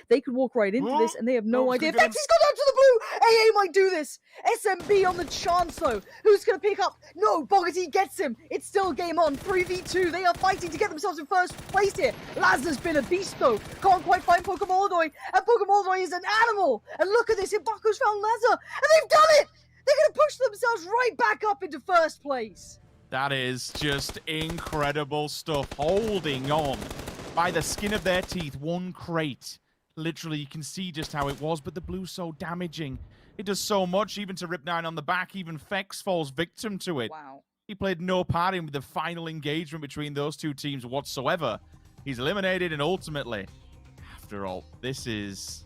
They could walk right into this, and they have no idea. Gagan. Vexy's gone down to the blue! AA might do this! SMB on the chance, though. Who's going to pick up? No, Bogarty gets him. It's still game on. 3v2. They are fighting to get themselves in first place here. Lazar's been a beast, though. Can't quite find Pokemoldoy, and Pokemoldoy is an animal. And look at this. Hibaku's found Lazar, and they've done it! They're going to push themselves right back up into first place. That is just incredible stuff. Holding on by the skin of their teeth. One crate. Literally, you can see just how it was, but the blue's so damaging. It does so much, even to Rip9 on the back. Even Fex falls victim to it. Wow. He played no part in the final engagement between those two teams whatsoever. He's eliminated, and ultimately, after all, this is...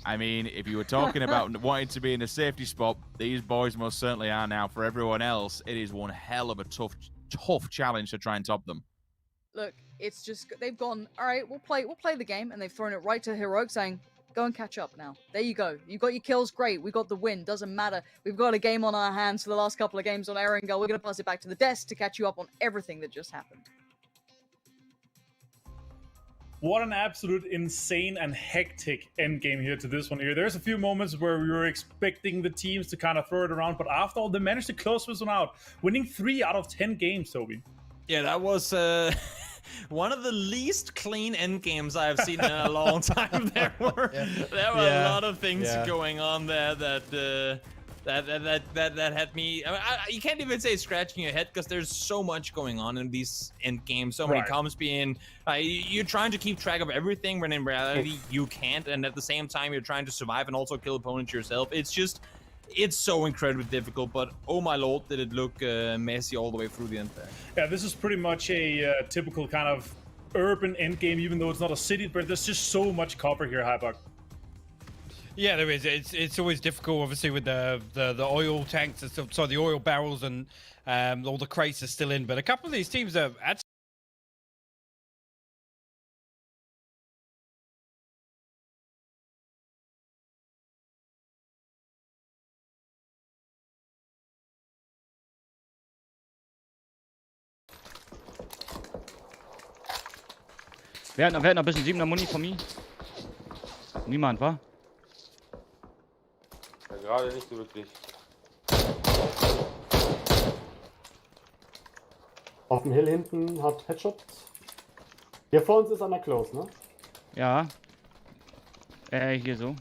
I mean, if you were talking about wanting to be in a safety spot, these boys most certainly are now. For everyone else, it is one hell of a tough challenge to try and top them. Look, it's just they've gone, all right, we'll play the game, and they've thrown it right to Heroic, saying, go and catch up now. There you go. You got your kills, great. We got the win. Doesn't matter. We've got a game on our hands for the last couple of games on Erangel. We're going to pass it back to the desk to catch you up on everything that just happened. What an absolute insane and hectic endgame here to this one here. There's a few moments where we were expecting the teams to kind of throw it around, but after all, they managed to close this one out, winning 3 out of 10 games, Toby. Yeah, that was one of the least clean end games I've seen in a long time. There were a lot of things going on there that had me. I mean, you can't even say scratching your head because there's so much going on in these end games. So many comps being. You're trying to keep track of everything, when in reality you can't, and at the same time you're trying to survive and also kill opponents yourself. It's so incredibly difficult, but oh my lord, did it look messy all the way through the end there. Yeah, this is pretty much a typical kind of urban endgame, even though it's not a city, but there's just so much copper here, Hybuck. Yeah, there is. It's always difficult, obviously, with the oil tanks, so the oil barrels and all the crates are still in, but a couple of these teams are actually... Wer hat noch ein bisschen 7er Muni von mir? Niemand, wa? Ja, gerade nicht so wirklich. Auf dem Hill hinten hat Headshot. Hier vor uns ist einer close, ne? Ja. Hier so.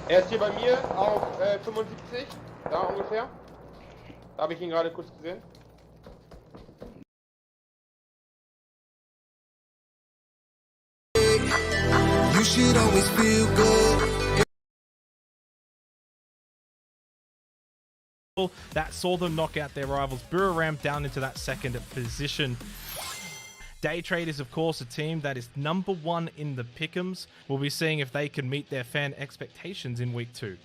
Er ist hier bei mir auf 75, da ungefähr. Da habe ich ihn gerade kurz gesehen. You should always feel good. That saw them knock out their rivals Buriram down into that second position. Day Trade is, of course, a team that is #1 in the pick'ems. We'll be seeing if they can meet their fan expectations in week 2.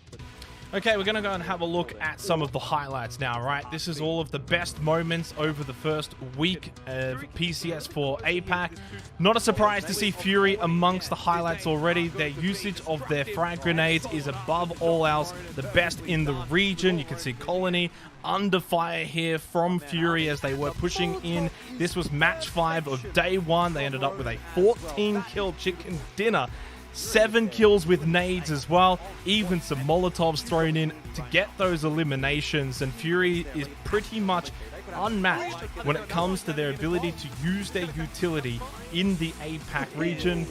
Okay, we're going to go and have a look at some of the highlights now, right? This is all of the best moments over the first week of PCS for APAC. Not a surprise to see Fury amongst the highlights already. Their usage of their frag grenades is above all else the best in the region. You can see Colony under fire here from Fury as they were pushing in. This was match 5 of day 1. They ended up with a 14-kill chicken dinner. 7 kills with nades as well, even some Molotovs thrown in to get those eliminations, and Fury is pretty much unmatched when it comes to their ability to use their utility in the APAC region.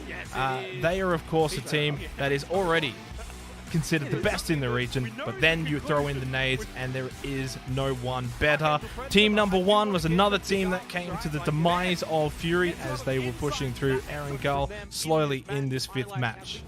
They are, of course, a team that is already considered the best in the region, but then you throw in the nades and there is no one better. Team #1 was another team that came to the demise of Fury as they were pushing through Erangel slowly in this 5th match.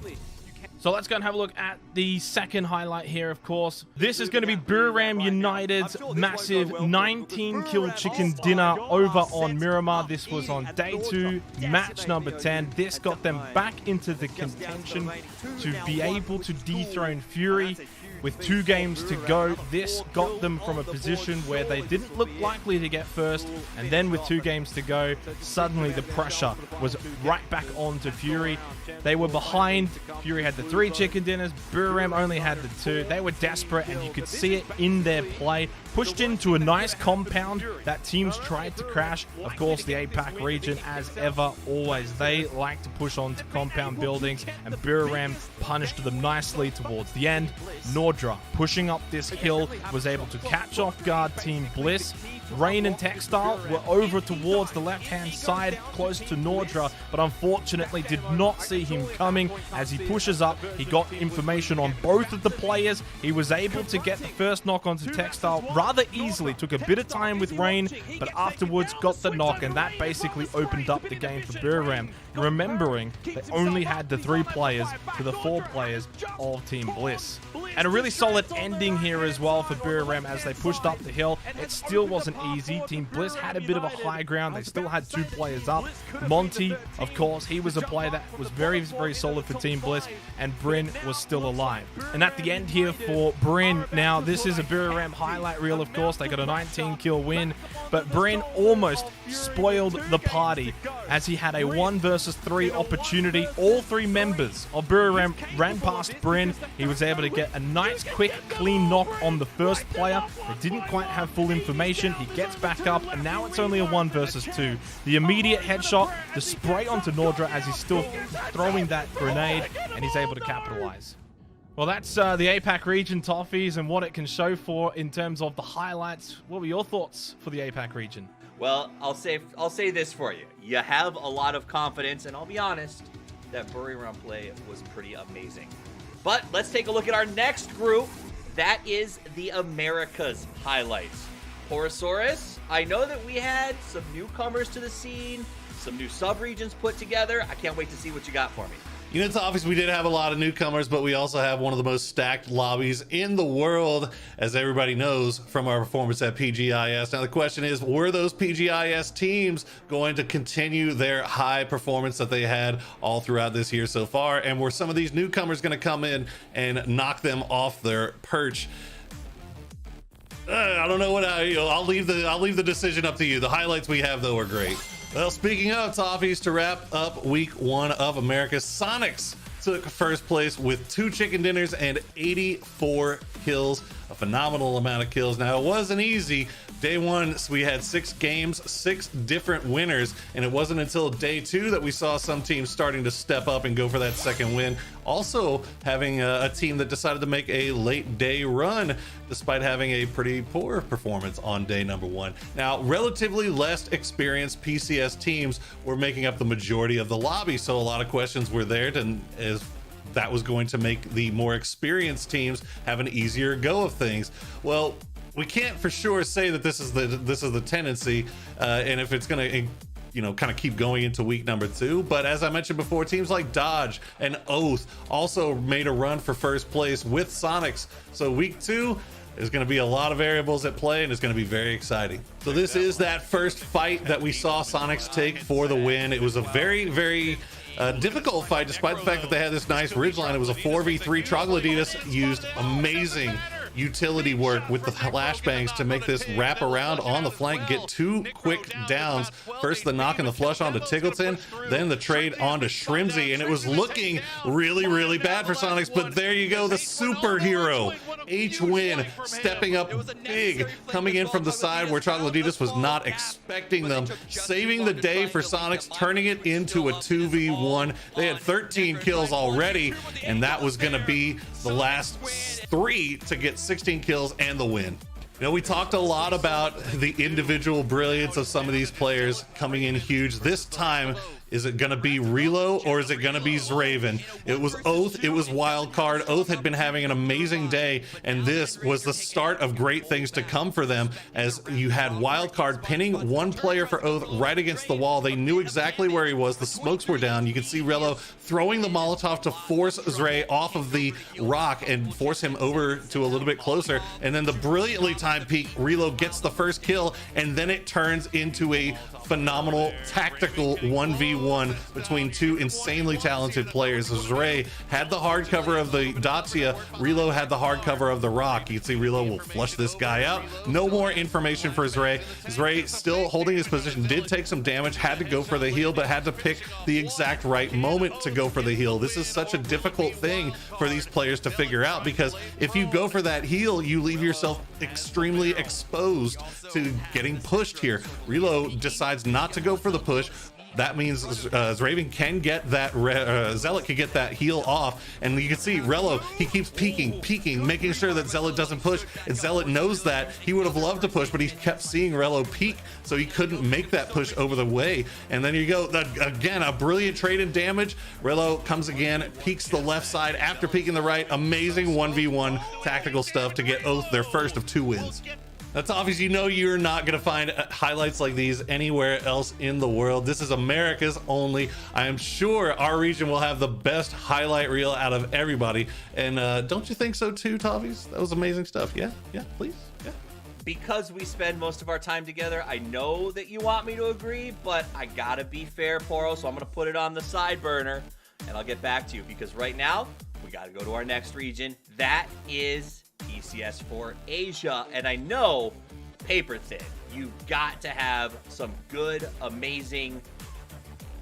So let's go and have a look at the second highlight here, of course. This is going to be Buriram United's massive 19-kill chicken dinner over on Miramar. This was on day 2, match number 10. This got them back into the contention to be able to dethrone Fury. with 2 games to go. This got them from a position where they didn't look likely to get first, and then with 2 games to go, suddenly the pressure was right back on to Fury. They were behind. Fury had the 3 chicken dinners. Buram only had the 2. They were desperate, and you could see it in their play. Pushed into a nice compound that teams tried to crash. Of course, the APAC region, as ever, always, they like to push onto compound buildings, and Buram punished them nicely towards the end. Nordra, pushing up this hill, was able to catch off guard Team Bliss. Rain and Textile were over towards the left-hand side, close to Nordra, but unfortunately did not see him coming. As he pushes up, he got information on both of the players. He was able to get the first knock onto Textile rather easily. Took a bit of time with Rain, but afterwards got the knock, and that basically opened up the game for Buram. Remembering they only had the 3 players to the 4 players of Team Bliss. And a really solid ending here as well for Buram as they pushed up the hill. It still wasn't easy. Team Bliss had a bit of a high ground. They still had 2 players up. Monty, of course, he was a player that was very, very solid for Team Bliss, and Bryn was still alive. And at the end here for Bryn, now this is a Buram highlight reel, of course. They got a 19-kill win, but Bryn almost spoiled the party as he had a 1 versus 3 opportunity. All 3 members of Buram ran past Bryn. He was able to get a nice, quick, clean knock on the first player. They didn't quite have full information. He gets back up, and now it's only a 1 versus 2. The immediate headshot, the spray onto Nordra as he's still throwing that grenade, and he's able to capitalize. Well, that's the APAC region, Toffees, and what it can show for in terms of the highlights. What were your thoughts for the APAC region? Well, I'll say this for you. You have a lot of confidence, and I'll be honest, that Buram play was pretty amazing. But let's take a look at our next group. That is the Americas highlights. Porosaurus, I know that we had some newcomers to the scene, some new sub-regions put together. I can't wait to see what you got for me. You know, it's obvious we did have a lot of newcomers, but we also have one of the most stacked lobbies in the world, as everybody knows from our performance at PGIS. Now, the question is, were those PGIS teams going to continue their high performance that they had all throughout this year so far? And were some of these newcomers going to come in and knock them off their perch? I don't know what I'll leave the decision up to you. The highlights we have, though, are great. Well, speaking of Toffees, to wrap up week 1 of America's, Sonics took first place with 2 chicken dinners and 84 kills, a phenomenal amount of kills. Now, it wasn't easy. Day 1, we had 6 games, 6 different winners, and it wasn't until day 2 that we saw some teams starting to step up and go for that second win. Also having a team that decided to make a late day run despite having a pretty poor performance on day number 1. Now, relatively less experienced PCS teams were making up the majority of the lobby, so a lot of questions were there as that was going to make the more experienced teams have an easier go of things. Well, we can't for sure say that this is the tendency, and if it's going to kind of keep going into week number 2. But as I mentioned before, teams like Dodge and Oath also made a run for first place with Sonics. So week 2 is going to be a lot of variables at play, and it's going to be very exciting. So this is that first fight that we saw Sonics take for the win. It was a very, very difficult fight, despite the fact that they had this nice ridgeline. It was a 4v3. Troglodytes used amazing utility work with the flashbangs to make this wrap around on the flank, get 2 quick downs. First the knock and the flush onto Tiggleton, then the trade onto Shrimsy, and it was looking really, really bad for Sonics, but there you go, the superhero H-Win stepping up big, coming in from the side where Troglodytes was not expecting them, saving the day for Sonics, turning it into a 2v1. They had 13 kills already, and that was going to be the last 3 to get 16 kills and the win. You know, we talked a lot about the individual brilliance of some of these players coming in huge. This time, is it going to be Relo or is it going to be Zraven? It was Oath, it was Wildcard. Oath had been having an amazing day, and this was the start of great things to come for them, as you had Wildcard pinning 1 player for Oath right against the wall. They knew exactly where he was. The smokes were down. You could see Relo throwing the Molotov to force Zray off of the rock and force him over to a little bit closer. And then the brilliantly timed peek, Relo gets the first kill, and then it turns into a phenomenal tactical 1v1 between two insanely talented players. Zray had the hard cover of the Dacia, Relo had the hard cover of the Rock. You can see Relo will flush this guy out. No more information for Zray. Zray still holding his position, did take some damage, had to go for the heal, but had to pick the exact right moment to go for the heal. This is such a difficult thing for these players to figure out, because if you go for that heal, you leave yourself extremely exposed to getting pushed here. Relo decides not to go for the push. That means Zraven can get that, Zealot can get that heal off. And you can see Relo, he keeps peeking, making sure that Zealot doesn't push. And Zealot knows that. He would have loved to push, but he kept seeing Relo peek, so he couldn't make that push over the way. And then you go, again, a brilliant trade in damage. Relo comes again, peeks the left side after peeking the right. Amazing 1v1 tactical stuff to get Oath their first of 2 wins. That's obvious. You know you're not going to find highlights like these anywhere else in the world. This is America's only. I am sure our region will have the best highlight reel out of everybody. And don't you think so too, Tavis? That was amazing stuff. Yeah, please. Yeah. Because we spend most of our time together, I know that you want me to agree, but I gotta be fair, Poro, so I'm gonna put it on the side burner, and I'll get back to you, because right now, we gotta go to our next region. That is PCS for Asia, and I know, paper thin, you've got to have some good, amazing,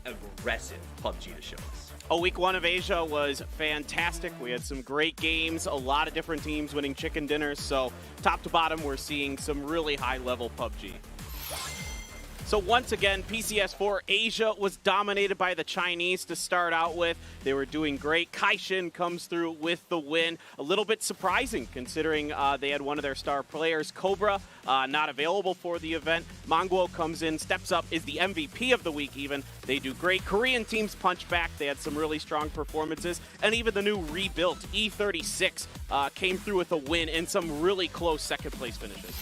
aggressive PUBG to show us. Oh, week 1 of Asia was fantastic. We had some great games, a lot of different teams winning chicken dinners, so top to bottom, we're seeing some really high-level PUBG. So once again, PCS4 Asia was dominated by the Chinese to start out with. They were doing great. Kaishin comes through with the win. A little bit surprising considering they had one of their star players, Cobra, not available for the event. Monguo comes in, steps up, is the MVP of the week even. They do great. Korean teams punch back. They had some really strong performances. And even the new rebuilt E36 came through with a win and some really close second place finishes.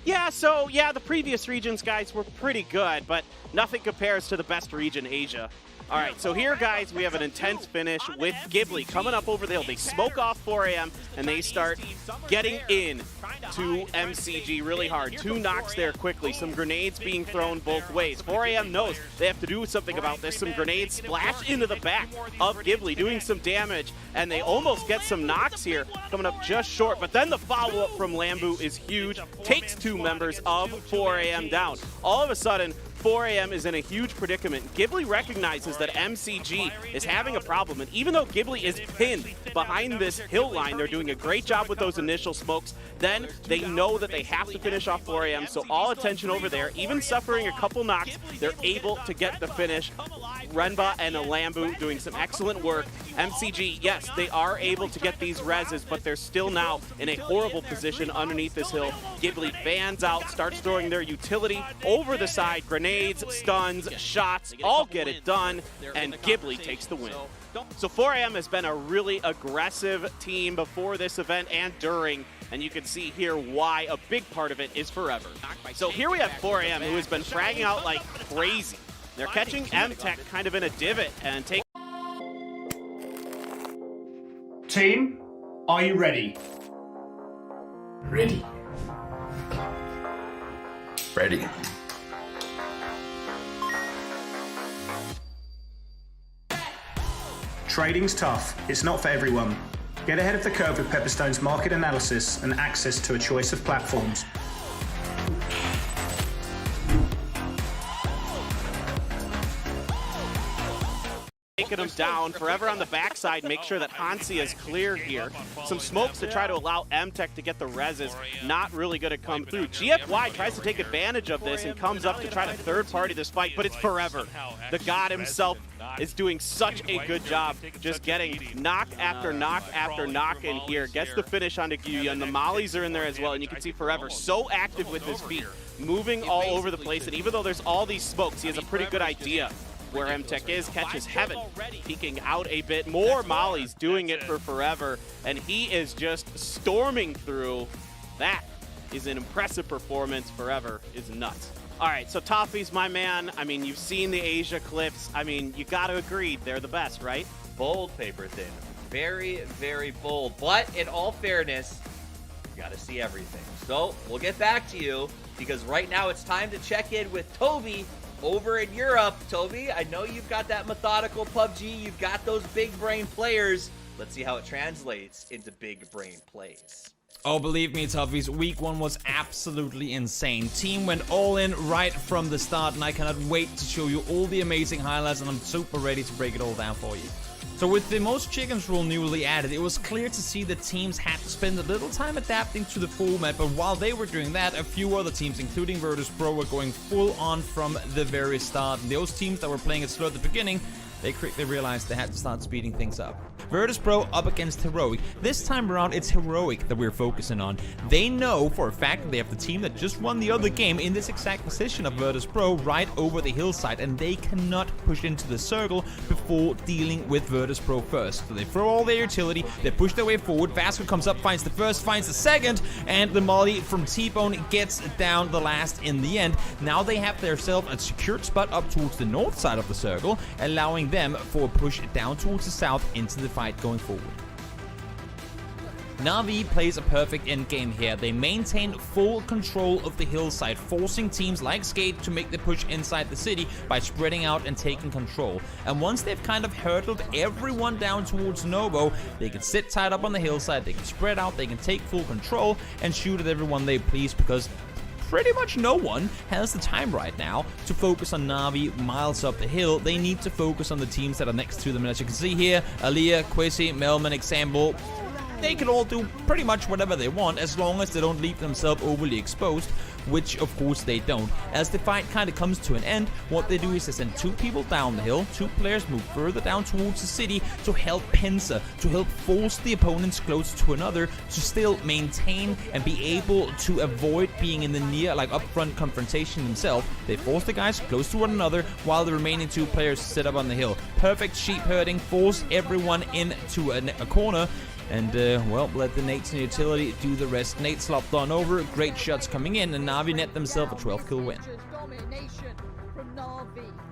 Yeah, so yeah, the previous regions, guys, were pretty good, but nothing compares to the best region, Asia. All right, so here, guys, we have an intense finish with Ghibli coming up over the hill. They smoke off 4 AM, and they start getting in to MCG really hard. 2 knocks there quickly. Some grenades being thrown both ways. 4 AM knows they have to do something about this. Some grenades splash into the back of Ghibli, doing some damage, and they almost get some knocks here, coming up just short. But then the follow-up from Lambu is huge. Takes 2 members of 4 AM down. All of a sudden, 4 AM is in a huge predicament. Ghibli recognizes that MCG is having a problem, and even though Ghibli is pinned behind this hill line, they're doing a great job with those initial smokes. Then they know that they have to finish off 4 AM, so all attention over there, even suffering a couple knocks, they're able to get the finish. Renba and Alambu doing some excellent work. MCG, yes, they are able to get these reses, but they're still now in a horrible position underneath this hill. Ghibli fans out, starts throwing their utility over the side, grenades, stuns, shots, all get it done, and Ghibli takes the win. So 4 AM has been a really aggressive team before this event and during, and you can see here why a big part of it is Forever. So here we have 4 AM, who has been fragging out like crazy. They're catching M-Tech kind of in a divot and take. Team, are you ready? Ready. Ready. Trading's tough. It's not for everyone. Get ahead of the curve with Pepperstone's market analysis and access to a choice of platforms. Taking him down. Forever on the backside, make sure that Hansi is clear here. Some smokes to try to allow M-Tech to get the reses. Not really going to come through. GFY tries to take advantage of this and comes up to try to third party this fight, but it's Forever. The god himself is doing such a good job just getting knock after knock after knock in here. Gets the finish onto Guya, and the mollies are in there as well, and you can see Forever so active with his feet, moving all over the place, and even though there's all these smokes, he has a pretty good idea where M-Tech is. Catches Heaven, peeking out a bit. More mollies doing it for Forever, and he is just storming through. That is an impressive performance. Forever is nuts. All right, so Toffee's my man. I mean, you've seen the Asia clips. I mean, you gotta agree, they're the best, right? Bold, paper thin. Very, very bold. But in all fairness, you gotta see everything. So we'll get back to you because right now it's time to check in with Toby over in Europe. Toby, I know you've got that methodical PUBG, you've got those big brain players. Let's see how it translates into big brain plays. Oh, believe me, Toughies, week 1 was absolutely insane. Team went all in right from the start, and I cannot wait to show you all the amazing highlights, and I'm super ready to break it all down for you. So with the most chickens rule newly added, it was clear to see that teams had to spend a little time adapting to the format, but while they were doing that, a few other teams, including Virtus.pro, were going full on from the very start. And those teams that were playing it slow at the beginning, they quickly realized they had to start speeding things up. Virtus.pro up against Heroic. This time around, it's Heroic that we're focusing on. They know for a fact that they have the team that just won the other game in this exact position of Virtus.pro right over the hillside, and they cannot push into the circle before dealing with Virtus.pro first. So they throw all their utility, they push their way forward, Vasco comes up, finds the first, finds the second, and the molly from T-Bone gets down the last in the end. Now they have themselves a secured spot up towards the north side of the circle, allowing them for a push down towards the south into the fight going forward. Na'Vi plays a perfect endgame here. They maintain full control of the hillside, forcing teams like Skate to make the push inside the city by spreading out and taking control. And once they've kind of hurdled everyone down towards Novo, they can sit tight up on the hillside, they can spread out, they can take full control and shoot at everyone they please, because pretty much no one has the time right now to focus on Na'Vi miles up the hill. They need to focus on the teams that are next to them. And as you can see here, Aaliyah, Quasi, Melman, example, they can all do pretty much whatever they want as long as they don't leave themselves overly exposed, which of course they don't. As the fight kind of comes to an end, what they do is they send 2 people down the hill, 2 players move further down towards the city to help pincer, to help force the opponents close to another, to still maintain and be able to avoid being in the near, like upfront confrontation themselves. They force the guys close to one another while the remaining 2 players sit up on the hill. Perfect sheep herding, force everyone into a corner. And, well, let the Nates and utility do the rest. Nate slopped on over, great shots coming in, and Na'Vi net themselves a 12-kill win.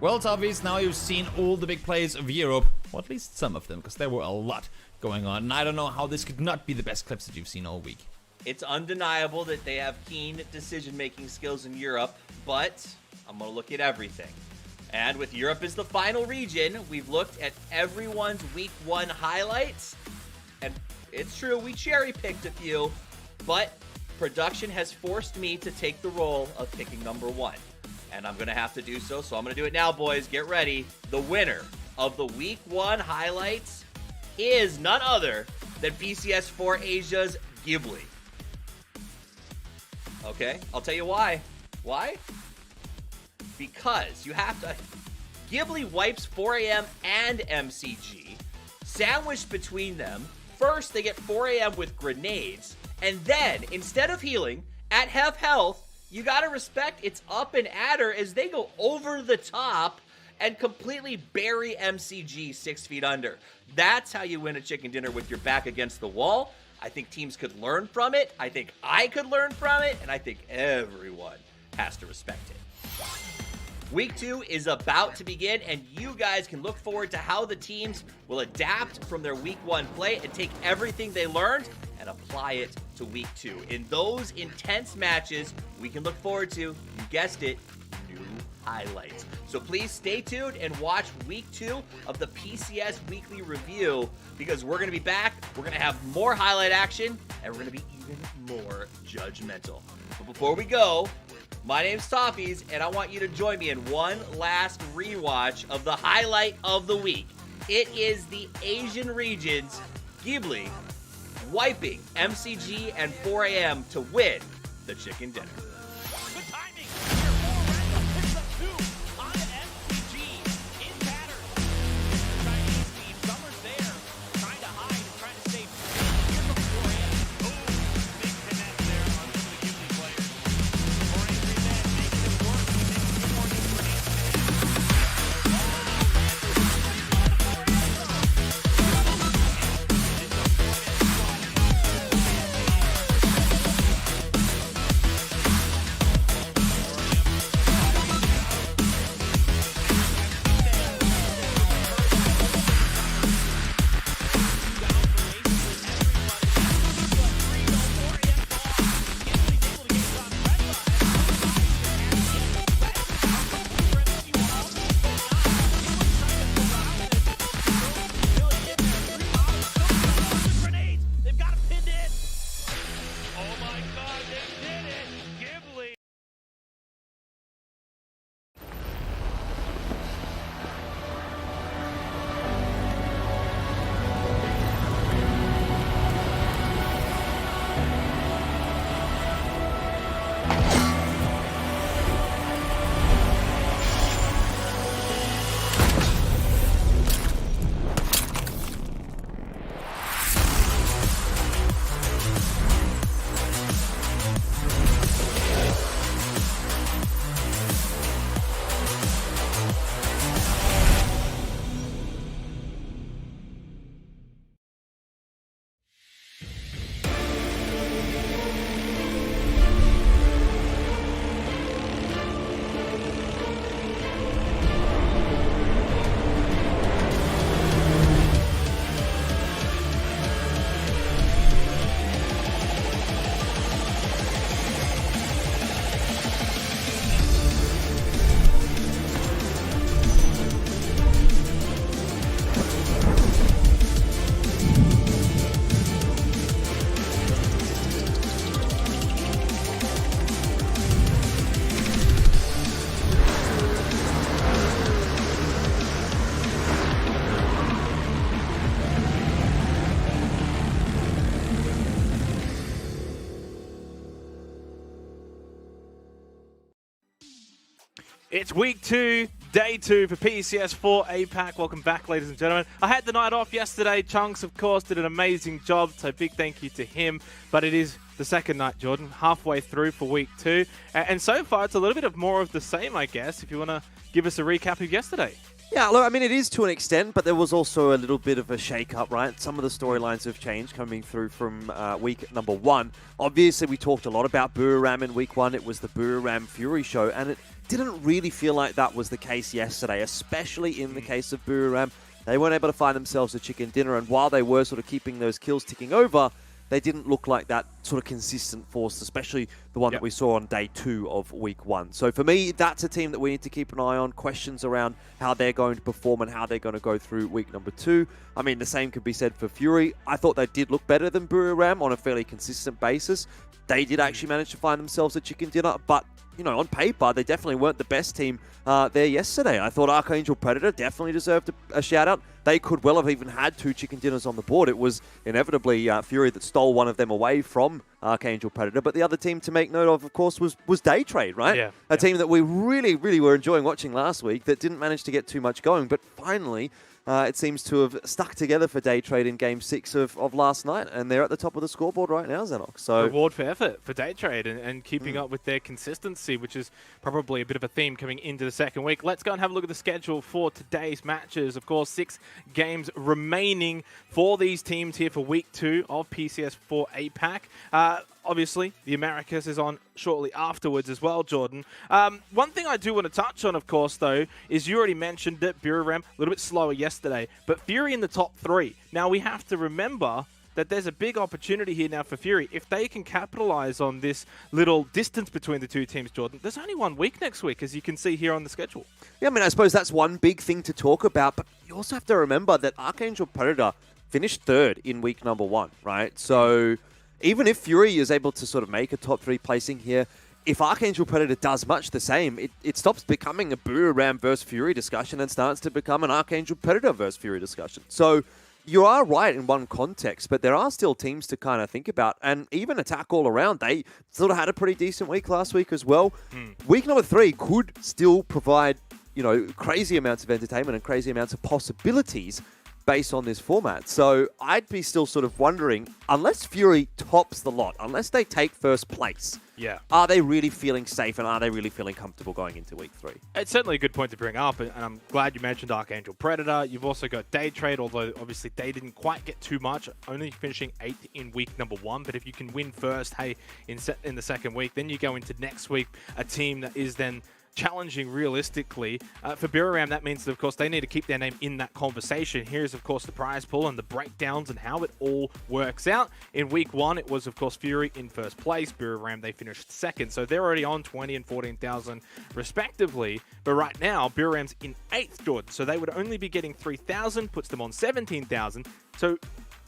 Well, Toughies, now you've seen all the big plays of Europe, or at least some of them, because there were a lot going on, and I don't know how this could not be the best clips that you've seen all week. It's undeniable that they have keen decision-making skills in Europe, but I'm going to look at everything. And with Europe as the final region, we've looked at everyone's Week 1 highlights. And it's true, we cherry-picked a few, but production has forced me to take the role of picking number 1. And I'm going to have to do so, so I'm going to do it now, boys. Get ready. The winner of the Week 1 highlights is none other than PCS4 Asia's Ghibli. Okay, I'll tell you why. Why? Because you have to... Ghibli wipes 4AM and MCG, sandwiched between them. First, they get 4AM with grenades, and then, instead of healing, at half health, you gotta respect it's up and at her as they go over the top and completely bury MCG 6 feet under. That's how you win a chicken dinner with your back against the wall. I think teams could learn from it. I think I could learn from it, and I think everyone has to respect it. Week 2 is about to begin, and you guys can look forward to how the teams will adapt from their Week 1 play and take everything they learned and apply it to Week 2. In those intense matches, we can look forward to, you guessed it, new highlights. So please stay tuned and watch Week 2 of the PCS Weekly Review, because we're going to be back, we're going to have more highlight action, and we're going to be even more judgmental. But before we go, my name's Toughies, and I want you to join me in one last rewatch of the highlight of the week. It is the Asian region's Ghibli wiping MCG and 4AM to win the chicken dinner. It's week 2, day 2 for PCS 4 APAC. Welcome back, ladies and gentlemen. I had the night off yesterday. Chunks, of course, did an amazing job, so big thank you to him. But it is the second night, Jordan, halfway through for week 2. And so far, it's a little bit of more of the same, I guess, if you want to give us a recap of yesterday. Yeah, look, I mean, it is to an extent, but there was also a little bit of a shake-up, right? Some of the storylines have changed coming through from week number 1. Obviously, we talked a lot about Buriram in week 1. It was the Buriram Fury show, and it didn't really feel like that was the case yesterday, especially in the case of Buriram. They weren't able to find themselves a chicken dinner, and while they were sort of keeping those kills ticking over, they didn't look like that sort of consistent force, especially the one that we saw on day 2 of week 1. So for me, that's a team that we need to keep an eye on. Questions around how they're going to perform and how they're going to go through week number 2. I mean, the same could be said for Fury. I thought they did look better than Buriram on a fairly consistent basis. They did actually manage to find themselves a chicken dinner, but you know, on paper, they definitely weren't the best team there yesterday. I thought Archangel Predator definitely deserved a shout-out. They could well have even had 2 chicken dinners on the board. It was inevitably Fury that stole one of them away from Archangel Predator. But the other team to make note of course, was Day Trade, right? Yeah. A team that we really, really were enjoying watching last week that didn't manage to get too much going. But finally, it seems to have stuck together for Day Trade in Game 6 of last night, and they're at the top of the scoreboard right now, Xenox. So reward for effort for Day Trade and keeping up with their consistency, which is probably a bit of a theme coming into the second week. Let's go and have a look at the schedule for today's matches. Of course, 6 games remaining for these teams here for week 2 of PCS 4 APAC. Obviously, the Americas is on shortly afterwards as well, Jordan. One thing I do want to touch on, of course, though, is you already mentioned that Buriram a little bit slower yesterday, but Fury in the top 3. Now, we have to remember that there's a big opportunity here now for Fury. If they can capitalize on this little distance between the two teams, Jordan, there's only 1 week next week, as you can see here on the schedule. Yeah, I mean, I suppose that's one big thing to talk about, but you also have to remember that Archangel Predator finished 3rd in week number 1, right? So even if Fury is able to sort of make a top 3 placing here, if Archangel Predator does much the same, it stops becoming a Buriram versus Fury discussion and starts to become an Archangel Predator versus Fury discussion. So you are right in one context, but there are still teams to kind of think about. And even Attack All Around, they sort of had a pretty decent week last week as well. Week number 3 could still provide, you know, crazy amounts of entertainment and crazy amounts of possibilities based on this format. So I'd be still sort of wondering, unless Fury tops the lot, unless they take first place, are they really feeling safe and are they really feeling comfortable going into week 3? It's certainly a good point to bring up, and I'm glad you mentioned Archangel Predator. You've also got Day Trade, although obviously they didn't quite get too much, only finishing 8th in week number 1. But if you can win first, hey, in the second week, then you go into next week, a team that is then challenging realistically. For Buriram, that means that, of course, they need to keep their name in that conversation. Here's, of course, the prize pool and the breakdowns and how it all works out. In week 1, it was, of course, Fury in first place. Buriram, they finished 2nd. So they're already on 20 and 14,000 respectively. But right now, Buriram's in 8th, Jordan. So they would only be getting 3,000, puts them on 17,000. So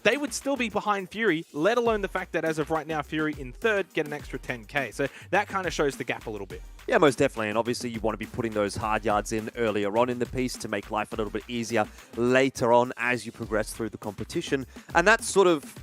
they would still be behind Fury, let alone the fact that as of right now, Fury in 3rd get an extra 10k. So that kind of shows the gap a little bit. Yeah, most definitely. And obviously you want to be putting those hard yards in earlier on in the piece to make life a little bit easier later on as you progress through the competition. And that's sort of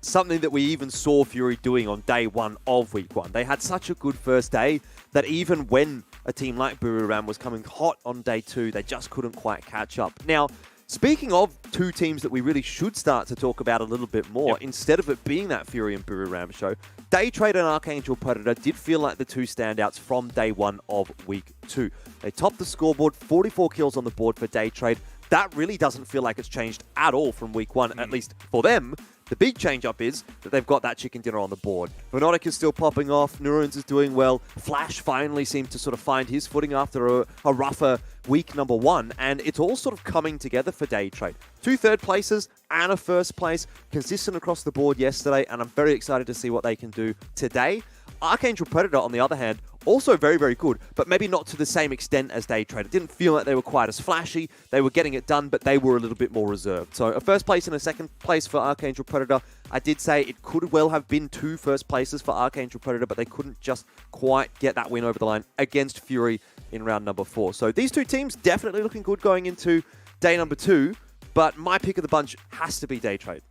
something that we even saw Fury doing on day 1 of week 1. They had such a good first day that even when a team like Buriram was coming hot on day 2, they just couldn't quite catch up. Now, speaking of 2 teams that we really should start to talk about a little bit more, instead of it being that Fury and Buriram show, Day Trade and Archangel Predator did feel like the 2 standouts from day 1 of week 2. They topped the scoreboard, 44 kills on the board for Day Trade. That really doesn't feel like it's changed at all from week 1, at least for them. The big change-up is that they've got that chicken dinner on the board. Venodic is still popping off. Neurons is doing well. Flash finally seemed to sort of find his footing after a rougher week number 1. And it's all sort of coming together for Day Trade. 2 third places and a first place. Consistent across the board yesterday. And I'm very excited to see what they can do today. Archangel Predator, on the other hand, also very, very good, but maybe not to the same extent as Day Trade. It didn't feel like they were quite as flashy. They were getting it done, but they were a little bit more reserved. So a first place and a second place for Archangel Predator. I did say it could well have been 2 first places for Archangel Predator, but they couldn't just quite get that win over the line against Fury in round number 4. So these 2 teams definitely looking good going into day number 2, but my pick of the bunch has to be Day Trade.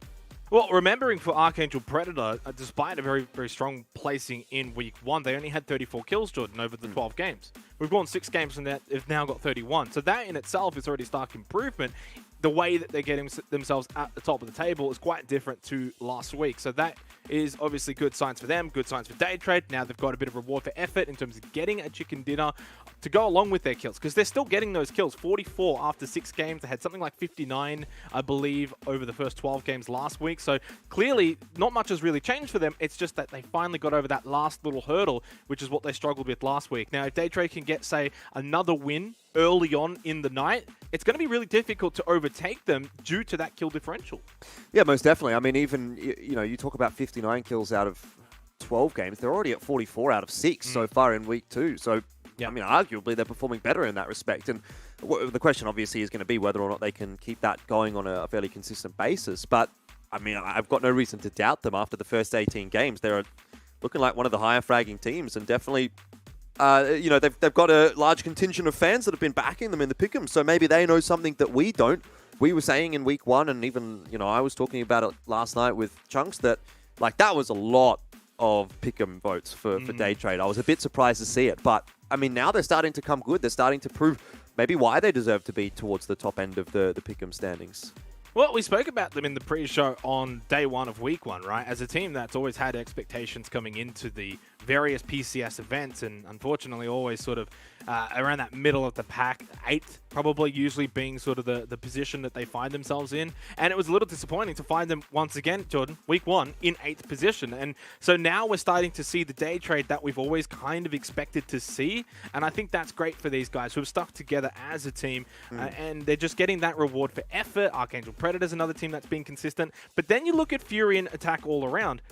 Well, remembering for Archangel Predator, despite a very, very strong placing in Week 1, they only had 34 kills, Jordan, over the 12 games. We've won 6 games and they've now got 31. So that in itself is already stark improvement. The way that they're getting themselves at the top of the table is quite different to last week. So that is obviously good signs for them, good signs for Day Trade. Now they've got a bit of reward for effort in terms of getting a chicken dinner to go along with their kills, because they're still getting those kills. 44 after 6 games. They had something like 59, I believe, over the first 12 games last week. So clearly, not much has really changed for them. It's just that they finally got over that last little hurdle, which is what they struggled with last week. Now, if Day Trade can get, say, another win early on in the night, it's going to be really difficult to overtake them due to that kill differential. Yeah, most definitely. I mean, even, you know, you talk about 59 kills out of 12 games. They're already at 44 out of 6 so far in Week 2. So, I mean, arguably, they're performing better in that respect. And the question, obviously, is going to be whether or not they can keep that going on a fairly consistent basis. But, I mean, I've got no reason to doubt them after the first 18 games. They're looking like one of the higher fragging teams, and definitely, you know, they've got a large contingent of fans that have been backing them in the pick'em. So maybe they know something that we don't. We were saying in Week 1, and even, you know, I was talking about it last night with Chunks, that, like, that was a lot of pick'em votes for Day Trade. I was a bit surprised to see it, but I mean, now they're starting to come good. They're starting to prove maybe why they deserve to be towards the top end of the pick'em standings. Well, we spoke about them in the pre-show on day 1 of Week 1, right? As a team that's always had expectations coming into the various PCS events, and unfortunately always sort of around that middle of the pack, 8th probably usually being sort of the position that they find themselves in. And it was a little disappointing to find them once again, Jordan, Week 1 in 8th position. And so now we're starting to see the Day Trade that we've always kind of expected to see. And I think that's great for these guys who have stuck together as a team, and they're just getting that reward for effort. Archangel Predator's another team that's been consistent. But then you look at Fury and Attack All Around.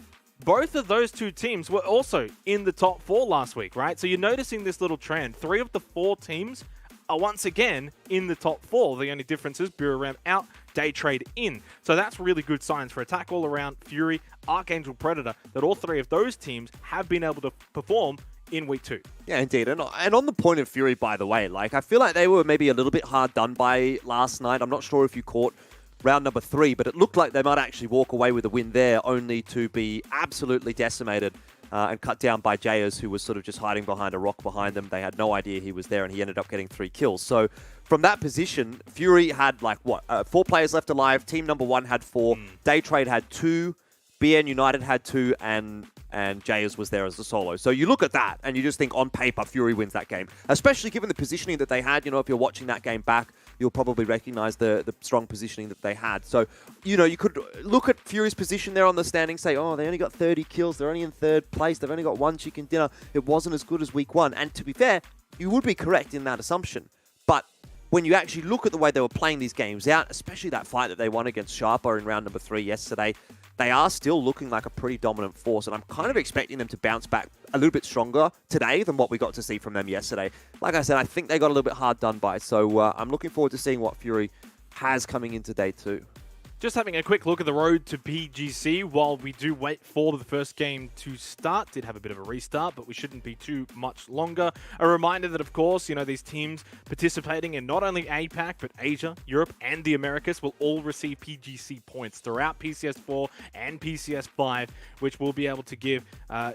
Both of those two teams were also in the top 4 last week, right? So you're noticing this little trend. 3 of the 4 teams are once again in the top 4. The only difference is Bureau Ram out, Day Trade in. So that's really good signs for Attack All Around, Fury, Archangel Predator, that all 3 of those teams have been able to perform in Week 2. Yeah, indeed. And on the point of Fury, by the way, like, I feel like they were maybe a little bit hard done by last night. I'm not sure if you caught round number 3, but it looked like they might actually walk away with a win there, only to be absolutely decimated and cut down by Jayers, who was sort of just hiding behind a rock behind them. They had no idea he was there, and he ended up getting 3 kills. So from that position, Fury had, like, 4 players left alive. Team number 1 had 4. Day Trade had 2. BN United had 2, and Jayers was there as a solo. So you look at that, and you just think, on paper, Fury wins that game. Especially given the positioning that they had. You know, if you're watching that game back, you'll probably recognize the strong positioning that they had. So, you know, you could look at Fury's position there on the standings, say, oh, they only got 30 kills. They're only in 3rd place. They've only got 1 chicken dinner. It wasn't as good as Week 1. And to be fair, you would be correct in that assumption. But when you actually look at the way they were playing these games out, especially that fight that they won against Sharper in round number 3 yesterday, they are still looking like a pretty dominant force, and I'm kind of expecting them to bounce back a little bit stronger today than what we got to see from them yesterday. Like I said, I think they got a little bit hard done by, so I'm looking forward to seeing what Fury has coming into day 2. Just having a quick look at the road to PGC while we do wait for the first game to start. Did have a bit of a restart, but we shouldn't be too much longer. A reminder that, of course, you know, these teams participating in not only APAC, but Asia, Europe, and the Americas will all receive PGC points throughout PCS 4 and PCS 5, which will be able to give,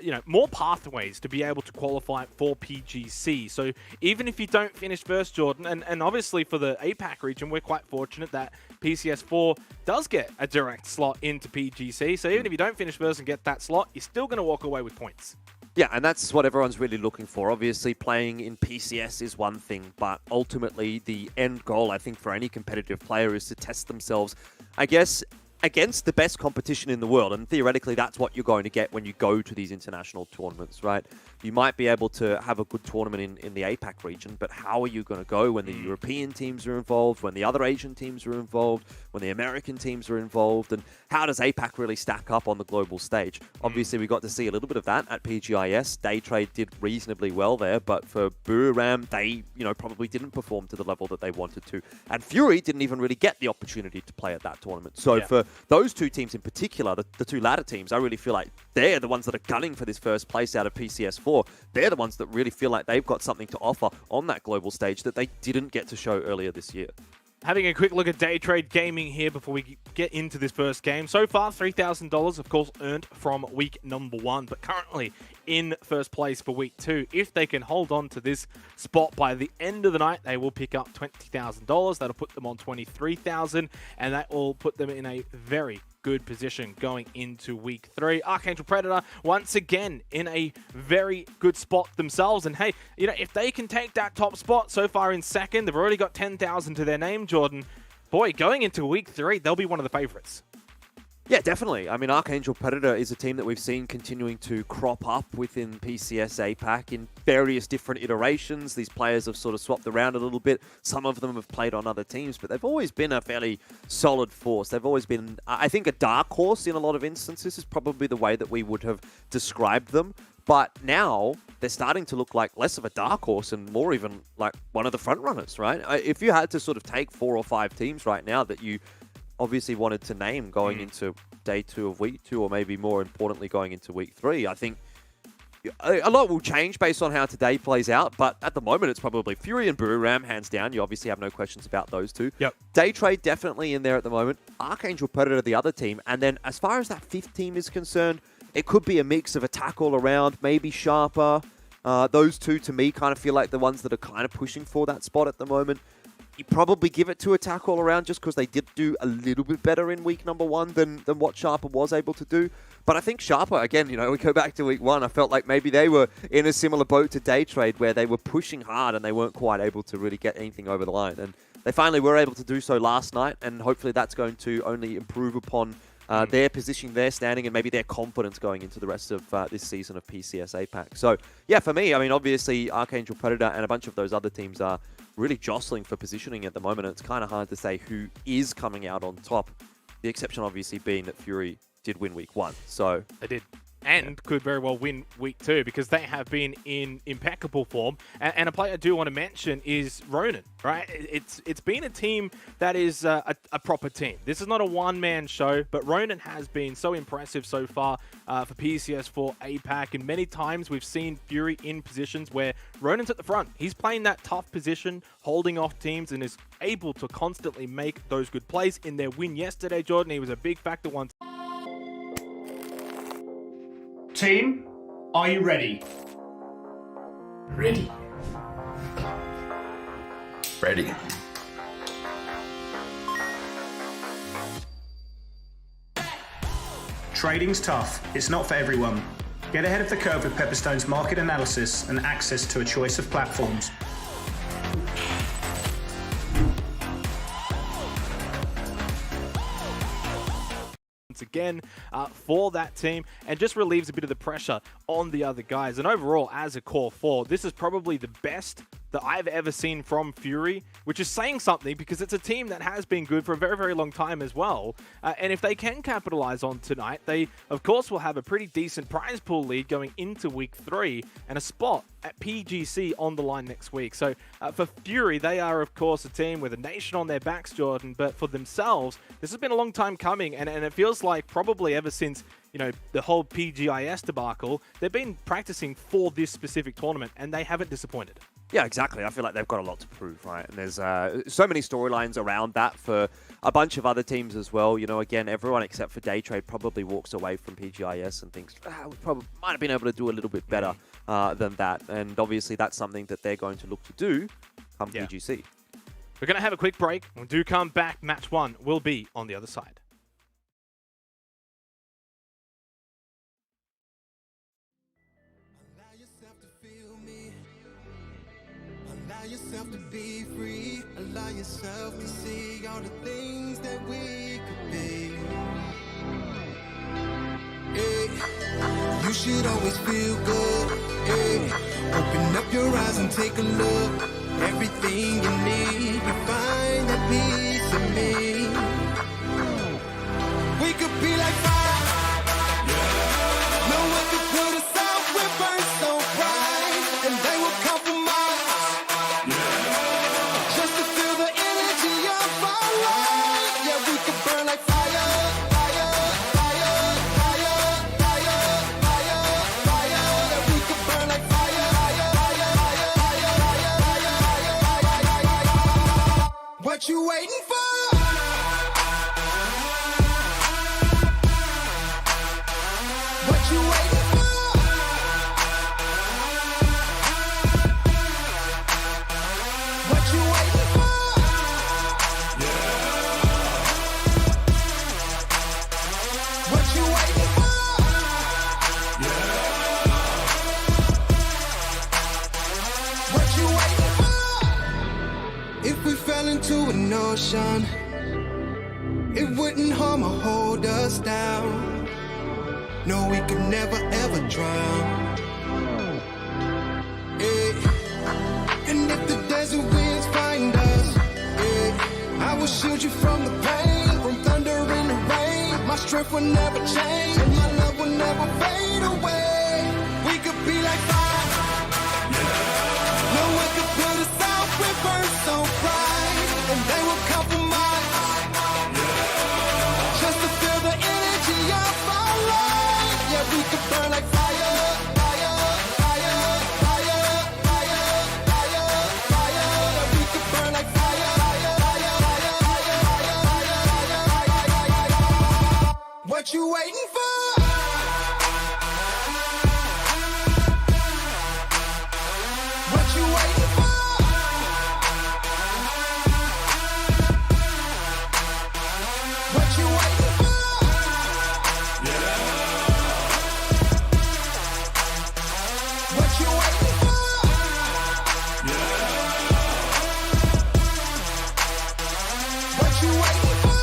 you know, more pathways to be able to qualify for PGC. So even if you don't finish first, Jordan, and obviously for the APAC region, we're quite fortunate that PCS 4 does get a direct slot into PGC. So even if you don't finish first and get that slot, you're still going to walk away with points. Yeah, and that's what everyone's really looking for. Obviously, playing in PCS is one thing, but ultimately the end goal, I think, for any competitive player is to test themselves, I guess, against the best competition in the world. And theoretically, that's what you're going to get when you go to these international tournaments, right? You might be able to have a good tournament in the APAC region, but how are you going to go when the European teams are involved, when the other Asian teams are involved, when the American teams are involved, and how does APAC really stack up on the global stage? Obviously, we got to see a little bit of that at PGIS. Day Trade did reasonably well there, but for Buram, they, you know, probably didn't perform to the level that they wanted to. And Fury didn't even really get the opportunity to play at that tournament. So for those two teams in particular, the two latter teams, I really feel like they're the ones that are gunning for this first place out of PCS 4. They're the ones that really feel like they've got something to offer on that global stage that they didn't get to show earlier this year. Having a quick look at Day Trade Gaming here before we get into this first game. So far, $3,000, of course, earned from week number 1, but currently in first place for week 2. If they can hold on to this spot by the end of the night, they will pick up $20,000. That'll put them on $23,000, and that will put them in a very good position going into week 3. Archangel Predator, once again, in a very good spot themselves. And hey, you know, if they can take that top spot so far in second, they've already got 10,000 to their name, Jordan. Boy, going into week 3, they'll be one of the favorites. Yeah, definitely. I mean, Archangel Predator is a team that we've seen continuing to crop up within PCS APAC in various different iterations. These players have sort of swapped around a little bit. Some of them have played on other teams, but they've always been a fairly solid force. They've always been, I think, a dark horse in a lot of instances is probably the way that we would have described them. But now they're starting to look like less of a dark horse and more even like one of the front runners, right? If you had to sort of take 4 or 5 teams right now that you obviously wanted to name going into day 2 of week 2, or maybe more importantly going into week 3, I think a lot will change based on how today plays out, but at the moment it's probably Fury and Buriram, hands down. You obviously have no questions about those two. Yep. Day Trade definitely in there at the moment. Archangel Predator, the other team, and then as far as that 5th team is concerned, it could be a mix of attack all around, maybe Sharper. Those two to me kind of feel like the ones that are kind of pushing for that spot at the moment. You probably give it to attack all around just because they did do a little bit better in week number 1 than what Sharper was able to do. But I think Sharper, again, you know, we go back to week 1, I felt like maybe they were in a similar boat to Day Trade where they were pushing hard and they weren't quite able to really get anything over the line. And they finally were able to do so last night, and hopefully that's going to only improve upon their position, their standing, and maybe their confidence going into the rest of this season of PCS APAC. So, yeah, for me, I mean, obviously Archangel Predator and a bunch of those other teams are really jostling for positioning at the moment. It's kind of hard to say who is coming out on top. The exception obviously being that Fury did win week 1. So they did. And could very well win week 2 because they have been in impeccable form. And a player I do want to mention is Ronin, right? It's been a team that is a proper team. This is not a one-man show, but Ronin has been so impressive so far for PCS for APAC. And many times we've seen Fury in positions where Ronin's at the front. He's playing that tough position, holding off teams, and is able to constantly make those good plays. In their win yesterday, Jordan, he was a big factor once. Team, are you ready? Ready. Ready. Trading's tough. It's not for everyone. Get ahead of the curve with Pepperstone's market analysis and access to a choice of platforms. Again for that team, and just relieves a bit of the pressure on the other guys. And overall, as a core 4, this is probably the best that I've ever seen from Fury, which is saying something because it's a team that has been good for a very, very long time as well. And if they can capitalize on tonight, they, of course, will have a pretty decent prize pool lead going into week 3 and a spot at PGC on the line next week. So for Fury, they are, of course, a team with a nation on their backs, Jordan, but for themselves, this has been a long time coming, and it feels like probably ever since, you know, the whole PGIS debacle, they've been practicing for this specific tournament, and they haven't disappointed. Yeah, exactly. I feel like they've got a lot to prove, right? And there's so many storylines around that for a bunch of other teams as well. You know, again, everyone except for Day Trade probably walks away from PGIS and thinks, we probably might have been able to do a little bit better than that. And obviously that's something that they're going to look to do come PGC. We're going to have a quick break. When we do come back, match 1 will be on the other side. Allow yourself to be free. Allow yourself to see all the things that we could be. Hey, you should always feel good. Hey, open up your eyes and take a look. Everything you need, you find that piece of me. We could be like fire. No one could put us out. We burn so bright, and they will compromise. What you waiting for? What you waiting for? What you waiting for? What you waiting for? What you waiting for? If we fell into an ocean, it wouldn't harm or hold us down. No, we could never ever drown. And if the desert winds find us, I will shield you from the pain, from thunder and the rain. My strength will never change, and my love will never fade away. We could be like fire. No one could put us out. We burn so bright, and they will compromise. Just to feel the energy of our life. Yeah, we could burn like fire. What you waiting for? What you waiting for? What you waiting for? What you waiting for? What you waiting for?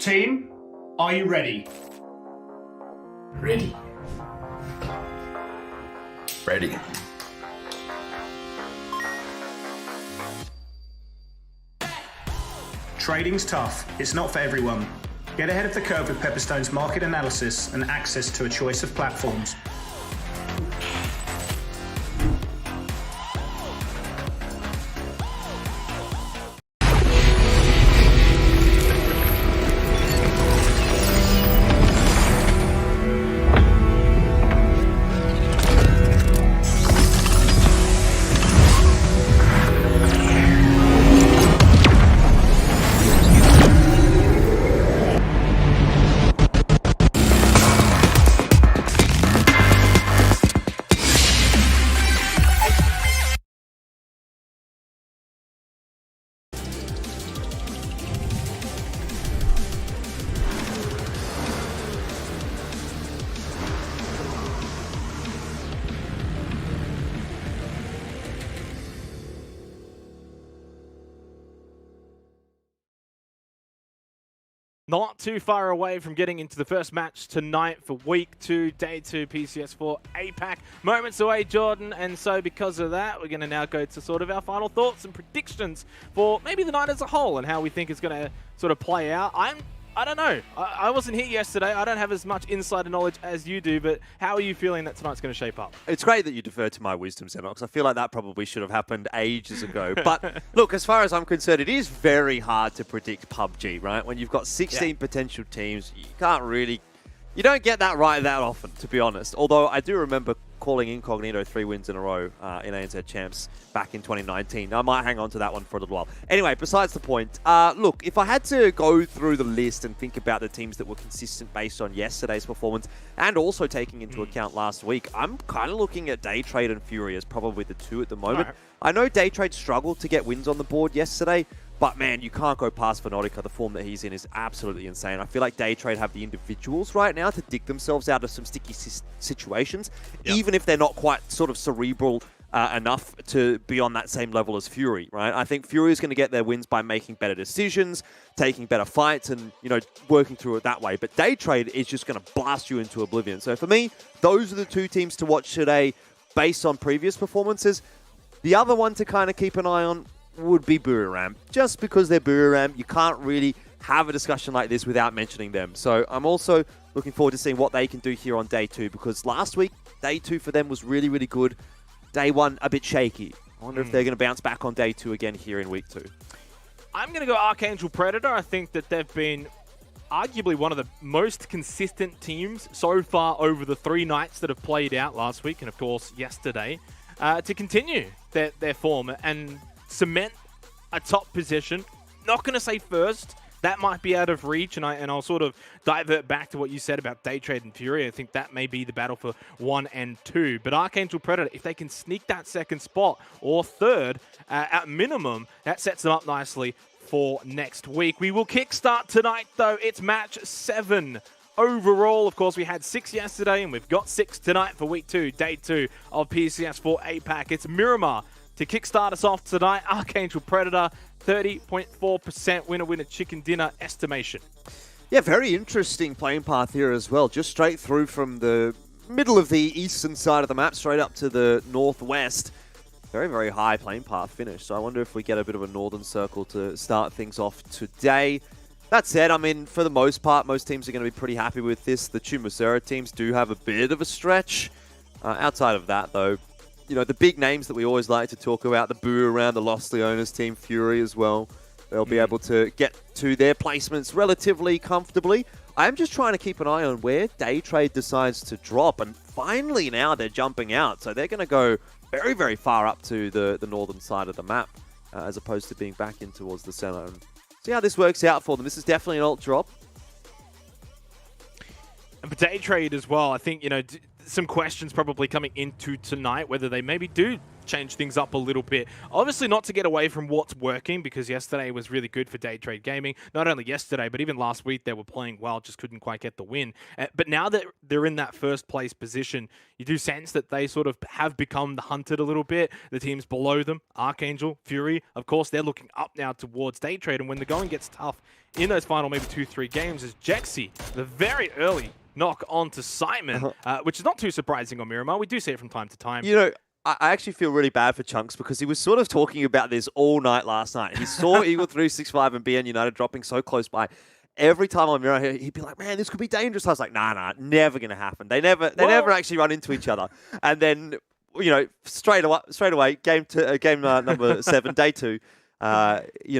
team, are you ready? Ready. Ready. Trading's tough. It's not for everyone. Get ahead of the curve with Pepperstone's market analysis and access to a choice of platforms. Not too far away from getting into the first match tonight for Week 2, Day 2, PCS4 APAC. Moments away, Jordan, and so because of that, we're going to now go to sort of our final thoughts and predictions for maybe the night as a whole and how we think it's going to sort of play out. I don't know. I wasn't here yesterday. I don't have as much insider knowledge as you do, but how are you feeling that tonight's going to shape up? It's great that you defer to my wisdom, Xenox. I feel like that probably should have happened ages ago. But look, as far as I'm concerned, it is very hard to predict PUBG, right? When you've got 16 potential teams, you can't really... You don't get that right that often, to be honest. Although I do remember calling Incognito 3 wins in a row in ANZ Champs back in 2019. I might hang on to that one for a little while. Anyway, besides the point, look, if I had to go through the list and think about the teams that were consistent based on yesterday's performance and also taking into account last week, I'm kind of looking at Daytrade and Fury as probably the two at the moment. Right. I know Daytrade struggled to get wins on the board yesterday, but man, you can't go past Fnatica. The form that he's in is absolutely insane. I feel like Daytrade have the individuals right now to dig themselves out of some sticky situations, even if they're not quite sort of cerebral enough to be on that same level as Fury, right? I think Fury is going to get their wins by making better decisions, taking better fights, and, you know, working through it that way. But Daytrade is just going to blast you into oblivion. So for me, those are the two teams to watch today based on previous performances. The other one to kind of keep an eye on would be Buriram. Just because they're Buriram, you can't really have a discussion like this without mentioning them. So I'm also looking forward to seeing what they can do here on Day 2, because last week, Day 2 for them was really, really good. Day 1, a bit shaky. I wonder if they're going to bounce back on Day 2 again here in Week 2. I'm going to go Archangel Predator. I think that they've been arguably one of the most consistent teams so far over the 3 nights that have played out last week and, of course, yesterday, to continue their form and cement a top position. Not going to say first. That might be out of reach, and I'll sort of divert back to what you said about Daytrade and Fury. I think that may be the battle for 1 and 2. But Archangel Predator, if they can sneak that second spot or third, at minimum, that sets them up nicely for next week. We will kickstart tonight, though. It's match 7. Overall, of course, we had 6 yesterday, and we've got 6 tonight for Week 2, Day 2 of PCS4 APAC. It's Miramar to kickstart us off tonight. Archangel Predator, 30.4% winner chicken dinner estimation. Yeah, very interesting playing path here as well. Just straight through from the middle of the eastern side of the map, straight up to the northwest. Very, very high playing path finish. So I wonder if we get a bit of a northern circle to start things off today. That said, I mean, for the most part, most teams are going to be pretty happy with this. The Chumacera teams do have a bit of a stretch. Outside of that, though, you know, the big names that we always like to talk about, the Buriram, the Lost Leonas team, Fury as well. They'll be able to get to their placements relatively comfortably. I'm just trying to keep an eye on where Daytrade decides to drop. And finally now they're jumping out. So they're going to go very, very far up to the northern side of the map, as opposed to being back in towards the center. And see how this works out for them. This is definitely an ult drop. And for Daytrade as well, I think, you know, some questions probably coming into tonight, whether they maybe do change things up a little bit. Obviously not to get away from what's working, because yesterday was really good for Day Trade Gaming. Not only yesterday, but even last week they were playing well, just couldn't quite get the win. But now that they're in that first place position, you do sense that they sort of have become the hunted a little bit. The teams below them, Archangel, Fury, of course, they're looking up now towards Day Trade, and when the going gets tough in those final maybe 2-3 games, is Jexi, the very early knock onto Simon, which is not too surprising on Miramar. We do see it from time to time. You know, I actually feel really bad for Chunks because he was sort of talking about this all night last night. He saw Eagle 365 and BN United dropping so close by. Every time on Mirror, he'd be like, man, this could be dangerous. I was like, nah, never going to happen. They never actually run into each other. And then, you know, straight away, game number 7, day 2, you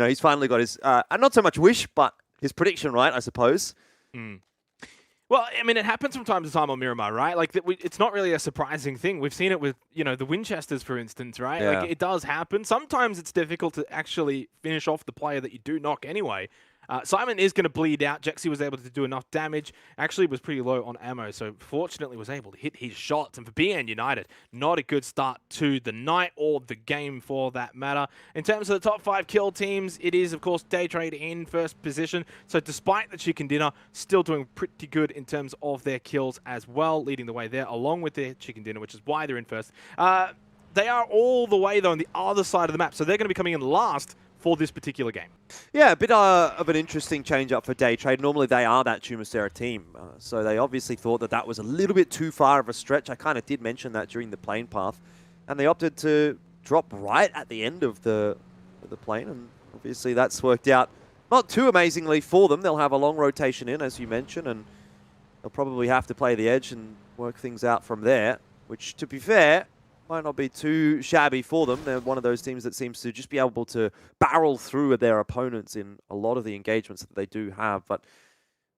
know, he's finally got his, not so much wish, but his prediction right, I suppose. Well, I mean, it happens from time to time on Miramar, right? Like, it's not really a surprising thing. We've seen it with, you know, the Winchesters, for instance, right? Yeah. Like, it does happen. Sometimes it's difficult to actually finish off the player that you do knock anyway. Simon is going to bleed out. Jexi was able to do enough damage. Actually was pretty low on ammo, so fortunately was able to hit his shots. And for BN United, not a good start to the night or the game for that matter. In terms of the top 5 kill teams, it is, of course, Day Trade in first position. So despite the chicken dinner, still doing pretty good in terms of their kills as well, leading the way there along with their chicken dinner, which is why they're in first. They are all the way, though, on the other side of the map, so they're going to be coming in last for this particular game. Yeah, a bit of an interesting change-up for Day Trade. Normally they are that Chumacera team, so they obviously thought that was a little bit too far of a stretch. I kind of did mention that during the plane path, and they opted to drop right at the end of the plane, and obviously that's worked out not too amazingly for them. They'll have a long rotation in, as you mentioned, and they'll probably have to play the edge and work things out from there, which, to be fair, might not be too shabby for them. They're one of those teams that seems to just be able to barrel through their opponents in a lot of the engagements that they do have. But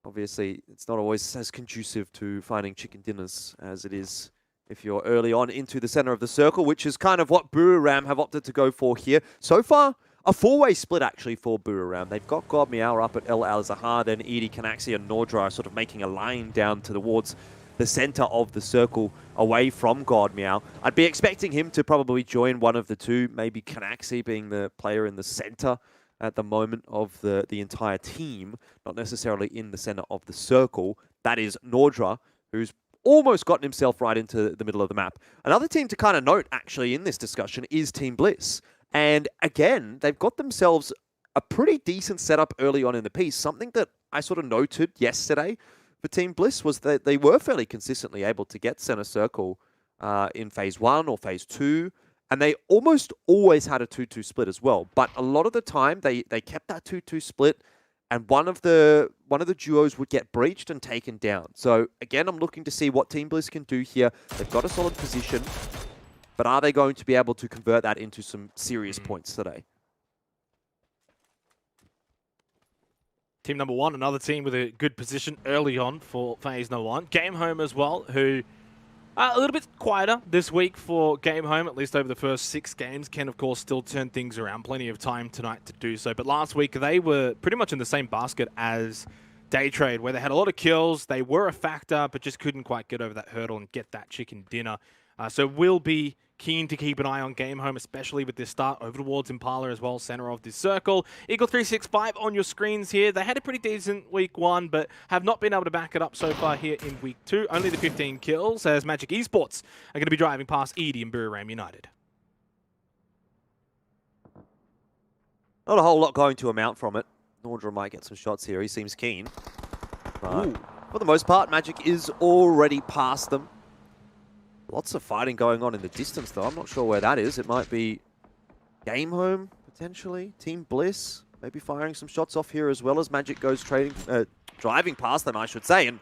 obviously, it's not always as conducive to finding chicken dinners as it is if you're early on into the center of the circle, which is kind of what Buriram have opted to go for here. So far, a 4-way split actually for Buriram. They've got God Meow up at El Al-Zahar, then Edie, Canaxi, and Nordra are sort of making a line down towards the center of the circle away from God Meow. I'd be expecting him to probably join one of the two, maybe Canaxi being the player in the center at the moment of the entire team, not necessarily in the center of the circle. That is Nordra, who's almost gotten himself right into the middle of the map. Another team to kind of note, actually, in this discussion is Team Bliss. And again, they've got themselves a pretty decent setup early on in the piece. Something that I sort of noted yesterday for Team Bliss was that they were fairly consistently able to get center circle in Phase 1 or Phase 2, and they almost always had a 2-2 split as well. But a lot of the time, they kept that 2-2 split, and one of the duos would get breached and taken down. So again, I'm looking to see what Team Bliss can do here. They've got a solid position, but are they going to be able to convert that into some serious points today? Team number 1, another team with a good position early on for Phase No. 1. Game Home as well, who are a little bit quieter this week for Game Home, at least over the first 6 games. Can, of course, still turn things around. Plenty of time tonight to do so. But last week, they were pretty much in the same basket as Day Trade, where they had a lot of kills. They were a factor, but just couldn't quite get over that hurdle and get that chicken dinner. So we'll be keen to keep an eye on Game Home, especially with this start over towards Impala as well, center of this circle. Eagle 365 on your screens here. They had a pretty decent week 1, but have not been able to back it up so far here in week 2. Only the 15 kills, as Magic Esports are going to be driving past Edie and Buriram United. Not a whole lot going to amount from it. Nordra might get some shots here. He seems keen. But for the most part, Magic is already past them. Lots of fighting going on in the distance, though. I'm not sure where that is. It might be Game Home, potentially. Team Bliss, maybe firing some shots off here as well as Magic goes driving past them, I should say. And,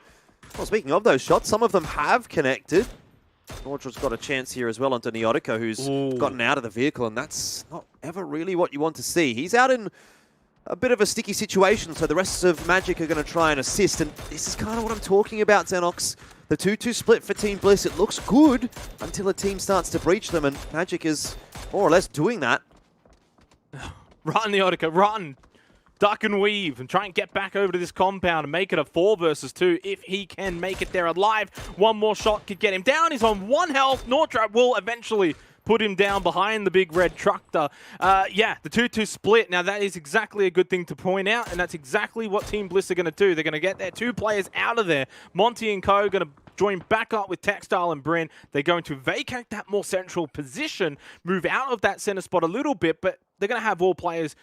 well, speaking of those shots, some of them have connected. Nordra's got a chance here as well onto Neotica, who's gotten out of the vehicle, and that's not ever really what you want to see. He's out in a bit of a sticky situation, so the rest of Magic are going to try and assist, and this is kind of what I'm talking about, Xenox. The 2-2 split for Team Bliss, it looks good until a team starts to breach them, and Magic is more or less doing that. Run, Neotica, run! Duck and weave and try and get back over to this compound and make it a 4 versus 2 if he can make it there alive. One more shot could get him down. He's on 1 health. Nordra will eventually put him down behind the big red tractor. Yeah, the 2-2 split. Now, that is exactly a good thing to point out, and that's exactly what Team Bliss are going to do. They're going to get their 2 players out of there. Monty and Co. going to join back up with Textile and Bryn. They're going to vacate that more central position, move out of that center spot a little bit, but they're going to have all players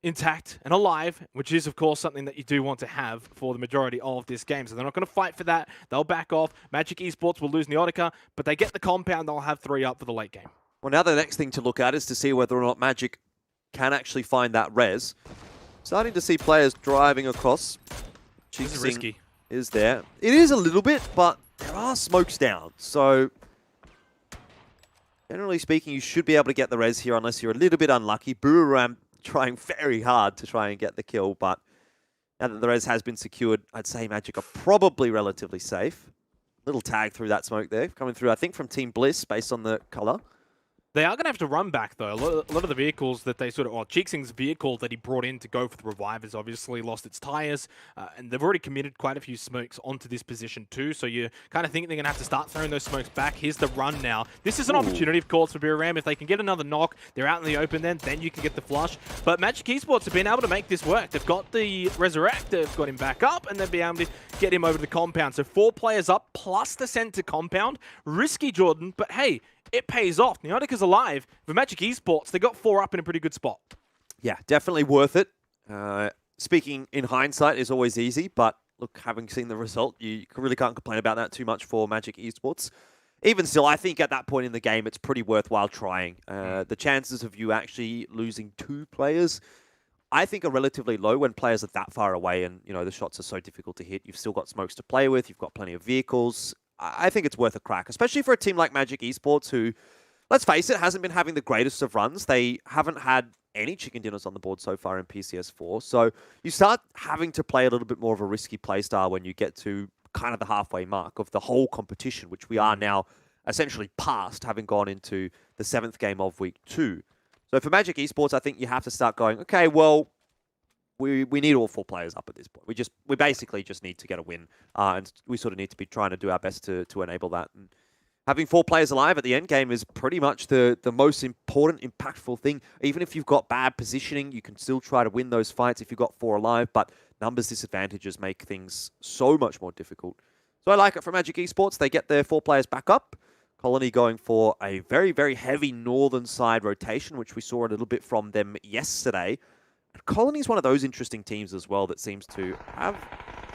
intact and alive, which is, of course, something that you do want to have for the majority of this game. So they're not going to fight for that. They'll back off. Magic Esports will lose Neotica, but they get the compound. They'll have 3 up for the late game. Well, now the next thing to look at is to see whether or not Magic can actually find that res. Starting to see players driving across. This is risky. Is there. It is a little bit, but there are smokes down. So, generally speaking, you should be able to get the res here unless you're a little bit unlucky. Booram trying very hard to try and get the kill, but now that the res has been secured, I'd say Magic are probably relatively safe. Little tag through that smoke there. Coming through, I think, from Team Bliss based on the color. They are going to have to run back, though. A lot of the vehicles that they sort of... Well, Cheeksing's vehicle that he brought in to go for the revive has obviously lost its tires, and they've already committed quite a few smokes onto this position, too, so you kind of think they're going to have to start throwing those smokes back. Here's the run now. This is an opportunity, of course, for Biram. If they can get another knock, they're out in the open then you can get the flush. But Magic Esports have been able to make this work. They've got the Resurrect, they've got him back up, and they'll be able to get him over to the compound. So 4 players up, plus the center compound. Risky, Jordan, but hey, it pays off. Neotica's alive. For Magic Esports, they got 4 up in a pretty good spot. Yeah, definitely worth it. Speaking in hindsight is always easy, but look, having seen the result, you really can't complain about that too much for Magic Esports. Even still, I think at that point in the game, it's pretty worthwhile trying. The chances of you actually losing 2 players, I think, are relatively low when players are that far away and, you know, the shots are so difficult to hit. You've still got smokes to play with. You've got plenty of vehicles. I think it's worth a crack, especially for a team like Magic Esports who, let's face it, hasn't been having the greatest of runs. They haven't had any chicken dinners on the board so far in PCS4. So you start having to play a little bit more of a risky playstyle when you get to kind of the halfway mark of the whole competition, which we are now essentially past, having gone into the 7th game of week 2. So for Magic Esports, I think you have to start going, okay, well, we need all 4 players up at this point. We basically just need to get a win, and we sort of need to be trying to do our best to enable that. And having 4 players alive at the end game is pretty much the most important, impactful thing. Even if you've got bad positioning, you can still try to win those fights if you've got 4 alive, but numbers disadvantages make things so much more difficult. So I like it for Magic Esports. They get their 4 players back up. Colony going for a very, very heavy northern side rotation, which we saw a little bit from them yesterday. Colony's one of those interesting teams as well that seems to have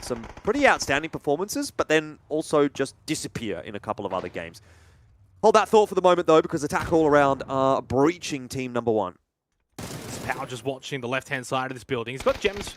some pretty outstanding performances, but then also just disappear in a couple of other games. Hold that thought for the moment, though, because Attack All Around are breaching team number 1. Pow just watching the left-hand side of this building. He's got Gems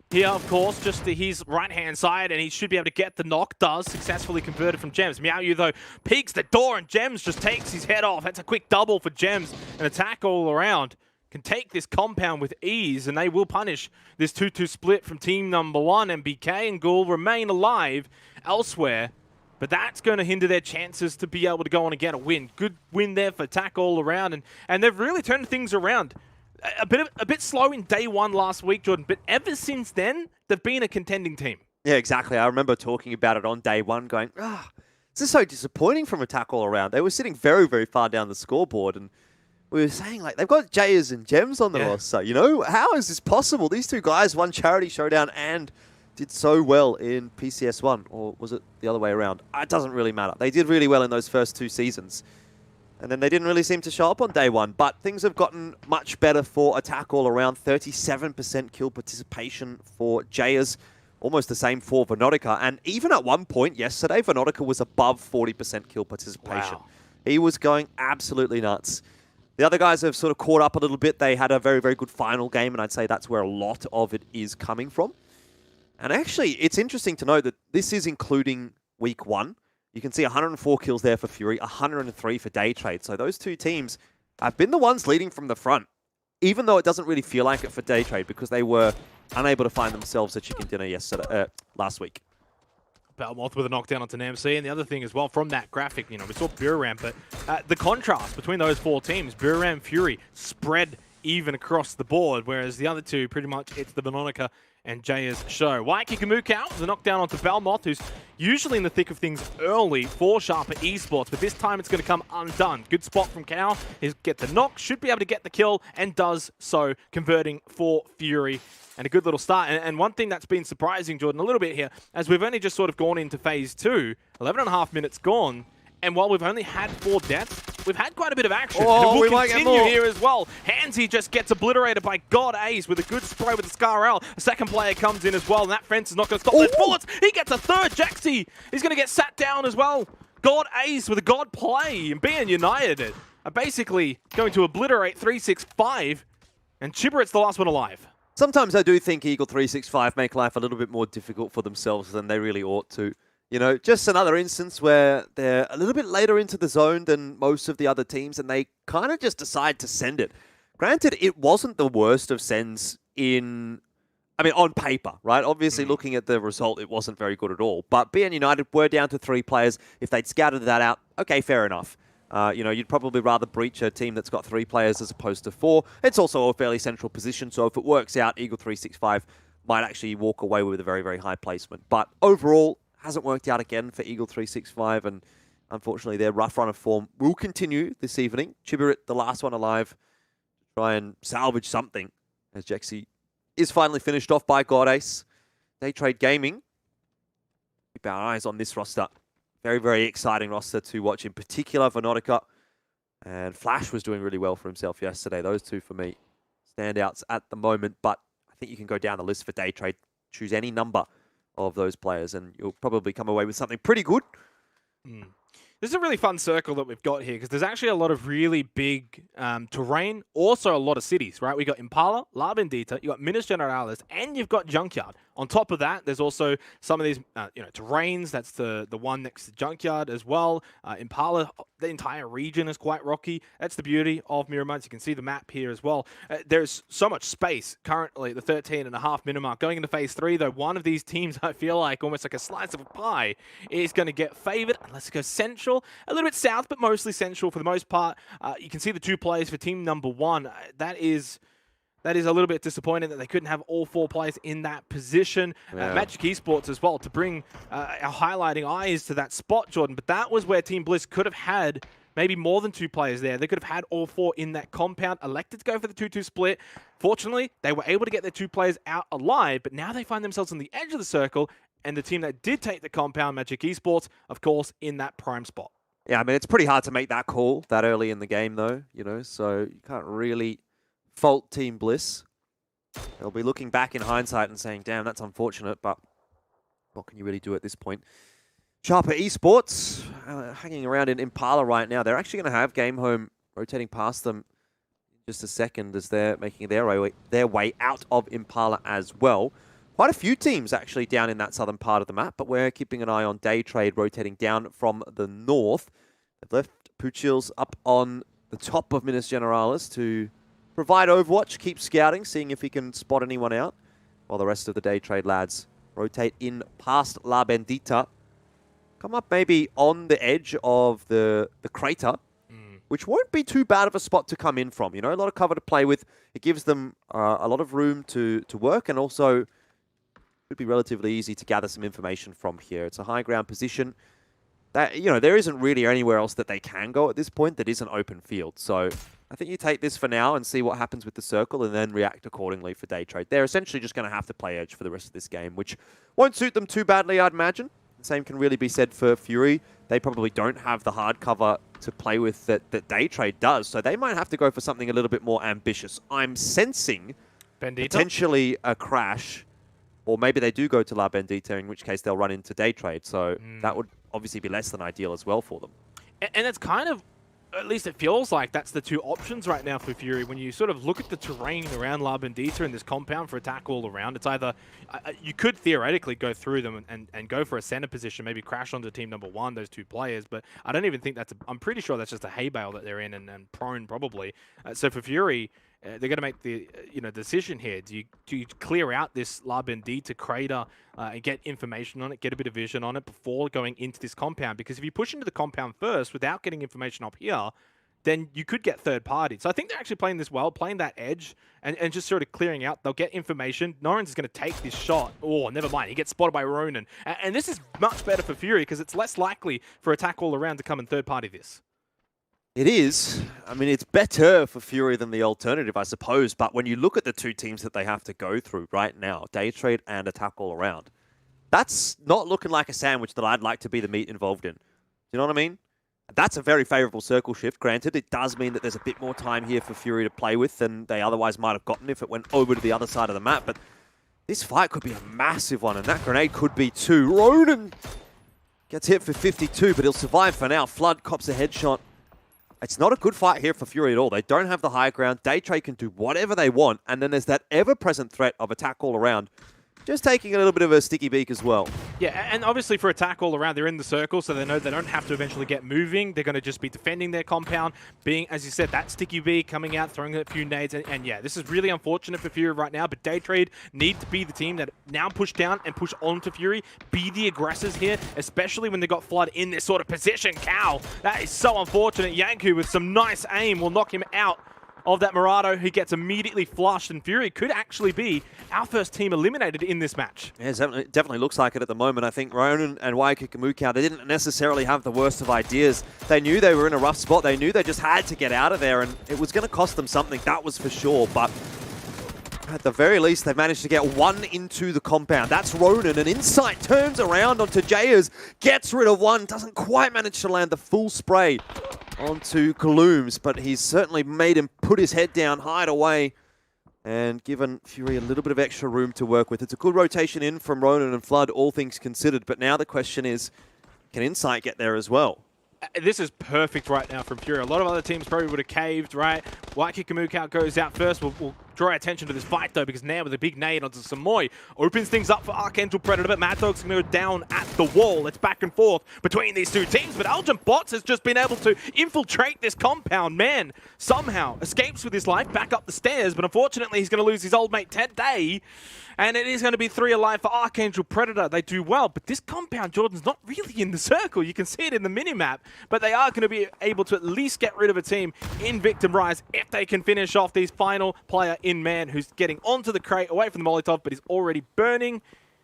here, of course, just to his right-hand side, and he should be able to get the knock. Does successfully converted from Gems. Meowyu, though, peeks the door, and Gems just takes his head off. That's a quick double for Gems. An Attack All Around can take this compound with ease, and they will punish this 2-2 split from team number 1. MBK and Ghoul remain alive elsewhere, but that's going to hinder their chances to be able to go on and get a win. Good win there for Attack All Around, and they've really turned things around. A bit slow in day 1 last week, Jordan, but ever since then, they've been a contending team. Yeah, exactly. I remember talking about it on day 1, going, this is so disappointing from Attack All Around. They were sitting very, very far down the scoreboard, and we were saying, like, they've got Jayers and Gems on the roster, you know? How is this possible? These 2 guys won Charity Showdown and did so well in PCS1, or was it the other way around? It doesn't really matter. They did really well in those first 2 seasons, and then they didn't really seem to show up on day 1, but things have gotten much better for Attack All Around. 37% kill participation for Jayers, almost the same for Venotica, and even at one point yesterday, Venotica was above 40% kill participation. Wow. He was going absolutely nuts. The other guys have sort of caught up a little bit. They had a very, very good final game, and I'd say that's where a lot of it is coming from. And actually, it's interesting to note that this is including week 1. You can see 104 kills there for Fury, 103 for Day Trade. So those 2 teams have been the ones leading from the front, even though it doesn't really feel like it for Day Trade because they were unable to find themselves a chicken dinner last week. Belmoth with a knockdown onto NMC, and the other thing as well, from that graphic, you know, we saw Buram, but the contrast between those 4 teams, Buram, Fury, spread even across the board, whereas the other 2, pretty much, it's the Venotica and Jaya's show. Waiki can move out the knockdown onto Belmoth, who's usually in the thick of things early for Sharper Esports, but this time it's going to come undone. Good spot from Cow. He'll get the knock, should be able to get the kill, and does so, converting for Fury. And a good little start. And one thing that's been surprising, Jordan, a little bit here, as we've only just sort of gone into phase 2, 11.5 minutes gone, and while we've only had 4 deaths, we've had quite a bit of action. Oh, and we we'll might get continue more. here as well. Hansy just gets obliterated by God Ace with a good spray with the Scar-L. A second player comes in as well, and that fence is not going to stop those bullets. He gets a third. Jaxi is going to get sat down as well. God Ace with a God play, and being United are basically going to obliterate 365, and Chibarit's the last one alive. Sometimes I do think Eagle 365 make life a little bit more difficult for themselves than they really ought to. You know, just another instance where they're a little bit later into the zone than most of the other teams, and they kind of just decide to send it. Granted, it wasn't the worst of sends on paper, right? Obviously, looking at the result, it wasn't very good at all. But BN United were down to 3 players. If they'd scouted that out, okay, fair enough. You'd probably rather breach a team that's got 3 players as opposed to 4. It's also a fairly central position, so if it works out, Eagle 365 might actually walk away with a very, very high placement. But overall, hasn't worked out again for Eagle 365, and unfortunately their rough run of form will continue this evening. Chibarit, the last one alive, to try and salvage something, as Jaxi is finally finished off by God Ace. Day Trade Gaming, keep our eyes on this roster. Very, very exciting roster to watch, in particular Venotica, and Flash was doing really well for himself yesterday. Those two, for me, standouts at the moment, but I think you can go down the list for Day Trade, choose any number of those players, and you'll probably come away with something pretty good. This is a really fun circle that we've got here, because there's actually a lot of really big terrain, also a lot of cities, right? We got Impala, La Bendita, you got Minas Generalis, and you've got Junkyard. On top of that, there's also some of these, terrains. That's the one next to Junkyard as well. Impala, the entire region is quite rocky. That's the beauty of Miramontes. You can see the map here as well. There's so much space currently at the 13.5 minute mark. Going into phase 3, though, one of these teams, I feel like almost like a slice of a pie, is going to get favored. Let's go central, a little bit south, but mostly central for the most part. You can see the 2 players for team number 1. That is a little bit disappointing that they couldn't have all 4 players in that position. Yeah. Magic Esports as well to bring our highlighting eyes to that spot, Jordan. But that was where Team Bliss could have had maybe more than 2 players there. They could have had all 4 in that compound, elected to go for the 2-2 split. Fortunately, they were able to get their 2 players out alive, but now they find themselves on the edge of the circle, and the team that did take the compound, Magic Esports, of course, in that prime spot. Yeah, I mean, it's pretty hard to make that call that early in the game, though, so you can't really fault Team Bliss. They'll be looking back in hindsight and saying, damn, that's unfortunate, but what can you really do at this point? Sharper Esports, hanging around in Impala right now. They're actually going to have Game Home rotating past them in just a second as they're making their way out of Impala as well. Quite a few teams actually down in that southern part of the map, but we're keeping an eye on Day Trade rotating down from the north. They've left Puchils up on the top of Minas Generalis to provide overwatch, keep scouting, seeing if he can spot anyone out, while the rest of the Day Trade lads rotate in past La Bendita. Come up maybe on the edge of the crater, which won't be too bad of a spot to come in from. A lot of cover to play with. It gives them a lot of room to work, and also should be relatively easy to gather some information from here. It's a high ground position. That there isn't really anywhere else that they can go at this point that isn't open field. So I think you take this for now and see what happens with the circle, and then react accordingly for Day Trade. They're essentially just going to have to play edge for the rest of this game, which won't suit them too badly, I'd imagine. The same can really be said for Fury. They probably don't have the hard cover to play with that Day Trade does, so they might have to go for something a little bit more ambitious. I'm sensing potentially a crash, or maybe they do go to La Bendita, in which case they'll run into Day Trade, so that would obviously be less than ideal as well for them. And it's kind of, at least it feels like that's the 2 options right now for Fury. When you sort of look at the terrain around La Bendita and this compound for attack all around, it's either, you could theoretically go through them and go for a center position, maybe crash onto team number 1, those 2 players, but I don't even think I'm pretty sure that's just a hay bale that they're in, and prone probably. So for Fury, they're going to make the decision here. Do you clear out this La Bendita crater and get information on it, get a bit of vision on it before going into this compound? Because if you push into the compound first without getting information up here, then you could get third party. So I think they're actually playing this well, playing that edge and just sort of clearing out. They'll get information. Norrens is going to take this shot. Oh, never mind. He gets spotted by Ronan. And this is much better for Fury because it's less likely for attack all around to come and third party this. It is. I mean, it's better for Fury than the alternative, I suppose. But when you look at the two teams that they have to go through right now, Day Trade and Attack All Around, that's not looking like a sandwich that I'd like to be the meat involved in. You know what I mean? That's a very favorable circle shift. Granted, it does mean that there's a bit more time here for Fury to play with than they otherwise might have gotten if it went over to the other side of the map. But this fight could be a massive one, and that grenade could be too. Ronan gets hit for 52, but he'll survive for now. Flood cops a headshot. It's not a good fight here for Fury at all. They don't have the high ground. Day Trade can do whatever they want, and then there's that ever-present threat of attack all around. Just taking a little bit of a sticky beak as well. Yeah, and obviously for attack all around, they're in the circle, so they know they don't have to eventually get moving. They're going to just be defending their compound, being, as you said, that sticky beak coming out, throwing a few nades. And yeah, this is really unfortunate for Fury right now, but Day Trade need to be the team that now push down and push on to Fury, be the aggressors here, especially when they got Flood in this sort of position. Cow, that is so unfortunate. Yanku with some nice aim will knock him out of that Murado, who gets immediately flushed, and Fury could actually be our first team eliminated in this match. Yeah, it definitely looks like it at the moment. I think Ronan and Waikakamukau, they didn't necessarily have the worst of ideas. They knew they were in a rough spot. They knew they just had to get out of there, and it was going to cost them something, that was for sure. But at the very least, they managed to get one into the compound. That's Ronan, and Insight turns around onto Jayers, gets rid of one, doesn't quite manage to land the full spray onto Glooms, but he's certainly made him put his head down, hide away, and given Fury a little bit of extra room to work with. It's a good rotation in from Ronan and Flood, all things considered, but now the question is, can Insight get there as well? This is perfect right now from Fury. A lot of other teams probably would have caved, right? Waikakamukau goes out first. We'll draw attention to this fight, though, because now with a big nade onto Samoy, opens things up for Archangel Predator, but Mad Dog's going to go down at the wall. It's back and forth between these two teams, but Elgin Bots has just been able to infiltrate this compound. Man, somehow escapes with his life back up the stairs, but unfortunately he's going to lose his old mate Ted Day, and it is going to be 3 alive for Archangel Predator. They do well, but this compound, Jordan's not really in the circle. You can see it in the minimap, but they are going to be able to at least get rid of a team in Victim Rise if they can finish off these final player in man who's getting onto the crate away from the Molotov, but he's already burning.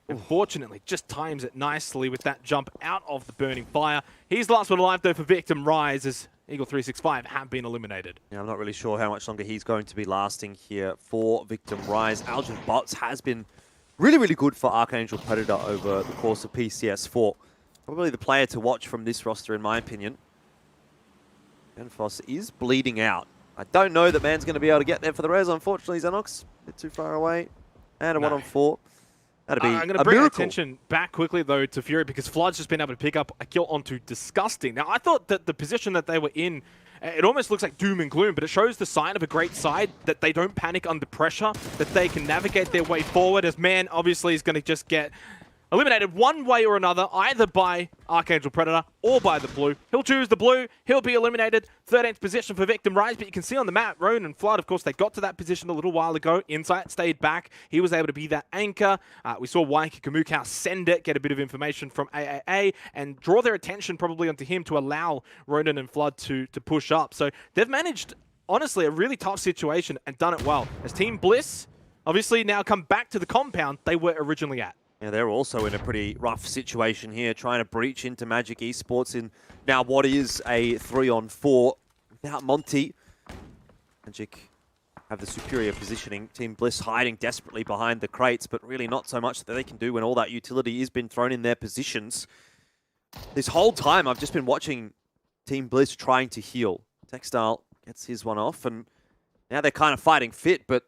Unfortunately, just times it nicely with that jump out of the burning fire. He's last one alive, though, for Victim Rise, as Eagle 365 have been eliminated. Yeah, I'm not really sure how much longer he's going to be lasting here for Victim Rise. Elgin Bots has been really, really good for Archangel Predator over the course of PCS4. Probably the player to watch from this roster, in my opinion. Genfos is bleeding out. I don't know that man's going to be able to get there for the res. Unfortunately, Xenox, a bit too far away. And a 1-on-4. That'd be I'm going to bring attention back quickly, though, to Fury, because Flood's just been able to pick up a kill onto Disgusting. Now, I thought that the position that they were in, it almost looks like doom and gloom, but it shows the sign of a great side, that they don't panic under pressure, that they can navigate their way forward, as man obviously is going to just get eliminated one way or another, either by Archangel Predator or by the blue. He'll choose the blue. He'll be eliminated. 13th position for Victim Rise, but you can see on the map, Ronan and Flood, of course, they got to that position a little while ago. Insight stayed back. He was able to be that anchor. We saw Waikakamukau send it, get a bit of information from AAA, and draw their attention probably onto him to allow Ronan and Flood to push up. So they've managed, honestly, a really tough situation and done it well. As Team Bliss, obviously, now come back to the compound they were originally at. Yeah, they're also in a pretty rough situation here, trying to breach into Magic Esports in now what is a 3-on-4 without Monty. Magic have the superior positioning. Team Bliss hiding desperately behind the crates, but really not so much that they can do when all that utility has been thrown in their positions. This whole time, I've just been watching Team Bliss trying to heal. Textile gets his one off, and now they're kind of fighting fit, but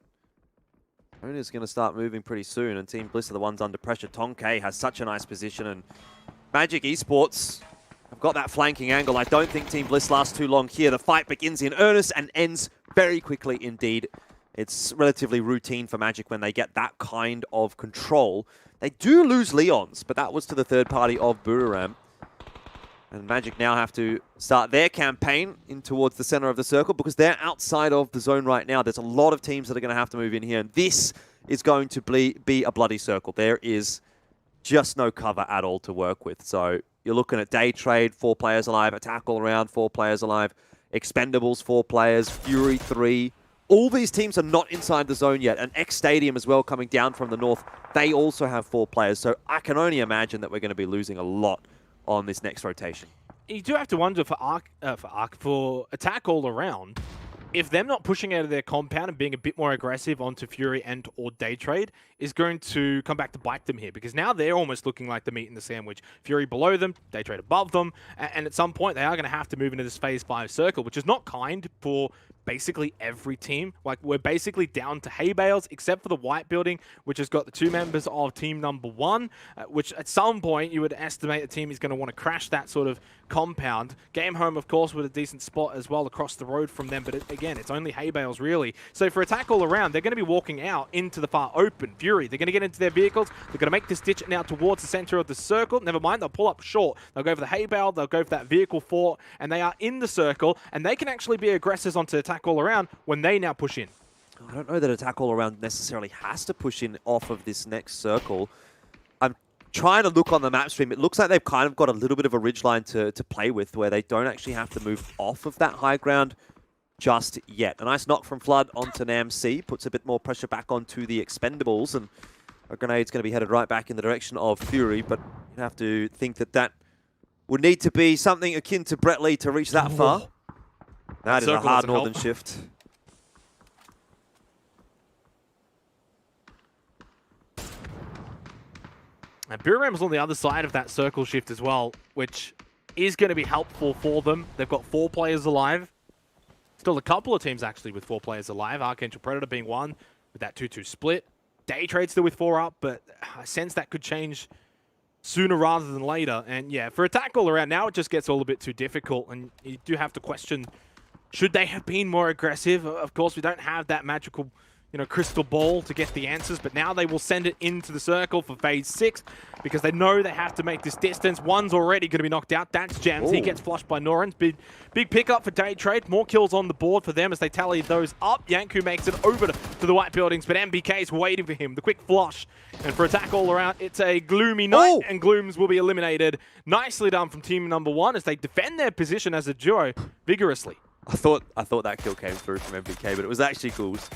Ona's going to start moving pretty soon, and Team Bliss are the ones under pressure. Tonke has such a nice position, and Magic Esports have got that flanking angle. I don't think Team Bliss lasts too long here. The fight begins in earnest and ends very quickly indeed. It's relatively routine for Magic when they get that kind of control. They do lose Leons, but that was to the third party of Buriram. And Magic now have to start their campaign in towards the center of the circle because they're outside of the zone right now. There's a lot of teams that are going to have to move in here. And this is going to be a bloody circle. There is just no cover at all to work with. So you're looking at Day Trade, 4 players alive. Attack all around, 4 players alive. Expendables 4 players, Fury 3. All these teams are not inside the zone yet. And X Stadium as well coming down from the north. They also have 4 players. So I can only imagine that we're going to be losing a lot on this next rotation. You do have to wonder for Attack All Around, if them not pushing out of their compound and being a bit more aggressive onto Fury and or Day Trade is going to come back to bite them here, because now they're almost looking like the meat in the sandwich. Fury below them, Day Trade above them, and at some point they are going to have to move into this Phase 5 circle, which is not kind for basically every team. Like, we're basically down to hay bales, except for the white building, which has got the 2 members of team number 1, which at some point you would estimate the team is going to want to crash that sort of compound. Game Home, of course, with a decent spot as well across the road from them, but again, it's only hay bales really. So for Attack All Around, they're going to be walking out into the far open. Fury, they're going to get into their vehicles, they're going to make this ditch now towards the center of the circle. Never mind, they'll pull up short. They'll go for the hay bale, they'll go for that vehicle fort, and they are in the circle, and they can actually be aggressors onto Attack All Around when they now push in. I don't know that Attack All Around necessarily has to push in off of this next circle. I'm trying to look on the map stream. It looks like they've kind of got a little bit of a ridgeline to play with, where they don't actually have to move off of that high ground just yet. A nice knock from Flood onto NAMC, puts a bit more pressure back onto the Expendables, and a grenade's going to be headed right back in the direction of Fury, but you have to think that that would need to be something akin to Brett Lee to reach that far. That is a hard northern shift. And Buram's on the other side of that circle shift as well, which is going to be helpful for them. They've got 4 players alive. Still a couple of teams actually with 4 players alive. Archangel Predator being one with that 2-2 split. Day Trade still with 4 up, but I sense that could change sooner rather than later. And yeah, for Attack All Around, now it just gets all a bit too difficult, and you do have to question, should they have been more aggressive? Of course, we don't have that magical, crystal ball to get the answers, but now they will send it into the circle for Phase 6 because they know they have to make this distance. One's already going to be knocked out. That's Gems. He gets flushed by Norans. Big pickup for Day Trade. More kills on the board for them as they tally those up. Yanku makes it over to the white buildings, but MBK is waiting for him. The quick flush. And for Attack All Around, it's a gloomy night, and Glooms will be eliminated. Nicely done from team number 1 as they defend their position as a duo vigorously. I thought that kill came through from MBK, but it was actually Ghouls.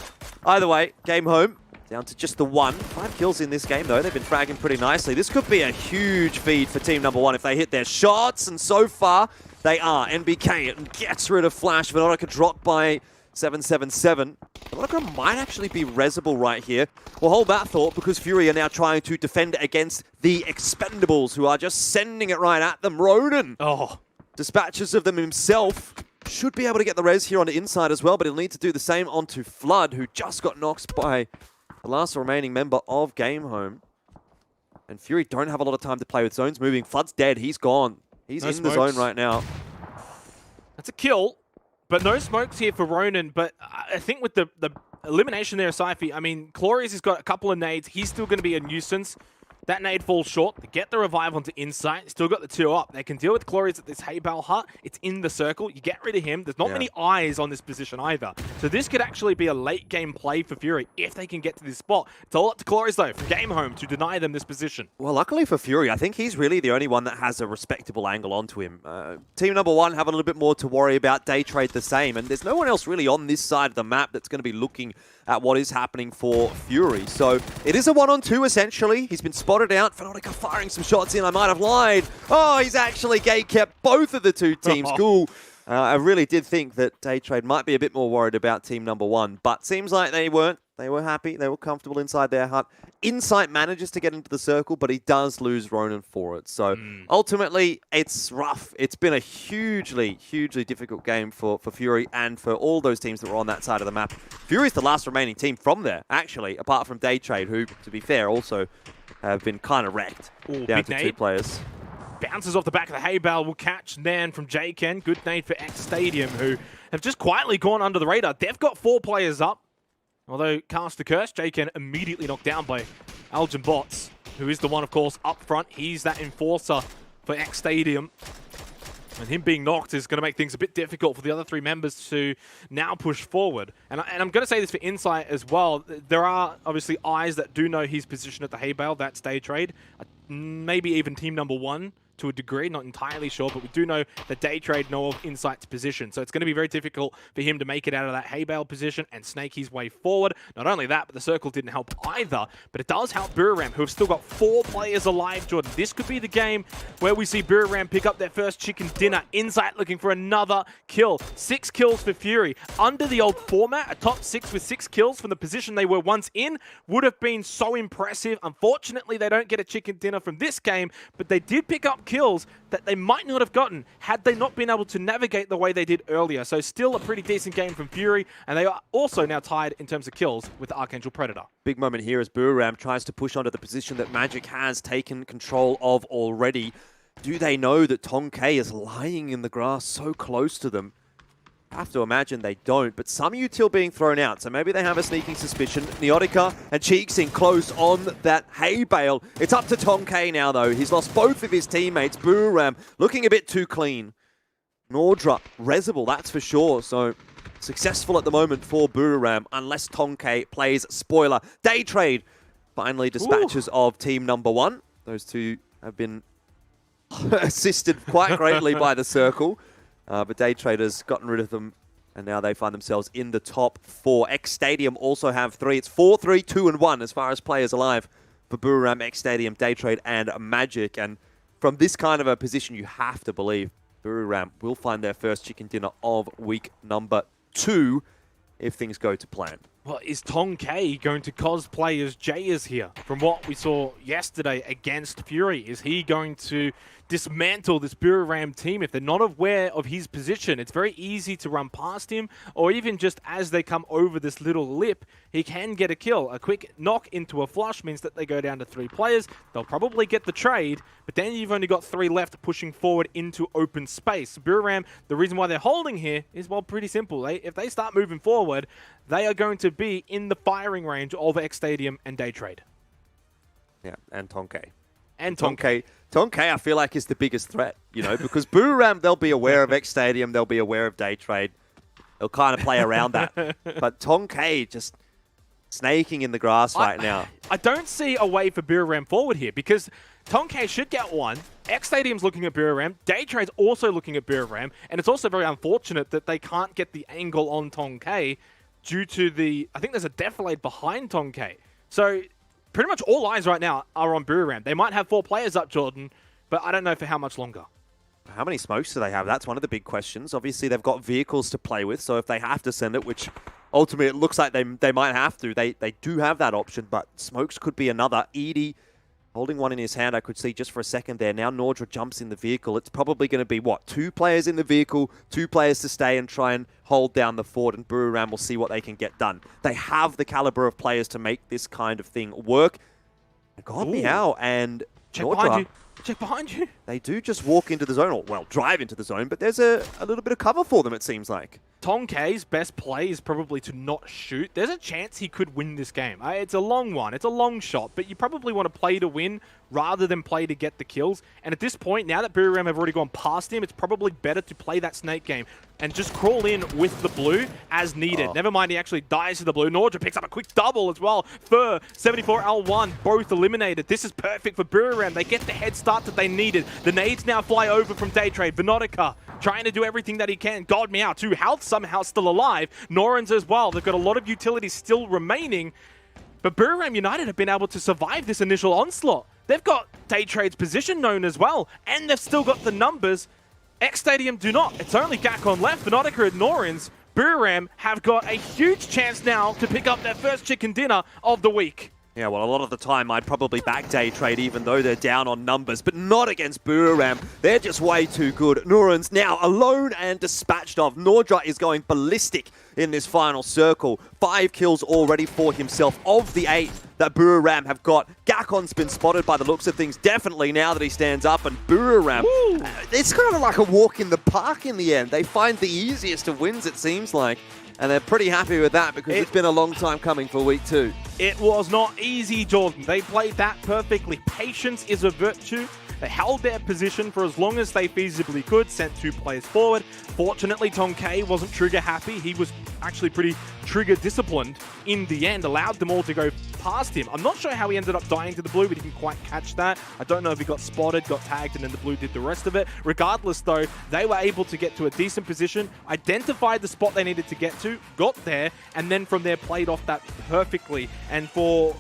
Either way, game home. Down to just the 1. 5 kills in this game, though. They've been fragging pretty nicely. This could be a huge feed for team number 1 if they hit their shots, and so far, they are. NBK gets rid of Flash. Veronica dropped by 777. Veronica might actually be resable right here. Well, hold that thought, because Fury are now trying to defend against the Expendables, who are just sending it right at them. Ronan dispatches of them himself. Should be able to get the res here on the inside as well, but he'll need to do the same onto Flood, who just got knocked by the last remaining member of Game Home. And Fury don't have a lot of time to play with zones moving. Flood's dead. He's gone. He's in the zone right now. That's a kill, but no smokes here for Ronan. But I think with the elimination there of Syfy, I mean, Glorious has got a couple of nades. He's still going to be a nuisance. That nade falls short. They get the revive onto Insight. Still got the 2 up. They can deal with Glorious at this hay bale hut. It's in the circle. You get rid of him. There's not many eyes on this position either. So this could actually be a late game play for Fury if they can get to this spot. It's all up to Glorious, though, from Game Home to deny them this position. Well, luckily for Fury, I think he's really the only one that has a respectable angle onto him. Team number 1 have a little bit more to worry about. Day Trade the same. And there's no one else really on this side of the map that's going to be looking at what is happening for Fury. So it is a 1-on-2 essentially. He's been spotted out. Veronica firing some shots in. I might have lied. Oh, he's actually gate-kept both of the 2 teams. Cool. I really did think that Day Trade might be a bit more worried about team number 1, but seems like they weren't. They were happy. They were comfortable inside their hut. Insight manages to get into the circle, but he does lose Ronan for it. So ultimately, it's rough. It's been a hugely, hugely difficult game for Fury and for all those teams that were on that side of the map. Fury's the last remaining team from there, actually, apart from Day Trade, who, to be fair, also have been kind of wrecked down to 2 players. Bounces off the back of the hay bale, will catch Nan from Gagan. Good nade for X Stadium, who have just quietly gone under the radar. They've got 4 players up. Although, cast the curse, Gagan immediately knocked down by Algen Bots, who is the one, of course, up front. He's that enforcer for X Stadium. And him being knocked is going to make things a bit difficult for the other 3 members to now push forward. And I'm going to say this for Insight as well. There are obviously eyes that do know his position at the hay bale. That's Day Trade. Maybe even team number 1 to a degree, not entirely sure, but we do know that Daytrade know of Insight's position. So it's going to be very difficult for him to make it out of that hay bale position and snake his way forward. Not only that, but the circle didn't help either, but it does help Buriram, who have still got 4 players alive, Jordan. This could be the game where we see Buriram pick up their first chicken dinner. Insight looking for another kill. 6 kills for Fury. Under the old format, a top 6 with 6 kills from the position they were once in would have been so impressive. Unfortunately, they don't get a chicken dinner from this game, but they did pick up kills that they might not have gotten had they not been able to navigate the way they did earlier. So still a pretty decent game from Fury, and they are also now tied in terms of kills with the Archangel Predator. Big moment here as Buriram tries to push onto the position that Magic has taken control of already. Do they know that Tonkay is lying in the grass so close to them? I have to imagine they don't, but some util being thrown out, so maybe they have a sneaking suspicion. Neotica and Cheeks in close on that hay bale. It's up to Tonkay now, though. He's lost both of his teammates. Buriram looking a bit too clean. Nordra, Rezable, that's for sure. So successful at the moment for Buriram, unless Tonkay plays spoiler. Daytrade finally dispatches of team number 1. Those two have been assisted quite greatly by the circle. But Daytrade has gotten rid of them, and now they find themselves in the top 4. X Stadium also have 3. It's 4, 3, 2, and 1 as far as players alive for Buriram, X Stadium, Daytrade, and Magic. And from this kind of a position, you have to believe Buriram will find their first chicken dinner of week number 2 if things go to plan. Well, is Tonkay going to cosplay as Jay is here? From what we saw yesterday against Fury, is he going to dismantle this Buriram team? If they're not aware of his position, it's very easy to run past him, or even just as they come over this little lip, he can get a kill. A quick knock into a flush means that they go down to 3 players. They'll probably get the trade, but then you've only got 3 left pushing forward into open space. Buriram, the reason why they're holding here is, well, pretty simple. If they start moving forward, they are going to be in the firing range of X Stadium and Daytrade. Yeah, and Tonkay. And Tonkay. Tonkay, I feel like, is the biggest threat, you know, because Buriram, they'll be aware of X Stadium, they'll be aware of Daytrade. They'll kind of play around that. But Tonkay just snaking in the grass right now. I don't see a way for Buriram forward here, because Tonkay should get one. X Stadium's looking at Buriram. Daytrade's also looking at Buriram. And it's also very unfortunate that they can't get the angle on Tonkay due to the... I think there's a defilade behind Tonkay. So pretty much all eyes right now are on Buriram. They might have 4 players up, Jordan, but I don't know for how much longer. How many smokes do they have? That's one of the big questions. Obviously, they've got vehicles to play with, so if they have to send it, which ultimately it looks like they might have to, they do have that option, but smokes could be another. Edie holding one in his hand, I could see just for a second there. Now Nordra jumps in the vehicle. It's probably going to be, what, 2 players in the vehicle, 2 players to stay and try and hold down the fort, and Buriram will see what they can get done. They have the caliber of players to make this kind of thing work. God meow, and Check Nordra, behind you. Check behind you. They do just walk into the zone, or, well, drive into the zone, but there's a little bit of cover for them, it seems like. Tonkay's best play is probably to not shoot. There's a chance he could win this game. It's a long one. It's a long shot, but you probably want to play to win rather than play to get the kills. And at this point, now that Buriram have already gone past him, it's probably better to play that snake game and just crawl in with the blue as needed. Never mind, he actually dies to the blue. Nordra picks up a quick double as well. Fur, 74L1, both eliminated. This is perfect for Buriram. They get the head start that they needed. The nades now fly over from Daytrade. Venotica trying to do everything that he can. God Meow, 2 health, somehow still alive. Norans as well. They've got a lot of utilities still remaining. But Buriram United have been able to survive this initial onslaught. They've got Daytrade's position known as well, and they've still got the numbers. X Stadium do not. It's only Gagan left. Venotica and Norans. Buriram have got a huge chance now to pick up their first chicken dinner of the week. Yeah, well, a lot of the time I'd probably back Daytrade even though they're down on numbers, but not against Buriram. They're just way too good. Nuran's now alone and dispatched of. Nordra is going ballistic in this final circle. 5 kills already for himself of the 8 that Buriram have got. Gakon's been spotted by the looks of things, definitely now that he stands up, and Buriram, it's kind of like a walk in the park in the end. They find the easiest of wins, it seems like. And they're pretty happy with that because it's been a long time coming for week 2. It was not easy, Jordan. They played that perfectly. Patience is a virtue. They held their position for as long as they feasibly could, sent 2 players forward. Fortunately, Tonkay wasn't trigger happy. He was actually pretty trigger disciplined in the end, allowed them all to go past him. I'm not sure how he ended up dying to the blue. We didn't quite catch that. I don't know if he got spotted, got tagged, and then the blue did the rest of it. Regardless, though, they were able to get to a decent position, identified the spot they needed to get to, got there, and then from there played off that perfectly. And for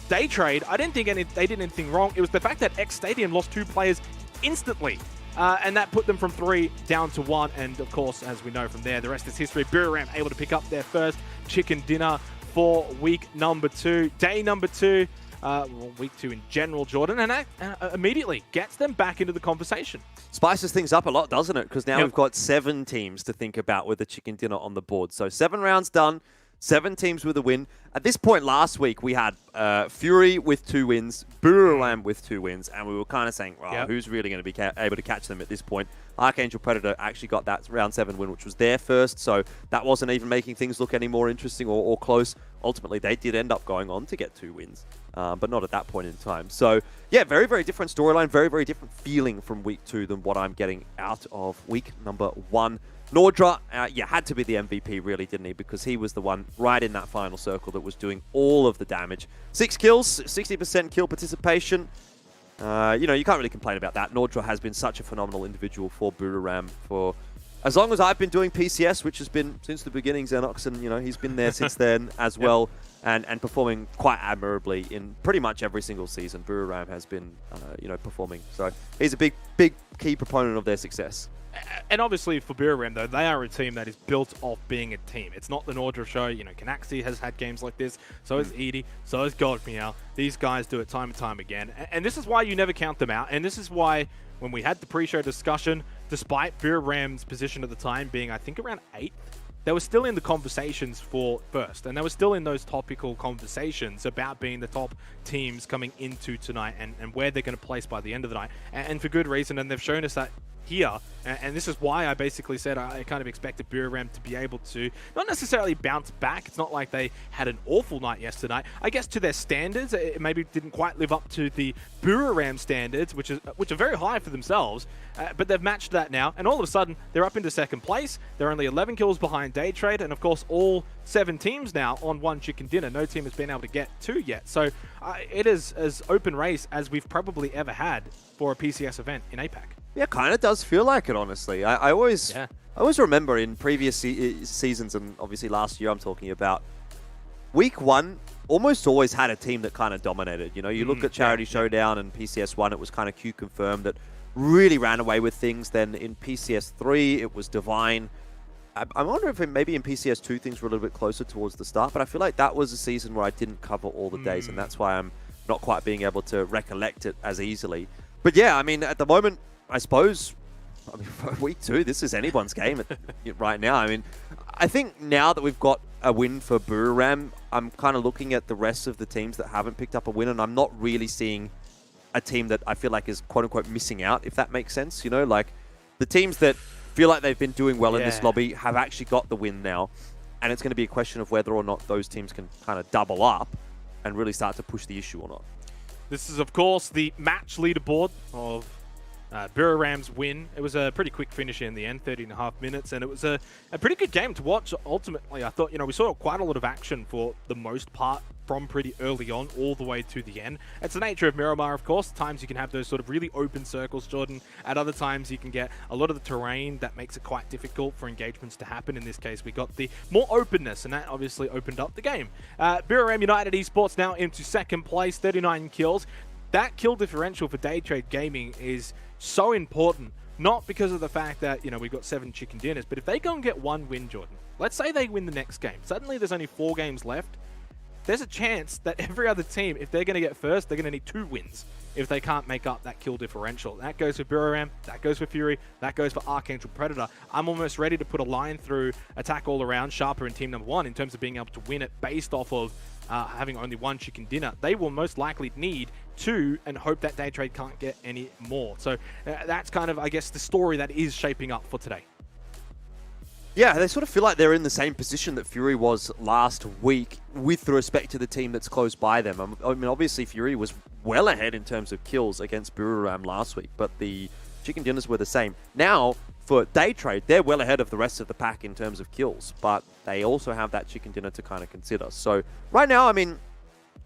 Day Trade, I didn't think they did anything wrong. It was the fact that X Stadium lost 2 players instantly. And that put them from 3 down to 1. And of course, as we know from there, the rest is history. Buriram able to pick up their first chicken dinner for week number 2. Day number 2, week 2 in general, Jordan. And that immediately gets them back into the conversation. Spices things up a lot, doesn't it? Because now we've got 7 teams to think about with the chicken dinner on the board. So 7 rounds done. 7 teams with a win. At this point last week, we had Fury with 2 wins, Buriram with 2 wins, and we were kind of saying, well, who's really going to be able to catch them at this point? Archangel Predator actually got that round 7 win, which was their first, so that wasn't even making things look any more interesting or close. Ultimately, they did end up going on to get 2 wins, but not at that point in time. So, yeah, very, very different storyline, very, very different feeling from week 2 than what I'm getting out of week number 1. Nordra, had to be the MVP, really, didn't he? Because he was the one right in that final circle that was doing all of the damage. 6 kills, 60% kill participation. You can't really complain about that. Nordra has been such a phenomenal individual for Buriram for as long as I've been doing PCS, which has been since the beginning, Xenox, and, he's been there since then as well, and performing quite admirably in pretty much every single season. Buriram has been, performing. So he's a big key proponent of their success. And obviously for Buriram, though, they are a team that is built off being a team. It's not the Nordra show. Canaxi has had games like this. So has Edie. So has Godmeow. These guys do it time and time again. And this is why you never count them out. And this is why when we had the pre-show discussion, despite Buriram's position at the time being, I think, around 8th, they were still in the conversations for first. And they were still in those topical conversations about being the top teams coming into tonight and where they're going to place by the end of the night. And for good reason. And they've shown us that here, and this is why I basically said I kind of expected Buriram to be able to not necessarily bounce back. It's not like they had an awful night yesterday. I guess to their standards, it maybe didn't quite live up to the Buriram standards, which are very high for themselves, but they've matched that now, and all of a sudden they're up into 2nd place. They're only 11 kills behind Day Trade, and of course all 7 teams now on 1 chicken dinner. No team has been able to get 2 yet, so it is as open race as we've probably ever had for a PCS event in APAC. Yeah, kind of does feel like it, honestly. I always remember in previous seasons, and obviously last year I'm talking about, week 1 almost always had a team that kind of dominated. You look at Charity Showdown and PCS 1, it was kind of Q confirmed that really ran away with things. Then in PCS 3, it was Divine. I wonder if maybe in PCS 2 things were a little bit closer towards the start, but I feel like that was a season where I didn't cover all the days, and that's why I'm not quite being able to recollect it as easily. But yeah, I mean, at the moment, I suppose, for week 2, this is anyone's game right now. I mean, I think now that we've got a win for Buriram, I'm kind of looking at the rest of the teams that haven't picked up a win, and I'm not really seeing a team that I feel like is quote-unquote missing out, if that makes sense. Like the teams that feel like they've been doing well in this lobby have actually got the win now, and it's going to be a question of whether or not those teams can kind of double up and really start to push the issue or not. This is, of course, the match leaderboard of Buriram's win. It was a pretty quick finish in the end, 30.5 minutes, and it was a pretty good game to watch. Ultimately, I thought, we saw quite a lot of action for the most part from pretty early on all the way to the end. It's the nature of Miramar, of course. At times you can have those sort of really open circles, Jordan. At other times you can get a lot of the terrain that makes it quite difficult for engagements to happen. In this case, we got the more openness, and that obviously opened up the game. Buriram United Esports now into 2nd place, 39 kills. That kill differential for Day Trade Gaming is so important, not because of the fact that, we've got 7 chicken dinners, but if they go and get 1 win, Jordan, let's say they win the next game. Suddenly there's only 4 games left. There's a chance that every other team, if they're going to get first, they're going to need 2 wins if they can't make up that kill differential. That goes for Buriram, that goes for Fury, that goes for Archangel Predator. I'm almost ready to put a line through Attack All Around, Sharper, and Team Number 1 in terms of being able to win it based off of having only 1 chicken dinner. They will most likely need 2 and hope that Day Trade can't get any more. So that's kind of, I guess, the story that is shaping up for today. Yeah, they sort of feel like they're in the same position that Fury was last week with respect to the team that's close by them. I mean, obviously Fury was well ahead in terms of kills against Buriram last week, but the chicken dinners were the same. Now, for Day Trade, they're well ahead of the rest of the pack in terms of kills, but they also have that chicken dinner to kind of consider. So right now, I mean,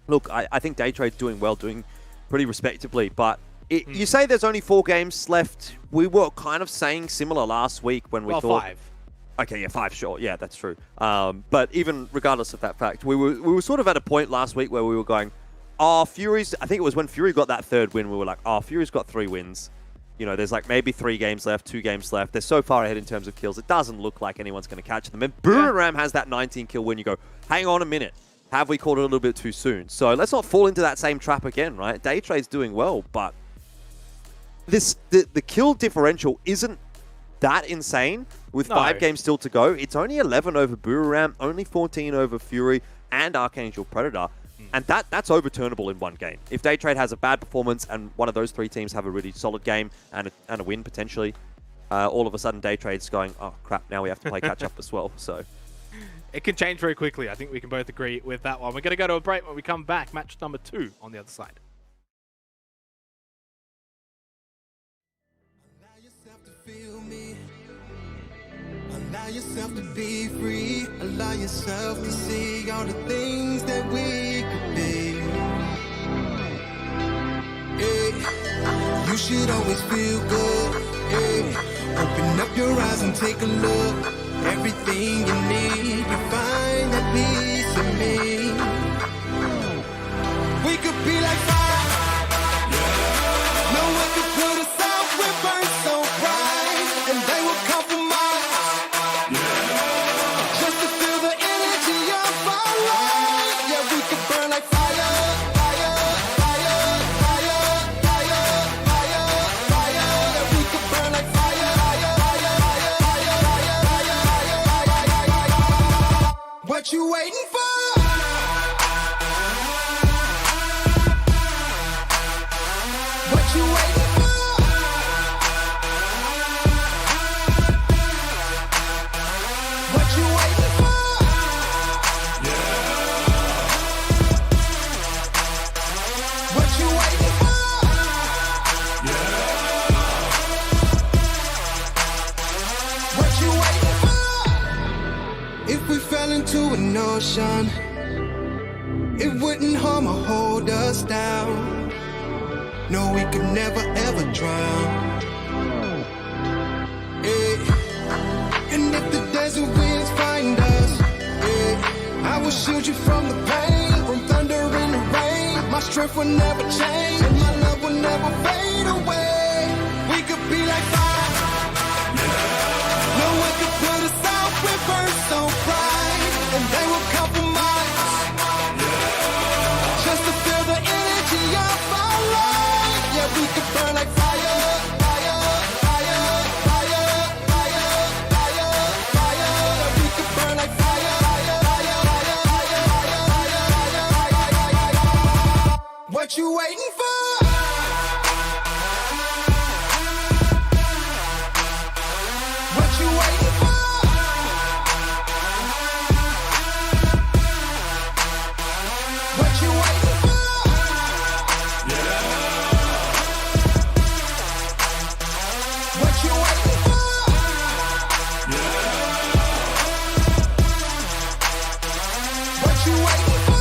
look, I think Daytrade's doing well, doing pretty respectably, but you say there's only 4 games left. We were kind of saying similar last week when we thought... 5. Okay, yeah, 5, sure. Yeah, that's true. But even regardless of that fact, we were sort of at a point last week where we were going, Fury's... I think it was when Fury got that 3rd win, we were like, Fury's got 3 wins. You know, there's like maybe 3 games left, 2 games left. They're so far ahead in terms of kills, it doesn't look like anyone's going to catch them. And Boomerang has that 19-kill win. You go, hang on a minute. Have we called it a little bit too soon? So let's not fall into that same trap again, right? Daytrade's doing well, but the kill differential isn't that insane with 5 games still to go. It's only 11 over Boomerang, only 14 over Fury and Archangel Predator. And that's overturnable in one game. If Daytrade has a bad performance and one of those 3 teams have a really solid game and a win potentially, all of a sudden Daytrade's going, oh crap, now we have to play catch up as well. So it can change very quickly. I think we can both agree with that one. We're going to go to a break. When we come back, match number 2 on the other side. Allow yourself to be free. Allow yourself to see all the things that we could be. Yeah. You should always feel good. Yeah. Open up your eyes and take a look. Everything you need, you find that piece of me. We could be like fire. No one could put us out. We burn so bright, and they will compromise. What you waiting for? What you waiting for? What you waiting for? Yeah. What you waiting for? Yeah. What you waiting for? If we fell into an ocean, it wouldn't harm or hold us down. No, we could never ever drown. And if the desert winds find us, I will shield you from the pain, from thunder and the rain. My strength will never change, and my love will never fade away. We could be like fire. No one could put us out. We burn so bright, and they will compromise. Just to feel the energy of our life. Yeah, we could burn like fire, fire, fire, fire, fire, fire, fire. Yeah, we could burn like fire, fire, fire, fire, fire, fire, fire. What you waiting for? What you waiting for? What you waiting for? Yeah. What you waiting for? Yeah. What you waiting for?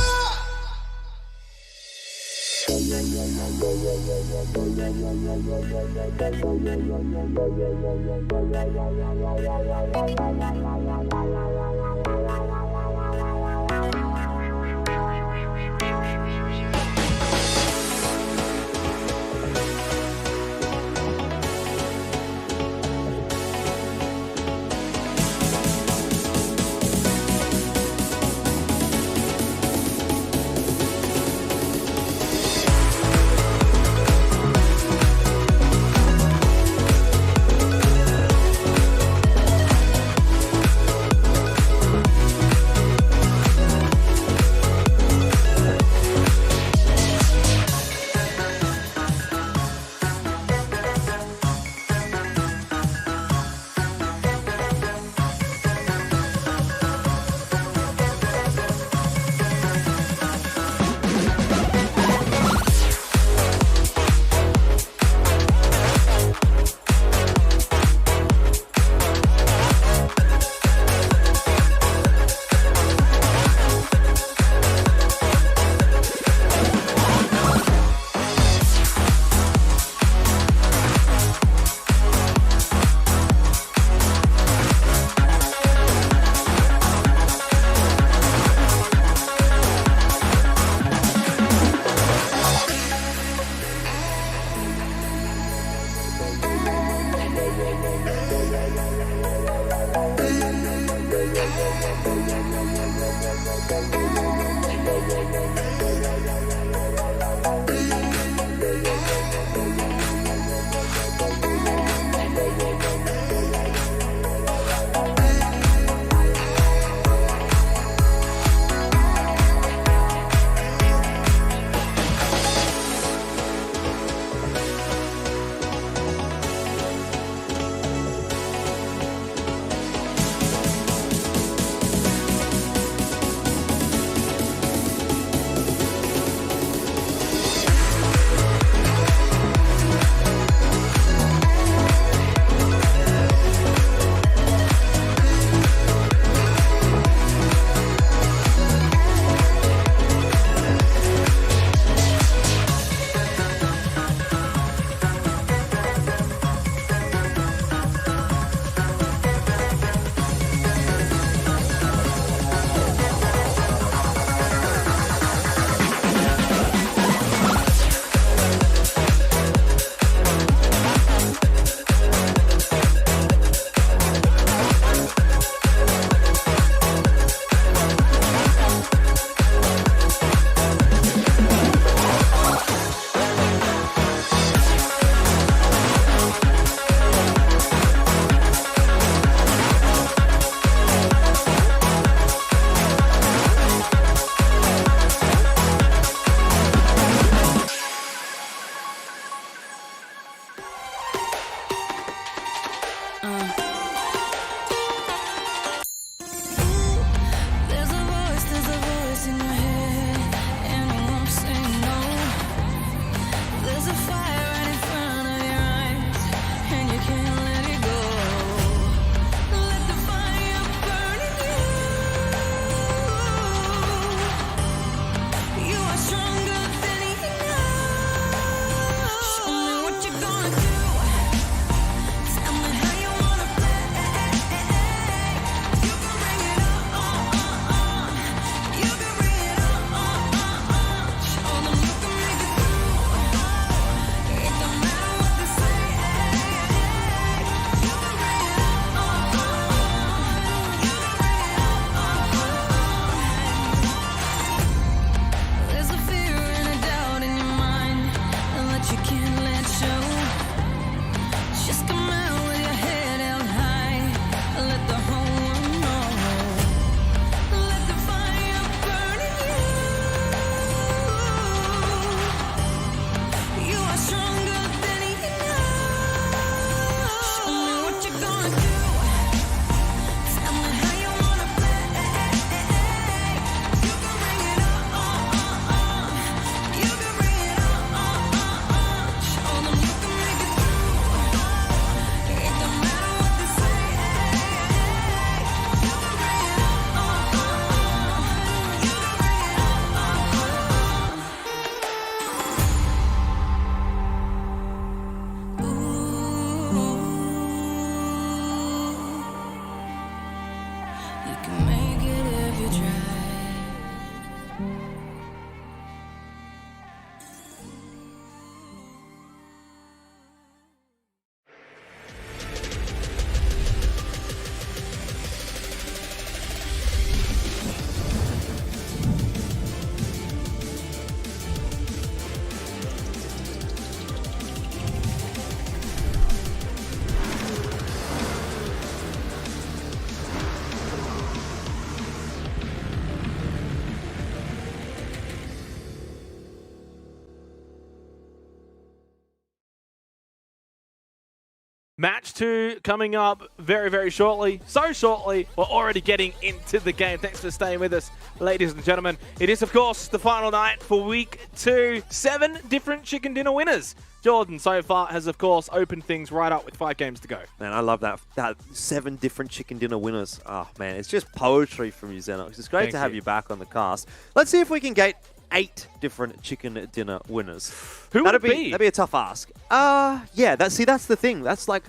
Match 2 coming up very, very shortly. So shortly, we're already getting into the game. Thanks for staying with us, ladies and gentlemen. It is, of course, the final night for Week 2. 7 different chicken dinner winners. Jordan, so far, has, of course, opened things right up with 5 games to go. Man, I love that 7 different chicken dinner winners. Oh, man, it's just poetry from you, Xenox. It's great to have you back on the cast. Let's see if we can get 8 different chicken dinner winners. Who would it be? That'd be a tough ask. Yeah, that's the thing. That's like,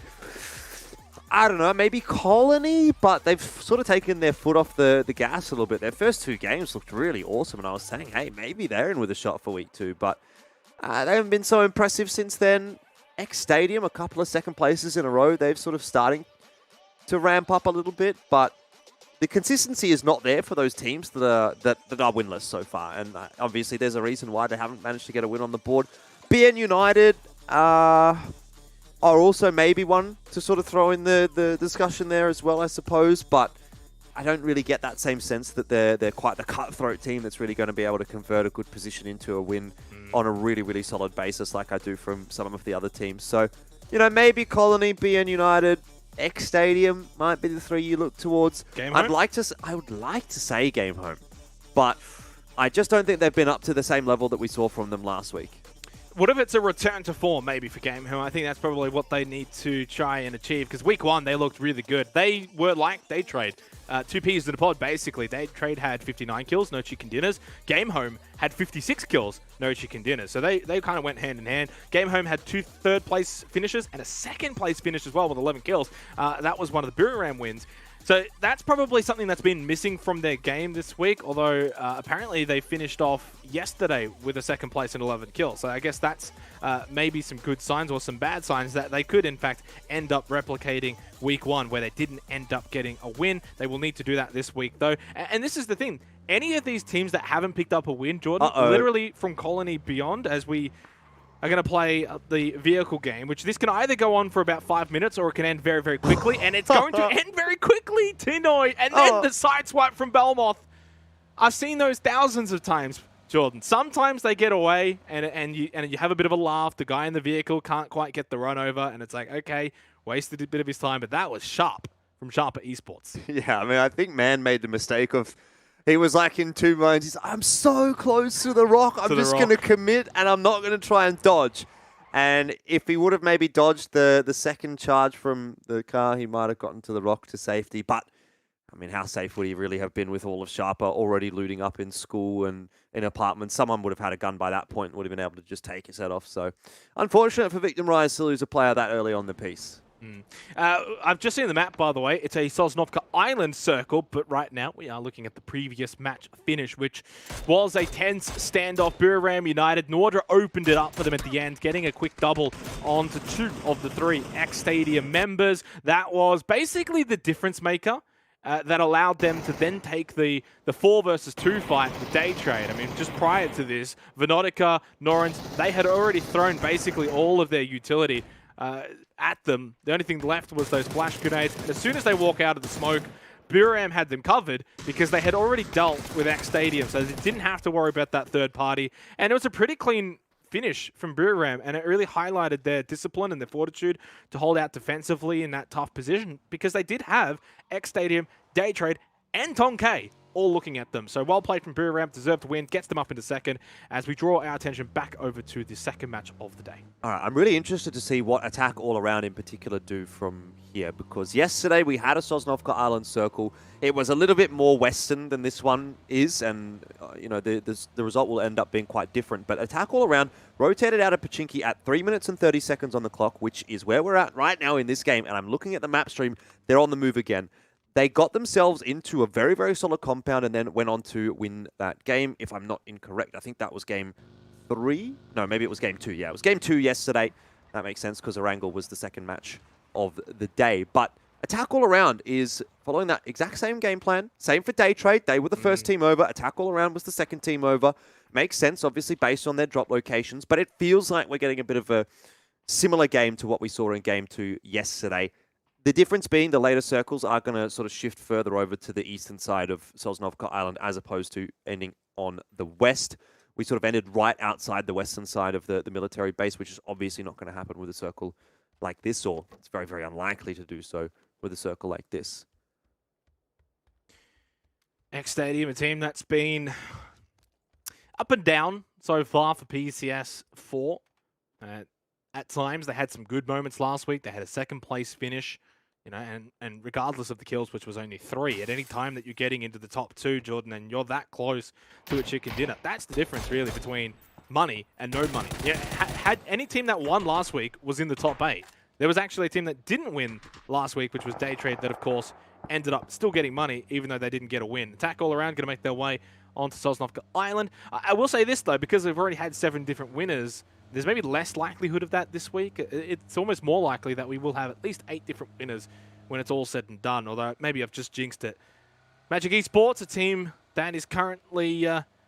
I don't know, maybe Colony, but they've sort of taken their foot off the gas a little bit. Their first 2 games looked really awesome, and I was saying, hey, maybe they're in with a shot for Week 2, but they haven't been so impressive since then. X Stadium, a couple of second places in a row, they've sort of starting to ramp up a little bit, but the consistency is not there for those teams that are winless so far. And obviously there's a reason why they haven't managed to get a win on the board. BN United are also maybe one to sort of throw in the discussion there as well, I suppose. But I don't really get that same sense that they're quite the cutthroat team that's really going to be able to convert a good position into a win on a really, really solid basis like I do from some of the other teams. So, you know, maybe Colony, BN United, X Stadium might be the three you look towards. Game I Home? would like to say Game Home, but I just don't think they've been up to the same level that we saw from them last week. What if it's a return to form maybe for Game Home? I think that's probably what they need to try and achieve, because week one they looked really good. They were like Day Trade. Two peas in a pod, basically. Day Trade had 59 kills, no chicken dinners. Game Home had 56 kills, no chicken dinners. So they kind of went hand in hand. Game Home had 2 third-place finishes and a second-place finish as well with 11 kills. That was one of the Buriram wins. So that's probably something that's been missing from their game this week, although apparently they finished off yesterday with a second place and 11 kills. So I guess that's maybe some good signs or some bad signs that they could, in fact, end up replicating week one where they didn't end up getting a win. They will need to do that this week, though. And this is the thing. Any of these teams that haven't picked up a win, Jordan, literally from Colony beyond, as we are going to play the vehicle game, which this can either go on for about 5 minutes or it can end very, very quickly. And it's going to end very quickly, Tinoy. And then the side swipe from Belmoth. I've seen those thousands of times, Jordan. Sometimes they get away and you have a bit of a laugh. The guy in the vehicle can't quite get the run over. And it's like, okay, wasted a bit of his time. But that was sharp from Sharper Esports. Yeah, I mean, I think Man made the mistake of... He was like in two minds. He's like, I'm so close to the rock. I'm just going to commit and I'm not going to try and dodge. And if he would have maybe dodged the second charge from the car, he might have gotten to the rock to safety. But, I mean, how safe would he really have been with all of Sharper already looting up in school and in apartments? Someone would have had a gun by that point and would have been able to just take his head off. So, unfortunate for Victim Rise to lose a player that early on the piece. I've just seen the map, by the way. It's a Sosnovka Island circle, but right now we are looking at the previous match finish, which was a tense standoff. Buriram United. Nordra opened it up for them at the end, getting a quick double onto 2 of the 3 X Stadium members. That was basically the difference maker. That allowed them to then take the 4 versus 2 fight with Day Trade. I mean, just prior to this, Venotica, Norrens, they had already thrown basically all of their utility at them. The only thing left was those flash grenades. As soon as they walk out of the smoke, Buriram had them covered because they had already dealt with X Stadium, so they didn't have to worry about that third party. And it was a pretty clean finish from Buriram, and it really highlighted their discipline and their fortitude to hold out defensively in that tough position, because they did have X Stadium, Day Trade, and Tonkay all looking at them. So well played from Buriram, deserved to win, gets them up into second as we draw our attention back over to the second match of the day. All right, I'm really interested to see what Attack All Around in particular do from here, because yesterday we had a Sosnovka Island circle. It was a little bit more western than this one is, and you know, the result will end up being quite different. But Attack All Around rotated out of Pachinki at 3 minutes and 30 seconds on the clock, which is where we're at right now in this game. And I'm looking at the map stream. They're on the move again. They got themselves into a very, very solid compound and then went on to win that game. If I'm not incorrect, I think that was game 3. No, maybe it was game 2. Yeah, it was game 2 yesterday. That makes sense because Erangel was the second match of the day. But Attack All Around is following that exact same game plan. Same for Day Trade. They were the first team over. Attack All Around was the second team over. Makes sense, obviously, based on their drop locations. But it feels like we're getting a bit of a similar game to what we saw in game 2 yesterday. The difference being the later circles are going to sort of shift further over to the eastern side of Sosnovka Island as opposed to ending on the west. We sort of ended right outside the western side of the military base, which is obviously not going to happen with a circle like this, or it's very, very unlikely to do so with a circle like this. X Stadium, a team that's been up and down so far for PCS 4. At times, they had some good moments last week. They had a second place finish, you know, and regardless of the kills, which was only 3, at any time that you're getting into the top 2, Jordan, and you're that close to a chicken dinner, that's the difference really between money and no money. Yeah, had any team that won last week was in the top 8. There was actually a team that didn't win last week, which was Day Trade, that of course ended up still getting money, even though they didn't get a win. Attack All Around going to make their way onto Sosnovka Island. I will say this though, because we've already had 7 different winners, there's maybe less likelihood of that this week. It's almost more likely that we will have at least 8 different winners when it's all said and done, although maybe I've just jinxed it Magic Esports, a team that is currently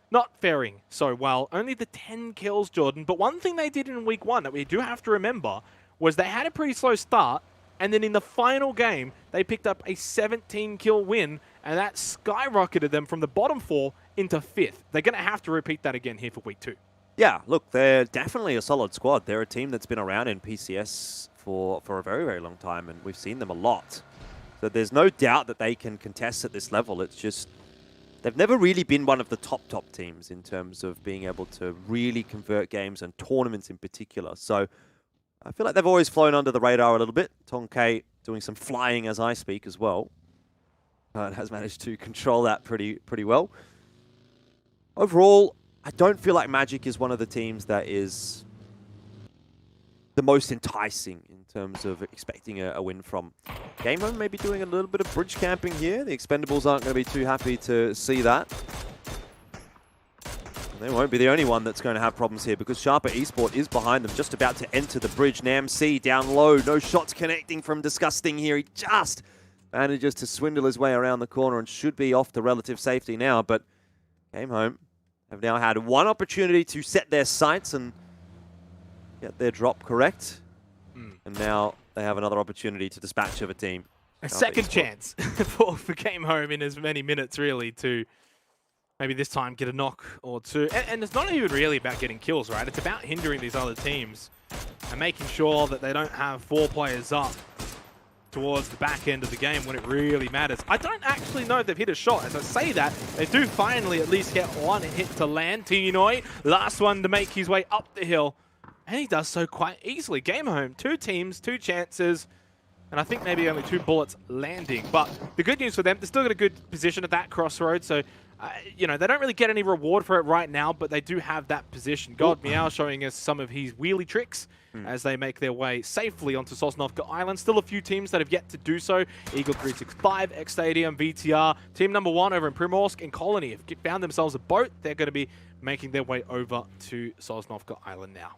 not faring so well. Only the 10 kills, Jordan. But one thing they did in week 1 that we do have to remember was they had a pretty slow start, and then in the final game, they picked up a 17-kill win, and that skyrocketed them from the bottom 4 into 5th. They're going to have to repeat that again here for week 2. Yeah, look, they're definitely a solid squad. They're a team that's been around in PCS for a very, very long time, and we've seen them a lot. So there's no doubt that they can contest at this level. It's just they've never really been one of the top teams in terms of being able to really convert games and tournaments in particular. So I feel like they've always flown under the radar a little bit. Tonkay doing some flying as I speak as well. But has managed to control that pretty well. Overall, I don't feel like Magic is one of the teams that is the most enticing in terms of expecting a win from. Game Home maybe doing a little bit of bridge camping here. The Expendables aren't going to be too happy to see that. They won't be the only one that's going to have problems here because Sharper Esport is behind them, just about to enter the bridge. NamC down low, no shots connecting from Disgusting here. He just manages to swindle his way around the corner and should be off to relative safety now, but Game Home have now had one opportunity to set their sights and get their drop correct. And now they have another opportunity to dispatch of a team. A second chance for Game Home in as many minutes, really, to maybe this time get a knock or two. And it's not even really about getting kills, right? It's about hindering these other teams and making sure that they don't have 4 players up towards the back end of the game when it really matters. I don't actually know if they've hit a shot. As I say that, they do finally at least get one hit to land. Tinoi, last one to make his way up the hill. And he does so quite easily. Game Home, 2 teams, 2 chances. And I think maybe only 2 bullets landing. But the good news for them, they're still got a good position at that crossroad. So, you know, they don't really get any reward for it right now, but they do have that position. God Meow showing us some of his wheelie tricks as they make their way safely onto Sosnovka Island. Still a few teams that have yet to do so. Eagle 365, X Stadium, VTR. Team number 1 over in Primorsk and Colony have found themselves a boat. They're going to be making their way over to Sosnovka Island now.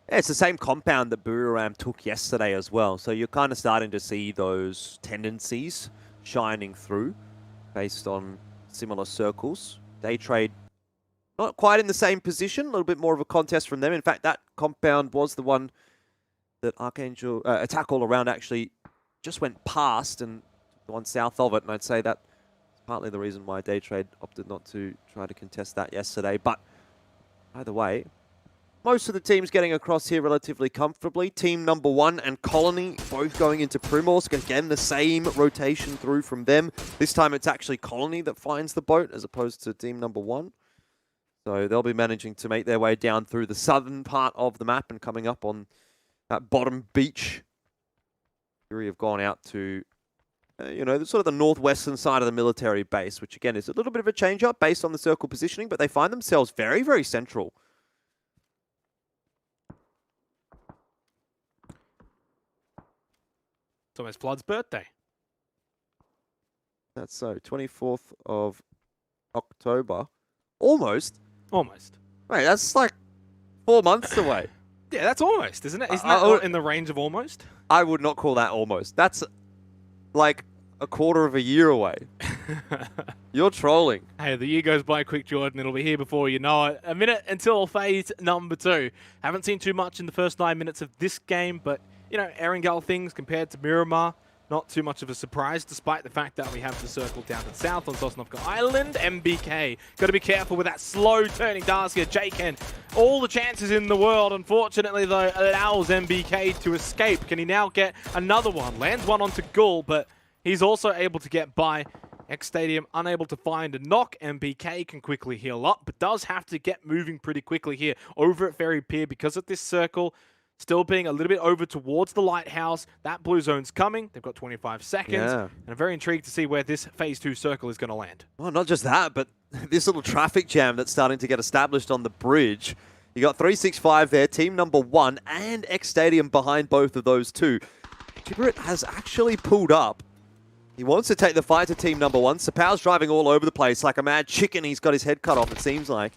Yeah, it's the same compound that Buriram took yesterday as well. So you're kind of starting to see those tendencies shining through based on similar circles. Day Trade, not quite in the same position, a little bit more of a contest from them. In fact, that compound was the one that Archangel, Attack All Around actually just went past and the one south of it. And I'd say that's partly the reason why Day Trade opted not to try to contest that yesterday. But either way, most of the teams getting across here relatively comfortably. Team number 1 and Colony both going into Primorsk. Again, the same rotation through from them. This time it's actually Colony that finds the boat as opposed to team number 1. So they'll be managing to make their way down through the southern part of the map and coming up on that bottom beach. Fury have gone out to, you know, sort of the northwestern side of the military base, which again is a little bit of a change-up based on the circle positioning, but they find themselves very, very central. It's almost Flood's birthday. That's so. 24th of October. Almost. Almost. Wait, that's like 4 months away. Yeah, that's almost, isn't it? Isn't that in the range of almost? I would not call that almost. That's like a quarter of a year away. You're trolling. Hey, the year goes by quick, Jordan. It'll be here before you know it. A minute until phase number 2. Haven't seen too much in the first 9 minutes of this game, but you know, Erangel things compared to Miramar, not too much of a surprise, despite the fact that we have the circle down to the south on Sosnovka Island. MBK, got to be careful with that slow turning task here. Jaken, all the chances in the world, unfortunately, though, allows MBK to escape. Can he now get another one? Lands one onto Ghoul, but he's also able to get by. X Stadium unable to find a knock. MBK can quickly heal up, but does have to get moving pretty quickly here over at Ferry Pier because of this circle. Still being a little bit over towards the lighthouse. That blue zone's coming. They've got 25 seconds. Yeah. And I'm very intrigued to see where this phase 2 circle is going to land. Well, not just that, but this little traffic jam that's starting to get established on the bridge. You got 365 there, team number 1, and X Stadium behind both of those two. Tiburit has actually pulled up. He wants to take the fight to team number 1. Sapau's driving all over the place like a mad chicken. He's got his head cut off, it seems like.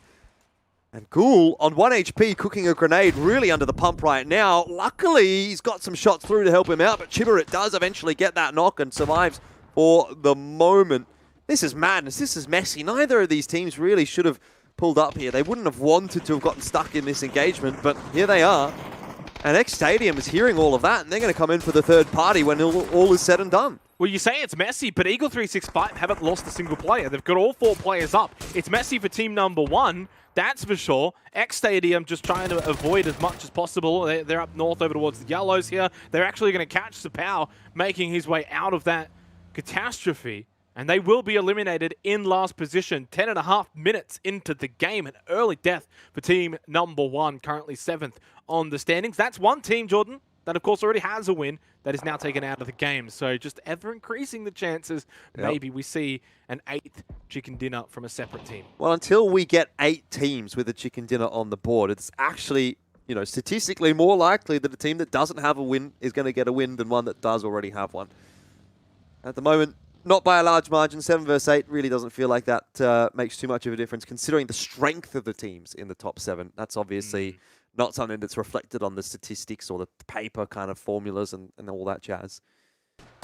And Ghoul, on 1 HP, cooking a grenade, really under the pump right now. Luckily, he's got some shots through to help him out, but Chibarit does eventually get that knock and survives for the moment. This is madness. This is messy. Neither of these teams really should have pulled up here. They wouldn't have wanted to have gotten stuck in this engagement, but here they are. And X Stadium is hearing all of that, and they're going to come in for the third party when all is said and done. Well, you say it's messy, but Eagle 365 haven't lost a single player. They've got all 4 players up. It's messy for team number 1, that's for sure. X Stadium just trying to avoid as much as possible. They're up north over towards the yellows here. They're actually going to catch Sapao, making his way out of that catastrophe. And they will be eliminated in last position. 10.5 minutes into the game. An early death for team number 1, currently 7th on the standings. That's one team, Jordan, that of course already has a win that is now taken out of the game. So just ever increasing the chances, maybe we see an 8th chicken dinner from a separate team. Well, until we get 8 teams with a chicken dinner on the board, it's actually, you know, statistically more likely that a team that doesn't have a win is going to get a win than one that does already have one. At the moment, not by a large margin. 7 versus 8 really doesn't feel like that makes too much of a difference, considering the strength of the teams in the top 7. That's obviously not something that's reflected on the statistics or the paper kind of formulas and all that jazz.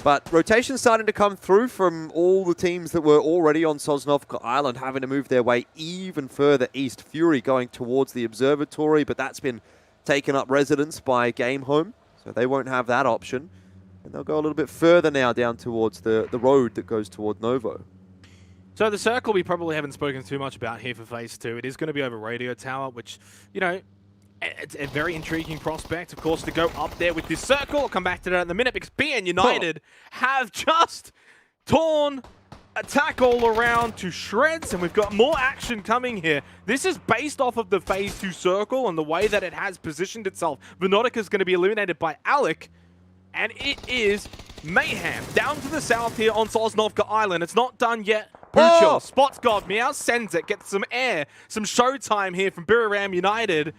But rotation's starting to come through from all the teams that were already on Sosnovka Island, having to move their way even further east. Fury going towards the observatory, but that's been taken up residence by Game Home, so they won't have that option. And they'll go a little bit further now down towards the road that goes toward Novo. So the circle we probably haven't spoken too much about here for Phase 2. It is going to be over Radio Tower, which, you know, it's a very intriguing prospect, of course, to go up there with this circle. I'll come back to that in a minute, because BN United have just torn attack all around to shreds, and we've got more action coming here. This is based off of the Phase 2 circle and the way that it has positioned itself. Venotica is going to be eliminated by Alec, and it is mayhem down to the south here on Sosnovka Island. It's not done yet. Puchel spots God Meow, sends it, gets some air, some showtime here from Buriram United.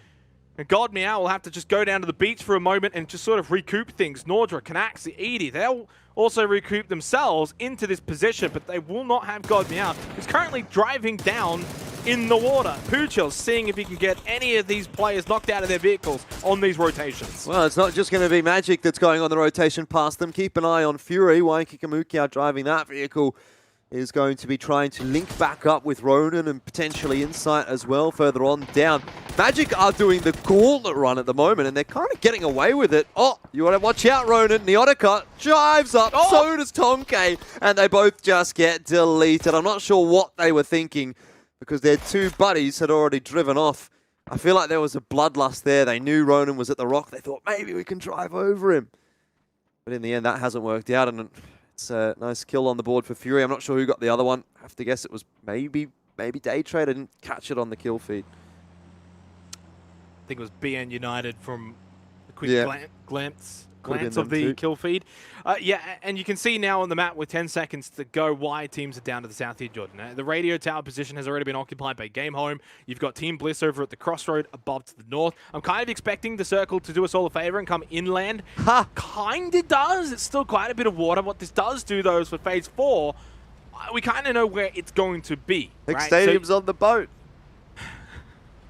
And God Meow will have to just go down to the beach for a moment and just sort of recoup things. Nordra, Canaxi, Edie, they'll also recoup themselves into this position, but they will not have God Meow, who's currently driving down in the water. Puchel seeing if he can get any of these players knocked out of their vehicles on these rotations. Well, it's not just going to be Magic that's going on the rotation past them. Keep an eye on Fury. Waiki Kamukia driving that vehicle is going to be trying to link back up with Ronan and potentially Insight as well further on down. Magic are doing the gauntlet run at the moment, and they're kind of getting away with it. Oh, you want to watch out, Ronan. Neotica drives up, so does Tonke, and they both just get deleted. I'm not sure what they were thinking, because their 2 buddies had already driven off. I feel like there was a bloodlust there. They knew Ronan was at the rock. They thought, maybe we can drive over him. But in the end, that hasn't worked out, and it's a nice kill on the board for Fury. I'm not sure who got the other one. I have to guess it was maybe Daytrade. I didn't catch it on the kill feed. I think it was BN United from a quick glance of the kill feed. Yeah, and you can see now on the map with 10 seconds to go why teams are down to the south here, Jordan. The radio tower position has already been occupied by Game Home. You've got Team Bliss over at the crossroad above to the north. I'm kind of expecting the circle to do us all a favor and come inland. Kind of does. It's still quite a bit of water. What this does do, though, is for Phase 4, we kind of know where it's going to be. Right? Stadium's on the boat.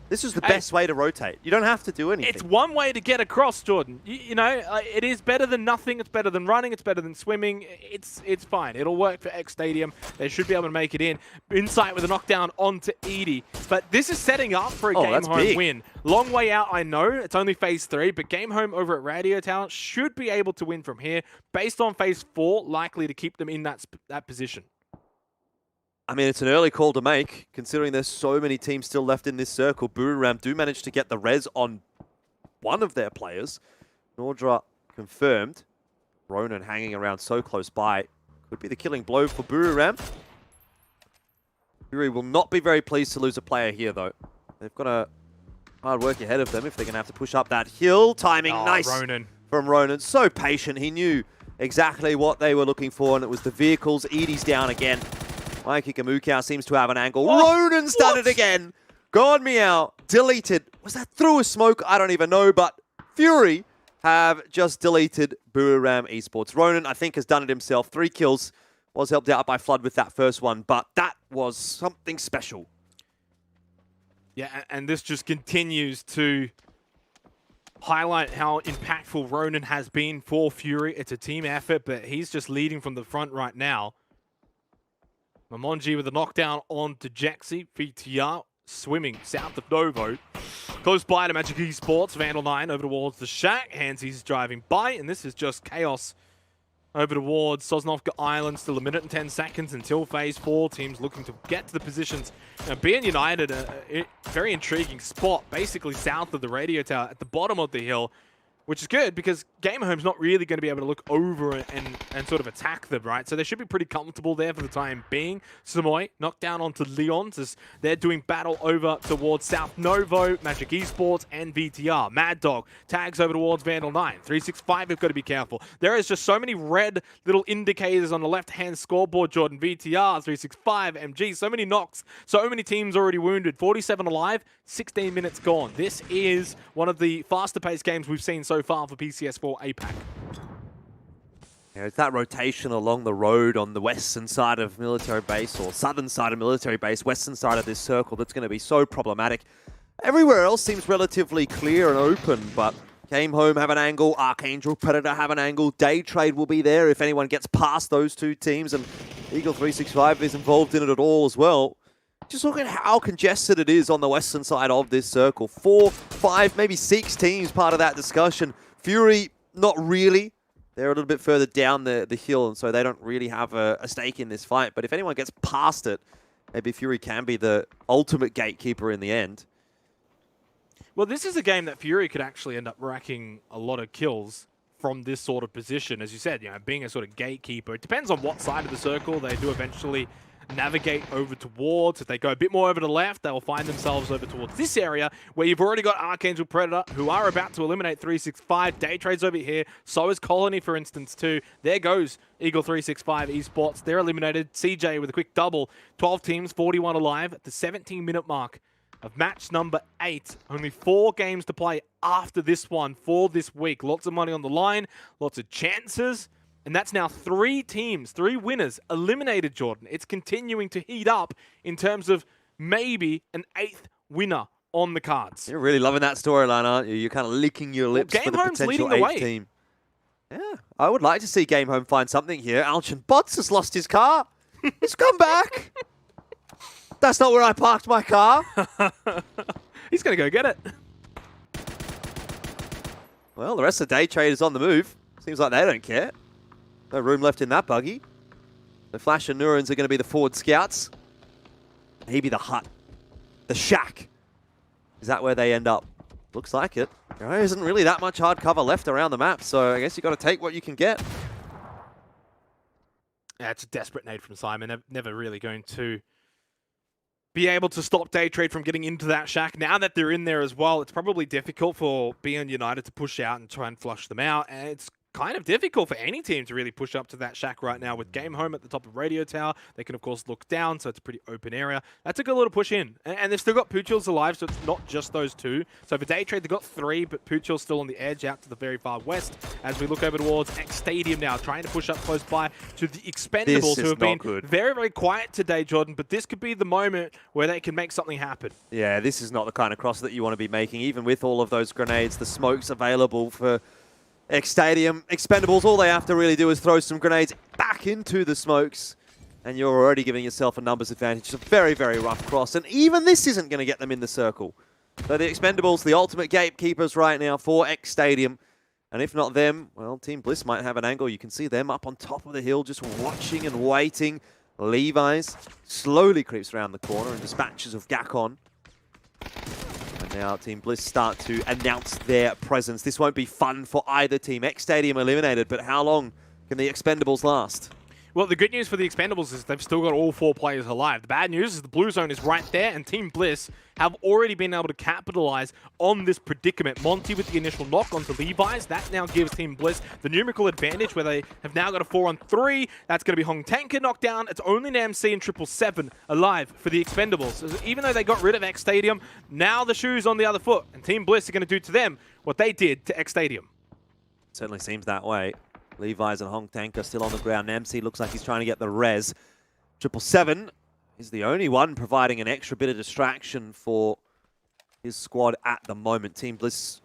This is the best way to rotate. You don't have to do anything. It's one way to get across, Jordan. You know, it is better than nothing. It's better than running. It's better than swimming. It's fine. It'll work for X Stadium. They should be able to make it in. Insight with a knockdown onto Edie. But this is setting up for a Game Home win. Long way out, I know. It's only Phase 3, but Game Home over at Radio Tower should be able to win from here. Based on Phase 4, likely to keep them in that position. I mean, it's an early call to make, considering there's so many teams still left in this circle. Buriram do manage to get the res on one of their players. Nordra confirmed. Ronan hanging around so close by. Could be the killing blow for Buriram. Fury will not be very pleased to lose a player here, though. They've got a hard work ahead of them if they're going to have to push up that hill. Timing nice from Ronan. So patient. He knew exactly what they were looking for, and it was the vehicles. Edie's down again. Mikey Kamukau seems to have an angle. Ronan's done it again. God Meow deleted. Was that through a smoke? I don't even know, but Fury have just deleted Buriram Esports. Ronan, I think, has done it himself. 3 kills. Was helped out by Flood with that first one, but that was something special. Yeah, and this just continues to highlight how impactful Ronan has been for Fury. It's a team effort, but he's just leading from the front right now. Mamonji with a knockdown onto Jaxi. VTR swimming south of Novo. Close by to Magic Esports. Vandal 9 over towards the shack. Hansy's driving by, and this is just chaos over towards Sosnovka Island. Still 1 minute and 10 seconds until phase 4. Teams looking to get to the positions. Now, being United, a very intriguing spot, basically south of the radio tower at the bottom of the hill, which is good because Gamerhome's not really going to be able to look over and sort of attack them, right? So they should be pretty comfortable there for the time being. Samoy knocked down onto Leons as they're doing battle over towards South Novo, Magic Esports, and VTR. Mad Dog tags over towards Vandal 9. 365 have got to be careful. There is just so many red little indicators on the left-hand scoreboard, Jordan. VTR, 365, MG, so many knocks, so many teams already wounded. 47 alive, 16 minutes gone. This is one of the faster-paced games we've seen so far for PCS4 APAC. Yeah, it's that rotation along the road on the western side of military base, or southern side of military base, western side of this circle, that's going to be so problematic. Everywhere else seems relatively clear and open, but Game Home have an angle, Archangel Predator have an angle, Day Trade will be there if anyone gets past those two teams, and Eagle 365 is involved in it at all as well. Just look at how congested it is on the western side of this circle. 4, 5, maybe 6 teams part of that discussion. Fury, not really. They're a little bit further down the hill, and so they don't really have a stake in this fight. But if anyone gets past it, maybe Fury can be the ultimate gatekeeper in the end. Well, this is a game that Fury could actually end up racking a lot of kills from this sort of position. As you said, you know, being a sort of gatekeeper. It depends on what side of the circle they do eventually navigate over towards. If they go a bit more over to the left, they will find themselves over towards this area where you've already got Archangel Predator, who are about to eliminate 365. Day Trade's over here. So is Colony, for instance, too. There goes Eagle 365 Esports. They're eliminated. CJ with a quick double. 12 teams, 41 alive at the 17-minute mark of match number 8. Only 4 games to play after this one for this week. Lots of money on the line, lots of chances. And that's now 3 teams, 3 winners eliminated, Jordan. It's continuing to heat up in terms of maybe an 8th winner on the cards. You're really loving that storyline, aren't you? You're kind of licking your lips for the potential 8th team. Yeah, I would like to see Game Home find something here. Alchin Bots has lost his car. He's come back. That's not where I parked my car. He's going to go get it. Well, the rest of the Day Trade is on the move. Seems like they don't care. No room left in that buggy. The Flash and Neurons are going to be the forward scouts. Maybe the hut. The shack. Is that where they end up? Looks like it. There isn't really that much hard cover left around the map, so I guess you've got to take what you can get. Yeah, it's a desperate nade from Simon. Never really going to be able to stop Day Trade from getting into that shack. Now that they're in there as well, it's probably difficult for BN United to push out and try and flush them out. And it's kind of difficult for any team to really push up to that shack right now. With Game Home at the top of Radio Tower, they can of course look down, so it's a pretty open area. That's a good little push in, and they've still got Puchils alive, so it's not just those 2. So for Day Trade, they've got 3, but Puchil's still on the edge out to the very far west. As we look over towards X Stadium now, trying to push up close by to the Expendables, who have been very, very quiet today, Jordan, but this could be the moment where they can make something happen. Yeah, this is not the kind of cross that you want to be making, even with all of those grenades, the smokes available for X Stadium. Expendables, all they have to really do is throw some grenades back into the smokes, and you're already giving yourself a numbers advantage. It's a very, very rough cross, and even this isn't going to get them in the circle. So the Expendables, the ultimate gatekeepers right now for X Stadium, and if not them, well, Team Bliss might have an angle. You can see them up on top of the hill, just watching and waiting. Levi's slowly creeps around the corner and dispatches of Gagan. And now Team Bliss start to announce their presence. This won't be fun for either team. X Stadium eliminated, but how long can the Expendables last? Well, the good news for the Expendables is they've still got all 4 players alive. The bad news is the blue zone is right there, and Team Bliss have already been able to capitalize on this predicament. Monty with the initial knock onto Levi's. That now gives Team Bliss the numerical advantage where they have now got a 4-on-3. That's going to be Hong Tanker knocked down. It's only NAMC and 777 alive for the Expendables. So even though they got rid of X Stadium, now the shoe's on the other foot, and Team Bliss are going to do to them what they did to X Stadium. Certainly seems that way. Levi's and Hong Tank are still on the ground. Namsi looks like he's trying to get the res. 777 is the only one providing an extra bit of distraction for his squad at the moment. Team Bliss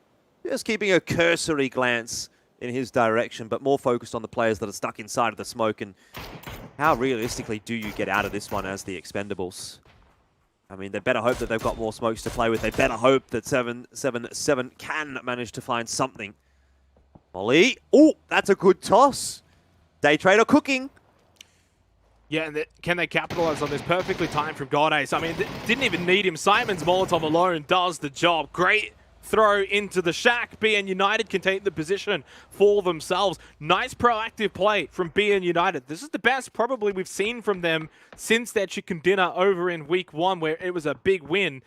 just keeping a cursory glance in his direction, but more focused on the players that are stuck inside of the smoke. And how realistically do you get out of this one as the Expendables? I mean, they better hope that they've got more smokes to play with. They better hope that 777 can manage to find something. Molly. Oh, that's a good toss. Day Trader cooking. Yeah, and can they capitalize on this? Perfectly timed from Godace. I mean, didn't even need him. Simon's Molotov alone does the job. Great throw into the shack. BN United can take the position for themselves. Nice proactive play from BN United. This is the best probably we've seen from them since their chicken dinner over in week 1, where it was a big win.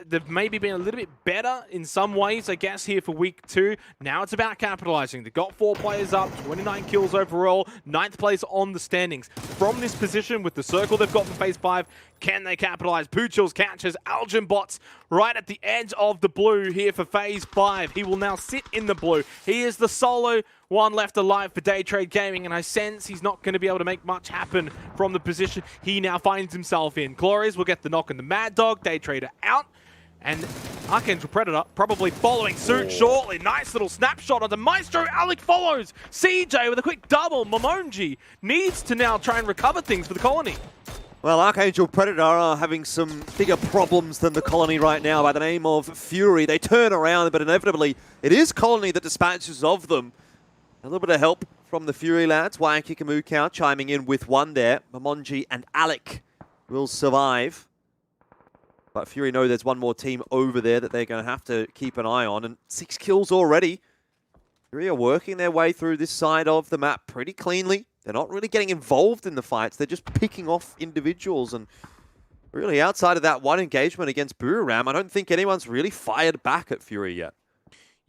They've maybe been a little bit better in some ways, I guess, here for week 2. Now it's about capitalizing. They've got 4 players up, 29 kills overall, 9th place on the standings. From this position, with the circle they've got for phase 5, can they capitalize? Poochills catches Algin Bots right at the edge of the blue here for phase 5. He will now sit in the blue. He is the solo one left alive for Day Trade Gaming, and I sense he's not going to be able to make much happen from the position he now finds himself in. Glorious will get the knock on the Mad Dog. Day Trader out. And Archangel Predator probably following suit shortly. Nice little snapshot onto Maestro. Alec follows. CJ with a quick double. Momonji needs to now try and recover things for the Colony. Well, Archangel Predator are having some bigger problems than the Colony right now by the name of Fury. They turn around, but inevitably it is Colony that dispatches of them. A little bit of help from the Fury lads. Wyan Kikamukau chiming in with one there. Momonji and Alec will survive. But Fury know there's one more team over there that they're going to have to keep an eye on. And 6 kills already. Fury are working their way through this side of the map pretty cleanly. They're not really getting involved in the fights. They're just picking off individuals. And really outside of that one engagement against Buriram, I don't think anyone's really fired back at Fury yet.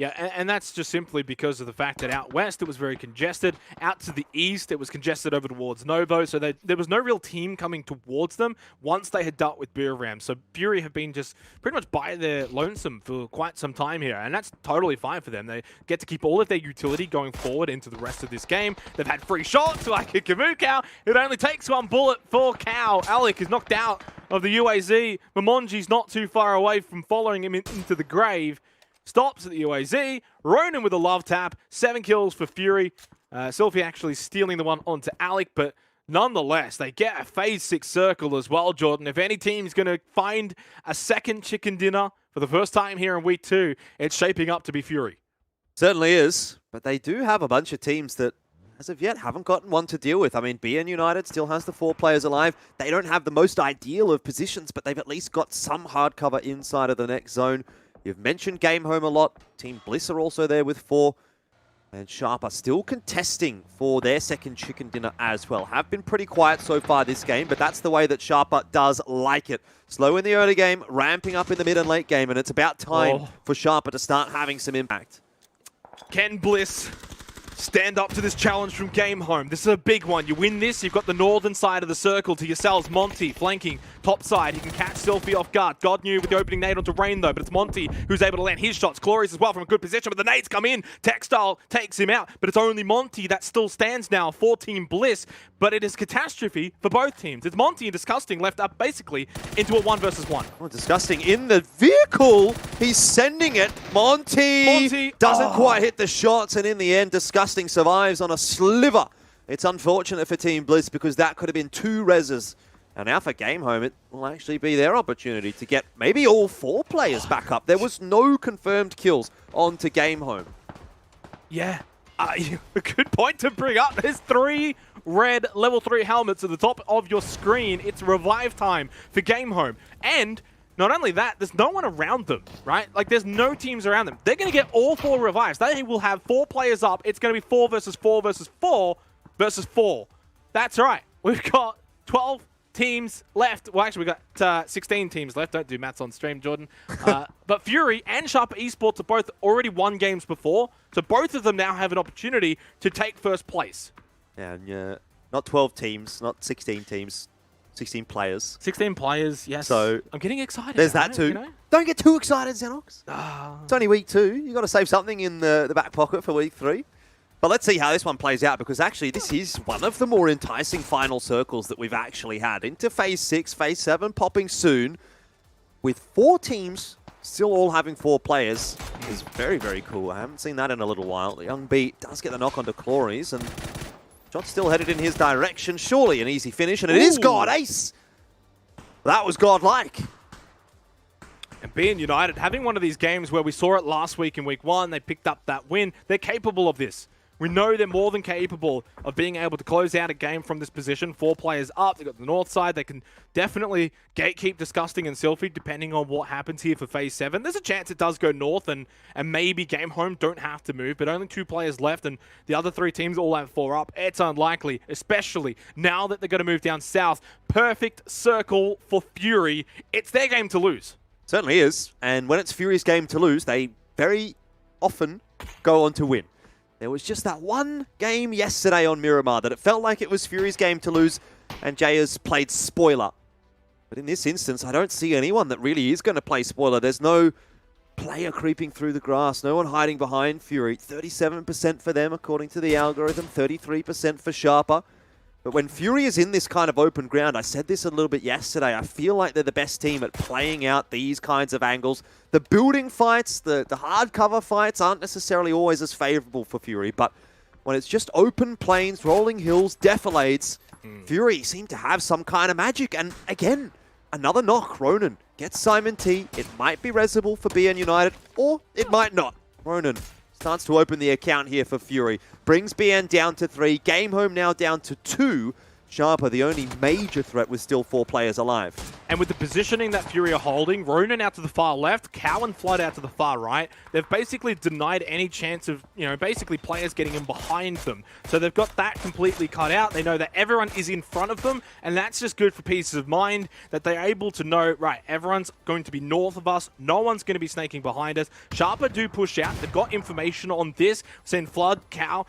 Yeah, and that's just simply because of the fact that out west it was very congested. Out to the east it was congested over towards Novo, so there was no real team coming towards them once they had dealt with Buriram. So Fury have been just pretty much by their lonesome for quite some time here, and that's totally fine for them. They get to keep all of their utility going forward into the rest of this game. They've had free shots like a Kamukau. It only takes one bullet for Cow. Alec is knocked out of the UAZ. Momonji's not too far away from following him into the grave. Stops at the UAZ. Ronan with a love tap. 7 kills for Fury. Sylvie actually stealing the one onto Alec, but nonetheless, they get a phase 6 circle as well, Jordan. If any team's going to find a second chicken dinner for the first time here in week 2, it's shaping up to be Fury. Certainly is, but they do have a bunch of teams that, as of yet, haven't gotten one to deal with. I mean, BN United still has the 4 players alive. They don't have the most ideal of positions, but they've at least got some hard cover inside of the next zone. You've mentioned Game Home a lot. Team Bliss are also there with 4. And Sharp are still contesting for their second chicken dinner as well. Have been pretty quiet so far this game, but that's the way that Sharper does like it. Slow in the early game, ramping up in the mid and late game, and it's about time for Sharper to start having some impact. Can Bliss stand up to this challenge from Game Home? This is a big one. You win this, you've got the northern side of the circle to yourselves. Monty flanking top side. He can catch Selfie off guard. God knew with the opening nade onto Rain though, but it's Monty who's able to land his shots. Glorious as well from a good position, but the nades come in. Textile takes him out, but it's only Monty that still stands now for Team Bliss, but it is catastrophe for both teams. It's Monty and Disgusting left up basically into a 1 versus 1. Oh, Disgusting in the vehicle. He's sending it. Monty doesn't quite hit the shots, and in the end, Disgusting survives on a sliver. It's unfortunate for Team Bliss because that could have been 2 reses. And now for Game Home, it will actually be their opportunity to get maybe all 4 players back up. There was no confirmed kills onto Game Home. Yeah, a good point to bring up. There's 3 red level 3 helmets at the top of your screen. It's revive time for Game Home. And not only that, there's no one around them, right? Like, there's no teams around them. They're going to get all 4 revives. They will have 4 players up. It's going to be 4 versus 4 versus 4 versus 4. That's right. We've got 12 teams left. Well, actually, we've got 16 teams left. Don't do maths on stream, Jordan. But Fury and Sharper Esports have both already won games before, so both of them now have an opportunity to take first place. Yeah, and not 12 teams, not 16 teams, 16 players. 16 players, yes. So I'm getting excited. There's that too. You know? Don't get too excited, Xenox. It's only week 2. You've got to save something in the back pocket for week 3. But let's see how this one plays out, because actually this is one of the more enticing final circles that we've actually had. Into Phase 6, Phase 7 popping soon, with 4 teams still all having 4 players is very, very cool. I haven't seen that in a little while. The young B does get the knock onto Clories, and shot's still headed in his direction. Surely an easy finish, and it is God Ace. That was godlike. And being United, having one of these games where we saw it last week in week 1, they picked up that win. They're capable of this. We know they're more than capable of being able to close out a game from this position. 4 players up. They've got the north side. They can definitely gatekeep Disgusting and Sylphie depending on what happens here for Phase 7. There's a chance it does go north and maybe Game Home don't have to move, but only 2 players left and the other 3 teams all have 4 up. It's unlikely, especially now that they're going to move down south. Perfect circle for Fury. It's their game to lose. Certainly is. And when it's Fury's game to lose, they very often go on to win. There was just that one game yesterday on Miramar that it felt like it was Fury's game to lose, and Jayas played spoiler. But in this instance, I don't see anyone that really is going to play spoiler. There's no player creeping through the grass, no one hiding behind Fury. 37% for them, according to the algorithm, 33% for Sharper. But when Fury is in this kind of open ground, I said this a little bit yesterday, I feel like they're the best team at playing out these kinds of angles. The building fights, the hard cover fights aren't necessarily always as favorable for Fury, but when it's just open plains, rolling hills, defilades, Fury seem to have some kind of magic. And again, another knock. Ronan gets Simon T. It might be resible for BN United, or it might not. Ronan starts to open the account here for Fury. Brings BN down to 3. Game Home now down to 2. Sharper, the only major threat, with still 4 players alive. And with the positioning that Fury are holding, Ronan out to the far left, Cow and Flood out to the far right, they've basically denied any chance of, basically players getting in behind them. So they've got that completely cut out. They know that everyone is in front of them, and that's just good for peace of mind, that they're able to know, right, everyone's going to be north of us, no one's going to be snaking behind us. Sharper do push out, they've got information on this, send Flood, Cow,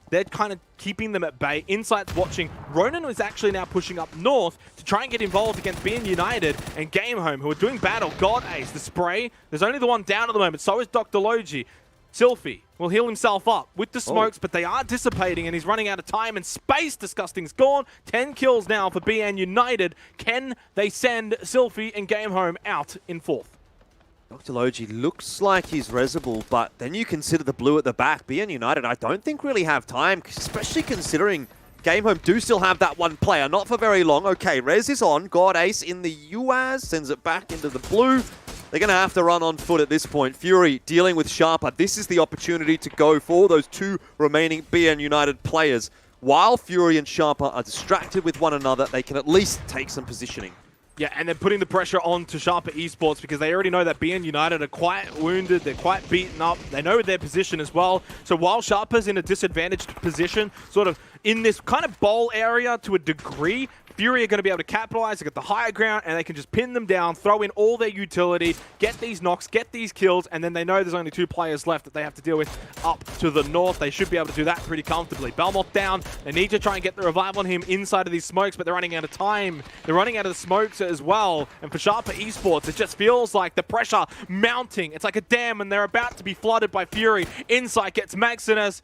they're kind of keeping them at bay. Insight's watching. Ronan is actually now pushing up north to try and get involved against BN United and Game Home, who are doing battle. God Ace, the spray. There's only the one down at the moment. So is Dr. Logi. Sylphie will heal himself up with the smokes, but they are dissipating and he's running out of time and space. Disgusting's gone. 10 kills now for BN United. Can they send Sylphie and Game Home out in 4th? Dr. Logi looks like he's resible, but then you consider the blue at the back. BN United, I don't think really have time, especially considering Game Home do still have that one player. Not for very long. Okay, Rez is on. God Ace in the UAZ, sends it back into the blue. They're going to have to run on foot at this point. Fury dealing with Sharper. This is the opportunity to go for those 2 remaining BN United players. While Fury and Sharper are distracted with one another, they can at least take some positioning. Yeah, and they're putting the pressure on to Sharper Esports because they already know that BN United are quite wounded, they're quite beaten up, they know their position as well. So while Sharper's in a disadvantaged position, sort of in this kind of bowl area to a degree, Fury are going to be able to capitalize, they get the higher ground, and they can just pin them down, throw in all their utility, get these knocks, get these kills, and then they know there's only 2 players left that they have to deal with up to the north. They should be able to do that pretty comfortably. Belmont down. They need to try and get the revive on him inside of these smokes, but they're running out of time. They're running out of the smokes as well. And for Sharper Esports, it just feels like the pressure mounting. It's like a dam, and they're about to be flooded by Fury. Insight gets Maximus,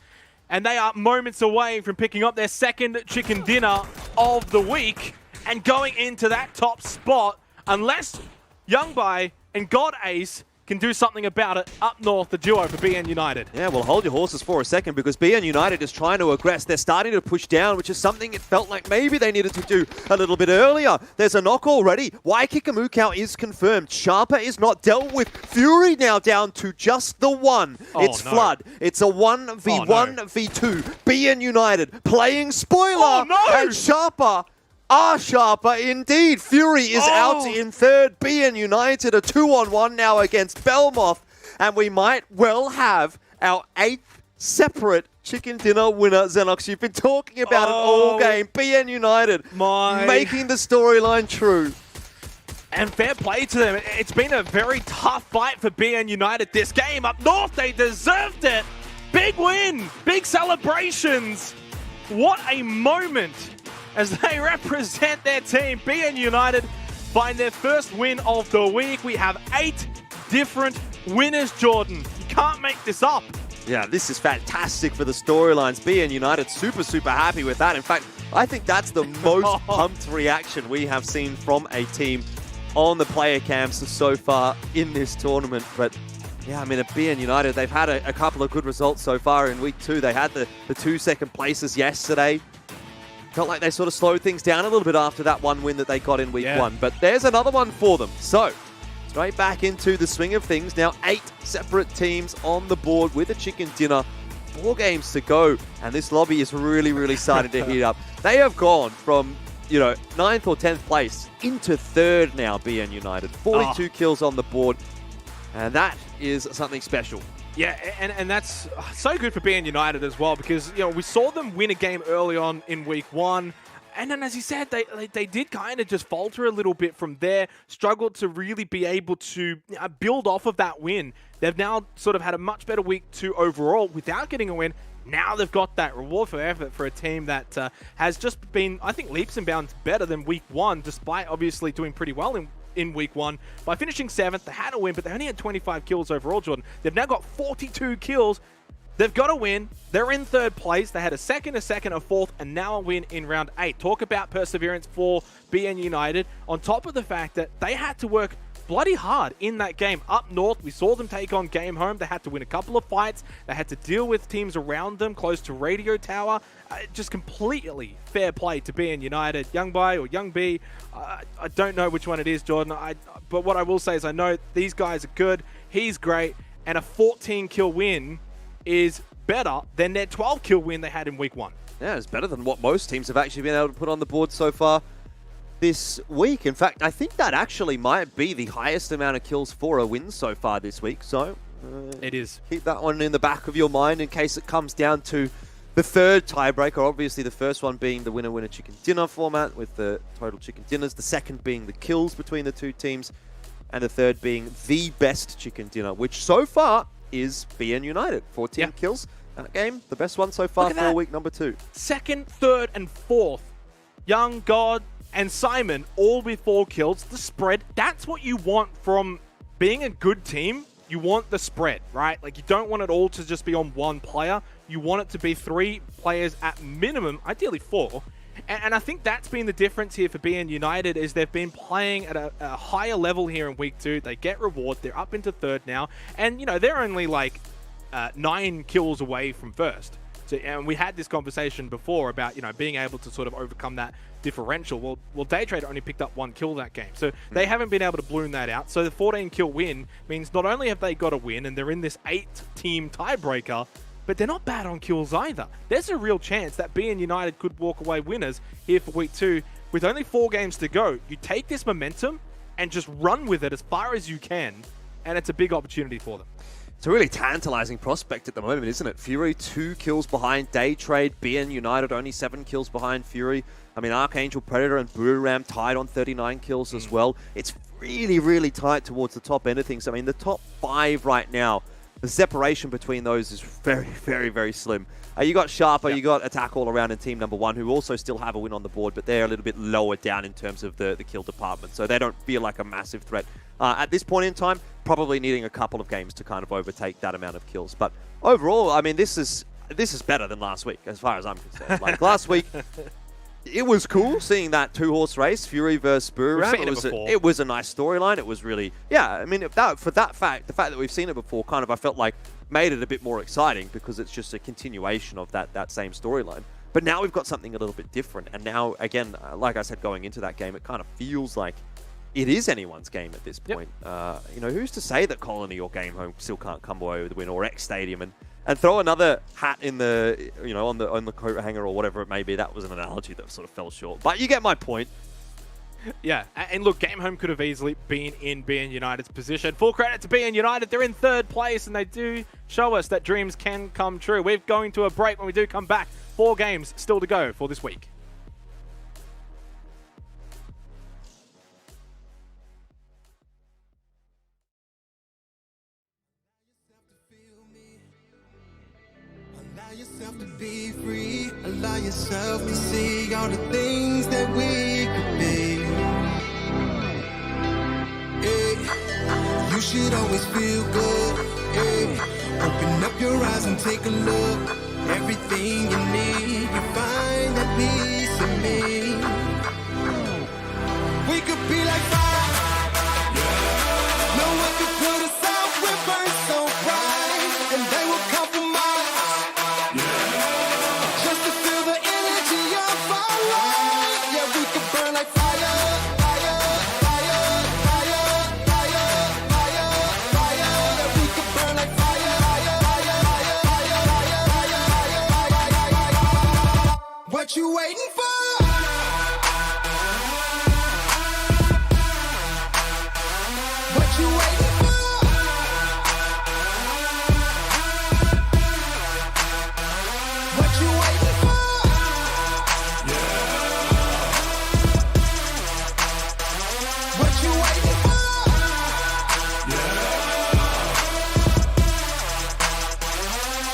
and they are moments away from picking up their 2nd chicken dinner of the week and going into that top spot, unless Youngbai and God Ace can do something about it up north, the duo for BN United. Yeah, well, hold your horses for a second, because BN United is trying to aggress. They're starting to push down, which is something it felt like maybe they needed to do a little bit earlier. There's a knock already. Waikika is confirmed. Sharper is not dealt with. Fury now down to just the 1. It's no. Flood. It's a 1v1v2. BN United playing spoiler. And Sharper... Sharper indeed. Fury is out in 3rd. BN United a 2-on-1 now against Belmoth. And we might well have our 8th separate chicken dinner winner, Xenox. You've been talking about it all game. BN United making the storyline true. And fair play to them. It's been a very tough fight for BN United this game. Up north, they deserved it. Big win. Big celebrations. What a moment as they represent their team. BN United find their first win of the week. We have 8 different winners, Jordan. You can't make this up. Yeah, this is fantastic for the storylines. BN United super happy with that. In fact, I think that's the most pumped reaction we have seen from a team on the player cams so far in this tournament. But yeah, I mean, at BN United, they've had a couple of good results so far in week 2. They had the 2 second places yesterday. Felt like they sort of slowed things down a little bit after that one win that they got in week 1. But there's another one for them. So, straight back into the swing of things. Now 8 separate teams on the board with a chicken dinner. 4 games to go. And this lobby is really, really starting to heat up. They have gone from, 9th or 10th place into 3rd now, BN United. 42 kills on the board. And that is something special. Yeah, and that's so good for BN United as well, because we saw them win a game early on in week 1, and then as you said, they did kind of just falter a little bit from there, struggled to really be able to build off of that win. They've now sort of had a much better week 2 overall without getting a win. Now they've got that reward for effort for a team that has just been, I think, leaps and bounds better than week 1, despite obviously doing pretty well in week 1. By finishing 7th, they had a win, but they only had 25 kills overall, Jordan. They've now got 42 kills. They've got a win. They're in 3rd place. They had a second, a 4th, and now a win in round 8. Talk about perseverance for BN United, on top of the fact that they had to work bloody hard in that game. Up north, we saw them take on Game Home. They had to win a couple of fights. They had to deal with teams around them close to Radio Tower. Just completely fair play to BN United. Young Bai or Young B, I don't know which one it is, Jordan. But what I will say is I know these guys are good. He's great. And a 14-kill win is better than their 12-kill win they had in week 1. Yeah, it's better than what most teams have actually been able to put on the board so far this week. In fact, I think that actually might be the highest amount of kills for a win so far this week. So it is. Keep that one in the back of your mind in case it comes down to the 3rd tiebreaker. Obviously, the first one being the winner-winner chicken dinner format with the total chicken dinners. The second being the kills between the 2 teams. And the 3rd being the best chicken dinner, which so far is BN United. 14 kills. That game, the best one so far for week number 2. 2nd, 3rd, and 4th. Young, God, and Simon, all with 4 kills. The spread, that's what you want from being a good team. You want the spread, right? Like, you don't want it all to just be on one player. You want it to be 3 players at minimum, ideally 4. And I think that's been the difference here for BN United, is they've been playing at a higher level here in week 2. They get reward. They're up into 3rd now. And, they're only like 9 kills away from 1st. So, and we had this conversation before about, being able to sort of overcome that differential. Well, Daytrade only picked up 1 kill that game. So they haven't been able to balloon that out. So the 14-kill win means not only have they got a win and they're in this 8-team tiebreaker, but they're not bad on kills either. There's a real chance that BN United could walk away winners here for week 2 with only 4 games to go. You take this momentum and just run with it as far as you can, and it's a big opportunity for them. It's a really tantalizing prospect at the moment, isn't it? Fury 2 kills behind Daytrade. BN United only 7 kills behind Fury. I mean, Archangel, Predator, and Booram tied on 39 kills as well. It's really, really tight towards the top end of things. I mean, the top 5 right now, the separation between those is very, very, very slim. You got Sharper, you got Attack All Around in team number 1, who also still have a win on the board, but they're a little bit lower down in terms of the kill department, so they don't feel like a massive threat. At this point in time, probably needing a couple of games to kind of overtake that amount of kills. But overall, I mean, this is better than last week, as far as I'm concerned. Like, last week, it was cool seeing that 2-horse race, Fury versus Booram. It was a nice storyline. It was really, I mean, the fact that we've seen it before, kind of, I felt like made it a bit more exciting because it's just a continuation of that same storyline. But now we've got something a little bit different. And now, again, like I said, going into that game, it kind of feels like it is anyone's game at this point. Who's to say that Colony or Game Home still can't come away with a win, or X Stadium and throw another hat in the, on the coat hanger or whatever it may be. That was an analogy that sort of fell short. But you get my point. Yeah, and look, Game Home could have easily been in BN United's position. Full credit to BN United. They're in 3rd place, and they do show us that dreams can come true. We're going to a break. When we do come back, 4 games still to go for this week. Allow yourself to be free. Allow yourself to see all the things that we could be. You should always feel good. Open up your eyes and take a look. Everything you need, you find that piece of me. We could be like fire. you waiting for? What you waiting for? What you waiting for?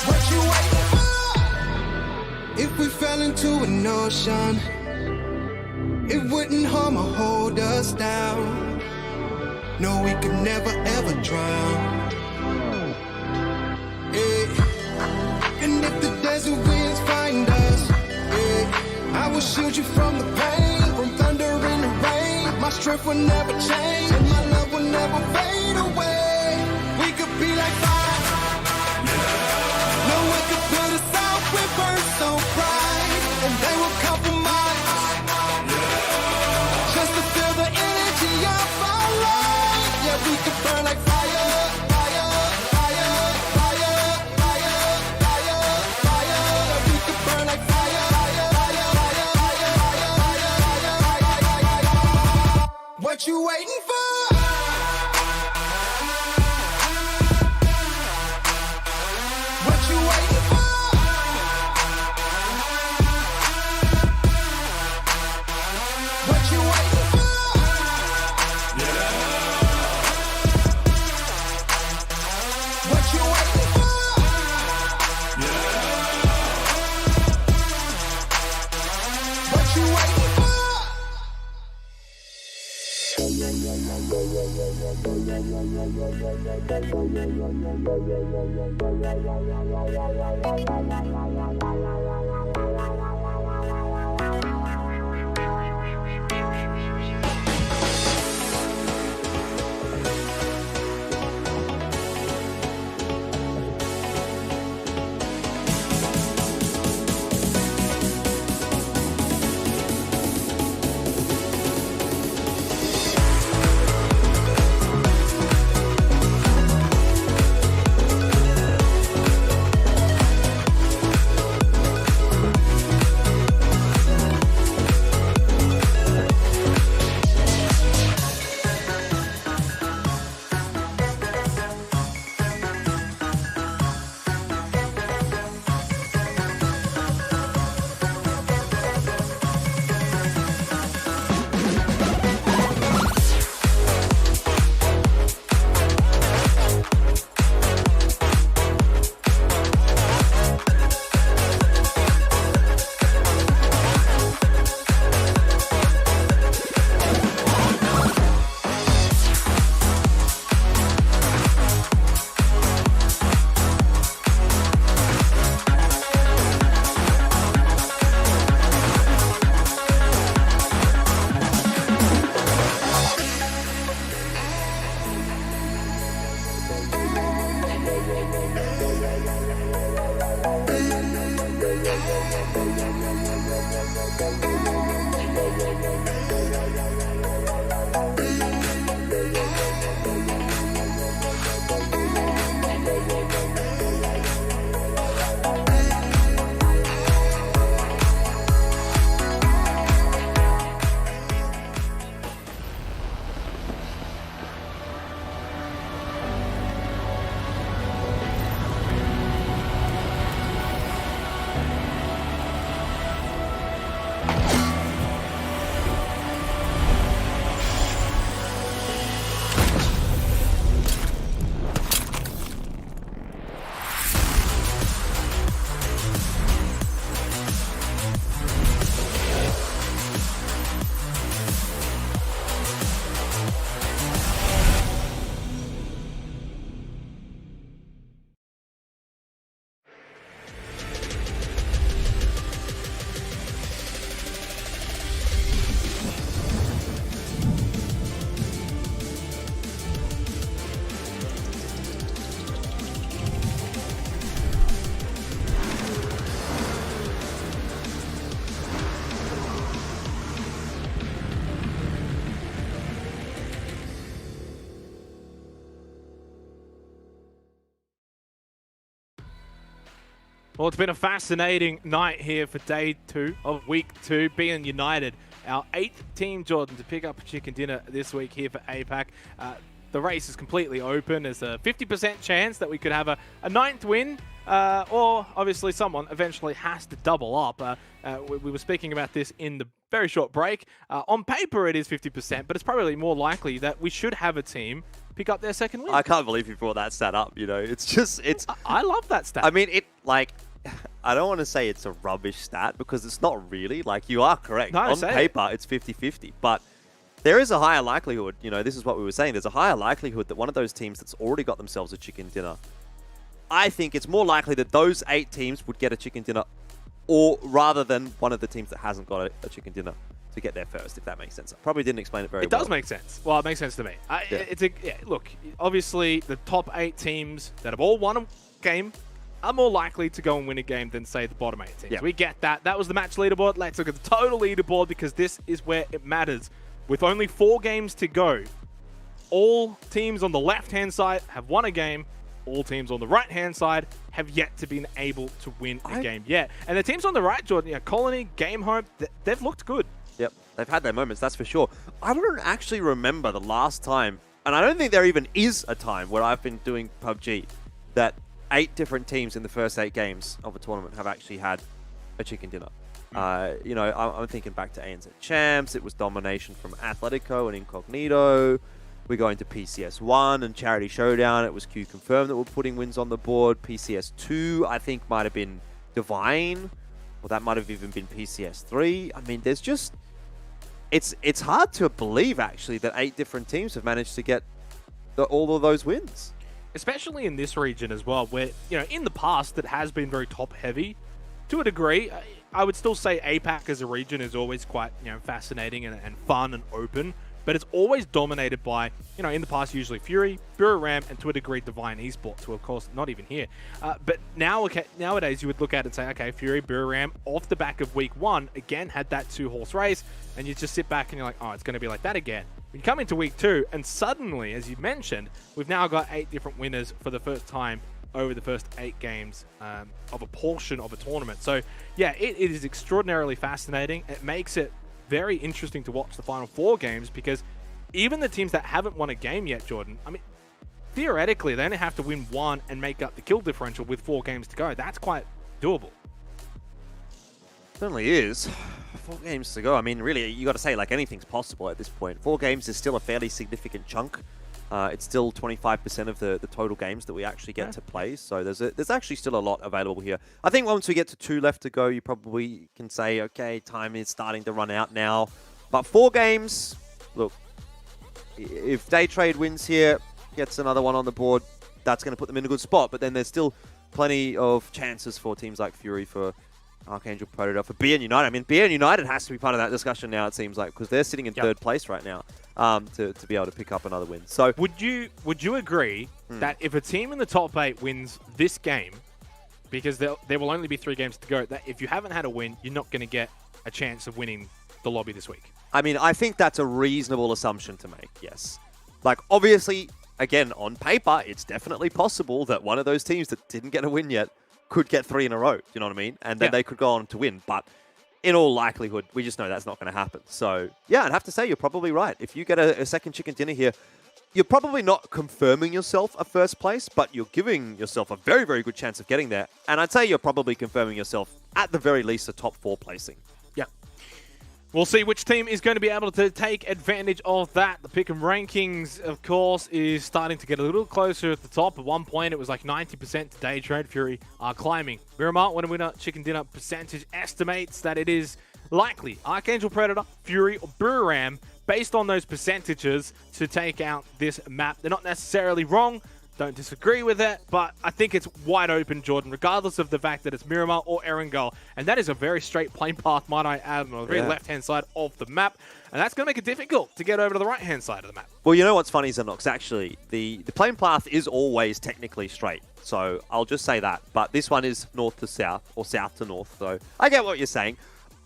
What you waiting for? If we fell into an ocean, it wouldn't harm or hold us down. No, we could never ever drown. Eh. And if the desert winds find us, I will shield you from the pain, from thunder and the rain. My strength will never change, and my love will never fade away. We could be like fire. No one could put us out. We burn so bright, and they will compromise just to feel the energy of our life. Yeah, we could burn like fire, fire, fire, fire, fire, fire, fire. Yeah, we could burn like fire, fire, fire, fire, fire, fire, fire, fire. What you waiting for? What you waiting for? What you waiting for? What you waiting for? What you waiting for? Well, it's been a fascinating night here for day 2 of week 2, being United. Our 8th team, Jordan, to pick up a chicken dinner this week here for APAC. the race is completely open. There's a 50% chance that we could have a 9th win, or obviously someone eventually has to double up. We were speaking about this in the very short break. On paper, it is 50%, but it's probably more likely that we should have a team pick up their second win. I can't believe you brought that stat up, you know. It's just, I love that stat. I mean, I don't want to say it's a rubbish stat because it's not really. Like, you are correct. No, On paper, it's 50-50, but there is a higher likelihood, you know, this is what we were saying, there's a higher likelihood that one of those teams that's already got themselves a chicken dinner, I think it's more likely that those 8 teams would get a chicken dinner, or rather than one of the teams that hasn't got a chicken dinner to get there first, if that makes sense. I probably didn't explain it very well. It does make sense. Well, it makes sense to me. Look, obviously, the top 8 teams that have all won a game are more likely to go and win a game than, say, the bottom 8 teams. Yeah. We get that. That was the match leaderboard. Let's look at the total leaderboard because this is where it matters. With only 4 games to go, all teams on the left-hand side have won a game. All teams on the right-hand side have yet to be able to win a game yet. And the teams on the right, Jordan, Colony, Game Home, they've looked good. Yep, they've had their moments, that's for sure. I don't actually remember the last time, and I don't think there even is a time where I've been doing PUBG, that 8 different teams in the first 8 games of a tournament have actually had a chicken dinner. You know, I'm thinking back to ANZ Champs. It was domination from Atletico and Incognito. We go into PCS 1 and Charity Showdown. It was Q Confirmed that were putting wins on the board. PCS 2, I think, might have been Divine. Or that might have even been PCS 3. I mean, there's just... It's hard to believe, actually, that 8 different teams have managed to get all of those wins. Especially in this region as well, where, you know, in the past, it has been very top-heavy. To a degree, I would still say APAC as a region is always quite, you know, fascinating and fun and open, but it's always dominated by, you know, in the past, usually Fury, Bureau Ram, and to a degree, Divine Esports, who, of course, not even here. But nowadays, you would look at it and say, okay, Fury, Bureau Ram, off the back of week 1, again, had that 2-horse race, and you just sit back and you're like, oh, it's going to be like that again. You come into week 2, and suddenly, as you mentioned, we've now got 8 different winners for the first time over the first 8 games of a portion of a tournament. So, yeah, it is extraordinarily fascinating. It makes it very interesting to watch the final 4 games because even the teams that haven't won a game yet, Jordan, I mean, theoretically, they only have to win 1 and make up the kill differential with 4 games to go. That's quite doable. Certainly is. 4 games to go. I mean, really, you got to say, like, anything's possible at this point. 4 games is still a fairly significant chunk. It's still 25% of the total games that we actually get to play, so there's actually still a lot available here. I think once we get to 2 left to go, you probably can say, okay, time is starting to run out now. But 4 games, look, if Day Trade wins here, gets another one on the board, that's going to put them in a good spot. But then there's still plenty of chances for teams like Fury, for Archangel Predator, for BN United. I mean, BN United has to be part of that discussion now, it seems like, because they're sitting in 3rd place right now. To be able to pick up another win. So would you agree that if a team in the top 8 wins this game, because there will only be 3 games to go, that if you haven't had a win, you're not going to get a chance of winning the lobby this week? I mean, I think that's a reasonable assumption to make, yes. Like, obviously, again, on paper, it's definitely possible that one of those teams that didn't get a win yet could get 3 in a row, you know what I mean? And then they could go on to win, but in all likelihood, we just know that's not going to happen. So, yeah, I'd have to say you're probably right. If you get a second chicken dinner here, you're probably not confirming yourself a 1st place, but you're giving yourself a very, very good chance of getting there. And I'd say you're probably confirming yourself, at the very least, a top 4 placing. Yeah. We'll see which team is going to be able to take advantage of that. The pick'em rankings, of course, is starting to get a little closer at the top. At one point, it was like 90% to Day Trade. Fury are climbing. Miramar, winner chicken dinner percentage, estimates that it is likely Archangel Predator, Fury, or Buram, based on those percentages, to take out this map. They're not necessarily wrong. Don't disagree with it, but I think it's wide open, Jordan, regardless of the fact that it's Miramar or Erangel. And that is a very straight plane path, might I add, on the very left-hand side of the map. And that's going to make it difficult to get over to the right-hand side of the map. Well, you know what's funny, Xenox? Actually, the plane path is always technically straight. So I'll just say that. But this one is north to south, or south to north. So I get what you're saying.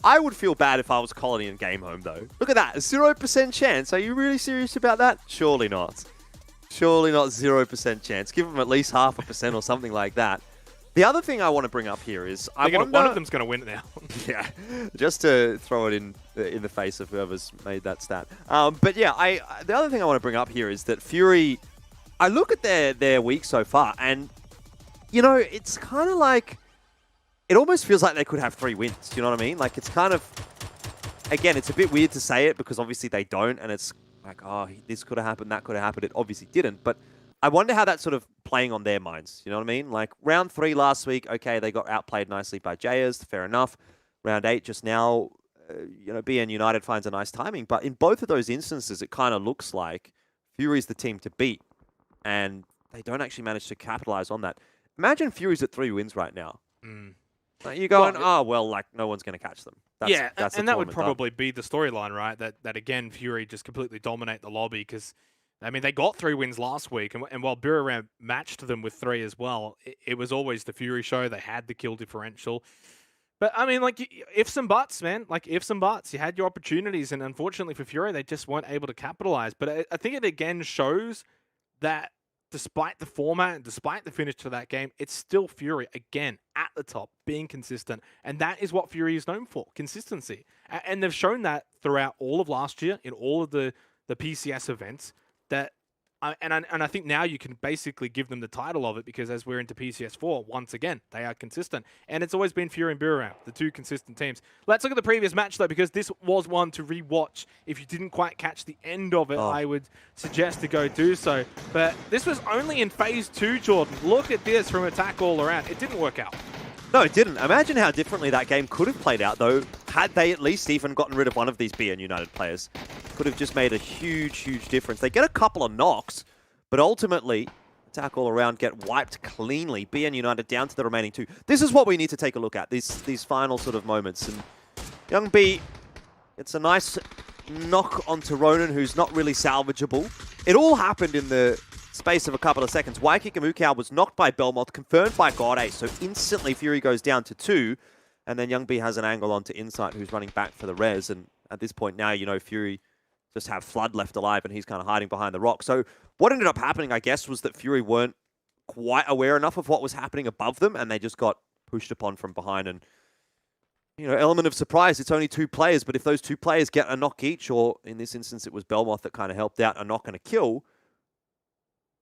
I would feel bad if I was Colony and Game Home, though. Look at that, a 0% chance. Are you really serious about that? Surely not. Surely not 0% chance. Give them at least 0.5% or something like that. The other thing I want to bring up here is one of them's going to win it now. Yeah, just to throw it in the face of whoever's made that stat. But yeah, the other thing I want to bring up here is that Fury, I look at their week so far, and you know, it's kind of like, it almost feels like they could have 3 wins. You know what I mean? Like, it's kind of, again, it's a bit weird to say it because obviously they don't, and it's like, oh, this could have happened, that could have happened. It obviously didn't, but I wonder how that's sort of playing on their minds. You know what I mean? Like, round 3 last week, okay, they got outplayed nicely by Jayers, fair enough. Round 8 just now, you know, BN United finds a nice timing. But in both of those instances, it kind of looks like Fury's the team to beat, and they don't actually manage to capitalize on that. Imagine Fury's at 3 wins right now. Like, you're going, like, no one's going to catch them. That's and that would probably be the storyline, right? That again, Fury just completely dominate the lobby because, I mean, they got 3 wins last week, and while Buriram matched them with 3 as well, it was always the Fury show. They had the kill differential. But, I mean, like, ifs and buts, man. Like, ifs and buts. You had your opportunities, and unfortunately for Fury, they just weren't able to capitalize. But I think it again shows that despite the format and despite the finish to that game, it's still Fury, again, at the top, being consistent. And that is what Fury is known for, consistency. And they've shown that throughout all of last year, in all of the PCS events, that and I think now you can basically give them the title of it because as we're into PCS4, once again, they are consistent. And it's always been Fury and Buriram, the 2 consistent teams. Let's look at the previous match, though, because this was one to rewatch. If you didn't quite catch the end of it, I would suggest to go do so. But this was only in Phase 2, Jordan. Look at this from attack all around. It didn't work out. No, it didn't. Imagine how differently that game could have played out, though, had they at least even gotten rid of one of these BN United players. Could have just made a huge, huge difference. They get a couple of knocks, but ultimately, attack all around get wiped cleanly. BN United down to the remaining 2. This is what we need to take a look at, these final sort of moments. And Young B, it's a nice knock onto Ronan, who's not really salvageable. It all happened in the space of a couple of seconds. Waikiki Mukau was knocked by Belmont, confirmed by God Ace, so instantly Fury goes down to 2, and then Young B has an angle onto Insight, who's running back for the res, and at this point now, you know, Fury just have Flood left alive, and he's kind of hiding behind the rock. So what ended up happening, I guess, was that Fury weren't quite aware enough of what was happening above them, and they just got pushed upon from behind, and, you know, element of surprise, it's only 2 players, but if those 2 players get a knock each, or in this instance, it was Belmoth that kind of helped out, a knock and a kill,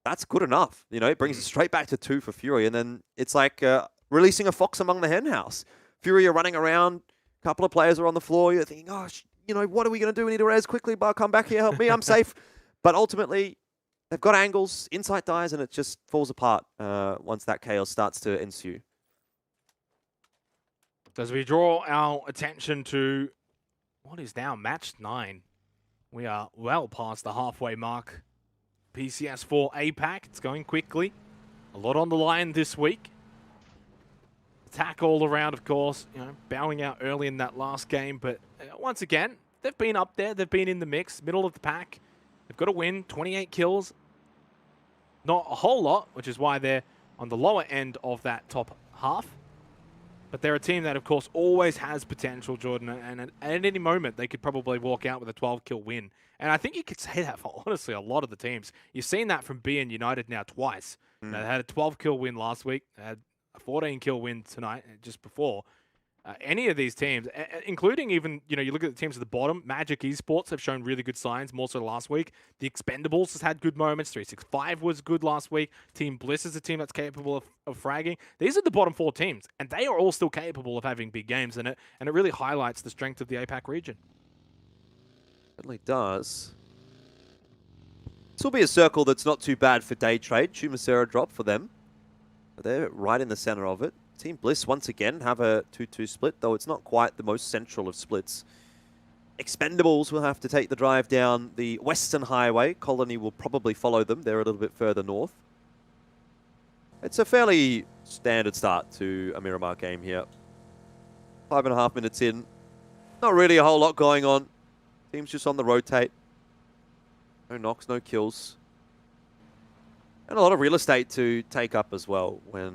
that's good enough. You know, it brings it straight back to 2 for Fury. And then it's like releasing a fox among the hen house. Fury are running around. A couple of players are on the floor. You're thinking, oh, you know, what are we going to do? We need to res quickly. But come back here. Help me. I'm safe. But ultimately, they've got angles. Insight dies, and it just falls apart once that chaos starts to ensue. As we draw our attention to what is now match 9, we are well past the halfway mark. PCS4 APAC, it's going quickly. A lot on the line this week. Attack all around, of course, you know, bowing out early in that last game, but once again, they've been up there, they've been in the mix, middle of the pack. They've got to win, 28 kills. Not a whole lot, which is why they're on the lower end of that top half. But they're a team that, of course, always has potential, Jordan, and at any moment, they could probably walk out with a 12-kill win. And I think you could say that for, honestly, a lot of the teams. You've seen that from BN United now twice. They had a 12-kill win last week, they had a 14-kill win tonight, just before. Any of these teams, including even, you know, you look at the teams at the bottom, Magic Esports have shown really good signs, more so last week. The Expendables has had good moments. 365 was good last week. Team Bliss is a team that's capable of fragging. These are the bottom 4 teams, and they are all still capable of having big games in it, and it really highlights the strength of the APAC region. Certainly does. This will be a circle that's not too bad for day trade. Chumacera drop for them. But they're right in the center of it. Team Bliss, once again, have a 2-2 split, though it's not quite the most central of splits. Expendables will have to take the drive down the Western Highway. Colony will probably follow them. They're a little bit further north. It's a fairly standard start to a Miramar game here. 5.5 minutes in. Not really a whole lot going on. Team's just on the rotate. No knocks, no kills. And a lot of real estate to take up as well when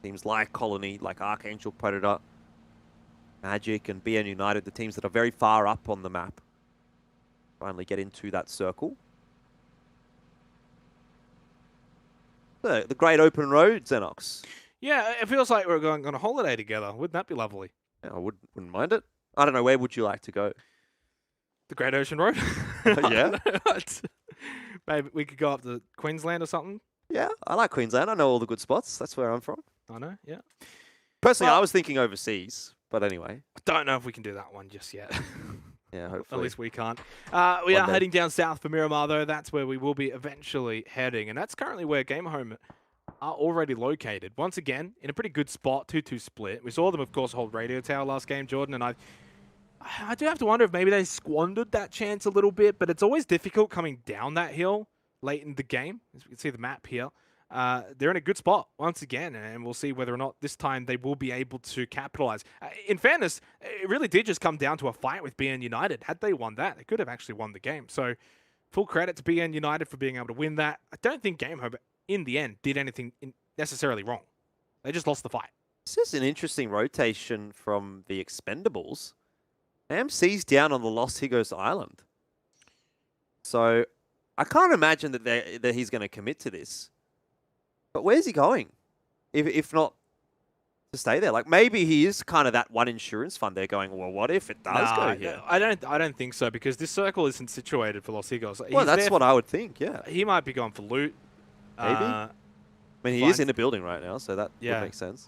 teams like Colony, like Archangel Predator, Magic, and BN United, the teams that are very far up on the map, finally get into that circle. The great open road, Xenox. Yeah, it feels like we're going on a holiday together. Wouldn't that be lovely? Yeah, I wouldn't mind it. I don't know, where would you like to go? The Great Ocean Road? Yeah? Maybe we could go up to Queensland or something. Yeah, I like Queensland. I know all the good spots. That's where I'm from. I know, yeah. Personally, I was thinking overseas, but anyway. I don't know if we can do that one just yet. Yeah, hopefully. At least we can't. We are day. heading down south for Miramar, though. That's where we will be eventually heading. And that's currently where Game Home are already located. Once again, in a pretty good spot, 2-2 split. We saw them, of course, hold Radio Tower last game, Jordan, and I do have to wonder if maybe they squandered that chance a little bit, but it's always difficult coming down that hill late in the game. As we can see the map here. They're in a good spot once again, and we'll see whether or not this time they will be able to capitalize. In fairness, it really did just come down to a fight with BN United. Had they won that, they could have actually won the game. So full credit to BN United for being able to win that. I don't think Game Home, in the end, did anything necessarily wrong. They just lost the fight. This is an interesting rotation from the Expendables. AMC's down on the Los Higos Island. So I can't imagine that he's going to commit to this. But where's he going? If not to stay there? Like, maybe he is kind of that one insurance fund they're going, well, what if it does go here? I don't think so, because this circle isn't situated for Los Higos. Well, that's what I would think, yeah. He might be going for loot. Maybe. I mean, he is in the building right now, so that would make sense.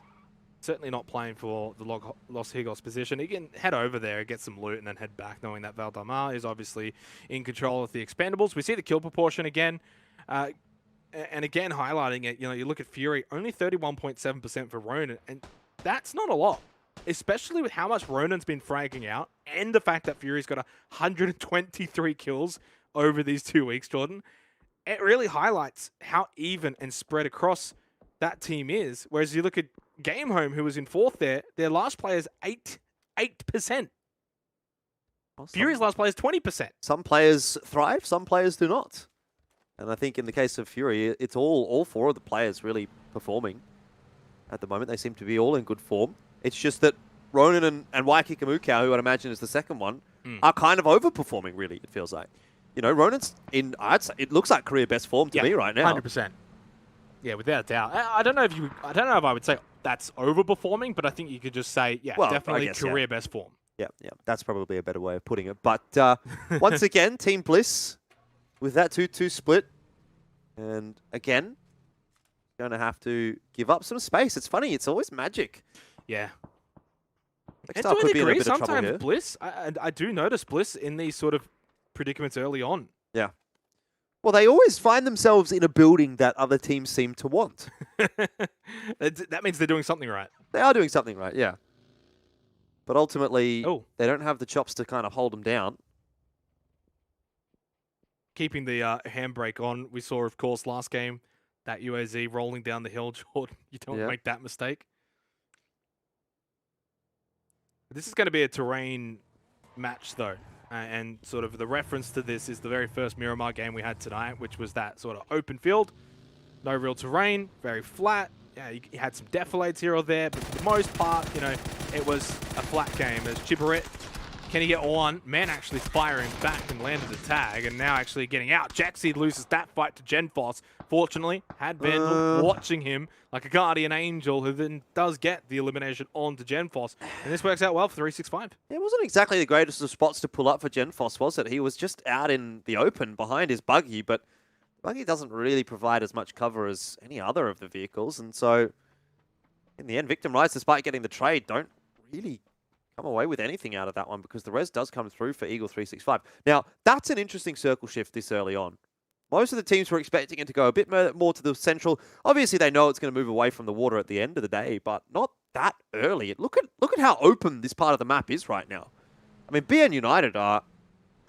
Certainly not playing for the Los Higos position. He can head over there, get some loot, and then head back, knowing that Valdemar is obviously in control of the Expendables. We see the kill proportion again. And again, highlighting it, you look at Fury, only 31.7% for Ronin, and that's not a lot, especially with how much Ronin's been fragging out, and the fact that Fury's got 123 kills over these 2 weeks, Jordan. It really highlights how even and spread across that team is, whereas you look at Game Home, who was in 4th there, their last player is 8%. Well, Fury's last player is 20%. Some players thrive, some players do not. And I think in the case of Fury, it's all 4 of the players really performing at the moment. They seem to be all in good form. It's just that Ronin and Waikiki Mukau, who I'd imagine is the second one, are kind of overperforming, really, it feels like. Ronin's in, I'd say, it looks like career best form to me right now. 100%. Yeah, without a doubt. I don't know if I would say that's overperforming, but I think you could just say, definitely career best form. Yeah, that's probably a better way of putting it. But once again, Team Bliss with that 2-2 split. And again, going to have to give up some space. It's funny, it's always Magic. Yeah. And to a degree, sometimes Bliss, I do notice Bliss in these sort of predicaments early on. Yeah. Well, they always find themselves in a building that other teams seem to want. That means they're doing something right. They are doing something right, yeah. But ultimately, they don't have the chops to kind of hold them down. Keeping the handbrake on. We saw, of course, last game, that UAZ rolling down the hill, Jordan. You don't make that mistake. This is going to be a terrain match, though. And sort of the reference to this is the very first Miramar game we had tonight, which was that sort of open field. No real terrain, very flat. Yeah, you had some defilades here or there, but for the most part, it was a flat game. As Chibaret, can he get one? Man actually firing back and landed a tag, and now actually getting out. Jaxie loses that fight to Genfos. Fortunately, had Vandal watching him like a guardian angel, who then does get the elimination onto Genfos. And this works out well for 365. It wasn't exactly the greatest of spots to pull up for Genfos, was it? He was just out in the open behind his buggy, but buggy doesn't really provide as much cover as any other of the vehicles. And so, in the end, Victim Rise, despite getting the trade, don't really come away with anything out of that one, because the res does come through for Eagle 365. Now, that's an interesting circle shift this early on. Most of the teams were expecting it to go a bit more to the central. Obviously, they know it's going to move away from the water at the end of the day, but not that early. Look at how open this part of the map is right now. I mean, BN United are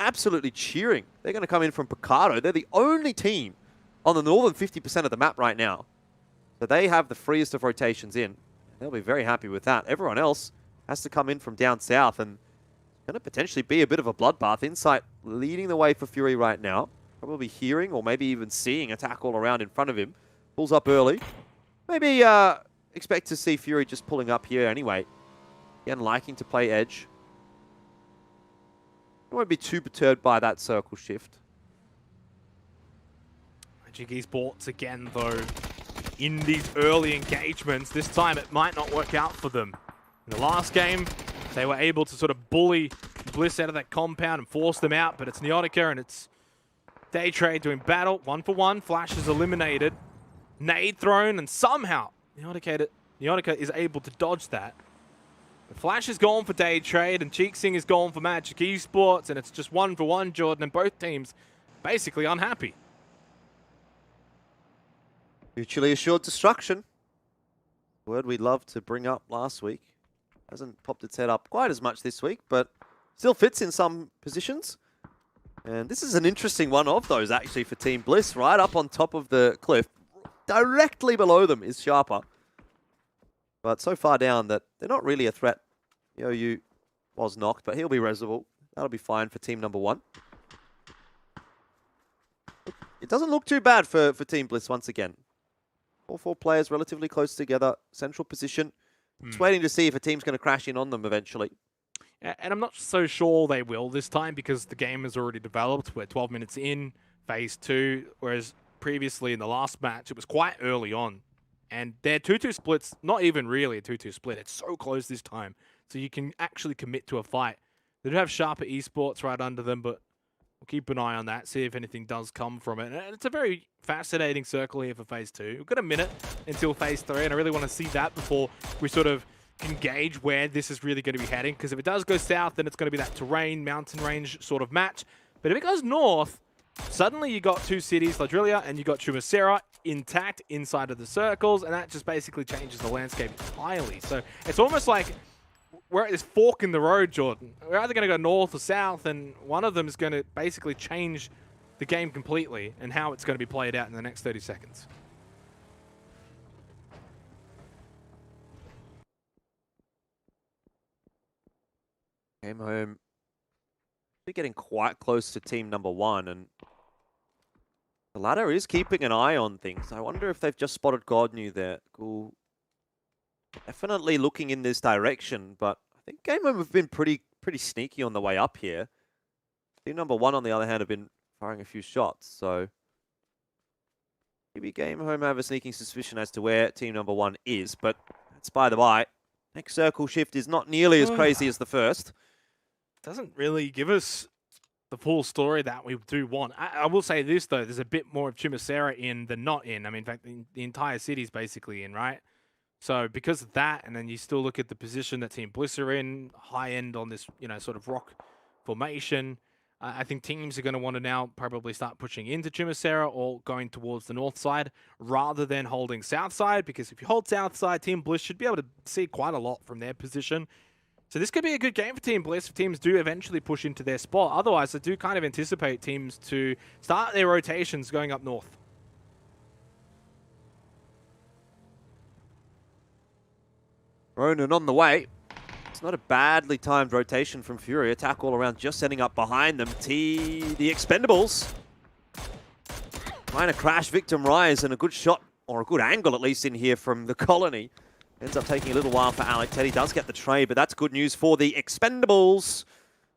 absolutely cheering. They're going to come in from Picardo. They're the only team on the northern 50% of the map right now. So they have the freest of rotations in. They'll be very happy with that. Everyone else has to come in from down south, and it's going to potentially be a bit of a bloodbath. Insight leading the way for Fury right now. Probably hearing or maybe even seeing attack all around in front of him. Pulls up early. Maybe expect to see Fury just pulling up here anyway. Again, liking to play edge. I won't be too perturbed by that circle shift. Jiggy's Borts again, though, in these early engagements, this time it might not work out for them. In the last game, they were able to sort of bully Bliss out of that compound and force them out, but it's Neotica and it's Day Trade doing battle. 1-for-1, Flash is eliminated. Nade thrown, and somehow Neotica is able to dodge that. But Flash is gone for Day Trade, and Cheeksing is gone for Magic Esports, and it's just 1-for-1, Jordan, and both teams basically unhappy. Mutually assured destruction. Word we loved to bring up last week. Hasn't popped its head up quite as much this week, but still fits in some positions. And this is an interesting one of those, actually, for Team Bliss. Right up on top of the cliff. Directly below them is Sharper. But so far down that they're not really a threat. You was knocked, but he'll be reservable. That'll be fine for team number 1. It doesn't look too bad for Team Bliss once again. All 4 players relatively close together. Central position. Just waiting to see if a team's going to crash in on them eventually. And I'm not so sure they will this time because the game is already developed. We're 12 minutes in, phase 2, whereas previously in the last match, it was quite early on. And their 2-2 split's not even really a 2-2 split. It's so close this time. So you can actually commit to a fight. They do have Sharper Esports right under them, but we'll keep an eye on that, see if anything does come from it. And it's a very fascinating circle here for phase 2. We've got a minute until phase 3, and I really want to see that before we sort of can gauge where this is really going to be heading. Because if it does go south, then it's going to be that terrain, mountain range sort of match. But if it goes north, suddenly you got 2 cities, Ladrillia and you got Chumacera, intact inside of the circles, and that just basically changes the landscape entirely. So it's almost like we're at this fork in the road, Jordan. We're either going to go north or south, and one of them is going to basically change the game completely and how it's going to be played out in the next 30 seconds. Game home. They're getting quite close to team number 1, and the ladder is keeping an eye on things. I wonder if they've just spotted Godnew there. Cool. Definitely looking in this direction, but I think Game Home have been pretty sneaky on the way up here. Team number 1, on the other hand, have been firing a few shots, so maybe Game Home have a sneaking suspicion as to where team number 1 is, but that's by the by. Next circle shift is not nearly as crazy as the first. Doesn't really give us the full story that we do want. I will say this, though. There's a bit more of Chumacera in than not in. I mean, in fact, the entire city's basically in, right? So because of that, and then you still look at the position that Team Bliss are in, high end on this, sort of rock formation, I think teams are going to want to now probably start pushing into Chumacera or going towards the north side rather than holding south side, because if you hold south side, Team Bliss should be able to see quite a lot from their position. So this could be a good game for Team Bliss if teams do eventually push into their spot. Otherwise, I do kind of anticipate teams to start their rotations going up north. Ronan on the way. It's not a badly timed rotation from Fury. Attack all around, just setting up behind them. The Expendables. Trying to crash Victim Rise, and a good shot, or a good angle at least in here from the Colony. Ends up taking a little while for Alec. Teddy does get the trade, but that's good news for the Expendables,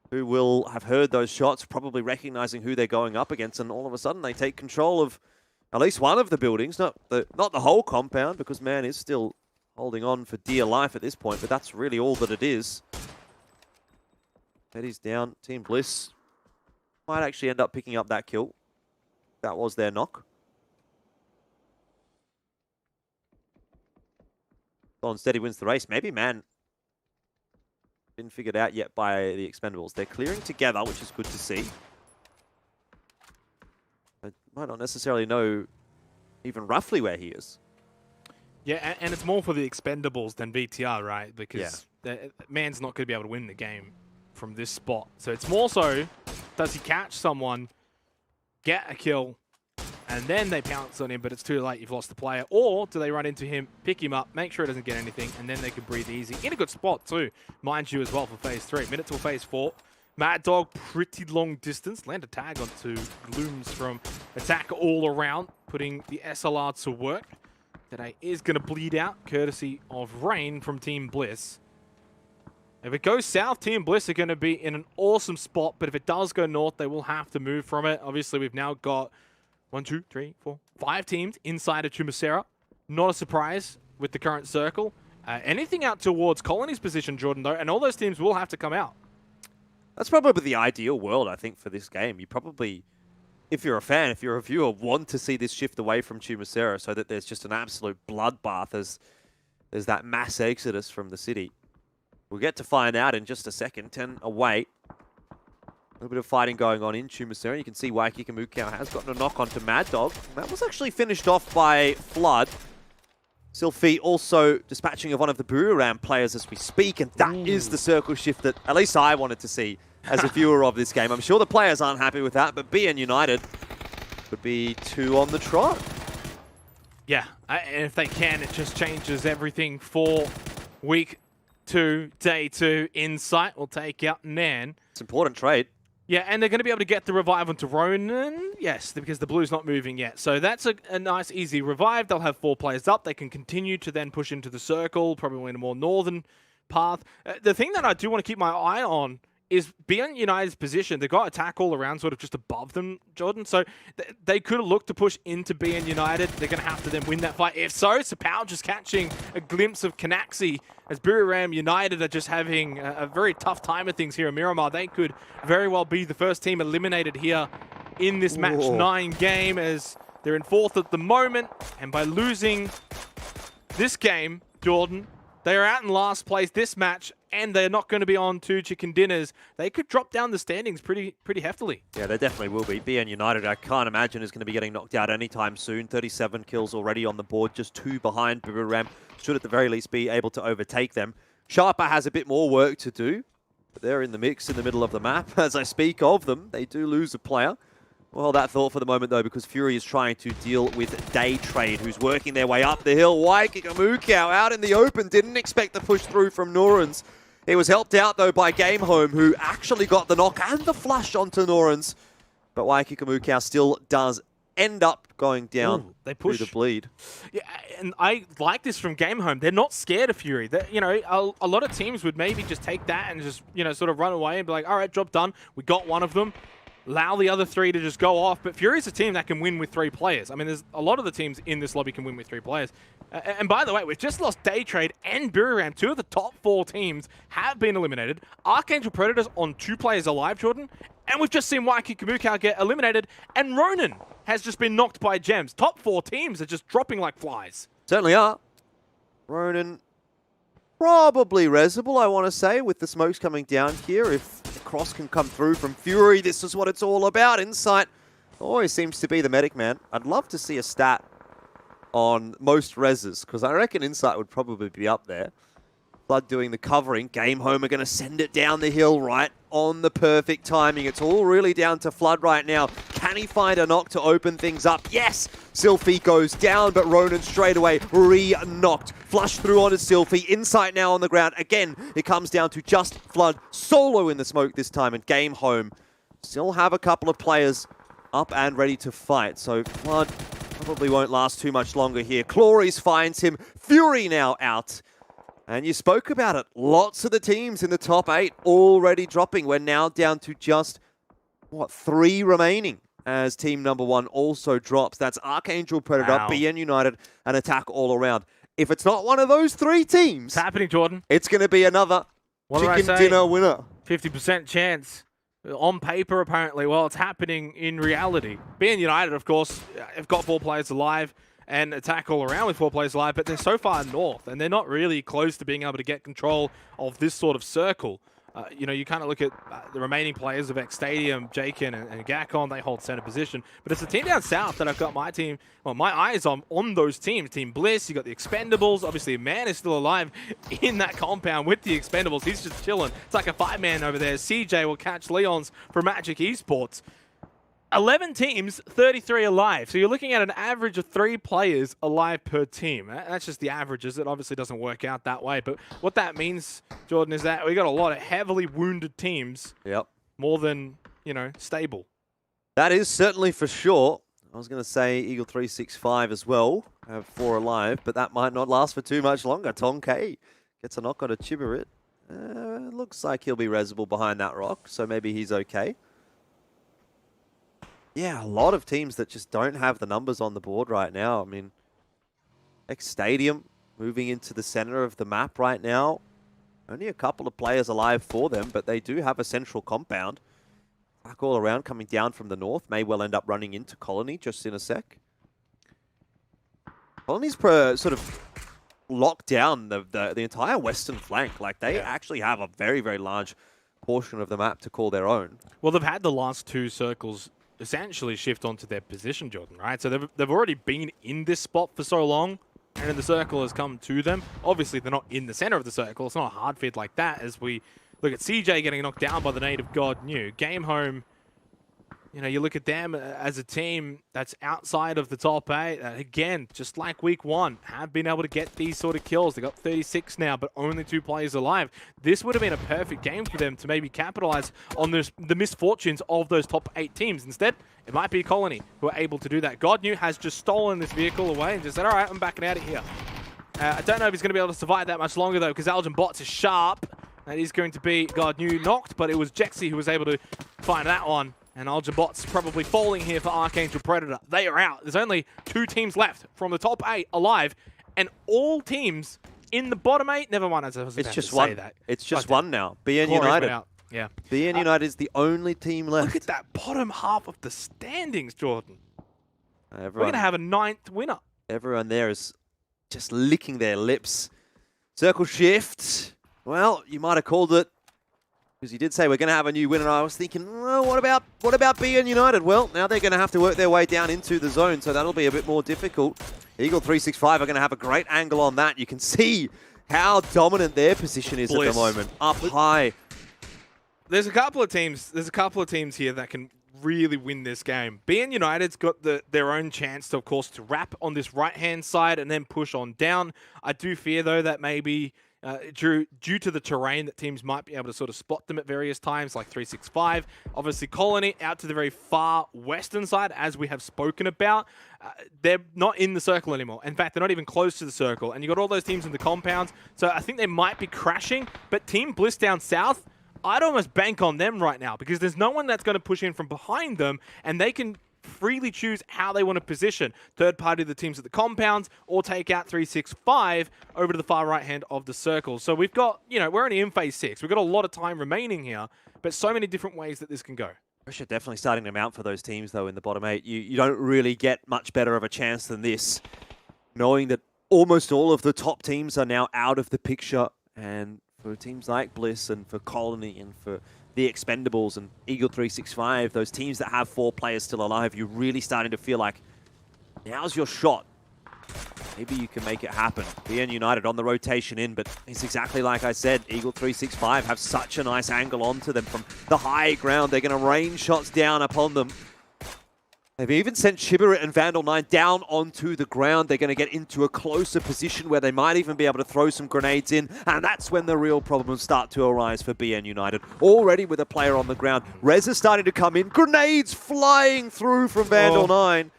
who will have heard those shots, probably recognizing who they're going up against, and all of a sudden they take control of at least one of the buildings, not the whole compound, because man is still holding on for dear life at this point, but that's really all that it is. Teddy's down. Team Bliss might actually end up picking up that kill. That was their knock. Instead, he wins the race. Maybe, man, been figured out yet by the Expendables. They're clearing together, which is good to see. I might not necessarily know even roughly where he is. Yeah, and it's more for the Expendables than BTR, right? Because man's not going to be able to win the game from this spot. So it's more so, does he catch someone, get a kill, and then they pounce on him, but it's too late, you've lost the player? Or do they run into him, pick him up, make sure he doesn't get anything, and then they can breathe easy. In a good spot too, mind you, as well for phase 3. Minute till phase 4. Mad Dog, pretty long distance. Land a tag onto Glooms from Attack all around, putting the SLR to work. Today is going to bleed out, courtesy of Rain from Team Bliss. If it goes south, Team Bliss are going to be in an awesome spot, but if it does go north, they will have to move from it. Obviously, we've now got 1, 2, 3, 4, 5 teams inside of Chumacera. not a surprise with the current circle. Anything out towards Colony's position, Jordan, though, and all those teams will have to come out. That's probably the ideal world, I think, for this game. You probably, if you're a fan, if you're a viewer, want to see this shift away from Chumacera so that there's just an absolute bloodbath as there's that mass exodus from the city. We'll get to find out in just a second. 10 away. A little bit of fighting going on in Chumacera. You can see Waikiki Mukau has gotten a knock onto Mad Dog. That was actually finished off by Flood. Sylphie also dispatching of one of the Buriram players as we speak, and that is the circle shift that at least I wanted to see as a viewer of this game. I'm sure the players aren't happy with that, but BN United could be 2 on the trot. Yeah, and if they can, it just changes everything for week 2, day 2. Insight will take out Nan. It's an important trade. Yeah, and they're going to be able to get the revive onto Ronan. Yes, because the blue's not moving yet. So that's a nice, easy revive. They'll have 4 players up. They can continue to then push into the circle, probably in a more northern path. The thing that I do want to keep my eye on is BN United's position. They've got attack all around, sort of just above them, Jordan. So they could look to push into BN United. They're going to have to then win that fight. If so, Sapao just catching a glimpse of Canaxi as Buriram United are just having a very tough time of things here in Miramar. They could very well be the first team eliminated here in this match 9 game, as they're in 4th at the moment. And by losing this game, Jordan, they are out in last place this match, and they're not going to be on 2 chicken dinners. They could drop down the standings pretty heftily. Yeah, they definitely will be. BN United, I can't imagine, is going to be getting knocked out anytime soon. 37 kills already on the board, just 2 behind Buriram. Should at the very least be able to overtake them. Sharper has a bit more work to do, but they're in the mix in the middle of the map. As I speak of them, they do lose a player. Well, that thought for the moment, though, because Fury is trying to deal with Day Trade, who's working their way up the hill. Waikiki Mukau out in the open, didn't expect the push through from Norans. He was helped out, though, by Game Home, who actually got the knock and the flush onto Norans. But Waikiki Mukau still does end up going down they push through the bleed. Yeah, and I like this from Game Home. They're not scared of Fury. You know, a lot of teams would maybe just take that and just, you know, sort of run away and be like, all right, job done. We got one of them. Allow the other 3 to just go off. But Fury's a team that can win with 3 players. I mean, there's a lot of the teams in this lobby can win with 3 players. And by the way, we've just lost Day Trade and Buriram. 2 of the top 4 teams have been eliminated. Archangel Predators on 2 players alive, Jordan. And we've just seen Waikiki Mukau get eliminated. And Ronan has just been knocked by Gems. Top 4 teams are just dropping like flies. Certainly are. Ronan probably resable, I want to say, with the smokes coming down here. If the cross can come through from Fury, this is what it's all about. Insight always seems to be the medic man. I'd love to see a stat on most reses, because I reckon Insight would probably be up there. Flood doing the covering. Game Home are going to send it down the hill right on the perfect timing. It's all really down to Flood right now. Can he find a knock to open things up? Yes! Sylphie goes down, but Ronan straight away re-knocked. Flush through onto Sylphie. Insight now on the ground. Again, it comes down to just Flood solo in the smoke this time, and Game Home still have a couple of players up and ready to fight. So Flood probably won't last too much longer here. Cloris finds him. Fury now out. And you spoke about it. Lots of the teams in the top 8 already dropping. We're now down to just, 3 remaining as team number 1 also drops. That's Archangel Predator, BN United, and Attack all around. If it's not one of those 3 teams... It's happening, Jordan. It's going to be another chicken dinner winner. 50% chance. On paper, apparently. Well, it's happening in reality. BN United, of course, have got 4 players alive. And Attack all around with 4 players alive, but they're so far north, and they're not really close to being able to get control of this sort of circle. You know, you kind of look at the remaining players of X Stadium, Jaken and Gagan, they hold center position. But it's a team down south that I've got my team, well, my eyes on those teams. Team Bliss, you got the Expendables. Obviously, Man is still alive in that compound with the Expendables. He's just chilling. It's like a 5-man over there. CJ will catch Leons for Magic Esports. 11 teams, 33 alive. So you're looking at an average of 3 players alive per team. That's just the averages. It obviously doesn't work out that way. But what that means, Jordan, is that we got a lot of heavily wounded teams. Yep. More than, you know, stable. That is certainly for sure. I was going to say Eagle 365 as well. Have 4 alive, but that might not last for too much longer. Tonke gets a knock on a Chibarit. Looks like he'll be resable behind that rock, so maybe he's okay. Yeah, a lot of teams that just don't have the numbers on the board right now. I mean, X Stadium moving into the center of the map right now. Only a couple of players alive for them, but they do have a central compound. Back all around coming down from the north. May well end up running into Colony just in a sec. Colony's sort of locked down the entire western flank. Like, they actually have a very, very large portion of the map to call their own. Well, they've had the last 2 circles essentially shift onto their position, Jordan, right? So they've already been in this spot for so long, and then the circle has come to them. Obviously, they're not in the center of the circle. It's not a hard fit like that as we look at CJ getting knocked down by the native God New. Game Home, you know, you look at them as a team that's outside of the top 8. Again, just like week 1, have been able to get these sort of kills. They got 36 now, but only 2 players alive. This would have been a perfect game for them to maybe capitalize on the misfortunes of those top 8 teams. Instead, it might be Colony who are able to do that. God New has just stolen this vehicle away and just said, all right, I'm backing out of here. I don't know if he's going to be able to survive that much longer, though, because Algin Bots is sharp. That is going to be God New knocked, but it was Jexy who was able to find that one. And Algin Bots probably falling here for Archangel Predator. They are out. There's only 2 teams left from the top 8 alive, and all teams in the bottom 8. Never mind, as I was about to say that. It's just one now. BN United. Yeah. BN United is the only team left. Look at that bottom half of the standings, Jordan. Everyone, We're going to have a 9th winner. Everyone there is just licking their lips. Circle shift. Well, you might have called it. Because you did say we're going to have a new winner. I was thinking, well, what about BN United? Well, now they're going to have to work their way down into the zone, so that'll be a bit more difficult. Eagle 365 are going to have a great angle on that. You can see how dominant their position is at the moment. Up high. There's a couple of teams. There's a couple of teams here that can really win this game. BN United's got their own chance, to, of course, to wrap on this right-hand side and then push on down. I do fear, though, that maybe due to the terrain that teams might be able to sort of spot them at various times, like 365. Obviously, Colony out to the very far western side, as we have spoken about. They're not in the circle anymore. In fact, they're not even close to the circle. And you've got all those teams in the compounds. So I think they might be crashing. But Team Bliss down south, I'd almost bank on them right now, because there's no one that's going to push in from behind them, and they can freely choose how they want to position. Third party the teams at the compounds, or take out 365 over to the far right hand of the circle. So we've got, you know, we're only in phase 6. We've got a lot of time remaining here, but so many different ways that this can go. Pressure definitely starting to mount for those teams, though, in the bottom 8. You don't really get much better of a chance than this, knowing that almost all of the top teams are now out of the picture. And for teams like Bliss and for Colony and for the Expendables and Eagle 365, those teams that have 4 players still alive, you're really starting to feel like now's your shot. Maybe you can make it happen. BN United on the rotation in, but it's exactly like I said. Eagle 365 have such a nice angle onto them from the high ground. They're going to rain shots down upon them. They've even sent Shibarit and Vandal 9 down onto the ground. They're going to get into a closer position where they might even be able to throw some grenades in, and that's when the real problems start to arise for BN United. Already with a player on the ground. Rez is starting to come in. Grenades flying through from Vandal 9.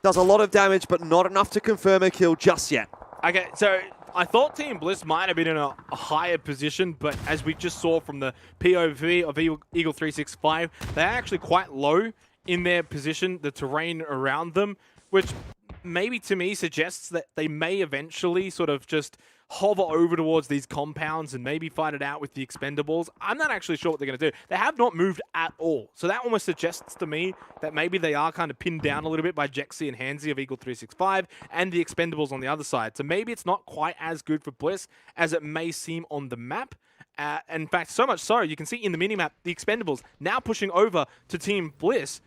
Does a lot of damage, but not enough to confirm a kill just yet. Okay, so I thought Team Bliss might have been in a higher position, but as we just saw from the POV of Eagle 365, they're actually quite low in their position, the terrain around them, which maybe to me suggests that they may eventually sort of just hover over towards these compounds and maybe fight it out with the Expendables. I'm not actually sure what they're going to do. They have not moved at all. So that almost suggests to me that maybe they are kind of pinned down a little bit by Jexy and Hansi of Eagle 365 and the Expendables on the other side. So maybe it's not quite as good for Bliss as it may seem on the map. In fact, so much so, you can see in the minimap, the Expendables now pushing over to Team Bliss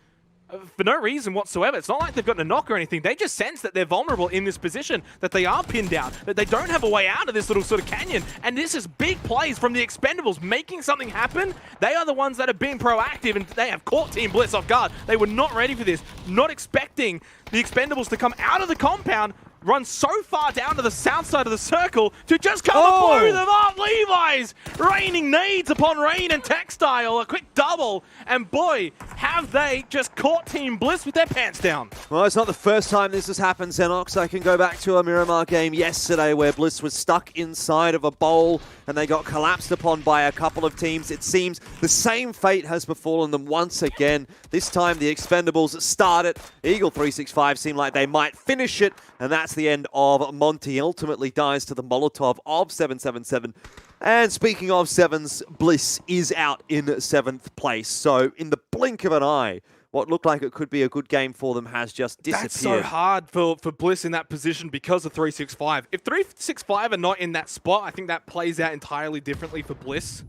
for no reason whatsoever. It's not like they've gotten a knock or anything. They just sense that they're vulnerable in this position, that they are pinned down, that they don't have a way out of this little sort of canyon. And this is big plays from the Expendables making something happen. They are the ones that have been proactive, and they have caught Team Bliss off guard. They were not ready for this, not expecting the Expendables to come out of the compound, run so far down to the south side of the circle to just come and blow them up. Levi's raining nades upon Rain and Textile, a quick double, and boy, have they just caught Team Bliss with their pants down. Well, it's not the first time this has happened, Xenox. I can go back to a Miramar game yesterday where Bliss was stuck inside of a bowl and they got collapsed upon by a couple of teams. It seems the same fate has befallen them once again. This time the Expendables started. Eagle 365 seemed like they might finish it, and that's that's the end of Monty. Ultimately dies to the Molotov of 777. And speaking of sevens, Bliss is out in 7th place. So in the blink of an eye, what looked like it could be a good game for them has just disappeared. That's so hard for Bliss in that position because of 365. If 365 are not in that spot, I think that plays out entirely differently for Bliss.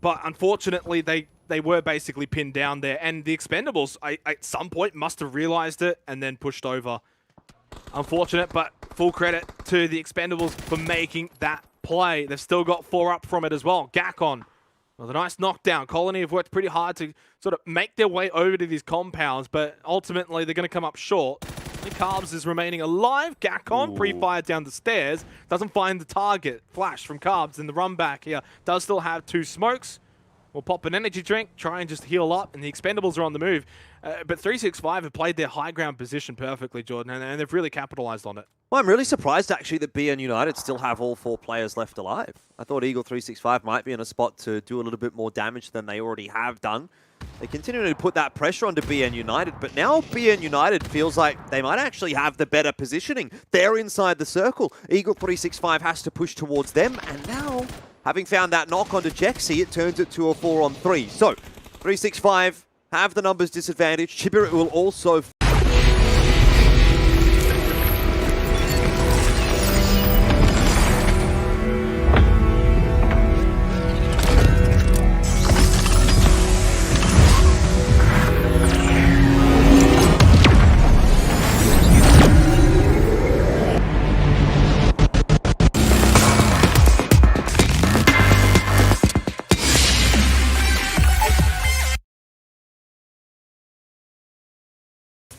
But unfortunately, they were basically pinned down there. And the Expendables, at some point, must have realized it and then pushed over. Unfortunate, but full credit to the Expendables for making that play. They've still got 4 up from it as well. Gagan with a nice knockdown. Colony have worked pretty hard to sort of make their way over to these compounds, but ultimately they're going to come up short. The Carbs is remaining alive. Gagan pre-fired down the stairs. Doesn't find the target. Flash from Carbs in the run back here. Does still have 2 smokes. We'll pop an energy drink, try and just heal up, and the Expendables are on the move. But 365 have played their high ground position perfectly, Jordan, and they've really capitalized on it. Well, I'm really surprised, actually, that BN United still have all 4 players left alive. I thought Eagle 365 might be in a spot to do a little bit more damage than they already have done. They continue to put that pressure onto BN United, but now BN United feels like they might actually have the better positioning. They're inside the circle. Eagle 365 has to push towards them, and now, having found that knock onto Jexy, it turns it to a 4-on-3. So, 365 have the numbers disadvantage. Chibirit will also...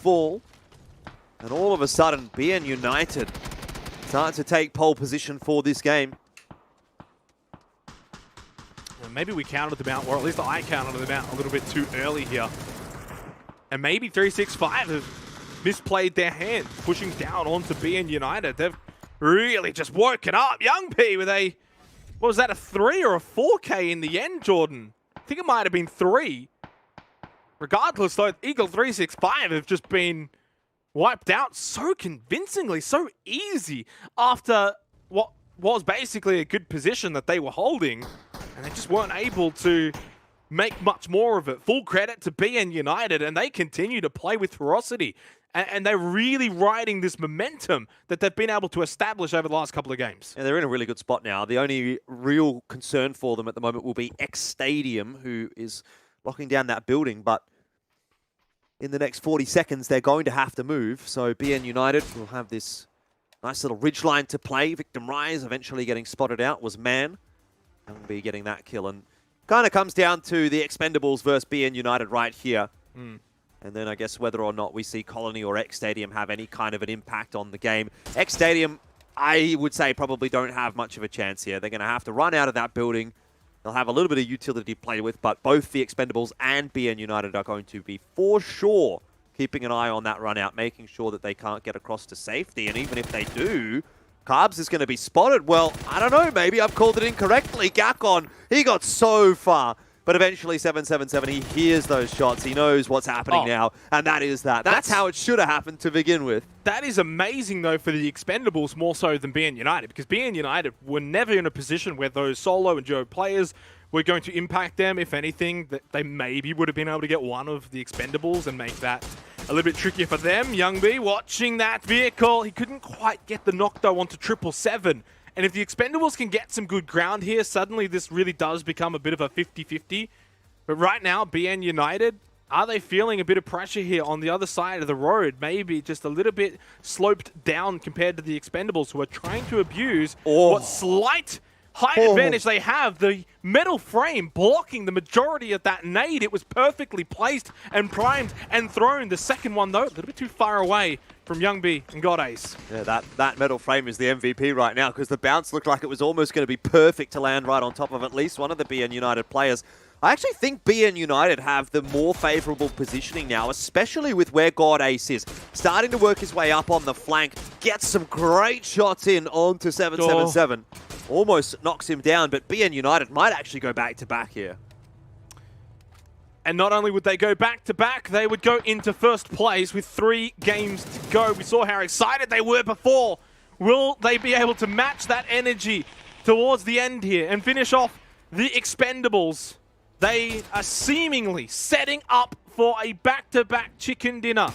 fall, and all of a sudden BN United start to take pole position for this game. Well, maybe we counted them out, or at least I counted them out a little bit too early here. And maybe 365 have misplayed their hand, pushing down onto BN United. They've really just woken up. Young P with a, what was that, a 3 or a 4K in the end, Jordan? I think it might have been 3. Regardless, though, Eagle 365 have just been wiped out so convincingly, so easy after what was basically a good position that they were holding, and they just weren't able to make much more of it. Full credit to BN United, and they continue to play with ferocity, and they're really riding this momentum that they've been able to establish over the last couple of games. Yeah, they're in a really good spot now. The only real concern for them at the moment will be X Stadium, who is locking down that building, but in the next 40 seconds, they're going to have to move. So BN United will have this nice little ridgeline to play. Victim Rise eventually getting spotted out was Man. And will be getting that kill. And kind of comes down to the Expendables versus BN United right here. And then I guess whether or not we see Colony or X Stadium have any kind of an impact on the game. X Stadium, I would say, probably don't have much of a chance here. They're going to have to run out of that building. They'll have a little bit of utility to play with, but both the Expendables and BN United are going to be, for sure, keeping an eye on that run out, making sure that they can't get across to safety. And even if they do, Carbs is going to be spotted. Well, I don't know, maybe I've called it incorrectly. Gagan, he got so far. But eventually, 777, he hears those shots. He knows what's happening now, and that is that. That's how it should have happened to begin with. That is amazing, though, for the Expendables more so than BN United, because BN United were never in a position where those solo and duo players were going to impact them. If anything, that they maybe would have been able to get one of the Expendables and make that a little bit trickier for them. Young B watching that vehicle. He couldn't quite get the knock, though, onto 777. And if the Expendables can get some good ground here, suddenly this really does become a bit of a 50-50. But right now, BN United, are they feeling a bit of pressure here on the other side of the road? Maybe just a little bit sloped down compared to the Expendables, who are trying to abuse what slight height advantage they have. The metal frame blocking the majority of that nade. It was perfectly placed and primed and thrown. The second one, though, a little bit too far away from Young B and God Ace. Yeah, that metal frame is the MVP right now, because the bounce looked like it was almost going to be perfect to land right on top of at least one of the BN United players. I actually think BN United have the more favorable positioning now, especially with where God Ace is. Starting to work his way up on the flank, gets some great shots in onto 777. Almost knocks him down, but BN United might actually go back-to-back here. And not only would they go back-to-back, they would go into first place with 3 games to go. We saw how excited they were before. Will they be able to match that energy towards the end here and finish off the Expendables? They are seemingly setting up for a back-to-back chicken dinner.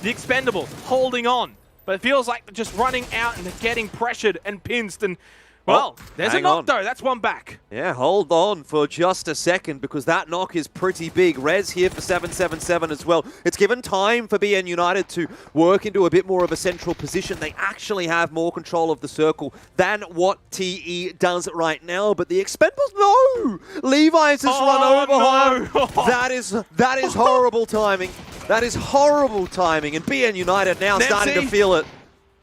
The Expendables holding on, but it feels like they're just running out and they're getting pressured and pinched. And, well, there's a knock though. That's one back. Yeah, hold on for just a second because that knock is pretty big. Rez here for 777 as well. It's given time for BN United to work into a bit more of a central position. They actually have more control of the circle than what TE does right now. But the Expendables, no! Levi's has run over home. That is horrible timing. That is horrible timing. And BN United now starting to feel it.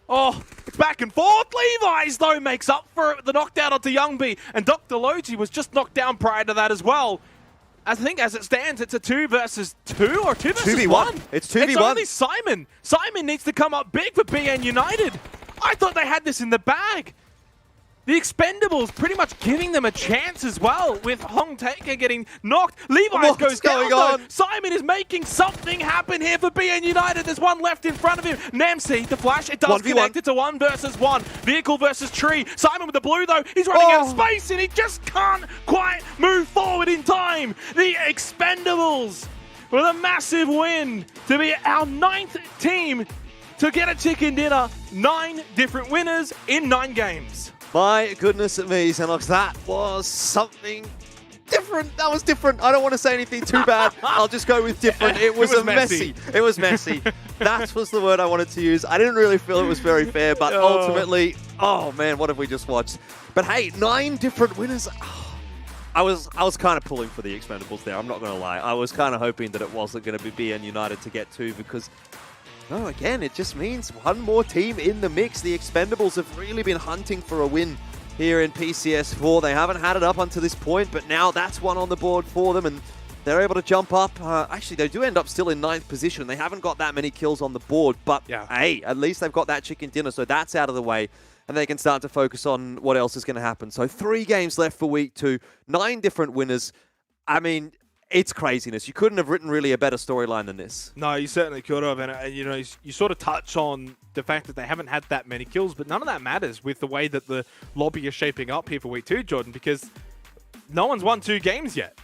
Oh, it's back and forth. Levi's, though, makes up for the knockdown onto Youngby. And Dr. Logi was just knocked down prior to that as well. I think as it stands, it's a 2 versus 2 or 2 versus 1. It's 2v1. It's only Simon. Simon needs to come up big for BN United. I thought they had this in the bag. The Expendables pretty much giving them a chance as well, with Hong Taker getting knocked. Levi's goes down, though. Simon is making something happen here for BN United. There's one left in front of him. Namsy, the flash, it does connect. It's a 1 versus 1. Vehicle versus tree. Simon with the blue, though. He's running out of space, and he just can't quite move forward in time. The Expendables with a massive win to be our 9th team to get a chicken dinner. 9 different winners in 9 games. My goodness me, Xenox, that was something different. That was different. I don't want to say anything too bad. I'll just go with different. It was messy. It was messy. That was the word I wanted to use. I didn't really feel it was very fair, but ultimately, oh man, what have we just watched? But hey, 9 different winners. I was kind of pulling for the Expendables there. I'm not going to lie. I was kind of hoping that it wasn't going to be BN United to get 2 because... no, again, it just means one more team in the mix. The Expendables have really been hunting for a win here in PCS4. They haven't had it up until this point, but now that's one on the board for them, and they're able to jump up. Actually, they do end up still in 9th position. They haven't got that many kills on the board, but hey, at least they've got that chicken dinner, so that's out of the way, and they can start to focus on what else is going to happen. So 3 games left for week 2, 9 different winners. I mean... it's craziness. You couldn't have written really a better storyline than this. No, you certainly could have. And you know, you sort of touch on the fact that they haven't had that many kills, but none of that matters with the way that the lobby is shaping up here for week 2, Jordan, because no one's won 2 games yet.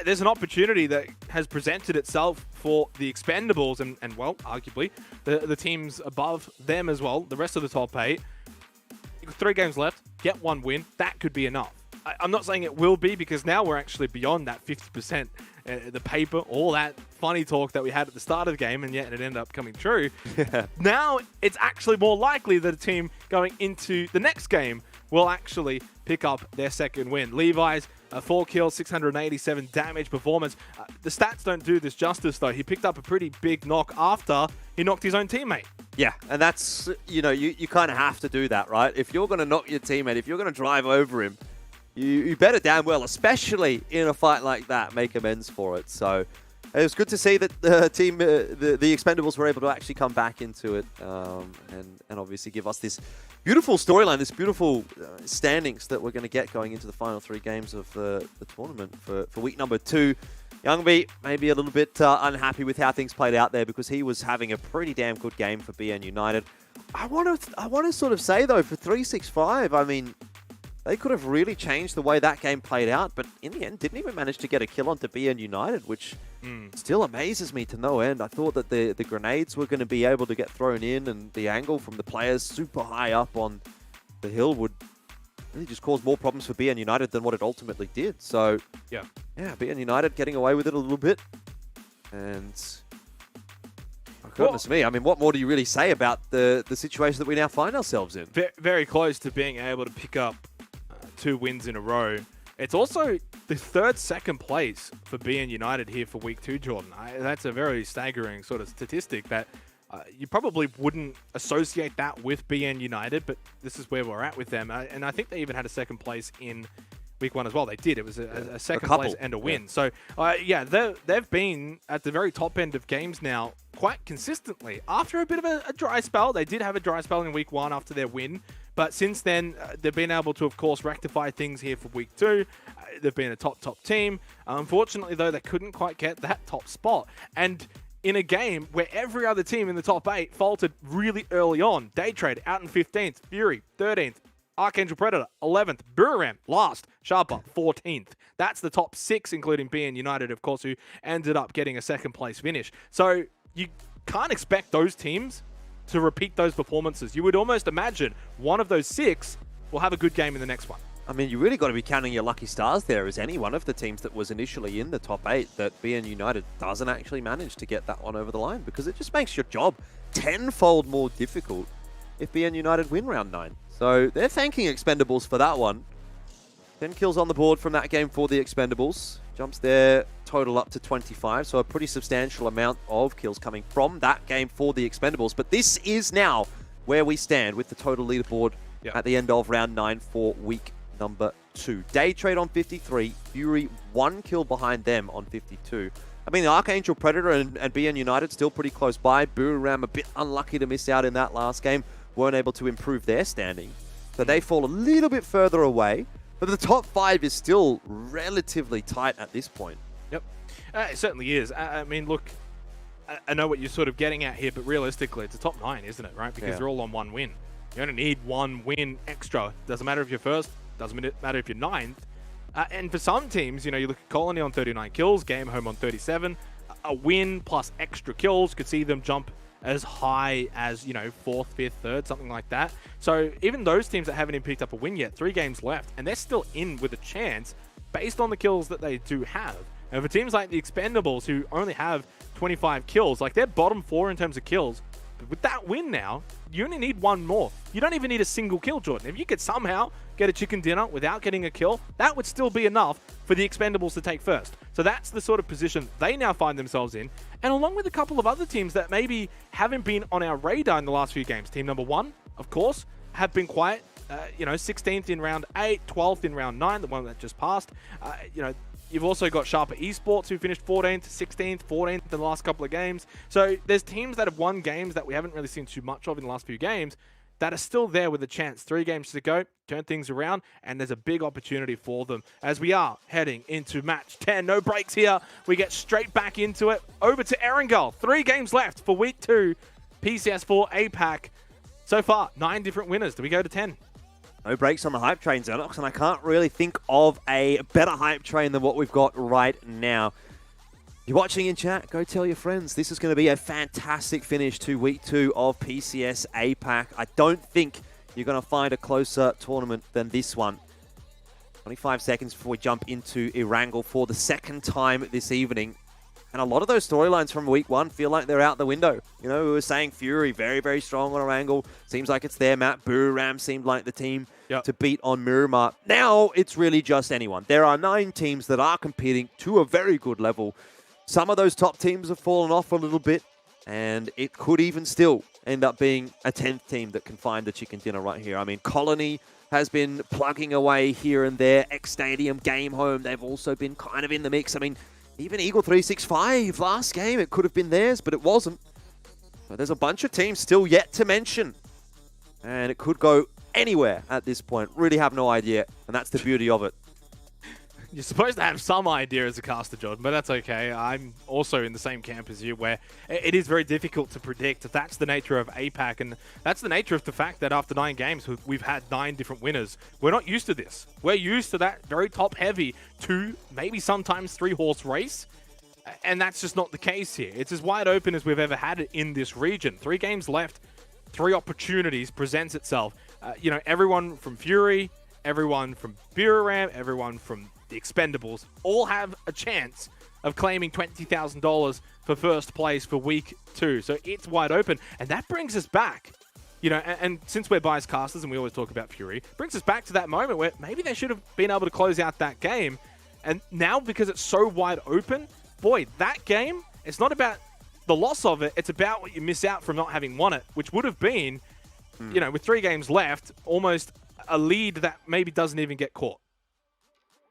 There's an opportunity that has presented itself for the Expendables and well, arguably, the teams above them as well, the rest of the top 8. 3 games left, get 1 win. That could be enough. I'm not saying it will be, because now we're actually beyond that 50%. The paper, all that funny talk that we had at the start of the game, and yet it ended up coming true. Now it's actually more likely that a team going into the next game will actually pick up their 2nd win. Levi's 4 kills, 687 damage performance. The stats don't do this justice, though. He picked up a pretty big knock after he knocked his own teammate. Yeah, and that's, you know, you kind of have to do that, right? If you're going to knock your teammate, if you're going to drive over him, you better damn well, especially in a fight like that, make amends for it. So it was good to see that the team, the Expendables, were able to actually come back into it and obviously give us this beautiful storyline, this beautiful standings that we're going to get going into the final 3 games of the tournament for week number 2. Youngby maybe a little bit unhappy with how things played out there because he was having a pretty damn good game for BN United. I want to sort of say, though, for 365, I mean... they could have really changed the way that game played out, but in the end, didn't even manage to get a kill onto BN United, which still amazes me to no end. I thought that the grenades were going to be able to get thrown in, and the angle from the players super high up on the hill would really just cause more problems for BN United than what it ultimately did. So, yeah, BN United getting away with it a little bit. And, oh, goodness me, I mean, what more do you really say about the situation that we now find ourselves in? Very close to being able to pick up 2 wins in a row. It's also the 2nd place for BN United here for week 2, Jordan. That's a very staggering sort of statistic that you probably wouldn't associate that with BN United, but this is where we're at with them. And I think they even had a 2nd place in week 1 as well. They did. It was a 2nd place and a win. Yeah. So, yeah, they've been at the very top end of games now quite consistently. After a bit of a dry spell, they did have a dry spell in week 1 after their win, But since then, they've been able to, of course, rectify things here for week 2. They've been a top team. Unfortunately, though, they couldn't quite get that top spot. And in a game where every other team in the top 8 faltered really early on, Daytrade out in 15th, Fury 13th, Archangel Predator 11th, Buriram last, Sharper 14th. That's the top 6, including BN United, of course, who ended up getting a second place finish. So you can't expect those teams to repeat those performances. You would almost imagine one of those 6 will have a good game in the next one. I mean, you really got to be counting your lucky stars there as any one of the teams that was initially in the top 8 that BN United doesn't actually manage to get that one over the line, because it just makes your job tenfold more difficult if BN United win round 9. So they're thanking Expendables for that one. 10 kills on the board from that game for the Expendables. Jumps their total up to 25, so a pretty substantial amount of kills coming from that game for the Expendables. But this is now where we stand with the total leaderboard at the end of round 9 for week number 2. Daytrade on 53, Fury 1 kill behind them on 52. I mean, the Archangel Predator and BN United still pretty close by. Buriram a bit unlucky to miss out in that last game. Weren't able to improve their standing. So they fall a little bit further away. But the top 5 is still relatively tight at this point. Yep, it certainly is. I mean, look, I know what you're sort of getting at here, but realistically, it's a top 9, isn't it, right? Because they're all on 1 win. You only need 1 win extra. Doesn't matter if you're first, doesn't matter if you're 9th. And for some teams, you know, you look at Colony on 39 kills, Game Home on 37. A win plus extra kills could see them jump as high as, you know, 4th, 5th, 3rd, something like that. So even those teams that haven't even picked up a win yet, 3 games left, and they're still in with a chance based on the kills that they do have. And for teams like the Expendables, who only have 25 kills, like they're bottom 4 in terms of kills, but with that win now, you only need 1 more. You don't even need a single kill, Jordan. If you could somehow get a chicken dinner without getting a kill, that would still be enough for the Expendables to take first. So that's the sort of position they now find themselves in. And along with a couple of other teams that maybe haven't been on our radar in the last few games. Team number 1, of course, have been quiet. 16th in round 8, 12th in round 9, the one that just passed. You've also got Sharper Esports, who finished 14th, 16th, 14th in the last couple of games. So there's teams that have won games that we haven't really seen too much of in the last few games that are still there with a chance. 3 games to go, turn things around, and there's a big opportunity for them as we are heading into match 10. No breaks here. We get straight back into it. Over to Erangel. 3 games left for week 2. PCS4 APAC. So far, 9 different winners. Do we go to 10? No breaks on the hype train, Xenox, and I can't really think of a better hype train than what we've got right now. You're watching in chat, go tell your friends. This is going to be a fantastic finish to week 2 of PCS APAC. I don't think you're going to find a closer tournament than this one. 25 seconds before we jump into Erangel for the second time this evening. And a lot of those storylines from week 1 feel like they're out the window. You know, we were saying Fury, very, very strong on Erangel. Seems like it's their map. Buriram seemed like the team to beat on Miramar. Now, it's really just anyone. There are 9 teams that are competing to a very good level. Some of those top teams have fallen off a little bit, and it could even still end up being a 10th team that can find the chicken dinner right here. I mean, Colony has been plugging away here and there. X Stadium, Game Home, they've also been kind of in the mix. I mean, even Eagle 365 last game, it could have been theirs, but it wasn't. So there's a bunch of teams still yet to mention. And it could go anywhere at this point. Really have no idea, and that's the beauty of it. You're supposed to have some idea as a caster, Jordan, but that's okay. I'm also in the same camp as you, where it is very difficult to predict. That's the nature of APAC, and that's the nature of the fact that after 9 games, we've had 9 different winners. We're not used to this. We're used to that very top-heavy 2, maybe sometimes 3-horse race, and that's just not the case here. It's as wide open as we've ever had it in this region. 3 games left, 3 opportunities presents itself. Everyone from Fury, everyone from Buriram, everyone from the Expendables all have a chance of claiming $20,000 for first place for week 2. So it's wide open. And that brings us back, and since we're biased casters and we always talk about Fury, brings us back to that moment where maybe they should have been able to close out that game. And now, because it's so wide open, boy, that game, it's not about the loss of it. It's about what you miss out from not having won it, which would have been, with 3 games left, almost a lead that maybe doesn't even get caught.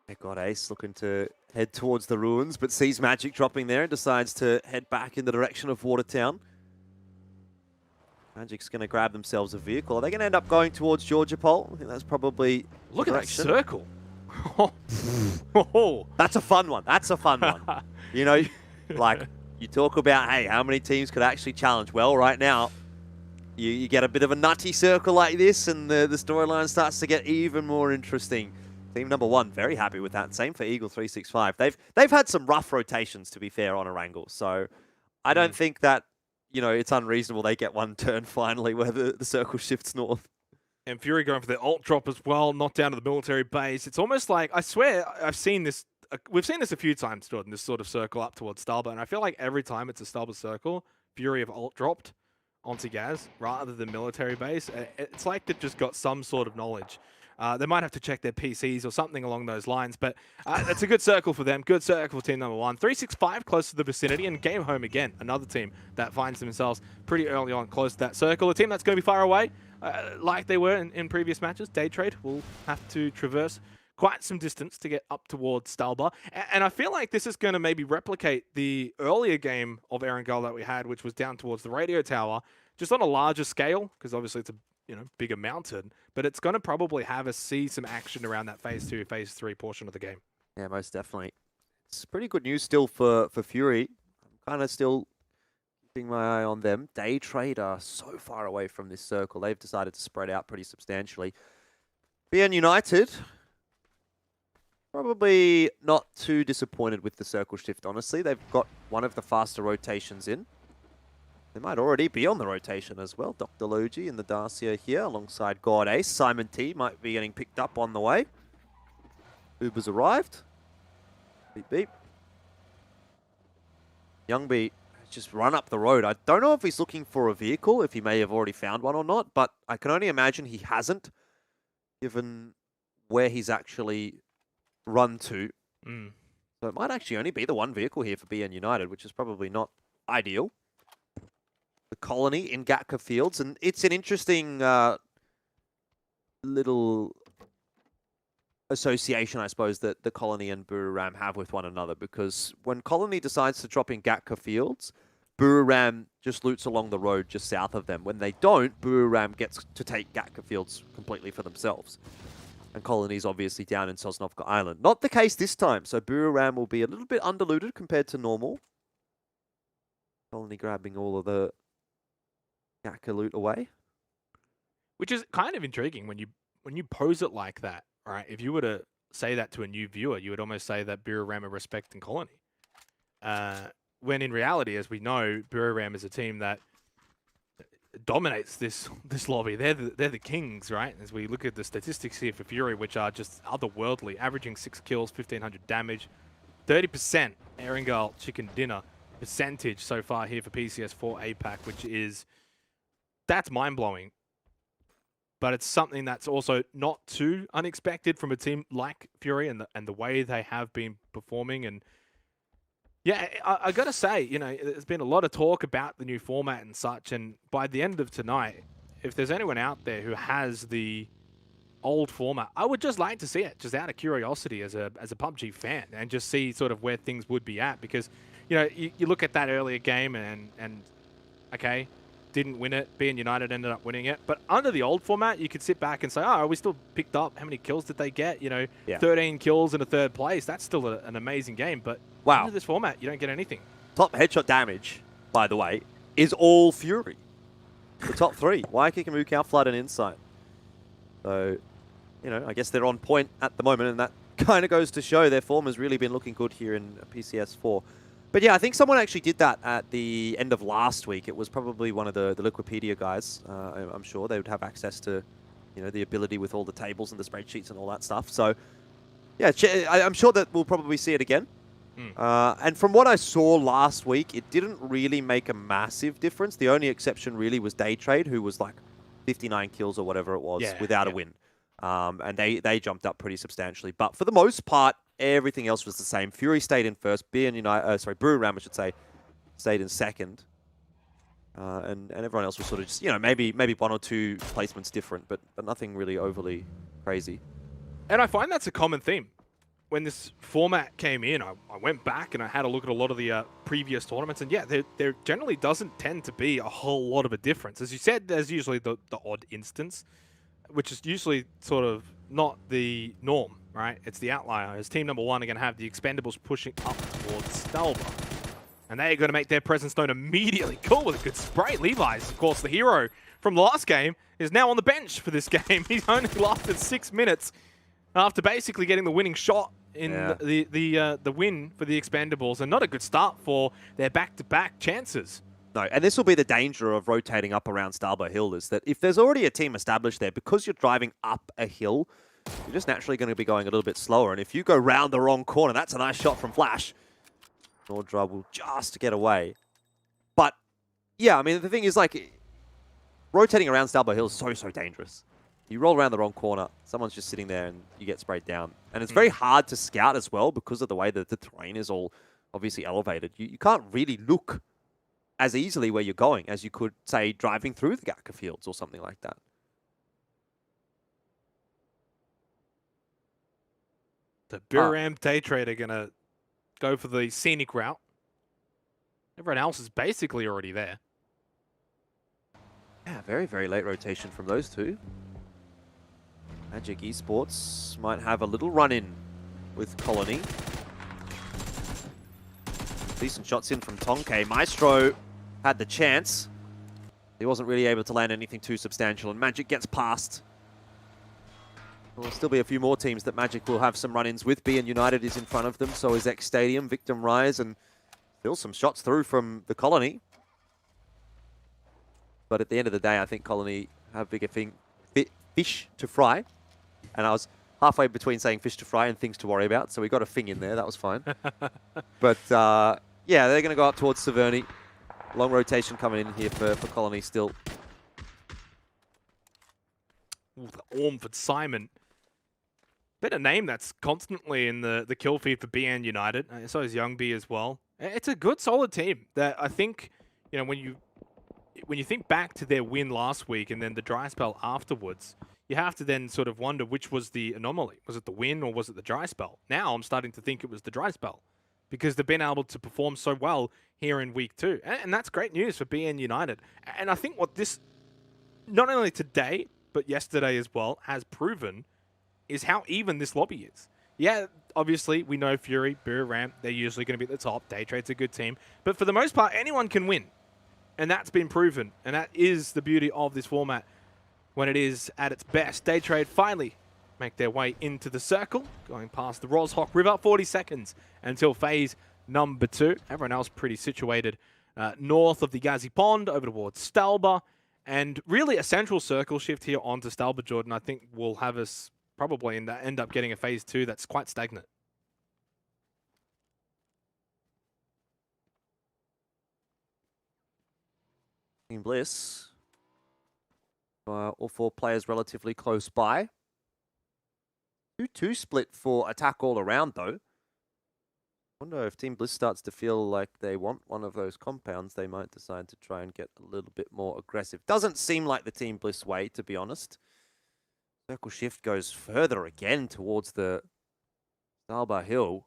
They got Ace looking to head towards the ruins, but sees Magic dropping there and decides to head back in the direction of Watertown. Magic's going to grab themselves a vehicle. Are they going to end up going towards Georgia Pole? I think that's probably Look at that direction. circle. That's a fun one. That's a fun one. You know, like you talk about, hey, how many teams could actually challenge? Well, right now, you get a bit of a nutty circle like this, and the storyline starts to get even more interesting. Team number 1, very happy with that. Same for Eagle 365. They've had some rough rotations, to be fair, on Erangel. So I don't think that, you know, it's unreasonable they get one turn finally where the circle shifts north. And Fury going for the ult drop as well, not down to the military base. It's almost like, I swear, I've seen this. We've seen this a few times, Jordan, this sort of circle up towards Stalba. And I feel like every time it's a Stalba circle, Fury have ult dropped onto Gaz rather than military base. It's like they've just got some sort of knowledge. They might have to check their PCs or something along those lines, but it's a good circle for them. Good circle for team number 1. 365 close to the vicinity, and game home again. Another team that finds themselves pretty early on close to that circle. A team that's going to be far away, like they were in previous matches. Day Trade will have to traverse quite some distance to get up towards Stalba. And I feel like this is going to maybe replicate the earlier game of Erangel that we had, which was down towards the radio tower, just on a larger scale, because obviously it's a bigger mountain, but it's going to probably have us see some action around that phase 2, phase 3 portion of the game. Yeah, most definitely. It's pretty good news still for Fury. I'm kind of still keeping my eye on them. Day Trade are so far away from this circle. They've decided to spread out pretty substantially. BN United, probably not too disappointed with the circle shift, honestly. They've got one of the faster rotations in. They might already be on the rotation as well. Dr. Logi and the Darcia here alongside God Ace. Simon T might be getting picked up on the way. Uber's arrived. Beep, beep. Youngby just run up the road. I don't know if he's looking for a vehicle, if he may have already found one or not, but I can only imagine he hasn't, given where he's actually run to. So it might actually only be the one vehicle here for BN United, which is probably not ideal. The colony in Gatka Fields, and it's an interesting little association, I suppose, that the colony and Buriram have with one another, because when colony decides to drop in Gatka Fields, Buriram just loots along the road just south of them. When they don't, Buriram gets to take Gatka Fields completely for themselves. And colony's obviously down in Sosnovka Island. Not the case this time, so Buriram will be a little bit underlooted compared to normal. Colony grabbing all of the Gatka loot away. Which is kind of intriguing when you pose it like that, right? If you were to say that to a new viewer, you would almost say that Buriram are respecting colony. When in reality, as we know, Buriram is a team that dominates this lobby. They're the kings, right? As we look at the statistics here for Fury, which are just otherworldly, averaging 6 kills, 1,500 damage, 30% Erangel chicken dinner percentage so far here for PCS4 APAC, which is, that's mind-blowing. But it's something that's also not too unexpected from a team like Fury and the way they have been performing. And yeah, I got to say, there's been a lot of talk about the new format and such. And by the end of tonight, if there's anyone out there who has the old format, I would just like to see it, just out of curiosity as a PUBG fan, and just see sort of where things would be at. Because, you look at that earlier game and okay, didn't win it. BN United ended up winning it. But under the old format, you could sit back and say, oh, we still picked up. How many kills did they get? 13 kills in a third place. That's still an amazing game. But wow, under this format, you don't get anything. Top headshot damage, by the way, is all Fury. The top 3. Waikiki, Mukau, Flood, and Insight. So, I guess they're on point at the moment, and that kind of goes to show their form has really been looking good here in PCS4. But yeah, I think someone actually did that at the end of last week. It was probably one of the Liquipedia guys. I'm sure they would have access to, the ability with all the tables and the spreadsheets and all that stuff. So yeah, I'm sure that we'll probably see it again. And from what I saw last week, it didn't really make a massive difference. The only exception really was Day Trade, who was like 59 kills or whatever it was without a win. And they jumped up pretty substantially. But for the most part, everything else was the same. Fury stayed in first. Buriram, I should say, stayed in second. And everyone else was sort of just, maybe 1 or 2 placements different, but nothing really overly crazy. And I find that's a common theme when this format came in, I went back and I had a look at a lot of the previous tournaments, and yeah, there generally doesn't tend to be a whole lot of a difference. As you said, there's usually the odd instance, which is usually sort of not the norm, right? It's the outlier. As team number 1 are going to have the Expendables pushing up towards Stalba. And they're going to make their presence known immediately. Cool with a good spray. Levi's, of course, the hero from the last game, is now on the bench for this game. He's only lasted 6 minutes after basically getting the winning shot in the win for the Expendables. And not a good start for their back-to-back chances. No, and this will be the danger of rotating up around Stalba Hill, is that if there's already a team established there, because you're driving up a hill, you're just naturally going to be going a little bit slower. And if you go round the wrong corner, that's a nice shot from Flash. Nordra will just get away. But, yeah, I mean, the thing is, like, rotating around Stalba Hill is so dangerous. You roll around the wrong corner, someone's just sitting there and you get sprayed down. And it's very hard to scout as well because of the way that the terrain is all obviously elevated. You can't really look as easily where you're going as you could, say, driving through the Gatka fields or something like that. The Buram Day Trade are going to go for the scenic route. Everyone else is basically already there. Yeah, very late rotation from those two. Magic Esports might have a little run-in with Colony. Decent shots in from Tonke. Maestro had the chance. He wasn't really able to land anything too substantial, and Magic gets past. There'll still be a few more teams that Magic will have some run-ins with. BN United is in front of them, so is X Stadium, Victim Rise, and still some shots through from the Colony. But at the end of the day, I think Colony have bigger fish to fry. And I was halfway between saying fish to fry and things to worry about, so we got a thing in there. That was fine. But, yeah, they're going to go up towards Severny. Long rotation coming in here for Colony still. Ooh, the Ormford Simon. Bit of name that's constantly in the kill feed for BN United. So is Youngby as well. It's a good, solid team that I think, you know, when you think back to their win last week and then the dry spell afterwards, you have to then sort of wonder which was the anomaly. Was it the win or was it the dry spell? Now I'm starting to think it was the dry spell because they've been able to perform so well here in week 2. And that's great news for BN United. And I think what this, not only today, but yesterday as well, has proven is how even this lobby is. Yeah, obviously, we know Fury, Buram, they're usually going to be at the top. Daytrade's a good team. But for the most part, anyone can win. And that's been proven. And that is the beauty of this format when it is at its best. Daytrade finally make their way into the circle, going past the Roshawk River. 40 seconds until phase number 2. Everyone else pretty situated north of the Gazi Pond, over towards Stalba. And really a central circle shift here onto Stalba, Jordan, I think will have us probably end up getting a phase 2 that's quite stagnant. Team Bliss. All 4 players relatively close by. 2-2 split for attack all around, though. Wonder if Team Bliss starts to feel like they want one of those compounds, they might decide to try and get a little bit more aggressive. Doesn't seem like the Team Bliss way, to be honest. Circle shift goes further again towards the Stalba Hill.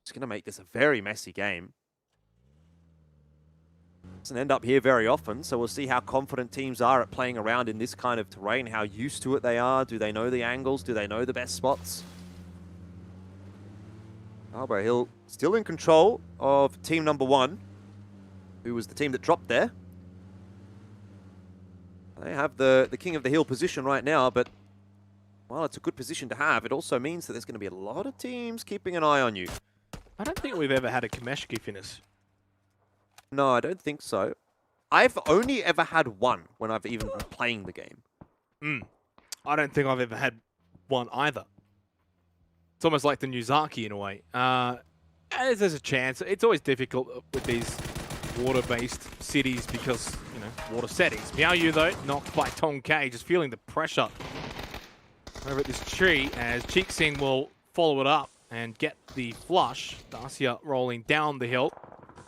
It's going to make this a very messy game. Doesn't end up here very often, so we'll see how confident teams are at playing around in this kind of terrain, how used to it they are. Do they know the angles? Do they know the best spots? Stalba Hill still in control of team number 1, who was the team that dropped there. They have the king of the hill position right now, but while it's a good position to have, it also means that there's going to be a lot of teams keeping an eye on you. I don't think we've ever had a Kameshki finish. No, I don't think so. I've only ever had one when I've even been playing the game. I don't think I've ever had one either. It's almost like the Nuzaki in a way. There's a chance. It's always difficult with these water-based cities because, you know, water settings. Miaoyu, though, knocked by Tonke, just feeling the pressure over at this tree as Cheeksing will follow it up and get the flush. Dacia rolling down the hill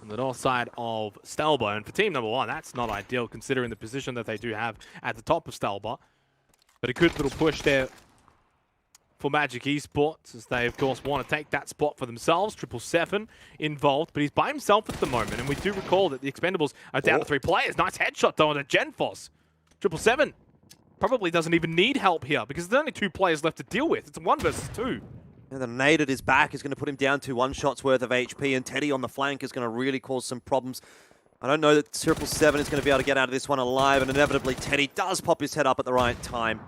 on the north side of Stalba. And for team number 1, that's not ideal considering the position that they do have at the top of Stalba. But a good little push there for Magic Esports, as they, of course, want to take that spot for themselves. 777 involved, but he's by himself at the moment, and we do recall that the Expendables are down to 3 players. Nice headshot, though, on a Genfos. 777 probably doesn't even need help here, because there's only 2 players left to deal with. It's 1 versus 2. Yeah, the nade at his back is going to put him down to 1 shot's worth of HP, and Teddy on the flank is going to really cause some problems. I don't know that 777 is going to be able to get out of this one alive, and inevitably Teddy does pop his head up at the right time.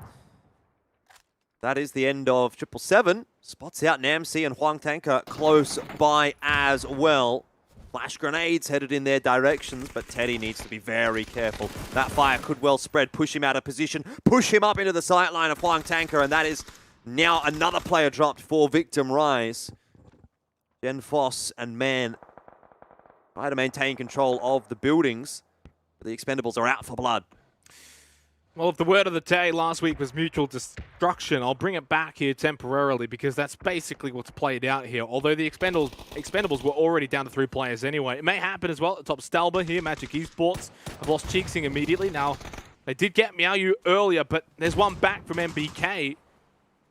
That is the end of 777. Spots out Namsi and Huang Tanker close by as well. Flash grenades headed in their directions, but Teddy needs to be very careful. That fire could well spread, push him out of position, push him up into the sight line of Huang Tanker, and that is now another player dropped for Victim Rise. Genfos and Man try to maintain control of the buildings, but the Expendables are out for blood. Well, if the word of the day last week was mutual destruction, I'll bring it back here temporarily, because that's basically what's played out here. Although the Expendables were already down to 3 players anyway. It may happen as well at the top. Stalber here, Magic Esports have lost Cheeksing immediately. Now, they did get Miaoyu earlier, but there's one back from MBK.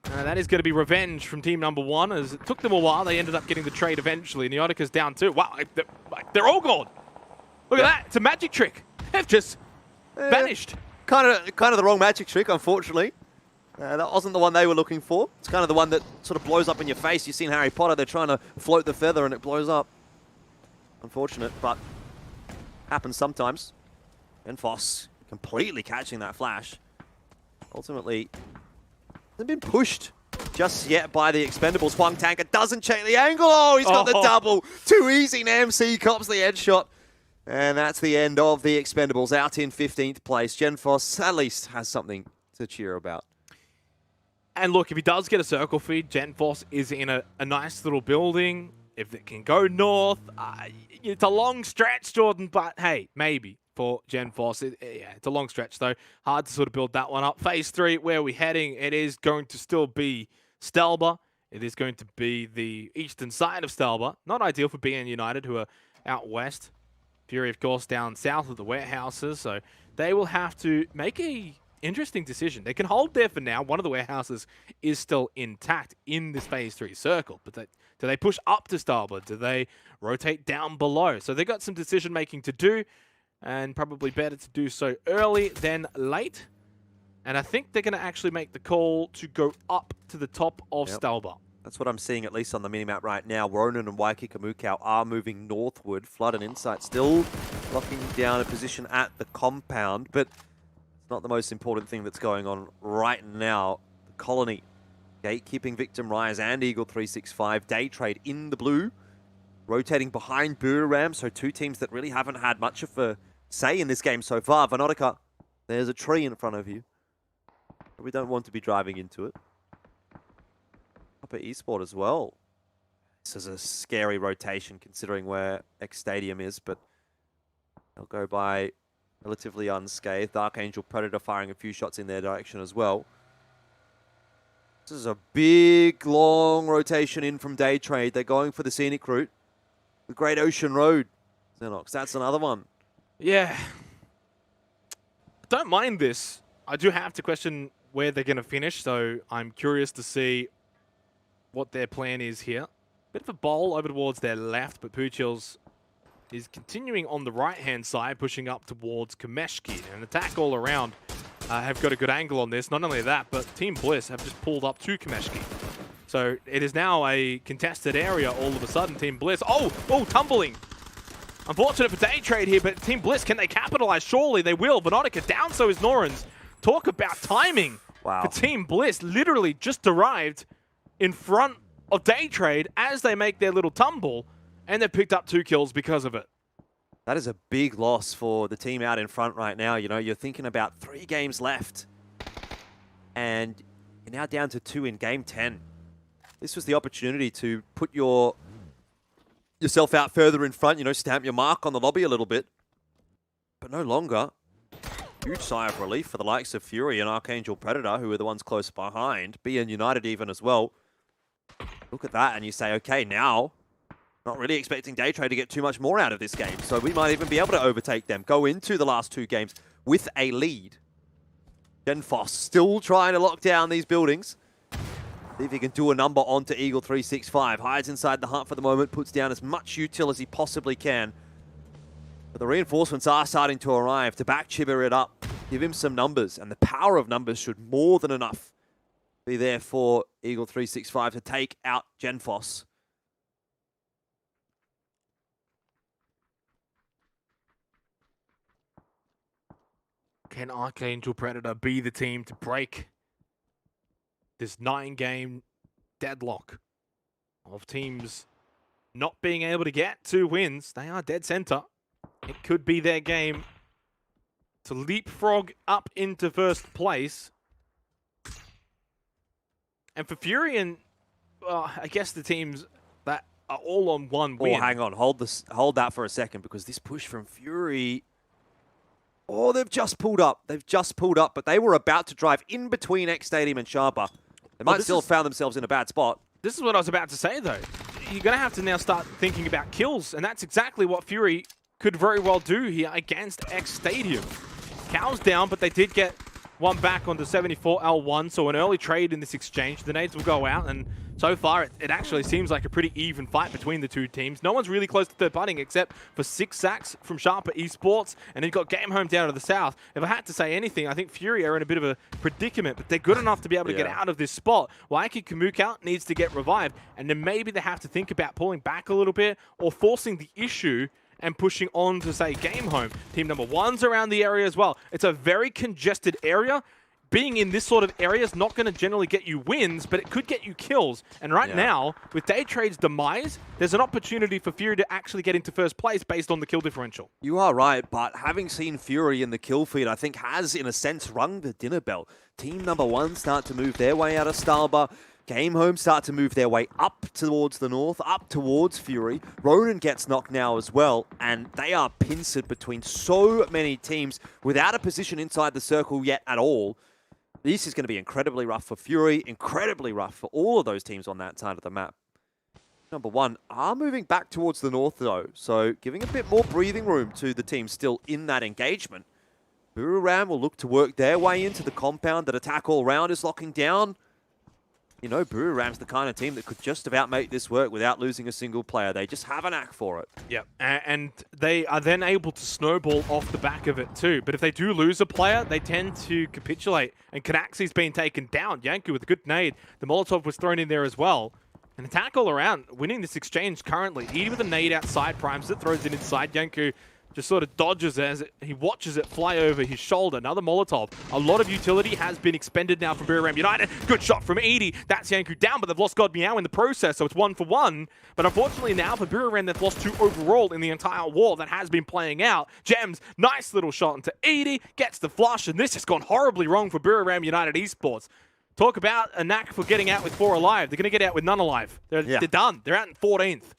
That is going to be revenge from team number 1, as it took them a while. They ended up getting the trade eventually. Neotica's down too. Wow, they're all gone. Look at that. It's a magic trick. They've just vanished. Kind of the wrong magic trick, unfortunately. That wasn't the one they were looking for. It's kind of the one that sort of blows up in your face. You've seen Harry Potter. They're trying to float the feather and it blows up. Unfortunate, but happens sometimes. And Foss completely catching that flash. Ultimately, hasn't been pushed just yet by the Expendables. Huang Tanker doesn't check the angle. Oh, he's got the double. Too easy. MC cops the headshot. And that's the end of the Expendables, out in 15th place. Genfos at least has something to cheer about. And look, if he does get a circle feed, Genfos is in a nice little building. If it can go north, it's a long stretch, Jordan, but hey, maybe for Genfos. It's a long stretch, though. Hard to sort of build that one up. Phase 3, where are we heading? It is going to still be Stalber. It is going to be the eastern side of Stalber. Not ideal for BN United, who are out west. Fury, of course, down south of the warehouses, so they will have to make a interesting decision. They can hold there for now. One of the warehouses is still intact in this Phase 3 circle, but do they push up to Stalber? Do they rotate down below? So they've got some decision-making to do, and probably better to do so early than late. And I think they're going to actually make the call to go up to the top of Stalber. That's what I'm seeing, at least on the minimap right now. Ronan and Waikiki Mukau are moving northward. Flood and Insight still locking down a position at the compound, but it's not the most important thing that's going on right now. The Colony gatekeeping Victim Rise and Eagle 365. Day Trade in the blue, rotating behind Buriram, so 2 teams that really haven't had much of a say in this game so far. Vanotica, there's a tree in front of you. We don't want to be driving into it. Up at Esport as well. This is a scary rotation considering where X Stadium is, but they'll go by relatively unscathed. Archangel Predator firing a few shots in their direction as well. This is a big, long rotation in from Day Trade. They're going for the scenic route. The Great Ocean Road. Xenox, that's another one. Yeah. Don't mind this. I do have to question where they're going to finish, so I'm curious to see what their plan is here. Bit of a bowl over towards their left, but Puchils is continuing on the right-hand side, pushing up towards Kameshki. An attack all around have got a good angle on this. Not only that, but Team Bliss have just pulled up to Kameshki. So it is now a contested area all of a sudden. Team Bliss, oh, tumbling. Unfortunate for Day Trade here, but Team Bliss, can they capitalize? Surely they will. Vanotica down, so is Norans. Talk about timing for Team Bliss. Literally just arrived in front of Day Trade as they make their little tumble, and they've picked up 2 kills because of it. That is a big loss for the team out in front right now. You know, you're thinking about 3 games left, and you're now down to 2 in game 10. This was the opportunity to put yourself out further in front, you know, stamp your mark on the lobby a little bit, but no longer. Huge sigh of relief for the likes of Fury and Archangel Predator, who are the ones close behind. BN United even as well. Look at that, and you say, okay, now, not really expecting Day Trade to get too much more out of this game, so we might even be able to overtake them, go into the last 2 games with a lead. Genfos still trying to lock down these buildings. The See if he can do a number onto Eagle 365. Hides inside the hut for the moment, puts down as much util as he possibly can. But the reinforcements are starting to arrive to back Chibber it up, give him some numbers, and the power of numbers should more than enough be there for Eagle 365 to take out Genfos. Can Archangel Predator be the team to break this 9-game deadlock of teams not being able to get 2 wins? They are dead center. It could be their game to leapfrog up into first place. And for Fury and, I guess the teams that are all on 1 win. Oh, hang on. Hold that for a second, because this push from Fury... Oh, they've just pulled up. They've just pulled up, but they were about to drive in between X Stadium and Sharper. They might still have found themselves in a bad spot. This is what I was about to say, though. You're going to have to now start thinking about kills, and that's exactly what Fury could very well do here against X Stadium. Cow's down, but they did get one back onto 74L1, so an early trade in this exchange. The nades will go out, and so far it actually seems like a pretty even fight between the two teams. No one's really close to third partying except for 6 sacks from Sharper Esports, and you've got Game Home down to the south. If I had to say anything, I think Fury are in a bit of a predicament, but they're good enough to be able to get out of this spot. Waiki Kamukau needs to get revived, and then maybe they have to think about pulling back a little bit or forcing the issue and pushing on to, say, Game Home. Team number 1's around the area as well. It's a very congested area. Being in this sort of area is not going to generally get you wins, but it could get you kills. And right now, with Daytrade's demise, there's an opportunity for Fury to actually get into first place based on the kill differential. You are right, but having seen Fury in the kill feed, I think has, in a sense, rung the dinner bell. Team number 1 start to move their way out of Stalba. Game Home start to move their way up towards the north, up towards Fury. Ronan gets knocked now as well, and they are pincered between so many teams without a position inside the circle yet at all. This is going to be incredibly rough for Fury, incredibly rough for all of those teams on that side of the map. Number 1 are moving back towards the north, though, so giving a bit more breathing room to the team still in that engagement. Buriram will look to work their way into the compound that Attack All Round is locking down. You know, Buriram's the kind of team that could just about make this work without losing a single player. They just have a knack for it. Yep, and they are then able to snowball off the back of it too. But if they do lose a player, they tend to capitulate. And Kanaxi's been taken down. Yanku with a good nade. The Molotov was thrown in there as well. And Attack All Around, winning this exchange currently. Edie with a nade outside, primes it, throws it inside. Yanku just sort of dodges as he watches it fly over his shoulder. Another Molotov. A lot of utility has been expended now from Buriram United. Good shot from Edie. That's Yanku down, but they've lost God Meow in the process, so it's 1 for 1. But unfortunately now for Buriram, they've lost 2 overall in the entire war that has been playing out. Gems, nice little shot into Edie, gets the flush, and this has gone horribly wrong for Buriram United Esports. Talk about a knack for getting out with 4 alive. They're going to get out with none alive. They're done. They're out in 14th.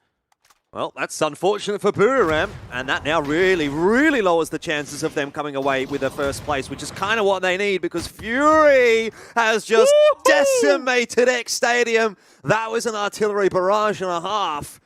Well, that's unfortunate for Buriram, and that now really, really lowers the chances of them coming away with a first place, which is kind of what they need, because Fury has just decimated X Stadium. That was an artillery barrage and a half.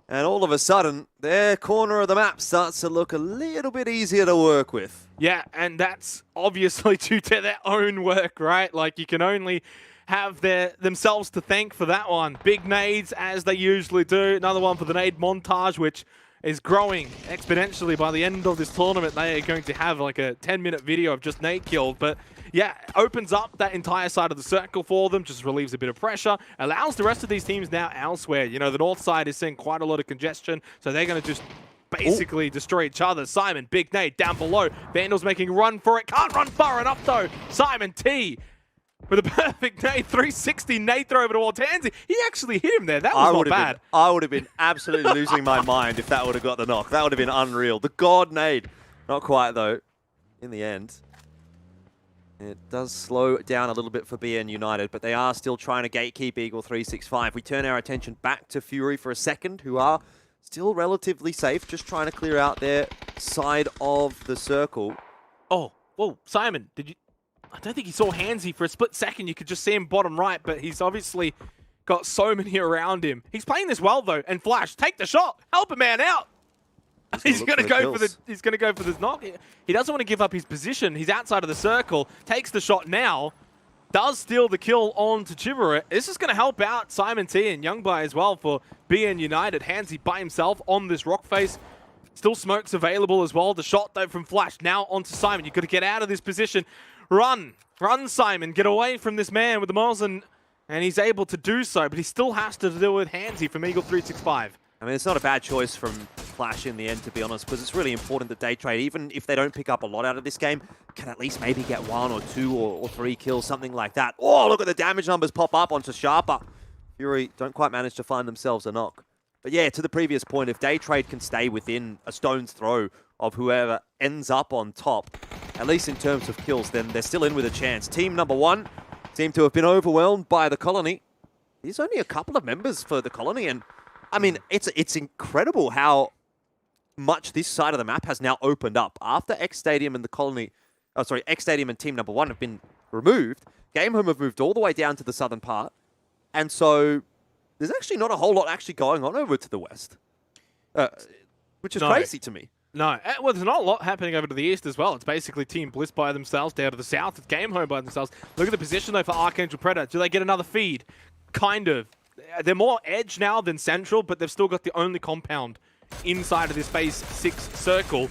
And all of a sudden, their corner of the map starts to look a little bit easier to work with. Yeah, and that's obviously due to their own work, right? Like, you can only have themselves to thank for that one. Big nades, as they usually do. Another one for the nade montage, which is growing exponentially. By the end of this tournament, they are going to have like a 10-minute video of just nade killed. But yeah, opens up that entire side of the circle for them, just relieves a bit of pressure, allows the rest of these teams now elsewhere. You know, the north side is seeing quite a lot of congestion, so they're going to just basically destroy each other. Simon, big nade down below. Vandal's making a run for it. Can't run far enough, though. Simon T with a perfect nade, 360 nade throw over to Waltanzi. He actually hit him there. That was not bad. I would have been absolutely losing my mind if that would have got the knock. That would have been unreal. The God nade. Not quite, though, in the end. It does slow down a little bit for BN United, but they are still trying to gatekeep Eagle 365. We turn our attention back to Fury for a second, who are still relatively safe, just trying to clear out their side of the circle. Oh, whoa, Simon, did you... I don't think he saw Handsy for a split second. You could just see him bottom right, but he's obviously got so many around him. He's playing this well, though. And Flash, take the shot. Help a man out. He's going to go for the. He's going to go for this knock. He doesn't want to give up his position. He's outside of the circle. Takes the shot now. does steal the kill on to Chiburit. This is going to help out Simon T and Youngbai as well for being United. Hansi by himself on this rock face. Still smokes available as well. The shot though from Flash now onto Simon. You've got to get out of this position. Run, Simon. Get away from this man with the Mosin. And he's able to do so, but he still has to deal with Hansi from Eagle 365. I mean, it's not a bad choice from Flash in the end, to be honest, because it's really important that Day Trade, even if they don't pick up a lot out of this game, can at least maybe get 1 or 2 or 3 kills, something like that. Oh, look at the damage numbers pop up onto Sharper. Fury don't quite manage to find themselves a knock. But yeah, to the previous point, if Day Trade can stay within a stone's throw of whoever ends up on top, at least in terms of kills, then they're still in with a chance. Team number 1 seem to have been overwhelmed by the Colony. There's only a couple of members for the Colony, and I mean, it's incredible how much this side of the map has now opened up. After X Stadium and the Colony, X Stadium and Team number 1 have been removed, Game Home have moved all the way down to the southern part, and so there's actually not a whole lot actually going on over to the west, which is crazy to me. No, well, there's not a lot happening over to the east as well. It's basically Team Bliss by themselves. Down to the south, it's Game Home by themselves. Look at the position, though, for Archangel Predator. Do they get another feed? Kind of. They're more edge now than central, but they've still got the only compound inside of this phase 6 circle.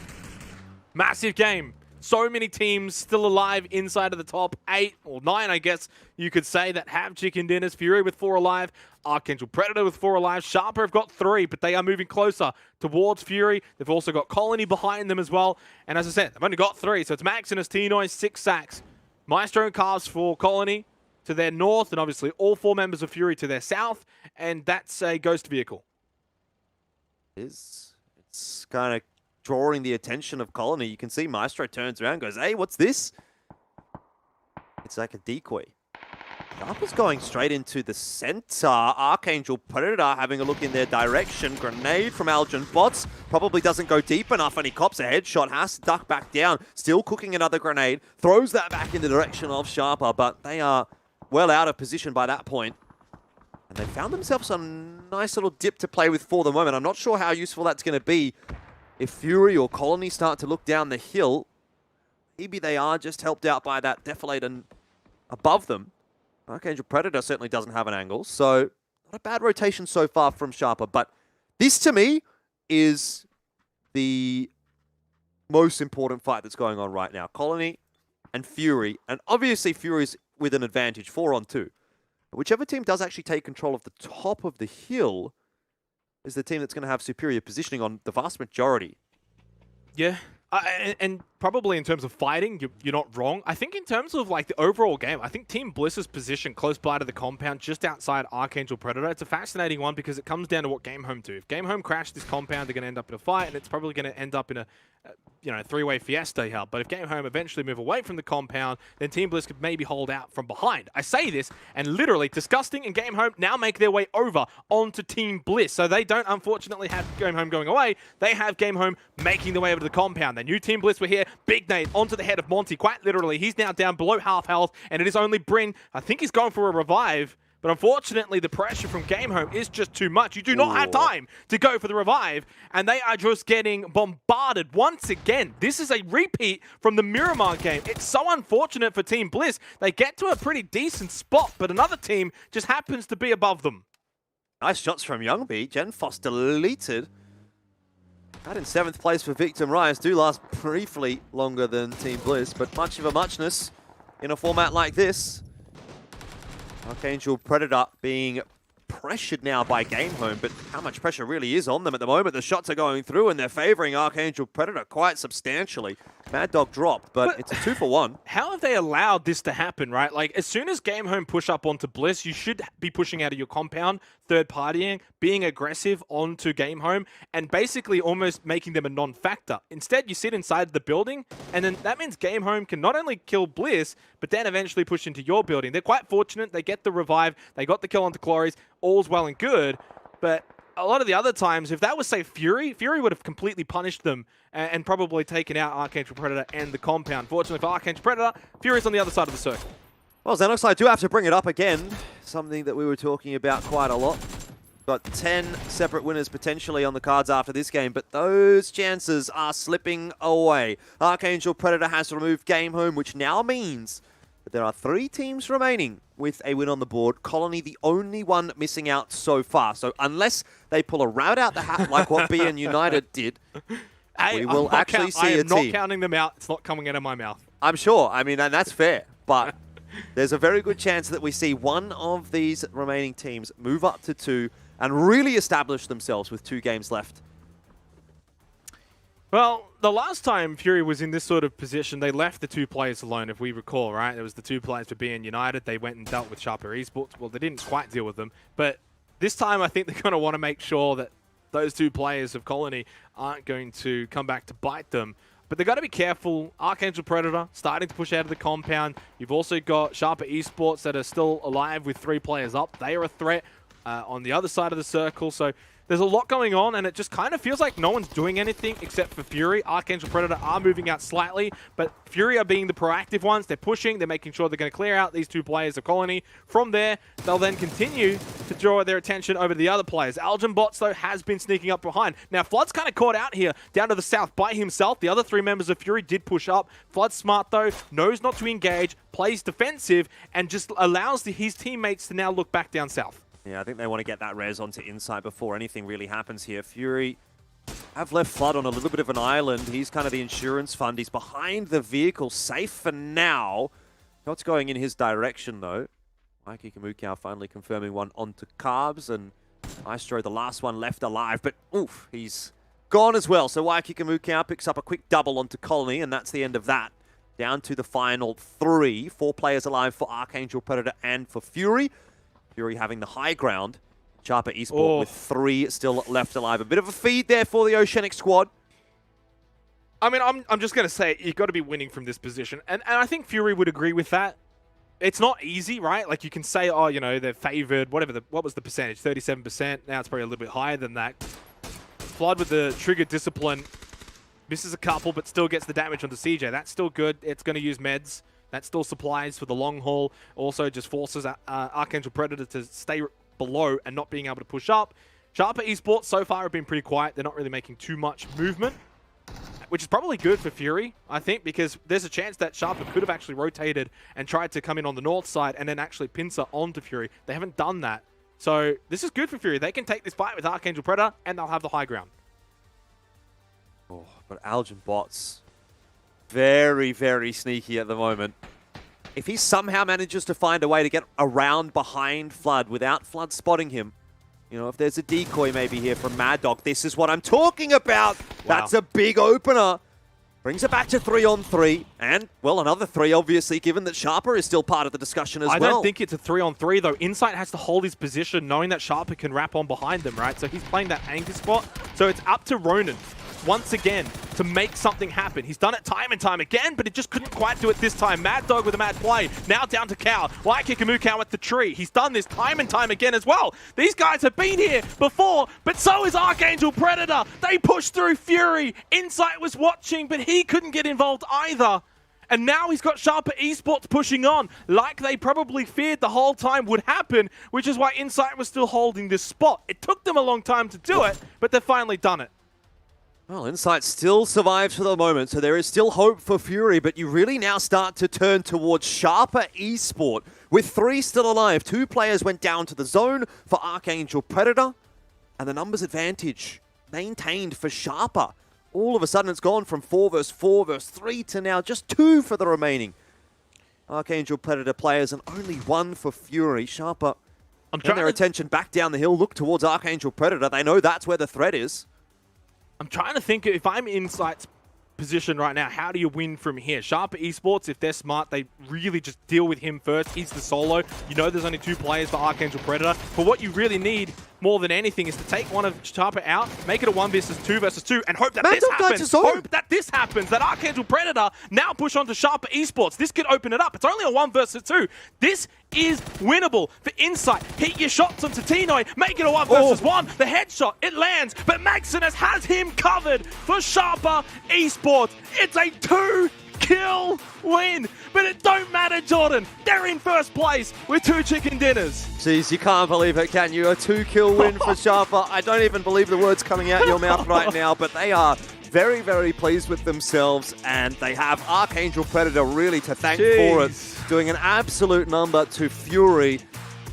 Massive game. So many teams still alive inside of the top 8 or 9, I guess you could say, that have chicken dinners. Fury with 4 alive. Archangel Predator with 4 alive. Sharper have got 3, but they are moving closer towards Fury. They've also got Colony behind them as well. And as I said, they've only got 3, so it's Maximus, T-Noise, 6 sacks. Maestro and Cars for Colony to their north, and obviously all 4 members of Fury to their south, and that's a ghost vehicle. It's kind of drawing the attention of Colony. You can see Maestro turns around and goes, hey, what's this? It's like a decoy. Sharper's going straight into the center. Archangel Predator having a look in their direction. Grenade from Algin Bots. Probably doesn't go deep enough, and he cops a headshot. Has to duck back down. Still cooking another grenade. Throws that back in the direction of Sharper, but they are well out of position by that point. And they found themselves a nice little dip to play with for the moment. I'm not sure how useful that's going to be if Fury or Colony start to look down the hill. Maybe they are just helped out by that Defilator above them. Archangel Predator certainly doesn't have an angle, so not a bad rotation so far from Sharper. But this, to me, is the most important fight that's going on right now. Colony and Fury, and obviously Fury's with an advantage, 4-on-2. But whichever team does actually take control of the top of the hill is the team that's going to have superior positioning on the vast majority. Yeah. And probably in terms of fighting, you're not wrong. I think in terms of like the overall game, I think Team Bliss's position close by to the compound, just outside Archangel Predator, it's a fascinating one because it comes down to what Game Home do. If Game Home crash this compound, they're going to end up in a fight, and it's probably going to end up in a three-way fiesta here. But if Game Home eventually move away from the compound, then Team Bliss could maybe hold out from behind. I say this, and literally, Disgusting and Game Home now make their way over onto Team Bliss. So they don't, unfortunately, have Game Home going away. They have Game Home making their way over to the compound. They knew Team Bliss were here. Big nade onto the head of Monty, quite literally. He's now down below half health, and it is only Bryn. I think he's going for a revive. But unfortunately, the pressure from Game Home is just too much. You do not have time to go for the revive, and they are just getting bombarded once again. This is a repeat from the Miramar game. It's so unfortunate for Team Bliss. They get to a pretty decent spot, but another team just happens to be above them. Nice shots from Youngby. Genfos deleted. That in 7th place for Victim Rise. Do last briefly longer than Team Bliss, but much of a muchness in a format like this. Archangel Predator being pressured now by Game Home, but how much pressure really is on them at the moment? The shots are going through, and they're favoring Archangel Predator quite substantially. Mad Dog dropped, but it's a 2-for-1. How have they allowed this to happen, right? Like, as soon as Game Home push up onto Bliss, you should be pushing out of your compound, third-partying, being aggressive onto Game Home, and basically almost making them a non-factor. Instead, you sit inside the building, and then that means Game Home can not only kill Bliss, but then eventually push into your building. They're quite fortunate. They get the revive. They got the kill onto Clories. All's well and good, but a lot of the other times, if that was, say, Fury would have completely punished them and probably taken out Archangel Predator and the compound. Fortunately for Archangel Predator, Fury's on the other side of the circle. Well, Xenox, I do have to bring it up again. Something that we were talking about quite a lot. Got 10 separate winners potentially on the cards after this game, but those chances are slipping away. Archangel Predator has removed Game Home, which now means But there are 3 teams remaining with a win on the board. Colony, the only one missing out so far. So unless they pull a route out the hat like what BN United did, we will actually see a team. I am not counting them out. It's not coming out of my mouth. I'm sure. I mean, and that's fair. But there's a very good chance that we see one of these remaining teams move up to 2 and really establish themselves with 2 games left. Well, the last time Fury was in this sort of position, they left the 2 players alone, if we recall, right? There was the 2 players for BN United. They went and dealt with Sharper Esports. Well, they didn't quite deal with them. But this time, I think they're going to want to make sure that those 2 players of Colony aren't going to come back to bite them. But they've got to be careful. Archangel Predator starting to push out of the compound. You've also got Sharper Esports that are still alive with 3 players up. They are a threat on the other side of the circle. So there's a lot going on, and it just kind of feels like no one's doing anything except for Fury. Archangel Predator are moving out slightly, but Fury are being the proactive ones. They're pushing. They're making sure they're going to clear out these 2 players of Colony. From there, they'll then continue to draw their attention over the other players. Algen Bots, though, has been sneaking up behind. Now, Flood's kind of caught out here down to the south by himself. The other 3 members of Fury did push up. Flood's smart, though, knows not to engage, plays defensive, and just allows his teammates to now look back down south. Yeah, I think they want to get that res onto Insight before anything really happens here. Fury have left Flood on a little bit of an island. He's kind of the insurance fund. He's behind the vehicle, safe for now. Shots going in his direction, though. Mikey Kamukau finally confirming one onto Carbs, and Maestro, the last one left alive. But, oof, he's gone as well. So Waiki Kamukau picks up a quick double onto Colony, and that's the end of that. Down to the final 3. 4 players alive for Archangel Predator and for Fury. Fury having the high ground. Sharper Esport with 3 still left alive. A bit of a feed there for the Oceanic squad. I mean, I'm just going to say, you've got to be winning from this position. And I think Fury would agree with that. It's not easy, right? Like, you can say, oh, you know, they're favored, whatever. What was the percentage? 37%. Now it's probably a little bit higher than that. Flood with the trigger discipline. Misses a couple, but still gets the damage onto CJ. That's still good. It's going to use meds. That still supplies for the long haul. Also just forces Archangel Predator to stay below and not being able to push up. Sharper Esports so far have been pretty quiet. They're not really making too much movement, which is probably good for Fury, I think, because there's a chance that Sharper could have actually rotated and tried to come in on the north side and then actually pincer onto Fury. They haven't done that. So this is good for Fury. They can take this fight with Archangel Predator and they'll have the high ground. Oh, but Algen Bots, very, very sneaky at the moment. If he somehow manages to find a way to get around behind Flood without Flood spotting him, you know, if there's a decoy maybe here from Mad Dog, this is what I'm talking about. Wow. That's a big opener. Brings it back to 3-on-3. And, well, another 3, obviously, given that Sharper is still part of the discussion as well. I don't think it's a 3-on-3, though. Insight has to hold his position, knowing that Sharper can wrap on behind them, right? So he's playing that anchor spot. So it's up to Ronan, once again, to make something happen. He's done it time and time again, but it just couldn't quite do it this time. Mad Dog with a mad play. Now down to Cow. Waiki Kamukau at the tree. He's done this time and time again as well. These guys have been here before, but so is Archangel Predator. They pushed through Fury. Insight was watching, but he couldn't get involved either. And now he's got Sharper Esports pushing on, like they probably feared the whole time would happen, which is why Insight was still holding this spot. It took them a long time to do it, but they've finally done it. Well, Insight still survives for the moment, so there is still hope for Fury, but you really now start to turn towards Sharper Esport. With 3 still alive, 2 players went down to the zone for Archangel Predator, and the numbers advantage maintained for Sharper. All of a sudden, it's gone from 4 versus 4 versus 3 to now just 2 for the remaining Archangel Predator players and only 1 for Fury. Sharper turn their attention back down the hill, look towards Archangel Predator. They know that's where the threat is. I'm trying to think, if I'm in Insight's position right now, how do you win from here? Sharper Esports, if they're smart, they really just deal with him first. He's the solo. You know there's only 2 players for Archangel Predator. But what you really need more than anything is to take one of Sharper out, make it a 1 versus 2 versus 2, and hope that this happens. Hope that this happens, that Archangel Predator now push on to Sharper Esports. This could open it up. It's only a 1 versus 2. This is winnable for Insight. Hit your shots onto Tinoy, make it a 1 versus 1. The headshot, it lands, but Maximus has him covered for Sharper Esports. It's a 2-kill win, but it don't matter, Jordan. They're in first place with 2 chicken dinners. Jeez, you can't believe it, can you? A 2-kill win for Sharper. I don't even believe the words coming out your mouth right now, but they are very, very pleased with themselves, and they have Archangel Predator really to thank for it, doing an absolute number to Fury.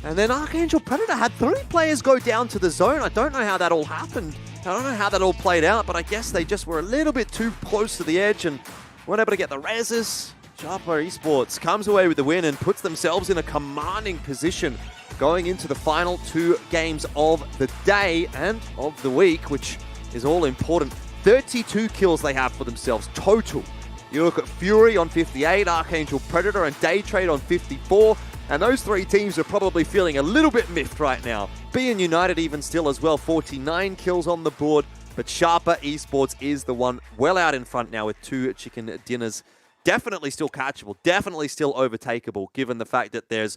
And then Archangel Predator had 3 players go down to the zone. I don't know how that all happened. I don't know how that all played out, but I guess they just were a little bit too close to the edge and weren't able to get the reses. Sharper Esports comes away with the win and puts themselves in a commanding position going into the final 2 games of the day and of the week, which is all important. 32 kills they have for themselves total. You look at Fury on 58, Archangel Predator and Daytrade on 54, and those 3 teams are probably feeling a little bit miffed right now. BN United even still as well, 49 kills on the board, but Sharper Esports is the one well out in front now with 2 chicken dinners. Definitely still catchable, definitely still overtakeable, given the fact that there's,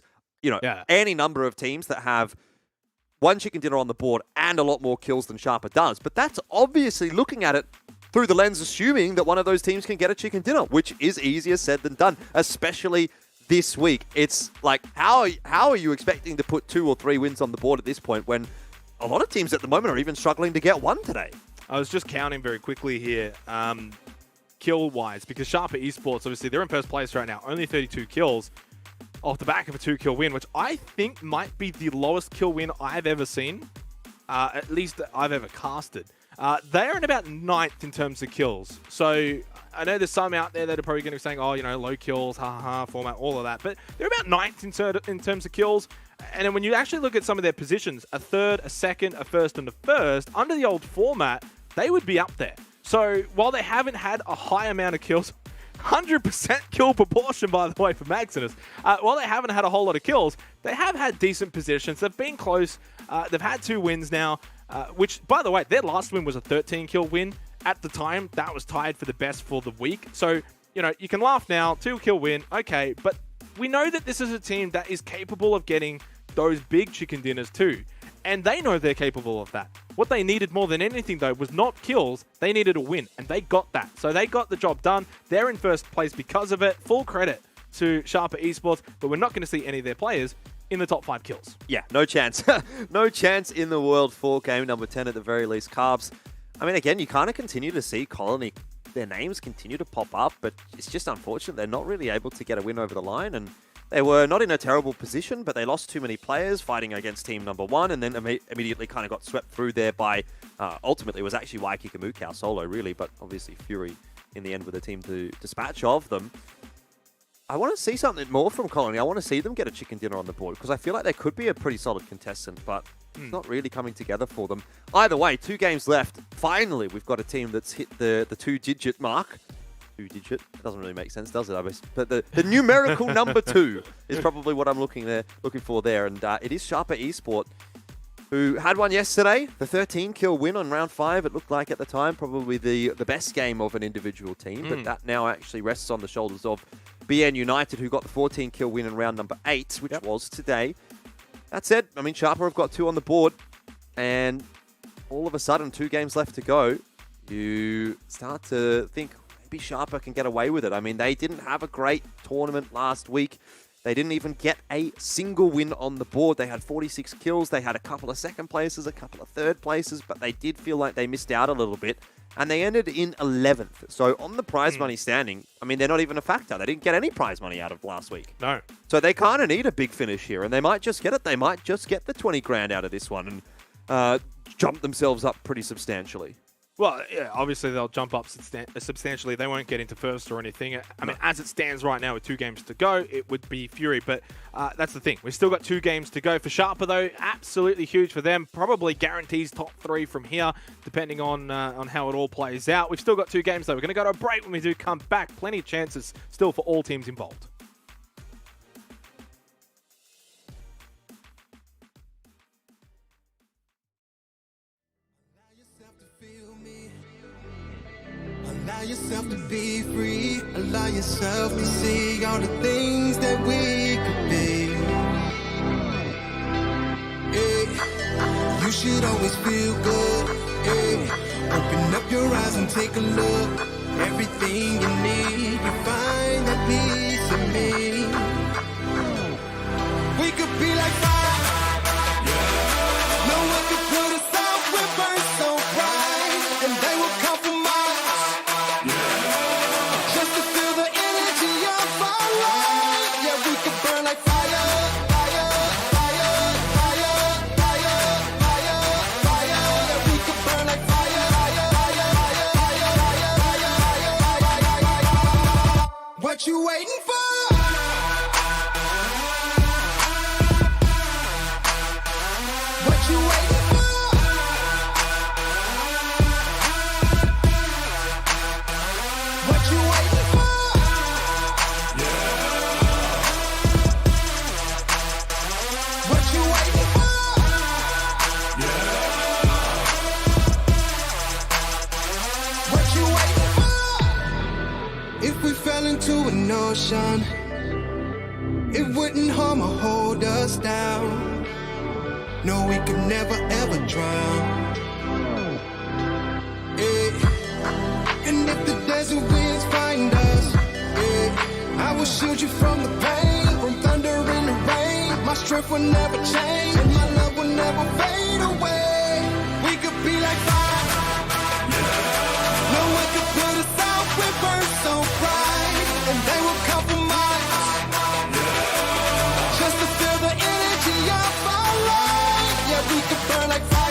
any number of teams that have 1 chicken dinner on the board and a lot more kills than Sharper does. But that's obviously looking at it through the lens assuming that one of those teams can get a chicken dinner, which is easier said than done, especially this week. It's like, how are you expecting to put 2 or 3 wins on the board at this point when a lot of teams at the moment are even struggling to get 1 today? I was just counting very quickly here, kill-wise, because Sharper Esports, obviously, they're in first place right now, only 32 kills off the back of a 2-kill win, which I think might be the lowest kill win I've ever seen, at least that I've ever casted. They're in about 9th in terms of kills. So I know there's some out there that are probably going to be saying, oh, low kills, format, all of that. But they're about 9th in terms of kills. And then when you actually look at some of their positions, a 3rd, a 2nd, a 1st, and a 1st, under the old format, they would be up there. So while they haven't had a high amount of kills, 100% kill proportion, by the way, for Maximus. While they haven't had a whole lot of kills, they have had decent positions. They've been close. They've had 2 wins now, which, by the way, their last win was a 13-kill win. At the time, that was tied for the best for the week. So, you can laugh now, 2-kill win, okay, but we know that this is a team that is capable of getting those big chicken dinners too. And they know they're capable of that. What they needed more than anything, though, was not kills. They needed a win, and they got that. So they got the job done. They're in first place because of it. Full credit to Sharper Esports, but we're not going to see any of their players in the top 5 kills. Yeah, no chance. No chance in the world for game number 10 at the very least. Carbs, I mean, again, you kind of continue to see Colony, their names continue to pop up, but it's just unfortunate they're not really able to get a win over the line, and they were not in a terrible position, but they lost too many players fighting against team number 1, and then immediately kind of got swept through there by, ultimately, it was actually Waikiki Mukau solo, really, but obviously Fury in the end with a team to dispatch of them. I want to see something more from Colony. I want to see them get a chicken dinner on the board, because I feel like they could be a pretty solid contestant, but it's not really coming together for them. Either way, 2 games left. Finally, we've got a team that's hit the 2-digit mark. 2-digit. It doesn't really make sense, does it? But the numerical number 2 is probably what I'm looking for there. And it is Sharper Esport, who had one yesterday. The 13-kill win on round 5, it looked like at the time, probably the best game of an individual team. But that now actually rests on the shoulders of BN United, who got the 14-kill win in round number 8, which was today. That said, I mean, Sharper have got 2 on the board. And all of a sudden, 2 games left to go. You start to think, maybe Sharper can get away with it. I mean, they didn't have a great tournament last week. They didn't even get a single win on the board. They had 46 kills. They had a couple of 2nd places, a couple of 3rd places, but they did feel like they missed out a little bit. And they ended in 11th. So on the prize money standing, I mean, they're not even a factor. They didn't get any prize money out of last week. No. So they kind of need a big finish here, and they might just get it. They might just get the 20 grand out of this one and jump themselves up pretty substantially. Well, yeah, obviously they'll jump up substantially. They won't get into first or anything. I mean, as it stands right now with 2 games to go, it would be Fury. But that's the thing. We've still got 2 games to go. For Sharper, though, absolutely huge for them. Probably guarantees top 3 from here, depending on how it all plays out. We've still got 2 games, though. We're going to go to a break. When we do come back, plenty of chances still for all teams involved. Allow yourself to be free. Allow yourself to see all the things that we could be. Yeah. You should always feel good. Yeah. Open up your eyes and take a look. Everything you need, you find that piece of me. We could be like fire. Yeah. No one could put us out. We're burn so bright, and they will compromise. shine. It wouldn't harm or hold us down. No, we could never ever drown. And if the desert winds find us, I will shield you from the pain, from thunder and the rain. My strength will never change, and my love will never fade away. We could be like fire. No one could put us out. We burn so bright, and they will compromise just to feel the energy of our life. Yeah, we could burn like fire.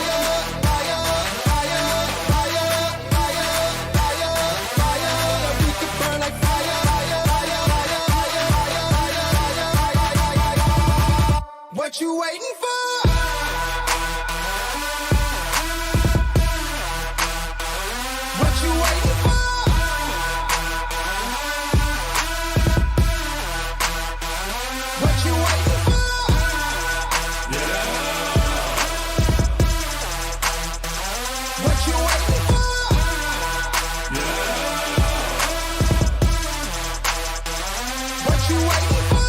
What you waiting for? What you waiting for? What you waiting for? Yeah. What you waiting for? Yeah. What you waiting for?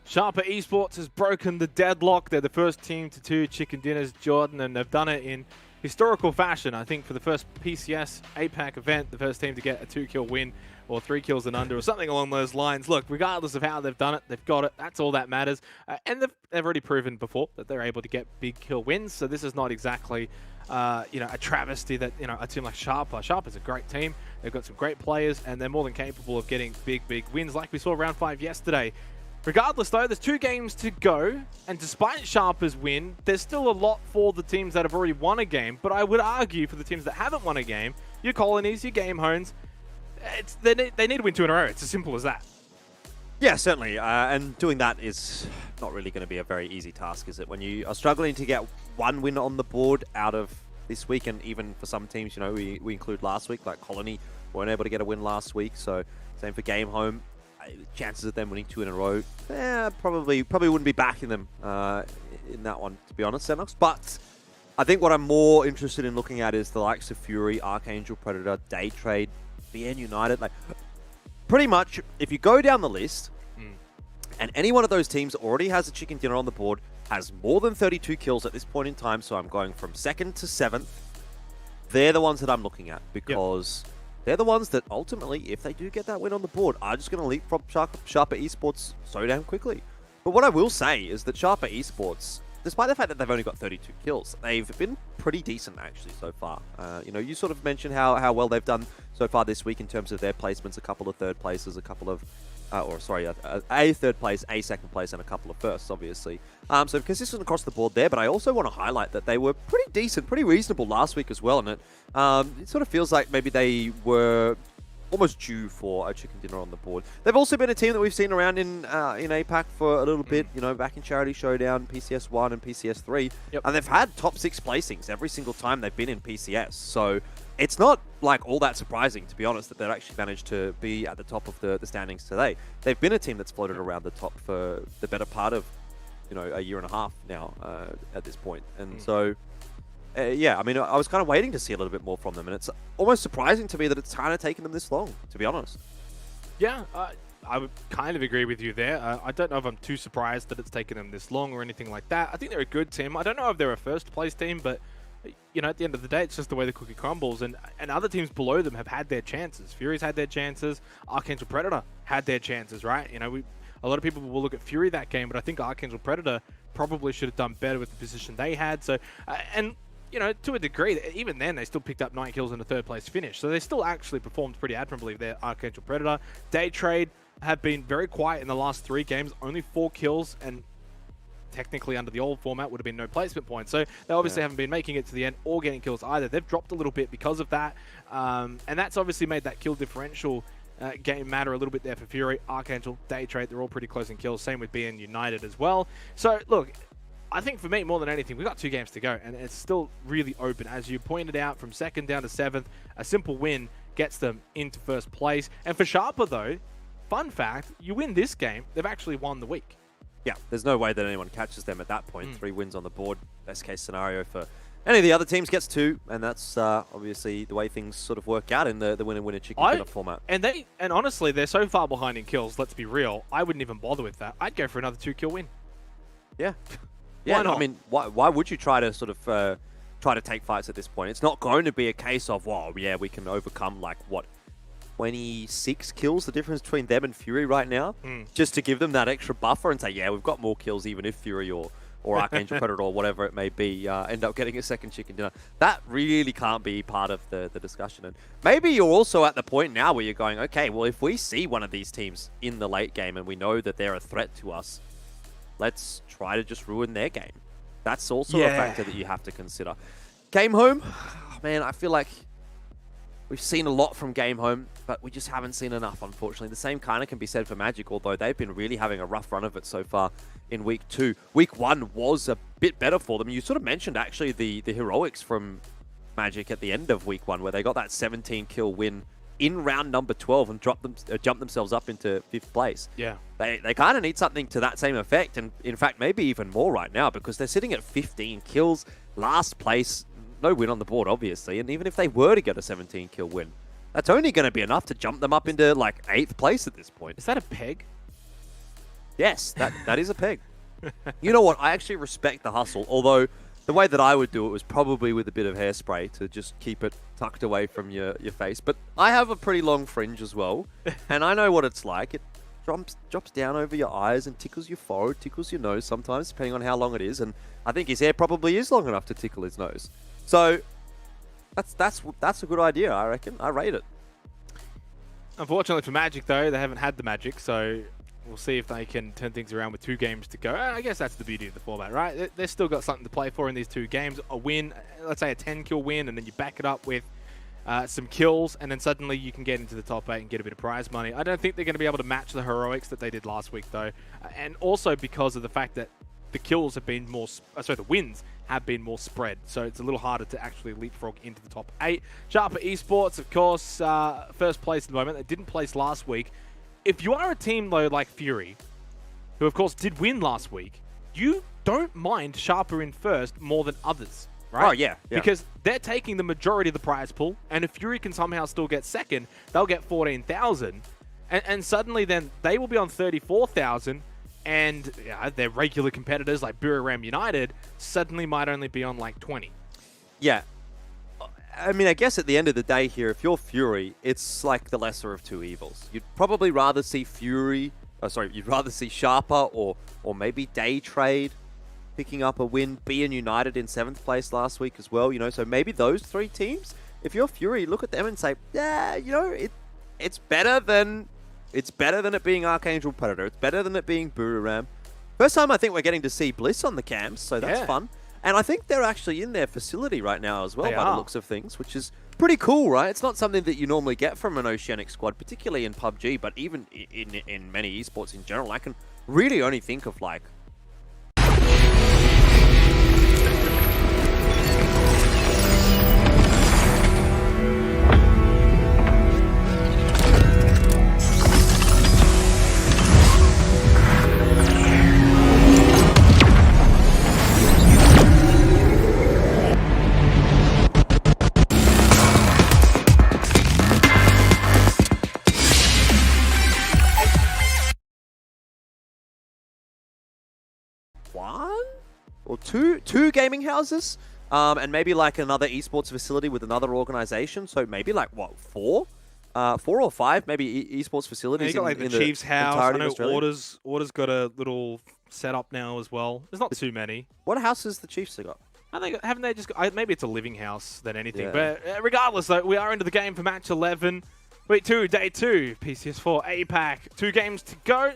Sharper Esports has broken the deadlock. They're the first team to 2 chicken dinners, Jordan, and they've done it in historical fashion. I think for the first PCS APAC event, the first team to get a 2-kill win or 3 kills and under or something along those lines. Look, regardless of how they've done it, they've got it. That's all that matters. And they've already proven before that they're able to get big kill wins. So this is not exactly a travesty that, a team like Sharp is a great team. They've got some great players, and they're more than capable of getting big wins like we saw round 5 yesterday. Regardless, though, there's 2 games to go, and despite Sharper's win, there's still a lot for the teams that have already won a game. But I would argue for the teams that haven't won a game, your Colonies, your Game Hones, they need to win 2 in a row. It's as simple as that. Yeah, certainly. And doing that is not really going to be a very easy task, is it? When you are struggling to get 1 win on the board out of this week, and even for some teams, we include last week, like Colony weren't able to get a win last week. So same for Game Home. Chances of them winning 2 in a row, probably wouldn't be backing them in that one, to be honest, Xenox. But I think what I'm more interested in looking at is the likes of Fury, Archangel, Predator, Day Trade, BN United. Like, pretty much, if you go down the list, and any one of those teams already has a chicken dinner on the board, has more than 32 kills at this point in time, so I'm going from 2nd to 7th, they're the ones that I'm looking at, because they're the ones that ultimately, if they do get that win on the board, are just going to leapfrog Sharper Esports so damn quickly. But what I will say is that Sharper Esports, despite the fact that they've only got 32 kills, they've been pretty decent actually so far. You sort of mentioned how well they've done so far this week in terms of their placements, a couple of 3rd places, a couple of a 3rd place, a 2nd place, and a couple of firsts, obviously. So consistent across the board there, but I also want to highlight that they were pretty decent, pretty reasonable last week as well, and it sort of feels like maybe they were almost due for a chicken dinner on the board. They've also been a team that we've seen around in APAC for a little bit, back in Charity Showdown, PCS 1 and PCS 3, and they've had top 6 placings every single time they've been in PCS, so it's not like all that surprising, to be honest, that they've actually managed to be at the top of the standings today. They've been a team that's floated around the top for the better part of, a year and a half now at this point. And so, I mean, I was kind of waiting to see a little bit more from them, and it's almost surprising to me that it's kind of taken them this long, to be honest. Yeah, I would kind of agree with you there. I don't know if I'm too surprised that it's taken them this long or anything like that. I think they're a good team. I don't know if they're a 1st place team, but at the end of the day, it's just the way the cookie crumbles, and other teams below them have had their chances. Fury's had their chances. Archangel Predator had their chances, right? A lot of people will look at Fury that game, but I think Archangel Predator probably should have done better with the position they had. So, to a degree, even then, they still picked up 9 kills in a 3rd place finish. So they still actually performed pretty admirably there, Archangel Predator. Day Trade have been very quiet in the last 3 games, only 4 kills, and technically under the old format would have been no placement points. So they obviously haven't been making it to the end or getting kills either. They've dropped a little bit because of that. And that's obviously made that kill differential game matter a little bit there for Fury, Archangel, Day Trade. They're all pretty close in kills. Same with BN United as well. So look, I think for me, more than anything, we've got 2 games to go, and it's still really open. As you pointed out, from 2nd down to 7th, a simple win gets them into 1st place. And for Sharper, though, fun fact, you win this game, they've actually won the week. Yeah, there's no way that anyone catches them at that point. 3 wins on the board. Best case scenario for any of the other teams gets 2, and that's obviously the way things sort of work out in the winner-winner chicken dinner format. And honestly, they're so far behind in kills, let's be real, I wouldn't even bother with that. I'd go for another 2-kill win. Yeah. Yeah, Why not? I mean, why would you try to sort of try to take fights at this point? It's not going to be a case of, we can overcome, 26 kills, the difference between them and Fury right now, just to give them that extra buffer and say, we've got more kills even if Fury or Archangel Predator or whatever it may be end up getting a 2nd chicken dinner. That really can't be part of the discussion. And maybe you're also at the point now where you're going, okay, well, if we see one of these teams in the late game and we know that they're a threat to us, let's try to just ruin their game. That's also a factor that you have to consider. Game Home, man, I feel like we've seen a lot from Game Home, but we just haven't seen enough, unfortunately. The same kind of can be said for Magic, although they've been really having a rough run of it so far in Week 2. Week 1 was a bit better for them. You sort of mentioned, actually, the heroics from Magic at the end of Week 1, where they got that 17-kill win in round number 12 and jumped themselves up into 5th place. Yeah. They kind of need something to that same effect, and in fact, maybe even more right now, because they're sitting at 15 kills, last place, no win on the board, obviously, and even if they were to get a 17-kill win, that's only going to be enough to jump them up into, 8th place at this point. Is that a peg? Yes, that is a peg. You know what? I actually respect the hustle, although The way that I would do it was probably with a bit of hairspray to just keep it tucked away from your face. But I have a pretty long fringe as well, and I know what it's like. It drops down over your eyes and tickles your forehead, tickles your nose sometimes, depending on how long it is. And I think his hair probably is long enough to tickle his nose. So that's a good idea, I reckon. I rate it. Unfortunately for Magic, though, they haven't had the Magic, so we'll see if they can turn things around with 2 games to go. I guess that's the beauty of the format, right? They've still got something to play for in these 2 games. A win, let's say a 10-kill win, and then you back it up with some kills, and then suddenly you can get into the top 8 and get a bit of prize money. I don't think they're going to be able to match the heroics that they did last week, though. And also because of the fact that the kills have been more... the wins have been more spread, so it's a little harder to actually leapfrog into the top 8. Sharper Esports, of course, first place at the moment. They didn't place last week. If you are a team, though, like Fury, who, of course, did win last week, you don't mind Sharper in first more than others, right? Oh, yeah. Because they're taking the majority of the prize pool, and if Fury can somehow still get second, they'll get 14,000. And suddenly then they will be on 34,000, and their regular competitors like Buriram United suddenly might only be on like 20. Yeah. I mean, I guess at the end of the day here, if you're Fury, it's like the lesser of 2 evils. You'd probably rather see you'd rather see Sharper or maybe Day Trade picking up a win, being United in 7th place last week as well, so maybe those 3 teams, if you're Fury, look at them and say, yeah, it's better than it being Archangel Predator. It's better than it being Buriram. First time I think we're getting to see Bliss on the cams, so that's fun. And I think they're actually in their facility right now as well, by the looks of things, which is pretty cool, right? It's not something that you normally get from an Oceanic squad, particularly in PUBG, but even in many esports in general. I can really only think of like... two gaming houses, and maybe like another esports facility with another organization. So maybe like what, 4 or 5 maybe esports facilities. You got like the Chiefs house. I know Order's got a little setup now as well. There's not too many. What houses the Chiefs have got? Haven't they just got, maybe it's a living house than anything. Yeah. But regardless, though, we are into the game for match 11. Week 2, day 2, PCS4 APAC. 2 games to go,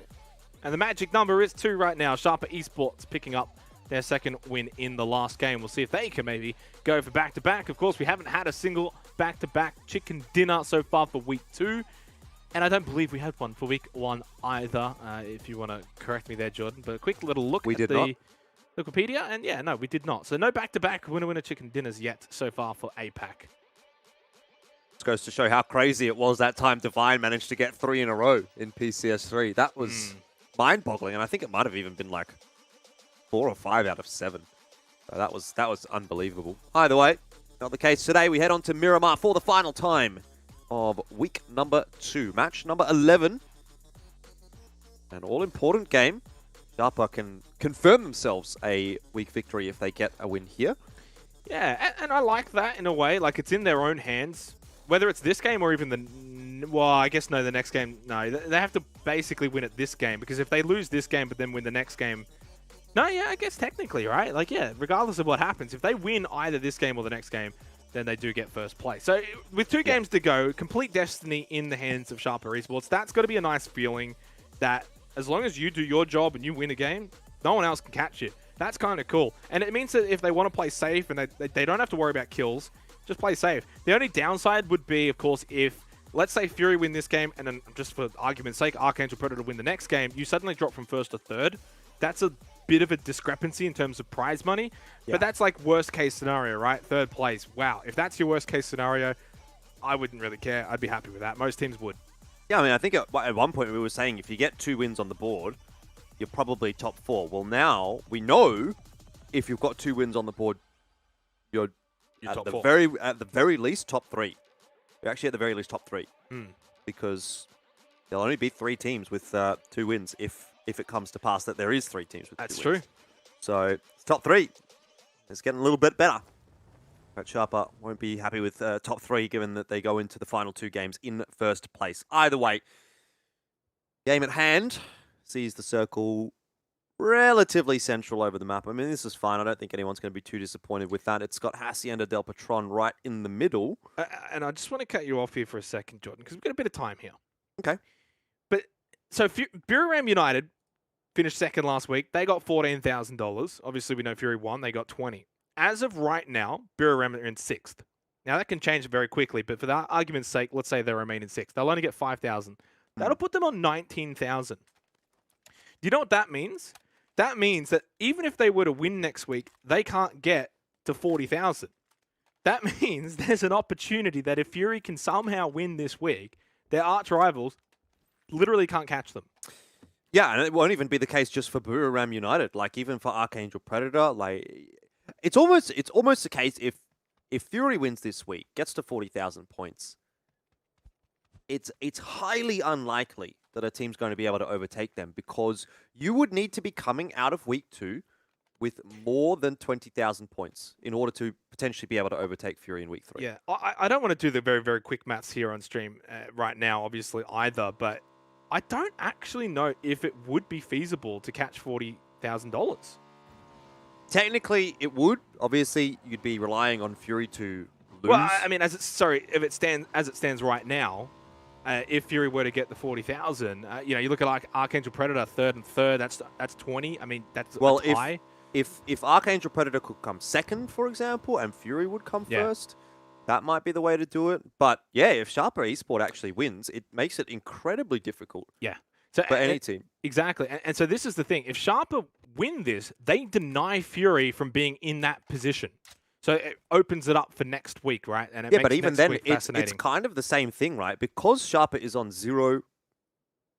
and the magic number is 2 right now. Sharper Esports picking up their 2nd win in the last game. We'll see if they can maybe go for back-to-back. Of course, we haven't had a single back-to-back chicken dinner so far for week 2. And I don't believe we had one for week 1 either, if you want to correct me there, Jordan. But a quick little look at the Wikipedia. And yeah, no, we did not. So no back-to-back winner-winner chicken dinners yet so far for APAC. This goes to show how crazy it was that time Divine managed to get 3 in a row in PCS3. That was mind-boggling. And I think it might have even been like 4 or 5 out of 7. So that was unbelievable. Either way, not the case today. We head on to Miramar for the final time of week number 2. Match number 11. An all-important game. Sharper can confirm themselves a week victory if they get a win here. Yeah, and I like that in a way. Like, it's in their own hands. Whether it's this game or even the next game. No, they have to basically win at this game. Because if they lose this game but then win the next game... No, yeah, I guess technically, right? Like, yeah, regardless of what happens, if they win either this game or the next game, then they do get first place. So, with 2 games to go, complete destiny in the hands of Sharper Esports. That's got to be a nice feeling that as long as you do your job and you win a game, no one else can catch you. That's kind of cool. And it means that if they want to play safe and they don't have to worry about kills, just play safe. The only downside would be, of course, if, let's say Fury win this game, and then just for argument's sake, Archangel Predator win the next game, you suddenly drop from 1st to 3rd. That's a bit of a discrepancy in terms of prize money, but that's like worst case scenario, right? 3rd place. Wow. If that's your worst case scenario, I wouldn't really care. I'd be happy with that. Most teams would. Yeah, I mean, I think at one point we were saying if you get 2 wins on the board, you're probably top 4. Well, now we know if you've got 2 wins on the board, you're at the very least top 3. You're actually at the very least top 3 because there'll only be 3 teams with 2 wins if it comes to pass that there is 3 teams with 2 wins. That's true. So it's top 3. It's getting a little bit better. But Sharper won't be happy with top 3, given that they go into the final 2 games in first place. Either way, game at hand sees the circle relatively central over the map. I mean, this is fine. I don't think anyone's going to be too disappointed with that. It's got Hacienda del Patron right in the middle. And I just want to cut you off here for a second, Jordan, because we've got a bit of time here. Okay. But so Buriram United finished second last week. They got $14,000. Obviously, we know Fury won. They got 20. As of right now, Buriram are in 6th. Now, that can change very quickly, but for that argument's sake, let's say they remain in 6th. They'll only get 5,000. That'll put them on 19,000. Do you know what that means? That means that even if they were to win next week, they can't get to 40,000. That means there's an opportunity that if Fury can somehow win this week, their arch rivals literally can't catch them. Yeah, and it won't even be the case just for Buriram United. Like, even for Archangel Predator, like, it's almost the case if Fury wins this week, gets to 40,000 points, it's highly unlikely that a team's going to be able to overtake them, because you would need to be coming out of week 2 with more than 20,000 points in order to potentially be able to overtake Fury in week 3. Yeah, I don't want to do the very, very quick maths here on stream right now, obviously, either, but I don't actually know if it would be feasible to catch $40,000. Technically, it would. Obviously, you'd be relying on Fury to lose. Well, I mean, as it stands right now, if Fury were to get the 40,000, you look at like Archangel Predator, 3rd and 3rd. That's 20. I mean, that's high. If Archangel Predator could come 2nd, for example, and Fury would come 1st, that might be the way to do it. But yeah, if Sharper Esport actually wins, it makes it incredibly difficult. Yeah. So, for any team. Exactly. And so this is the thing. If Sharper win this, they deny Fury from being in that position. So it opens it up for next week, right? And it makes but even next then, week it's kind of the same thing, right? Because Sharper is on 0,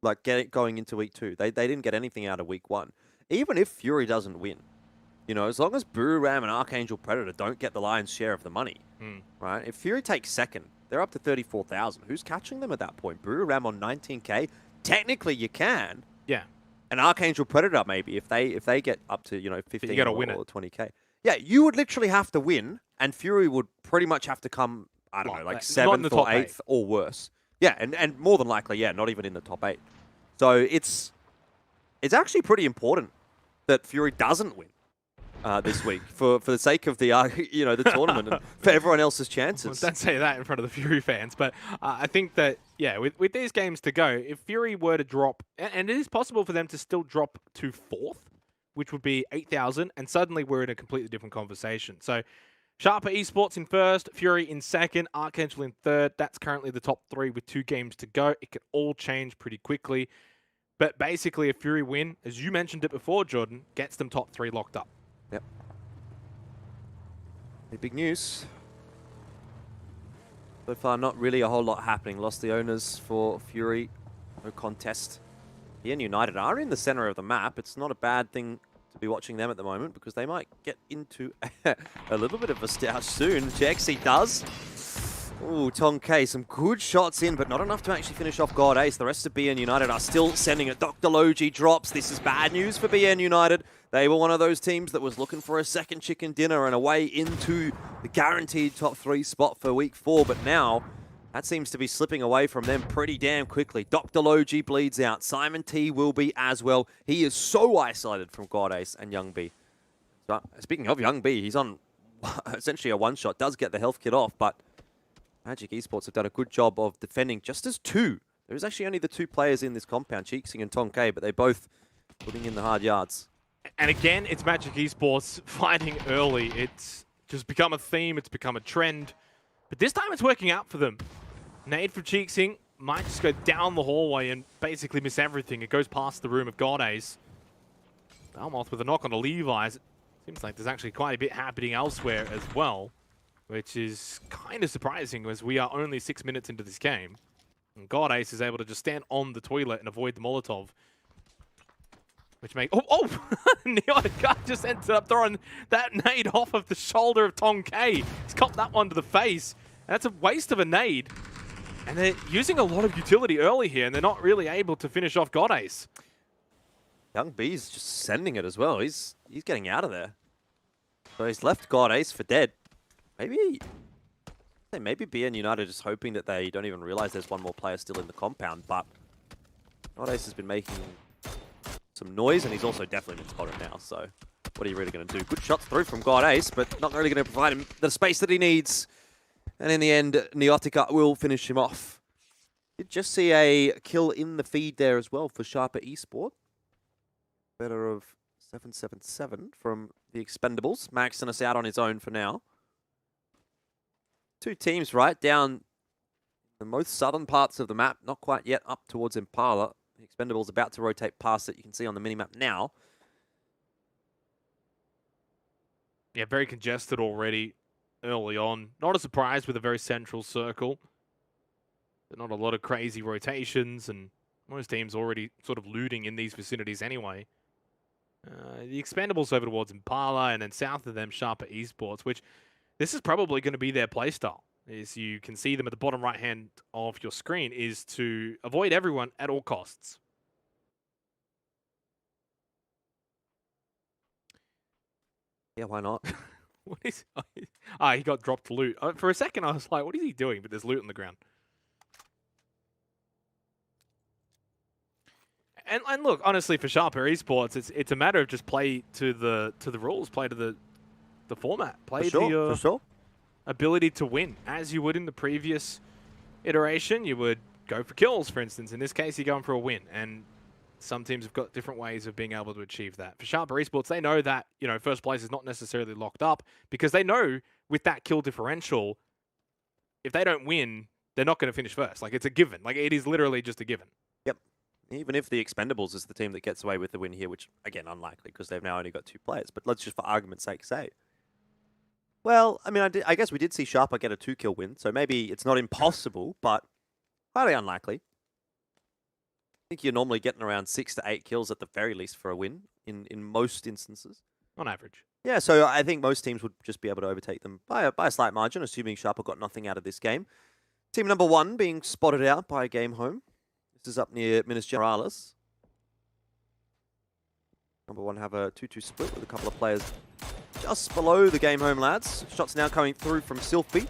like going into week 2. They didn't get anything out of week 1. Even if Fury doesn't win, as long as Buriram and Archangel Predator don't get the lion's share of the money, right? If Fury takes 2nd, they're up to 34,000. Who's catching them at that point? Buriram on 19k. Technically, you can. Yeah. An Archangel Predator, maybe, if they get up to 15 you gotta win or 20k. Yeah, you would literally have to win, and Fury would pretty much have to come, I don't know, like 7th or 8th or worse. Yeah, and more than likely, not even in the top 8. So it's actually pretty important that Fury doesn't win this week for the sake of the the tournament and for everyone else's chances. Well, don't say that in front of the Fury fans, but I think that with these games to go, if Fury were to drop, and it is possible for them to still drop to 4th, which would be 8,000, and suddenly we're in a completely different conversation. So Sharper Esports in 1st, Fury in 2nd, Archangel in 3rd. That's currently the top 3 with 2 games to go. It can all change pretty quickly. But basically, if Fury win, as you mentioned it before, Jordan, gets them top 3 locked up. Yep. Big news. So far, not really a whole lot happening. Lost the owners for Fury. No contest. PN United are in the center of the map. It's not a bad thing to be watching them at the moment, because they might get into a little bit of a stoush soon. Jexy does. Ooh, Tonke, some good shots in, but not enough to actually finish off God Ace. The rest of BN United are still sending it. Dr. Logi drops. This is bad news for BN United. They were one of those teams that was looking for a second chicken dinner and a way into the guaranteed top 3 spot for week 4, but now that seems to be slipping away from them pretty damn quickly. Dr. Logi bleeds out. Simon T will be as well. He is so isolated from God Ace and Young B. So, speaking of Young B, he's on essentially a one-shot. Does get the health kit off, but Magic Esports have done a good job of defending just as 2. There's actually only the 2 players in this compound, Cheeksing and Tonke, but they both putting in the hard yards. And again, it's Magic Esports fighting early. It's just become a theme. It's become a trend. But this time it's working out for them. Nade from Cheeksing might just go down the hallway and basically miss everything. It goes past the room of God Ace. Balmoth with a knock on the Levi's. It seems like there's actually quite a bit happening elsewhere as well, which is kind of surprising as we are only 6 minutes into this game. And God Ace is able to just stand on the toilet and avoid the Molotov. Which makes... Oh! Neotic Guy just ended up throwing that nade off of the shoulder of Tonke. He's copped that one to the face. And that's a waste of a nade. And they're using a lot of utility early here, and they're not really able to finish off God Ace. Young B's just sending it as well. He's getting out of there. So he's left God Ace for dead. Maybe BN United is hoping that they don't even realize there's one more player still in the compound, but God Ace has been making some noise, and he's also definitely been spotted now, so what are you really going to do? Good shots through from God Ace, but not really going to provide him the space that he needs. And in the end, Neotica will finish him off. Did just see a kill in the feed there as well for Sharper Esport. Better of 777 from the Expendables, maxing us out on his own for now. Two teams right down the most southern parts of the map, not quite yet up towards Impala. The Expendables about to rotate past it, you can see on the minimap now. Yeah, very congested already early on. Not a surprise with a very central circle. But not a lot of crazy rotations, and most teams already sort of looting in these vicinities anyway. The Expendables over towards Impala, and then south of them, Sharper Esports, which this is probably going to be their playstyle. As you can see them at the bottom right hand of your screen, is to avoid everyone at all costs. Yeah, why not? What is? He got dropped loot. For a second, I was like, "What is he doing?" But there's loot on the ground. And look, honestly, for Sharper Esports, it's a matter of just play to the rules, play to the format, play to your ability to win, as you would in the previous iteration. You would go for kills, for instance. In this case, you're going for a win, and some teams have got different ways of being able to achieve that. For Sharper Esports, they know that, you know, first place is not necessarily locked up, because they know with that kill differential, if they don't win, they're not going to finish first. Like, it's a given. Like, it is literally just a given. Yep. Even if the Expendables is the team that gets away with the win here, which, again, unlikely because they've now only got 2 players. But let's just, for argument's sake, say. Well, I mean, I guess we did see Sharper get a 2-kill win, so maybe it's not impossible, but highly unlikely. I think you're normally getting around 6 to 8 kills at the very least for a win in most instances. On average. Yeah, so I think most teams would just be able to overtake them by a slight margin, assuming Sharper got nothing out of this game. Team number 1 being spotted out by Game Home. This is up near Minas Gerais. Number 1 have a 2-2 split with a couple of players just below the Game Home lads. Shots now coming through from Sylphy.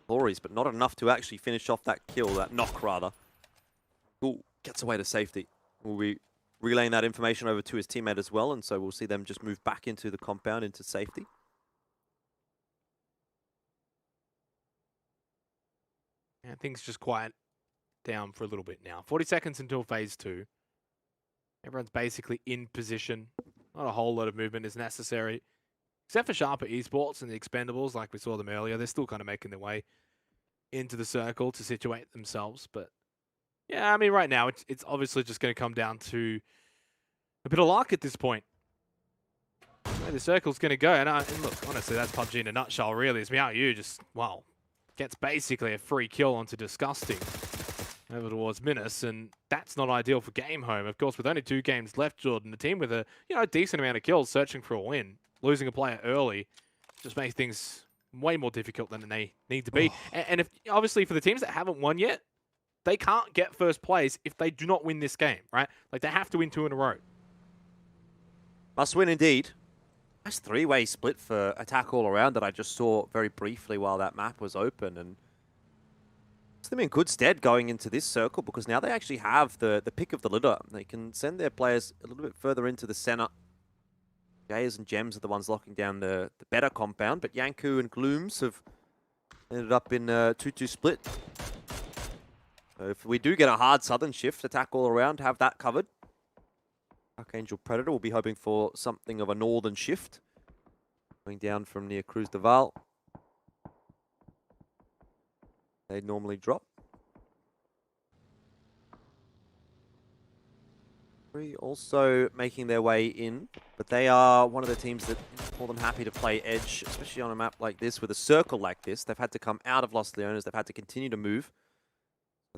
Glories, but not enough to actually finish off that kill, that knock rather. Ooh, gets away to safety. We'll be relaying that information over to his teammate as well, and so we'll see them just move back into the compound, into safety. Yeah, things just quiet down for a little bit now. 40 seconds until phase 2. Everyone's basically in position. Not a whole lot of movement is necessary. Except for Sharper Esports and the Expendables, like we saw them earlier. They're still kind of making their way into the circle to situate themselves. But yeah, I mean, right now, it's obviously just going to come down to a bit of luck at this point. Where the circle's going to go. And look, honestly, that's PUBG in a nutshell, really. It's MeowU just, well, gets basically a free kill onto Disgusting over towards Minas, and that's not ideal for Game Home. Of course, with only 2 games left, Jordan, the team with a decent amount of kills searching for a win, losing a player early just makes things way more difficult than they need to be. And if obviously for the teams that haven't won yet, they can't get first place if they do not win this game, right? Like, they have to win 2 in a row. Must win indeed. Nice 3-way split for attack all around that I just saw very briefly while that map was open, and it's them in good stead going into this circle because now they actually have the pick of the litter. They can send their players a little bit further into the center. Jayers and Gems are the ones locking down the better compound, but Yanku and Glooms have ended up in a 2-2 split. So if we do get a hard southern shift, attack all around, have that covered. Archangel Predator will be hoping for something of a northern shift. Going down from near Cruz de Val. They normally drop. Also making their way in, but they are one of the teams that more than happy to play edge, especially on a map like this with a circle like this. They've had to come out of Los Leones. They've had to continue to move.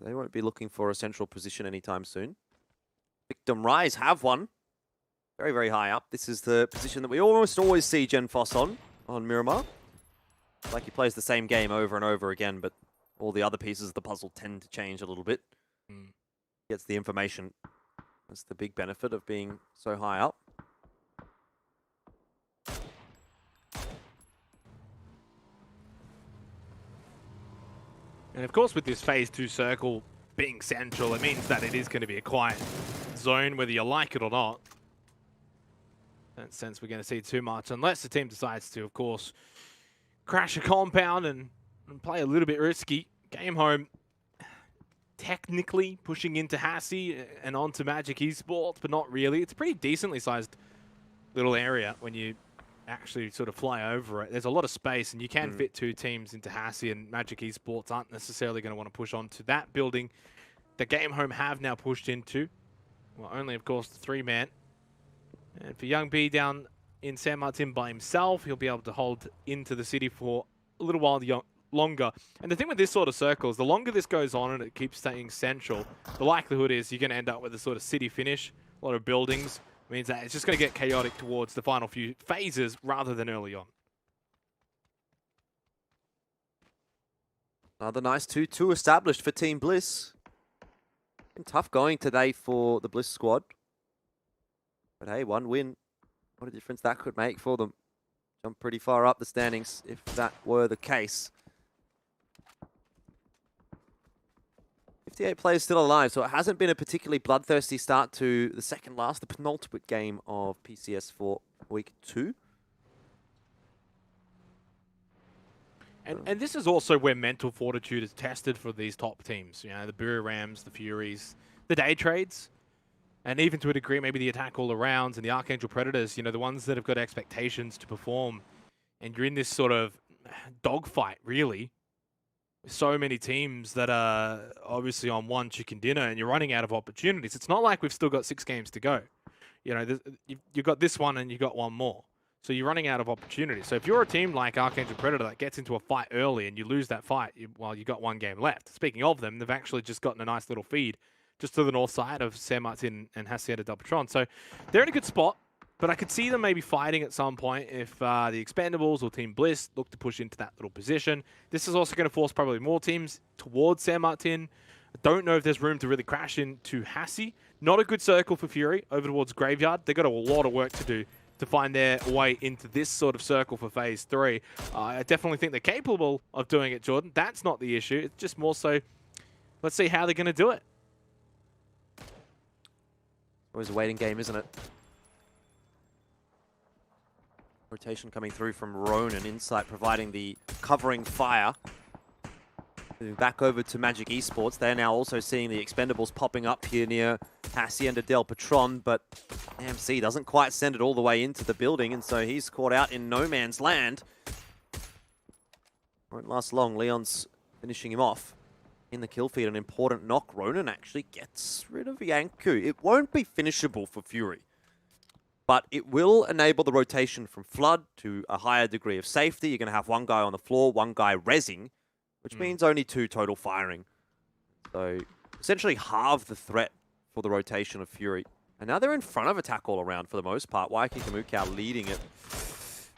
They won't be looking for a central position anytime soon. Victim Rise have one. Very, very high up. This is the position that we almost always see Gen Foss on Miramar. Like he plays the same game over and over again, but all the other pieces of the puzzle tend to change a little bit. Gets the information. That's the big benefit of being so high up. And of course, with this phase 2 circle being central, it means that it is going to be a quiet zone, whether you like it or not. In that sense, we're going to see too much, unless the team decides to, of course, crash a compound and play a little bit risky. Game Home technically pushing into Hassie and onto Magic Esports, but not really. It's a pretty decently sized little area when you actually sort of fly over it. There's a lot of space, and you can fit 2 teams into Hassie, and Magic Esports aren't necessarily going to want to push onto that building that Game Home have now pushed into. Well, only, of course, the 3-man. And for Young B down in San Martin by himself, he'll be able to hold into the city for a little while longer. And the thing with this sort of circle is the longer this goes on and it keeps staying central, the likelihood is you're going to end up with a sort of city finish. A lot of buildings means that it's just going to get chaotic towards the final few phases rather than early on. Another nice 2-2 established for Team Bliss. Been tough going today for the Bliss squad. But hey, 1 win. What a difference that could make for them. Jump pretty far up the standings if that were the case. 58 players still alive, so it hasn't been a particularly bloodthirsty start to the second last, the penultimate game of PCS for week 2. And this is also where mental fortitude is tested for these top teams. You know, the Buru Rams, the Furies, the Day Trades, and even to a degree, maybe the Attack All Arounds and the Archangel Predators, you know, the ones that have got expectations to perform. And you're in this sort of dogfight, really. So many teams that are obviously on one chicken dinner, and you're running out of opportunities. It's not like we've still got 6 games to go. You know, you've got this one and you've got one more. So you're running out of opportunities. So if you're a team like Archangel Predator that gets into a fight early and you lose that fight, well, you've got 1 game left. Speaking of them, they've actually just gotten a nice little feed just to the north side of San Martin and Hacienda del Patron. So they're in a good spot, but I could see them maybe fighting at some point if the Expendables or Team Bliss look to push into that little position. This is also going to force probably more teams towards San Martin. I don't know if there's room to really crash into Hassie. Not a good circle for Fury over towards Graveyard. They've got a lot of work to do to find their way into this sort of circle for Phase 3. I definitely think they're capable of doing it, Jordan. That's not the issue. It's just more so, let's see how they're going to do it. Always a waiting game, isn't it? Rotation coming through from Ronan. Insight providing the covering fire. Moving back over to Magic Esports. They're now also seeing the Expendables popping up here near Hacienda del Patron, but AMC doesn't quite send it all the way into the building, and so he's caught out in no man's land. Won't last long. Leon's finishing him off in the kill feed. An important knock. Ronan actually gets rid of Yanku. It won't be finishable for Fury, but it will enable the rotation from Flood to a higher degree of safety. You're going to have 1 guy on the floor, 1 guy rezzing, which means only 2 total firing. So essentially halve the threat for the rotation of Fury. And now they're in front of Attack All Around for the most part. Waiki Kamukau leading it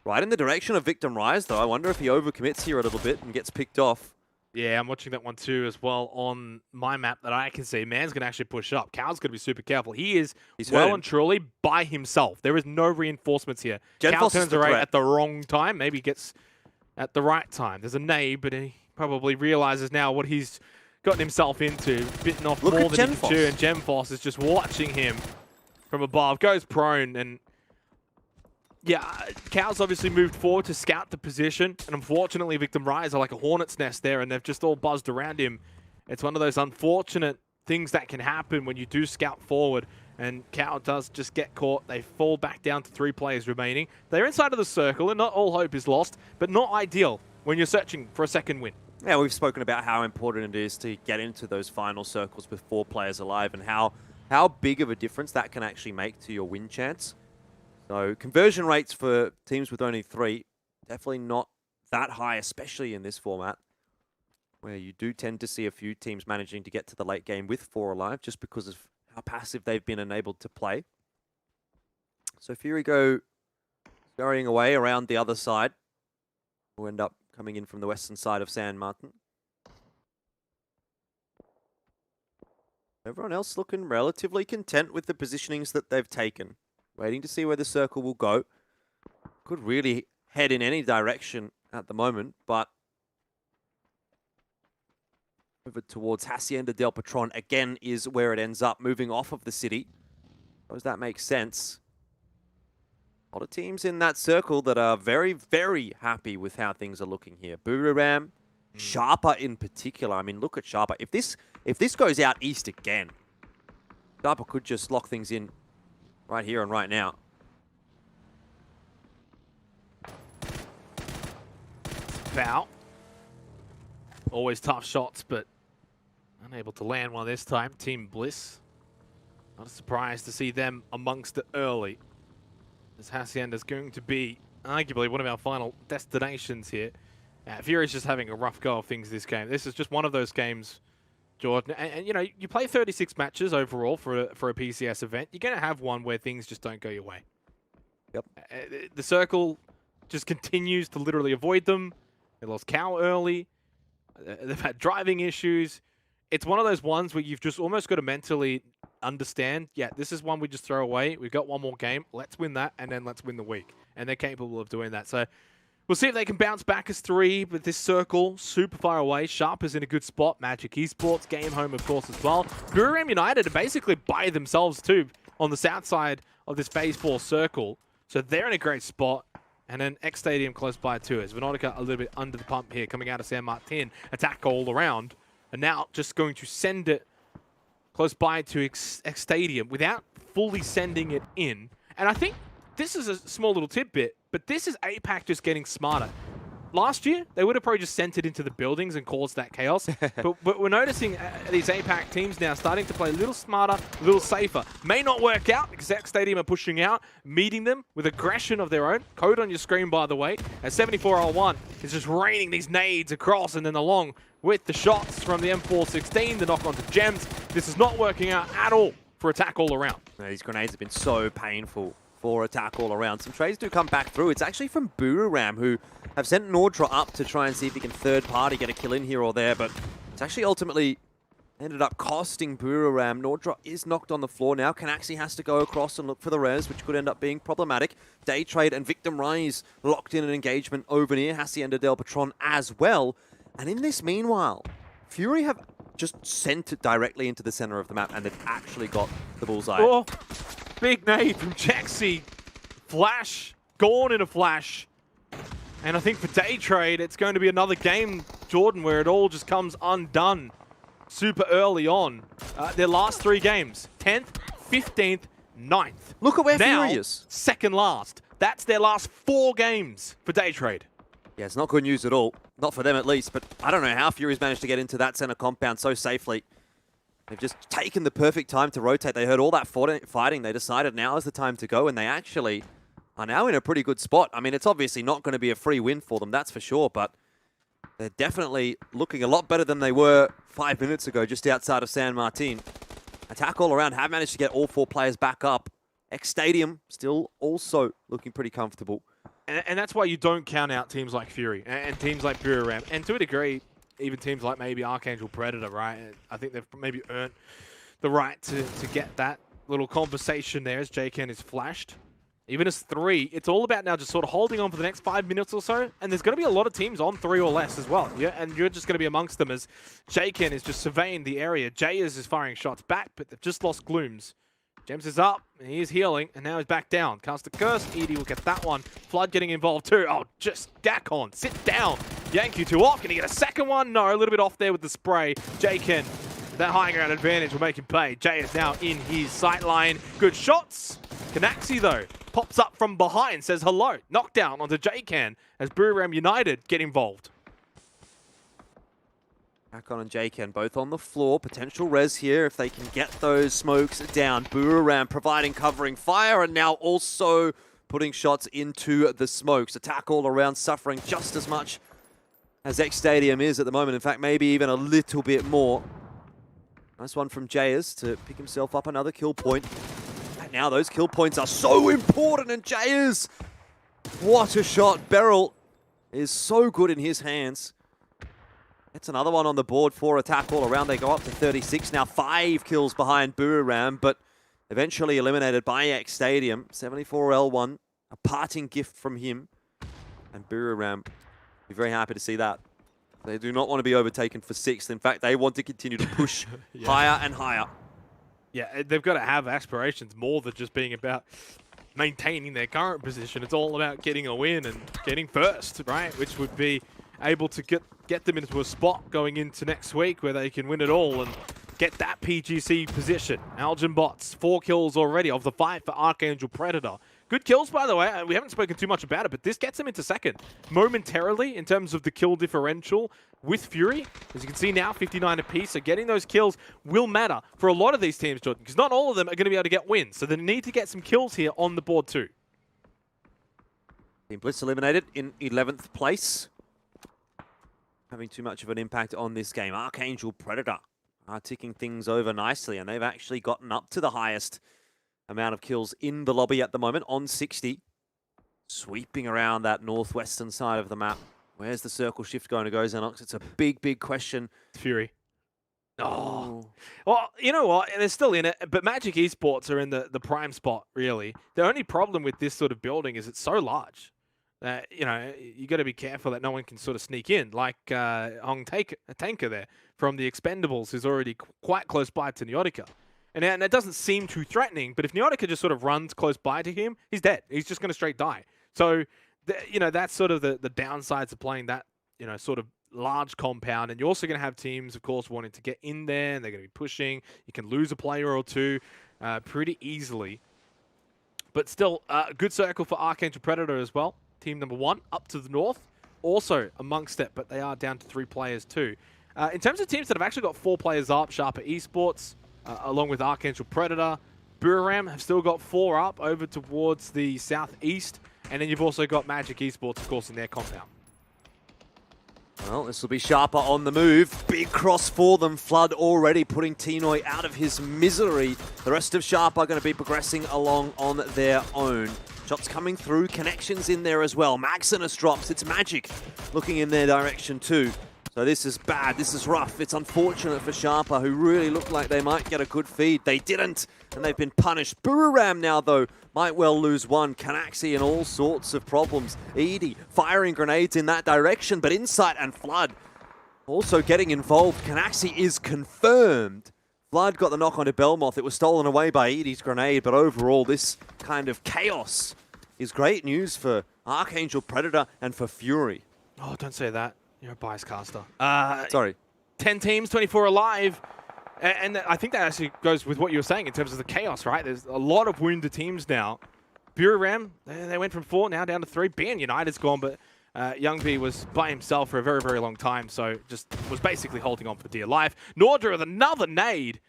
right in the direction of Victim Rise, though. I wonder if he overcommits here a little bit and gets picked off. Yeah, I'm watching that one too as well on my map that I can see. Man's going to actually push up. Cal's going to be super careful. He's well and truly by himself. There is no reinforcements here. Cal turns around at the wrong time. Maybe gets at the right time. There's a nade, but he probably realizes now what he's gotten himself into. Bitten off more than he can chew, and Gemfoss is just watching him from above. Goes prone, and yeah, Cal's obviously moved forward to scout the position, and unfortunately Victim Rise are like a hornet's nest there, and they've just all buzzed around him. It's one of those unfortunate things that can happen when you do scout forward, and Cal does just get caught. They fall back down to 3 players remaining. They're inside of the circle, and not all hope is lost, but not ideal when you're searching for a second win. Yeah, we've spoken about how important it is to get into those final circles with 4 players alive, and how big of a difference that can actually make to your win chance. So conversion rates for teams with only 3, definitely not that high, especially in this format, where you do tend to see a few teams managing to get to the late game with 4 alive, just because of how passive they've been enabled to play. So Fury go scurrying away around the other side. We'll end up coming in from the western side of San Martin. Everyone else looking relatively content with the positionings that they've taken. Waiting to see where the circle will go. Could really head in any direction at the moment, but over towards Hacienda del Patron again is where it ends up, moving off of the city. Suppose that makes sense. A lot of teams in that circle that are very, very happy with how things are looking here. Buriram, Sharper in particular. I mean, look at Sharper. If this goes out east again, Sharper could just lock things in right here and right now. Foul. Always tough shots, but unable to land one this time. Team Bliss. Not a surprise to see them amongst it early, as Hacienda's going to be arguably one of our final destinations here. Fury's just having a rough go of things this game. This is just one of those games, Jordan. And you know, you play 36 matches overall for a PCS event. You're going to have one where things just don't go your way. Yep. The circle just continues to literally avoid them. They lost Cow early. They've had driving issues. It's one of those ones where you've just almost got to mentally understand, yeah, this is one we just throw away. We've got one more game. Let's win that, and then let's win the week. And they're capable of doing that. So we'll see if they can bounce back as 3, but this circle, super far away. Sharp is in a good spot. Magic Esports, game home, of course, as well. Buriram United are basically by themselves, too, on the south side of this Phase 4 circle. So they're in a great spot. And then X Stadium close by, too, as Venotica a little bit under the pump here, coming out of San Martin. Attack all around. And now just going to send it close by to X Stadium without fully sending it in. And I think this is a small little tidbit, but this is APAC just getting smarter. Last year, they would have probably just sent it into the buildings and caused that chaos. but we're noticing these APAC teams now starting to play a little smarter, a little safer. May not work out because X Stadium are pushing out, meeting them with aggression of their own. Code on your screen, by the way, as 74L1 is just raining these nades across and then along with the shots from the M416, the knock onto Gems. This is not working out at all for Attack all around. These grenades have been so painful for Attack all around. Some trades do come back through. It's actually from Buriram, who have sent Nordra up to try and see if he can third party get a kill in here or there, but it's actually ultimately ended up costing Buriram. Nordra is knocked on the floor now. Canaxi has to go across and look for the res, which could end up being problematic. Day Trade and Victim Rise locked in an engagement over near Hacienda del Patron as well. And in this meanwhile, Fury have just sent it directly into the center of the map, and they've actually got the bullseye. Oh, big nade from Jaxi. Flash, gone in a flash. And I think for Day Trade, it's going to be another game, Jordan, where it all just comes undone super early on. Their last 3 games, 10th, 15th, 9th. Look at where now, Fury is. Second last. That's their last 4 games for Day Trade. Yeah, it's not good news at all. Not for them at least, but I don't know how Fury's managed to get into that center compound so safely. They've just taken the perfect time to rotate. They heard all that fighting. They decided now is the time to go, and they actually are now in a pretty good spot. I mean, it's obviously not going to be a free win for them, that's for sure, but they're definitely looking a lot better than they were 5 minutes ago, just outside of San Martin. Attack all around have managed to get all 4 players back up. X Stadium still also looking pretty comfortable. And that's why you don't count out teams like Fury and teams like Buriram, and to a degree, even teams like maybe Archangel Predator, right? I think they've maybe earned the right to get that little conversation there as Gagan is flashed. Even as 3, it's all about now just sort of holding on for the next 5 minutes or so, and there's going to be a lot of teams on 3 or less as well. Yeah, and you're just going to be amongst them as Gagan is just surveying the area. Jayers is firing shots back, but they've just lost Glooms. Gems is up, and he is healing, and now he's back down. Cast a curse, Edie will get that one. Flood getting involved too. Oh, just Gagan, sit down. Yank you 2 off. Can he get a second one? No, a little bit off there with the spray. Gagan, that high ground advantage will make him pay. Jay is now in his sight line. Good shots. Canaxi, though, pops up from behind, says hello. Knockdown onto Gagan as Buriram United get involved. Gagan and Gagan both on the floor. Potential res here if they can get those smokes down. Buriram providing covering fire and now also putting shots into the smokes. Attack all around suffering just as much as X Stadium is at the moment. In fact, maybe even a little bit more. Nice one from Jayers to pick himself up another kill point. And now those kill points are so important, and Jayers, what a shot. Beryl is so good in his hands. It's another one on the board for Attack all around. They go up to 36 now, 5 kills behind Buriram, but eventually eliminated by X Stadium. 74L1, a parting gift from him. And Buriram, be very happy to see that. They do not want to be overtaken for 6th. In fact, they want to continue to push higher and higher. Yeah, they've got to have aspirations more than just being about maintaining their current position. It's all about getting a win and getting first, right? Which would be able to get them into a spot going into next week where they can win it all and get that PGC position. Algin Bots, 4 kills already of the 5 for Archangel Predator. Good kills, by the way. We haven't spoken too much about it, but this gets them into 2nd momentarily in terms of the kill differential with Fury. As you can see now, 59 apiece. So getting those kills will matter for a lot of these teams, Jordan, because not all of them are going to be able to get wins. So they need to get some kills here on the board too. Team Blitz eliminated in 11th place. Having too much of an impact on this game. Archangel Predator are ticking things over nicely, and they've actually gotten up to the highest amount of kills in the lobby at the moment on 60. Sweeping around that northwestern side of the map. Where's the circle shift going to go, Xenox? It's a big, big question. Fury. Oh. Well, you know what? They're still in it, but Magic Esports are in the prime spot, really. The only problem with this sort of building is it's so large. You know, you got to be careful that no one can sort of sneak in, like Hong Tanker there from the Expendables, who's already quite close by to Neotica. And that doesn't seem too threatening, but if Neotica just sort of runs close by to him, he's dead. He's just going to straight die. So, you know, that's sort of the downsides of playing that, you know, sort of large compound. And you're also going to have teams, of course, wanting to get in there, and they're going to be pushing. You can lose a player or two pretty easily. But still, a good circle for Archangel Predator as well. Team number 1 up to the north, also amongst it, but they are down to 3 players too. In terms of teams that have actually got 4 players up, Sharper Esports, along with Archangel Predator, Buriram have still got 4 up over towards the southeast, and then you've also got Magic Esports, of course, in their compound. Well, this will be Sharper on the move. Big cross for them. Flood already putting Tinoy out of his misery. The rest of Sharper are going to be progressing along on their own. Shots coming through, connections in there as well. Maximus drops, it's Magic looking in their direction too. So this is bad, this is rough. It's unfortunate for Sharper, who really looked like they might get a good feed. They didn't, and they've been punished. Buriram now, though, might well lose one. Canaxi and all sorts of problems. Edie firing grenades in that direction, but Insight and Flood also getting involved. Canaxi is confirmed. Flood got the knock onto Belmoth. It was stolen away by Edie's grenade, but overall, this kind of chaos is great news for Archangel Predator and for Fury. Oh, don't say that. You're a bias caster. Sorry. 10 teams, 24 alive. And I think that actually goes with what you were saying in terms of the chaos, right? There's a lot of wounded teams now. Buriram, they went from 4 now down to 3. BN United's gone, but Young B was by himself for a very, very long time, so just was basically holding on for dear life. Nordra with another nade,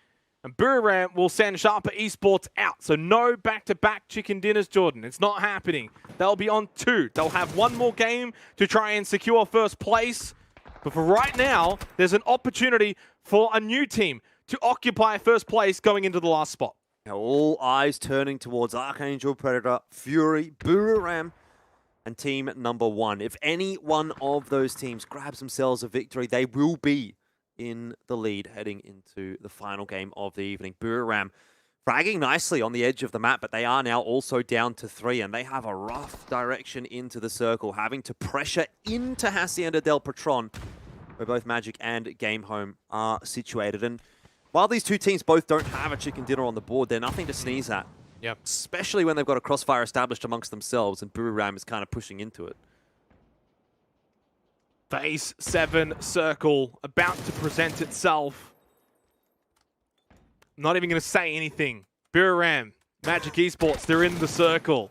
and Buriram will send Sharper Esports out. So no back-to-back chicken dinners, Jordan. It's not happening. They'll be on 2. They'll have 1 more game to try and secure first place. But for right now, there's an opportunity for a new team to occupy first place going into the last spot. Now all eyes turning towards Archangel Predator, Fury, Buriram, and team number 1. If any one of those teams grabs themselves a victory, they will be in the lead heading into the final game of the evening. Buriram fragging nicely on the edge of the map, but they are now also down to 3, and they have a rough direction into the circle, having to pressure into Hacienda del Patron, where both Magic and Game Home are situated. And while these two teams both don't have a chicken dinner on the board, they're nothing to sneeze at. Yep. Especially when they've got a crossfire established amongst themselves, and Buriram is kind of pushing into it. Phase 7 circle about to present itself. Not even going to say anything. Buriram, Magic Esports, they're in the circle.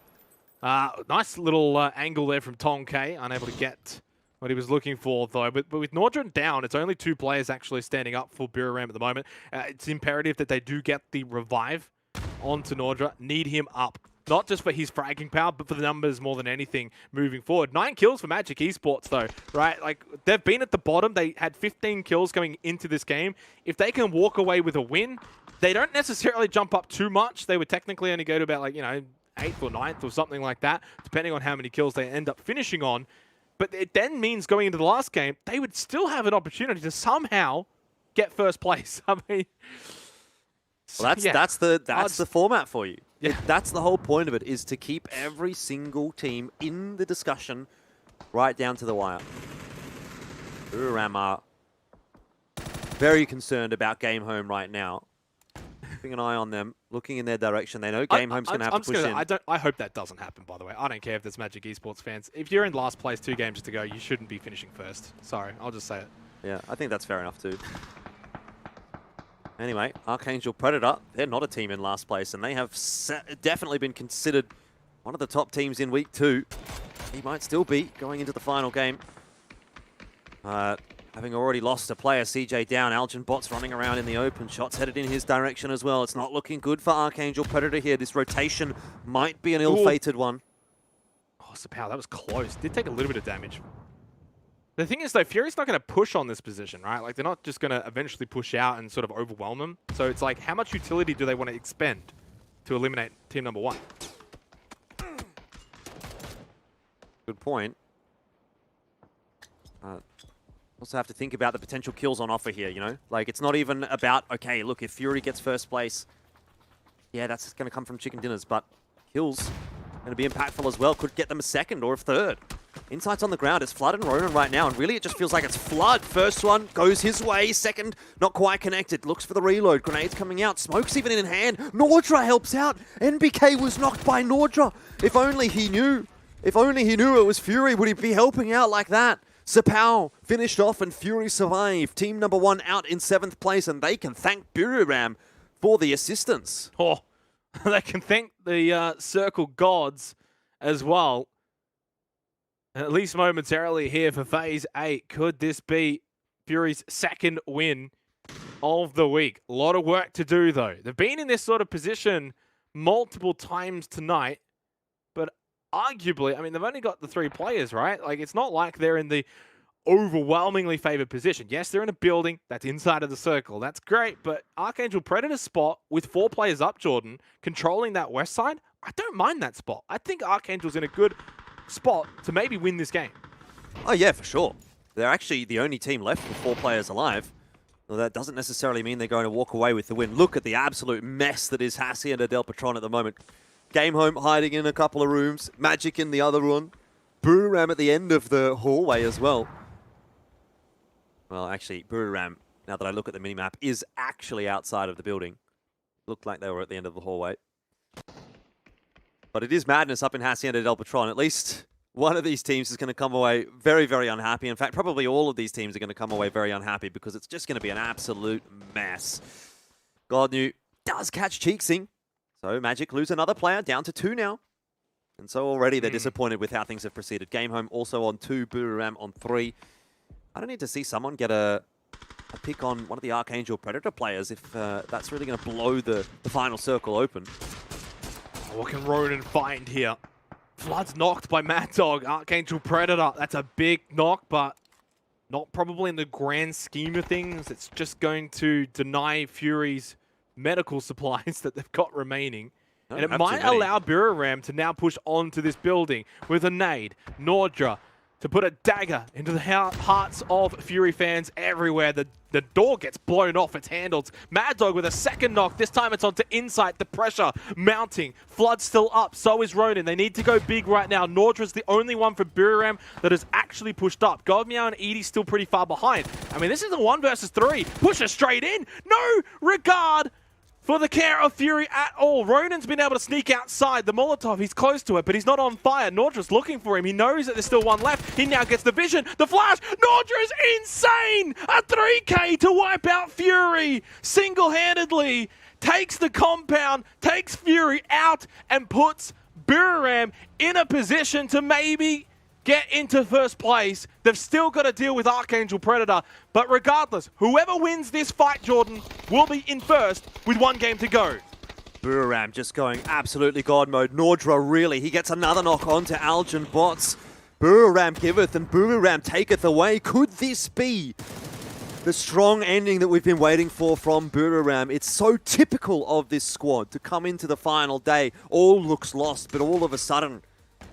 Nice little angle there from Tong K, unable to get what he was looking for, though. But with Nordra down, it's only 2 players actually standing up for Buriram at the moment. It's imperative that they do get the revive onto Nordra. Need him up. Not just for his fragging power, but for the numbers more than anything moving forward. 9 kills for Magic Esports, though, right? Like, they've been at the bottom. They had 15 kills going into this game. If they can walk away with a win, they don't necessarily jump up too much. They would technically only go to about, like, you know, 8th or 9th or something like that, depending on how many kills they end up finishing on. But it then means going into the last game, they would still have an opportunity to somehow get first place. I mean... Well, that's the format for you. Yeah. That's the whole point of it, is to keep every single team in the discussion right down to the wire. Buriram are very concerned about Game Home right now. Keeping an eye on them, looking in their direction. They know Game Home's going to have to push in. I hope that doesn't happen, by the way. I don't care if there's Magic Esports fans. If you're in last place 2 games to go, you shouldn't be finishing first. Sorry, I'll just say it. Yeah, I think that's fair enough too. Anyway, Archangel Predator, they're not a team in last place, and they have definitely been considered one of the top teams in Week 2. He might still be going into the final game. Having already lost a player, CJ down, Algin Bots running around in the open, shots headed in his direction as well. It's not looking good for Archangel Predator here. This rotation might be an ill-fated one. Oh, Sapao, that was close. Did take a little bit of damage. The thing is, though, Fury's not going to push on this position, right? Like, they're not just going to eventually push out and sort of overwhelm them. So it's like, how much utility do they want to expend to eliminate team number 1? Good point. Also have to think about the potential kills on offer here, you know? Like, it's not even about, okay, look, if Fury gets first place, yeah, that's going to come from Chicken Dinners, but kills going to be impactful as well. Could get them a second or a third. Insights on the ground. It's Flood and Ronan right now, and really it just feels like it's Flood. First one goes his way. Second, not quite connected. Looks for the reload. Grenades coming out. Smoke's even in hand. Nordra helps out. NBK was knocked by Nordra. If only he knew. If only he knew it was Fury, would he be helping out like that? Sapao finished off and Fury survived. Team number 1 out in 7th place, and they can thank Buriram for the assistance. Oh, they can thank the Circle Gods as well. At least momentarily here for Phase 8. Could this be Fury's 2nd win of the week? A lot of work to do, though. They've been in this sort of position multiple times tonight, but arguably, I mean, they've only got the 3 players, right? Like, it's not like they're in the overwhelmingly favored position. Yes, they're in a building that's inside of the circle. That's great, but Archangel Predator's spot with 4 players up, Jordan, controlling that west side, I don't mind that spot. I think Archangel's in a good spot to maybe win this game. Oh, yeah, for sure. They're actually the only team left with 4 players alive. Well, that doesn't necessarily mean they're going to walk away with the win. Look at the absolute mess that is Hacienda del Patron at the moment. Game Home hiding in a couple of rooms. Magic in the other one. Buriram at the end of the hallway as well. Well, actually, Buriram, now that I look at the minimap, is actually outside of the building. Looked like they were at the end of the hallway. But it is madness up in Hacienda del Patron. At least one of these teams is going to come away very, very unhappy. In fact, probably all of these teams are going to come away very unhappy because it's just going to be an absolute mess. Godnew does catch Cheeksing. So Magic lose another player, down to 2 now. And so already they're disappointed with how things have proceeded. Game Home also on 2, Buriram on 3. I don't need to see someone get a pick on one of the Archangel Predator players if that's really going to blow the final circle open. What can Ronan find here? Flood's knocked by Mad Dog. Archangel Predator, that's a big knock, but not probably in the grand scheme of things. It's just going to deny Fury's medical supplies that they've got remaining. And it might allow Buriram to now push onto this building with a nade. Nordra to put a dagger into the hearts of Fury fans everywhere. The door gets blown off its handles. Mad Dog with a second knock. This time it's onto Insight. The pressure mounting. Flood's still up. So is Ronan. They need to go big right now. Nordra's the only one for Buriram that has actually pushed up. Godmeow and Edie's still pretty far behind. I mean, this is a 1 versus 3. Push her straight in. No regard for the care of Fury at all. Ronan's been able to sneak outside. The Molotov, he's close to it, but he's not on fire. Nordra's looking for him. He knows that there's still one left. He now gets the vision. The flash. Nordra's insane! A 3K to wipe out Fury. Single-handedly takes the compound, takes Fury out, and puts Buriram in a position to maybe get into first place. They've still got to deal with Archangel Predator. But regardless, whoever wins this fight, Jordan, will be in first with 1 game to go. Buriram just going absolutely God mode. Nordra really, he gets another knock on to Algin Bots. Buriram giveth and Buriram taketh away. Could this be the strong ending that we've been waiting for from Buriram? It's so typical of this squad to come into the final day. All looks lost, but all of a sudden,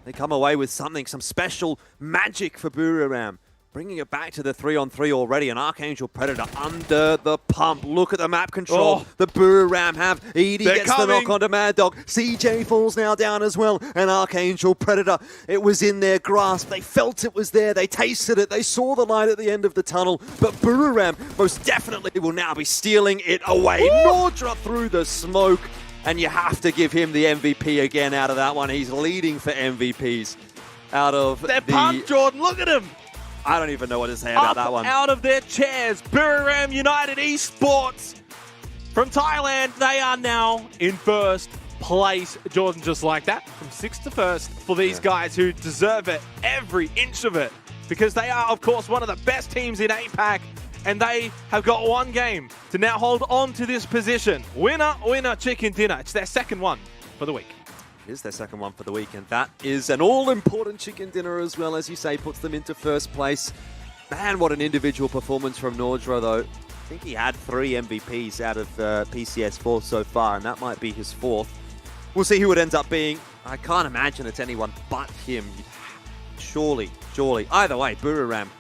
they come away with something, some special magic for Buriram. bringing it back to the 3-on-3 already. An Archangel Predator under the pump. Look at the map control. Oh. The Buru-Ram have. Edie They're gets the knock onto Mad Dog. CJ falls now down as well. And Archangel Predator, it was in their grasp. They felt it was there. They tasted it. They saw the light at the end of the tunnel. But Buru-Ram most definitely will now be stealing it away. Nordra through the smoke. And you have to give him the MVP again out of that one. He's leading for MVPs out of They're pumped, Jordan. Look at him. I don't even know what to say about that one. Out of their chairs, Buriram United Esports from Thailand. They are now in first place, Jordan, just like that. From 6th to 1st for these guys who deserve it, every inch of it. Because they are, of course, one of the best teams in APAC. And they have got one game to now hold on to this position. Winner, winner, chicken dinner. It's their second one for the week. It is their second one for the week, and that is an all-important chicken dinner as well, as you say, puts them into first place. Man, what an individual performance from Nordra, though. I think he had 3 MVPs out of PCS4 so far, and that might be his 4th. We'll see who it ends up being. I can't imagine it's anyone but him. Surely. Either way, Buru-Ram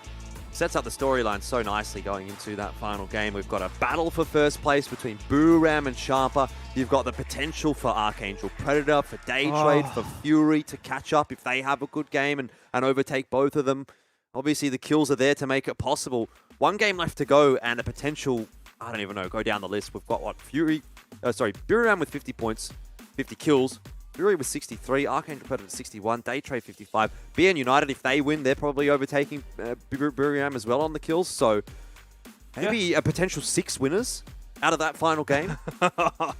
sets up the storyline so nicely going into that final game. We've got a battle for first place between Buru-Ram and Sharper. You've got the potential for Archangel Predator, for Daytrade, for Fury to catch up if they have a good game and overtake both of them. Obviously, the kills are there to make it possible. One game left to go and a potential, I don't even know, go down the list. We've got what? Buru-Ram with 50 points, 50 kills. Fury with 63, Archangel Predator 61, Daytrade 55. BN United, if they win, they're probably overtaking Buriram as well on the kills. So maybe a potential 6 winners out of that final game.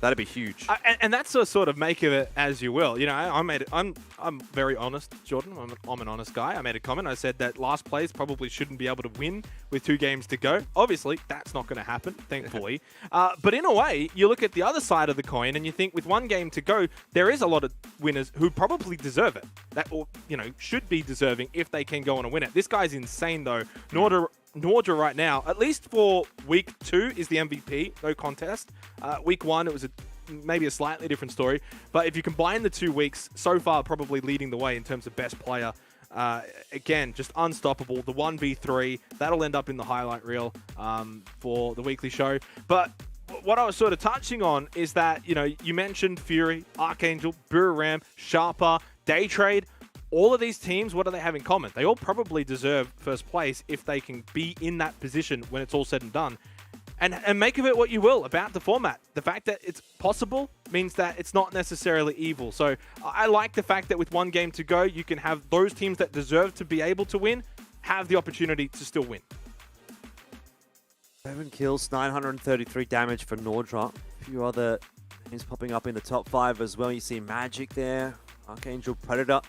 That'd be huge. And that's the sort of make of it as you will. You know, I'm very honest, Jordan. I'm an honest guy. I made a comment. I said that last place probably shouldn't be able to win with 2 games to go. Obviously, that's not going to happen, thankfully. But in a way, you look at the other side of the coin and you think with 1 game to go, there is a lot of winners who probably deserve it. That, or, you know, should be deserving if they can go on and win it. This guy's insane, though. Nordra right now, at least for week 2, is the MVP, no contest. Week 1, it was maybe a slightly different story. But if you combine the 2 weeks, so far probably leading the way in terms of best player. Again, just unstoppable. The 1v3, that'll end up in the highlight reel for the weekly show. But what I was sort of touching on is that, you know, you mentioned Fury, Archangel, Buru-Ram, Sharper, Daytrade. All of these teams, what do they have in common? They all probably deserve first place if they can be in that position when it's all said and done. And make of it what you will about the format. The fact that it's possible means that it's not necessarily evil. So I like the fact that with 1 game to go, you can have those teams that deserve to be able to win have the opportunity to still win. 7 kills, 933 damage for Nordra. A few other things popping up in the top 5 as well. You see Magic there, Archangel Predator.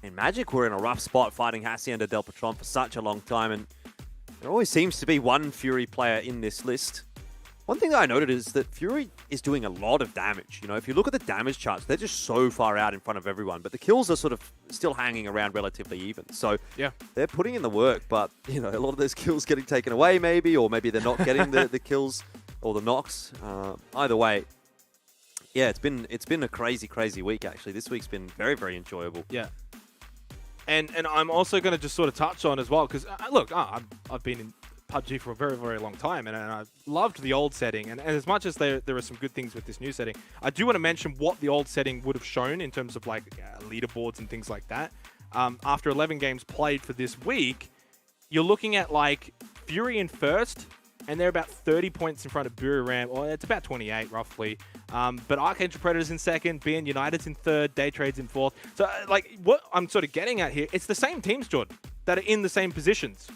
And Magic were in a rough spot fighting Hacienda Del Patron for such a long time, and there always seems to be one Fury player in this list. One thing that I noted is that Fury is doing a lot of damage. You know, if you look at the damage charts, they're just so far out in front of everyone, but the kills are sort of still hanging around relatively even. So yeah, they're putting in the work, but you know, a lot of those kills getting taken away maybe, or maybe they're not getting the kills or the knocks. Either way, yeah, it's been a crazy week actually. This week's been very enjoyable. Yeah. And I'm also going to just sort of touch on as well, because look, I've been in PUBG for a very long time, and I loved the old setting. And as much as there are some good things with this new setting, I do want to mention what the old setting would have shown in terms of like leaderboards and things like that. After 11 games played for this week, you're looking at like Fury in first, and they're about 30 points in front of Buru-Ram, or it's about 28 roughly. But Archangel Predator's in second, BN United's in third, Daytrade's in fourth. So, like, what I'm sort of getting at here, it's the same teams, Jordan, that are in the same positions.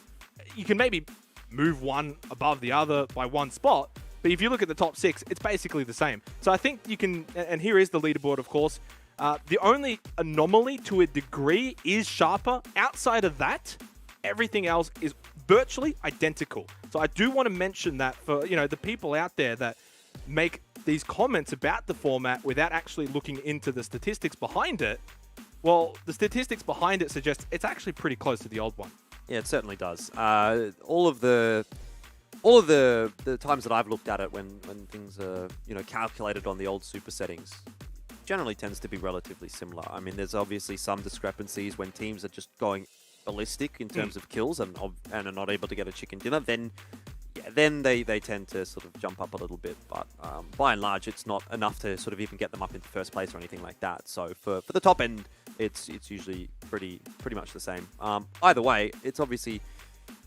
You can maybe move one above the other by 1 spot, but if you look at the top 6, it's basically the same. So I think you can, and here is the leaderboard, of course. The only anomaly to a degree is Sharper. Outside of that, everything else is virtually identical. So I do want to mention that for, you know, the people out there that make these comments about the format without actually looking into the statistics behind it. Well, the statistics behind it suggest it's actually pretty close to the old one. Yeah, it certainly does. All of the times that I've looked at it when things are, you know, calculated on the old super settings, generally tends to be relatively similar. I mean, there's obviously some discrepancies when teams are just going ballistic in terms of kills and are not able to get a chicken dinner, then yeah, then they tend to sort of jump up a little bit. But by and large, it's not enough to sort of even get them up into first place or anything like that. So for the top end, it's usually pretty much the same. Either way, it's obviously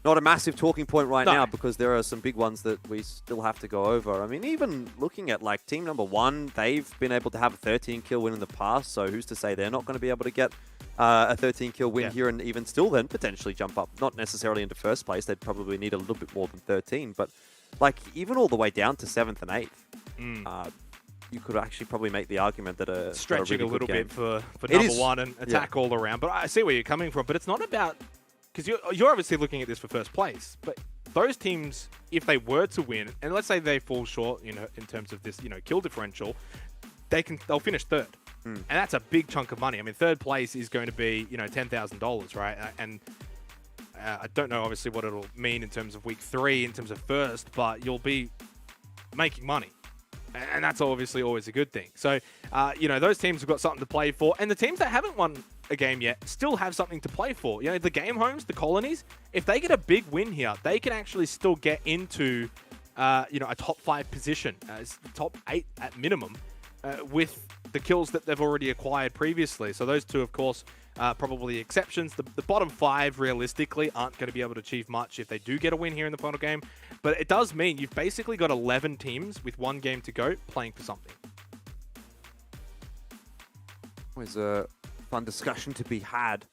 not a massive talking point right now because there are some big ones that we still have to go over. I mean, even looking at like team number 1, they've been able to have a 13 kill win in the past. So who's to say they're not going to be able to get a 13 kill win here and even still then potentially jump up, not necessarily into first place. They'd probably need a little bit more than 13, but like even all the way down to 7th and 8th, you could actually probably make the argument that stretching really a little game. bit for number 1 and attack all around. But I see where you're coming from, but it's not about, because you're obviously looking at this for first place, but those teams, if they were to win, and let's say they fall short, in terms of this, kill differential, they'll finish 3rd. And that's a big chunk of money. I mean, 3rd place is going to be, $10,000, right? And I don't know, obviously, what it'll mean in terms of week 3, in terms of first, but you'll be making money. And that's obviously always a good thing. So, those teams have got something to play for. And the teams that haven't won a game yet still have something to play for. The game homes, the colonies, if they get a big win here, they can actually still get into, a top 5 position, top 8 at minimum, with the kills that they've already acquired previously. So those two, of course, probably exceptions. The bottom 5, realistically, aren't going to be able to achieve much if they do get a win here in the final game. But it does mean you've basically got 11 teams with 1 game to go playing for something. Always a fun discussion to be had.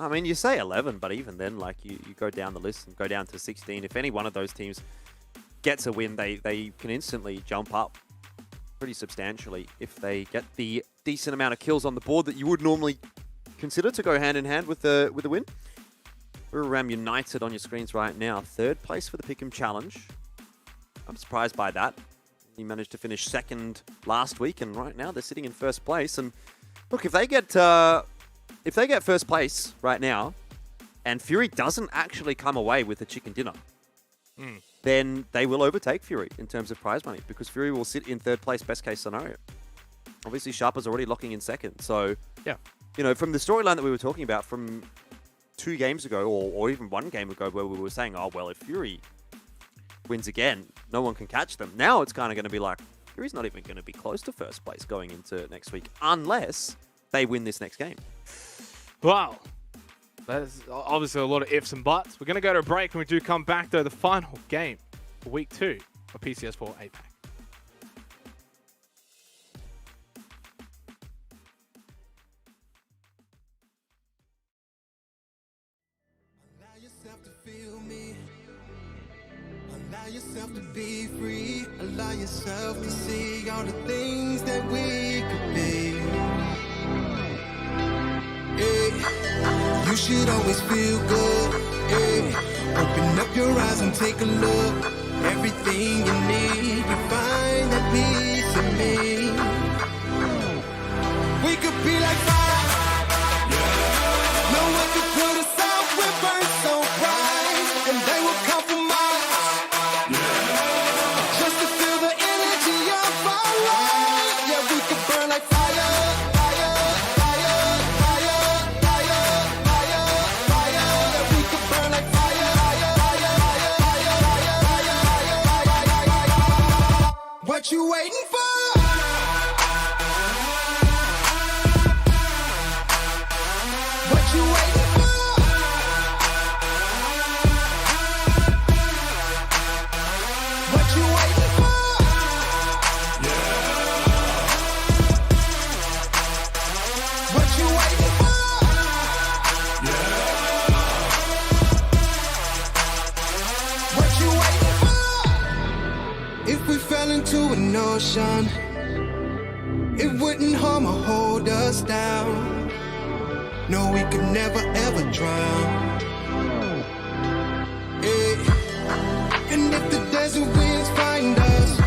I mean, you say 11, but even then, like, you go down the list and go down to 16. If any one of those teams gets a win, they can instantly jump up pretty substantially if they get the decent amount of kills on the board that you would normally consider to go hand in hand with a win. Buriram United on your screens right now. 3rd place for the Pick'em Challenge. I'm surprised by that. He managed to finish 2nd last week, and right now they're sitting in 1st place. And look, if they get first place right now, and Fury doesn't actually come away with a chicken dinner, then they will overtake Fury in terms of prize money, because Fury will sit in 3rd place, best case scenario. Obviously, Sharper's already locking in 2nd. So, from the storyline that we were talking about from 2 games ago, or even 1 game ago, where we were saying, oh, well, if Fury wins again, no one can catch them. Now it's kind of going to be like, Fury's not even going to be close to 1st place going into next week, unless they win this next game. Wow. There's obviously a lot of ifs and buts. We're going to go to a break. When we do come back, though, the final game for week 2 of PCS4 APAC. Allow yourself to be free. Allow yourself to see all the things that we could be. Yeah. You should always feel good. Yeah. Open up your eyes and take a look. Everything you need, you find that piece of me. We could be like fire. Yeah. No one could put us out. We burn so bright, and they will compromise. Yeah. Just to feel the energy of our light. Yeah, we could burn like fire, fire, fire, fire, fire, fire, fire. Yeah, we could burn like fire, fire, fire, fire, fire, fire, fire, fire. What you waiting for? What you waiting for? What you waiting for? Yeah. What you waiting for? Yeah. What you waiting for? If we fell into an ocean, it wouldn't harm or hold us down. No, we could never ever drown. And if the desert winds find us,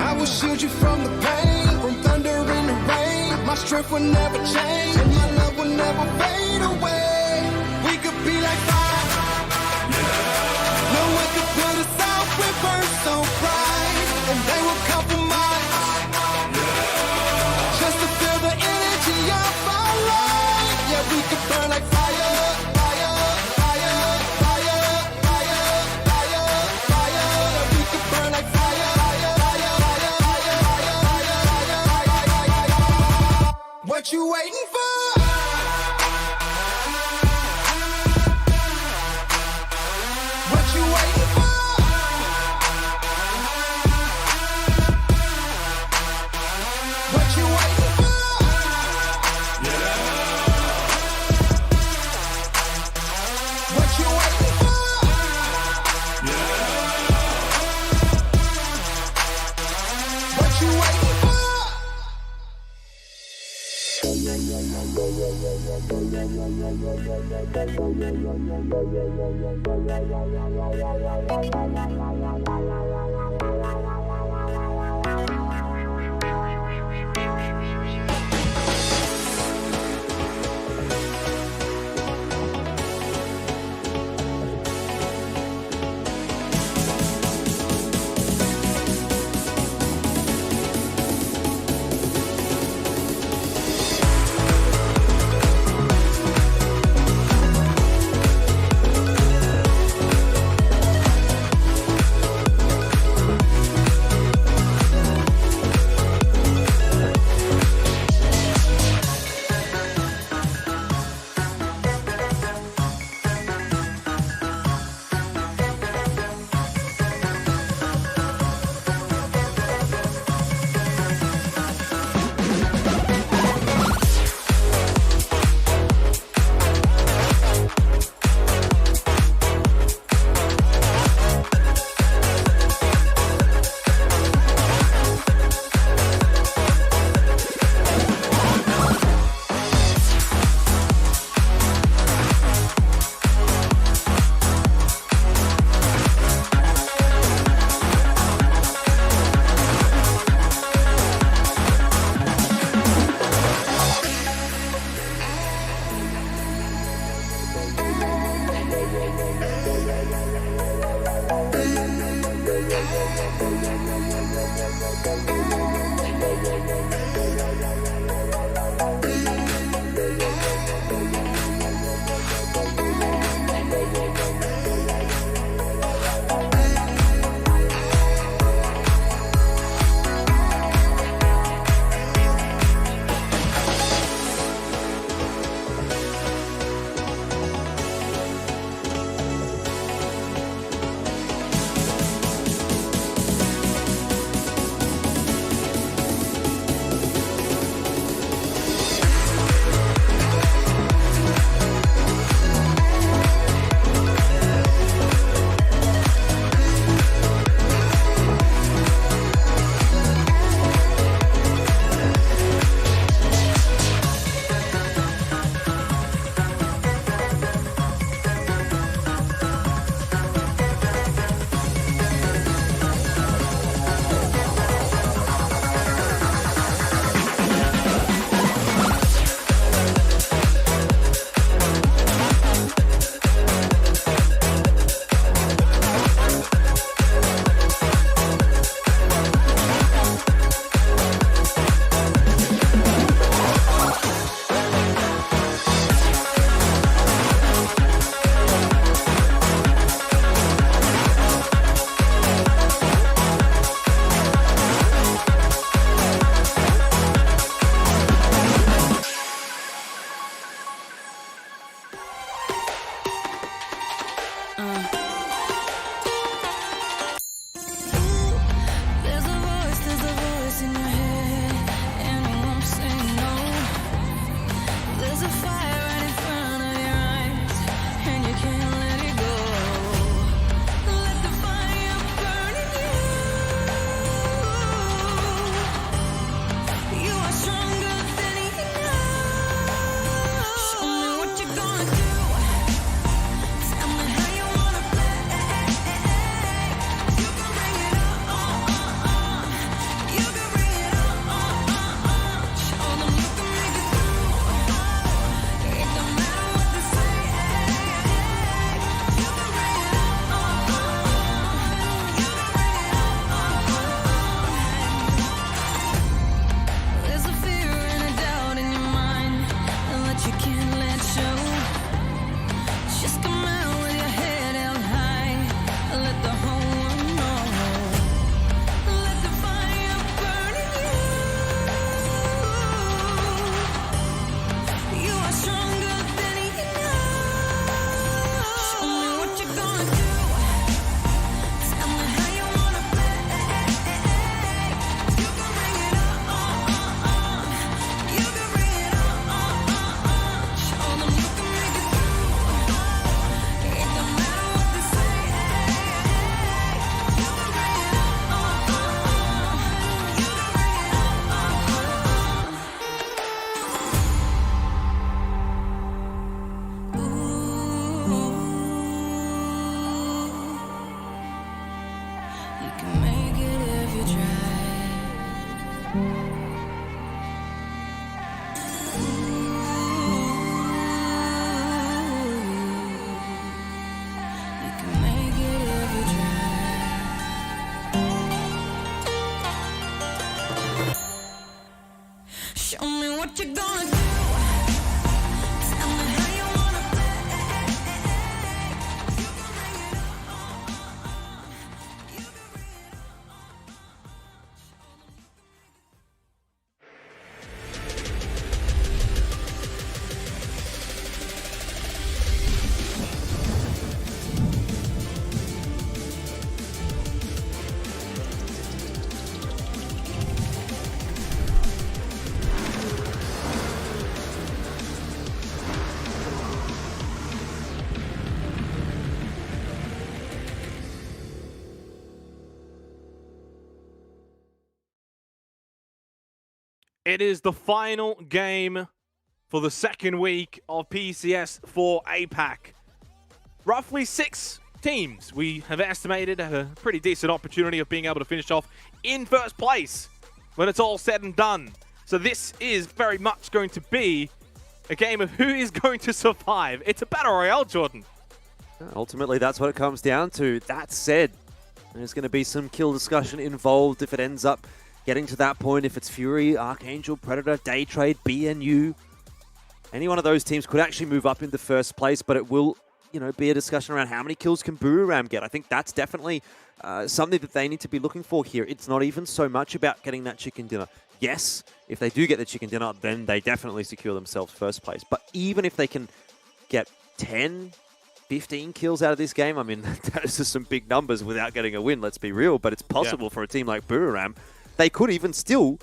I will shield you from the pain, from thunder and the rain. My strength will never change, and my love will never fade away. We could be like fire. Yeah. No one could put us out. We burn so bright, and they will compromise. Yeah. Just to feel the energy of our light. Yeah, we could burn like fire. It is the final game for the second week of PCS for APAC. Roughly 6 teams we have estimated have a pretty decent opportunity of being able to finish off in first place when it's all said and done. So this is very much going to be a game of who is going to survive. It's a battle royale, Jordan. Ultimately, that's what it comes down to. That said, there's going to be some kill discussion involved if it ends up getting to that point. If it's Fury, Archangel, Predator, Daytrade, BNU, any one of those teams could actually move up into first place, but it will, be a discussion around how many kills can Buriram get. I think that's definitely something that they need to be looking for here. It's not even so much about getting that chicken dinner. Yes, if they do get the chicken dinner, then they definitely secure themselves first place. But even if they can get 10, 15 kills out of this game, I mean, those are some big numbers without getting a win, let's be real. But it's possible for a team like Buriram. They could even still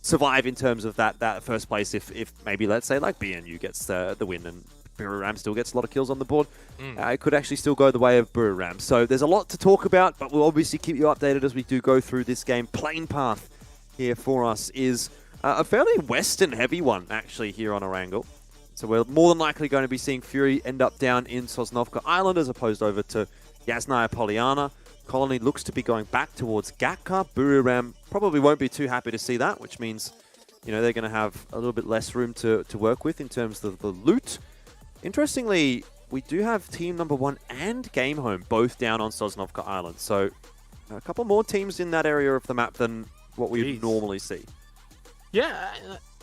survive in terms of that first place if maybe, let's say, like BNU gets the win and Buriram still gets a lot of kills on the board. It could actually still go the way of Buriram. So there's a lot to talk about, but we'll obviously keep you updated as we do go through this game. Plane path here for us is a fairly Western-heavy one, actually, here on Erangel. So we're more than likely going to be seeing Fury end up down in Sosnovka Island as opposed over to Yasnaya Polyana. Colony looks to be going back towards Gatka. Buriram probably won't be too happy to see that, which means, they're going to have a little bit less room to work with in terms of the loot. Interestingly, we do have Team Number 1 and Game Home both down on Sosnovka Island. So a couple more teams in that area of the map than what we normally see. Yeah,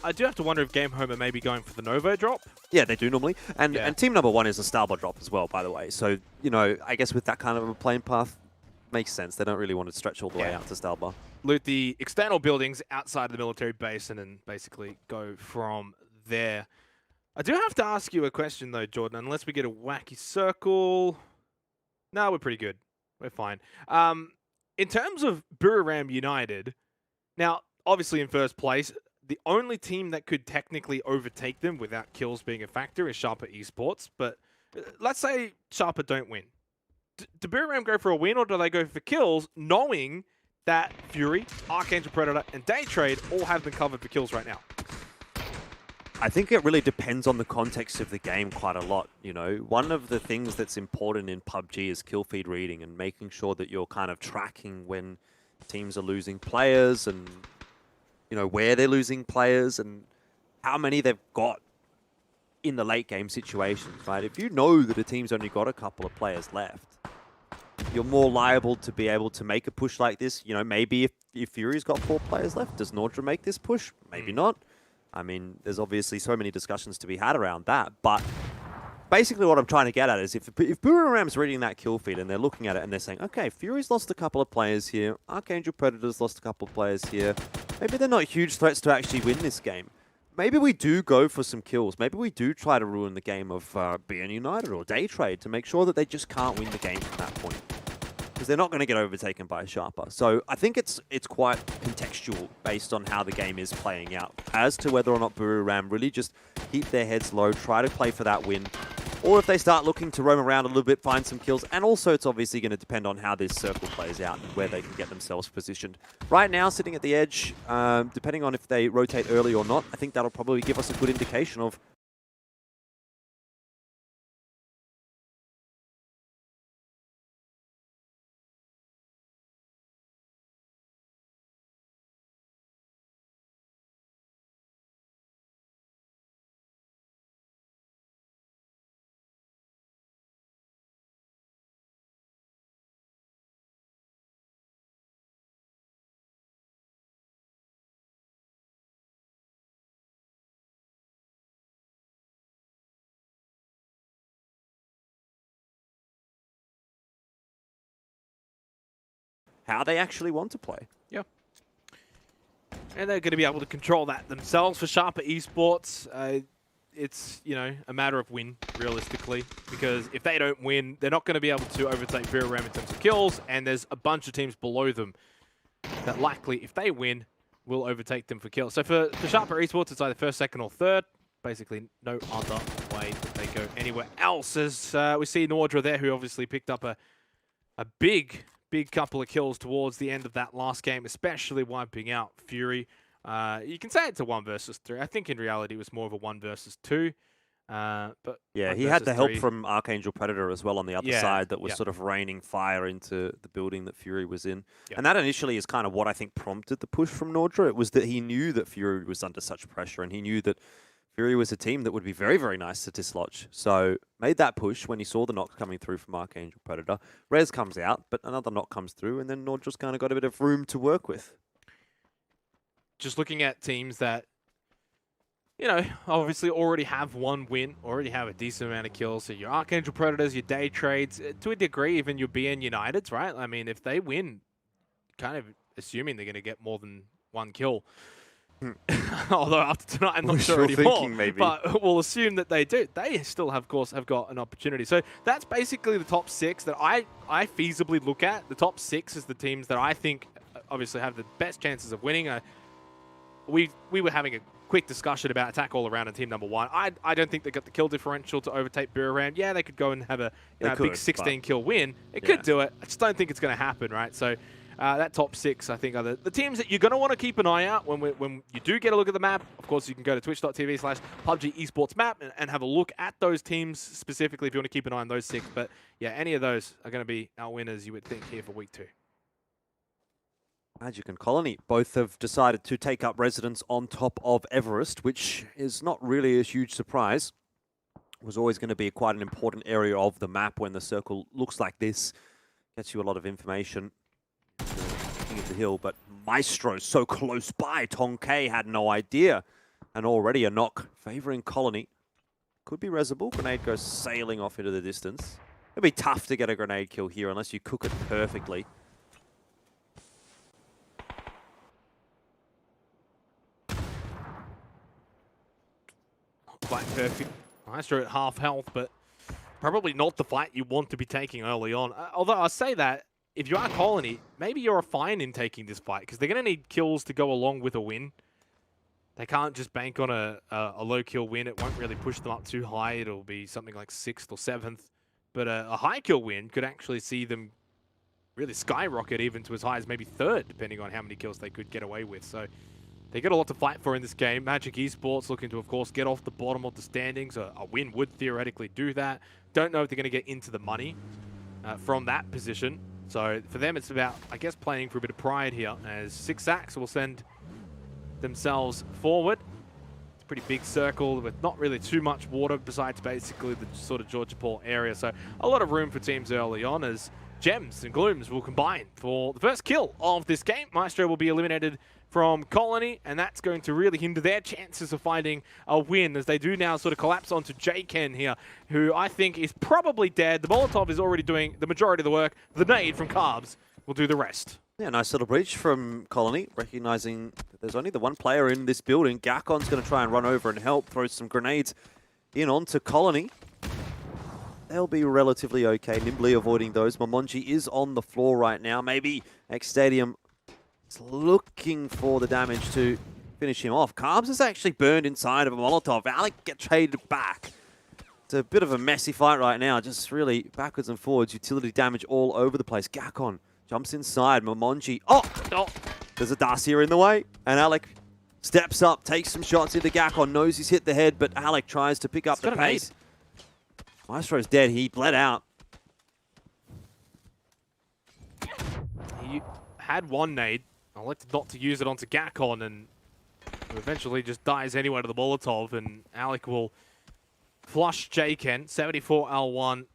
I do have to wonder if Game Home are maybe going for the Novo drop. Yeah, they do normally. And Team Number 1 is a Starbar drop as well, by the way. So, I guess with that kind of a plane path, makes sense. They don't really want to stretch all the way out to Starbar. Loot the external buildings outside of the military base and then basically go from there. I do have to ask you a question, though, Jordan, unless we get a wacky circle. No, we're pretty good. We're fine. In terms of Buriram United, now, obviously in first place, the only team that could technically overtake them without kills being a factor is Sharper Esports. But let's say Sharper don't win. Do Buriram go for a win or do they go for kills, knowing that Fury, Archangel Predator, and Daytrade all have been covered for kills right now? I think it really depends on the context of the game quite a lot. One of the things that's important in PUBG is kill feed reading and making sure that you're kind of tracking when teams are losing players and, where they're losing players and how many they've got in the late game situations, right? If you know that a team's only got a couple of players left, you're more liable to be able to make a push like this. Maybe if Fury's got 4 players left, does Nordra make this push? Maybe not. I mean, there's obviously so many discussions to be had around that, but basically what I'm trying to get at is if Buriram's reading that kill feed and they're looking at it and they're saying, okay, Fury's lost a couple of players here, Archangel Predator's lost a couple of players here, maybe they're not huge threats to actually win this game. Maybe we do go for some kills. Maybe we do try to ruin the game of BN United or Daytrade to make sure that they just can't win the game from that point. Because they're not going to get overtaken by a Sharper. So I think it's quite contextual based on how the game is playing out as to whether or not Buriram really just keep their heads low, try to play for that win, or if they start looking to roam around a little bit, find some kills. And also it's obviously going to depend on how this circle plays out and where they can get themselves positioned. Right now, sitting at the edge, depending on if they rotate early or not, I think that'll probably give us a good indication of how they actually want to play. Yeah. And they're going to be able to control that themselves. For Sharper Esports, it's, a matter of win, realistically. Because if they don't win, they're not going to be able to overtake Buriram in terms of kills. And there's a bunch of teams below them that likely, if they win, will overtake them for kills. So for Sharper Esports, it's either first, second, or third. Basically, no other way that they go anywhere else. As we see Nordra there, who obviously picked up a big couple of kills towards the end of that last game, especially wiping out Fury. You can say it's a 1 versus 3. I think in reality it was more of a 1 versus 2. But yeah, 1 he had versus the help 3. from Archangel Predator as well on the other Yeah, side that was yeah. sort of raining fire into the building that Fury was in. Yeah. And that initially is kind of what I think prompted the push from Nordra. It was that he knew that Fury was under such pressure, and he knew that Fury was a team that would be very, very nice to dislodge. So made that push when he saw the knock coming through from Archangel Predator. Rez comes out, but another knock comes through, and then Nordra's kind of got a bit of room to work with. Just looking at teams that, you know, obviously already have 1 win, already have a decent amount of kills. So your Archangel Predators, your Day Trades, to a degree, even your BN Uniteds, right? I mean, if they win, kind of assuming they're going to get more than 1 kill. Although after tonight, I'm not sure anymore. Maybe. But we'll assume that they do. They still, of course, have got an opportunity. So that's basically the top 6 that I feasibly look at. The top 6 is the teams that I think obviously have the best chances of winning. We were having a quick discussion about attack all around in team number 1. I don't think they got the kill differential to overtake Buriram. Yeah, they could go and have a big 16 kill win. It could do it. I just don't think it's going to happen, right? So that top 6, I think, are the teams that you're going to want to keep an eye out when you do get a look at the map. Of course, you can go to twitch.tv/PUBG Esports map and have a look at those teams specifically if you want to keep an eye on those 6. But yeah, any of those are going to be our winners, you would think, here for week 2. Magic and Colony both have decided to take up residence on top of Everest, which is not really a huge surprise. It was always going to be quite an important area of the map when the circle looks like this. Gets you a lot of information. King of the hill, but Maestro so close by. Tonkay had no idea. And already a knock favoring Colony. Could be Reservoir. Grenade goes sailing off into the distance. It'd be tough to get a grenade kill here unless you cook it perfectly. Quite perfect. Maestro at half health, but probably not the fight you want to be taking early on. Although I say that, if you are Colony, maybe you're fine in taking this fight, because they're going to need kills to go along with a win. They can't just bank on a low kill win. It won't really push them up too high. It'll be something like 6th or 7th. But a high kill win could actually see them really skyrocket even to as high as maybe 3rd, depending on how many kills they could get away with. So they got a lot to fight for in this game. Magic Esports looking to, of course, get off the bottom of the standings. A win would theoretically do that. Don't know if they're going to get into the money from that position. So for them, it's about, I guess, playing for a bit of pride here, as 6 sacks will send themselves forward. It's a pretty big circle with not really too much water besides basically the sort of Georgia Port area. So a lot of room for teams early on, as Gems and Glooms will combine for the first kill of this game. Maestro will be eliminated from Colony, and that's going to really hinder their chances of finding a win, as they do now sort of collapse onto Ken here, who I think is probably dead. The Molotov is already doing the majority of the work. The nade from Carbs will do the rest. Yeah, nice little breach from Colony, recognizing that there's only the 1 player in this building. Gakon's going to try and run over and help, throw some grenades in onto Colony. They'll be relatively okay, nimbly avoiding those. Momonji is on the floor right now. Maybe X Stadium is looking for the damage to finish him off. Carbs is actually burned inside of a Molotov. Alec gets traded back. It's a bit of a messy fight right now, just really backwards and forwards. Utility damage all over the place. Gakon jumps inside. Momonji. Oh! There's a Darcia in the way. And Alec steps up, takes some shots into Gakon. Knows he's hit the head, but Alec tries to pick up the pace. Maestro's dead. He bled out. He had 1 nade. Elected not to use it onto Gakon, and eventually just dies anyway to the Molotov, and Alec will flush Ken. 74 L1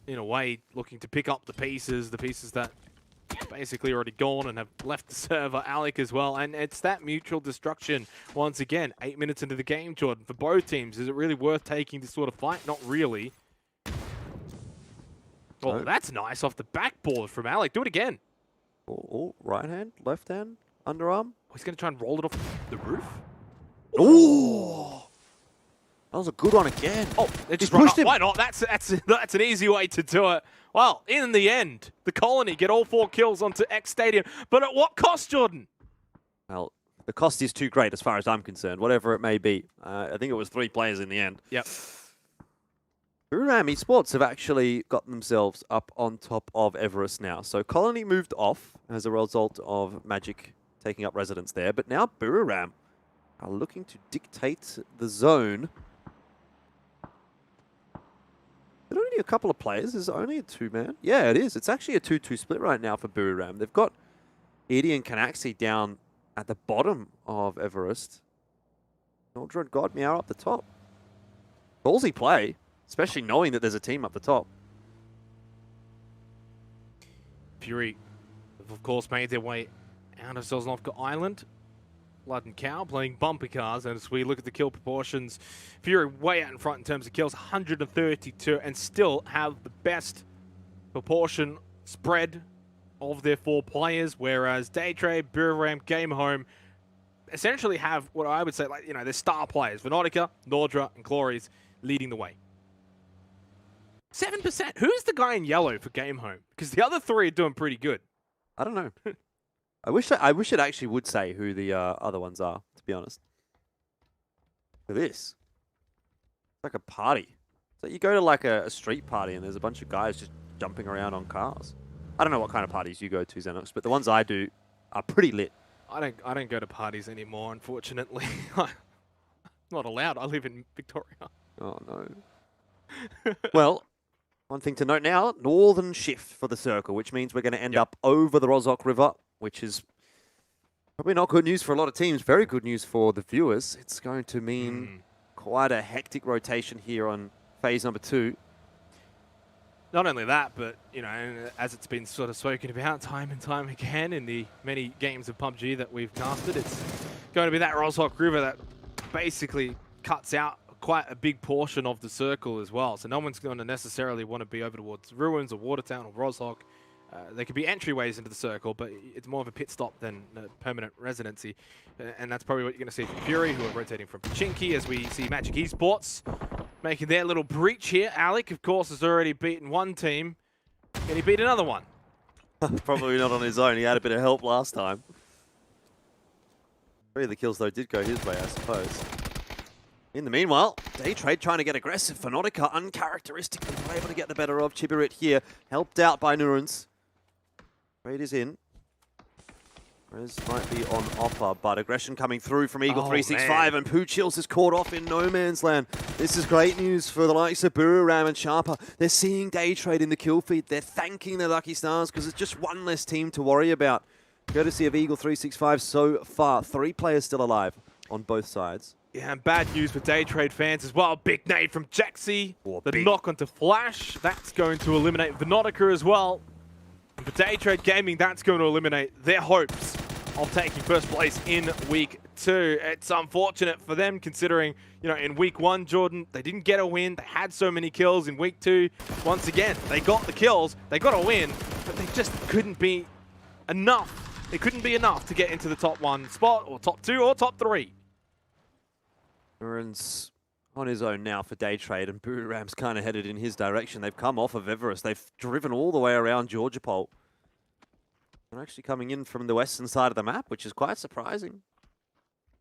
in a way, looking to pick up the pieces that basically already gone and have left the server. Alec as well, and it's that mutual destruction once again. 8 minutes into the game, Jordan, for both teams. Is it really worth taking this sort of fight? Not really. Oh, that's nice off the backboard from Alec. Do it again. Oh, right hand, left hand, underarm. Oh, he's going to try and roll it off the roof. Oh, that was a good one again. Oh, they just pushed him. Why not? That's an easy way to do it. Well, in the end, the Colony get all 4 kills onto X Stadium, but at what cost, Jordan? Well, the cost is too great as far as I'm concerned, whatever it may be. I think it was 3 players in the end. Yep. Buriram Esports have actually gotten themselves up on top of Everest now. So Colony moved off as a result of Magic taking up residence there. But now Buriram are looking to dictate the zone. But only a couple of players. Is it only a 2-man? Yeah, it is. It's actually a 2-2 split right now for Buriram. They've got Edie and Canaxi down at the bottom of Everest. Nordra and Godmeow up the top. Ballsy play, especially knowing that there's a team up the top. Fury have, of course, made their way out of Sosnovka Island. Blood and Cow playing bumper cars, and as we look at the kill proportions, Fury way out in front in terms of kills, 132, and still have the best proportion spread of their 4 players, whereas Daytrade, Buriram, Game Home essentially have what I would say, like, you know, their star players, Venotica, Nordra, and Glories leading the way. 7%. Who's the guy in yellow for Game Home? Because the other 3 are doing pretty good. I don't know. I wish it actually would say who the other ones are, to be honest. Look at this. It's like a party. So you go to like a street party and there's a bunch of guys just jumping around on cars. I don't know what kind of parties you go to, Xenox, but the ones I do are pretty lit. I don't go to parties anymore, unfortunately. I'm not allowed. I live in Victoria. Oh, no. Well, one thing to note now, northern shift for the circle, which means we're going to end up over the Rozhok River, which is probably not good news for a lot of teams. Very good news for the viewers. It's going to mean quite a hectic rotation here on phase number 2. Not only that, but, you know, as it's been sort of spoken about time and time again in the many games of PUBG that we've casted, it's going to be that Rozhok River that basically cuts out quite a big portion of the circle as well. So no one's going to necessarily want to be over towards Ruins or Watertown or Rozhok. They could be entryways into the circle, but it's more of a pit stop than a permanent residency. And that's probably what you're going to see from Fury, who are rotating from Pachinki, as we see Magic Esports making their little breach here. Alec, of course, has already beaten one team. Can he beat another one? Probably not on his own. He had a bit of help last time. 3 of the kills, though, did go his way, I suppose. In the meanwhile, Daytrade trying to get aggressive. Phonotica uncharacteristically able to get the better of Chibirit here. Helped out by Nurans. Trade is in. Rez might be on offer, but aggression coming through from Eagle 365, and Pooh Chills is caught off in no man's land. This is great news for the likes of Buriram and Sharper. They're seeing Daytrade in the kill feed. They're thanking their lucky stars because it's just one less team to worry about. Courtesy of Eagle 365 so far. 3 players still alive on both sides. Yeah, and bad news for Daytrade fans as well. Big nade from Jaxi. The knock onto Flash. That's going to eliminate Venotica as well. And for Daytrade Gaming, that's going to eliminate their hopes of taking first place in Week 2. It's unfortunate for them considering, you know, in Week 1, Jordan, they didn't get a win. They had so many kills. In Week 2, once again, they got the kills. They got a win, but they just couldn't be enough. It couldn't be enough to get into the top 1 spot, or top 2, or top 3. Nuran's on his own now for Daytrade, and Buriram's kind of headed in his direction. They've come off of Everest. They've driven all the way around Georgopol. They're actually coming in from the western side of the map, which is quite surprising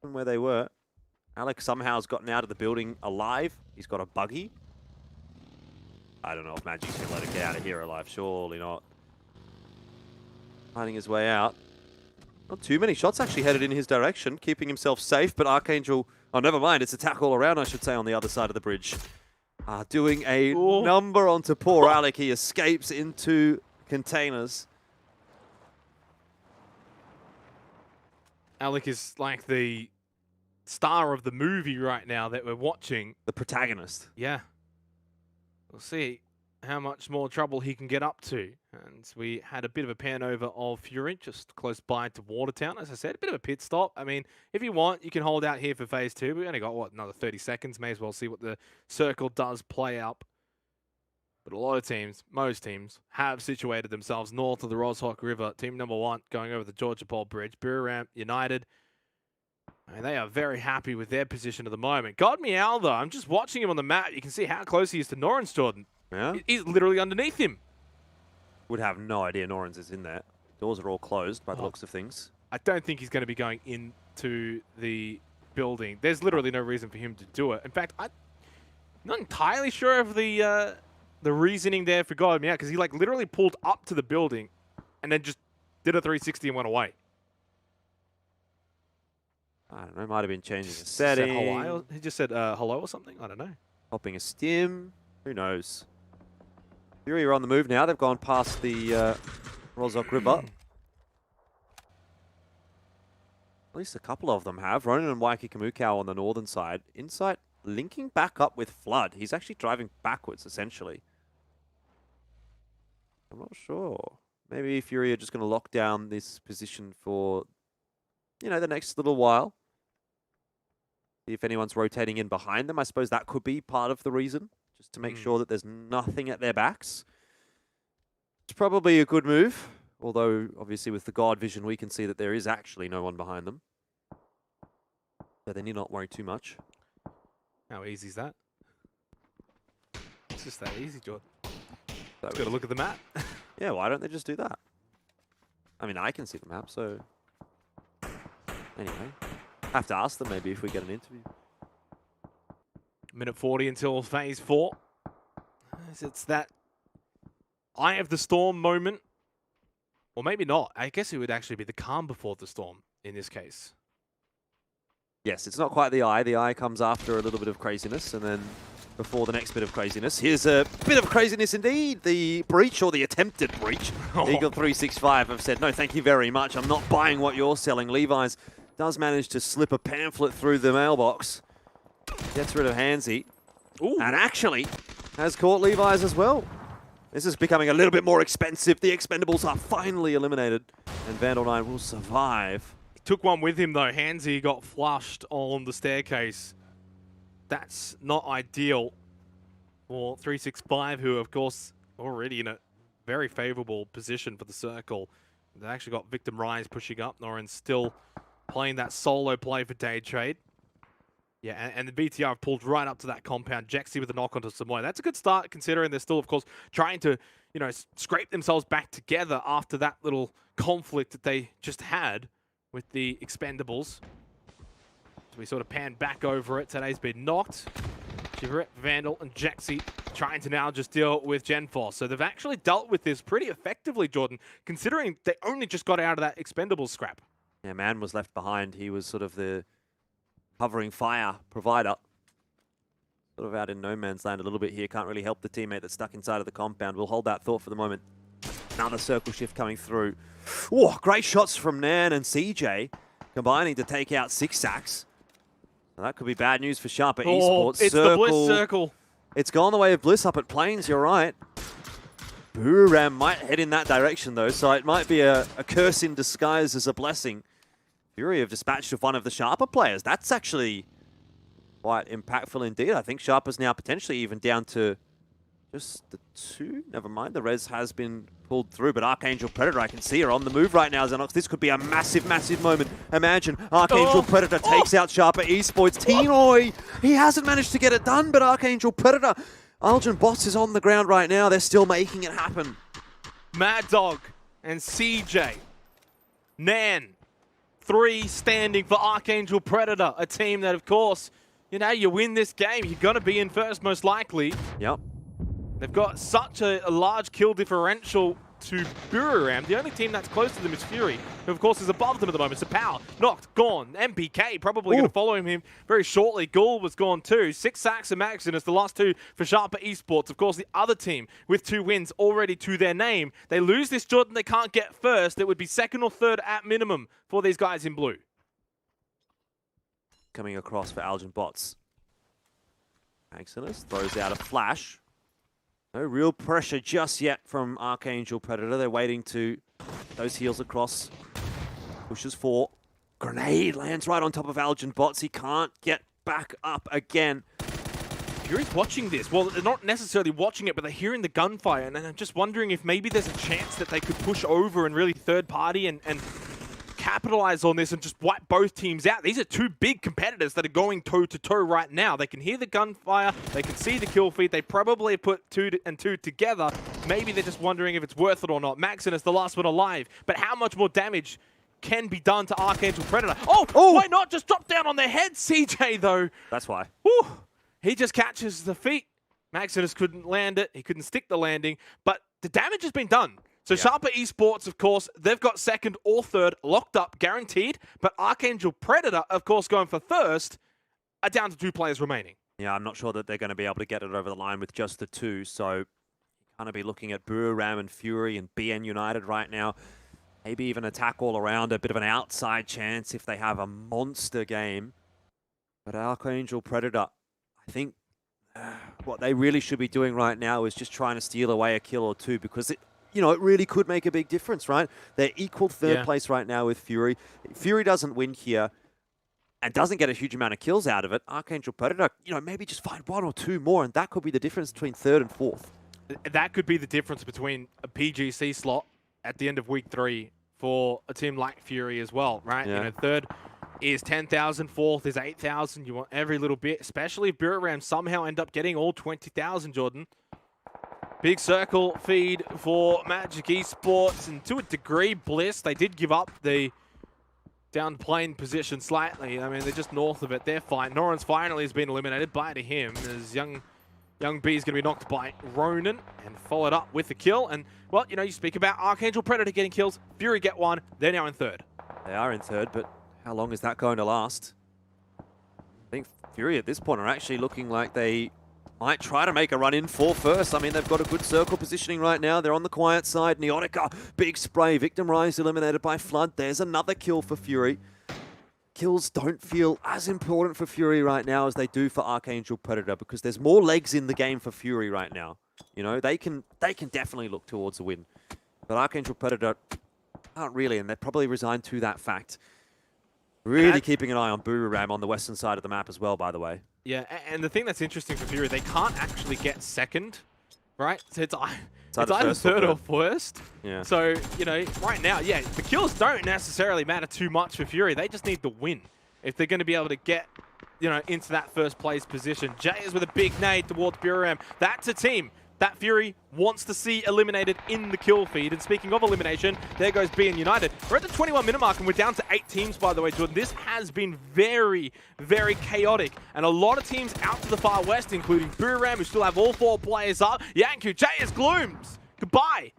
from where they were. Alex somehow has gotten out of the building alive. He's got a buggy. I don't know if Magic's going to let him get out of here alive. Surely not. Finding his way out. Not too many shots actually headed in his direction, keeping himself safe, but Archangel... Oh, never mind. It's attack all around, I should say, on the other side of the bridge. Doing a number onto poor Alec. He escapes into containers. Alec is like the star of the movie right now that we're watching. The protagonist. Yeah. We'll see how much more trouble he can get up to. And we had a bit of a pan over of Fury just close by to Watertown. As I said, a bit of a pit stop. I mean, if you want, you can hold out here for phase 2. We only got, what, another 30 seconds. May as well see what the circle does play up. But a lot of teams, most teams, have situated themselves north of the Rozhok River. Team number 1 going over the Georgopol Bridge. Buriram United. And they are very happy with their position at the moment. Godmeow, though, I'm just watching him on the map. You can see how close he is to Norrens, Jordan. Yeah? He's literally underneath him. Would have no idea Norrens is in there. Doors are all closed by the looks of things. I don't think he's going to be going into the building. There's literally no reason for him to do it. In fact, I'm not entirely sure of the reasoning there for Godmeow, because he like literally pulled up to the building and then just did a 360 and went away. I don't know, might have been changing the Said setting. hello, he just said hello or something. I don't know. Popping a stim. Who knows? Fury are on the move now. They've gone past the Rozhok River. At least a couple of them have. Ronan and Waiki Kamukau on the northern side. Insight linking back up with Flood. He's actually driving backwards, essentially. I'm not sure. Maybe Fury are just going to lock down this position for, you know, the next little while. See if anyone's rotating in behind them. I suppose that could be part of the reason, just to make sure that there's nothing at their backs. It's probably a good move, although obviously with the God vision we can see that there is actually no one behind them. So they need not worry too much. How easy is that? It's just that easy, Jordan. Just got to look at the map. Yeah, why don't they just do that? I mean, I can see the map, so... Anyway, have to ask them maybe if we get an interview. Minute 40 until phase 4. It's that eye of the storm moment. Or maybe not. I guess it would actually be the calm before the storm in this case. Yes, it's not quite the eye. The eye comes after a little bit of craziness, and then before the next bit of craziness. Here's a bit of craziness indeed. The breach, or the attempted breach. Eagle 365 have said, no, thank you very much. I'm not buying what you're selling. Levi's does manage to slip a pamphlet through the mailbox. Gets rid of Hansi. And actually has caught Levi's as well. This is becoming a little bit more expensive. The Expendables are finally eliminated. And Vandal 9 will survive. Took one with him though. Hansi got flushed on the staircase. That's not ideal for 365, who of course already in a very favorable position for the circle. They actually got Victim Rise pushing up. Norin still playing that solo play for Day Trade. Yeah, and the BTR have pulled right up to that compound. Jexy with a knock onto Samoy. That's a good start considering they're still, of course, trying to, you know, scrape themselves back together after that little conflict that they just had with the Expendables. So we sort of pan back over it. Today's been knocked. Chivret, Vandal, and Jexy trying to now just deal with Genforce. So they've actually dealt with this pretty effectively, Jordan, considering they only just got out of that Expendables scrap. Yeah, Man was left behind. He was sort of the hovering fire provider. Sort of out in no man's land a little bit here. Can't really help the teammate that's stuck inside of the compound. We'll hold that thought for the moment. Another circle shift coming through. Oh, great shots from Nan and CJ. Combining to take out 6 sacks. Now that could be bad news for Sharper Esports. It's the Bliss circle. It's gone the way of Bliss up at Plains, you're right. Booram might head in that direction though, so it might be a curse in disguise as a blessing. Fury have dispatched of one of the Sharper players. That's actually quite impactful indeed. I think Sharper's now potentially even down to just the 2. Never mind, the res has been pulled through, but Archangel Predator, I can see her on the move right now, Xenox. This could be a massive, massive moment. Imagine Archangel Predator takes out Sharper Esports. Tinoy, he hasn't managed to get it done, but Archangel Predator, Algen Bots is on the ground right now. They're still making it happen. Mad Dog and CJ. Nan. 3 standing for Archangel Predator, a team that, of course, you know, you win this game, you're going to be in first most likely. Yep. They've got such a large kill differential to Buriram. The only team that's close to them is Fury, who, of course, is above them at the moment. So Power, knocked, gone. MPK probably going to follow him very shortly. Ghoul was gone too. 6 sacks and Maximus, the last 2 for Sharper Esports. Of course, the other team with 2 wins already to their name. They lose this, Jordan, they can't get first. It would be 2nd or 3rd at minimum for these guys in blue. Coming across for Algen Bots. Maximus throws out a flash. No real pressure just yet from Archangel Predator. They're waiting to those heels across. Pushes for. Grenade lands right on top of Algen Bots. He can't get back up again. Fury's watching this. Well, they're not necessarily watching it, but they're hearing the gunfire. And I'm just wondering if maybe there's a chance that they could push over and really third party and capitalize on this and just wipe both teams out. These are 2 big competitors that are going toe-to-toe right now. They can hear the gunfire. They can see the kill feed. They probably put 2 and 2 together. Maybe they're just wondering if it's worth it or not. Maximus, the last one alive. But how much more damage can be done to Archangel Predator? Oh, why not just drop down on their head, CJ, though? That's why. Woo. He just catches the feet. Maximus couldn't land it. He couldn't stick the landing. But the damage has been done. So Sharper Esports, of course, they've got second or third locked up, guaranteed. But Archangel Predator, of course, going for first, are down to 2 players remaining. Yeah, I'm not sure that they're going to be able to get it over the line with just the 2. So you're going to be looking at Ram and Fury and BN United right now. Maybe even attack all around, a bit of an outside chance if they have a monster game. But Archangel Predator, I think what they really should be doing right now is just trying to steal away a kill or 2, because it really could make a big difference, right? They're equal third place right now with Fury. If Fury doesn't win here and doesn't get a huge amount of kills out of it, Archangel Predator, maybe just find 1 or 2 more, and that could be the difference between 3rd and 4th. That could be the difference between a PGC slot at the end of week 3 for a team like Fury as well, right? Yeah. 3rd is 10,000, 4th is 8,000. You want every little bit, especially if Ram somehow end up getting all 20,000, Jordan. Big circle feed for Magic Esports, and to a degree, Bliss, they did give up the down plane position slightly. I mean, they're just north of it. They're fine. Noran's finally has been eliminated. Bye to him, as Young B is going to be knocked by Ronan and followed up with the kill. And, well, you speak about Archangel Predator getting kills. Fury get 1. They're now in 3rd. They are in 3rd, but how long is that going to last? I think Fury at this point are actually looking like they might try to make a run in for first. I mean, they've got a good circle positioning right now. They're on the quiet side. Neotica, big spray. Victim Rise eliminated by Flood. There's another kill for Fury. Kills don't feel as important for Fury right now as they do for Archangel Predator, because there's more legs in the game for Fury right now. They can definitely look towards a win. But Archangel Predator aren't really, and they're probably resigned to that fact. Really keeping an eye on Ram on the western side of the map as well, by the way. Yeah, and the thing that's interesting for Fury, they can't actually get second, right? So it's either 3rd or first. Yeah. So, right now, the kills don't necessarily matter too much for Fury. They just need the win if they're going to be able to get, into that first place position. Jay is with a big nade towards Ram. That's a team that Fury wants to see eliminated in the kill feed. And speaking of elimination, there goes BN United. We're at the 21-minute mark, and we're down to 8 teams, by the way, Jordan. This has been very, very chaotic. And a lot of teams out to the far west, including Ram, who still have all 4 players up. Yanku, Jay is Glooms. Goodbye.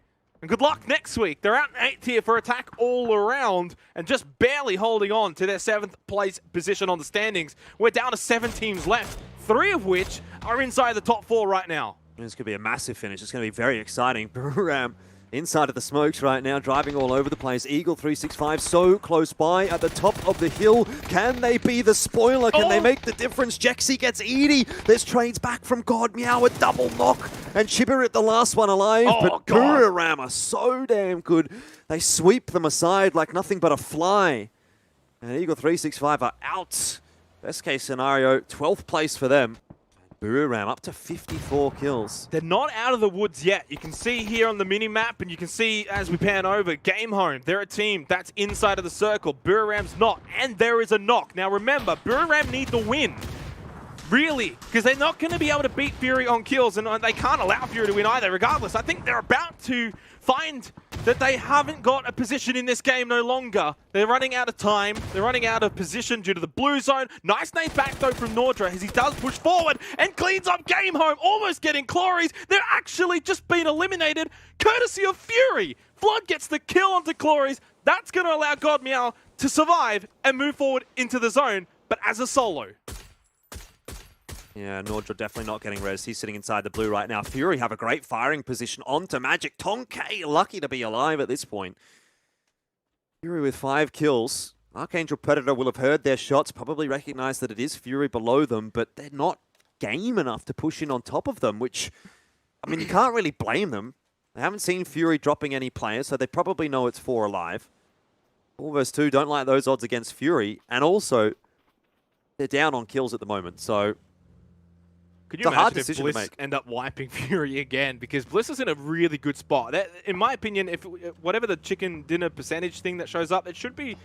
And good luck next week. They're out in 8th here for attack all around and just barely holding on to their 7th place position on the standings. We're down to 7 teams left, 3 of which are inside the top 4 right now. It's going to be a massive finish. It's going to be very exciting. Ram inside of the smokes right now, driving all over the place. Eagle 365 so close by at the top of the hill. Can they be the spoiler? Can they make the difference? Jexy gets Edie. There's trades back from God Meow, a double knock. And Chibirit, the last one alive. But Ram are so damn good. They sweep them aside like nothing but a fly. And Eagle 365 are out. Best case scenario, 12th place for them. Ram up to 54 kills. They're not out of the woods yet. You can see here on the mini-map, and you can see as we pan over, Game Home, they're a team that's inside of the circle. Ram's not, and there is a knock. Now remember, Ram need the win. Really, because they're not going to be able to beat Fury on kills, and they can't allow Fury to win either, regardless. I think they're about to find that they haven't got a position in this game no longer. They're running out of time. They're running out of position due to the blue zone. Nice nade back, though, from Nordra as he does push forward and cleans up Game Home, almost getting Clories. They're actually just been eliminated, courtesy of Fury. Flood gets the kill onto Clories. That's going to allow God Meow to survive and move forward into the zone, but as a solo. Yeah, Nordra definitely not getting res. He's sitting inside the blue right now. Fury have a great firing position onto Magic. Tonkay lucky to be alive at this point. Fury with 5 kills. Archangel Predator will have heard their shots, probably recognize that it is Fury below them, but they're not game enough to push in on top of them, which, I mean, you can't really blame them. They haven't seen Fury dropping any players, so they probably know it's 4 alive. 4 vs 2, don't like those odds against Fury, and also, they're down on kills at the moment, so Could you imagine if Bliss end up wiping Fury again? Because Bliss is in a really good spot. In my opinion, if whatever the chicken dinner percentage thing that shows up, it should be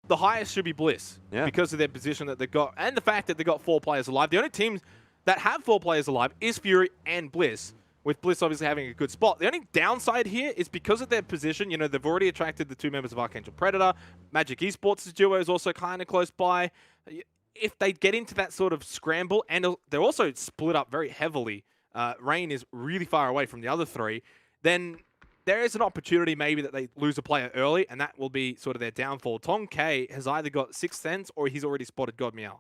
the highest should be Bliss Yeah. because of their position that they've got and the fact that they've got 4 players alive. The only teams that have 4 players alive is Fury and Bliss, with Bliss obviously having a good spot. The only downside here is because of their position, you know, they've already attracted the 2 members of Archangel Predator. Magic Esports' duo is also kind of close by. If they get into that sort of scramble, and they're also split up very heavily, Rain is really far away from the other 3, then there is an opportunity maybe that they lose a player early, and that will be sort of their downfall. Tom K has either got 6th Sense or he's already spotted God Meow.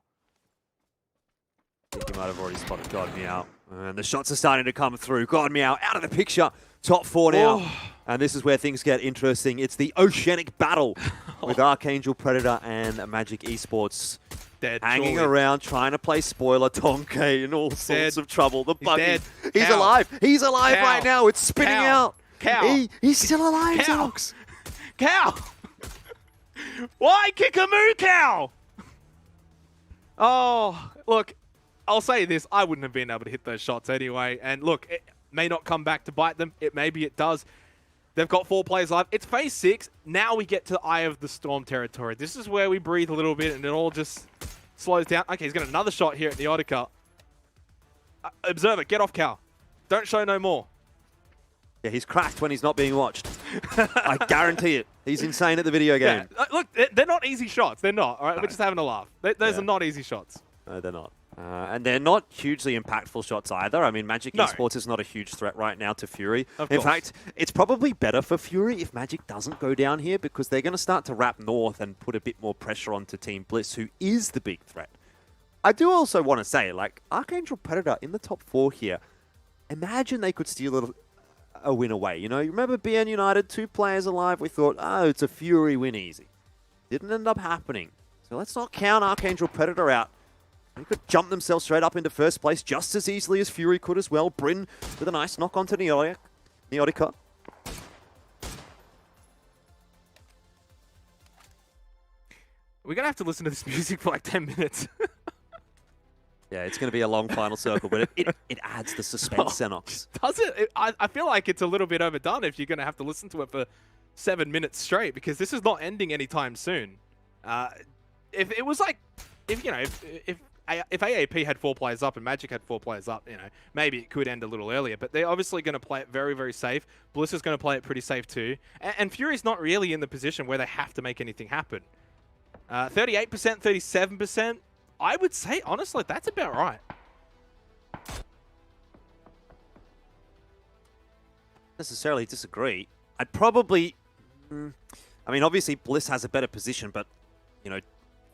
I think he might have already spotted God Meow. And the shots are starting to come through. God Meow out of the picture. Top 4 now. Oh. And this is where things get interesting. It's the oceanic battle with Archangel Predator and Magic Esports. Dead, hanging surely. around, trying to play spoiler. Tom K in all sorts of trouble. The buggy. dead. He's Cow. alive. He's alive Cow. right now. It's spinning Cow. out. Cow. He's still alive, Cow. Zox. Cow! Why kick a moo cow? Oh, look, I'll say this. I wouldn't have been able to hit those shots anyway. And look, it may not come back to bite them. Maybe it does. They've got 4 players live. It's phase 6. Now we get to Eye of the Storm territory. This is where we breathe a little bit and it all just slows down. Okay, he's got another shot here at Neotica. Observer, get off cow. Don't show no more. Yeah, he's cracked when he's not being watched. I guarantee it. He's insane at the video game. Yeah. Look, they're not easy shots. They're not. All right, we're just having a laugh. Those are not easy shots. No, they're not. And they're not hugely impactful shots either. I mean, Magic Esports is not a huge threat right now to Fury. In fact, it's probably better for Fury if Magic doesn't go down here because they're going to start to wrap north and put a bit more pressure onto Team Bliss, who is the big threat. I do also want to say, like, Archangel Predator in the top 4 here, imagine they could steal a win away. You know, you remember BN United, 2 players alive. We thought, oh, it's a Fury win easy. Didn't end up happening. So let's not count Archangel Predator out. They could jump themselves straight up into first place just as easily as Fury could as well. Bryn with a nice knock onto Neotica. We're going to have to listen to this music for like 10 minutes. Yeah, it's going to be a long final circle, but it adds the suspense, Xenox. Does it? I feel like it's a little bit overdone if you're going to have to listen to it for 7 minutes straight, because this is not ending anytime soon. If it was like, if AAP had 4 players up and Magic had 4 players up, you know, maybe it could end a little earlier. But they're obviously going to play it very, very safe. Bliss is going to play it pretty safe too. And Fury's not really in the position where they have to make anything happen. 38%, 37%. I would say, honestly, that's about right. Necessarily disagree. I'd probably... I mean, obviously, Bliss has a better position, but, you know,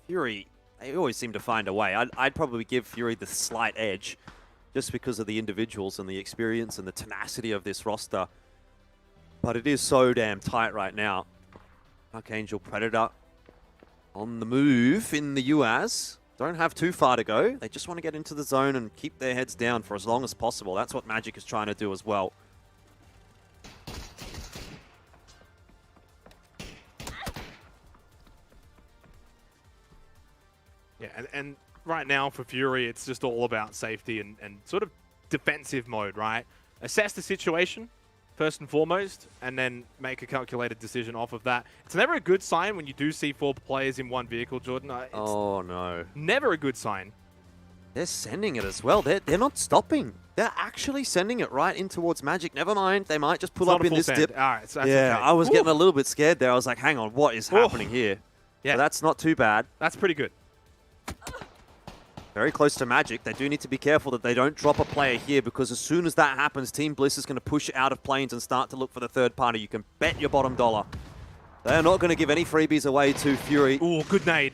Fury, they always seem to find a way. I'd probably give Fury the slight edge just because of the individuals and the experience and the tenacity of this roster. But it is so damn tight right now. Archangel Predator on the move in the UAS. Don't have too far to go. They just want to get into the zone and keep their heads down for as long as possible. That's what Magic is trying to do as well. Yeah, and right now for Fury, it's just all about safety and sort of defensive mode, right? Assess the situation, first and foremost, and then make a calculated decision off of that. It's never a good sign when you do see 4 players in one vehicle, Jordan. Oh, no. Never a good sign. They're sending it as well. They're not stopping. They're actually sending it right in towards Magic. Never mind. They might just pull up in this dip. All right, so that's yeah, okay. I was getting a little bit scared there. I was like, hang on, what is happening here? Yeah. So that's not too bad. That's pretty good. Very close to Magic. They do need to be careful that they don't drop a player here, because as soon as that happens, Team Bliss is going to push out of planes and start to look for the third party. You can bet your bottom dollar. They're not going to give any freebies away to Fury. Ooh, good nade.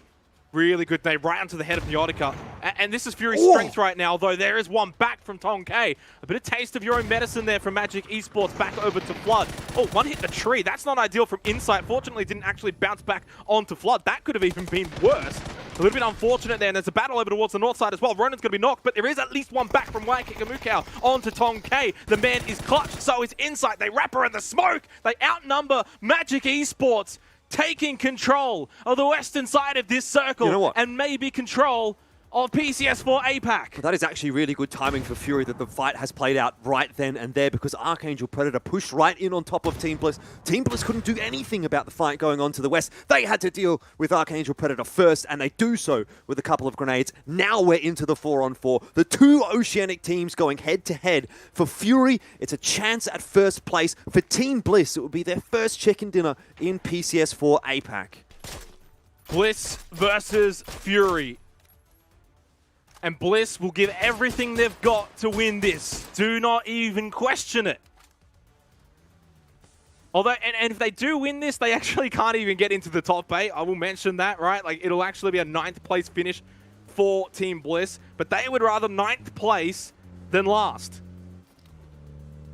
Really good nade right onto the head of Neotica. And this is Fury's strength right now, though. There is one back from Tom K. A bit of taste of your own medicine there from Magic Esports back over to Flood. Oh, one hit the tree. That's not ideal from Insight. Fortunately, didn't actually bounce back onto Flood. That could have even been worse. A little bit unfortunate there, and there's a battle over towards the north side as well. Ronan's going to be knocked, but there is at least one back from Waikikamukau onto Tom K. The man is clutched, so is Insight. They wrap her in the smoke. They outnumber Magic Esports, taking control of the western side of this circle. You know what? And maybe control of PCS4 APAC. Well, that is actually really good timing for Fury that the fight has played out right then and there, because Archangel Predator pushed right in on top of Team Bliss. Team Bliss couldn't do anything about the fight going on to the west. They had to deal with Archangel Predator first, and they do so with a couple of grenades. Now we're into the 4-on-4. The two Oceanic teams going head-to-head. For Fury, it's a chance at first place. For Team Bliss, it will be their first chicken dinner in PCS4 APAC. Bliss versus Fury. And Bliss will give everything they've got to win this. Do not even question it. Although, and if they do win this, they actually can't even get into the top 8. I will mention that, right? Like, it'll actually be a 9th place finish for Team Bliss. But they would rather 9th place than last.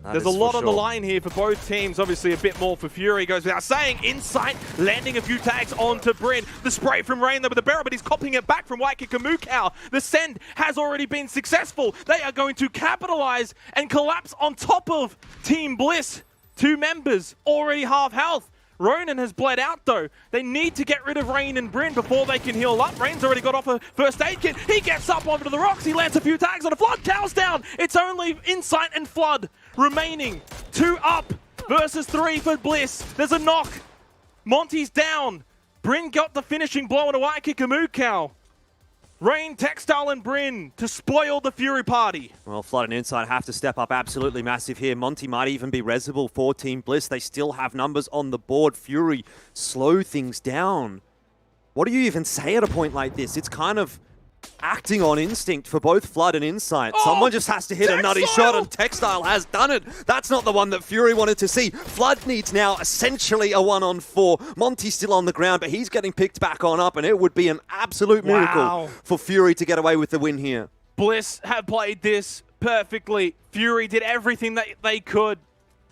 There's a lot on the line here for both teams. Obviously, a bit more for Fury, goes without saying. Insight, landing a few tags onto Bryn. The spray from Rain there with the barrel, but he's copying it back from Waikiki. The send has already been successful. They are going to capitalize and collapse on top of Team Bliss. 2 members, already half health. Ronan has bled out, though. They need to get rid of Rain and Bryn before they can heal up. Rain's already got off a first aid kit. He gets up onto the rocks. He lands a few tags on a Flood. Cow's down. It's only Insight and Flood remaining. 2 up versus 3 for Bliss. There's a knock. Monty's down. Bryn got the finishing blow on a Waikiki. Rain, Textile, and Bryn to spoil the Fury party. Well, Flood and Insight have to step up absolutely massive here. Monty might even be resible for Team Bliss. They still have numbers on the board. Fury slow things down. What do you even say at a point like this? It's kind of acting on instinct for both Flood and Insight. Someone just has to hit a nutty shot, and Textile has done it. That's not the one that Fury wanted to see. Flood needs now essentially a 1-on-4. Monty's still on the ground, but he's getting picked back on up, and it would be an absolute miracle for Fury to get away with the win here. Bliss have played this perfectly. Fury did everything that they could.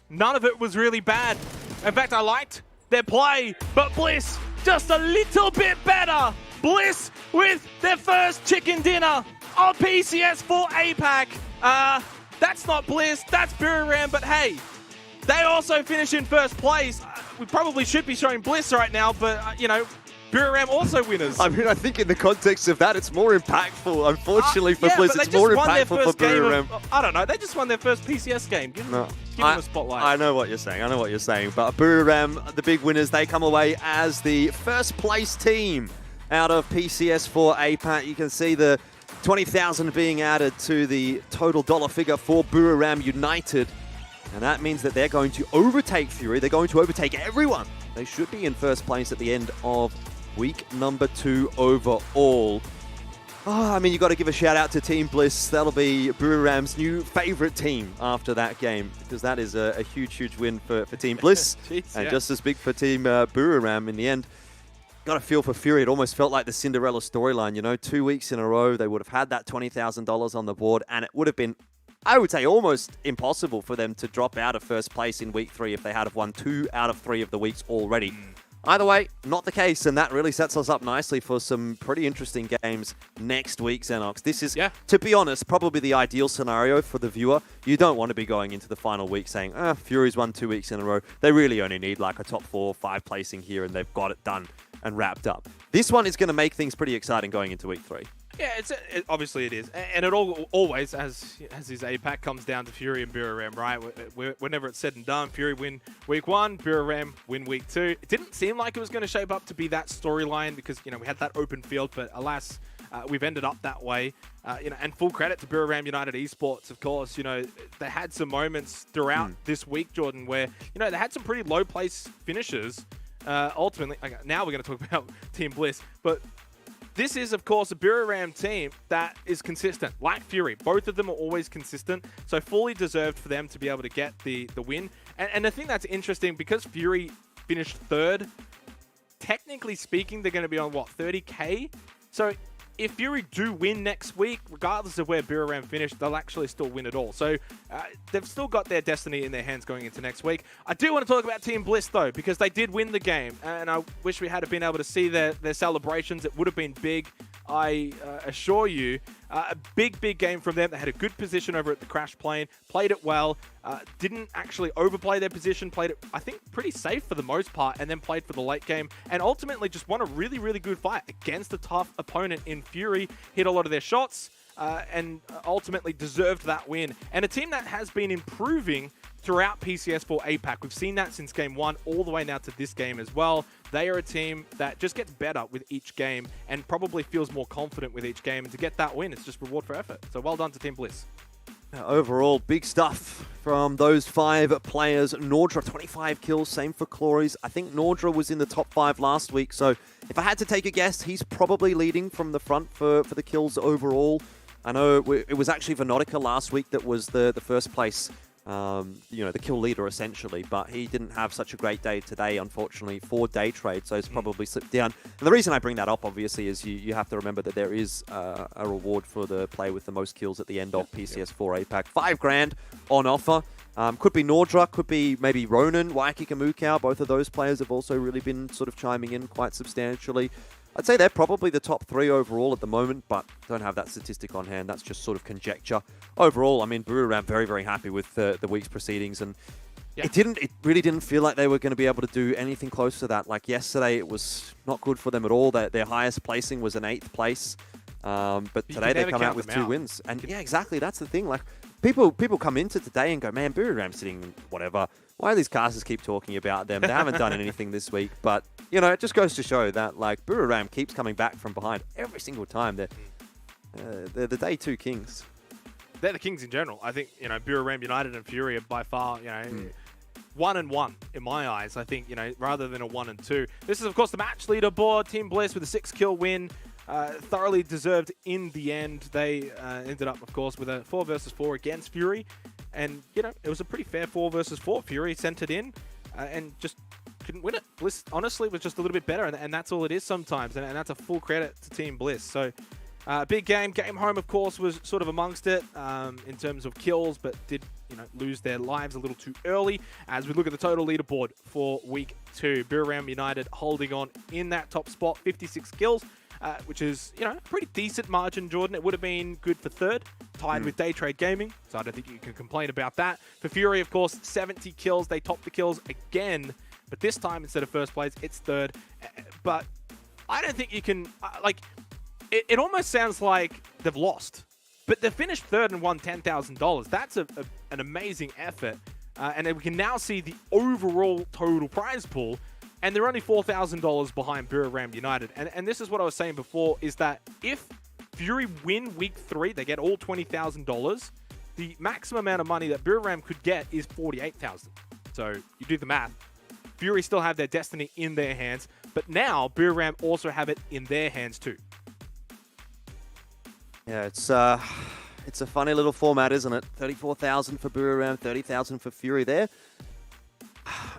None of it was really bad. In fact, I liked their play, but Bliss just a little bit better. Bliss with their first chicken dinner on PCS4 APAC. That's not Bliss, that's Buriram, but hey, they also finish in first place. We probably should be showing Bliss right now, but, you know, Buriram also winners. I mean, I think in the context of that, it's more impactful. Unfortunately for Bliss, it's more impactful for Buriram. I don't know, they just won their first PCS game. Give them a spotlight. I know what you're saying. I know what you're saying. But Buriram, the big winners, they come away as the first place team out of PCS4 APAC. You can see the 20,000 being added to the total dollar figure for Buriram United. And that means that they're going to overtake Fury. They're going to overtake everyone. They should be in first place at the end of week number 2 overall. I mean, you got to give a shout out to Team Bliss. That'll be Buriram's new favorite team after that game, because that is a huge, huge win for Team Bliss. And just as big for Team Buriram in the end. Got a feel for Fury. It almost felt like the Cinderella storyline, you know, 2 weeks in a row, they would have had that $20,000 on the board, and it would have been, I would say, almost impossible for them to drop out of first place in week 3 if they had have won 2 out of 3 of the weeks already. Either way, not the case, and that really sets us up nicely for some pretty interesting games next week, Xenox. This is, to be honest, probably the ideal scenario for the viewer. You don't want to be going into the final week saying, Fury's won 2 weeks in a row. They really only need like a top 4 or 5 placing here, and they've got it done and wrapped up. This one is going to make things pretty exciting going into week 3. Yeah, obviously it is. And it always, as his APAC, comes down to Fury and Buriram, right? Whenever it's said and done, Fury win week 1, Buriram win week 2. It didn't seem like it was going to shape up to be that storyline because, you know, we had that open field, but alas, we've ended up that way. You know, and full credit to Buriram United Esports, of course. You know, they had some moments throughout this week, Jordan, where, you know, they had some pretty low place finishes. Ultimately, okay, now we're going to talk about Team Bliss, but this is, of course, a Buriram team that is consistent, like Fury. Both of them are always consistent, so fully deserved for them to be able to get the win. And the thing that's interesting, because Fury finished 3rd, technically speaking, they're going to be on, what, 30K? So if Fury do win next week, regardless of where Buriram finished, they'll actually still win it all. So they've still got their destiny in their hands going into next week. I do want to talk about Team Bliss, though, because they did win the game. And I wish we had been able to see their celebrations. It would have been big. I assure you, a big game from them. They had a good position over at the crash plane, played it well, didn't actually overplay their position, played it, I think, pretty safe for the most part, and then played for the late game, and ultimately just won a really good fight against a tough opponent in Fury, hit a lot of their shots, and ultimately deserved that win. And a team that has been improving throughout PCS4 APAC. We've seen that since game 1 all the way now to this game as well. They are a team that just gets better with each game and probably feels more confident with each game. And to get that win, it's just reward for effort. So well done to Team Bliss. Overall, big stuff from those 5 players. Nordra, 25 kills, same for Clories. I think Nordra was in the top 5 last week, so if I had to take a guess, he's probably leading from the front for the kills overall. I know it was actually Venotica last week that was the first place, the kill leader essentially, but he didn't have such a great day today, unfortunately, for day trade, so he's probably slipped down. And the reason I bring that up, obviously, is you have to remember that there is a reward for the player with the most kills at the end of PCS4 APAC. 5 grand on offer. Could be Nordra, could be maybe Ronan, Waikiki Mukau. Both of those players have also really been sort of chiming in quite substantially. I'd say they're probably the top 3 overall at the moment, but don't have that statistic on hand. That's just sort of conjecture. Overall, I mean, Buriram very happy with the week's proceedings, and it really didn't feel like they were going to be able to do anything close to that. Like yesterday, it was not good for them at all. Their highest placing was an 8th place, but today they come out with 2 wins. And yeah, exactly, that's the thing. Like people come into today and go, man, Buriram's sitting whatever. Why do these casters keep talking about them? They haven't done anything this week, but it just goes to show that like Buriram keeps coming back from behind every single time. They're the day 2 kings. They're the kings in general. I think Buriram United and Fury are by far 1-1 in my eyes. I think rather than a 1-2. This is of course the match leaderboard. Team Bliss with a 6-kill win. Thoroughly deserved in the end. They ended up, of course, with a 4 versus 4 against Fury. And, it was a pretty fair 4 versus 4. Fury sent it in and just couldn't win it. Bliss, honestly, was just a little bit better. And that's all it is sometimes. And that's a full credit to Team Bliss. So, big game. Game Home, of course, was sort of amongst it in terms of kills, but did, lose their lives a little too early. As we look at the total leaderboard for Week 2, Buriram United holding on in that top spot, 56 kills. Which is, a pretty decent margin, Jordan. It would have been good for 3rd, tied with Day Trade Gaming, so I don't think you can complain about that. For Fury, of course, 70 kills. They topped the kills again, but this time, instead of 1st place, it's 3rd. But I don't think you can, it almost sounds like they've lost, but they finished 3rd and won $10,000. That's an amazing effort, and we can now see the overall total prize pool. And they're only $4,000 behind Buriram United. And this is what I was saying before, is that if Fury win Week 3, they get all $20,000. The maximum amount of money that Buriram could get is $48,000. So you do the math. Fury still have their destiny in their hands, but now Buriram also have it in their hands too. Yeah, it's a funny little format, isn't it? 34,000 for Buriram, 30,000 for Fury there.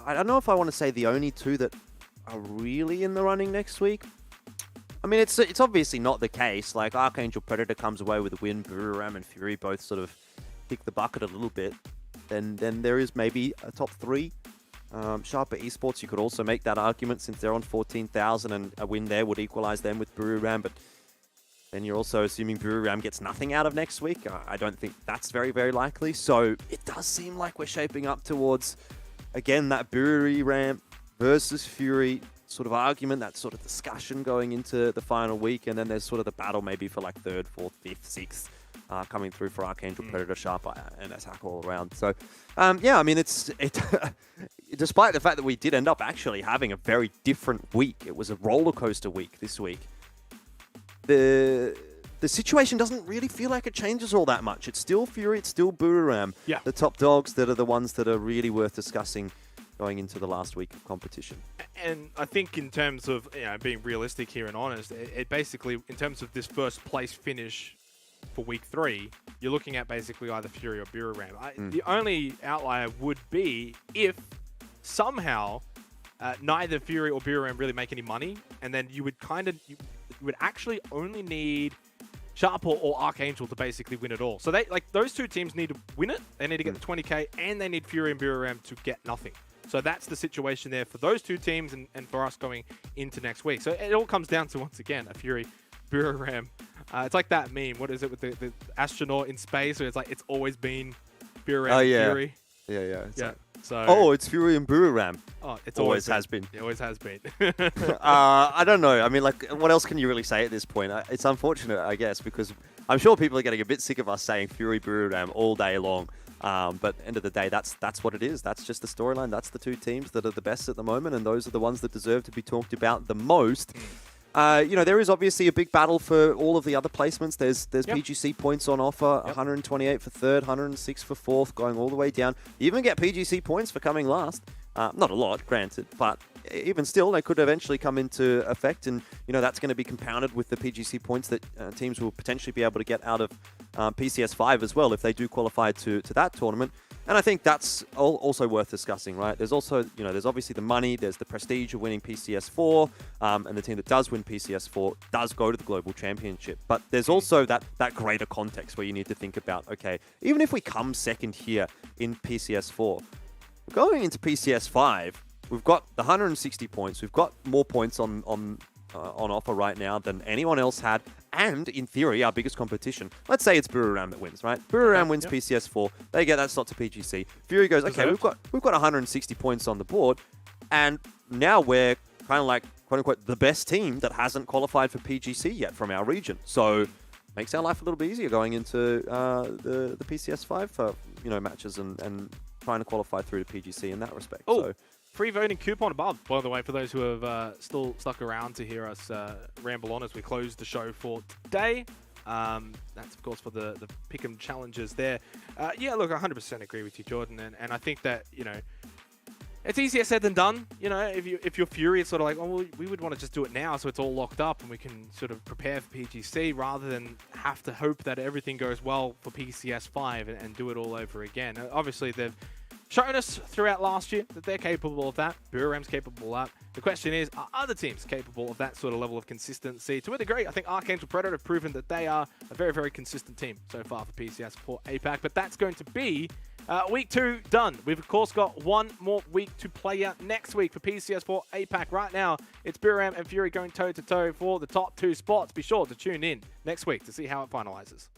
I don't know if I want to say the only 2 that are really in the running next week. I mean, it's obviously not the case. Like, Archangel Predator comes away with a win. Buriram and Fury both sort of kick the bucket a little bit. Then there is maybe a top 3. Sharper Esports, you could also make that argument since they're on 14,000 and a win there would equalize them with Buriram. But then you're also assuming Buriram gets nothing out of next week. I don't think that's very likely. So it does seem like we're shaping up towards, again, that Buriram versus Fury sort of argument, that sort of discussion going into the final week, and then there's sort of the battle maybe for like 3rd, 4th, 5th, 6th coming through for Archangel Predator, Sharper, and Attack all around. So, yeah, I mean, it despite the fact that we did end up actually having a very different week, it was a roller coaster week this week. The situation doesn't really feel like it changes all that much. It's still Fury, it's still Buriram. Yeah. The top dogs that are the ones that are really worth discussing going into the last week of competition. And I think in terms of being realistic here and honest, it basically, in terms of this 1st place finish for Week 3, you're looking at basically either Fury or Buriram. The only outlier would be if somehow neither Fury or Buriram really make any money, and then you would you would actually only need Sharper or Archangel to basically win it all. So those 2 teams need to win it. They need to get the 20k, and they need Fury and Buriram to get nothing. So that's the situation there for those 2 teams and for us going into next week. So it all comes down to, once again, a Fury Buriram. It's like that meme. What is it with the astronaut in space? Where it's like it's always been Buriram. Oh yeah. Fury. Yeah. Yeah. So. Oh, it's Fury and Buriram. Oh, it's always has been. It always has been. I don't know. I mean, like, what else can you really say at this point? It's unfortunate, I guess, because I'm sure people are getting a bit sick of us saying Fury Buriram all day long. But end of the day, that's what it is. That's just the storyline. That's the two teams that are the best at the moment, and those are the ones that deserve to be talked about the most. There is obviously a big battle for all of the other placements. There's PGC points on offer, 128 for third, 106 for fourth, going all the way down. You even get PGC points for coming last. Not a lot, granted, but even still, they could eventually come into effect, and that's going to be compounded with the PGC points that teams will potentially be able to get out of PCS 5 as well if they do qualify to that tournament. And I think that's also worth discussing, right? There's also, there's obviously the money, there's the prestige of winning PCS 4, and the team that does win PCS 4 does go to the Global Championship. But there's also that greater context where you need to think about, okay, even if we come second here in PCS 4, going into PCS 5, we've got the 160 points, we've got more points on offer right now than anyone else had, and in theory, our biggest competition. Let's say it's Buriram that wins, right? Buriram wins PCS 4. They get that slot to PGC. Fury goes, okay, we've got 160 points on the board, and now we're kind of like, quote unquote, the best team that hasn't qualified for PGC yet from our region. So makes our life a little bit easier going into the PCS 5 matches and trying to qualify through to PGC in that respect. Oh. So. Free voting coupon above, by the way, for those who have still stuck around to hear us ramble on as we close the show for today. That's, of course, for the Pick'em challenges there. Look, I 100% agree with you, Jordan, and I think that, it's easier said than done. If you're Fury, it's sort of like, well, we would want to just do it now so it's all locked up and we can sort of prepare for PGC rather than have to hope that everything goes well for PCS 5 and do it all over again. Obviously, they've shown us throughout last year that they're capable of that. Buriram's capable of that. The question is, are other teams capable of that sort of level of consistency? To a degree, I think Archangel Predator have proven that they are a very, very consistent team so far for PCS 4 APAC, but that's going to be week 2 done. We've, of course, got one more week to play out next week for PCS 4 APAC. Right now, it's Buriram and Fury going toe-to-toe for the top 2 spots. Be sure to tune in next week to see how it finalizes.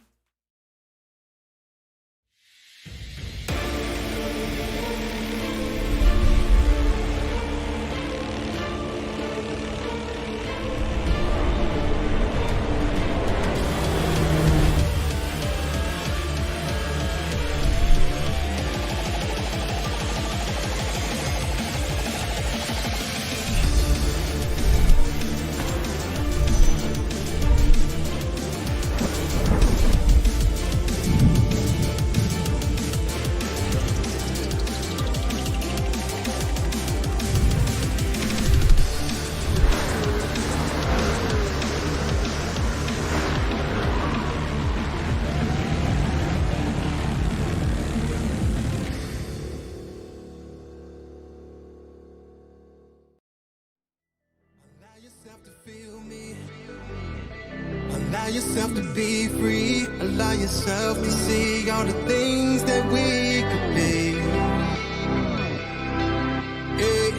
Allow yourself to be free. Allow yourself to see all the things that we could be. Hey,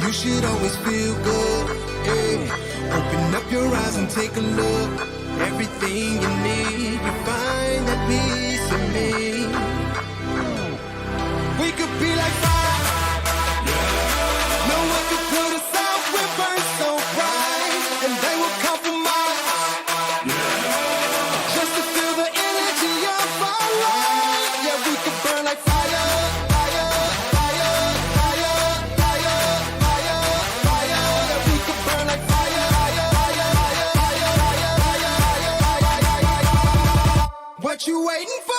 you should always feel good. Hey, open up your eyes and take a look. Everything you need, you find that piece of me. We could be like fire. No one could put us out. We burn so bright, and they will compromise. Just to feel the energy of our life. Yeah, we could burn like fire, fire, fire, fire, fire, fire, fire. Yeah, we could burn like fire, fire, fire, fire, fire, fire, fire, fire. What you waiting for?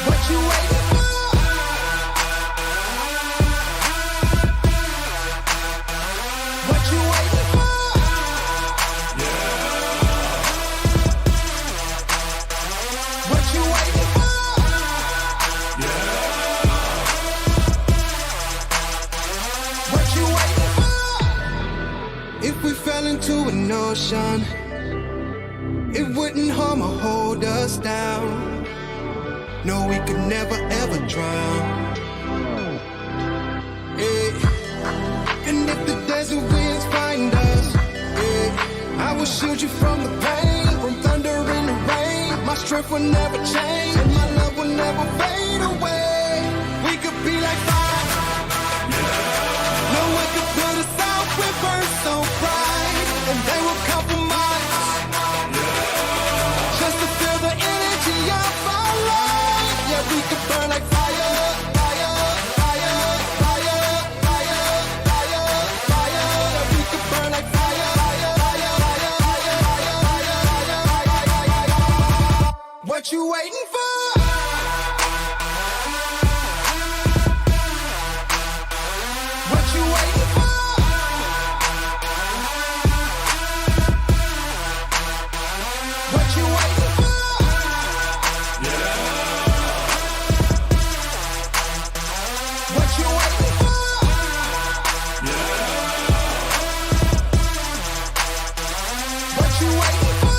What you waiting for? What you waiting for? What you waiting for? What you waiting for? If we fell into an ocean, it wouldn't harm or hold us down. No, we could never ever drown. Hey. the winds find us. Yeah. I will shield you from the pain, from thunder and the rain. My strength will never change, and my love will never fade away. We could be like fire. No one could put us out. We burn so bright, and they will compromise. Just to feel the energy of our life. Yeah, we could burn like fire, fire, fire, fire, fire, fire, fire. Yeah, we could burn like fire, fire, fire, fire, fire, fire, fire, fire. What you waiting for? What you waiting for? What you waiting for? What you waiting for? What you waiting for?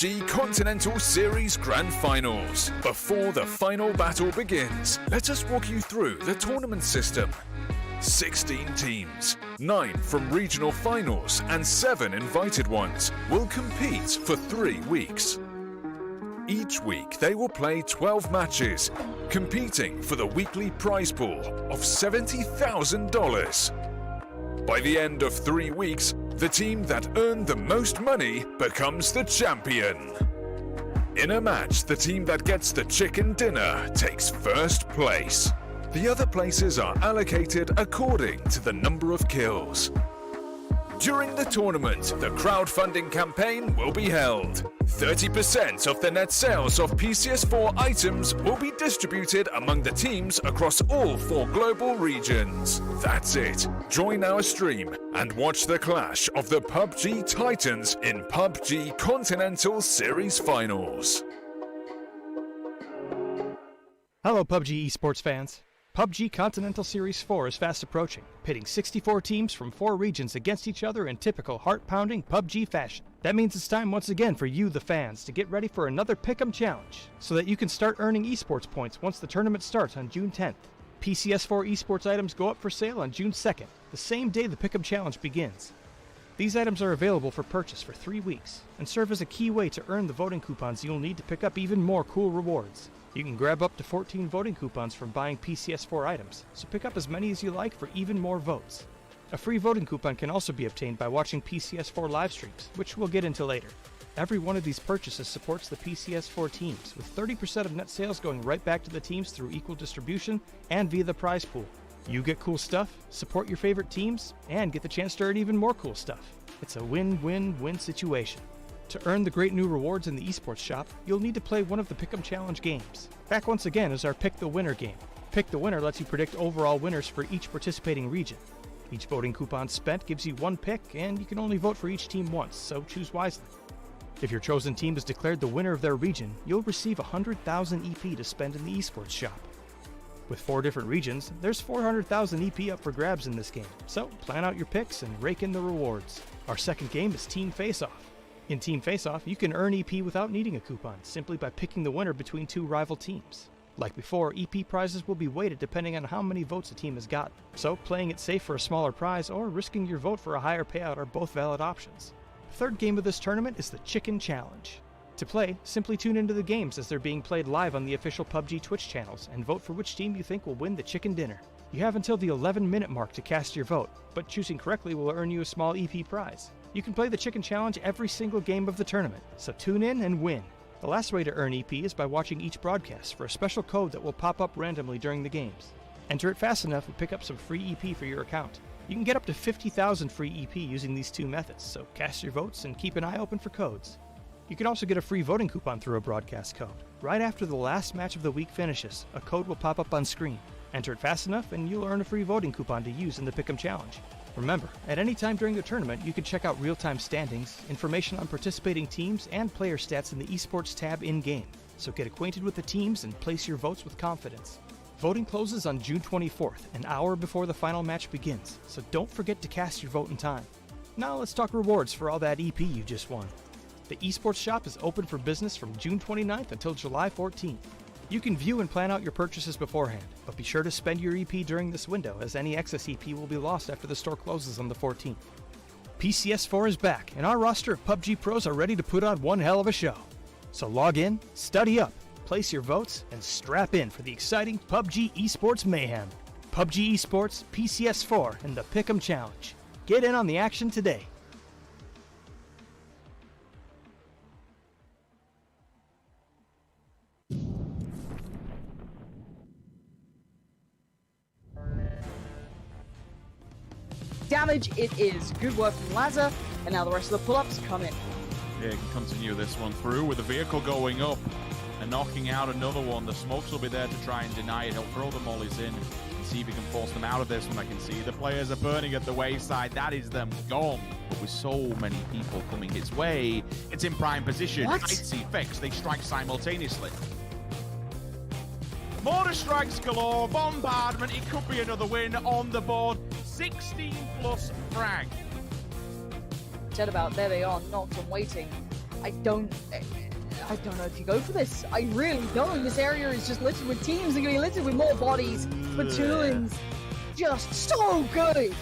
PUBG Continental Series Grand Finals. Before the final battle begins, let us walk you through the tournament system. 16 teams, 9 from regional finals and 7 invited ones, will compete for 3 weeks. Each week they will play 12 matches, competing for the weekly prize pool of $70,000. By the end of 3 weeks, the team that earned the most money becomes the champion. In a match, the team that gets the chicken dinner takes first place. The other places are allocated according to the number of kills. During the tournament, the crowdfunding campaign will be held. 30% of the net sales of PCS4 items will be distributed among the teams across all 4 global regions. That's it. Join our stream and watch the clash of the PUBG Titans in PUBG Continental Series Finals. Hello PUBG esports fans. PUBG Continental Series 4 is fast approaching, pitting 64 teams from 4 regions against each other in typical heart-pounding PUBG fashion. That means it's time once again for you, the fans, to get ready for another Pick'em Challenge, so that you can start earning esports points once the tournament starts on June 10th. PCS4 esports items go up for sale on June 2nd, the same day the Pick'em Challenge begins. These items are available for purchase for 3 weeks, and serve as a key way to earn the voting coupons you'll need to pick up even more cool rewards. You can grab up to 14 voting coupons from buying PCS4 items, so pick up as many as you like for even more votes. A free voting coupon can also be obtained by watching PCS4 live streams, which we'll get into later. Every one of these purchases supports the PCS4 teams, with 30% of net sales going right back to the teams through equal distribution and via the prize pool. You get cool stuff, support your favorite teams, and get the chance to earn even more cool stuff. It's a win-win-win situation. To earn the great new rewards in the esports shop, you'll need to play one of the Pick'em Challenge games. Back once again is our Pick the Winner game. Pick the Winner lets you predict overall winners for each participating region. Each voting coupon spent gives you 1 pick, and you can only vote for each team once, so choose wisely. If your chosen team is declared the winner of their region, you'll receive 100,000 EP to spend in the esports shop. With 4 different regions, there's 400,000 EP up for grabs in this game, so plan out your picks and rake in the rewards. Our second game is Team Face-Off. In Team Face-Off, you can earn EP without needing a coupon, simply by picking the winner between 2 rival teams. Like before, EP prizes will be weighted depending on how many votes a team has gotten, so playing it safe for a smaller prize or risking your vote for a higher payout are both valid options. The third game of this tournament is the Chicken Challenge. To play, simply tune into the games as they're being played live on the official PUBG Twitch channels and vote for which team you think will win the chicken dinner. You have until the 11-minute mark to cast your vote, but choosing correctly will earn you a small EP prize. You can play the Chicken Challenge every single game of the tournament, so tune in and win. The last way to earn EP is by watching each broadcast for a special code that will pop up randomly during the games. Enter it fast enough and pick up some free EP for your account. You can get up to 50,000 free EP using these 2 methods, so cast your votes and keep an eye open for codes. You can also get a free voting coupon through a broadcast code. Right after the last match of the week finishes, a code will pop up on screen. Enter it fast enough and you'll earn a free voting coupon to use in the Pick'em Challenge. Remember, at any time during the tournament, you can check out real-time standings, information on participating teams, and player stats in the esports tab in-game. So get acquainted with the teams and place your votes with confidence. Voting closes on June 24th, an hour before the final match begins, so don't forget to cast your vote in time. Now let's talk rewards for all that EP you just won. The esports shop is open for business from June 29th until July 14th. You can view and plan out your purchases beforehand, but be sure to spend your EP during this window, as any excess EP will be lost after the store closes on the 14th. PCS4 is back, and our roster of PUBG pros are ready to put on one hell of a show. So log in, study up, place your votes, and strap in for the exciting PUBG esports mayhem. PUBG esports, PCS4, and the Pick'em Challenge. Get in on the action today. Damage, it is. Good work from Lazza, and now the rest of the pull-ups come in. Yeah, you can continue this one through with the vehicle going up and knocking out another one. The smokes will be there to try and deny it. He'll throw the mollies in and see if he can force them out of this one. I can see the players are burning at the wayside. That is them gone. But with so many people coming his way, it's in prime position. It's effects. They strike simultaneously. Mortar strikes galore, bombardment. It could be another win on the board. 16 plus frag. Said about, there they are, knocked and waiting. I don't know if you go for this. I really don't. This area is just littered with teams. They're going to be littered with more bodies. Platoons. Just so good.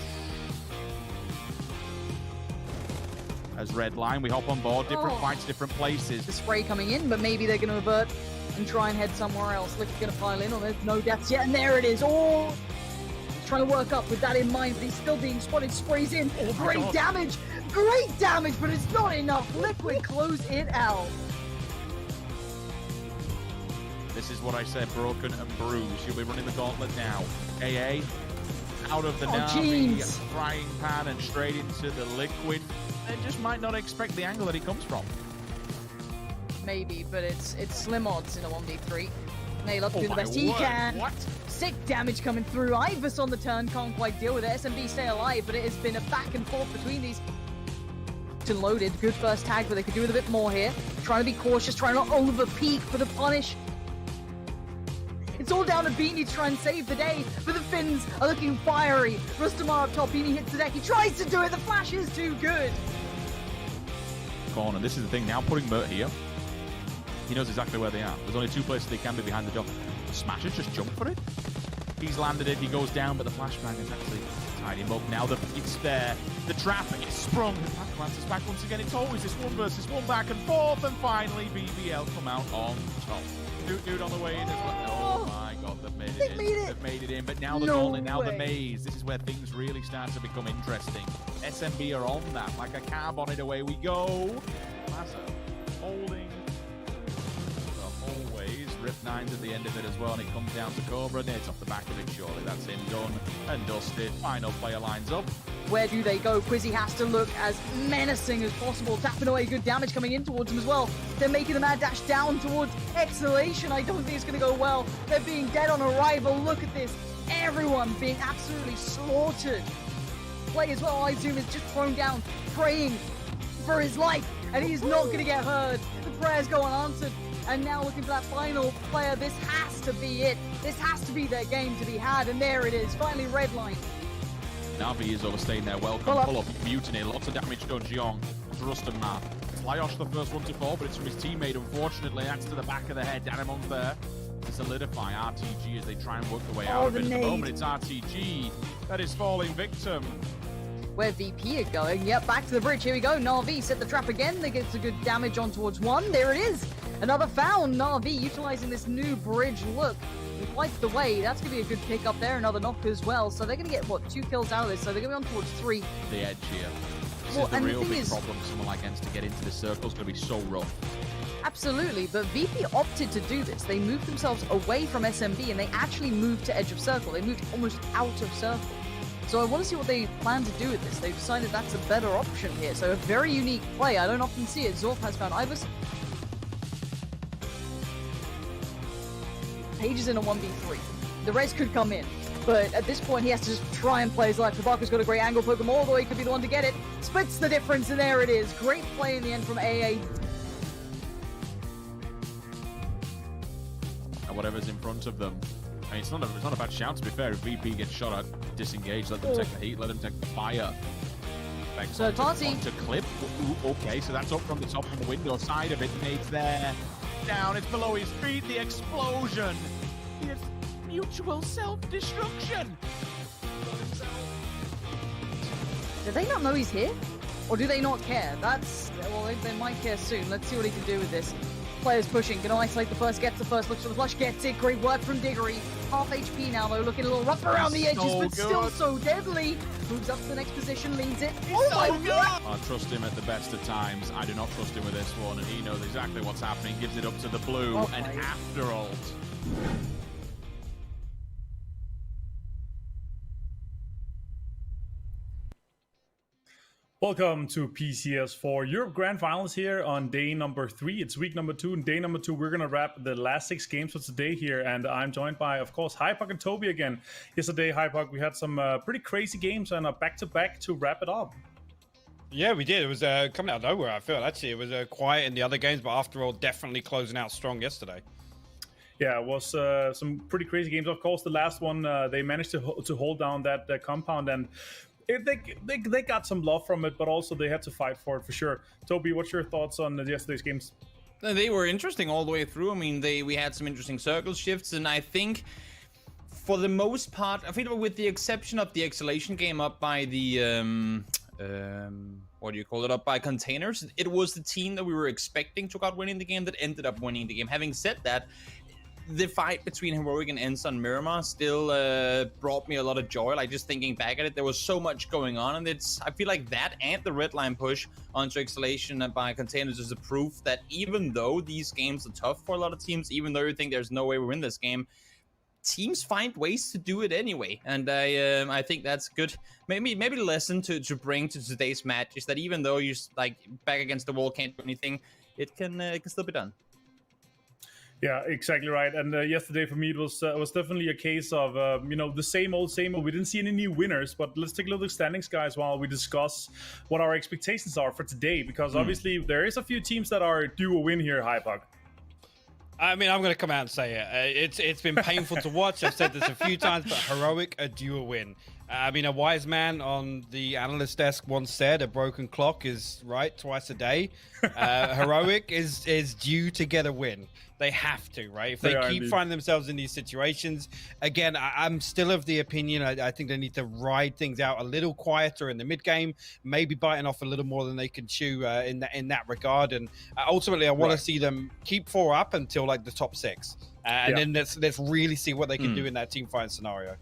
As red line, we hop on board. Different fights, different places. The spray coming in, but maybe they're going to avert and try and head somewhere else. Lick's going to pile in, or there's no deaths yet, and there it is. Oh, he's trying to work up with that in mind, but he's still being spotted. Sprays in. Great damage, but it's not enough. Liquid close it out. This is what I said, broken and bruised. You'll be running the gauntlet now. AA out of the Na'Vi frying pan and straight into the liquid. They just might not expect the angle that he comes from. Maybe, but it's slim odds in a 1v3. Nail up, do the best he can. What? Sick damage coming through. Ivus on the turn, can't quite deal with it. SMB stay alive, but it has been a back and forth between these. Loaded, good first tag, but they could do with a bit more here. Trying to be cautious, trying not over peak for the punish. It's all down to Beanie to try and save the day, but the Finns are looking fiery. Rustamar up top, Beanie hits the deck, he tries to do it, the flash is too good. Corner, this is the thing, now putting Mert here, he knows exactly where they are. There's only two places they can be behind the jump. Smasher, just jump for it. He's landed it, he goes down, but the flashbang is actually tied him up. Now it's there, the trap is sprung, the back glances back once again. It's always this one versus one back and forth, and finally BBL come out on top. Dude on the way in as well. Oh my god, they've made it in. They've made it in, but now the gauntlet, now the maze. This is where things really start to become interesting. SMB are on that, like a car bonnet, away we go. Massa holding the always. Rip 9's at the end of it as well, and it comes down to Cobra. It's off the back of it, surely. That's him done and dusted. Final player lines up. Where do they go? Quizzy has to look as menacing as possible. Tapping away, good damage coming in towards him as well. They're making the mad dash down towards Exhalation. I don't think it's going to go well. They're being dead on arrival. Look at this. Everyone being absolutely slaughtered. Play as well. Izum is just thrown down, praying for his life, and he's not going to get heard. The prayers go unanswered. And now looking for that final player. This has to be it. This has to be their game to be had. And there it is. Finally, red line. Na'Vi is overstaying their welcome. Pull up, mutiny, lots of damage done. Jiong, Rustamar. Flyosh the first one to fall, but it's from his teammate, unfortunately. That's to the back of the head. Danamon's there to solidify RTG as they try and work their way out of it. At the moment, it's RTG that is falling victim. Where VP are going. Yep, back to the bridge. Here we go. Na'Vi set the trap again. They get some good damage on towards one. There it is. Another found. Na'Vi utilizing this new bridge look. He wipes the way. That's going to be a good pick up there. Another knock as well. So they're going to get, what, 2 kills out of this. So they're going to be on towards 3. The edge here. This is the real big problem for someone like Ents to get into the circle. It's going to be so rough. Absolutely, but VP opted to do this. They moved themselves away from SMB and they actually moved to edge of circle. They moved almost out of circle. So I want to see what they plan to do with this. They've decided that's a better option here. So a very unique play. I don't often see it. Zorf has found Ivus. Page is in a 1v3. The res could come in, but at this point he has to just try and play his life. Tabako's got a great angle, poke him all the way, could be the one to get it. Splits the difference, and there it is. Great play in the end from AA. And whatever's in front of them. I mean, it's not a bad shout, to be fair. If VP gets shot at, disengage, let them take the heat, let them take the fire. So Party to clip. Ooh, okay, so that's up from the top of the window side of it. Nate's there. Down, it's below his feet. The explosion. It's mutual self-destruction. Do they not know he's here? Or do they not care? That's... Well, they might care soon. Let's see what he can do with this. Players pushing. Gonna isolate the first. Gets the first. Looks for the flush. Gets it. Great work from Diggory. Half HP now, though. Looking a little rough around the edges, but still so deadly. Moves up to the next position. Leads it. Oh my god! I trust him at the best of times. I do not trust him with this one, and he knows exactly what's happening. Gives it up to the blue, and after ult. Welcome to PCS4 Europe Grand Finals here on day number 3. It's week number 2, and day number 2 we're gonna wrap the last 6 games for today here, and I'm joined by, of course, Hypuck and Toby again. Yesterday, Hypuck, we had some pretty crazy games and a back-to-back to wrap it up. Yeah, we did. It was coming out of nowhere, I feel. Actually, it was quiet in the other games, but after all, definitely closing out strong yesterday. Yeah, it was some pretty crazy games. Of course, the last one, they managed to hold down that compound, and They got some love from it, but also they had to fight for it for sure. Toby, what's your thoughts on yesterday's games? They were interesting all the way through. I mean, we had some interesting circle shifts, and I think for the most part, I think with the exception of the Exhalation game up by the what do you call it, up by Containers, it was the team that we were expecting to got winning the game that ended up winning the game. Having said that, the fight between Heroic and Ensa and Miramar still brought me a lot of joy. Like, just thinking back at it, there was so much going on, and I feel like that and the red line push onto Exhalation and by Containers is a proof that even though these games are tough for a lot of teams, even though you think there's no way we win this game, teams find ways to do it anyway, and I think that's good. Maybe the lesson to bring to today's match is that even though you're like back against the wall, can't do anything, it can still be done. Yeah, exactly right. And yesterday for me, it was definitely a case of, the same old. We didn't see any new winners, but let's take a look at the standings, guys, while we discuss what our expectations are for today, because obviously there is a few teams that are due a win here, Hypuck. I mean, I'm going to come out and say it. It's been painful to watch. I've said this a few times, but Heroic are due a win. I mean, a wise man on the analyst desk once said a broken clock is right twice a day. Heroic is due to get a win. They have to, right? If they keep finding themselves in these situations, again, I'm still of the opinion, I think they need to ride things out a little quieter in the mid game, maybe biting off a little more than they can chew in that regard. And ultimately, I want to see them keep 4 up until like the top 6, and then let's really see what they can do in that team fight scenario.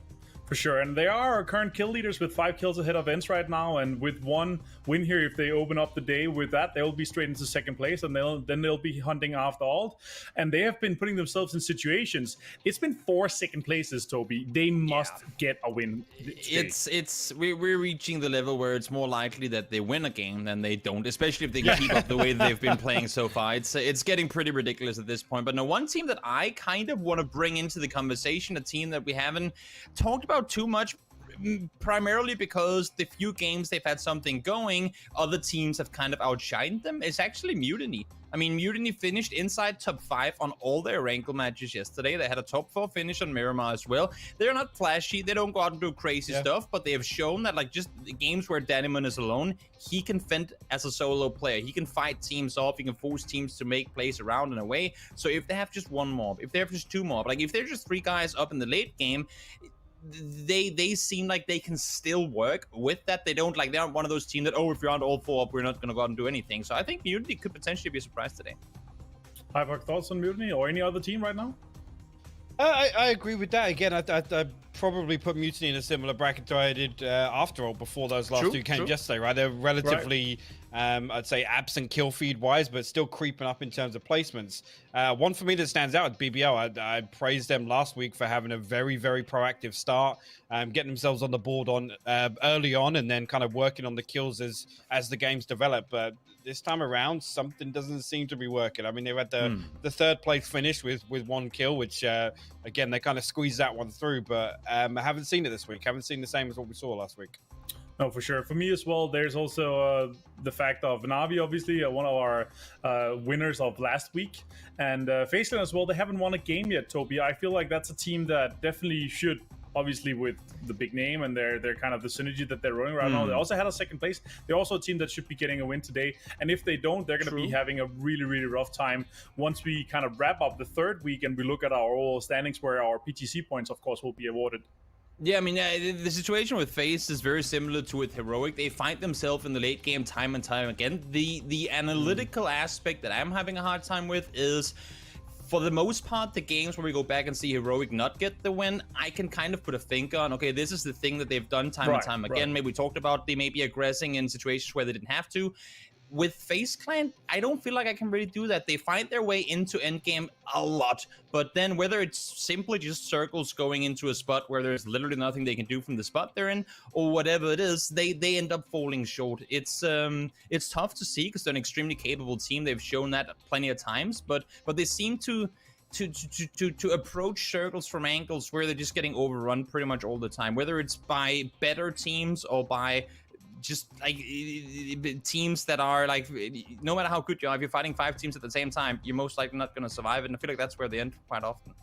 For sure, and they are our current kill leaders with 5 kills ahead of Ents right now, and with 1 win here, if they open up the day with that, they'll be straight into second place, and they'll be hunting after Alt, and they have been putting themselves in situations. It's been 4 second places, Toby. They must get a win today. We're reaching the level where it's more likely that they win a game than they don't, especially if they can keep up the way that they've been playing so far. It's getting pretty ridiculous at this point. But no, one team that I kind of want to bring into the conversation, a team that we haven't talked about too much, primarily because the few games they've had something going, other teams have kind of outshined them, is actually Mutiny. I mean, Mutiny finished inside top 5 on all their ranked matches yesterday. They had a top 4 finish on Miramar as well. They're not flashy. They don't go out and do crazy stuff, but they have shown that, like, just the games where Danimon is alone, he can fend as a solo player. He can fight teams off. He can force teams to make plays around and away. So if they have just 1 mob, if they have just 2 mob, like if they're just 3 guys up in the late game, they seem like they can still work with that. They aren't one of those teams that, if you're on all 4 up, we're not going to go out and do anything. So I think Mutiny could potentially be a surprise today. Hypuck, thoughts on Mutiny or any other team right now? I agree with that. Again, I probably put Mutiny in a similar bracket to I did after all, before those last 2 games yesterday, right? They're relatively, I'd say, absent kill feed wise, but still creeping up in terms of placements. One for me that stands out is BBL. I praised them last week for having a very, very proactive start, getting themselves on the board early on, and then kind of working on the kills as the games develop. But this time around, something doesn't seem to be working. I mean, they had the 3rd place finish with 1 kill, which again, they kind of squeezed that one through, but I haven't seen it this week. Haven't seen the same as what we saw last week. No, for sure. For me as well, there's also the fact of Navi, obviously, one of our winners of last week. And Faceland as well, they haven't won a game yet, Toby. I feel like that's a team that definitely should, obviously with the big name and they're kind of the synergy that they're running right now. They also had a 2nd place. They're also a team that should be getting a win today. And if they don't, they're going to be having a really, really rough time once we kind of wrap up the 3rd week and we look at our overall standings where our PTC points, of course, will be awarded. Yeah, I mean, the situation with FaZe is very similar to with Heroic. They find themselves in the late game time and time again. The analytical aspect that I'm having a hard time with is, for the most part, the games where we go back and see Heroic not get the win, I can kind of put a finger on, okay, this is the thing that they've done time and time again. Maybe we talked about they may be aggressing in situations where they didn't have to. With FaZe Clan, I don't feel like I can really do that. They find their way into endgame a lot, but then whether it's simply just circles going into a spot where there's literally nothing they can do from the spot they're in, or whatever it is, they end up falling short. It's tough to see because they're an extremely capable team. They've shown that plenty of times, but they seem to approach circles from angles where they're just getting overrun pretty much all the time, whether it's by better teams or by just like teams that are like, no matter how good you are, if you're fighting 5 teams at the same time, you're most likely not going to survive it. And I feel like that's where they end quite often.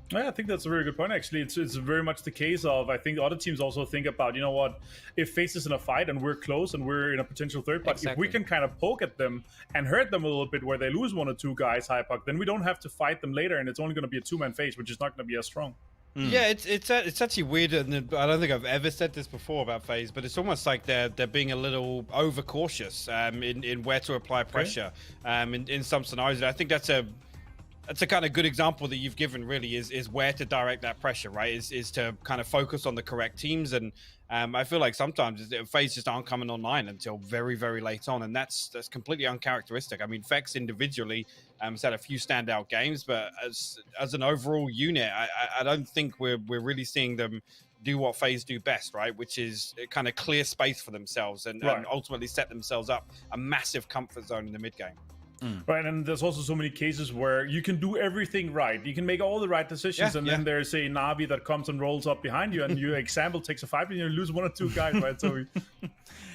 Yeah, I think that's a very good point. Actually, it's very much the case of, I think other teams also think about, you know what, if FaZe is in a fight and we're close and we're in a potential third, but if we can kind of poke at them and hurt them a little bit where they lose 1 or 2 guys high puck, then we don't have to fight them later, and it's only going to be a 2-man FaZe, which is not going to be as strong. Yeah, it's actually weird, and I don't think I've ever said this before about FaZe, but it's almost like they're being a little overcautious in where to apply pressure in some scenarios. And I think that's a kind of good example that you've given, really, is where to direct that pressure, right? Is to kind of focus on the correct teams. And I feel like sometimes FaZe just aren't coming online until very, very late on. And that's completely uncharacteristic. I mean, Fex individually has had a few standout games, but as an overall unit, I don't think we're really seeing them do what FaZe do best, right? Which is kind of clear space for themselves and ultimately set themselves up a massive comfort zone in the mid game. Right, and there's also so many cases where you can do everything right. You can make all the right decisions, and then there's a Navi that comes and rolls up behind you, and your example takes a 5 and you lose 1 or 2 guys, right? So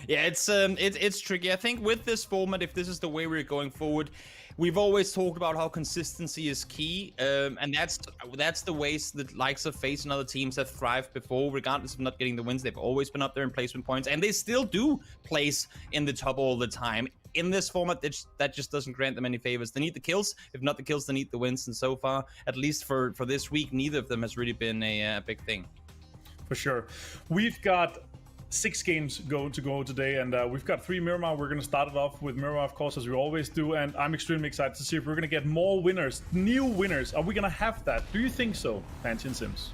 yeah, it's tricky. I think with this format, if this is the way we're going forward, we've always talked about how consistency is key, and that's the ways that likes of FaZe and other teams have thrived before, regardless of not getting the wins. They've always been up there in placement points, and they still do place in the top all the time. In this format, that just doesn't grant them any favors. They need the kills. If not the kills, they need the wins. And so far, at least for this week, neither of them has really been a big thing. For sure. We've got 6 games to go today, and we've got 3 Miramar. We're going to start it off with Miramar, of course, as we always do, and I'm extremely excited to see if we're going to get more winners, new winners. Are we going to have that? Do you think so, Pantheon Sims?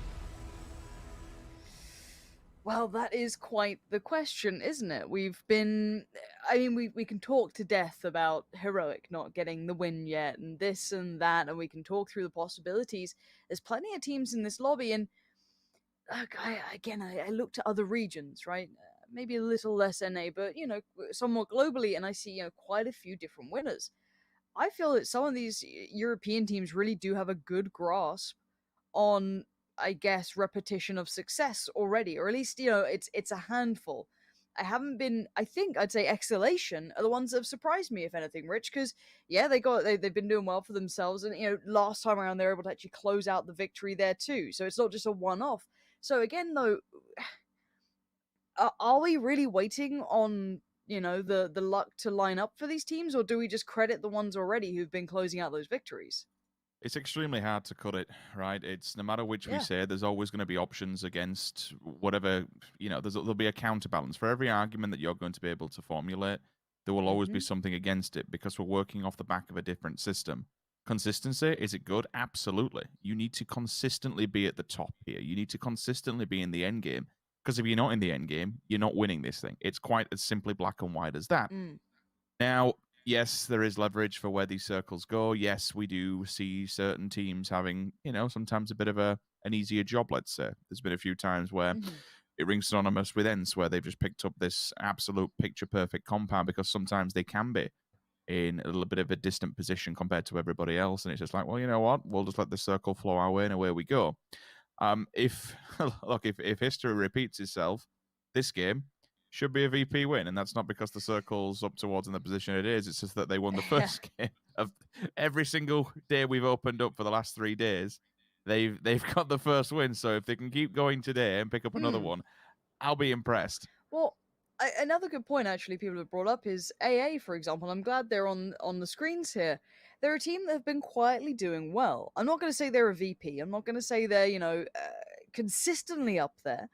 Well, that is quite the question, isn't it? We've been... I mean, we can talk to death about Heroic not getting the win yet, and this and that, and we can talk through the possibilities. There's plenty of teams in this lobby, and I look to other regions, right? Maybe a little less NA, but, somewhat globally, and I see, quite a few different winners. I feel that some of these European teams really do have a good grasp on, I guess, repetition of success already, or at least, it's a handful. I think I'd say Exhalation are the ones that have surprised me, if anything, Rich, because, yeah, they've been doing well for themselves, and, last time around they were able to actually close out the victory there too, so it's not just a one-off. So again, though, are we really waiting on, the luck to line up for these teams, or do we just credit the ones already who've been closing out those victories? It's extremely hard to cut it, right? It's no matter which we say, there's always going to be options against whatever, there'll be a counterbalance. For every argument that you're going to be able to formulate, there will always be something against it because we're working off the back of a different system. Consistency, is it good? Absolutely. You need to consistently be at the top here. You need to consistently be in the end game, because if you're not in the end game, you're not winning this thing. It's quite as simply black and white as that. Now, yes, there is leverage for where these circles go. Yes, we do see certain teams having, sometimes a bit of an easier job, let's say. There's been a few times where it rings synonymous with ENCE, where they've just picked up this absolute picture-perfect compound, because sometimes they can be in a little bit of a distant position compared to everybody else. And it's just like, well, you know what? We'll just let the circle flow our way, and away we go. If history repeats itself, this game should be a VP win, and that's not because the circle's up towards in the position it is. It's just that they won the first game of every single day we've opened up for the last 3 days. They've got the first win, so if they can keep going today and pick up another one, I'll be impressed. Well, another good point, actually, people have brought up is AA, for example. I'm glad they're on the screens here. They're a team that have been quietly doing well. I'm not going to say they're a VP. I'm not going to say they're, consistently up there.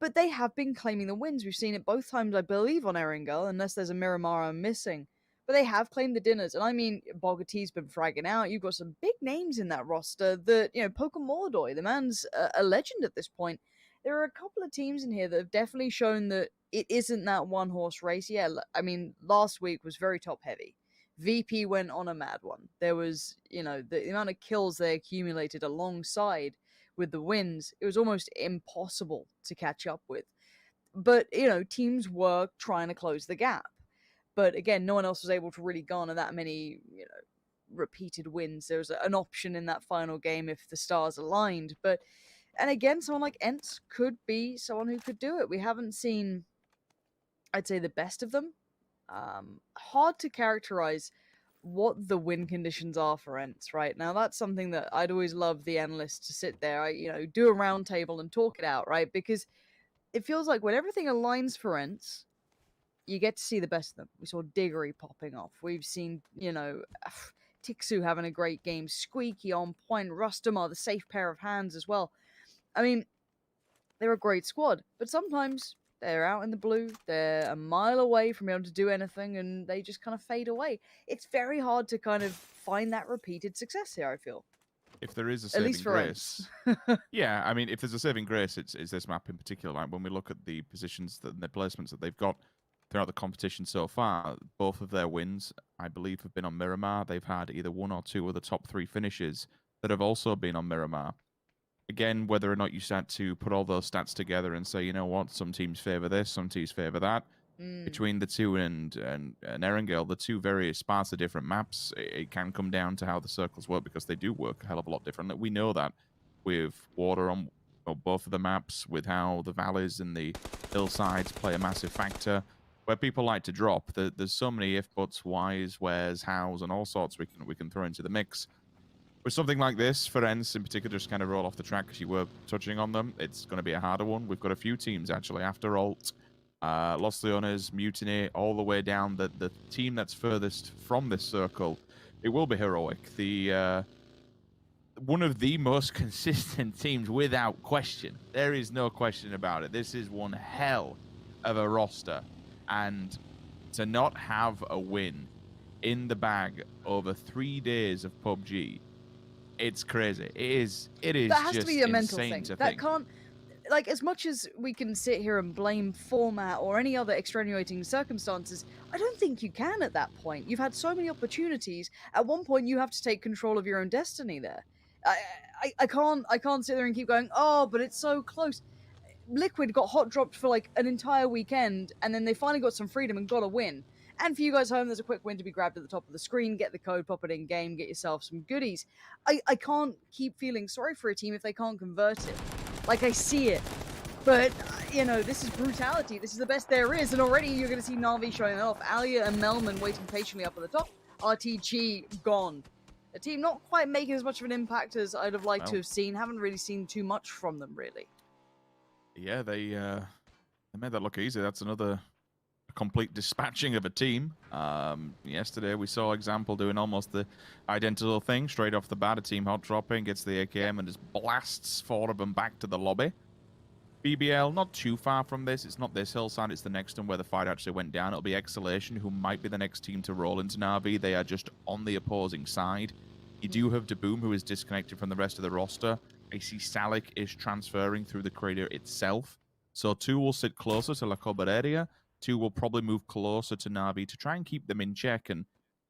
But they have been claiming the wins. We've seen it both times, I believe, on Erangel, unless there's a Miramar I'm missing. But they have claimed the dinners. And I mean, Bogarty's been fragging out. You've got some big names in that roster that, Pokemordoy, the man's a legend at this point. There are a couple of teams in here that have definitely shown that it isn't that one-horse race. Yeah, I mean, last week was very top-heavy. VP went on a mad one. There was, the amount of kills they accumulated alongside with the wins, it was almost impossible to catch up with. But, teams were trying to close the gap. But again, no one else was able to really garner that many, repeated wins. There was an option in that final game if the stars aligned. And again, someone like ENCE could be someone who could do it. We haven't seen, I'd say, the best of them. Hard to characterize what the win conditions are for Ents right now. That's something that I'd always love the analysts to sit there, do a round table and talk it out, right? Because it feels like when everything aligns for Ents, you get to see the best of them. We saw Diggory popping off. We've seen, Tixu having a great game, Squeaky on point, Rustamar, the safe pair of hands as well. I mean, they're a great squad, but sometimes they're out in the blue, they're a mile away from being able to do anything, and they just kind of fade away. It's very hard to kind of find that repeated success here, I feel. If there is a At saving least for grace, yeah, I mean, if there's a saving grace, it's this map in particular. Like when we look at the positions and the placements that they've got throughout the competition so far, both of their wins, I believe, have been on Miramar. They've had either one or two of the top 3 finishes that have also been on Miramar. Again, whether or not you start to put all those stats together and say, you know what, some teams favor this, some teams favor that. Between the two and Erangel, the two very sparse different maps, it can come down to how the circles work because they do work a hell of a lot differently. We know that with water on both of the maps, with how the valleys and the hillsides play a massive factor. Where people like to drop, there's so many if, buts, whys, wheres, hows, and all sorts we can throw into the mix. With something like this, for Ents in particular, just kind of roll off the track because you were touching on them. It's going to be a harder one. We've got a few teams, actually, after Alt, Los Leones, Mutiny, all the way down. The team that's furthest from this circle, it will be Heroic. One of the most consistent teams, without question. There is no question about it. This is one hell of a roster. And to not have a win in the bag over 3 days of PUBG, it's crazy. It is That has just to be a mental insane thing. to That think. can't, like, as much as we can sit here and blame format or any other extenuating circumstances, I don't think you can at that point. You've had so many opportunities. At one point, you have to take control of your own destiny there. I can't sit there and keep going, oh, but it's so close. Liquid got hot dropped for like an entire weekend, and then they finally got some freedom and got a win. And for you guys home, there's a quick win to be grabbed at the top of the screen. Get the code, pop it in game, get yourself some goodies. I can't keep feeling sorry for a team if they can't convert it. Like, I see it. But, this is brutality. This is the best there is. And already you're going to see Na'Vi showing that off. Alia and Melman waiting patiently up at the top. RTG gone. The team not quite making as much of an impact as I'd have liked to have seen. Haven't really seen too much from them, really. Yeah, they made that look easy. That's another complete dispatching of a team. Yesterday we saw Example doing almost the identical thing. Straight off the bat, a team hot dropping, gets the AKM and just blasts 4 of them back to the lobby. BBL, not too far from this. It's not this hillside, it's the next one where the fight actually went down. It'll be Exhalation, who might be the next team to roll into Na'Vi. They are just on the opposing side. You do have Daboom, who is disconnected from the rest of the roster. I see Salik is transferring through the crater itself. So 2 will sit closer to La Cobereria. 2 will probably move closer to Na'Vi to try and keep them in check. And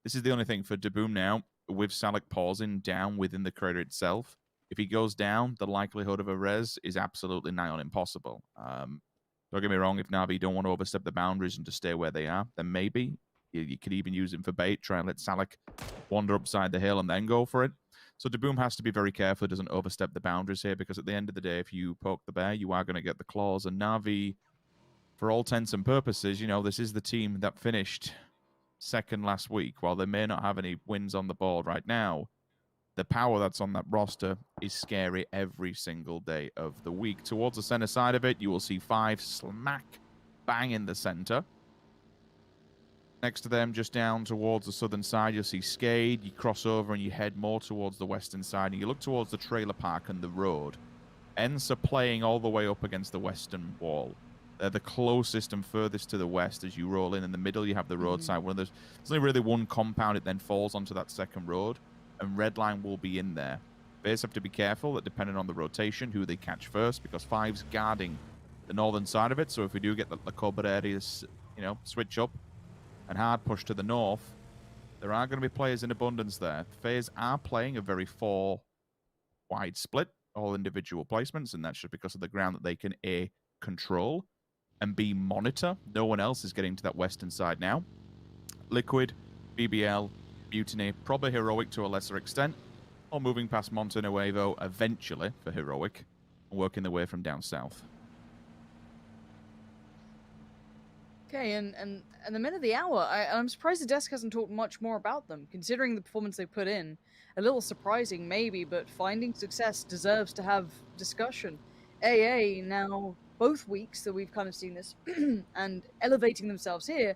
this is the only thing for Daboom now, with Salik pausing down within the crater itself. If he goes down, the likelihood of a res is absolutely nigh on impossible. Don't get me wrong, if Na'Vi don't want to overstep the boundaries and just stay where they are, then maybe you could even use him for bait, try and let Salik wander upside the hill and then go for it. So Daboom has to be very careful he doesn't overstep the boundaries here, because at the end of the day, if you poke the bear, you are going to get the claws. And Na'Vi, for all intents and purposes, this is the team that finished second last week. While they may not have any wins on the board right now, the power that's on that roster is scary every single day of the week. Towards the center side of it, you will see 5 smack bang in the center. Next to them, just down towards the southern side, you'll see Skade. You cross over and you head more towards the western side, and you look towards the trailer park and the road. Ents are playing all the way up against the western wall. They're the closest and furthest to the west as you roll in. In the middle, you have the roadside. There's only really one compound. It then falls onto that second road, and Redline will be in there. Bears have to be careful that depending on the rotation, who they catch first, because 5's guarding the northern side of it. So if we do get the Cobra areas, switch up and hard push to the north, there are going to be players in abundance there. FaZe are playing a very 4-wide split, all individual placements, and that's just because of the ground that they can A, control, and B, monitor. No one else is getting to that western side now. Liquid, BBL, Mutiny, probably Heroic to a lesser extent, or moving past Monte Nuevo eventually for Heroic, and working their way from down south. Okay, and the men of the hour, I'm surprised the desk hasn't talked much more about them, considering the performance they put in. A little surprising, maybe, but finding success deserves to have discussion. AA, now both weeks that we've kind of seen this, and elevating themselves here,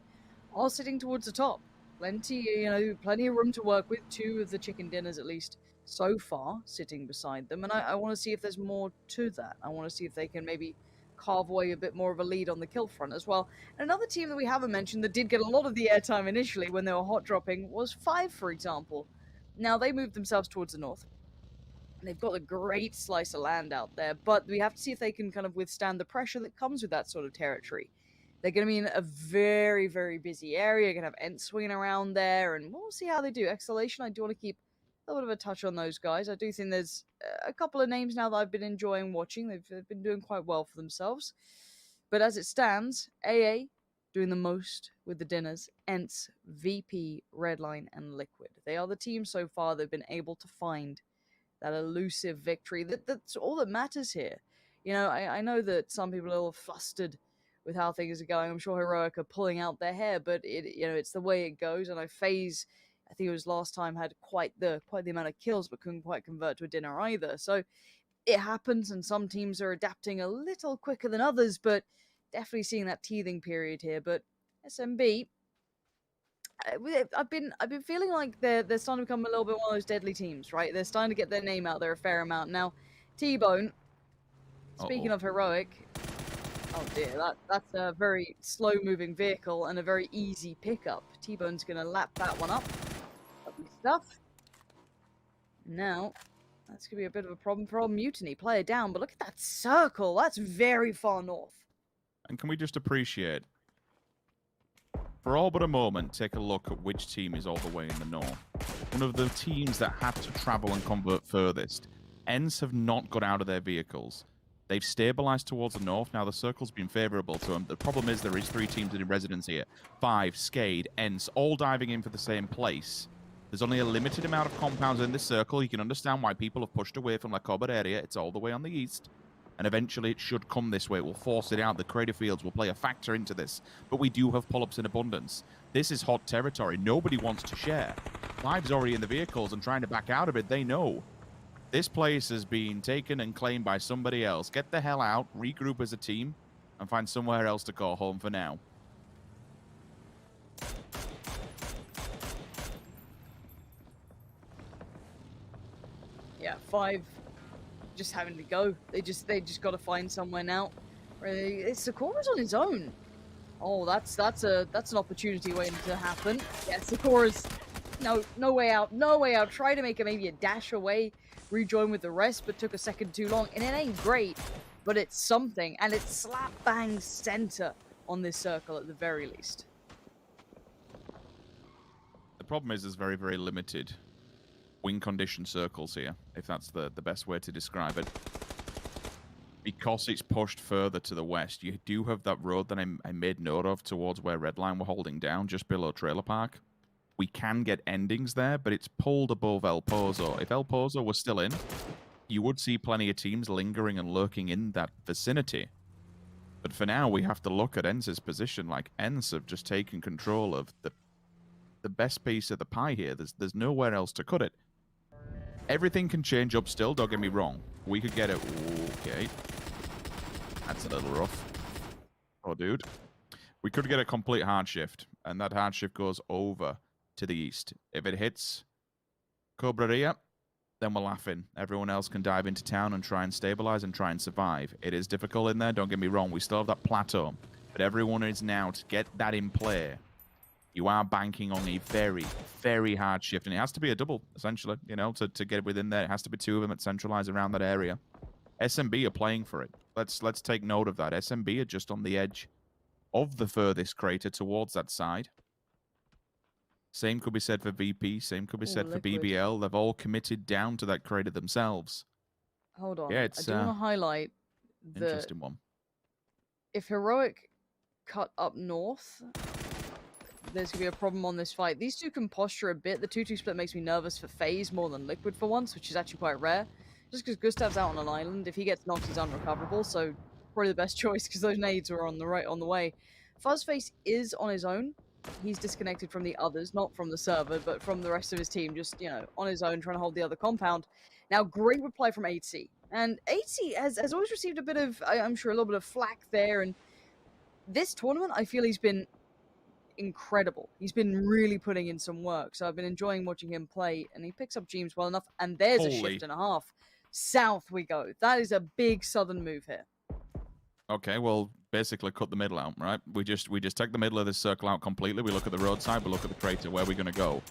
are sitting towards the top. Plenty of room to work with, 2 of the chicken dinners at least, so far, sitting beside them, and I want to see if there's more to that. I want to see if they can maybe carve away a bit more of a lead on the kill front as well. And another team that we haven't mentioned that did get a lot of the airtime initially when they were hot dropping was 5, for example. Now, they moved themselves towards the north. They've got a great slice of land out there, but we have to see if they can kind of withstand the pressure that comes with that sort of territory. They're going to be in a very, very busy area, going to have Ents swinging around there, and we'll see how they do. Exhalation, I do want to keep a little bit of a touch on those guys. I do think there's a couple of names now that I've been enjoying watching. They've been doing quite well for themselves. But as it stands, AA doing the most with the dinners, Ents, VP, Redline, and Liquid. They are the team so far that have been able to find that elusive victory. That's all that matters here. I know that some people are a little flustered with how things are going. I'm sure Heroic are pulling out their hair, but it's the way it goes. And FaZe, I think it was last time, had quite the amount of kills, but couldn't quite convert to a dinner either. So it happens, and some teams are adapting a little quicker than others, but definitely seeing that teething period here. But SMB, I've been feeling like they're starting to become a little bit one of those deadly teams, right? They're starting to get their name out there a fair amount now. T-Bone, speaking of Heroic, oh dear, that's a very slow-moving vehicle and a very easy pickup. T-Bone's gonna lap that one up. Lovely stuff. Now, that's gonna be a bit of a problem for old Mutiny. Player down, but look at that circle. That's very far north. And can we just appreciate, for all but a moment, take a look at which team is all the way in the north. One of the teams that had to travel and convert furthest. Ents have not got out of their vehicles. They've stabilized towards the north. Now the circle's been favorable to them. The problem is there is 3 teams in residence here. 5, Skade, Ents, all diving in for the same place. There's only a limited amount of compounds in this circle. You can understand why people have pushed away from La Cobert area. It's all the way on the east. And eventually it should come this way. It will force it out. The creative fields will play a factor into this. But we do have pull-ups in abundance. This is hot territory. Nobody wants to share. 5's already in the vehicles and trying to back out of it. They know. This place has been taken and claimed by somebody else. Get the hell out, regroup as a team, and find somewhere else to call home for now. Yeah, 5 just having to go. They just got to find somewhere now. Sakura's on his own. Oh, that's an opportunity waiting to happen. Yeah, Sakura's no way out, no way out. Try to make maybe a dash away, rejoin with the rest, but took a second too long. And it ain't great, but it's something, and it's slap bang center on this circle at the very least. The problem is there's very, very limited win condition circles here, if that's the best way to describe it. Because it's pushed further to the west, you do have that road that I made note of towards where Redline were holding down, just below Trailer Park. We can get endings there, but it's pulled above El Pozo. If El Pozo was still in, you would see plenty of teams lingering and lurking in that vicinity. But for now, we have to look at Ents' position. Like, Ents have just taken control of the best piece of the pie here. There's nowhere else to cut it. Everything can change up still, don't get me wrong. We could get it... Okay. That's a little rough. Oh, dude. We could get a complete hard shift, and that hard shift goes over to the east. If it hits Cobreria, then we're laughing. Everyone else can dive into town and try and stabilize and try and survive. It is difficult in there, don't get me wrong. We still have that plateau, but everyone is now to get that in play. You are banking on a very, very hard shift, and it has to be a double, essentially, you know, to get it within there. It has to be 2 of them that centralize around that area. SMB are playing for it. Let's take note of that. SMB are just on the edge of the furthest crater towards that side. Same could be said for VP. Same could be said for BBL. They've all committed down to that crater themselves. Hold on. Yeah, it's I do want to highlight the interesting one. If Heroic cut up north, there's going to be a problem on this fight. These two can posture a bit. The 2-2 split makes me nervous for FaZe more than Liquid for once, which is actually quite rare. Just because Gustav's out on an island. If he gets knocked, he's unrecoverable, so probably the best choice because those nades are on the way. Fuzzface is on his own. He's disconnected from the others, not from the server, but from the rest of his team, just, you know, on his own, trying to hold the other compound. Now, great reply from 8C. And 8C has always received a bit of, I'm sure, a little bit of flack there. And this tournament, I feel he's been incredible. He's been really putting in some work. So I've been enjoying watching him play. And he picks up James well enough. And there's a shift and a half. South we go. That is a big southern move here. Okay, well, basically cut the middle out, right? We just take the middle of this circle out completely. We look at the roadside, we look at the crater. Where are we going to go?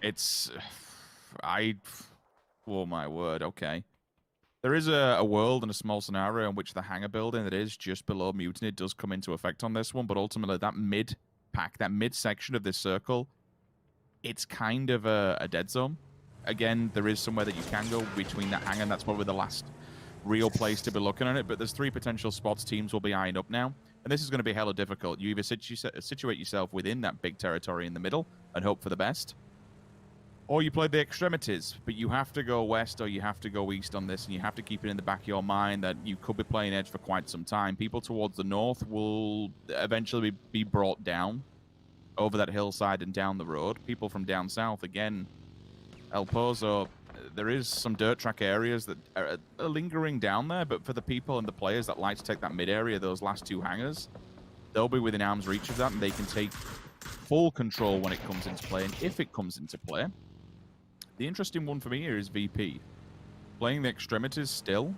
It's... Oh, my word, okay. There is a world and a small scenario in which the hangar building that is just below Mutiny does come into effect on this one, but ultimately that mid-pack, that mid-section of this circle, it's kind of a dead zone. Again, there is somewhere that you can go between that hangar, and that's probably the last real place to be looking at it, but there's 3 potential spots teams will be eyeing up now, and this is going to be hella difficult. You either situate yourself within that big territory in the middle and hope for the best, or you play the extremities, but you have to go west or you have to go east on this, and you have to keep it in the back of your mind that you could be playing edge for quite some time. People towards the north will eventually be brought down over that hillside and down the road. People from down south, again, El Pozo, there is some dirt track areas that are lingering down there, but for the people and the players that like to take that mid area, those last 2 hangars, they'll be within arm's reach of that, and they can take full control when it comes into play, and if it comes into play. The interesting one for me here is VP. Playing the extremities still.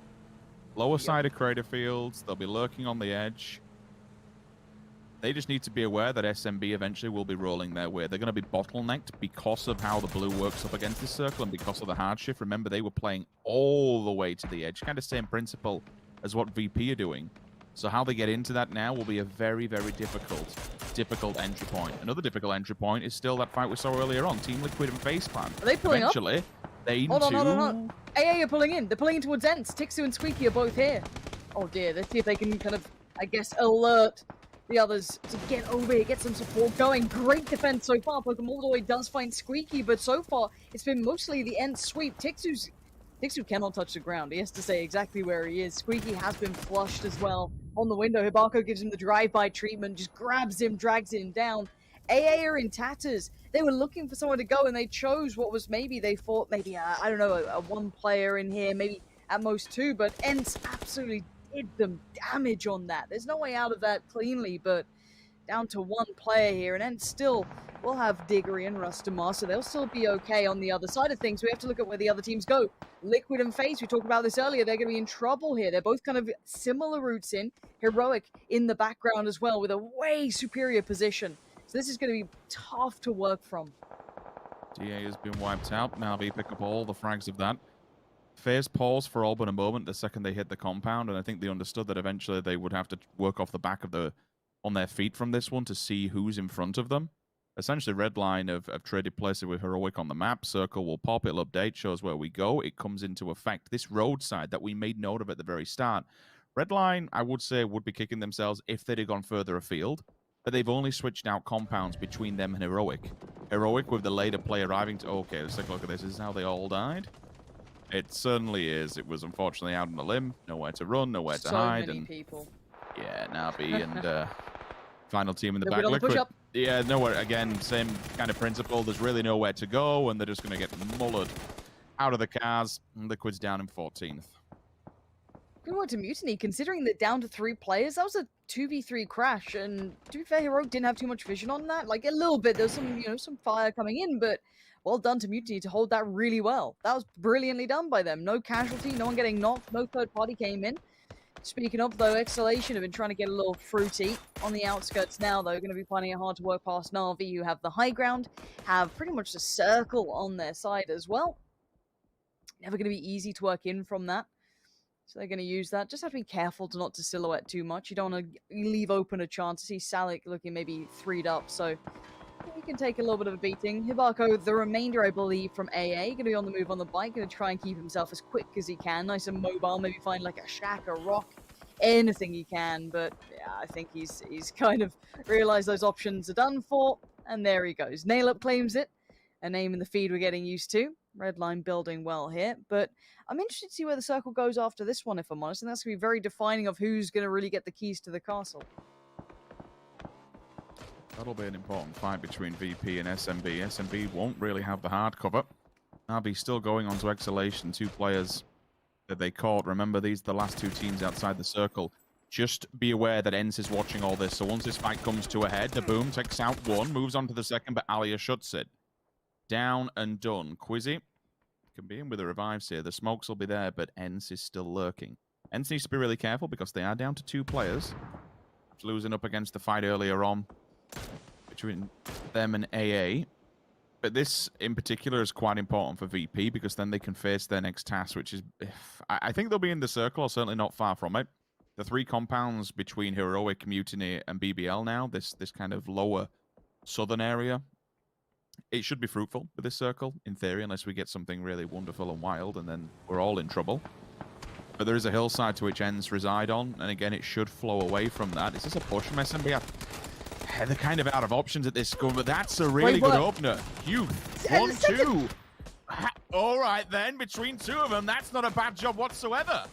Lower side of crater fields, they'll be lurking on the edge. They just need to be aware that SMB eventually will be rolling their way. They're going to be bottlenecked because of how the blue works up against this circle and because of the hard shift. Remember, they were playing all the way to the edge. Kind of same principle as what VP are doing. So how they get into that now will be a very, very difficult entry point. Another difficult entry point is still that fight we saw earlier on. Team Liquid and Face Clan. Are they pulling eventually, up? They Hold on. AA are pulling in. They're pulling in towards Ents. Tixu and Squeaky are both here. Oh dear, let's see if they can kind of, I guess, alert the others to get over here, get some support going. Great defense so far. Pokemon all the way does find Squeaky, but so far it's been mostly the Ents sweep. Tixu cannot touch the ground. He has to say exactly where he is. Squeaky has been flushed as well on the window. Hibako gives him the drive-by treatment, just grabs him, drags him down. AA are in tatters. They were looking for someone to go, and they chose what was maybe, they thought maybe, I don't know, a 1 player in here, maybe at most 2, but Ents absolutely did them damage on that. There's no way out of that cleanly, but down to 1 player here, and Ents still will have Diggory and Rustamar, so they'll still be okay on the other side of things. We have to look at where the other teams go. Liquid and FaZe, we talked about this earlier, they're going to be in trouble here. They're both kind of similar routes in. Heroic in the background as well with a way superior position. So this is going to be tough to work from. DA has been wiped out. Navi pick up all the frags of that. FaZe paused for all but a moment the second they hit the compound, and I think they understood that eventually they would have to work off the back of on their feet from this one to see who's in front of them. Essentially, Redline have traded places with Heroic on the map. Circle will pop, it'll update, shows where we go. It comes into effect. This roadside that we made note of at the very start, Redline, I would say, would be kicking themselves if they'd have gone further afield, but they've only switched out compounds between them and Heroic. Heroic with the later play arriving to... Okay, let's take a look at this. This is how they all died. It certainly is. It was unfortunately out on a limb. Nowhere to run, nowhere to hide. So many and people. Yeah, Navi and final team in the They'll back. push up. Yeah, nowhere. Again, same kind of principle. There's really nowhere to go, and they're just going to get mullered out of the cars. Liquid's down in 14th. Good work to Mutiny, considering that down to 3 players, that was a 2v3 crash, and to be fair, Heroic didn't have too much vision on that. Like, a little bit, there was some, some fire coming in, but well done to Mutiny to hold that really well. That was brilliantly done by them. No casualty, no one getting knocked, no third party came in. Speaking of, though, Exhalation have been trying to get a little fruity on the outskirts now, though. Going to be finding it hard to work past Na'Vi, who have the high ground, have pretty much the circle on their side as well. Never going to be easy to work in from that. So they're going to use that. Just have to be careful to not to silhouette too much. You don't want to leave open a chance to see Salik looking maybe 3'd up, so he can take a little bit of a beating. Hibako, the remainder, I believe, from AA, going to be on the move on the bike, going to try and keep himself as quick as he can. Nice and mobile, maybe find like a shack, a rock, anything he can. But yeah, I think he's kind of realized those options are done for, and there he goes. Nail Up claims it. A name in the feed we're getting used to. Redline building well here, but I'm interested to see where the circle goes after this one, if I'm honest, and that's going to be very defining of who's going to really get the keys to the castle. That'll be an important fight between VP and SMB. SMB won't really have the hard cover. Navi still going on to Exhalation. 2 players that they caught. Remember, these are the last 2 teams outside the circle. Just be aware that ENCE is watching all this. So once this fight comes to a head, the boom takes out 1, moves on to the second, but Alia shuts it. Down and done. Quizzy can be in with the revives here. The smokes will be there, but ENCE is still lurking. ENCE needs to be really careful because they are down to 2 players. Losing up against the fight earlier on between them and AA. But this in particular is quite important for VP because then they can face their next task, which is, I think they'll be in the circle, or certainly not far from it. The 3 compounds between Heroic, Mutiny, and BBL now, this kind of lower southern area, it should be fruitful with this circle, in theory, unless we get something really wonderful and wild, and then we're all in trouble. But there is a hillside to which ENCE reside on, and again, it should flow away from that. Is this a push from SMB? They're kind of out of options at this score, but that's a really good opener. Youth, 1-2. All right, then, between 2 of them, that's not a bad job whatsoever.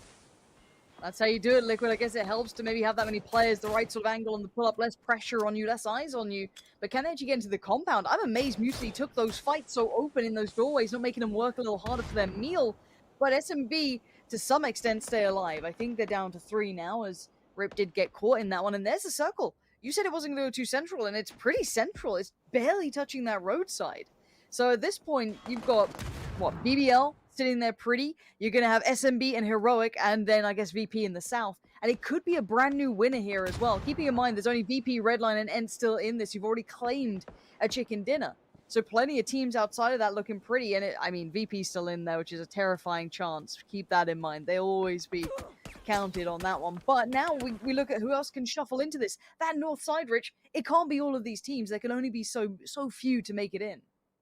That's how you do it, Liquid. I guess it helps to maybe have that many players, the right sort of angle on the pull-up, less pressure on you, less eyes on you. But can they actually get into the compound? I'm amazed Mutiny took those fights so open in those doorways, not making them work a little harder for their meal. But SMB, to some extent, stay alive. I think they're down to 3 now, as Rip did get caught in that one. And there's a circle. You said it wasn't going to go too central, and it's pretty central. It's barely touching that roadside. So at this point, you've got, what, BBL sitting there pretty. You're going to have SMB and Heroic, and then, I guess, VP in the south. And it could be a brand new winner here as well. Keeping in mind, there's only VP, Redline, and ENCE still in this. You've already claimed a chicken dinner. So plenty of teams outside of that looking pretty. And, I mean, VP's still in there, which is a terrifying chance. Keep that in mind. They'll always be counted on that one. But now we look at who else can shuffle into this. That north side, Rich, it can't be all of these teams. There can only be so few to make it in.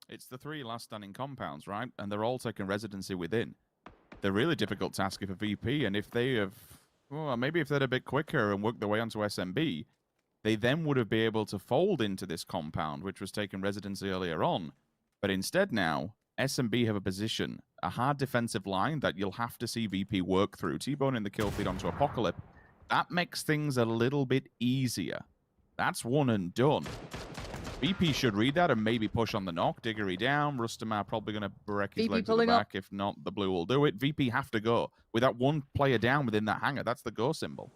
It's the 3 last standing compounds, right? And they're all taking residency within. They're really difficult task for VP, and if they have, well, maybe if they're a bit quicker and worked their way onto SMB, they then would have been able to fold into this compound, which was taking residency earlier on. But instead now, SMB have a position, a hard defensive line that you'll have to see VP work through. T-Bone in the kill feed onto Apocalypse. That makes things a little bit easier. That's one and done. VP should read that and maybe push on the knock. Diggory down. Rustamar probably going to break his legs at the back. If not, the blue will do it. VP have to go. With that 1 player down within that hangar, that's the go symbol.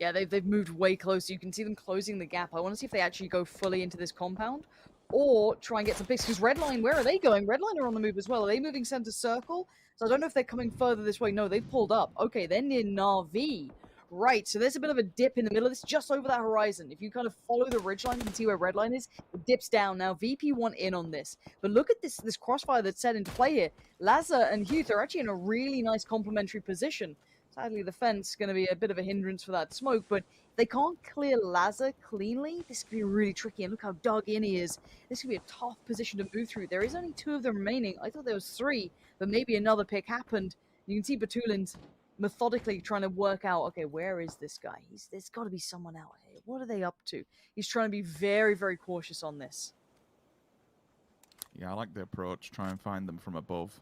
Yeah, they've moved way closer. You can see them closing the gap. I want to see if they actually go fully into this compound or try and get some picks. Because Redline, where are they going? Redline are on the move as well. Are they moving center circle? So I don't know if they're coming further this way. No, they've pulled up. Okay, they're near Na'Vi. Right, so there's a bit of a dip in the middle of this, just over that horizon. If you kind of follow the ridgeline, you can see where Redline is. It dips down. Now, VP want in on this. But look at this crossfire that's set into play here. Lazar and Huth are actually in a really nice complementary position. Sadly, the fence is going to be a bit of a hindrance for that smoke, but if they can't clear Lazar cleanly, this could be really tricky. And look how dug in he is. This could be a tough position to move through. There is only 2 of them remaining. I thought there was 3, but maybe another pick happened. You can see Batulin's methodically trying to work out, okay, where is this guy? There's got to be someone out here. What are they up to? He's trying to be very, very cautious on this. Yeah, I like the approach. Try and find them from above.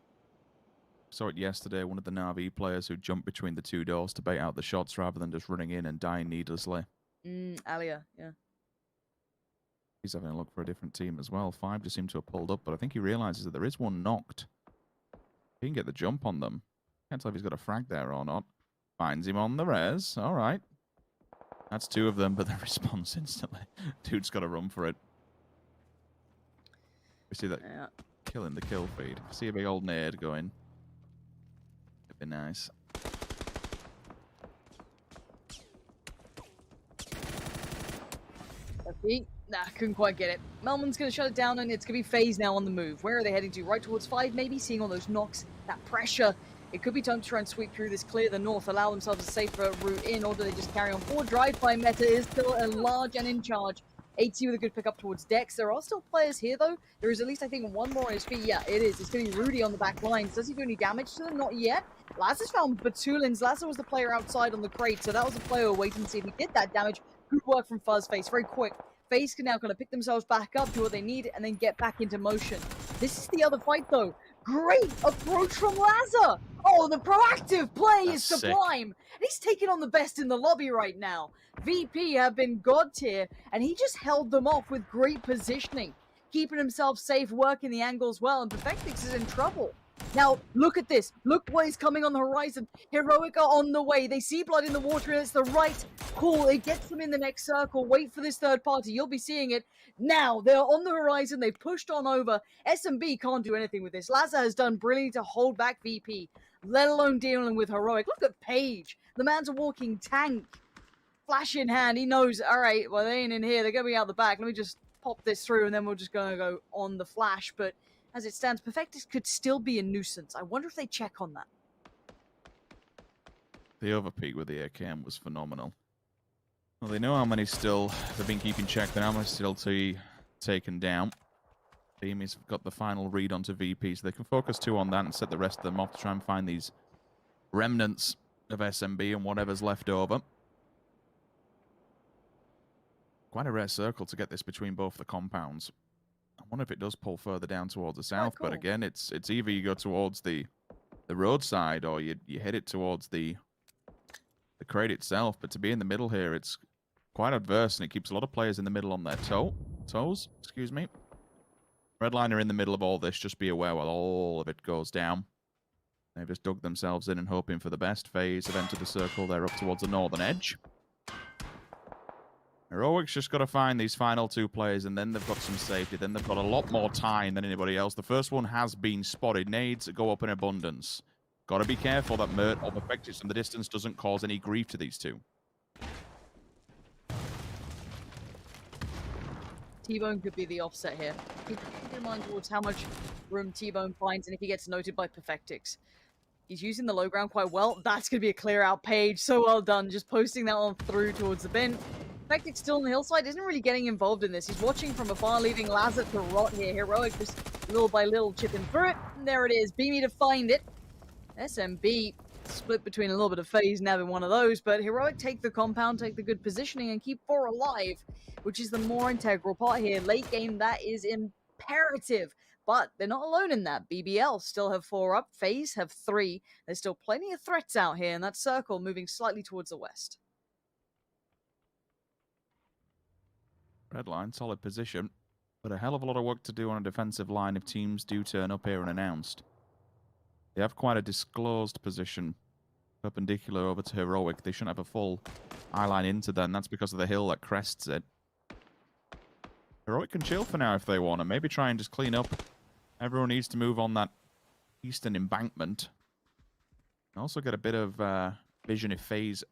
Saw it yesterday, one of the Na'Vi players who jumped between the 2 doors to bait out the shots rather than just running in and dying needlessly. Alia, yeah. He's having a look for a different team as well. 5 just seem to have pulled up, but I think he realizes that there is one knocked. He can get the jump on them. Can't tell if he's got a frag there or not. Finds him on the res. All right. That's 2 of them, but they response instantly. Dude's got to run for it. We see that killing the kill feed. See a big old nade going. It'd be nice. Nah, couldn't quite get it. Melman's going to shut it down, and it's going to be FaZe now on the move. Where are they heading to? Right towards 5, maybe? Seeing all those knocks, that pressure. It could be time to try and sweep through this, clear the north, allow themselves a safer route in, or do they just carry on forward? Drive-by meta is still large and in charge. AT with a good pick up towards Dex. There are still players here, though. There is at least, I think, 1 more on his feet. Yeah, it is. It's going to be Rudy on the back lines. Does he do any damage to them? Not yet. Lazar's found Batulins. Lazar was the player outside on the crate, so that was the player waiting to see if he did that damage. Good work from FaZe. Very quick. FaZe can now kind of pick themselves back up, do what they need, and then get back into motion. This is the other fight, though. Great approach from Lazza. Oh, the proactive play is That's sick. sublime. And he's taking on the best in the lobby right now. VP have been god tier, and he just held them off with great positioning, keeping himself safe, working the angles well, and Perfectix is in trouble. Now, look at this. Look what is coming on the horizon. Heroic are on the way. They see blood in the water, and it's the right call. It gets them in the next circle. Wait for this third party. You'll be seeing it now. They're on the horizon. They've pushed on over. SMB can't do anything with this. Lazza has done brilliantly to hold back VP, let alone dealing with Heroic. Look at Paige. The man's a walking tank. Flash in hand. He knows, all right, well, they ain't in here. They're going to be out the back. Let me just pop this through, and then we're just going to go on the flash. But as it stands, Perfectix could still be a nuisance. I wonder if they check on that. The overpeak with the AKM was phenomenal. Well, they know how many still they've been keeping check, but how many still to be taken down. Beamies have got the final read onto VP, so they can focus 2 on that and set the rest of them off to try and find these remnants of SMB and whatever's left over. Quite a rare circle to get this between both the compounds. I wonder if it does pull further down towards the south, but again, it's either you go towards the roadside or you hit it towards the crate itself. But to be in the middle here, it's quite adverse, and it keeps a lot of players in the middle on their toes. Excuse me. Redline in the middle of all this. Just be aware while all of it goes down. They've just dug themselves in and hoping for the best. FaZe have entered the circle. They're up towards the northern edge. Heroic's just got to find these final 2 players, and then they've got some safety. Then they've got a lot more time than anybody else. The first one has been spotted. Nades go up in abundance. Got to be careful that Mert or Perfectix from the distance doesn't cause any grief to these 2. T-Bone could be the offset here. Keep in mind towards how much room T-Bone finds, and if he gets noted by Perfectix. He's using the low ground quite well. That's going to be a clear out page. So well done. Just posting that one through towards the bin. Perfectix still on the hillside, isn't really getting involved in this. He's watching from afar, leaving Lazza to rot here. Heroic just little by little chipping through it. And there it is. Beamy to find it. SMB split between a little bit of FaZe and having one of those, but Heroic take the compound, take the good positioning, and keep 4 alive, which is the more integral part here. Late game, that is imperative. But they're not alone in that. BBL still have 4 up. FaZe have 3. There's still plenty of threats out here in that circle, moving slightly towards the west. Redline, solid position, but a hell of a lot of work to do on a defensive line if teams do turn up here unannounced. They have quite a disclosed position, perpendicular over to Heroic. They shouldn't have a full eye line into that, and that's because of the hill that crests it. Heroic can chill for now if they want, and maybe try and just clean up. Everyone needs to move on that eastern embankment. And also get a bit of vision if FaZe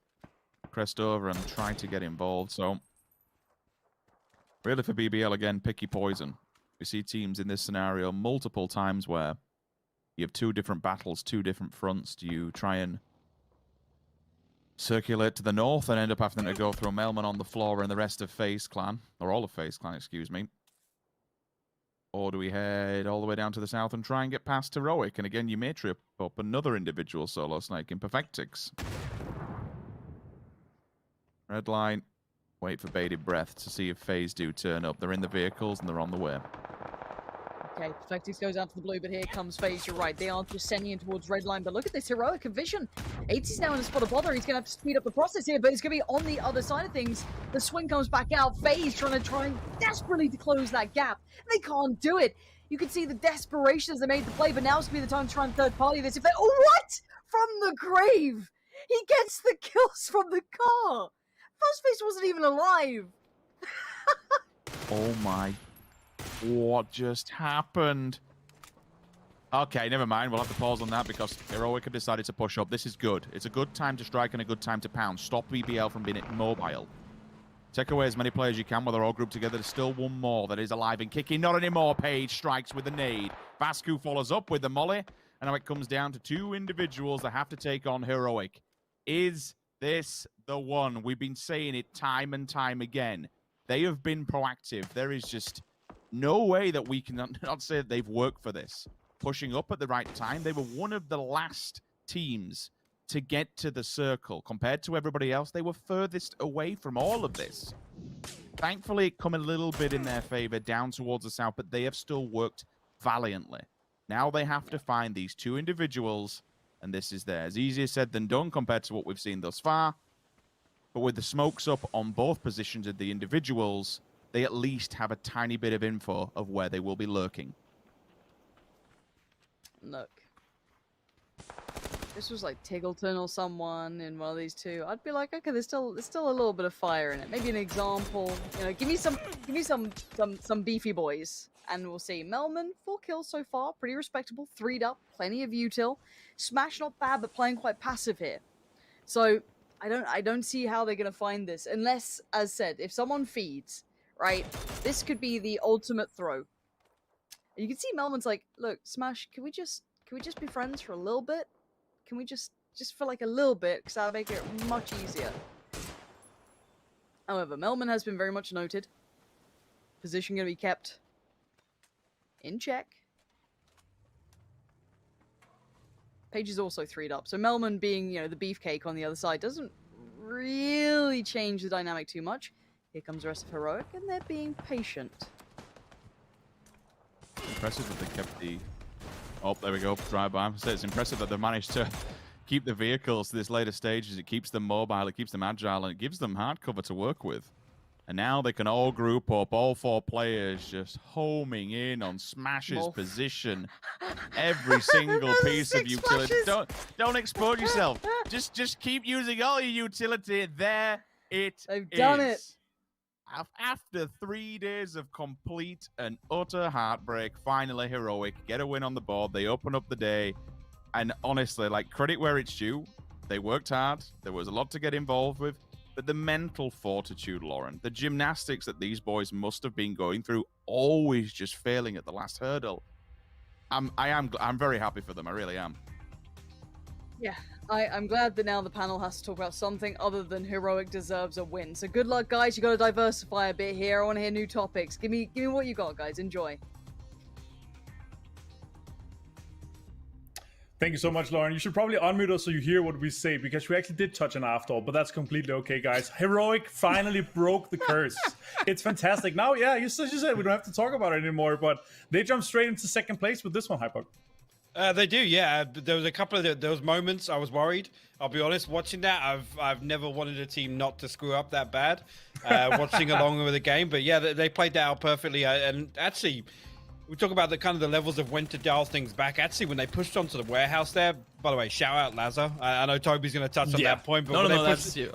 crest over and try to get involved, so... Really for BBL, again, pick your poison. We see teams in this scenario multiple times where you have 2 different battles, 2 different fronts. Do you try and circulate to the north and end up having to go through Melman on the floor and the rest of FaZe Clan, or all of FaZe Clan, excuse me? Or do we head all the way down to the south and try and get past Heroic? And again, you may trip up another individual solo snake in Perfectix. Red line. Wait for bated breath to see if FaZe do turn up. They're in the vehicles and they're on the way. Okay, Perfectix goes out to the blue, but here comes FaZe. You're right, they are just sending in towards Redline. But look at this Heroic vision. 80's now in a spot of bother. He's going to have to speed up the process here, but it's going to be on the other side of things. The swing comes back out. FaZe trying desperately to close that gap. They can't do it. You can see the desperation as they made the play, but now's going to be the time to try and third party this. If they, oh, what? From the grave. He gets the kills from the car. FaZe wasn't even alive. Oh my. What just happened? Okay, never mind. We'll have to pause on that because Heroic have decided to push up. This is good. It's a good time to strike and a good time to pound. Stop BBL from being immobile. Take away as many players as you can while they're all grouped together. There's still one more that is alive and kicking. Not anymore. Page strikes with a nade. Vascu follows up with the molly. And now it comes down to 2 individuals that have to take on Heroic. Is this the one? We've been saying it time and time again. They have been proactive. There is just no way that we can not say that they've worked for this. Pushing up at the right time. They were one of the last teams to get to the circle. Compared to everybody else, they were furthest away from all of this. Thankfully, it come a little bit in their favor down towards the south, but they have still worked valiantly. Now they have to find these two individuals, and this is theirs. Easier said than done compared to what we've seen thus far. But with the smokes up on both positions of the individuals, they at least have a tiny bit of info of where they will be lurking. Look. This was like Tiggleton or someone in one of these two. I'd be like, okay, there's still a little bit of fire in it. Maybe an example. You know, give me some beefy boys, and we'll see. Melman, 4 kills so far, pretty respectable. 3'd up, plenty of util. Smash not bad, but playing quite passive here. So I don't see how they're gonna find this unless, as said, if someone feeds, right? This could be the ultimate throw. And you can see Melman's like, look, Smash, can we just be friends for a little bit? Can we just for like a little bit, because that'll make it much easier. However, Melman has been very much noted. Position going to be kept in check. Page is also 3'd up, so Melman being, you know, the beefcake on the other side doesn't really change the dynamic too much. Here comes the rest of Heroic, and they're being patient. Impressive that they kept the... Oh, there we go. Drive-by. So it's impressive that they've managed to keep the vehicles to this later stages. It keeps them mobile, it keeps them agile, and it gives them hard cover to work with. And now they can all group up, all 4 players just homing in on Smash's position. Every single piece of utility. Don't expose yourself. Just keep using all your utility. There it They've done it. After 3 days of complete and utter heartbreak, finally Heroic get a win on the board. They open up the day, and honestly, like, credit where it's due. They worked hard. There was a lot to get involved with, but the mental fortitude, Lauren, the gymnastics that these boys must have been going through, always just failing at the last hurdle. I'm very happy for them. I really am. Yeah, I'm glad that now the panel has to talk about something other than Heroic deserves a win. So good luck, guys. You got to diversify a bit here. I want to hear new topics. Give me what you got, guys. Enjoy. Thank you so much, Lauren. You should probably unmute us so you hear what we say, because we actually did touch on after all, but that's completely okay, guys. Heroic finally broke the curse. It's fantastic. Now, yeah, you said we don't have to talk about it anymore, but they jumped straight into second place with this one, Hypok. They do, yeah. There was a couple of those moments I was worried. I'll be honest, watching that, I've never wanted a team not to screw up that bad, watching along with the game. But yeah, they played that out perfectly. And actually, we talk about the kind of the levels of when to dial things back. Actually, when they pushed onto the warehouse there, by the way, shout out Lazar. I know Toby's going to touch on that point, but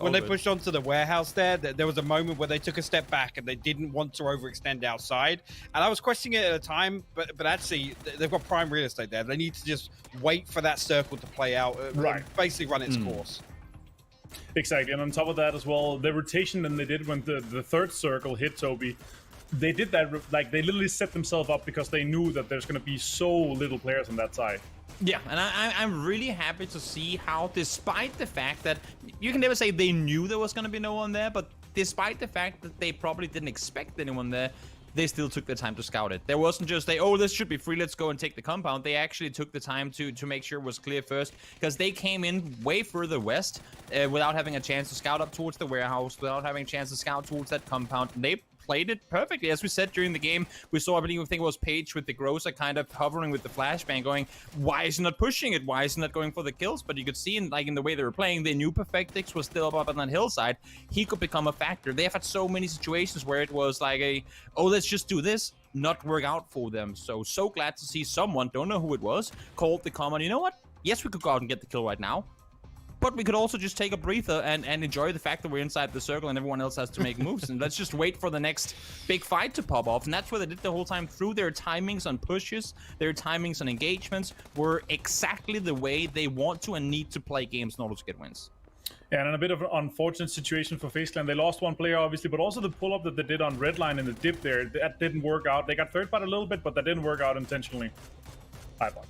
when they pushed onto the warehouse there was a moment where they took a step back and they didn't want to overextend outside. And I was questioning it at a time, but actually, they've got prime real estate there. They need to just wait for that circle to play out, right? Basically run its course. Exactly, and on top of that as well, the rotation that they did when the third circle hit Toby, they did that, like, they literally set themselves up because they knew that there's going to be so little players on that side. Yeah, and I'm really happy to see how, despite the fact that you can never say they knew there was going to be no one there, but despite the fact that they probably didn't expect anyone there, they still took the time to scout it. There wasn't just this should be free, let's go and take the compound. They actually took the time to make sure it was clear first, because they came in way further west without having a chance to scout up towards the warehouse, without having a chance to scout towards that compound. And they played it perfectly. As we said during the game, we saw, I think it was Paige with the Groza kind of hovering with the flashbang going, why is he not pushing it? Why is he not going for the kills? But you could see in the way they were playing, they knew Perfectix was still up on that hillside. He could become a factor. They have had so many situations where it was like let's just do this, not work out for them. So glad to see someone, don't know who it was, called the comment, you know what? Yes, we could go out and get the kill right now, but we could also just take a breather and enjoy the fact that we're inside the circle and everyone else has to make moves. And let's just wait for the next big fight to pop off. And that's what they did the whole time through. Their timings on pushes, their timings on engagements were exactly the way they want to and need to play games in order to get wins. Yeah, and a bit of an unfortunate situation for FaceClan. They lost one player, obviously, but also the pull-up that they did on Redline in the dip there, that didn't work out. They got third part a little bit, but that didn't work out intentionally. Hypok.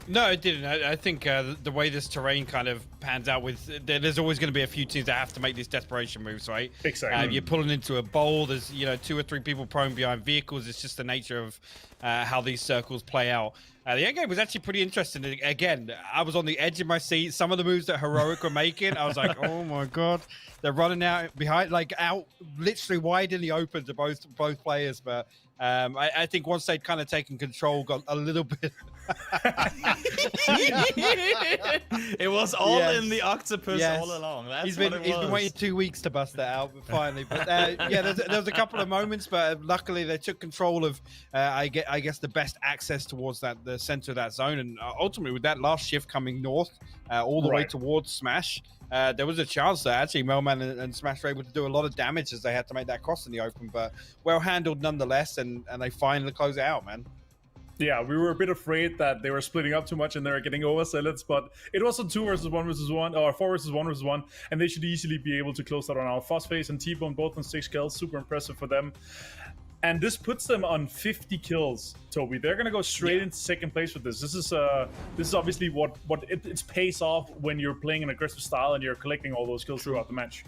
No, it didn't. I think the way this terrain kind of pans out there's always going to be a few teams that have to make these desperation moves, right? Exactly. You're pulling into a bowl. There's 2 or 3 people prone behind vehicles. It's just the nature of how these circles play out. The end game was actually pretty interesting. Again, I was on the edge of my seat. Some of the moves that Heroic were making, I was like, oh my god, they're running out behind, out literally wide in the open to both players. But I think once they'd kind of taken control, got a little bit. It was all in the octopus all along. That's he's what it been was. waiting 2 weeks to bust that out, but finally. But yeah, there was a couple of moments, but luckily they took control of, I guess, the best access towards the center of that zone, and ultimately with that last shift coming north, all the way towards Smash. There was a chance that actually Melman and Smash were able to do a lot of damage as they had to make that cross in the open, but well handled nonetheless, and they finally close it out, man. Yeah, we were a bit afraid that they were splitting up too much and they were getting overzealous, but it was a 2 versus 1 versus 1, or 4 versus 1 versus 1, and they should easily be able to close that on out. Phosphase and T-Bone both on 6 kills, super impressive for them. And this puts them on 50 kills, Toby. They're gonna go straight into second place with this. This is obviously what it pays off when you're playing an aggressive style and you're collecting all those kills throughout the match.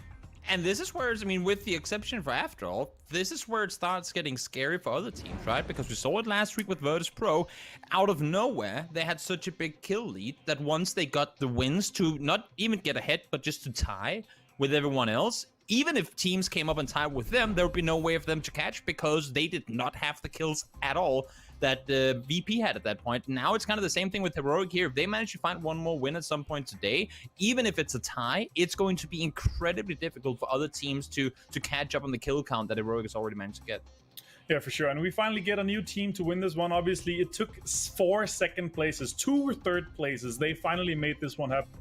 And this is where, I mean, with the exception for After All, this is where it starts getting scary for other teams, right? Because we saw it last week with Virtus Pro. Out of nowhere, they had such a big kill lead that once they got the wins to not even get ahead, but just to tie with everyone else, even if teams came up and tied with them, there would be no way for them to catch because they did not have the kills at all that VP had at that point. Now it's kind of the same thing with Heroic here. If they manage to find one more win at some point today, even if it's a tie, it's going to be incredibly difficult for other teams to catch up on the kill count that Heroic has already managed to get. Yeah, for sure. And we finally get a new team to win this one. Obviously, it took 4 second places, 2 or third places. They finally made this one happen.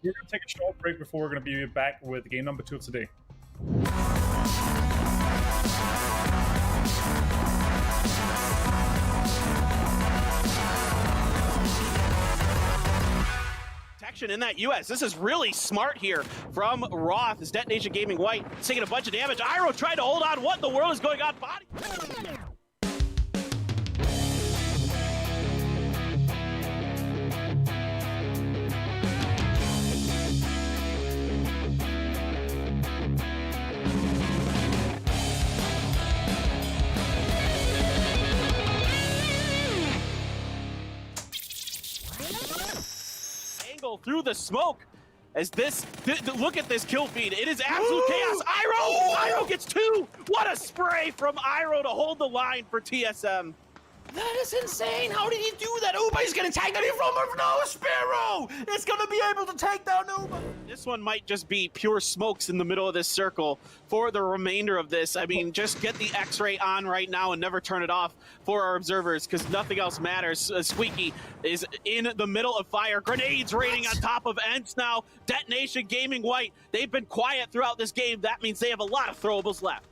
We're going to take a short break before we're going to be back with game number 2 of today. Protection in that US. This is really smart here from Roth as Detonation Gaming White taking a bunch of damage. Iroh tried to hold on. What in the world is going on? Body. Through the smoke as this look at this kill feed. It is absolute chaos. Iroh gets 2. What a spray from Iroh to hold the line for TSM. That is insane. How did he do that? Uber is going to take that from him. No, Sparrow is going to be able to take down Uber. This one might just be pure smokes in the middle of this circle for the remainder of this. I mean, just get the X-ray on right now and never turn it off for our observers because nothing else matters. Squeaky is in the middle of fire. Grenades raining on top of Ents now. Detonation Gaming White. They've been quiet throughout this game. That means they have a lot of throwables left.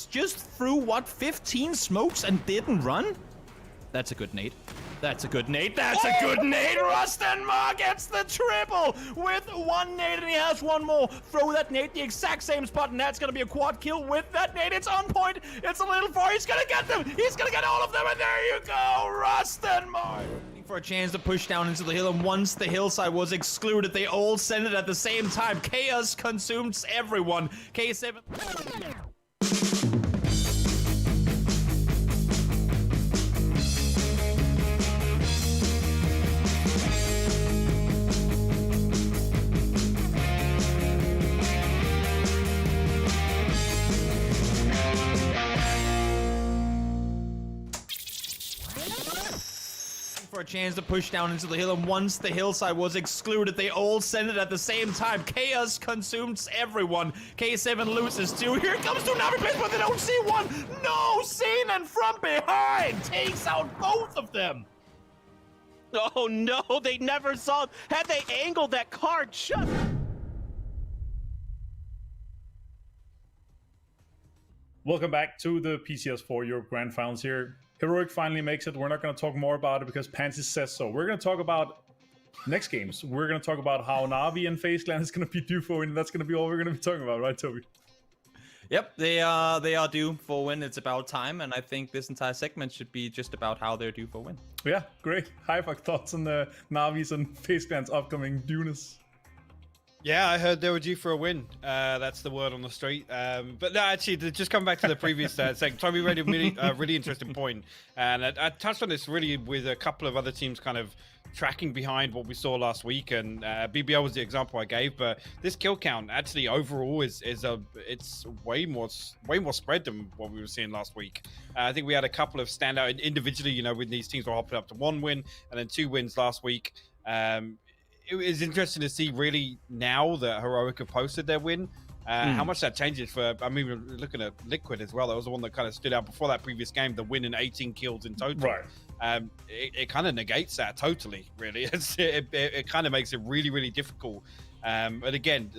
Just threw, what, 15 smokes and didn't run? That's a good nade. That's a good nade. That's a good nade. Rustenmar gets the triple with 1 nade, and he has 1 more. Throw that nade the exact same spot, and that's going to be a quad kill with that nade. It's on point. It's a little far. He's going to get them. He's going to get all of them, and there you go. Rustenmar. For a chance to push down into the hill, and once the hillside was excluded, they all sent it at the same time. Chaos consumes everyone. K7... For a chance to push down into the hill, and once the hillside was excluded, they all sent it at the same time. Chaos consumes everyone. K7 loses 2. Here comes to Navi place, but they don't see 1. No, Zenon from behind takes out both of them. Oh no, they never saw. Had they angled that card just. Welcome back to the PCS4 Europe Grand Finals here. Heroic finally makes it. We're not going to talk more about it because Pansy says so. We're going to talk about next games. We're going to talk about how Na'Vi and FaZe Clan is going to be due for win. That's going to be all we're going to be talking about, right, Toby? Yep, they are due for win. It's about time, and I think this entire segment should be just about how they're due for win. Yeah, great. High thoughts on the Na'Vi's and FaZe Clan's upcoming dueness. Yeah, I heard they were due for a win. That's the word on the street. But no, actually, just coming back to the previous segment, Tommy made a really interesting point, and I touched on this really with a couple of other teams kind of tracking behind what we saw last week, and BBL was the example I gave. But this kill count actually overall it's way more spread than what we were seeing last week. I think we had a couple of standout individually. You know, when these teams were hopping up to 1 win and then 2 wins last week. It was interesting to see really now that Heroic have posted their win, how much that changes for, I mean, we're looking at Liquid as well. That was the one that kind of stood out before that previous game, the win and 18 kills in total. Right. It kind of negates that totally, really. It kind of makes it really, really difficult. And again,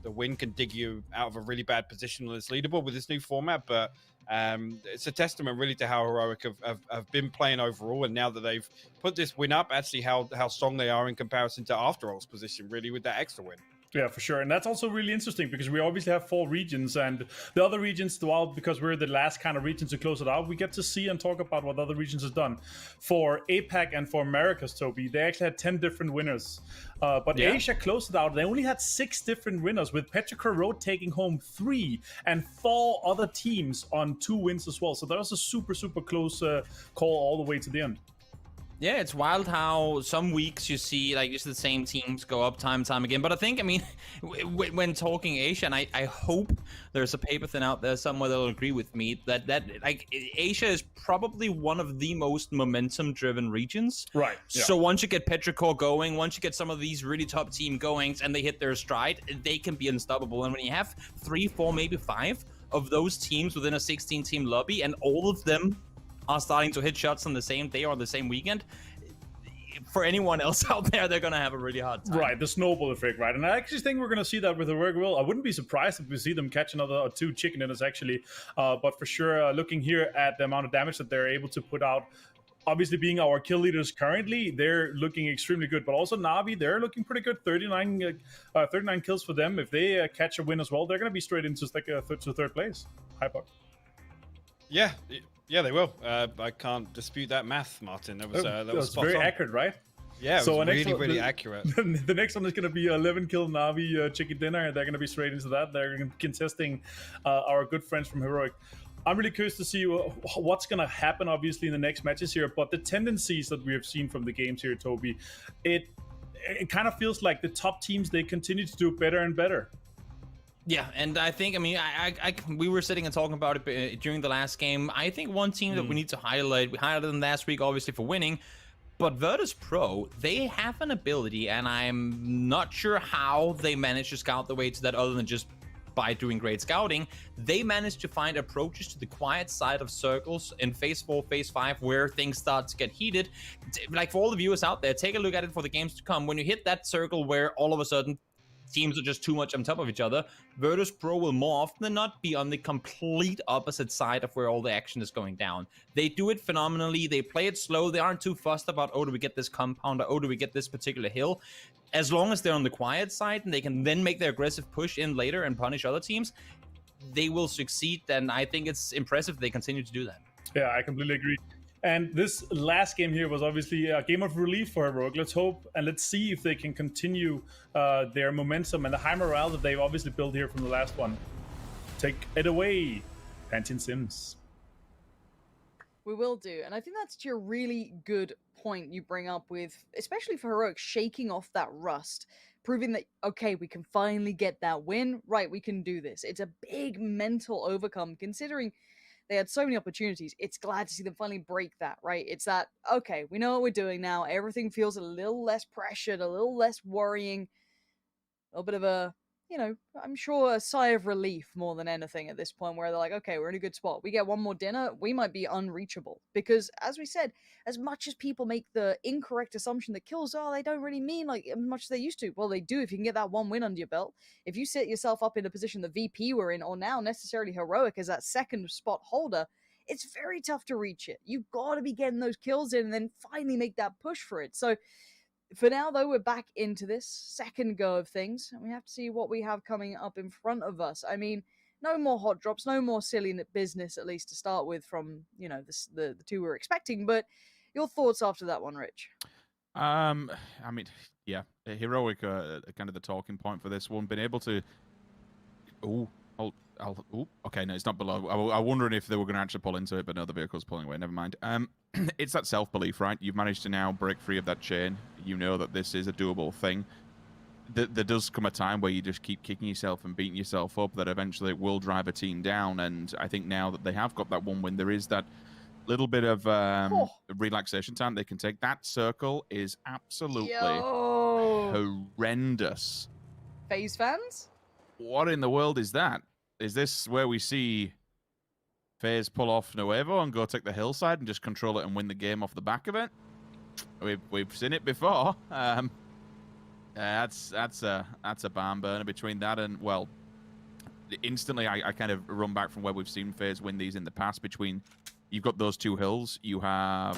the win can dig you out of a really bad position on this leaderboard with this new format, but it's a testament really to how Heroic have been playing overall, and now that they've put this win up, actually how strong they are in comparison to After All's position, really, with that extra win. Yeah, for sure. And that's also really interesting because we obviously have 4 regions, and the other regions throughout, because we're the last kind of region to close it out, we get to see and talk about what other regions have done. For APAC and for Americas, Toby, they actually had 10 different winners. But Asia closed it out. They only had 6 different winners, with Petrichor Road taking home 3 and 4 other teams on 2 wins as well. So that was a super, super close call all the way to the end. Yeah, it's wild how some weeks you see like just the same teams go up time and time again. But I think, I mean, when talking Asia, and I hope there's a paper thin out there somewhere that'll agree with me that like Asia is probably one of the most momentum-driven regions. Right. Yeah. So once you get Petrichor going, once you get some of these really top team goings and they hit their stride, they can be unstoppable. And when you have 3, 4, maybe 5 of those teams within a 16-team lobby, and all of them are starting to hit shots on the same day or the same weekend, for anyone else out there, they're going to have a really hard time. Right, the snowball effect, right? And I actually think we're going to see that with the work will. I wouldn't be surprised if we see them catch another 2 chicken dinners, actually. But for sure, looking here at the amount of damage that they're able to put out, obviously being our kill leaders currently, they're looking extremely good. But also Na'Vi, they're looking pretty good. 39 kills for them. If they catch a win as well, they're going to be straight into like third place. High puck. Yeah, they will. I can't dispute that math, Martin. That was very on. accurate, right? Yeah, it was really accurate. The next one is going to be 11 kill Na'Vi chicken dinner, and they're going to be straight into that. They're contesting our good friends from Heroic. I'm really curious to see what's going to happen, obviously, in the next matches here. But the tendencies that we have seen from the games here, Toby, it kind of feels like the top teams, they continue to do better and better. Yeah, and I think, I mean, we were sitting and talking about it during the last game. I think one team that we need to highlight, we highlighted them last week, obviously, for winning, but Virtus Pro, they have an ability, and I'm not sure how they managed to scout the way to that other than just by doing great scouting. They managed to find approaches to the quiet side of circles in Phase 4, Phase 5, where things start to get heated. Like, for all the viewers out there, take a look at it for the games to come. When you hit that circle where all of a sudden teams are just too much on top of each other, Virtus Pro will more often than not be on the complete opposite side of where all the action is going down. They do it phenomenally. They play it slow. They aren't too fussed about, oh, do we get this compound, or oh, do we get this particular hill? As long as they're on the quiet side and they can then make their aggressive push in later and punish other teams, they will succeed. And I think it's impressive they continue to do that. Yeah, I completely agree. And this last game here was obviously a game of relief for Heroic. Let's hope and let's see if they can continue their momentum and the high morale that they've obviously built here from the last one. Take it away, Pantheon Sims. We will do. And I think that's a really good point you bring up with, especially for Heroic, shaking off that rust, proving that, okay, we can finally get that win. Right, we can do this. It's a big mental overcome, considering they had so many opportunities. It's glad to see them finally break that, right? It's that, okay, we know what we're doing now. Everything feels a little less pressured, a little less worrying. A little bit of a, I'm sure a sigh of relief more than anything at this point, where they're like, okay, we're in a good spot. We get one more dinner, we might be unreachable. Because, as we said, as much as people make the incorrect assumption that kills, they don't really mean like as much as they used to. Well, they do if you can get that one win under your belt. If you set yourself up in a position the VP were in, or now necessarily Heroic as that second spot holder, it's very tough to reach it. You've got to be getting those kills in and then finally make that push for it. So, for now, though, we're back into this second go of things, and we have to see what we have coming up in front of us. I mean, no more hot drops, no more silly business, at least to start with, from, the two we're expecting. But your thoughts after that one, Rich? I mean, Yeah, a heroic, kind of the talking point for this one. Been able to... okay, no, it's not below. I was wondering if they were going to actually pull into it, but no, the vehicle's pulling away. Never mind. It's that self-belief, right? You've managed to now break free of that chain. You know that this is a doable thing. There does come a time where you just keep kicking yourself and beating yourself up that eventually it will drive a team down. And I think now that they have got that one win, there is that little bit of relaxation time they can take. That circle is absolutely horrendous. FaZe fans? What in the world is that? Is this where we see FaZe pull off Nuevo and go take the hillside and just control it and win the game off the back of it? We've seen it before. That's a barn burner between that and, well, instantly I kind of run back from where we've seen FaZe win these in the past. Between, you've got those two hills, you have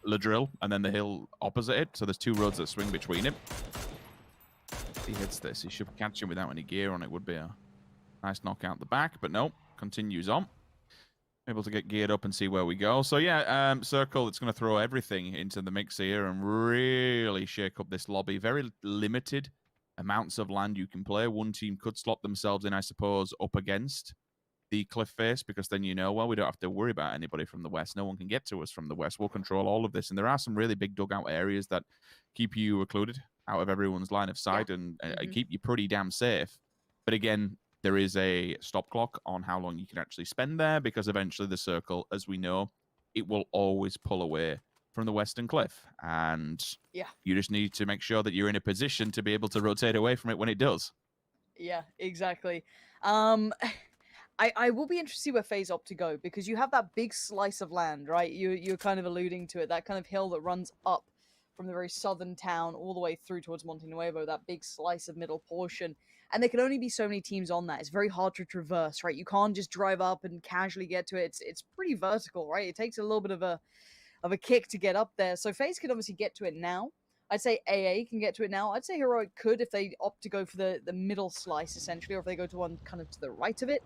Ladrill and then the hill opposite it, so there's two roads that swing between it. If he hits this, he should catch him without any gear on it. Would be a nice knockout the back, but no, continues on. Able to get geared up and see where we go. So yeah, Circle, it's going to throw everything into the mix here and really shake up this lobby. Very limited amounts of land you can play. One team could slot themselves in, I suppose, up against the cliff face, because then well, we don't have to worry about anybody from the west. No one can get to us from the west. We'll control all of this. And there are some really big dugout areas that keep you occluded out of everyone's line of sight and keep you pretty damn safe. But again, there is a stop clock on how long you can actually spend there, because eventually the circle, as we know, it will always pull away from the western cliff. And you just need to make sure that you're in a position to be able to rotate away from it when it does. Yeah, exactly. I will be interested to see where FaZe opt to go, because you have that big slice of land, right? You're kind of alluding to it, that kind of hill that runs up from the very southern town all the way through towards Monte Nuevo, that big slice of middle portion. And there can only be so many teams on that. It's very hard to traverse, right? You can't just drive up and casually get to it. It's pretty vertical, right? It takes a little bit of a kick to get up there. So FaZe can obviously get to it now. I'd say AA can get to it now. I'd say Heroic could if they opt to go for the middle slice, essentially, or if they go to one kind of to the right of it.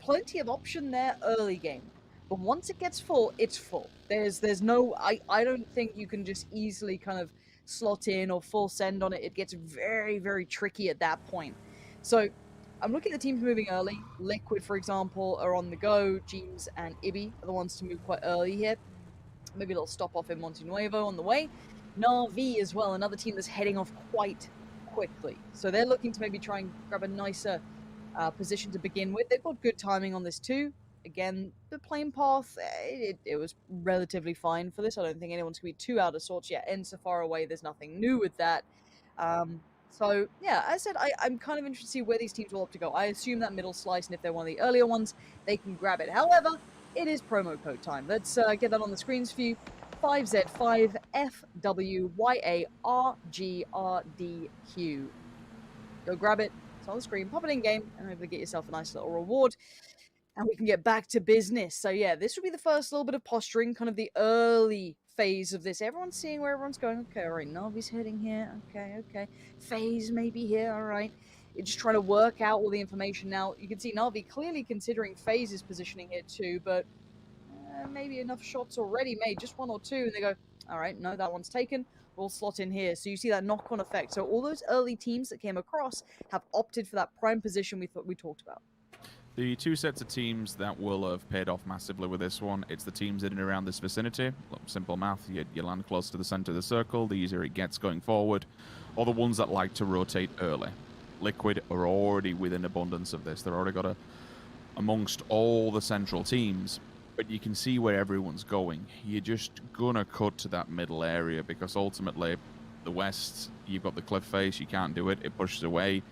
Plenty of option there early game. But once it gets full, it's full. There's no... I don't think you can just easily kind of slot in or full send on it. It gets very, very tricky at that point. So I'm looking at the teams moving early. Liquid, for example, are on the go. Jeans and Ibby are the ones to move quite early here. Maybe a little stop off in Monte Nuevo on the way. Na'Vi as well, another team that's heading off quite quickly. So they're looking to maybe try and grab a nicer position to begin with. They've got good timing on this too. Again, the plane path, it was relatively fine for this. I don't think anyone's going to be too out of sorts yet. And so far away, there's nothing new with that. So, yeah, as I said, I'm kind of interested to see where these teams will opt to go. I assume that middle slice, and if they're one of the earlier ones, they can grab it. However, it is promo code time. Let's get that on the screens for you. 5Z5FWYARGRDQ. Go grab it. It's on the screen. Pop it in game, and hopefully get yourself a nice little reward. And we can get back to business. So yeah, this will be the first little bit of posturing, kind of the early phase of this. Everyone's seeing where everyone's going. Okay, all right, Na'Vi's heading here. Okay. FaZe maybe here, all right. You're just trying to work out all the information now. You can see Na'Vi clearly considering FaZe's positioning here too, but maybe enough shots already made, just one or two, and they go, all right, no, that one's taken. We'll slot in here. So you see that knock-on effect. So all those early teams that came across have opted for that prime position we talked about. The two sets of teams that will have paid off massively with this one, it's the teams in and around this vicinity. Simple math, you land close to the center of the circle, the easier it gets going forward, or the ones that like to rotate early. Liquid are already within abundance of this. They're already got amongst all the central teams, but you can see where everyone's going. You're just gonna cut to that middle area, because ultimately, the west, you've got the cliff face, you can't do it, it pushes away.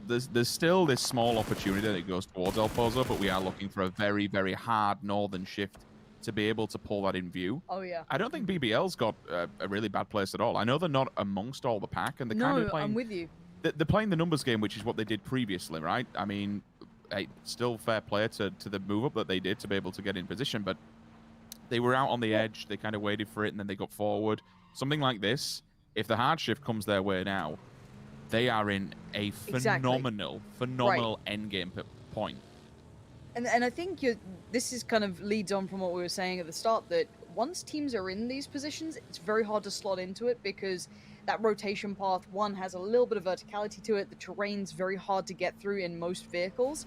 There's still this small opportunity that it goes towards El Pozo, but we are looking for a very, very hard northern shift to be able to pull that in view. Oh, yeah. I don't think BBL's got a really bad place at all. I know they're not amongst all the pack, and they're kind of playing... I'm with you. They're playing the numbers game, which is what they did previously, right? I mean, hey, still fair play to the move up that they did to be able to get in position, but they were out on the edge, they kind of waited for it, and then they got forward. Something like this, if the hard shift comes their way now, they are in a phenomenal endgame point. And I think this is kind of leads on from what we were saying at the start, that once teams are in these positions, it's very hard to slot into it because that rotation path, one, has a little bit of verticality to it. The terrain's very hard to get through in most vehicles.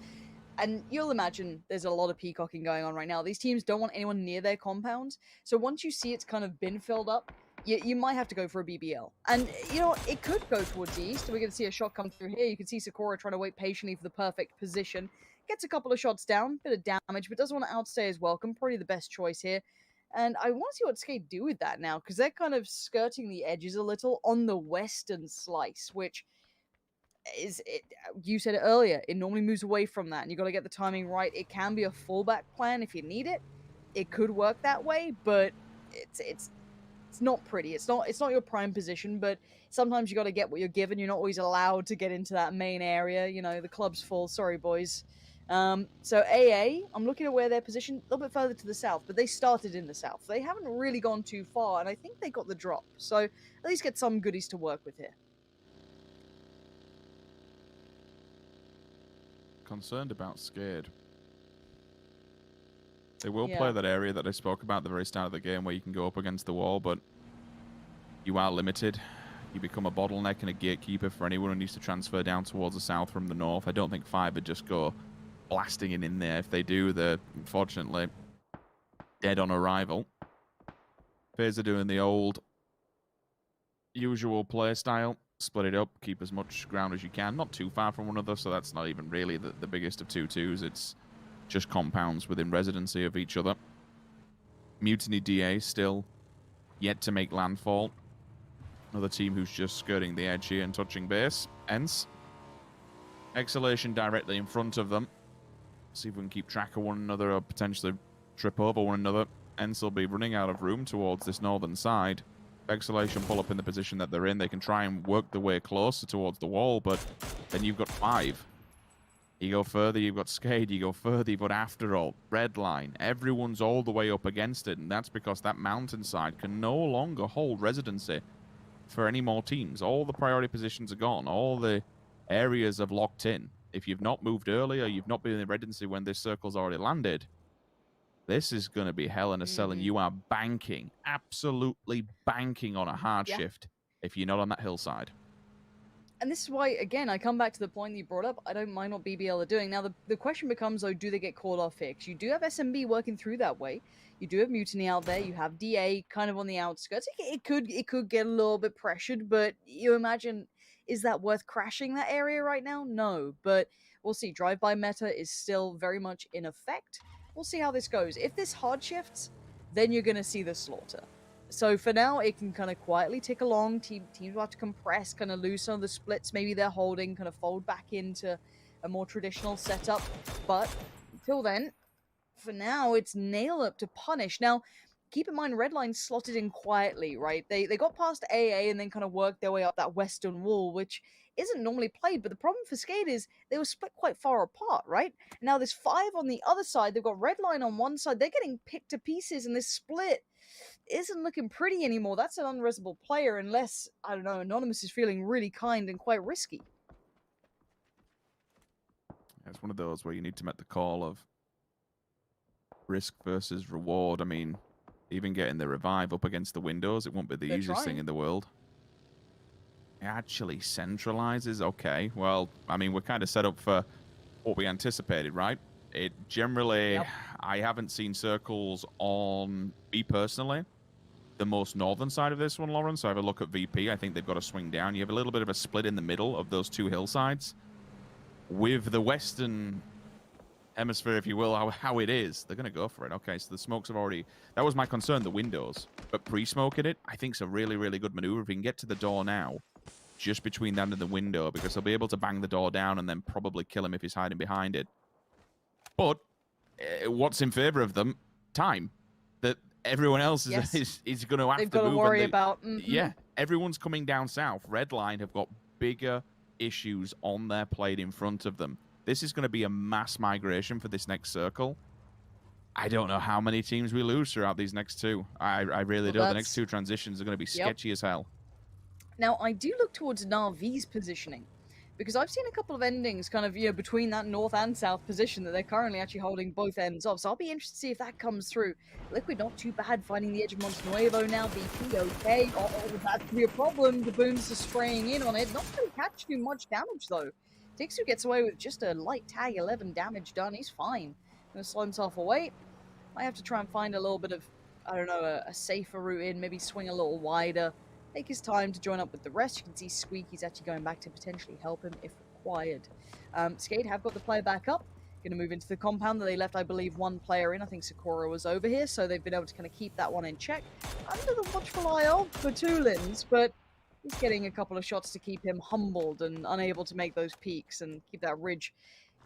And you'll imagine there's a lot of peacocking going on right now. These teams don't want anyone near their compounds. So once you see it's kind of been filled up, you might have to go for a BBL. And, you know, it could go towards the east. We're going to see a shot come through here. You can see Sakura trying to wait patiently for the perfect position. Gets a couple of shots down, bit of damage, but doesn't want to outstay his welcome. Probably the best choice here. And I want to see what Skate do with that now, because they're kind of skirting the edges a little on the western slice, which is, you said it earlier, it normally moves away from that, and you got to get the timing right. It can be a fallback plan if you need it. It could work that way, but it's not pretty. It's not your prime position, but sometimes you got to get what you're given. You're not always allowed to get into that main area. You know, the club's full. Sorry, boys. So AA, I'm looking at where they're positioned a little bit further to the south, but they started in the south. They haven't really gone too far, and I think they got the drop. So at least get some goodies to work with here. Concerned about Scared. They will play that area that I spoke about at the very start of the game where you can go up against the wall, but you are limited. You become a bottleneck and a gatekeeper for anyone who needs to transfer down towards the south from the north. I don't think 5 would just go blasting in there. If they do, they're unfortunately dead on arrival. FaZe are doing the old usual play style. Split it up, keep as much ground as you can. Not too far from one another, so that's not even really the biggest of 2-2s. It's just compounds within residency of each other. Mutiny DA still yet to make landfall. Another team who's just skirting the edge here and touching base. Ents. Exhalation directly in front of them. See if we can keep track of one another or potentially trip over one another. Ents will be running out of room towards this northern side. Exhalation pull up in the position that they're in. They can try and work the way closer towards the wall, but then you've got 5. You go further, you've got Skade. You go further, you've got After All, Redline. Everyone's all the way up against it, and that's because that mountainside can no longer hold residency for any more teams. All the priority positions are gone. All the areas have locked in. If you've not moved earlier, you've not been in residency when this circle's already landed, this is going to be hell in a cell, and you are banking, absolutely banking on a hard shift if you're not on that hillside. And this is why, again, I come back to the point that you brought up. I don't mind what BBL are doing. Now, the question becomes, though, do they get called off here? 'Cause you do have SMB working through that way. You do have Mutiny out there. You have DA kind of on the outskirts. It could get a little bit pressured, but you imagine, is that worth crashing that area right now? No, but we'll see. Drive-by meta is still very much in effect. We'll see how this goes. If this hard shifts, then you're going to see the slaughter. So for now, it can kind of quietly tick along. Teams will have to compress, kind of lose some of the splits maybe they're holding, kind of fold back into a more traditional setup. But until then, for now, it's nail up to punish. Now, keep in mind, Redline slotted in quietly, right? They got past AA and then kind of worked their way up that western wall, which isn't normally played. But the problem for Skate is they were split quite far apart, right? Now there's 5 on the other side. They've got Redline on one side. They're getting picked to pieces, and this split isn't looking pretty anymore. That's an unresable player unless, I don't know, Anonymous is feeling really kind and quite risky. It's one of those where you need to make the call of risk versus reward. I mean, even getting the revive up against the windows, it won't be the easiest thing in the world. It actually centralizes. Okay, well, I mean, we're kind of set up for what we anticipated, right? It generally, I haven't seen circles on me personally. The most northern side of this one, Lawrence. So I have a look at VP. I think they've got to swing down. You have a little bit of a split in the middle of those 2 hillsides. With the western hemisphere, if you will, how it is, they're going to go for it. Okay, so the smokes have already... That was my concern, the windows. But pre-smoking it, I think, is a really, really good maneuver. If we can get to the door now, just between that and the window, because they'll be able to bang the door down and then probably kill him if he's hiding behind it. But what's in favor of them? Time. That everyone else is going to have They've to got move. to worry about. Yeah, everyone's coming down south. Redline have got bigger issues on their plate in front of them. This is going to be a mass migration for this next circle. I don't know how many teams we lose throughout these next 2. I really don't. The next 2 transitions are going to be sketchy as hell. Now, I do look towards Na'Vi's positioning. because I've seen a couple of endings kind of, between that north and south position that they're currently actually holding both ends of. So I'll be interested to see if that comes through. Liquid not too bad finding the edge of Montenuevo now. VP okay. Oh, that could be a problem. The booms are spraying in on it. Not going to catch too much damage though. Tixu gets away with just a light tag, 11 damage done. He's fine. Gonna slow himself away. Might have to try and find a little bit of, I don't know, a safer route in. Maybe swing a little wider. Take his time to join up with the rest. You can see Squeaky's actually going back to potentially help him if required. Skate have got the player back up. Going to move into the compound that they left, I believe, one player in. I think Sakura was over here, so they've been able to kind of keep that one in check. Under the watchful eye of Batulins, but he's getting a couple of shots to keep him humbled and unable to make those peaks and keep that ridge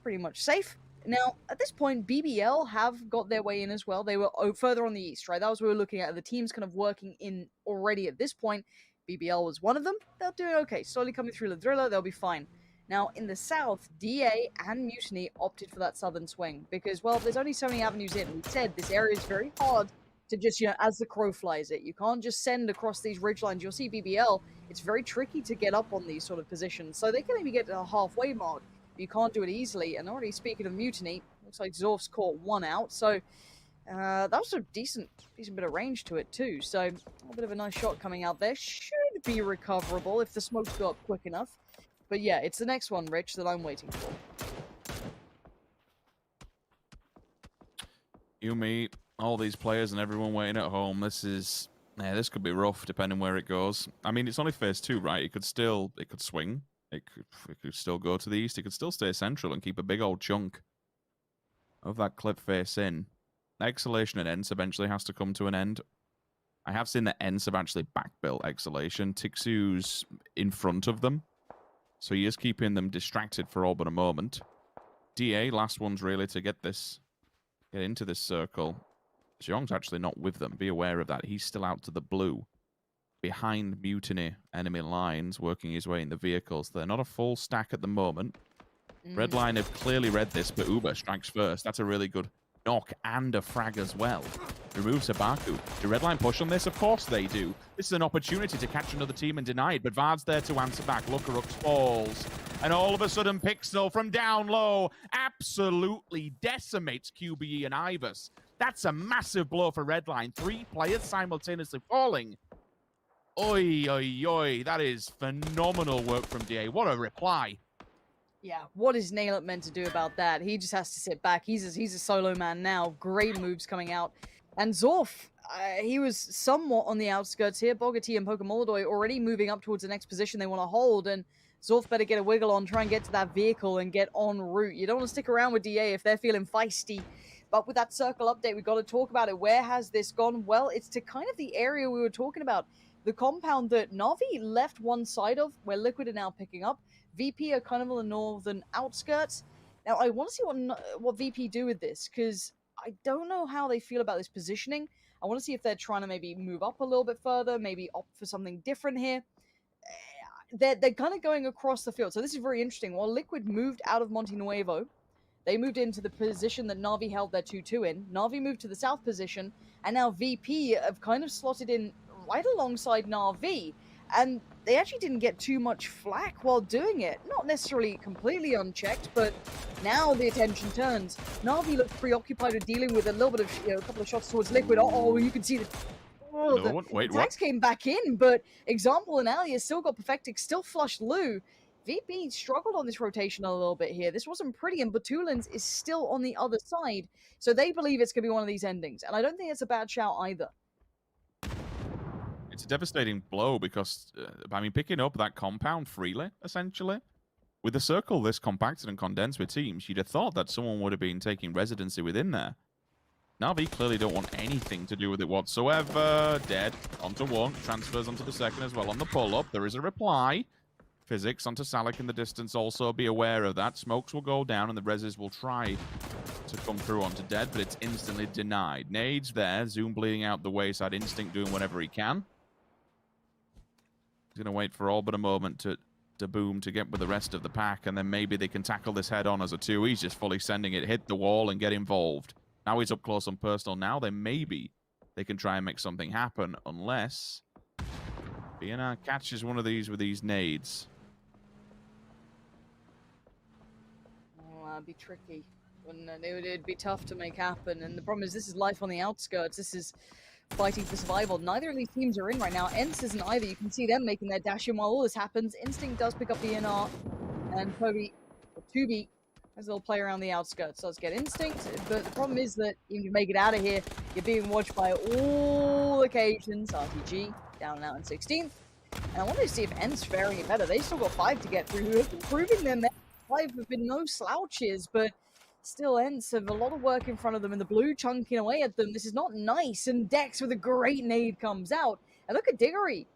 pretty much safe. Now, at this point, BBL have got their way in as well. They were further on the east, right? That was what we were looking at. The teams kind of working in already at this point. BBL was one of them. They'll do it okay. Slowly coming through the Driller, they'll be fine. Now, in the south, DA and Mutiny opted for that southern swing because, well, there's only so many avenues in. We said this area is very hard to just, as the crow flies it. You can't just send across these ridgelines. You'll see BBL, it's very tricky to get up on these sort of positions. So they can maybe get to a halfway mark. You can't do it easily. And already speaking of Mutiny, looks like Zorf's caught one out. So that was a decent bit of range to it too. So a bit of a nice shot coming out there. Should be recoverable if the smokes go up quick enough. But yeah, it's the next one, Rich, that I'm waiting for. You, me, all these players and everyone waiting at home. This could be rough depending where it goes. I mean, it's only phase 2, right? It could swing. It could still go to the east. It could still stay central and keep a big old chunk of that clip face in. Exhalation and Ents eventually has to come to an end. I have seen that Ents have actually backbuilt Exhalation. Tixu's in front of them, so he is keeping them distracted for all but a moment. DA, last one's really to get into this circle. Xiong's actually not with them. Be aware of that. He's still out to the blue, behind Mutiny enemy lines, working his way in the vehicles. They're not a full stack at the moment. Red line have clearly read this, but Uber strikes first. That's a really good knock and a frag as well. Removes Sabaku. Do Red line push on this? Of course they do. This is an opportunity to catch another team and deny it, but Vard's there to answer back. Lookerux falls. And all of a sudden, Pixel from down low absolutely decimates QBE and Ivus. That's a massive blow for Redline. 3 players simultaneously falling. Oi, oi, oi. That is phenomenal work from DA. What a reply. Yeah, what is Nailip meant to do about that? He just has to sit back. He's a solo man now. Great moves coming out. And Zorf, he was somewhat on the outskirts here. Bogati and Pokemolodoy already moving up towards the next position they want to hold. And Zorf better get a wiggle on, try and get to that vehicle and get en route. You don't want to stick around with DA if they're feeling feisty. But with that circle update, we've got to talk about it. Where has this gone? Well, it's to kind of the area we were talking about. The compound that Na'Vi left one side of, where Liquid are now picking up. VP are kind of on the northern outskirts. Now, I want to see what VP do with this, because I don't know how they feel about this positioning. I want to see if they're trying to maybe move up a little bit further, maybe opt for something different here. They're kind of going across the field. So this is very interesting. While Liquid moved out of Montenuevo, they moved into the position that Na'Vi held their 2-2 in. Na'Vi moved to the south position, and now VP have kind of slotted in right alongside Na'Vi. And they actually didn't get too much flack while doing it. Not necessarily completely unchecked, but now the attention turns. Na'Vi looked preoccupied with dealing with a little bit of, a couple of shots towards Liquid. Uh-oh, you can see the... Oh, the attacks came back in, but Example and Alias still got Perfectix, still flushed Lou. VP struggled on this rotation a little bit here. This wasn't pretty, and Batulins is still on the other side. So they believe it's going to be one of these endings. And I don't think it's a bad shout either. It's a devastating blow because, picking up that compound freely, essentially. With the circle this compacted and condensed with teams, you'd have thought that someone would have been taking residency within there. Na'Vi clearly don't want anything to do with it whatsoever. Dead. Onto one. Transfers onto the second as well. On the pull-up, there is a reply. Physics onto Salik in the distance. Also, be aware of that. Smokes will go down and the reses will try to come through onto Dead, but it's instantly denied. Nades there. Zoom bleeding out the wayside. Instinct doing whatever he can. He's going to wait for all but a moment to boom to get with the rest of the pack, and then maybe they can tackle this head-on as a 2. He's just fully sending it, hit the wall, and get involved. Now he's up close and personal. Now maybe they can try and make something happen, unless BNR catches one of these with these nades. It'd be tricky. Wouldn't it? It'd be tough to make happen. And the problem is, this is life on the outskirts. This is fighting for survival. Neither of these teams are in right now. ENCE isn't either. You can see them making their dash in while all this happens. Instinct does pick up the NR. And Kobe, 2B, has a little play around the outskirts. Does get Instinct. But the problem is that even if you make it out of here, you're being watched by all occasions. RTG down and out in 16th. And I wanted to see if ENCE faring it better. They still got 5 to get through. Who have been proving them. 5 have been no slouches, but still ENCE have a lot of work in front of them, and the blue chunking away at them. This is not nice, and Dex with a great nade comes out. And look at Diggory.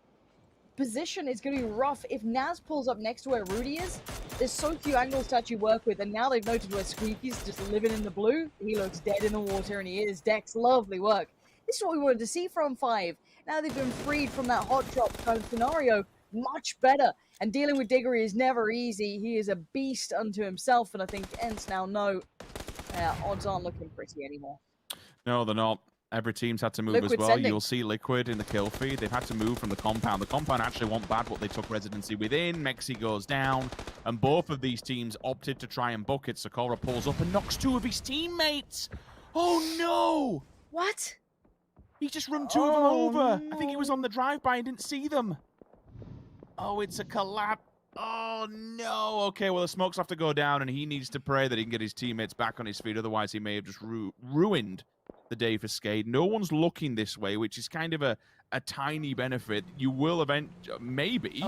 Position is going to be rough. If Naz pulls up next to where Rudy is, there's so few angles to actually work with, and now they've noted where Squeaky's just living in the blue. He looks dead in the water, and he is. Dex, lovely work. This is what we wanted to see from 5. Now they've been freed from that hot drop kind of scenario. Much better. And dealing with Diggory is never easy. He is a beast unto himself, and I think ENCE now know odds aren't looking pretty anymore. No, they're not. Every team's had to move Liquid as well. sending. You'll see Liquid in the kill feed. They've had to move from the compound. The compound actually won't bad what they took residency within. Mexi goes down, and both of these teams opted to try and book it. Sakura pulls up and knocks 2 of his teammates. Oh no! What? He just run 2 of them over. No. I think he was on the drive-by and didn't see them. Oh, it's a collapse. Oh, no. Okay, well, the smokes have to go down, and he needs to pray that he can get his teammates back on his feet. Otherwise, he may have just ruined the day for Skade. No one's looking this way, which is kind of a tiny benefit. You will maybe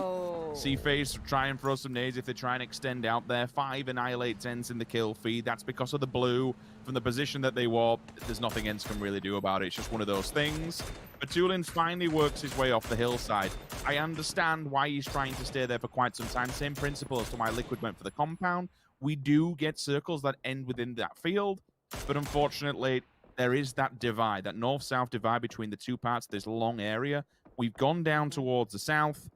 see FaZe try and throw some nades if they try and extend out there. 5 annihilates ENCE in the kill feed. That's because of the blue. From the position that they were, there's nothing ENCE can really do about it. It's just one of those things. Batulin finally works his way off the hillside. I understand why he's trying to stay there for quite some time. Same principle as to why Liquid went for the compound. We do get circles that end within that field, but unfortunately, there is that divide, that north-south divide between the two parts of this long area. We've gone down towards the south.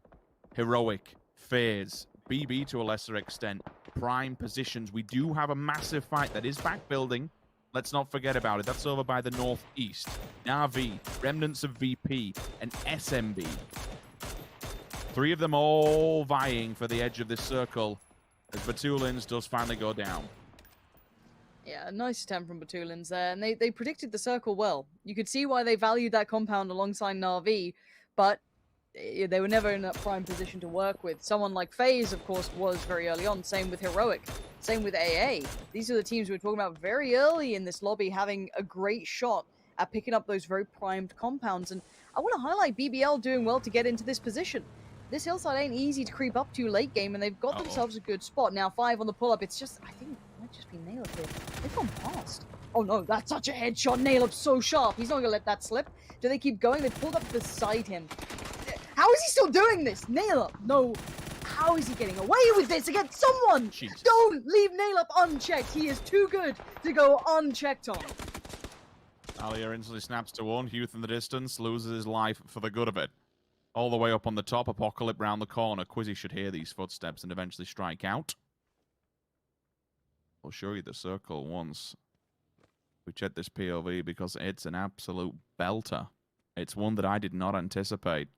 Heroic, FaZe, BB to a lesser extent, prime positions. We do have a massive fight that is back building. Let's not forget about it. That's over by the northeast. Na'Vi, remnants of VP, and SMB. 3 of them all vying for the edge of this circle as Batulins does finally go down. Yeah, a nice attempt from Batulins there, and they predicted the circle well. You could see why they valued that compound alongside Na'Vi, but they were never in a prime position to work with. Someone like FaZe, of course, was very early on. Same with Heroic. Same with AA. These are the teams we were talking about very early in this lobby, having a great shot at picking up those very primed compounds. And I want to highlight BBL doing well to get into this position. This hillside ain't easy to creep up to late game, and they've got themselves a good spot. Now 5 on the pull-up. It's just, I think, it might just be Naileup here. They've gone past. Oh no, that's such a headshot. Nailup's so sharp. He's not going to let that slip. Do they keep going? They pulled up beside him. How is he still doing this? Naileup, no. How is he getting away with this against someone? Jesus. Don't leave Naileup unchecked. He is too good to go unchecked on. Alia instantly snaps to 1. Huth in the distance, loses his life for the good of it. All the way up on the top, Apocalypse round the corner. Quizzy should hear these footsteps and eventually strike out. I'll show you the circle once we check this POV because it's an absolute belter. It's one that I did not anticipate.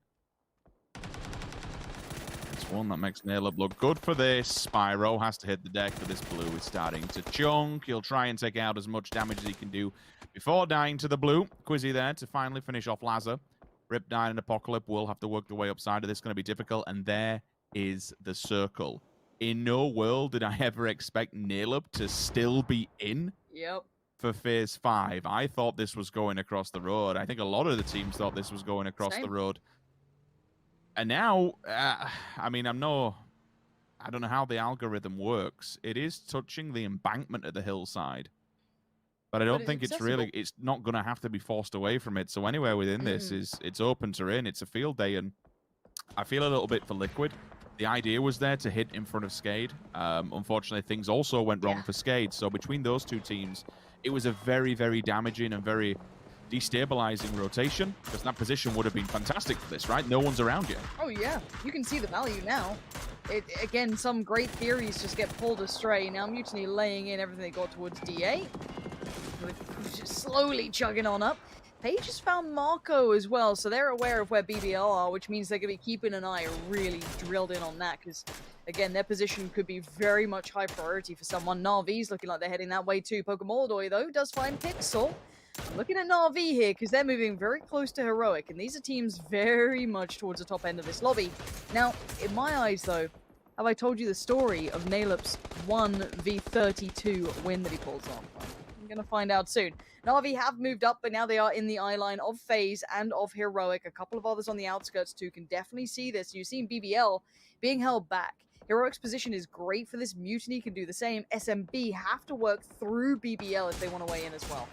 It's one that makes Naileup look good for this. Spyro has to hit the deck, but this blue is starting to chunk. He'll try and take out as much damage as he can do before dying to the blue. Quizzy there to finally finish off Lazar. Riptide and Apocalypse will have to work their way upside of this. It's going to be difficult, and there is the circle. In no world did I ever expect Naileup to still be in for Phase 5. I thought this was going across the road. I think a lot of the teams thought this was going across the road. And now, I mean, I don't know how the algorithm works. It is touching the embankment at the hillside. But I don't think it's not going to have to be forced away from it. So anywhere within this it's open terrain. It's a field day, and I feel a little bit for Liquid. The idea was there to hit in front of Skade. Unfortunately, things also went wrong for Skade. So between those two teams, it was a very, very damaging and very destabilizing rotation, because that position would have been fantastic for this, right? No one's around you. Oh yeah, you can see the value now. Again, some great theories just get pulled astray. Now Mutiny laying in everything they got towards D8. Just slowly chugging on up. Paige has found Marco as well, so they're aware of where BBL are, which means they're going to be keeping an eye really drilled in on that, because, again, their position could be very much high priority for someone. Na'Vi's looking like they're heading that way too. Pokemolodoy, though, does find Pixel. I'm looking at Na'Vi here, because they're moving very close to Heroic, and these are teams very much towards the top end of this lobby. Now, in my eyes, though, have I told you the story of Nalup's 1v32 win that he pulls off? I'm going to find out soon. Na'Vi have moved up, but now they are in the eye line of FaZe and of Heroic. A couple of others on the outskirts, too, can definitely see this. You've seen BBL being held back. Heroic's position is great for this. Mutiny can do the same. SMB have to work through BBL if they want to weigh in as well.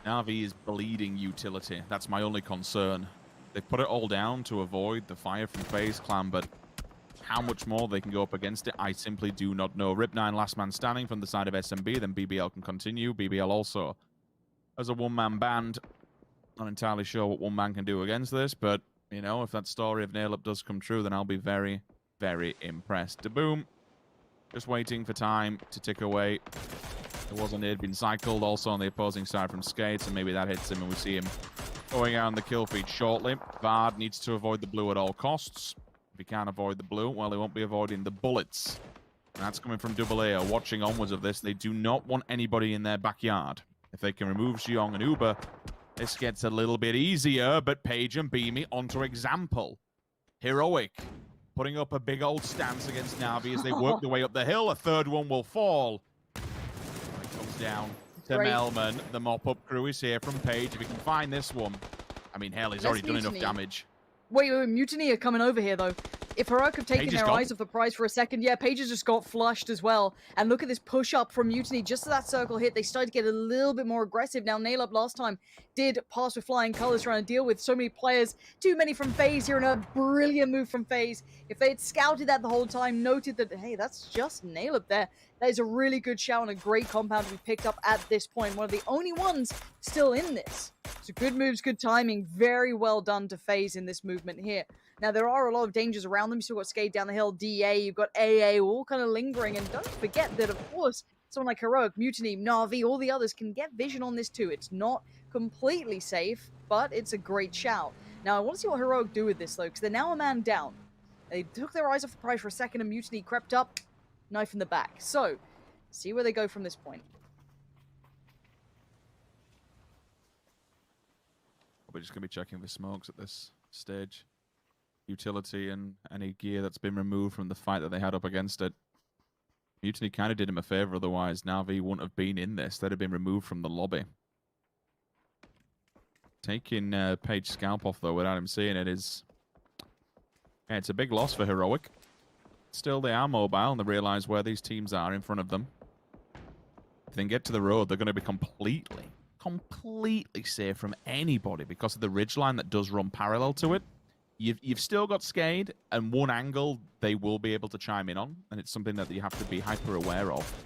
Na'Vi is bleeding utility. That's my only concern. They've put it all down to avoid the fire from FaZe Clan, but how much more they can go up against it, I simply do not know. Rip9 last man standing from the side of SMB, then BBL can continue. BBL also as a one-man band. Not entirely sure what one man can do against this, but, you know, if that story of Nail Up does come true, then I'll be very, very impressed. DeBoom, just waiting for time to tick away. There was a nade been cycled also on the opposing side from Skates, and maybe that hits him, and we see him going out on the kill feed shortly. Vard needs to avoid the blue at all costs. If he can't avoid the blue, well, he won't be avoiding the bullets. And that's coming from AA. Watching onwards of this, they do not want anybody in their backyard. If they can remove Xiong and Uber, this gets a little bit easier, but Paige and Beamy onto example. Heroic putting up a big old stance against Na'Vi as they work their way up the hill. A third one will fall. It comes down to Melman. The mop-up crew is here from Paige. If he can find this one, I mean, hell, he's already done enough damage. Wait, Mutiny are coming over here, though. If Heroic have taken their eyes off the prize for a second, yeah, Paige has just got flushed as well. And look at this push-up from Mutiny. Just as that circle hit, they started to get a little bit more aggressive. Now, Nail Up last time did pass with flying colors, trying to deal with so many players. Too many from FaZe here, and a brilliant move from FaZe. If they had scouted that the whole time, noted that, hey, that's just Nail Up there. That is a really good shout and a great compound we picked up at this point. One of the only ones still in this. So good moves, good timing. Very well done to FaZe in this movement here. Now, there are a lot of dangers around them. You've still got Skate down the hill, DA, you've got AA, all kind of lingering. And don't forget that, of course, someone like Heroic, Mutiny, Na'Vi, all the others can get vision on this too. It's not completely safe, but it's a great shout. Now, I want to see what Heroic do with this, though, because they're now a man down. They took their eyes off the prize for a second, and Mutiny crept up, knife in the back. So, see where they go from this point. We're just going to be checking for smokes at this stage. Utility and any gear that's been removed from the fight that they had up against it. Mutiny kind of did him a favor, otherwise Na'Vi wouldn't have been in this. They'd have been removed from the lobby. Taking Paige scalp off, though, without him seeing it is... Yeah, it's a big loss for Heroic. Still, they are mobile, and they realize where these teams are in front of them. If they can get to the road, they're going to be completely safe from anybody because of the ridgeline that does run parallel to it. You've still got Skade, and one angle they will be able to chime in on, and it's something that you have to be hyper aware of.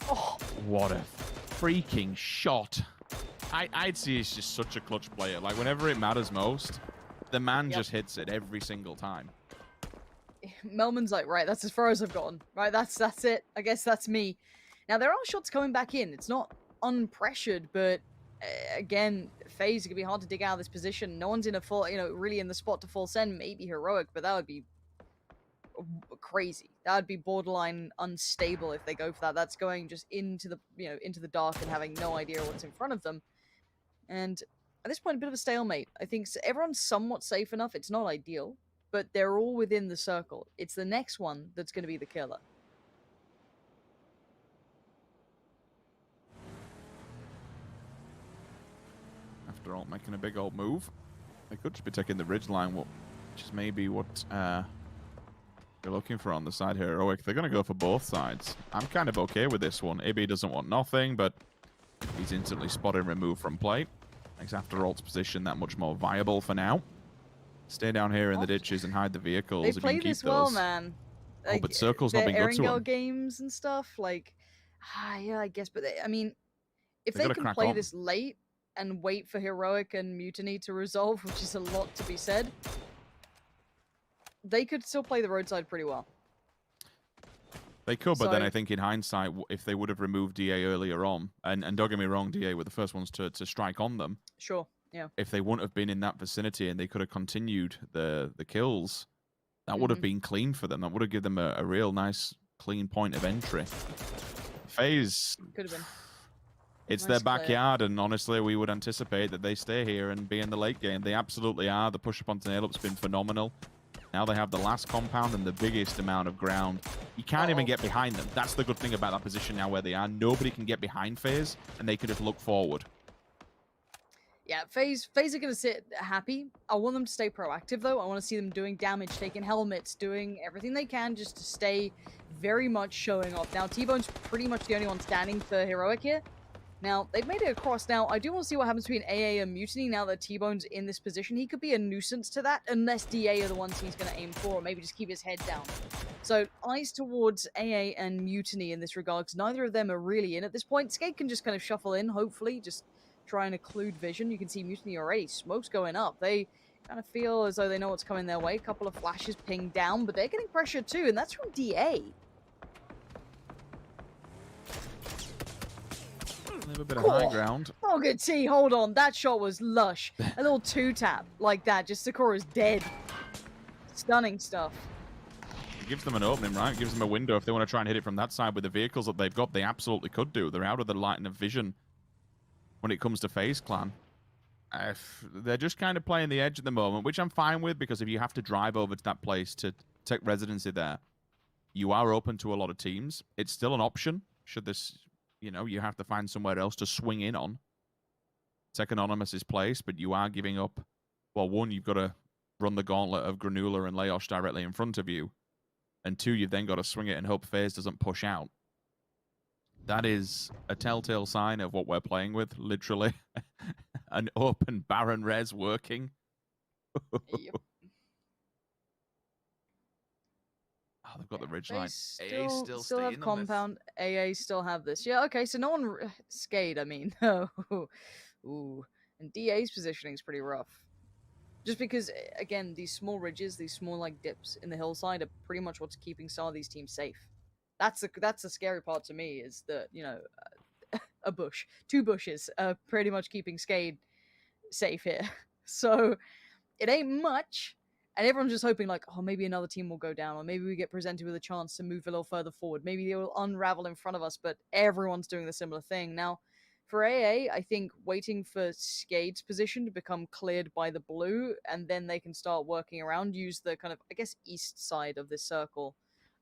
Oh, what a freaking shot. I'd say he's just such a clutch player. Like, whenever it matters most, the man just hits it every single time. Melman's like, right, that's as far as I've gotten. Right, that's it. I guess that's me. Now, there are shots coming back in. It's not unpressured, but again, FaZe is going to be hard to dig out of this position. No one's in a full, really in the spot to full send. Maybe Heroic, but that would be crazy. That would be borderline unstable if they go for that. That's going just into the, into the dark and having no idea what's in front of them. And at this point, a bit of a stalemate. I think everyone's somewhat safe enough. It's not ideal, but they're all within the circle. It's the next one that's going to be the killer. After all, making a big old move. They could just be taking the ridgeline, which is maybe what they're looking for on the side here. Heroic, they're going to go for both sides. I'm kind of okay with this one. Ibby doesn't want nothing, but he's instantly spotted and removed from play. Makes After All's position that much more viable for now. Stay down here in the ditches and hide the vehicles. They play this well, man. Like, but Circle's not been good to them. Games and stuff, like, yeah, I guess. But I mean, if they can play this late and wait for Heroic and Mutiny to resolve, which is a lot to be said, they could still play the roadside pretty well. They could, but then I think in hindsight, if they would have removed DA earlier on, and don't get me wrong, DA were the first ones to strike on them. Sure, yeah. If they wouldn't have been in that vicinity and they could have continued the kills, that would have been clean for them. That would have given them a real nice, clean point of entry. FaZe... Could have been. It's Nice their backyard, and honestly, we would anticipate that they stay here and be in the late game. They absolutely are. The push-up onto nail-up's been phenomenal. Now they have the last compound and the biggest amount of ground. You can't even get behind them. That's the good thing about that position now where they are. Nobody can get behind FaZe, and they can just look forward. Yeah, FaZe are going to sit happy. I want them to stay proactive, though. I want to see them doing damage, taking helmets, doing everything they can just to stay very much showing off. Now, T-Bone's pretty much the only one standing for Heroic here. Now, they've made it across. Now, I do want to see what happens between AA and Mutiny now that T-Bone's in this position. He could be a nuisance to that, unless DA are the ones he's going to aim for, or maybe just keep his head down. So, eyes towards AA and Mutiny in this regard, because neither of them are really in at this point. Skate can just kind of shuffle in, hopefully, just try and occlude vision. You can see Mutiny already. Smoke's going up. They kind of feel as though they know what's coming their way. A couple of flashes pinged down, but they're getting pressure too, and that's from DA. A little bit of high ground. Oh, good T. Hold on. That shot was lush. A little two-tap like that. Just Sakura's dead. Stunning stuff. It gives them an opening, right? It gives them a window. If they want to try and hit it from that side with the vehicles that they've got, they absolutely could do. They're out of the line of vision when it comes to FaZe Clan. They're just kind of playing the edge at the moment, which I'm fine with, because if you have to drive over to that place to take residency there, you are open to a lot of teams. It's still an option, should this... You know, you have to find somewhere else to swing in on. Take Anonymous's place, but you are giving up... Well, one, you've got to run the gauntlet of Granula and Leosh directly in front of you. And two, you've then got to swing it and hope FaZe doesn't push out. That is a telltale sign of what we're playing with, literally. An open Baron res working. Yep. Oh, they've got the ridge line. AA still have compound. AA still have this. Yeah, okay, so no one... Skate, I mean. Ooh. And DA's positioning is pretty rough. Just because, again, these small ridges, these small, like, dips in the hillside are pretty much what's keeping some of these teams safe. That's the scary part to me, is that, you know, a bush. 2 bushes are pretty much keeping Skate safe here. So, it ain't much. And everyone's just hoping, like, oh, maybe another team will go down, or maybe we get presented with a chance to move a little further forward. Maybe they will unravel in front of us, but everyone's doing the similar thing. Now, for AA, I think waiting for Skade's position to become cleared by the blue, and then they can start working around, use the kind of, I guess, east side of this circle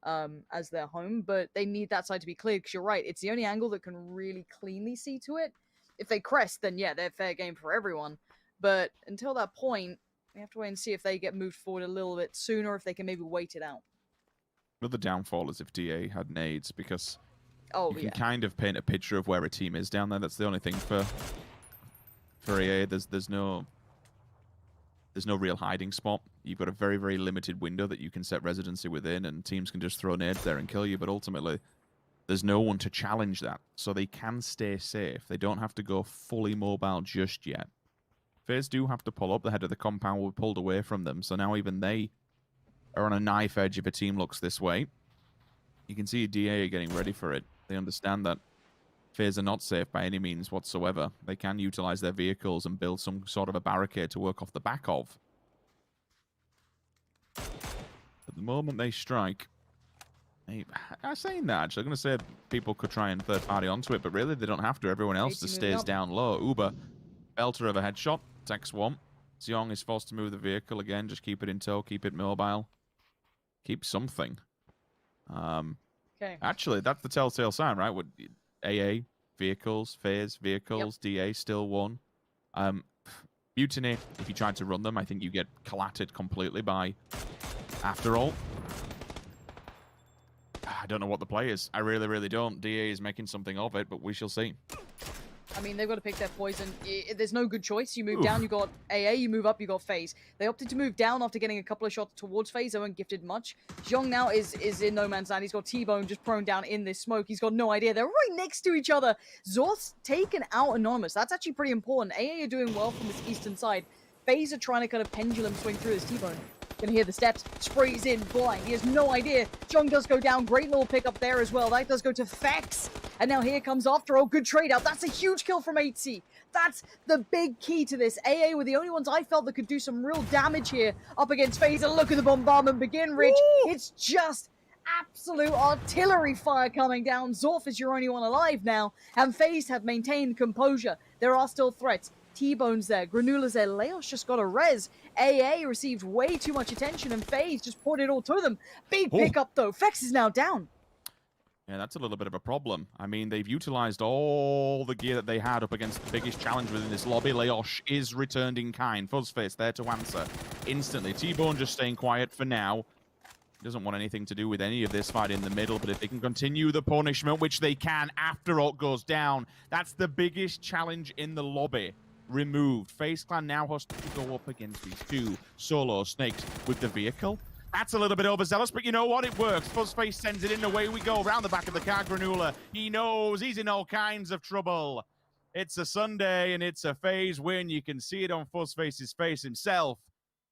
as their home, but they need that side to be cleared, because you're right, it's the only angle that can really cleanly see to it. If they crest, then yeah, they're fair game for everyone. But until that point, we have to wait and see if they get moved forward a little bit sooner, or if they can maybe wait it out. Another downfall is if DA had nades, because you can kind of paint a picture of where a team is down there. That's the only thing for AA. There's no real hiding spot. You've got a very, very limited window that you can set residency within, and teams can just throw nades there and kill you, but ultimately there's no one to challenge that, so they can stay safe. They don't have to go fully mobile just yet. FaZe do have to pull up. The head of the compound will be pulled away from them, so now even they are on a knife edge if a team looks this way. You can see DA getting ready for it. They understand that FaZe are not safe by any means whatsoever. They can utilize their vehicles and build some sort of a barricade to work off the back of. At the moment they strike... I'm saying that, actually. I'm going to say people could try and third-party onto it, but really they don't have to. Everyone else just stays down low. Uber, belter of a headshot. Takes one. Xiong is forced to move the vehicle again. Just keep it in tow. Keep it mobile. Keep something. Okay. Actually, that's the telltale sign, right? With AA, vehicles, FaZe, vehicles, DA, still one. Mutiny, if you tried to run them, I think you get collatted completely by After All. I don't know what the play is. I really, really don't. DA is making something of it, but we shall see. I mean, they've got to pick their poison. There's no good choice. You move down, you got AA. You move up, you got FaZe. They opted to move down after getting a couple of shots towards FaZe. They weren't gifted much. Xiong now is in no man's land. He's got T-Bone just prone down in this smoke. He's got no idea. They're right next to each other. Zorth's taken out Anonymous. That's actually pretty important. AA are doing well from this eastern side. FaZe are trying to kind of pendulum swing through this T-Bone. Gonna hear the steps, sprays in blind. He has no idea. Jung does go down. Great little pickup there as well. That does go to Fex. And now here comes After All. Good trade out. That's a huge kill from 8C. That's the big key to this. AA were the only ones I felt that could do some real damage here up against FaZe. And look at the bombardment begin, Rich. Woo! It's just absolute artillery fire coming down. Zorf is your only one alive now. And FaZe have maintained composure. There are still threats. T-Bone's there. Granula's there. Leos just got a res. AA received way too much attention and FaZe just poured it all to them. Big pickup though. Fex is now down. Yeah, that's a little bit of a problem. I mean, they've utilized all the gear that they had up against the biggest challenge within this lobby. Leosh is returned in kind. Fuzzface there to answer instantly. T-Bone just staying quiet for now. Doesn't want anything to do with any of this fight in the middle, but if they can continue the punishment, which they can after Alt goes down, that's the biggest challenge in the lobby. Removed. FaZe Clan now has to go up against these two solo snakes with the vehicle. That's a little bit overzealous, but you know what? It works. Fuzzface sends it in. Away we go. Around the back of the car, Granula. He knows he's in all kinds of trouble. It's a Sunday, and it's a FaZe win. You can see it on Fuzzface's face himself.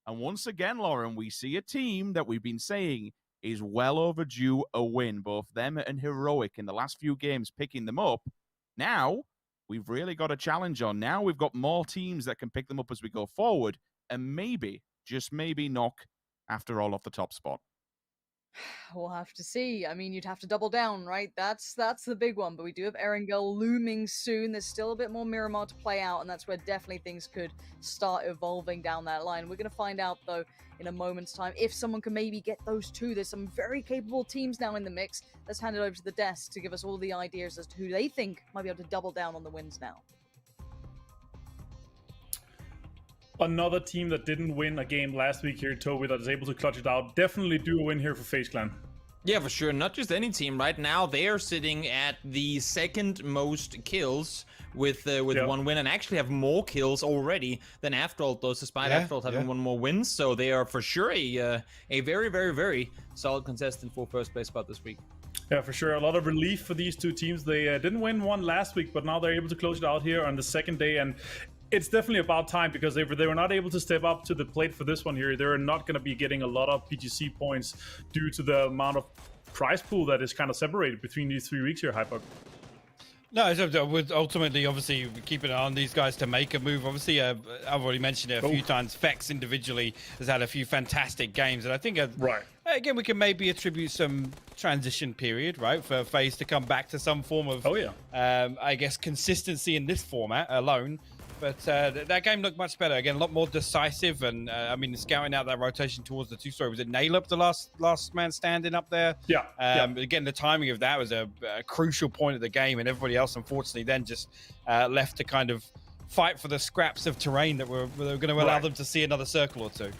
And once again, Lauren, we see a team that we've been saying is well overdue a win. Both them and Heroic in the last few games picking them up. Now, we've really got a challenge on. Now we've got more teams that can pick them up as we go forward. And maybe, just maybe, knock After All off the top spot. We'll have to see. I mean, you'd have to double down, right? That's the big one. But we do have Erangel looming soon. There's still a bit more Miramar to play out, and that's where definitely things could start evolving down that line. We're going to find out, though, in a moment's time, if someone can maybe get those two. There's some very capable teams now in the mix. Let's hand it over to the desk to give us all the ideas as to who they think might be able to double down on the wins now. Another team that didn't win a game last week here, Toby, that is able to clutch it out. Definitely do a win here for FaZe Clan. Yeah, for sure. Not just any team. Right now, they are sitting at the second most kills with one win, and actually have more kills already than After All does, despite After All having one more win. So they are for sure a very, very, very solid contestant for first place spot this week. Yeah, for sure. A lot of relief for these two teams. They didn't win one last week, but now they're able to close it out here on the second day. And it's definitely about time, because they were not able to step up to the plate for this one here. They're not going to be getting a lot of PGC points due to the amount of prize pool that is kind of separated between these 3 weeks here, Hyper. No, ultimately, obviously, keeping an eye on these guys to make a move. Obviously, I've already mentioned it a few times. Fex individually has had a few fantastic games, and I think, again, we can maybe attribute some transition period, right, for FaZe to come back to some form of, I guess, consistency in this format alone. But that game looked much better. Again, a lot more decisive. And I mean, scouting out that rotation towards the two-story. Was it Nail Up, the last man standing up there? Yeah. Again, the timing of that was a crucial point of the game. And everybody else, unfortunately, then just left to kind of fight for the scraps of terrain that were going to allow them to see another circle or two.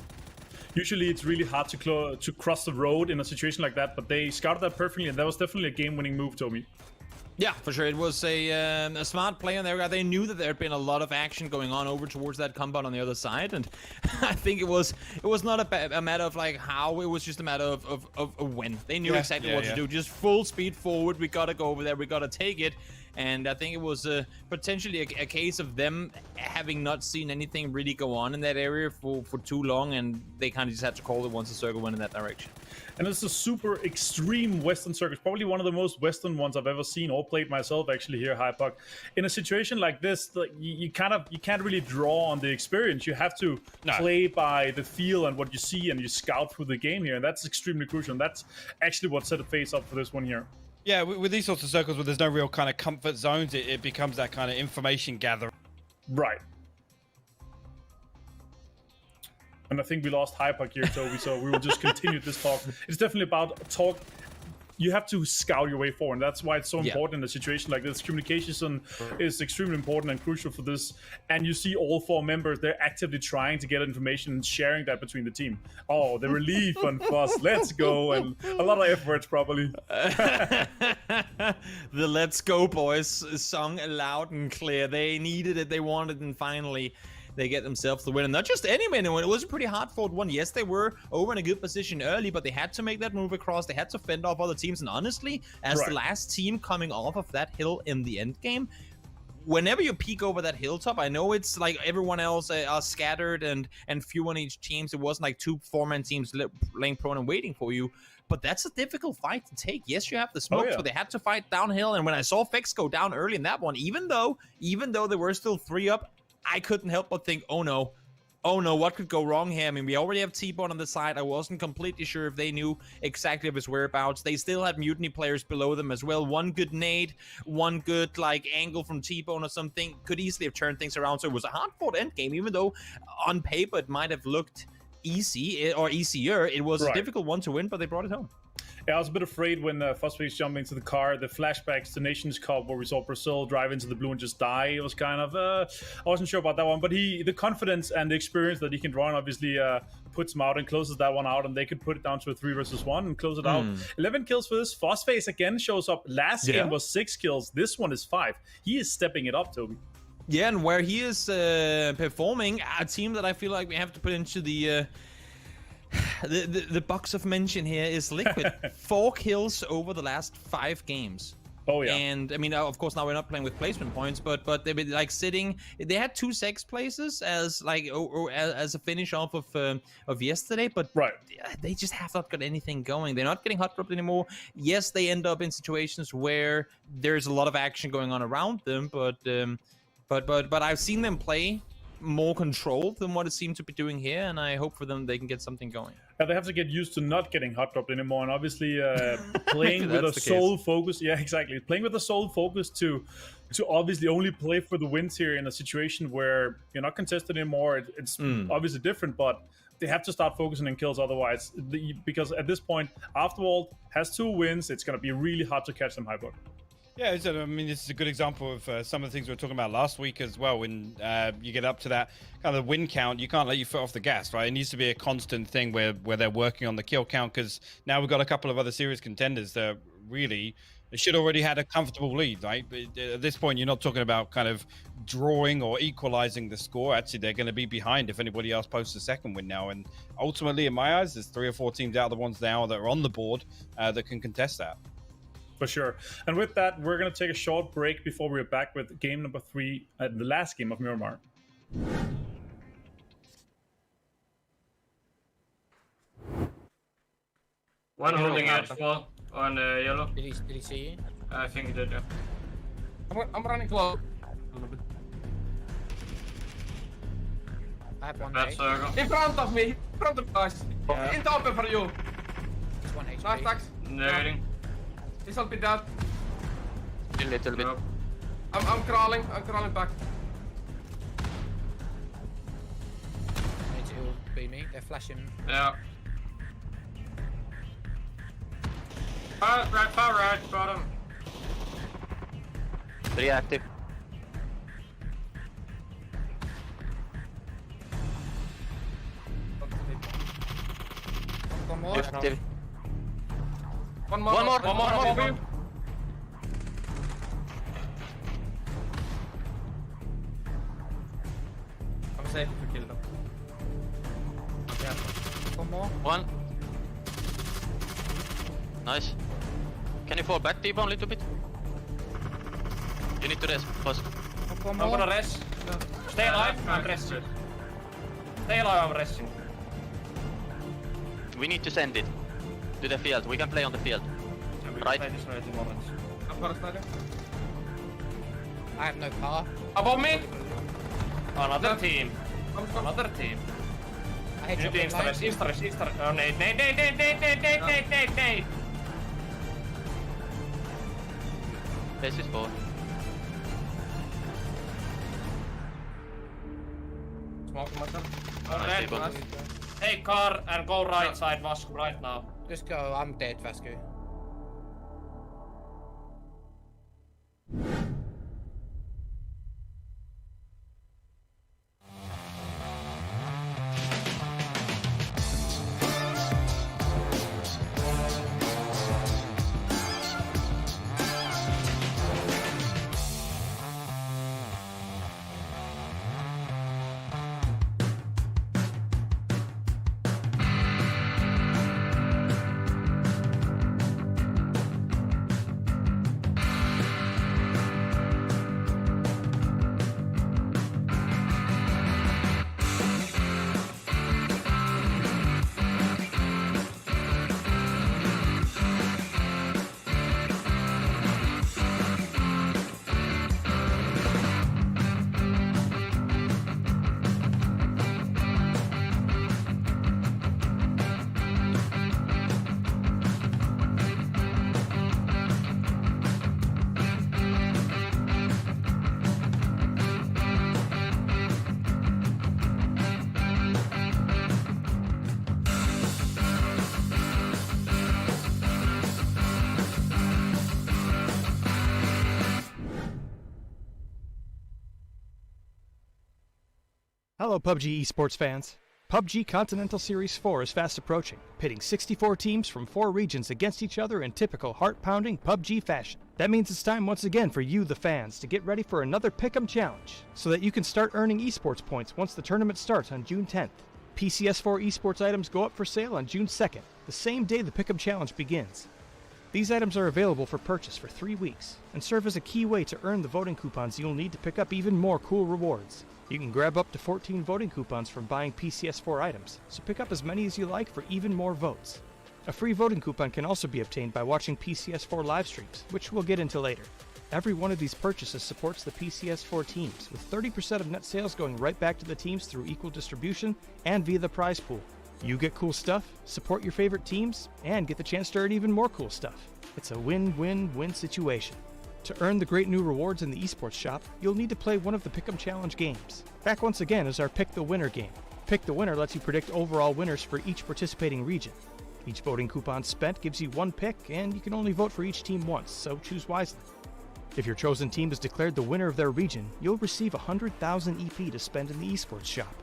Usually it's really hard to cross the road in a situation like that. But they scouted that perfectly. And that was definitely a game-winning move, Tommy. Yeah, for sure. It was a smart play on their guy. They knew that there had been a lot of action going on over towards that compound on the other side, and I think it was not a matter of like how. It was just a matter of when. They knew exactly what to do. Just full speed forward. We gotta go over there. We gotta take it. And I think it was potentially a case of them having not seen anything really go on in that area for too long, and they kind of just had to call it once the circle went in that direction. And it's a super extreme Western circuit, probably one of the most Western ones I've ever seen or played myself actually here, Hypuck. In a situation like this, like, you can't really draw on the experience. You have to play by the feel and what you see, and you scout through the game here, and that's extremely crucial. And that's actually what set the FaZe up for this one here. Yeah, with these sorts of circles where there's no real kind of comfort zones, it becomes that kind of information gathering. Right. And I think we lost Hypuck here, Toby, so we will just continue this talk. It's definitely about talk. You have to scout your way forward, and that's why it's so important in a situation like this. Communication is extremely important and crucial for this. And you see all four members, they're actively trying to get information and sharing that between the team. Oh, the relief on Fuzz, let's go, and a lot of efforts probably. The Let's Go Boys song loud and clear. They needed it, they wanted it, and finally they get themselves the win. And not just any win, it was a pretty hard-fought one. Yes, they were over in a good position early, but they had to make that move across. They had to fend off other teams. And honestly, as the last team coming off of that hill in the end game, whenever you peek over that hilltop, I know it's like everyone else are scattered and few on each team. So it wasn't like 2 4-man teams laying prone and waiting for you. But that's a difficult fight to take. Yes, you have the smoke, so they had to fight downhill. And when I saw Fex go down early in that one, even though there were still 3 up, I couldn't help but think, oh no, what could go wrong here? I mean, we already have T-Bone on the side. I wasn't completely sure if they knew exactly of his whereabouts. They still had Mutiny players below them as well. One good nade, one good like angle from T-Bone or something could easily have turned things around. So it was a hard-fought endgame, even though on paper it might have looked easy or easier. It was a difficult one to win, but they brought it home. Yeah, I was a bit afraid when Phosphate jumped into the car. The flashbacks to Nations Cup where we saw Brazil drive into the blue and just die. It was kind of, I wasn't sure about that one. But the confidence and the experience that he can draw on obviously puts him out and closes that one out. And they could put it down to a 3 versus 1 and close it out. 11 kills for this. Phosphate again shows up. Last game was 6 kills. This one is 5. He is stepping it up, Toby. Yeah, and where he is performing, a team that I feel like we have to put into the box of mention here is Liquid. 4 kills over the last 5 games. Oh yeah. And I mean, of course, now we're not playing with placement points, but they've been like sitting. They had 2 6 places as like as a finish off of yesterday, but they just have not got anything going. They're not getting hot dropped anymore. Yes, they end up in situations where there's a lot of action going on around them, but I've seen them play more controlled than what it seemed to be doing here, and I hope for them they can get something going. Yeah, they have to get used to not getting hot dropped anymore, and obviously playing with a sole focus. Yeah, exactly. Playing with a sole focus to obviously only play for the wins here in a situation where you're not contested anymore. It's obviously different, but they have to start focusing on kills otherwise. Because at this point, Afterworld has 2 wins. It's going to be really hard to catch them high block. Yeah, I mean, this is a good example of some of the things we were talking about last week as well. When you get up to that kind of win count, you can't let your foot off the gas, right? It needs to be a constant thing where they're working on the kill count, because now we've got a couple of other serious contenders that really should already had a comfortable lead, right? But at this point, you're not talking about kind of drawing or equalizing the score. Actually, they're going to be behind if anybody else posts a second win now. And ultimately, in my eyes, there's 3 or 4 teams out of the ones now that are on the board that can contest that. For sure. And with that, we're going to take a short break before we're back with game number 3, the last game of Miramar. One holding H4 on yellow. Did he see you? I think he did, yeah. I'm running close. I have one That's in front of me, guys. Yeah. In the open for you. Just 1 HP. Nice tax. Nading. This will be dead. A little bit. I'm crawling back. Need to be me. They're flashing. Yeah. Far right, bottom. 3 active. One more. Active. One more. I'm safe if we kill them. Yeah. One more. One. Nice. Can you fall back, T-Bone, a little bit? You need to rest, first. I'm gonna rest. Stay alive, I'm resting. Stay alive, I'm resting. We need to send it to the field. We can play on the field. Right? I'm gonna start it. I have no car. Above me! Another team. Another team. I hate you. Insta. Oh, nade. This is 4. Smoke myself. Take car and go right side, Vasco, right now. Just go, I'm dead, Vasco. Hello, PUBG esports fans. PUBG Continental Series 4 is fast approaching, pitting 64 teams from 4 regions against each other in typical heart-pounding PUBG fashion. That means it's time once again for you, the fans, to get ready for another Pick'em challenge, so that you can start earning esports points once the tournament starts on June 10th. PCS4 esports items go up for sale on June 2nd, the same day the Pick'em challenge begins. These items are available for purchase for 3 weeks, and serve as a key way to earn the voting coupons you'll need to pick up even more cool rewards. You can grab up to 14 voting coupons from buying PCS4 items, so pick up as many as you like for even more votes. A free voting coupon can also be obtained by watching PCS4 live streams, which we'll get into later. Every one of these purchases supports the PCS4 teams, with 30% of net sales going right back to the teams through equal distribution and via the prize pool. You get cool stuff, support your favorite teams, and get the chance to earn even more cool stuff. It's a win-win-win situation. To earn the great new rewards in the esports shop, you'll need to play one of the Pick'em Challenge games. Back once again is our Pick the Winner game. Pick the Winner lets you predict overall winners for each participating region. Each voting coupon spent gives you one pick, and you can only vote for each team once, so choose wisely. If your chosen team is declared the winner of their region, you'll receive 100,000 EP to spend in the esports shop.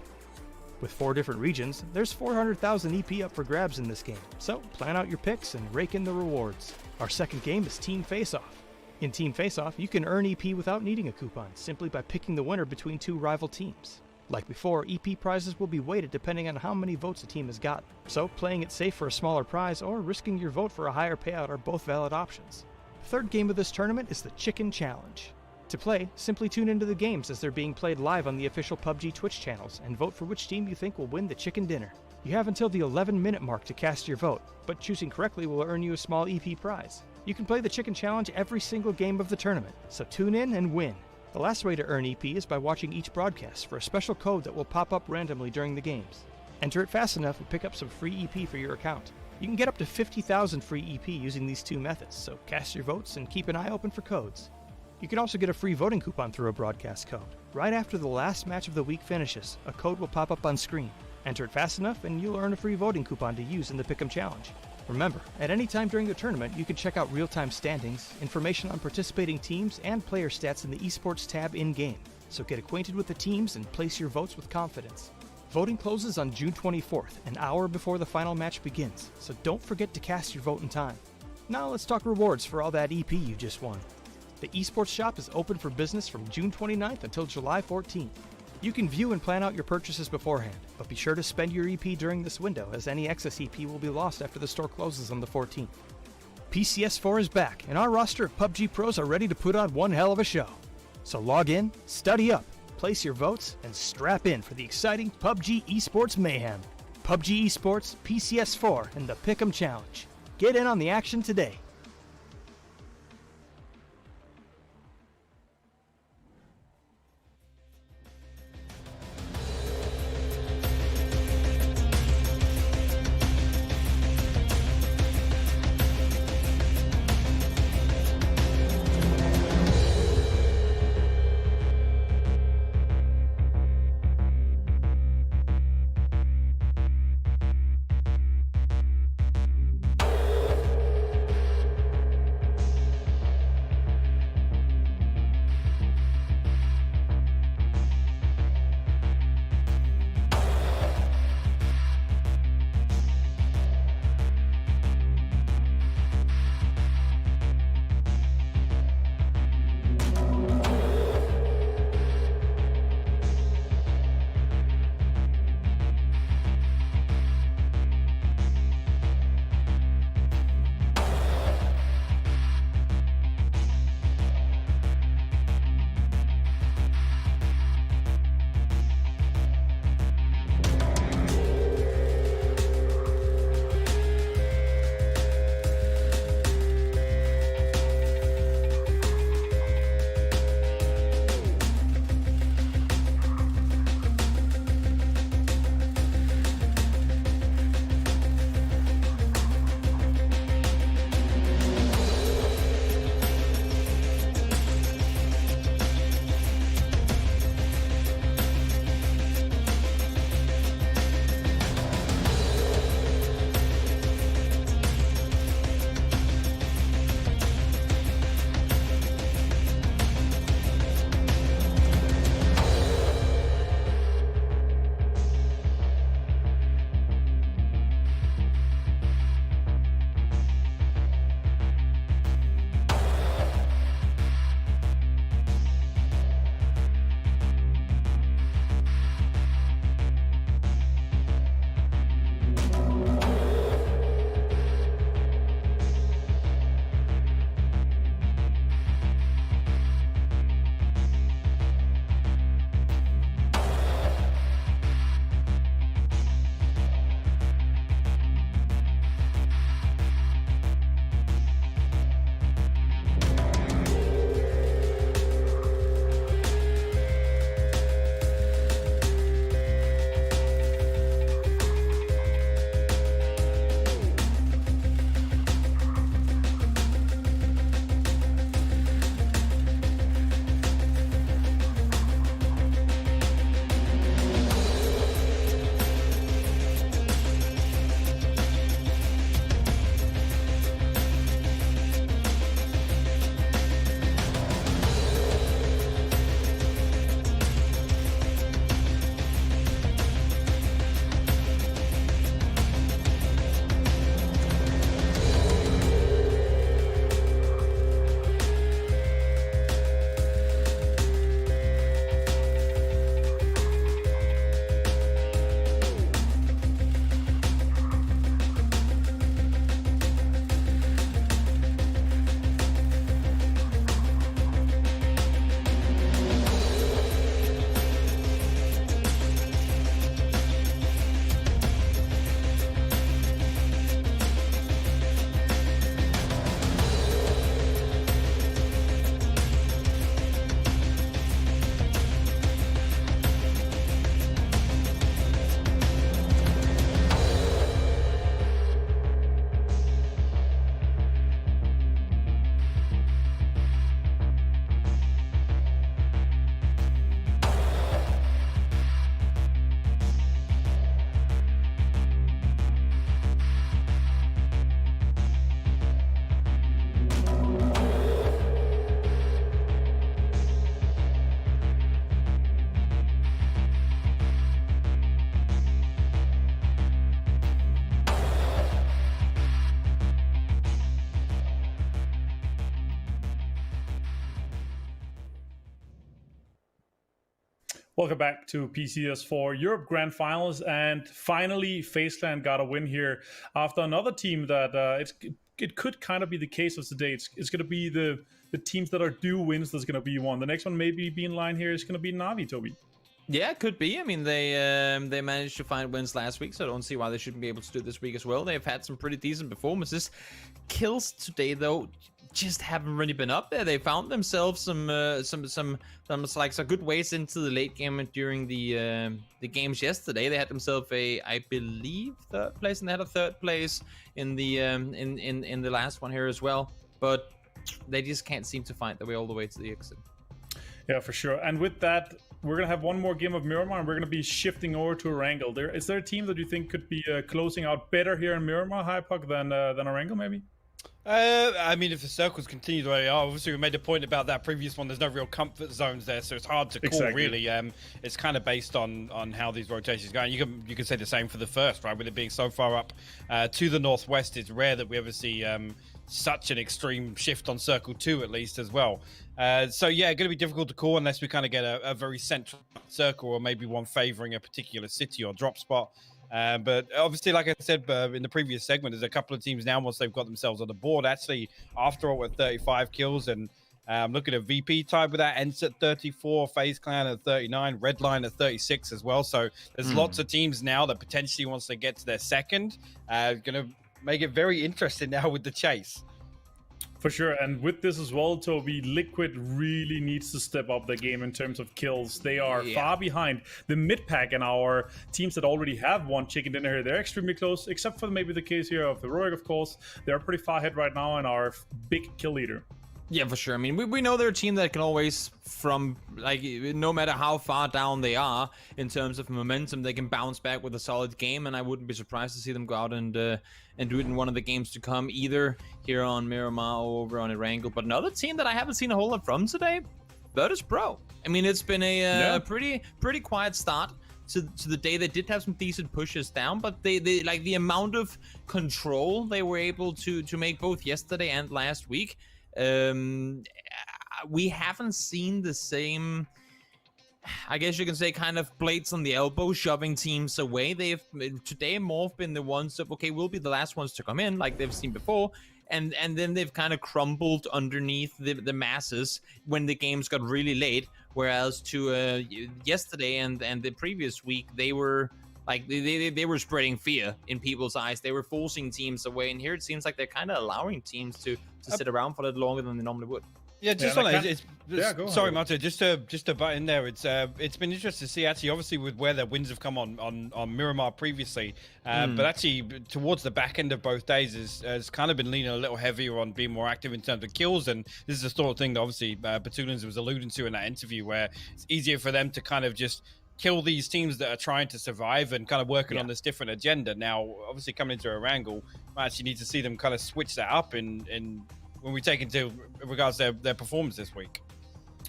With 4 different regions, there's 400,000 EP up for grabs in this game, so plan out your picks and rake in the rewards. Our second game is Team Face-Off. In Team Face-Off, you can earn EP without needing a coupon, simply by picking the winner between 2 rival teams. Like before, EP prizes will be weighted depending on how many votes a team has gotten, so playing it safe for a smaller prize or risking your vote for a higher payout are both valid options. The third game of this tournament is the Chicken Challenge. To play, simply tune into the games as they're being played live on the official PUBG Twitch channels and vote for which team you think will win the chicken dinner. You have until the 11-minute mark to cast your vote, but choosing correctly will earn you a small EP prize. You can play the Chicken Challenge every single game of the tournament, so tune in and win. The last way to earn EP is by watching each broadcast for a special code that will pop up randomly during the games. Enter it fast enough and pick up some free EP for your account. You can get up to 50,000 free EP using these 2 methods, so cast your votes and keep an eye open for codes. You can also get a free voting coupon through a broadcast code. Right after the last match of the week finishes, a code will pop up on screen. Enter it fast enough and you'll earn a free voting coupon to use in the Pick'em Challenge. Remember, at any time during the tournament, you can check out real-time standings, information on participating teams, and player stats in the Esports tab in-game. So get acquainted with the teams and place your votes with confidence. Voting closes on June 24th, an hour before the final match begins, so don't forget to cast your vote in time. Now let's talk rewards for all that EP you just won. The esports shop is open for business from June 29th until July 14th. You can view and plan out your purchases beforehand, but be sure to spend your EP during this window, as any excess EP will be lost after the store closes on the 14th. PCS4 is back, and our roster of PUBG pros are ready to put on one hell of a show. So log in, study up, place your votes, and strap in for the exciting PUBG Esports mayhem. PUBG Esports, PCS4, and the Pick'em Challenge. Get in on the action today. Welcome back to PCS4 Europe Grand Finals, and finally FaZe got a win here after another team that it could kind of be the case of today. It's going to be the teams that are due wins that's going to be one. The next one maybe be in line here is going to be Na'Vi, Toby. Yeah, it could be. I mean, they managed to find wins last week, so I don't see why they shouldn't be able to do it this week as well. They've had some pretty decent performances. Kills today, though, just haven't really been up there. They found themselves some good ways into the late game and during the games yesterday. They had themselves I believe third place, and they had a third place in the last one here as well. But they just can't seem to find their way all the way to the exit. Yeah, for sure. And with that, we're gonna have one more game of Miramar, and we're gonna be shifting over to Erangel. Is there a team that you think could be closing out better here in Miramar, Hypuck, than Erangel maybe? I mean, if the circles continue the way they are, obviously we made a point about that previous one. There's no real comfort zones there, so it's hard to call really. It's kind of based on how these rotations go. And you can say the same for the first, right? With it being so far up to the northwest, it's rare that we ever see such an extreme shift on Circle 2, at least, as well. So yeah, going to be difficult to call unless we kind of get a very central circle, or maybe one favoring a particular city or drop spot. But obviously, like I said in the previous segment, there's a couple of teams now, once they've got themselves on the board, actually, after all, with 35 kills. And looking at VP tied with that, Ents at 34, FaZe Clan at 39, Redline at 36 as well. So there's lots of teams now that potentially, once they get to their second, going to make it very interesting now with the chase. For sure, and with this as well, Toby, Liquid really needs to step up their game in terms of kills. They are far behind the mid-pack, and our teams that already have won Chicken Dinner here, they're extremely close, except for maybe the case here of Heroic, of course. They're pretty far ahead right now and are big kill leader. Yeah, for sure. I mean, we know they're a team that can always, from, like, no matter how far down they are in terms of momentum, they can bounce back with a solid game, and I wouldn't be surprised to see them go out and do it in one of the games to come, either here on Miramar or over on Erangel. But another team that I haven't seen a whole lot from today, Virtus Pro. I mean, it's been a pretty quiet start to the day. They did have some decent pushes down, but they like the amount of control they were able to make both yesterday and last week. We haven't seen the same, I guess you can say, kind of blades on the elbow shoving teams away. They've today more been the ones that, okay, we'll be the last ones to come in, like they've seen before, and then they've kind of crumbled underneath the masses when the games got really late. Whereas to yesterday and the previous week, they were like they were spreading fear in people's eyes. They were forcing teams away, and here it seems like they're kind of allowing teams to sit around for a little longer than they normally would. Yeah, just on that. Sorry, Marta. Just to butt in there. It's been interesting to see, actually, obviously with where their wins have come on Miramar previously, but actually towards the back end of both days has kind of been leaning a little heavier on being more active in terms of kills. And this is the sort of thing that obviously Batulins was alluding to in that interview, where it's easier for them to kind of just kill these teams that are trying to survive and kind of working on this different agenda. Now, obviously coming into Erangel, I actually need to see them kind of switch that up in when we take into regards to their performance this week.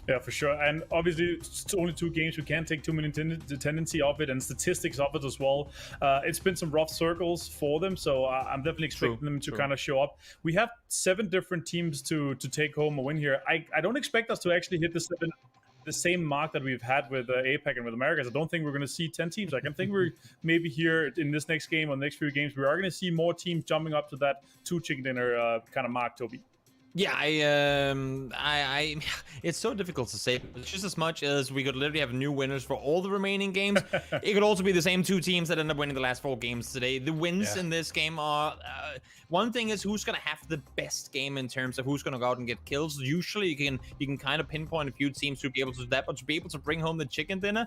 Yeah, for sure. And obviously, it's only 2 games. We can't take too many tendency of it and statistics of it as well. It's been some rough circles for them, so I'm definitely expecting them to kind of show up. We have 7 different teams to take home a win here. I don't expect us to actually hit the same mark that we've had with APAC and with Americas. I don't think we're going to see 10 teams. I can think we're maybe here in this next game or the next few games, we are going to see more teams jumping up to that 2 Chicken Dinner kind of mark, Toby. Yeah, I it's so difficult to say. Just as much as we could literally have new winners for all the remaining games, it could also be the same 2 teams that end up winning the last 4 games today. The wins in this game are one thing is who's going to have the best game in terms of who's going to go out and get kills. Usually you can kind of pinpoint a few teams who'd be able to do that, but to be able to bring home the Chicken Dinner,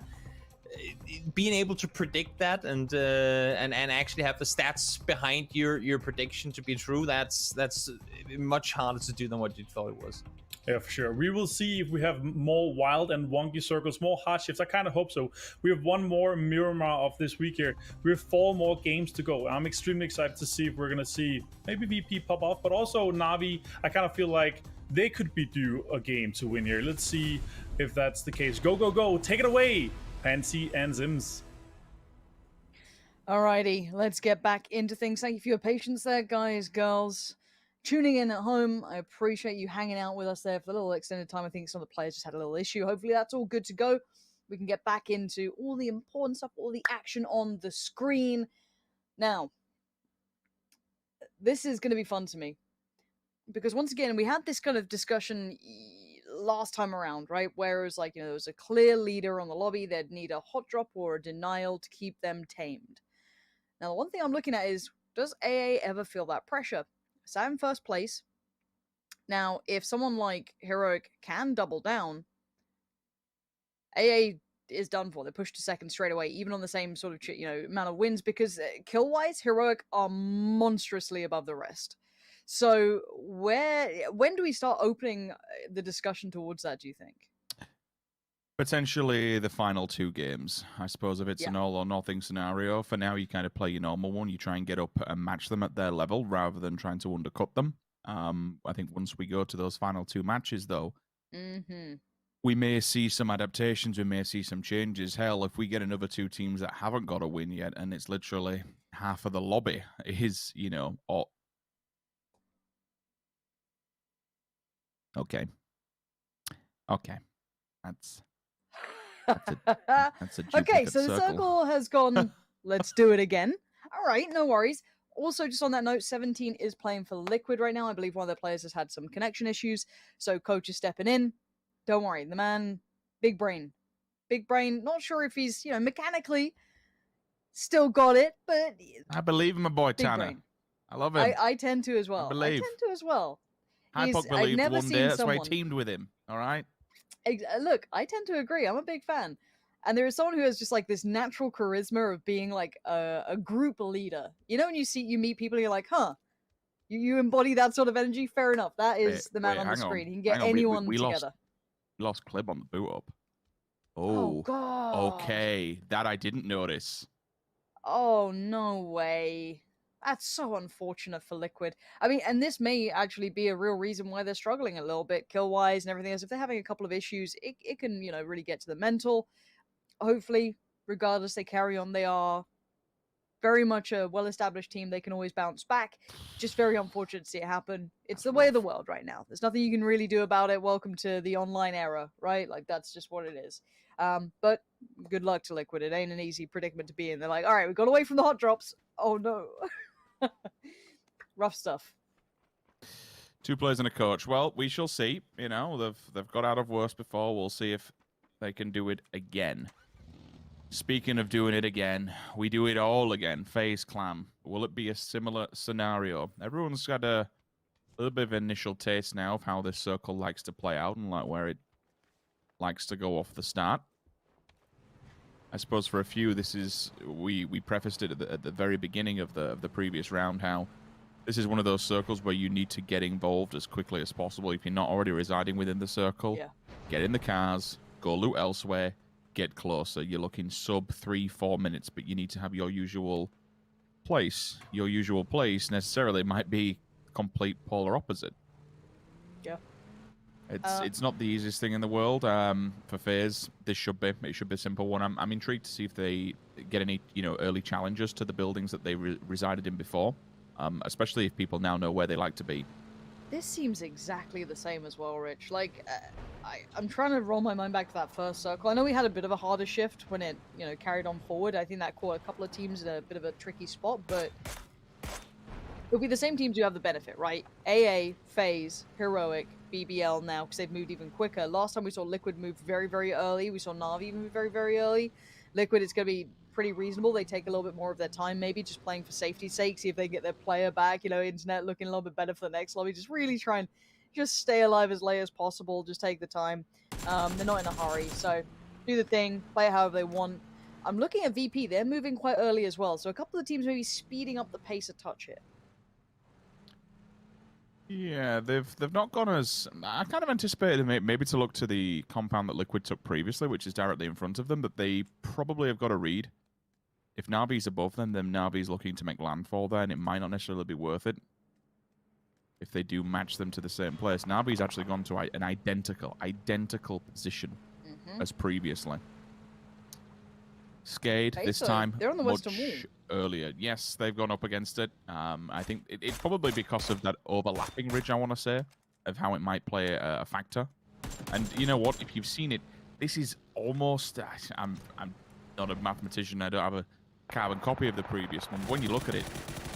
being able to predict that and actually have the stats behind your prediction to be true, that's much harder to do than what you thought it was. Yeah, for sure. We will see if we have more wild and wonky circles, more hard shifts. I kind of hope so. We have 1 more Miramar of this week here. We have 4 more games to go. I'm extremely excited to see if we're going to see maybe VP pop off, but also Na'Vi. I kind of feel like they could be due a game to win here. Let's see if that's the case. Go, go, go. Take it away, Pansy and Zims. Alrighty, let's get back into things. Thank you for your patience there, guys, girls. Tuning in at home, I appreciate you hanging out with us there for a little extended time. I think some of the players just had a little issue. Hopefully that's all good to go. we can get back into all the important stuff, all the action on the screen. Now, this is going to be fun to me. Because once again, we had this kind of discussion last time around, right? Where it was like, there was a clear leader on the lobby. They'd need a hot drop or a denial to keep them tamed. Now, the one thing I'm looking at is, does AA ever feel that pressure? Sat in first place. Now, if someone like Heroic can double down, AA is done for. They're pushed to second straight away, even on the same sort of amount of wins, because kill-wise, Heroic are monstrously above the rest. So when do we start opening the discussion towards that, do you think? Potentially the final 2 games. I suppose if it's an all or nothing scenario, for now you kind of play your normal one. You try and get up and match them at their level rather than trying to undercut them. I think once we go to those final 2 matches, though, we may see some adaptations. We may see some changes. Hell, if we get another 2 teams that haven't got a win yet, and it's literally half of the lobby is, Okay. That's a okay, so the circle. circle has gone, let's do it again. All right, no worries. Also, just on that note, 17 is playing for Liquid right now. I believe one of their players has had some connection issues, so coach is stepping in. Don't worry, the man, big brain. Big brain, not sure if he's, mechanically still got it, but... I believe in my boy, Tanner. Brain. I love him. I tend to as well. I tend to as well. I believed one day, that's why I teamed with him, all right? Look, I tend to agree. I'm a big fan. And there is someone who has just like this natural charisma of being like a group leader. When you meet people, you're like, huh, you embody that sort of energy. Fair enough. That is the man on the screen. He can get anyone together. We lost Clib on the boot up. Oh, God. Okay. That I didn't notice. Oh, no way. That's so unfortunate for Liquid. I mean, and this may actually be a real reason why they're struggling a little bit, kill-wise and everything else. If they're having a couple of issues, it can, really get to the mental. Hopefully, regardless, they carry on. They are very much a well-established team. They can always bounce back. Just very unfortunate to see it happen. It's the way of the world right now. There's nothing you can really do about it. Welcome to the online era, right? Like, that's just what it is. But good luck to Liquid. It ain't an easy predicament to be in. They're like, all right, we got away from the hot drops. Oh, no. Rough stuff. 2 players and a coach. Well, we shall see. They've got out of worse before. We'll see if they can do it again. Speaking of doing it again, we do it all again. FaZe Clan. Will it be a similar scenario? Everyone's got a little bit of initial taste now of how this circle likes to play out and like where it likes to go off the start. I suppose for a few, this is we prefaced it at the very beginning of the previous round how this is one of those circles where you need to get involved as quickly as possible. If you're not already residing within the circle, get in the cars, go loot elsewhere, get closer. You're looking sub 3-4 minutes, but you need to have your usual place. Your usual place necessarily might be complete polar opposite. Yeah. It's not the easiest thing in the world. For FaZe, it should be a simple one. I'm intrigued to see if they get any early challenges to the buildings that they resided in before, especially if people now know where they like to be. This seems exactly the same as well, Rich. Like, I'm trying to roll my mind back to that first circle. I know we had a bit of a harder shift when it carried on forward. I think that caught a couple of teams in a bit of a tricky spot, but it'll be the same teams who have the benefit, right? AA, FaZe, Heroic, BBL now, because they've moved even quicker. Last time we saw Liquid move very, very early. We saw Na'Vi move very, very early. Liquid is going to be pretty reasonable. They take a little bit more of their time, maybe just playing for safety's sake, see if they get their player back, internet looking a little bit better for the next lobby. Just really try and just stay alive as late as possible. Just take the time. They're not in a hurry, so do the thing, play however they want. I'm looking at VP. They're moving quite early as well, so a couple of teams may be speeding up the pace a touch here. Yeah, they've not gone as... I kind of anticipated them maybe to look to the compound that Liquid took previously, which is directly in front of them, but they probably have got a read. If Na'Vi's above them, then Na'Vi's looking to make landfall there, and it might not necessarily be worth it if they do match them to the same place. Na'Vi's actually gone to an identical position as previously. Skade this time they're on the much Western Wall. Earlier. Yes, they've gone up against it. I think it's probably because of that overlapping ridge, I want to say, of how it might play a factor. And you know what? If you've seen it, this is almost, I'm not a mathematician. I don't have a carbon copy of the previous one. When you look at it,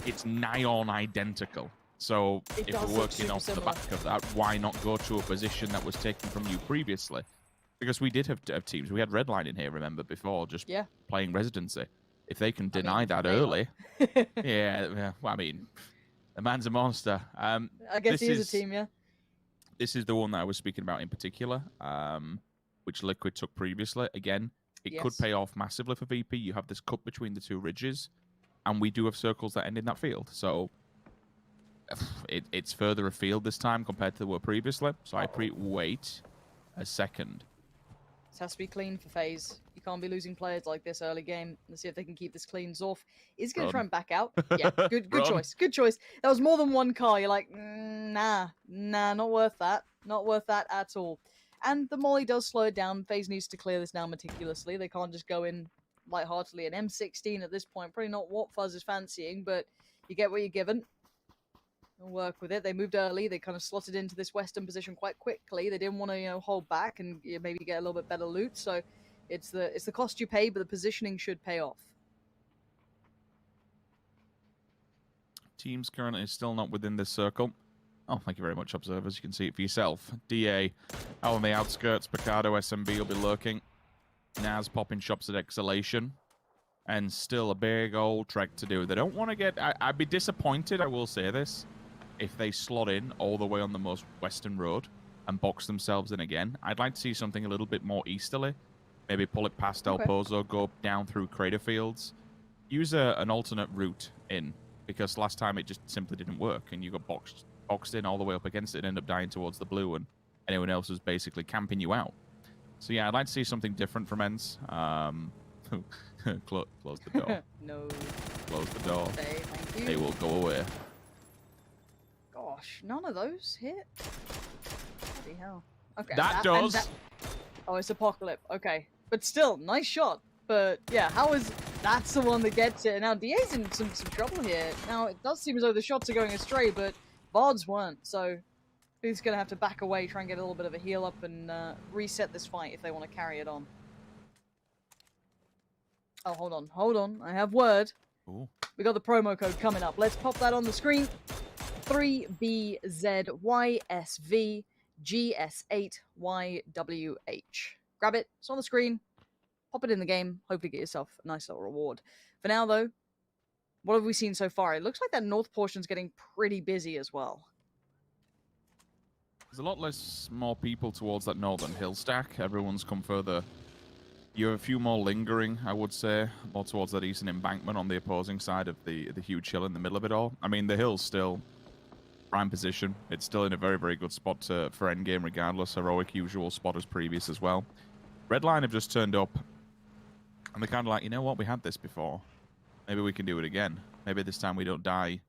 it's nigh on identical. So if we're working off the back of that, why not go to a position that was taken from you previously? Because we did have teams. We had Redline in here, remember, before, just playing Residency. If they can deny that early, yeah, well, I mean, the man's a monster. I guess he is a team, yeah. This is the one that I was speaking about in particular, which Liquid took previously. Again, it could pay off massively for VP. You have this cut between the two ridges, and we do have circles that end in that field. So it's further afield this time compared to the were previously. So I wait a second. This has to be clean for FaZe. You can't be losing players like this early game. Let's see if they can keep this clean. Zorf is going to try and back out. Yeah, good choice. Good choice. That was more than one car. You're like, nah, not worth that. Not worth that at all. And the molly does slow it down. FaZe needs to clear this now meticulously. They can't just go in lightheartedly. An M16 at this point, probably not what Fuzz is fancying, but you get what you're given. They'll work with it. They moved early. They kind of slotted into this western position quite quickly. They didn't want to, hold back and maybe get a little bit better loot. So it's the cost you pay, but the positioning should pay off. Teams currently still not within this circle. Oh, thank you very much, observers. You can see it for yourself. DA out on the outskirts. Picardo, SMB will be lurking. Naz popping shops at Exhalation. And still a big old trek to do. They don't want to get... I'd be disappointed, I will say this, if they slot in all the way on the most western road and box themselves in again. I'd like to see something a little bit more easterly. Maybe pull it past El Pozo, go down through Crater Fields. Use an alternate route in, because last time it just simply didn't work, and you got boxed in all the way up against it and end up dying towards the blue, and anyone else was basically camping you out. So yeah, I'd like to see something different from ENCE. Close the door. No. Close the door. Okay, thank you. They will go away. Gosh, none of those hit? Bloody hell. Okay. That does. Oh, it's Apocalypse. Okay. But still, nice shot. But yeah, that's the one that gets it. Now, DA's in some trouble here. Now, it does seem as though the shots are going astray, but VODs weren't. So he's going to have to back away, try and get a little bit of a heal up and reset this fight if they want to carry it on. Oh, hold on. I have word. Ooh. We got the promo code coming up. Let's pop that on the screen. 3BZYSVGS8YWH. Grab it. It's on the screen. Pop it in the game. Hopefully get yourself a nice little reward. For now, though, what have we seen so far? It looks like that north portion's getting pretty busy as well. There's a lot more people towards that northern hill stack. Everyone's come further. You have a few more lingering, I would say, more towards that eastern embankment on the opposing side of the huge hill in the middle of it all. I mean, the hill's still prime position. It's still in a very, very good spot for endgame regardless. Heroic, usual spot as previous as well. Redline have just turned up, and they're kind of like, you know what, we had this before. Maybe we can do it again. Maybe this time we don't die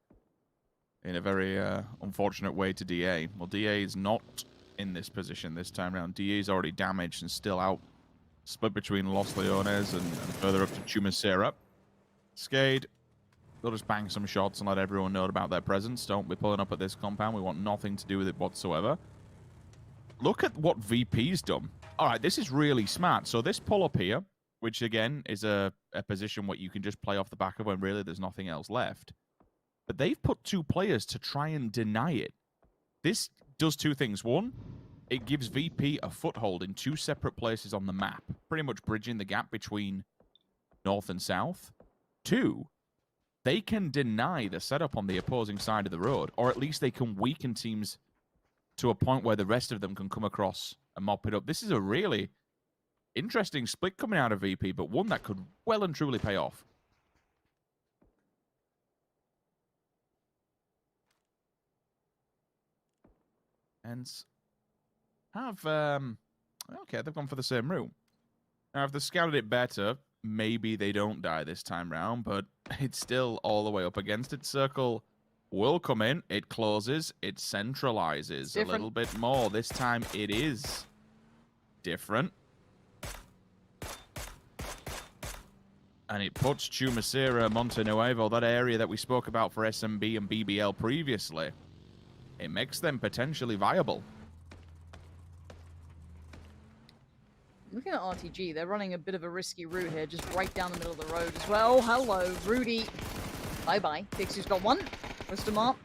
in a very unfortunate way to DA. Well, DA is not in this position this time around. DA is already damaged and still out. Split between Los Leones and further up to Chumacera. Skade, they'll just bang some shots and let everyone know about their presence. Don't be pulling up at this compound. We want nothing to do with it whatsoever. Look at what VP's done. All right, this is really smart. So this pull up here, which again is a position where you can just play off the back of when really there's nothing else left. But they've put two players to try and deny it. This does two things. One, it gives VP a foothold in two separate places on the map, pretty much bridging the gap between north and south. Two, they can deny the setup on the opposing side of the road, or at least they can weaken teams to a point where the rest of them can come across and mop it up. This is a really interesting split coming out of VP, but one that could well and truly pay off. And okay, they've gone for the same route. Now, if they scouted it better, maybe they don't die this time round, but it's still all the way up against it. Circle will come in. It closes. It centralizes a little bit more. This time it is different. And it puts Chumacera, Monte Nuevo, that area that we spoke about for SMB and BBL previously. It makes them potentially viable. Looking at RTG, they're running a bit of a risky route here, just right down the middle of the road as well. Hello, Rudy. Bye-bye. Pixie's got one. Mr. Mark.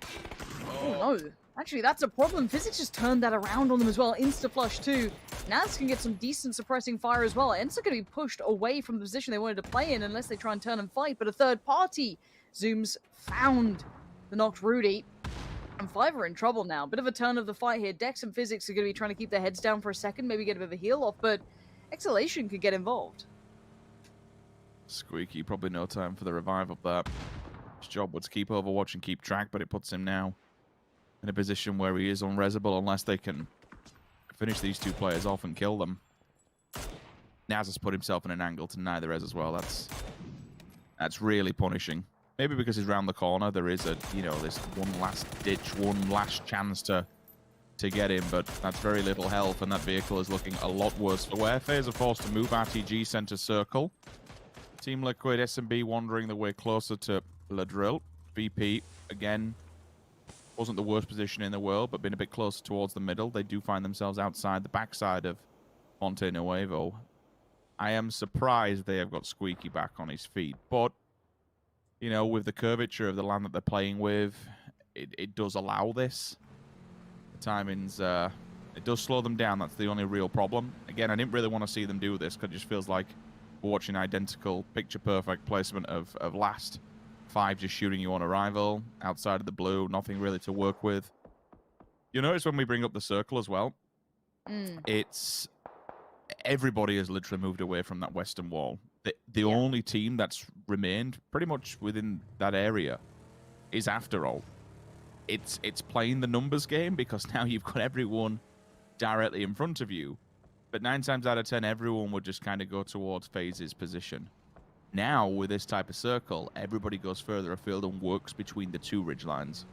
Oh, no. Actually, that's a problem. Physics just turned that around on them as well. Insta-flush, too. Naz can get some decent suppressing fire as well. Ents are going to be pushed away from the position they wanted to play in unless they try and turn and fight. But a third party, Zooms, found the knocked Rudy. And Five are in trouble now. Bit of a turn of the fight here. Dex and Physics are going to be trying to keep their heads down for a second, maybe get a bit of a heal off, but Exhalation could get involved. Squeaky, probably no time for the revive up there. His job was to keep Overwatch and keep track, but it puts him now in a position where he is unresable unless they can finish these two players off and kill them. Naz has put himself in an angle to deny the res as well. That's really punishing. Maybe because he's round the corner, there is a, you know, this one last ditch, one last chance to get him, but that's very little health, and that vehicle is looking a lot worse for wear. FaZe are forced to move RTG center circle. Team Liquid, SMB wandering their way closer to La Drill. VP, again, wasn't the worst position in the world, but been a bit closer towards the middle. They do find themselves outside the backside of Monte Nuevo. I am surprised they have got Squeaky back on his feet, but, you know, with the curvature of the land that they're playing with, it does allow this. The timings, it does slow them down. That's the only real problem. Again, I didn't really want to see them do this because it just feels like we're watching identical, picture-perfect placement of last. Five just shooting you on arrival, outside of the blue, nothing really to work with. You notice when we bring up the circle as well, it's... everybody has literally moved away from that western wall. The only team that's remained pretty much within that area is After All. It's playing the numbers game because now you've got everyone directly in front of you. But 9 times out of 10, everyone would just kind of go towards FaZe's position. Now, with this type of circle, everybody goes further afield and works between the two ridge lines.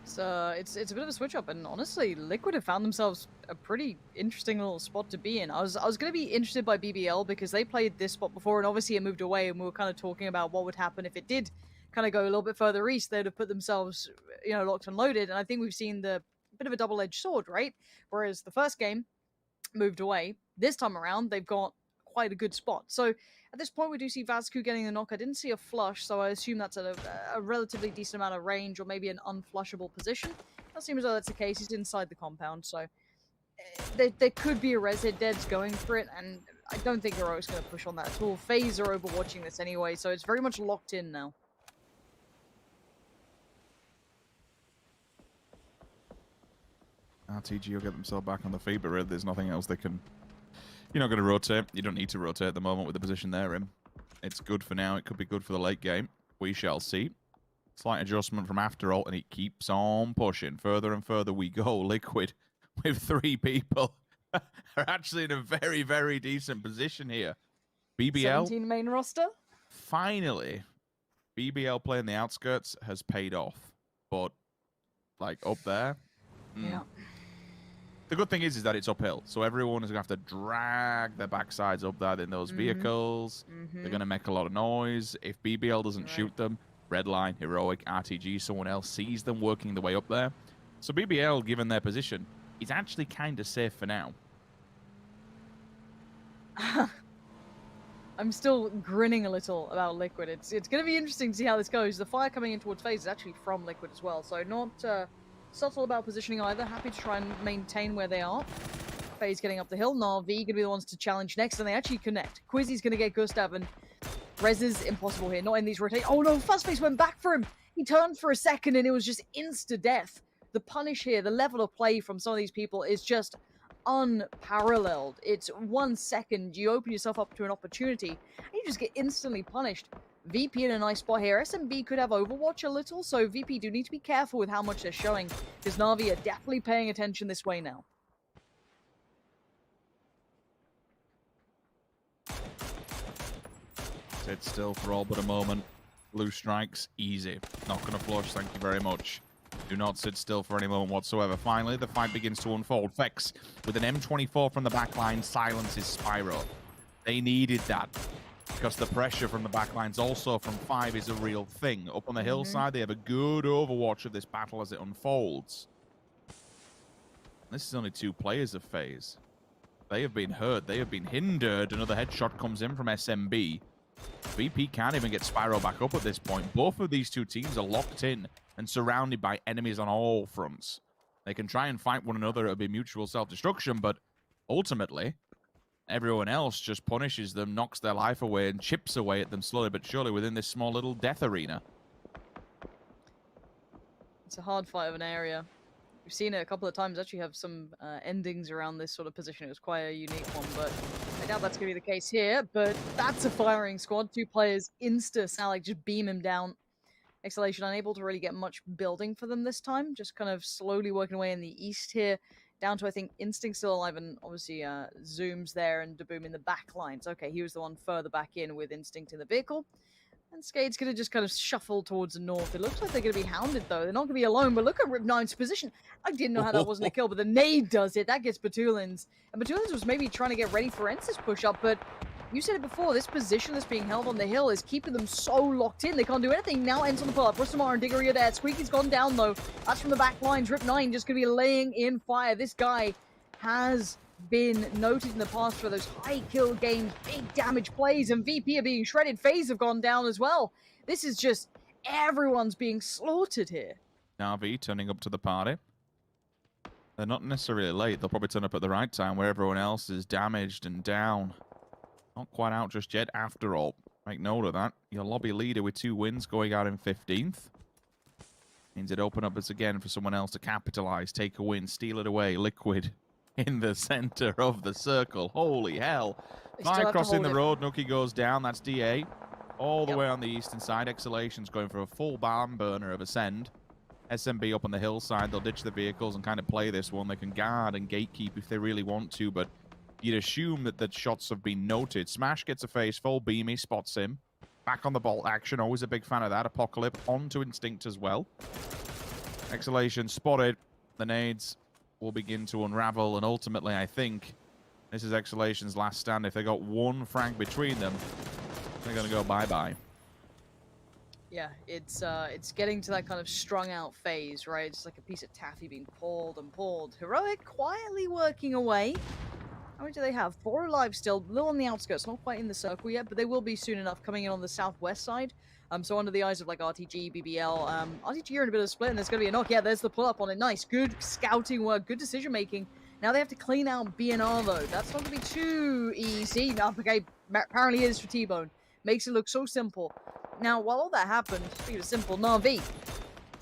So it's a bit of a switch up, and honestly, Liquid have found themselves a pretty interesting little spot to be in. I was going to be interested by BBL because they played this spot before, and obviously it moved away, and we were kind of talking about what would happen if it did kind of go a little bit further east. They'd have put themselves, you know, locked and loaded, and I think we've seen the bit of a double-edged sword, right? Whereas the first game moved away. This time around, they've got quite a good spot. So at this point, we do see Vazku getting the knock. I didn't see a flush, so I assume that's a relatively decent amount of range or maybe an unflushable position. It does seem as though that's the case. He's inside the compound, so there could be a res hit. Dead's going for it, and I don't think Heroic's going to push on that at all. FaZe are overwatching this anyway, so it's very much locked in now. RTG will get themselves back on the feet, but really there's nothing else they can... You're not going to rotate. You don't need to rotate at the moment with the position they're in. It's good for now. It could be good for the late game. We shall see. Slight adjustment from After All, and it keeps on pushing. Further and further we go. Liquid, with 3 people, are actually in a very, very decent position here. BBL... 17 main roster? Finally, BBL playing the outskirts has paid off. But, like, up there... Yeah. The good thing is that it's uphill, so everyone is going to have to drag their backsides up there in those vehicles. They're going to make a lot of noise. If BBL doesn't shoot them, Redline, Heroic, RTG, someone else sees them working their way up there. So BBL, given their position, is actually kind of safe for now. I'm still grinning a little about Liquid. It's going to be interesting to see how this goes. The fire coming in towards FaZe is actually from Liquid as well, so not... subtle about positioning either. Happy to try and maintain where they are. FaZe getting up the hill. Na'Vi going to be the ones to challenge next, and they actually connect. Quizzy's going to get Gustav, and Rez is impossible here. Not in these rotate. Oh no, Fuzzface went back for him. He turned for a second, and it was just insta-death. The punish here, the level of play from some of these people is just unparalleled. It's 1 second, you open yourself up to an opportunity, and you just get instantly punished. VP in a nice spot here. SMB could have Overwatch a little, so VP do need to be careful with how much they're showing, because Na'Vi are definitely paying attention this way now. Sit still for all but a moment. Blue strikes, easy. Not going to flush, thank you very much. Do not sit still for any moment whatsoever. Finally, the fight begins to unfold. Fex, with an M24 from the backline, silences Spyro. They needed that. Because the pressure from the backlines also from 5 is a real thing. Up on the hillside, they have a good overwatch of this battle as it unfolds. This is only 2 players of FaZe. They have been hurt. They have been hindered. Another headshot comes in from SMB. VP can't even get Spyro back up at this point. Both of these two teams are locked in and surrounded by enemies on all fronts. They can try and fight one another. It'll be mutual self-destruction, but ultimately, everyone else just punishes them, knocks their life away, and chips away at them slowly but surely within this small little death arena. It's a hard fight of an area. We've seen it a couple of times. Actually have some endings around this sort of position. It was quite a unique one, but I doubt that's going to be the case here. But that's a firing squad. 2 players, Salik just beam him down. Exhalation unable to really get much building for them this time. Just kind of slowly working away in the east here. Down to, I think, Instinct still alive, and obviously Zooms there and Daboom in the back lines. Okay, he was the one further back in with Instinct in the vehicle. And Skade's going to just kind of shuffle towards the north. It looks like they're going to be hounded, though. They're not going to be alone, but look at Rip9's position. I didn't know how that wasn't a kill, but the nade does it. That gets Batulins. And Batulins was maybe trying to get ready for Ensis push-up, but you said it before, this position that's being held on the hill is keeping them so locked in. They can't do anything. Now ends on the pull-up. Rustamar and Diggory are there. Squeaky's gone down, though. That's from the back lines. Rip9 just going to be laying in fire. This guy has been noted in the past for those high kill games, big damage plays, and VP are being shredded. FaZe have gone down as well. This is just, everyone's being slaughtered here. Na'Vi turning up to the party. They're not necessarily late. They'll probably turn up at the right time where everyone else is damaged and down. Not quite out just yet, after all. Make note of that. Your lobby leader with 2 wins going out in 15th. Means it open up us again for someone else to capitalize, take a win, steal it away. Liquid in the center of the circle. Holy hell. Fire crossing the road. Nookie goes down. That's DA. All the way on the eastern side. Exhalation's going for a full barn burner of Ascend. SMB up on the hillside. They'll ditch the vehicles and kind of play this one. They can guard and gatekeep if they really want to, but you'd assume that the shots have been noted. Smash gets a face full. Beamy spots him. Back on the bolt action. Always a big fan of that. Apocalypse onto Instinct as well. Exhalation spotted. The nades will begin to unravel, and ultimately, I think this is Exhalation's last stand. If they got one frag between them, they're going to go bye-bye. Yeah, it's getting to that kind of strung out phase, right? It's like a piece of taffy being pulled and pulled. Heroic quietly working away. How many do they have? 4 alive still, a little on the outskirts, not quite in the circle yet, but they will be soon enough, coming in on the southwest side. So under the eyes of like RTG, BBL, RTG are in a bit of a split, and there's going to be a knock. Yeah, there's the pull-up on it. Nice, good scouting work, good decision-making. Now they have to clean out BNR, though. That's not going to be too easy. Now, okay, apparently it is for T-Bone. Makes it look so simple. Now, while all that happened, speaking of simple, Na'Vi,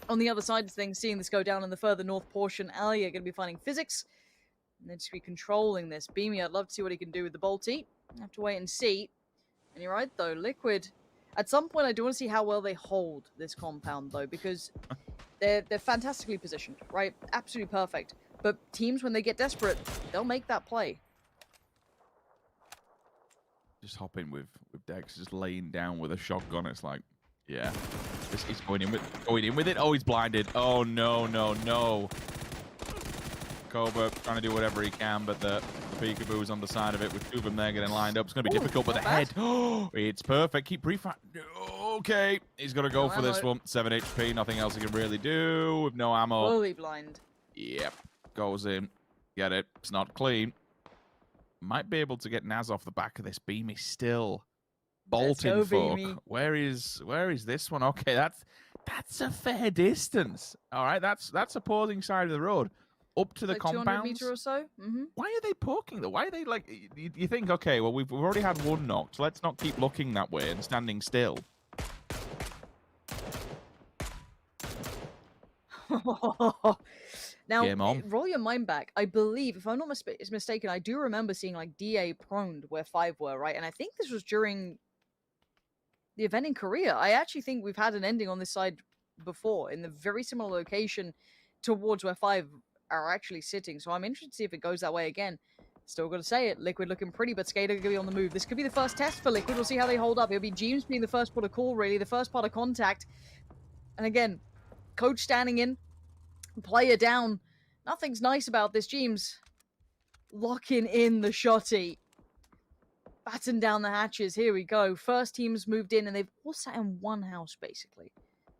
on the other side of things, seeing this go down in the further north portion, Alia going to be finding physics. And then just be controlling this. Beamy, I'd love to see what he can do with the bolty. Have to wait and see. And you're right, though. Liquid, at some point, I do want to see how well they hold this compound, though, because they're fantastically positioned, right? Absolutely perfect. But teams, when they get desperate, they'll make that play. Just hop in with Dex, just laying down with a shotgun. It's like, yeah, he's going in with it. Oh, he's blinded. Oh no, no, no. Cobra trying to do whatever he can, but the peekaboo's on the side of it with 2 of them there getting lined up. It's going to be difficult, but the head, oh, it's perfect. Keep pre-fire. Okay, he's got to go for this one. 7 HP, nothing else he can really do with no ammo. Fully blind. Yep, goes in. Get it. It's not clean. Might be able to get Naz off the back of this. Beamy still bolting folk. Where is this one? Okay, that's a fair distance. All right, that's opposing side of the road. Up to the like compound. 200 meters or so. Why are they poking though? Why are they like? You think, okay, well we've already had one knocked. So let's not keep looking that way and standing still. Now, roll your mind back. I believe, if I'm not mistaken, I do remember seeing like DA proned where 5 were, right? And I think this was during the event in Korea. I actually think we've had an ending on this side before in the very similar location towards where 5 are actually sitting. So I'm interested to see if it goes that way again. Still got to say it. Liquid looking pretty, but Skater going to be on the move. This could be the first test for Liquid. We'll see how they hold up. It'll be James being the first port of call, really. The first part of contact. And again, coach standing in. Player down. Nothing's nice about this. James locking in the shotty. Batten down the hatches. Here we go. First team's moved in, and they've all sat in one house, basically.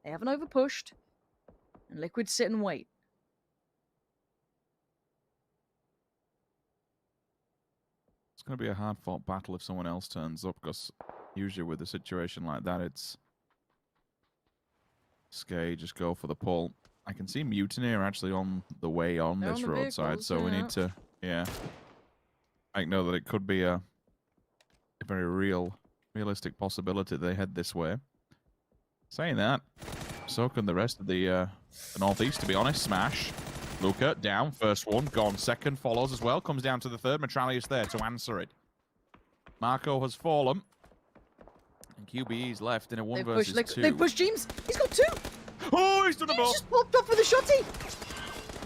They haven't overpushed. And Liquid sit and wait. It's going to be a hard-fought battle if someone else turns up, because usually with a situation like that, it's Skay, just go for the pull. I can see Mutiny are actually on the way on They're this on the roadside, vehicles, so we yeah. need to, I know that it could be a very realistic possibility they head this way. Saying that, so can the rest of the Northeast, to be honest. Smash. Luca, down. First one, gone. Second follows as well. Comes down to the third. Metralius there to answer it. Marco has fallen. And QBE's left in a 1 versus 2. They pushed James. He's got 2. Oh, he's done a ball. Just popped up with a shotty.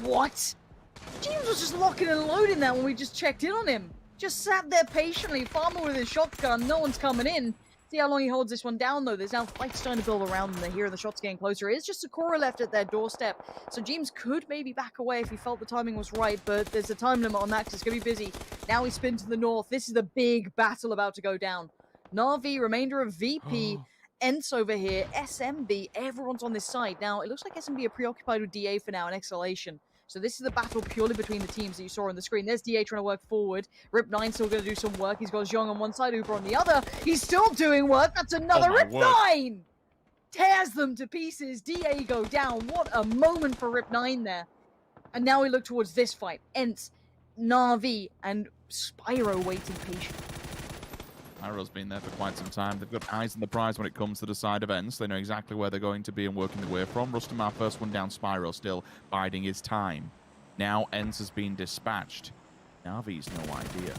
What? James was just locking and loading that when we just checked in on him. Just sat there patiently, farming with his shotgun. No one's coming in. See how long he holds this one down, though. There's now fights starting to build around them. They hear the shots getting closer. It's just Sakura left at their doorstep. So James could maybe back away if he felt the timing was right, but there's a time limit on that because it's going to be busy. Now he spins to the north. This is the big battle about to go down. Na'Vi, remainder of VP, Ents over here, SMB, everyone's on this side. Now, it looks like SMB are preoccupied with DA for now in Exhalation. So this is the battle purely between the teams that you saw on the screen. There's DA trying to work forward. Rip9 still going to do some work. He's got Zhong on one side, Uber on the other. He's still doing work. That's another Rip9! Tears them to pieces. DA go down. What a moment for Rip9 there. And now we look towards this fight. Ents, Na'Vi, and Spyro waiting patiently. Spyro's been there for quite some time. They've got eyes on the prize when it comes to the side of Ents. They know exactly where they're going to be and working their way from. Rustamar, first one down. Spyro still biding his time. Now Ents has been dispatched. Navi's no idea.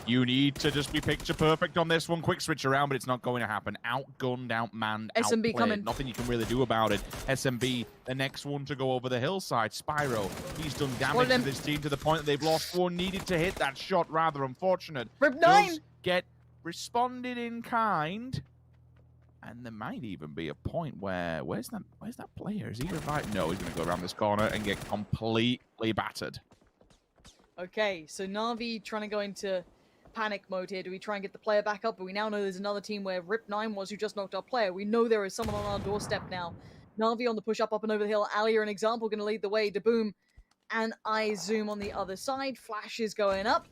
You need to just be picture perfect on this one. Quick switch around, but it's not going to happen. Outgunned, outmanned, SMB outplayed. coming. Nothing you can really do about it. SMB, the next one to go over the hillside. Spyro, he's done damage to this team to the point that they've lost one. Needed to hit that shot, rather unfortunate. Rip9! Does get responded in kind, and there might even be a point where where's that player? Is he revived? No, he's going to go around this corner and get completely battered. Okay, so Na'Vi trying to go into panic mode here. Do we try and get the player back up? But we now know there's another team where Rip9 was who just knocked our player. We know there is someone on our doorstep now. Na'Vi on the push up and over the hill. Ali are an example, going to lead the way. Daboom and I zoom on the other side. Flash is going up.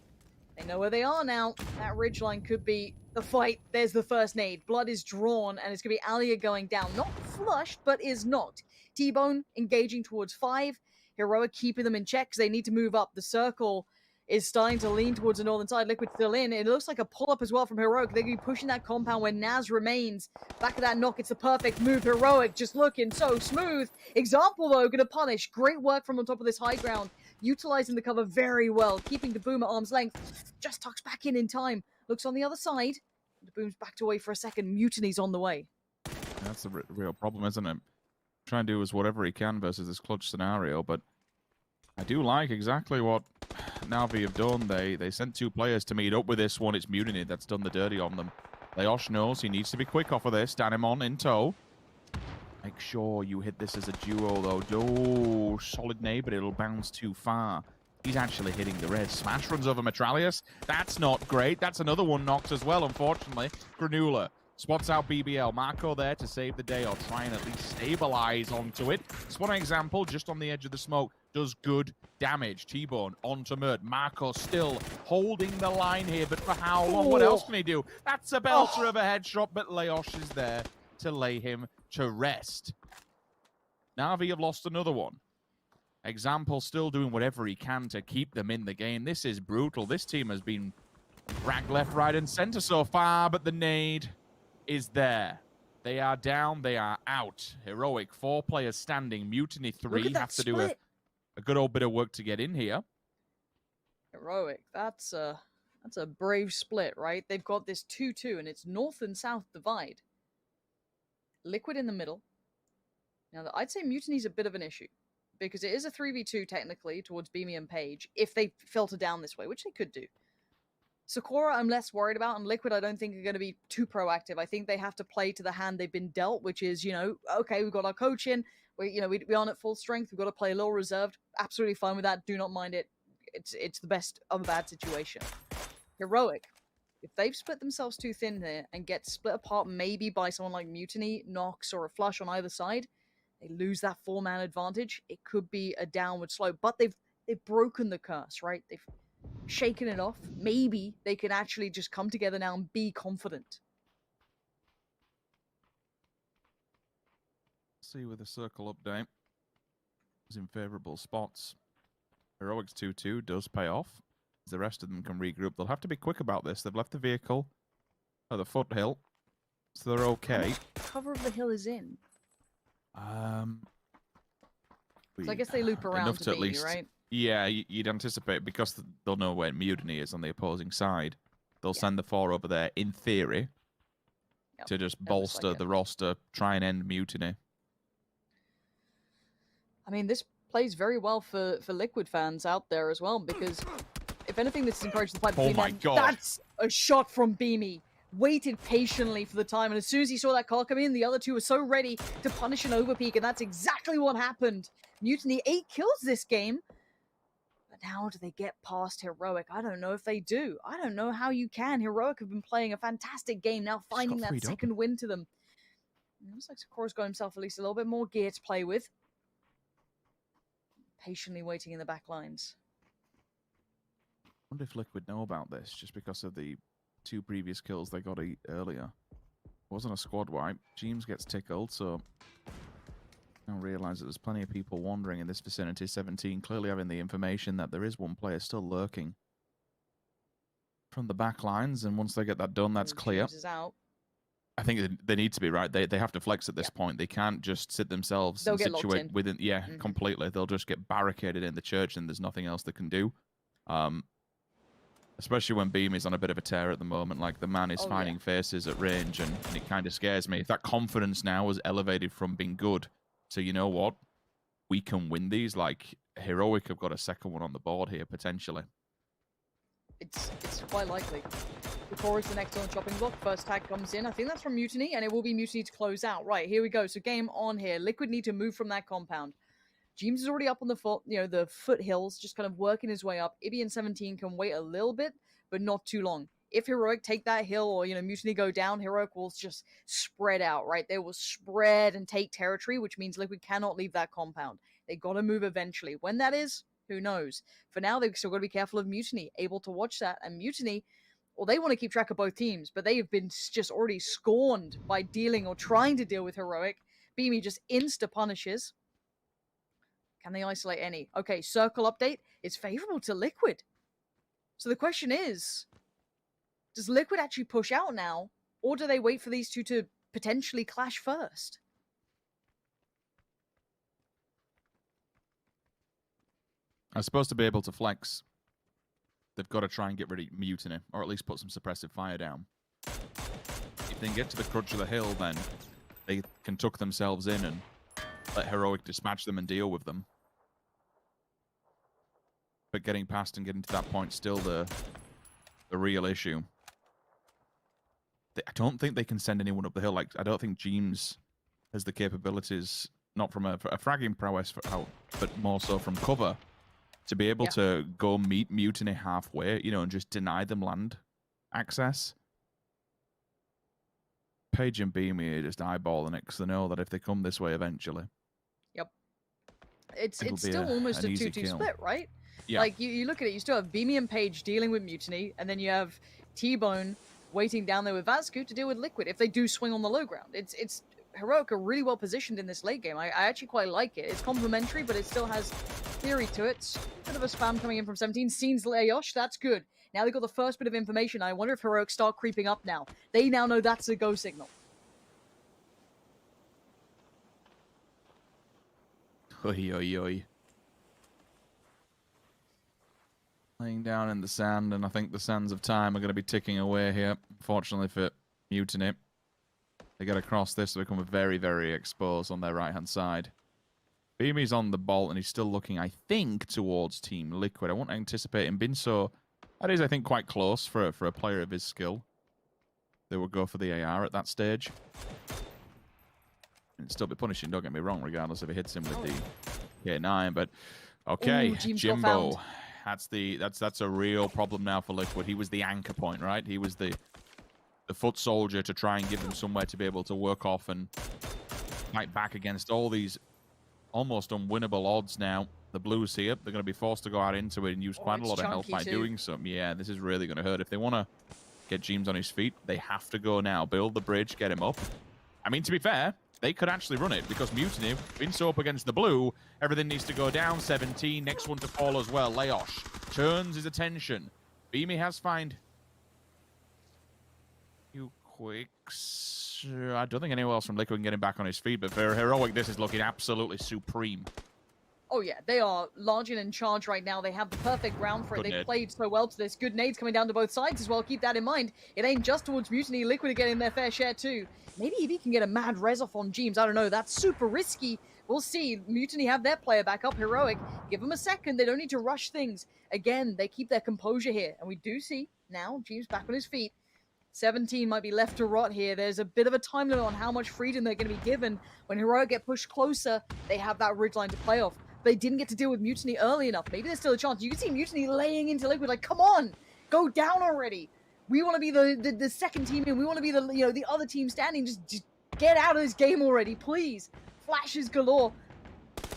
They know where they are now. That ridgeline could be the fight. There's the first nade. Blood is drawn, and it's going to be Alia going down. Not flushed, but is knocked. T-Bone engaging towards 5. Heroic keeping them in check because they need to move up. The circle is starting to lean towards the northern side. Liquid still in. It looks like a pull-up as well from Heroic. They're going to be pushing that compound where Naz remains. Back of that knock, it's the perfect move. Heroic just looking so smooth. Example, though, going to punish. Great work from on top of this high ground. Utilizing the cover very well, keeping Daboom at arm's length. Just tucks back in time. Looks on the other side. Daboom's backed away for a second. Mutiny's on the way. That's the real problem, isn't it? Trying to do is whatever he can versus this clutch scenario, but I do like exactly what Na'Vi have done. They sent 2 players to meet up with this one. It's Mutiny that's done the dirty on them. Leosh knows he needs to be quick off of this. Danimon in tow. Make sure you hit this as a duo, though. Oh, solid nade, but it'll bounce too far. He's actually hitting the red. Smash runs over Metralius. That's not great. That's another one knocked as well, unfortunately. Granula spots out BBL. Marco there to save the day or try and at least stabilize onto it. Spot an example, just on the edge of the smoke. Does good damage. T-Bone onto Mert. Marco still holding the line here, but for how long? What else can he do? That's a belter of a headshot, but Leosh is there to lay him to rest. Na'Vi have lost another one. Example still doing whatever he can to keep them in the game. This is brutal. This team has been dragged left, right, and center so far, but the nade is there. They are down. They are out. Heroic, 4 players standing. Mutiny 3 have to do a good old bit of work to get in here. Heroic, that's a brave split, right? They've got this 2-2, and it's north and south divide. Liquid in the middle. Now, I'd say Mutiny's a bit of an issue, because it is a 3v2 technically towards Beamy and Page, if they filter down this way, which they could do. Sakura, I'm less worried about, and Liquid I don't think are going to be too proactive. I think they have to play to the hand they've been dealt, which is, okay, we've got our coach in, we aren't at full strength, we've got to play a little reserved. Absolutely fine with that, do not mind it. It's the best of a bad situation. Heroic, if they've split themselves too thin here and get split apart maybe by someone like Mutiny, Nox, or a Flush on either side, they lose that 4-man advantage. It could be a downward slope, but they've broken the curse, right? They've shaking it off, maybe they can actually just come together now and be confident. See with the circle update. It's in favorable spots. Heroics 2-2 does pay off. The rest of them can regroup. They'll have to be quick about this. They've left the vehicle at the foothill, so they're okay. Cover of the hill is in. So I guess they loop around enough to at Beanie, least, right? yeah, you'd anticipate, because they'll know where Mutiny is on the opposing side. They'll send the 4 over there, in theory, to just bolster the roster, try and end Mutiny. I mean, this plays very well for Liquid fans out there as well, because if anything, this has encouraged the fight between them. God. That's a shot from Beanie. Waited patiently for the time, and as soon as he saw that call come in, the other two were so ready to punish an overpeak, and that's exactly what happened. Mutiny 8 kills this game, but now do they get past Heroic? I don't know if they do. I don't know how you can. Heroic have been playing a fantastic game, now finding that second win to them. It looks like Sakura's got himself at least a little bit more gear to play with. Patiently waiting in the back lines. I wonder if Liquid know about this, just because of the 2 previous kills they got earlier. It wasn't a squad wipe. James gets tickled, so I realise that there's plenty of people wandering in this vicinity. 17 clearly having the information that there is one player still lurking from the back lines, and once they get that done, that's clear. Is out. I think they need to be, right. They have to flex at this point. They can't just sit themselves and situate within. Yeah, completely. They'll just get barricaded in the church, and there's nothing else they can do. Especially when Beam is on a bit of a tear at the moment. Like, the man is finding faces at range, and it kind of scares me. If that confidence now was elevated from being good to, you know what, we can win these. Like, Heroic have got a second one on the board here, potentially. It's quite likely. Before it's the next on the chopping block, first tag comes in. I think that's from Mutiny, and it will be Mutiny to close out. Right, here we go. So game on here. Liquid need to move from that compound. James is already up on the the foothills, just kind of working his way up. Ibby and 17 can wait a little bit, but not too long. If Heroic take that hill, or Mutiny go down, Heroic will just spread out, right? They will spread and take territory, which means Liquid cannot leave that compound. They got to move eventually. When that is, who knows? For now, they've still got to be careful of Mutiny, able to watch that. And Mutiny, well, they want to keep track of both teams, but they have been just already scorned by dealing or trying to deal with Heroic. Beamy just insta-punishes. Can they isolate any? Okay, circle update is favorable to Liquid. So the question is, does Liquid actually push out now, or do they wait for these two to potentially clash first? I'm supposed to be able to flex. They've got to try and get rid of Mutiny, or at least put some suppressive fire down. If they can get to the crutch of the hill, then they can tuck themselves in and let Heroic dispatch them and deal with them. But getting past and getting to that point still the real issue. I don't think they can send anyone up the hill. Like, I don't think James has the capabilities, not from a fragging prowess out, but more so from cover, to be able to go meet Mutiny halfway, and just deny them land access. Page and Beamy are just eyeballing it, because they know that if they come this way eventually. Yep. It's still almost a 2-2 split, right? Yeah. Like, you look at it, you still have Beamy and Page dealing with Mutiny, and then you have T-Bone waiting down there with Vascu to deal with Liquid if they do swing on the low ground. It's Heroic are really well positioned in this late game. I actually quite like it. It's complementary, but it still has theory to it. Bit of a spam coming in from 17. Scenes Leosh, that's good. Now they've got the first bit of information. I wonder if Heroic start creeping up now. They now know that's a go signal. Oi, oi, oi. Laying down in the sand, and I think the sands of time are going to be ticking away here. Fortunately for Mutiny, they get across this to become very, very exposed on their right-hand side. Beamy's on the bolt, and he's still looking, I think, towards Team Liquid. I won't anticipate him being so... That is, I think, quite close for a player of his skill. They would go for the AR at that stage. And still be punishing, don't get me wrong, regardless if he hits him with the K9. But, okay, Ooh, Jimbo. That's a real problem now for Liquid. He was the anchor point, right? He was the foot soldier to try and give them somewhere to be able to work off and fight back against all these almost unwinnable odds now. the Blues here. They're going to be forced to go out into it and use quite a lot of health by doing so. Yeah, this is really going to hurt. If they want to get James on his feet, they have to go now. Build the bridge, get him up. I mean, to be fair, they could actually run it because Mutiny, been so up against the blue, everything needs to go down. 17, next one to fall as well. Leosh turns his attention. Beamy has find you quicks. I don't think anyone else from Liquid can get him back on his feet, but for Heroic, this is looking absolutely supreme. Oh yeah, they are large and in charge right now. They have the perfect ground for it. They played so well to this. Good nades coming down to both sides as well. Keep that in mind. It ain't just towards Mutiny. Liquid are getting their fair share too. Maybe if he can get a mad res off on James, I don't know. That's super risky. We'll see. Mutiny have their player back up. Heroic, give them a second. They don't need to rush things. Again, they keep their composure here. And we do see now James back on his feet. 17 might be left to rot here. There's a bit of a time limit on how much freedom they're going to be given. When Heroic get pushed closer, they have that ridgeline to play off. They didn't get to deal with Mutiny early enough. Maybe there's still a chance. You can see Mutiny laying into Liquid like, come on, go down already. We want to be the second team in. We want to be the other team standing. Just get out of this game already, please. Flashes galore.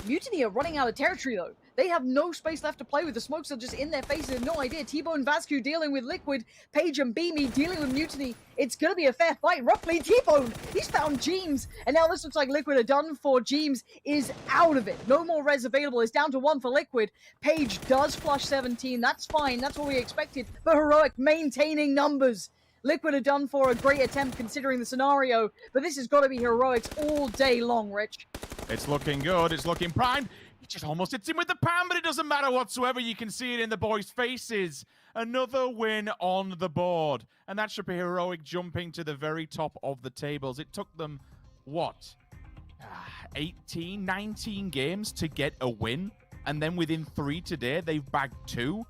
Mutiny are running out of territory though. They have no space left to play with. The smokes are just in their faces. They have no idea. T-Bone and Vascu dealing with Liquid. Page and Beamy dealing with Mutiny. It's going to be a fair fight. Roughly, T-Bone, he's found James. And now this looks like Liquid are done for. James is out of it. No more res available. It's down to 1 for Liquid. Page does flush 17. That's fine. That's what we expected. But Heroic maintaining numbers. Liquid are done for. A great attempt considering the scenario. But this has got to be Heroics all day long, Rich. It's looking good. It's looking primed. He just almost hits him with the pan, but it doesn't matter whatsoever. You can see it in the boys' faces. Another win on the board. And that should be Heroic jumping to the very top of the tables. It took them, what, 18, 19 games to get a win? And then within 3 today, they've bagged 2.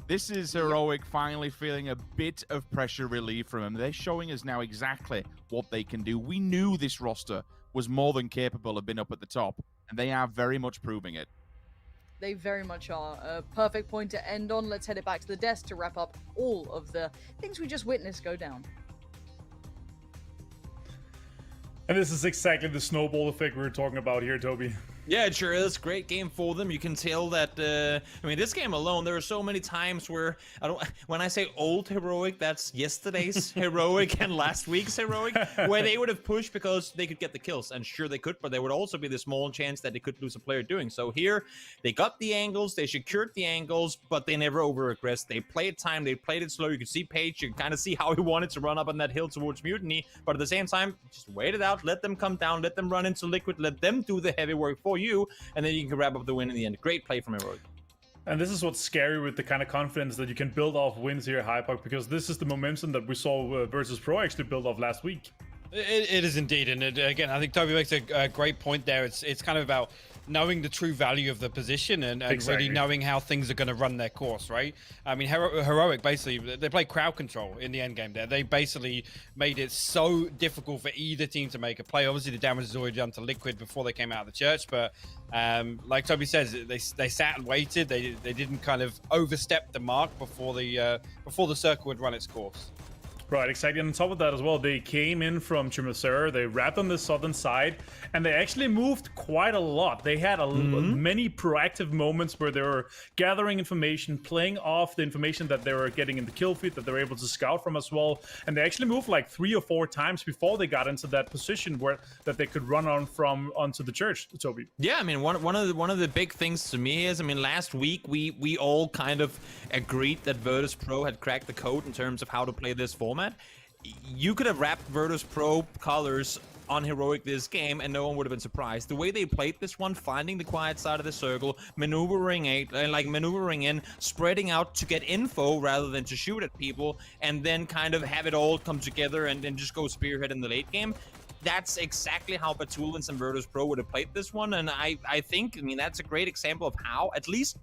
This is Heroic finally feeling a bit of pressure relief from them. They're showing us now exactly what they can do. We knew this roster was more than capable of being up at the top, and they are very much proving it. They very much are. A perfect point to end on. Let's head it back to the desk to wrap up all of the things we just witnessed go down. And this is exactly the snowball effect we were talking about here, Toby. Yeah, it sure is. Great game for them. You can tell that, I mean, this game alone, there are so many times where, when I say old Heroic, that's yesterday's Heroic and last week's Heroic, where they would have pushed because they could get the kills. And sure they could, but there would also be the small chance that they could lose a player doing so. Here, they got the angles, they secured the angles, but they never over-aggressed. They played time, they played it slow. You could see Page, you can kind of see how he wanted to run up on that hill towards Mutiny, but at the same time, just wait it out, let them come down, let them run into Liquid, let them do the heavy work for you, and then you can wrap up the win in the end. Great play from Heroic. And this is what's scary with the kind of confidence that you can build off wins here at Hypoc, because this is the momentum that we saw versus Pro actually build off last week. It is indeed, and again, I think Toby makes a great point there. It's kind of about knowing the true value of the position and Exactly. really knowing how things are going to run their course, right? I mean, Heroic basically, they play crowd control in the end game there. They basically made it so difficult for either team to make a play. Obviously, the damage is already done to Liquid before they came out of the church, but like Toby says, they sat and waited. They didn't kind of overstep the mark before the circle would run its course. Right, exactly. And on top of that as well, they came in from Chimiser, they wrapped on the southern side, and they actually moved quite a lot. They had many proactive moments where they were gathering information, playing off the information that they were getting in the kill feed, that they were able to scout from as well. And they actually moved like 3 or 4 times before they got into that position where that they could run on from onto the church, Toby. Yeah, I mean, one of the big things to me is, I mean, last week we all kind of agreed that Virtus Pro had cracked the code in terms of how to play this format. You could have wrapped Virtus Pro colors on Heroic this game and no one would have been surprised. The way they played this one, finding the quiet side of the circle, maneuvering in, spreading out to get info rather than to shoot at people, and then kind of have it all come together and then just go spearhead in the late game. That's exactly how Batulans and Virtus Pro would have played this one, and I think, I mean, that's a great example of how, at least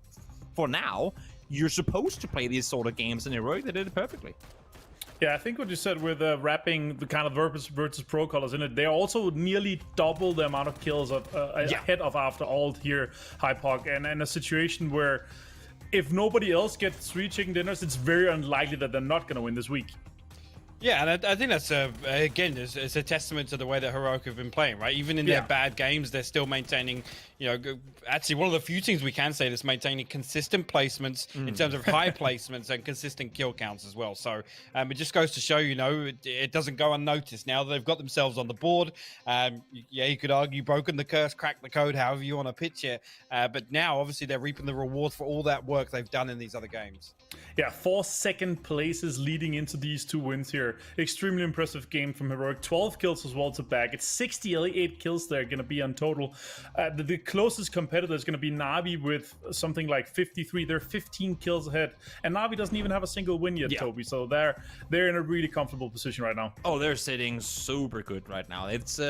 for now, you're supposed to play these sort of games in Heroic. They did it perfectly. Yeah, I think what you said with wrapping the kind of Virtus Pro colors in it, they also nearly double the amount of kills ahead of after ult here, Hypoc, and in a situation where if nobody else gets 3 chicken dinners, it's very unlikely that they're not going to win this week. Yeah, and I think that's, again, it's a testament to the way that Heroic have been playing, right? Even in their bad games, they're still maintaining, actually one of the few things we can say that's maintaining consistent placements in terms of high placements and consistent kill counts as well. So it just goes to show, it doesn't go unnoticed now that they've got themselves on the board. You could argue broken the curse, cracked the code, however you want to pitch it. But now, obviously, they're reaping the rewards for all that work they've done in these other games. Yeah, 4 second places leading into these 2 wins here. Extremely impressive game from Heroic. 12 kills as well to back. It's 68 kills they're going to be on total. The closest competitor is going to be Na'Vi with something like 53. They're 15 kills ahead. And Na'Vi doesn't even have a single win yet, Toby. So they're in a really comfortable position right now. Oh, they're sitting super good right now. It's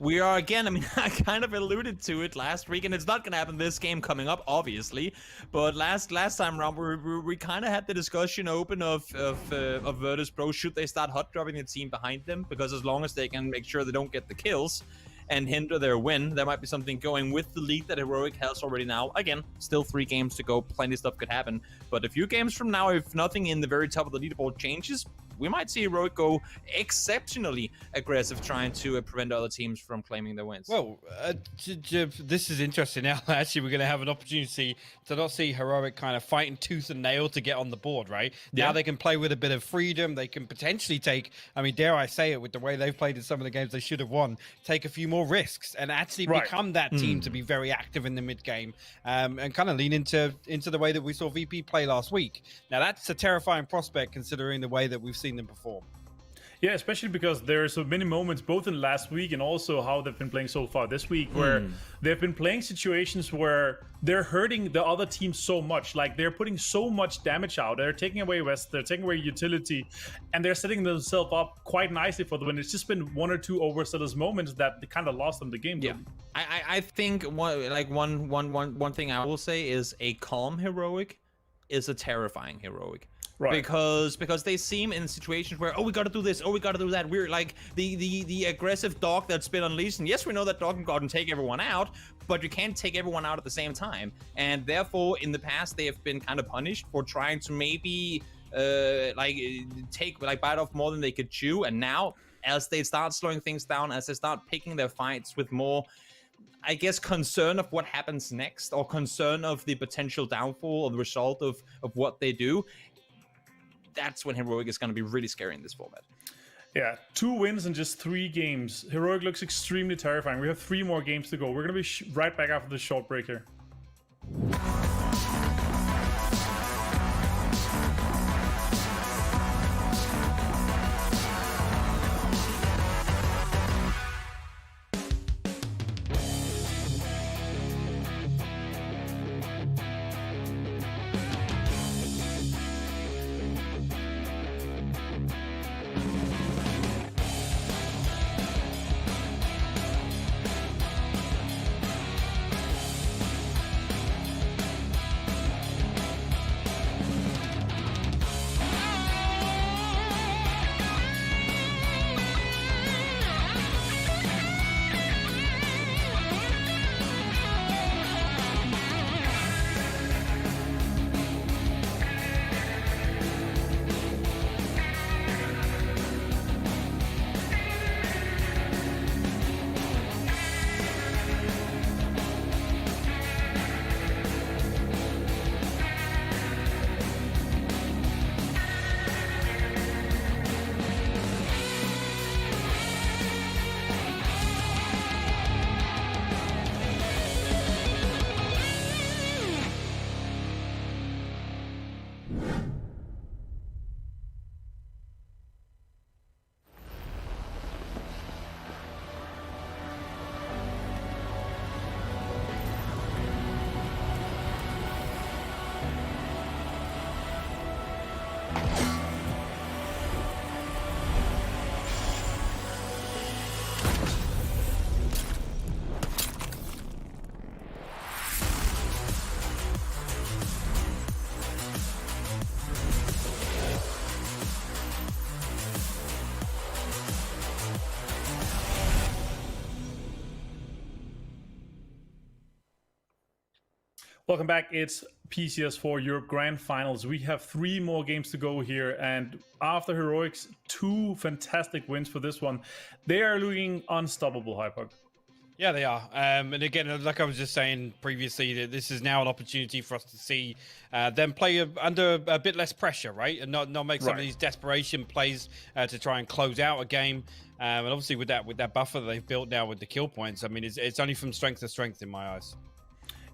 we are again, I mean, I kind of alluded to it last week, and it's not going to happen this game coming up, obviously. But last time around, we kind of had the discussion open of Virtus Pro. Should they start hot dropping the team behind them? Because as long as they can make sure they don't get the kills and hinder their win, there might be something going with the lead that Heroic has already now. Again, still 3 games to go. Plenty of stuff could happen. But a few games from now, if nothing in the very top of the leaderboard changes, we might see Heroic go exceptionally aggressive, trying to prevent other teams from claiming their wins. Well, this is interesting now. Actually, we're going to have an opportunity to not see Heroic kind of fighting tooth and nail to get on the board, right? Yeah. Now they can play with a bit of freedom. They can potentially take, I mean, dare I say it, with the way they've played in some of the games they should have won, take a few more risks and actually become that team to be very active in the mid game, and kind of lean into the way that we saw VP play last week. Now, that's a terrifying prospect considering the way that we've seen them perform. Yeah, especially because there are so many moments both in last week and also how they've been playing so far this week where they've been playing situations where they're hurting the other team so much. Like, they're putting so much damage out. They're taking away West, they're taking away utility, and they're setting themselves up quite nicely for the win. It's just been 1 or 2 overzealous moments that kind of lost them the game. Yeah, I think one thing I will say is a calm Heroic is a terrifying Heroic. Right. Because they seem in situations where, we got to do this, we got to do that. We're like the aggressive dog that's been unleashed. And yes, we know that dog can go out and take everyone out, but you can't take everyone out at the same time. And therefore, in the past, they have been kind of punished for trying to maybe bite off more than they could chew. And now, as they start slowing things down, as they start picking their fights with more, I guess, concern of what happens next, or concern of the potential downfall or the result of what they do, that's when Heroic is going to be really scary in this format. Yeah, 2 wins in just 3 games. Heroic looks extremely terrifying. We have 3 more games to go. We're going to be right back after this short break here. Welcome back. It's PCS4 Europe Grand Finals. We have 3 more games to go here, and after Heroics 2 fantastic wins for this one, they are looking unstoppable, Hypog. Yeah, they are. And again, like I was just saying previously, that this is now an opportunity for us to see them play under a bit less pressure, right? And not make some of these desperation plays to try and close out a game. And obviously with that buffer that they've built now with the kill points, I mean, it's only from strength to strength in my eyes.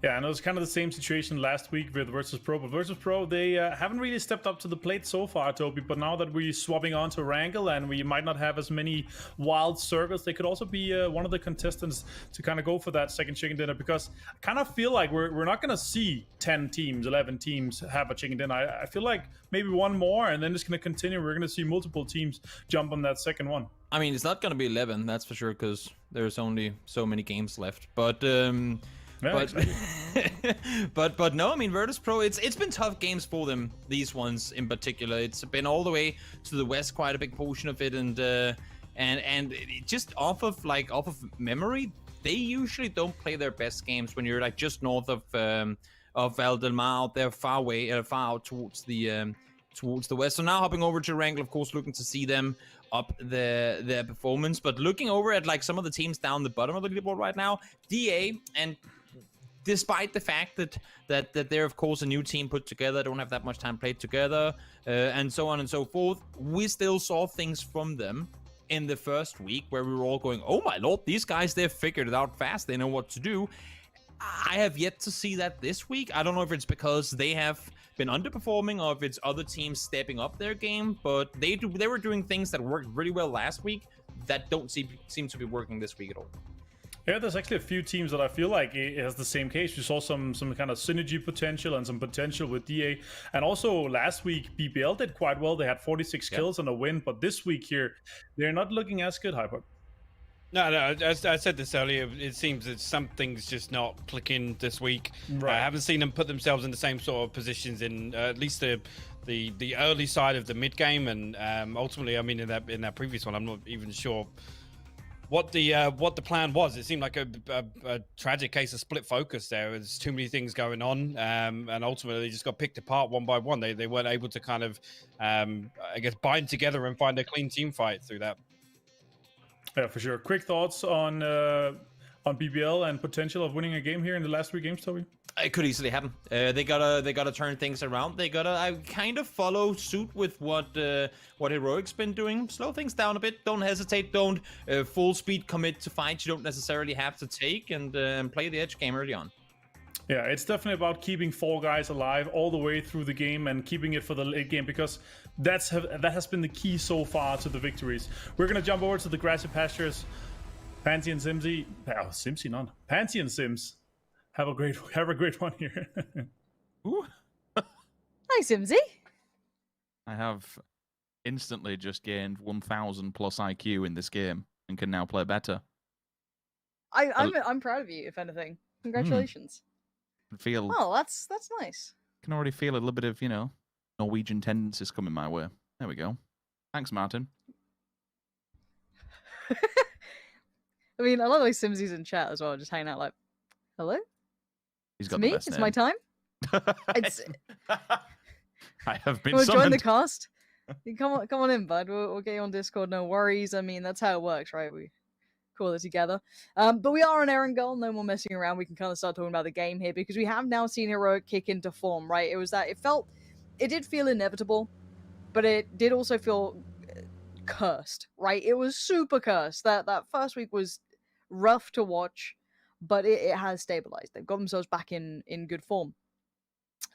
Yeah, and it was kind of the same situation last week with Virtus Pro. But Virtus Pro, they haven't really stepped up to the plate so far, Toby. But now that we're swapping on to Wrangle and we might not have as many wild circles, they could also be one of the contestants to kind of go for that second chicken dinner. Because I kind of feel like we're not going to see 10 teams, 11 teams have a chicken dinner. I feel like maybe one more and then it's going to continue. We're going to see multiple teams jump on that second one. I mean, it's not going to be 11, that's for sure, because there's only so many games left. But but no, I mean, Virtus Pro, it's been tough games for them, these ones in particular. It's been all the way to the west, quite a big portion of it, and just off of memory, they usually don't play their best games when you're like just north of Valdemar out there, far out towards the west. So now hopping over to Wrangle, of course, looking to see them up their performance, but looking over at like some of the teams down the bottom of the leaderboard right now, DA, and despite the fact that they're of course a new team put together, don't have that much time played together, and so on and so forth, we still saw things from them in the first week where we were all going, oh my lord, these guys, they've figured it out fast, they know what to do. I have yet to see that this week. I don't know if it's because they have been underperforming or if it's other teams stepping up their game, but they were doing things that worked really well last week that don't seem to be working this week at all. Yeah, there's actually a few teams that I feel like it has the same case. We saw some kind of synergy potential and some potential with DA. And also last week, BBL did quite well. They had 46 kills and a win. But this week here, they're not looking as good, Hyper. No, as I said this earlier, it seems that something's just not clicking this week. Right. I haven't seen them put themselves in the same sort of positions in at least the early side of the mid game, and ultimately, I mean, in that previous one, I'm not even sure what the plan was. It seemed like a tragic case of split focus there. There's too many things going on, and ultimately they just got picked apart one by one. They weren't able to kind of, I guess, bind together and find a clean team fight through that. Yeah, for sure. Quick thoughts on BBL and potential of winning a game here in the last 3 games, Toby? It could easily happen. They gotta turn things around. They gotta kind of follow suit with what Heroic's been doing. Slow things down a bit. Don't hesitate. Don't full speed commit to fights you don't necessarily have to take, and play the edge game early on. Yeah, it's definitely about keeping 4 guys alive all the way through the game and keeping it for the late game, because that has been the key so far to the victories. We're gonna jump over to the grassy pastures. Pansy and Simsy, Simsy none. Pansy and Sims, have a great one here. Ooh. Hi, Simsy. I have instantly just gained 1,000 plus IQ in this game and can now play better. I'm proud of you, if anything. Congratulations. Oh, that's nice. Can already feel a little bit of, Norwegian tendencies coming my way. There we go. Thanks, Martin. I mean, I love the way Simsy's in chat as well, just hanging out like, hello? He's got it's me? the best It's name. my time? It's... I have been Wanna summoned. join the cast? Come on in, bud. We'll get you on Discord, no worries. I mean, that's how it works, right? We call it together. But we are an errand girl, no more messing around. We can kind of start talking about the game here, because we have now seen Heroic kick into form, right? It did feel inevitable, but it did also feel cursed, right? It was super cursed. That first week was rough to watch, but it has stabilized. They've got themselves back in good form.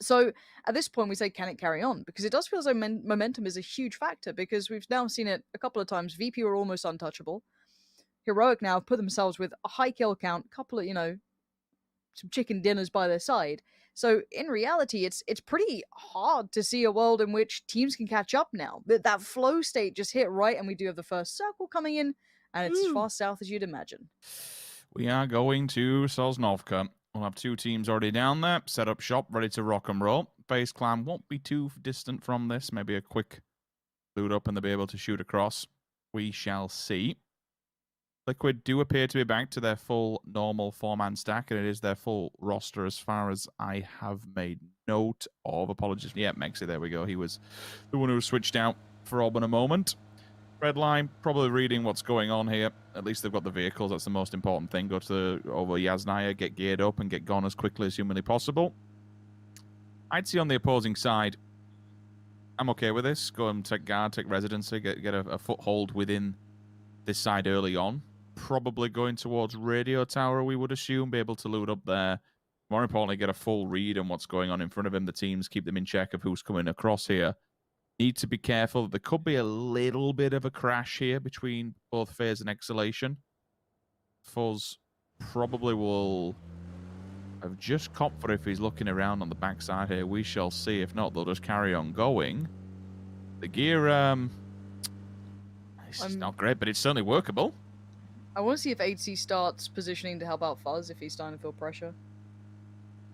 So at this point, we say, can it carry on? Because it does feel as though momentum is a huge factor, because we've now seen it a couple of times. VP were almost untouchable. Heroic now have put themselves with a high kill count, couple of, some chicken dinners by their side. So in reality, it's pretty hard to see a world in which teams can catch up now. That flow state just hit right, and we do have the first circle coming in, and it's as far south as you'd imagine. We are going to Sosnovka. We'll have 2 teams already down there, set up shop, ready to rock and roll. Base clan won't be too distant from this. Maybe a quick loot up and they'll be able to shoot across. We shall see. Liquid do appear to be back to their full normal 4-man stack, and it is their full roster as far as I have made note of. Apologies. Yeah, Mexi, there we go. He was the one who switched out for Rob in a moment. Red line, probably reading what's going on here. At least they've got the vehicles. That's the most important thing. Go to over Yasnaya, get geared up, and get gone as quickly as humanly possible. I'd see on the opposing side, I'm okay with this. Go and take guard, take residency, get a foothold within this side early on. Probably going towards radio tower, we would assume, be able to loot up there. More importantly, get a full read on what's going on in front of him. The teams keep them in check of who's coming across here. Need to be careful. There could be a little bit of a crash here between both Phase and Exhalation. Fuzz probably will have just copped for if he's looking around on the backside here. We shall see. If not, they'll just carry on going. The gear, it's not great, but it's certainly workable. I want to see if 8C starts positioning to help out Fuzz if he's starting to feel pressure.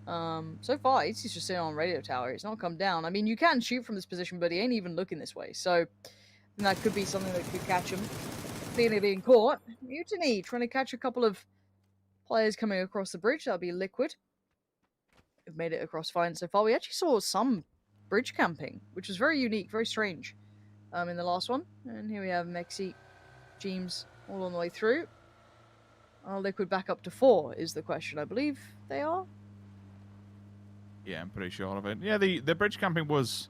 So far, 8C's just sitting on radio tower. It's not come down. I mean, you can shoot from this position, but he ain't even looking this way. So that could be something that could catch him. Clearly being caught. Mutiny trying to catch a couple of players coming across the bridge. That'll be Liquid. We've made it across fine so far. We actually saw some bridge camping, which was very unique, very strange in the last one. And here we have Mexi, James all on the way through. Are Liquid back up to 4 is the question. I believe they are. Yeah, I'm pretty sure of it. Yeah, the bridge camping was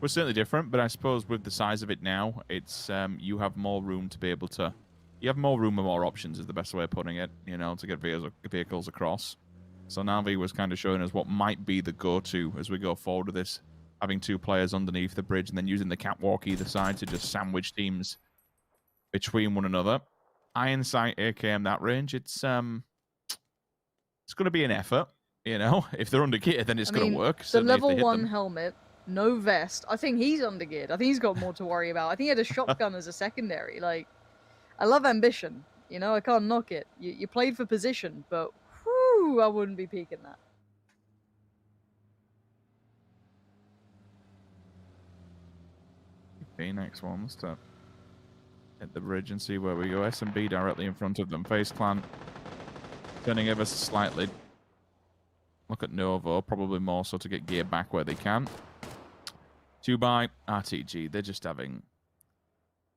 certainly different, but I suppose with the size of it now, it's you have more room to be able to... You have more room and more options is the best way of putting it, you know, to get vehicles across. So Na'Vi was kind of showing us what might be the go-to as we go forward with this, having 2 players underneath the bridge and then using the catwalk either side to just sandwich teams between one another. Iron Sight AKM that range, it's going to be an effort. You know, if they're under gear, then it's going to work. The level 1 helmet, no vest. I think he's under geared. I think he's got more to worry about. I think he had a shotgun as a secondary. Like, I love ambition. You know, I can't knock it. You played for position, but whew, I wouldn't be peeking that. Phoenix wants to hit the bridge and see where we go. SMB directly in front of them. Face Clan turning ever so slightly. Look at Novo, probably more so to get gear back where they can. 2x RTG,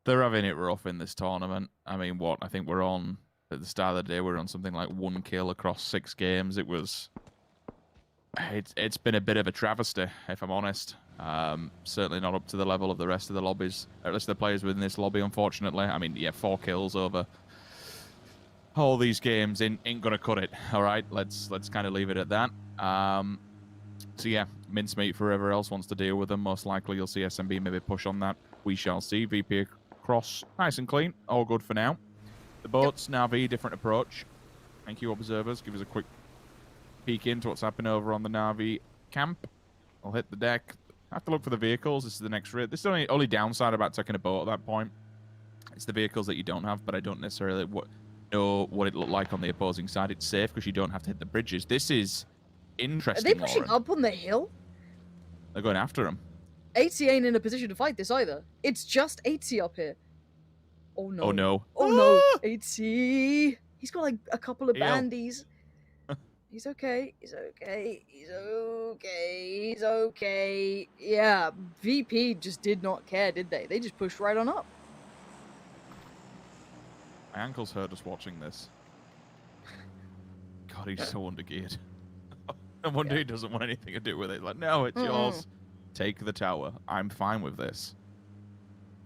they're having it rough in this tournament. I mean, what? I think we're on, at the start of the day, we're on something like 1 kill across 6 games. It's been a bit of a travesty, if I'm honest. Certainly not up to the level of the rest of the lobbies, or at least the players within this lobby, unfortunately. I mean, yeah, 4 kills over all these games ain't gonna cut it. All right, let's kind of leave it at that. So yeah, mincemeat for whoever else wants to deal with them. Most likely you'll see SMB maybe push on that. We shall see. VP across, nice and clean. All good for now. The boats, Na'Vi, different approach. Thank you, observers. Give us a quick peek into what's happening over on the Na'Vi camp. I'll hit the deck. Have to look for the vehicles. This is the next raid. This is the only downside about taking a boat at that point. It's the vehicles that you don't have, but I don't necessarily know what it looked like on the opposing side. It's safe because you don't have to hit the bridges. This is interesting. Are they pushing up on the hill? They're going after him. 8C ain't in a position to fight this either. It's just 8C up here. Oh no. Oh no. Oh no. 8C. He's got like a couple of bandies. He's okay. He's okay. He's okay. He's okay. Yeah, VP just did not care, did they? They just pushed right on up. My ankle's hurt just watching this. God, he's so undergeared. No wonder he doesn't want anything to do with it. Like, no, it's yours. Take the tower. I'm fine with this.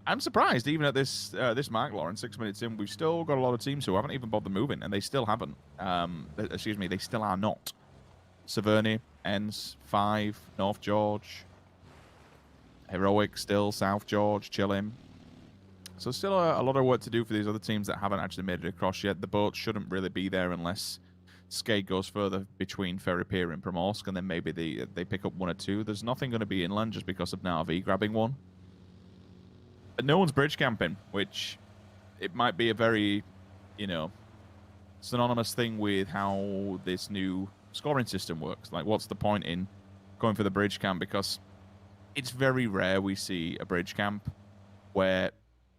I'm surprised, even at this mark, Lauren, 6 minutes in, we've still got a lot of teams who haven't even bothered moving, and they still haven't. Excuse me, they still are not. Severny, Ends, 5, North George, Heroic still, South George, chilling. So still a lot of work to do for these other teams that haven't actually made it across yet. The boat shouldn't really be there unless Skate goes further between Ferry Pier and Primorsk, and then maybe they pick up 1 or 2. There's nothing going to be inland just because of Na'Vi grabbing 1. But no one's bridge camping, which it might be a very, you know, synonymous thing with how this new scoring system works. Like, what's the point in going for the bridge camp? Because it's very rare we see a bridge camp where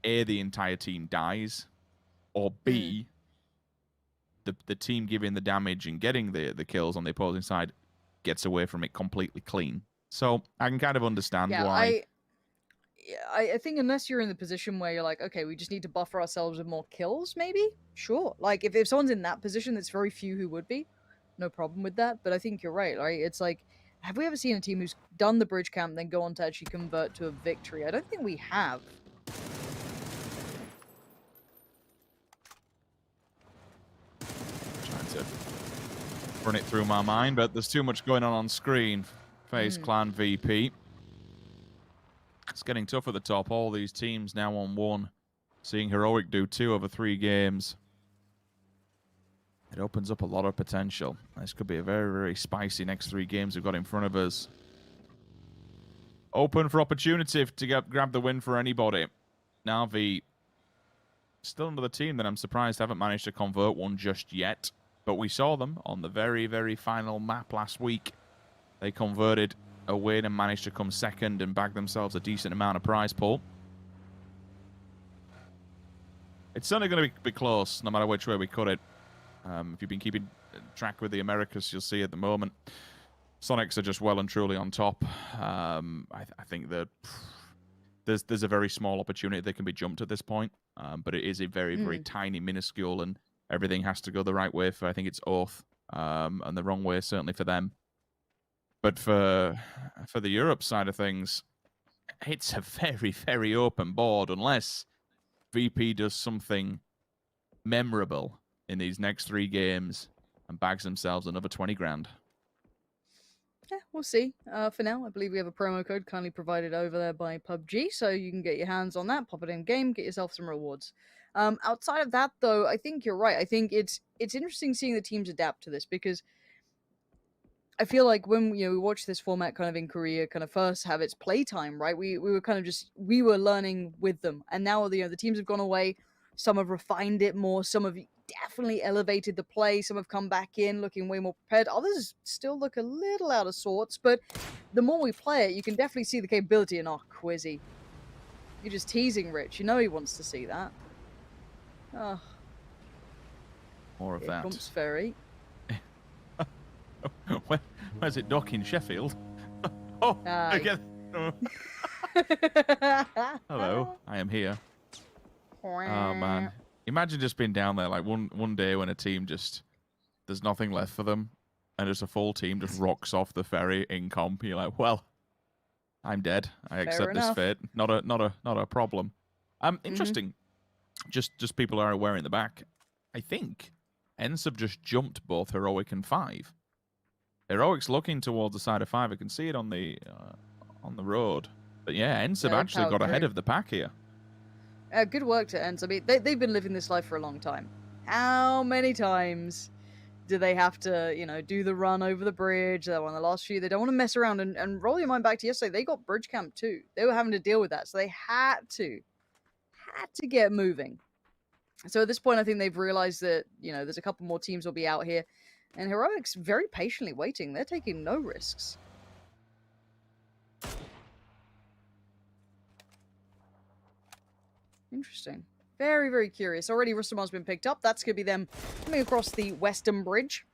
A, the entire team dies, or B, the team giving the damage and getting the kills on the opposing side gets away from it completely clean. So I can kind of understand why. I think unless you're in the position where you're like, okay, we just need to buffer ourselves with more kills, maybe? Sure. Like, if someone's in that position, there's very few who would be. No problem with that. But I think you're right, right? It's like, have we ever seen a team who's done the bridge camp, then go on to actually convert to a victory? I don't think we have. Trying to run it through my mind, but there's too much going on screen. FaZe Clan VP. It's getting tough at the top. All these teams now on 1. Seeing Heroic do 2 over 3 games. It opens up a lot of potential. This could be a very, very spicy next 3 games we've got in front of us. Open for opportunity to grab the win for anybody. Na'Vi, still another team that I'm surprised haven't managed to convert one just yet. But we saw them on the very, very final map last week. They converted a win and managed to come second and bag themselves a decent amount of prize pool. It's certainly going to be close, no matter which way we cut it. If you've been keeping track with the Americas, you'll see at the moment Sonics are just well and truly on top. I think that there's a very small opportunity they can be jumped at this point, but it is a very, very tiny, minuscule, and everything has to go the right way for, I think it's Oath, and the wrong way certainly for them. But for the Europe side of things, it's a very, very open board unless VP does something memorable in these next 3 games and bags themselves another 20 grand. Yeah, we'll see. For now, I believe we have a promo code kindly provided over there by PUBG, so you can get your hands on that, pop it in game, get yourself some rewards. Outside of that, though, I think you're right. I think it's interesting seeing the teams adapt to this, because I feel like when we watched this format kind of in Korea kind of first have its playtime, right? We were kind of we were learning with them, and now the teams have gone away. Some have refined it more. Some have definitely elevated the play. Some have come back in looking way more prepared. Others still look a little out of sorts, but the more we play it, you can definitely see the capability. And Quizzy, you're just teasing Rich. You know he wants to see that. Oh, More of that. Bumps Ferry. Where's it dock in Sheffield? Oh, again. Hello, I am here. Oh man, imagine just being down there like one day when a team there's nothing left for them, and just a full team just rocks off the ferry in comp. You're like, well, I'm dead. I accept this fate. Not a problem. Interesting. Just people are aware in the back. I think Ensub just jumped both Heroic and 5. Heroic's looking towards the side of 5. I can see it on the road. But yeah, Ensub actually got ahead of the pack here. Good work to Ensub. I mean, they've been living this life for a long time. How many times do they have to, do the run over the bridge? That one, the last few, they don't want to mess around. And roll your mind back to yesterday, they got bridge camp too. They were having to deal with that, so they had to get moving. So at this point, I think they've realized that, there's a couple more teams will be out here. And Heroic's very patiently waiting. They're taking no risks. Interesting. Very, very curious. Already Rustamar's been picked up. That's going to be them coming across the western bridge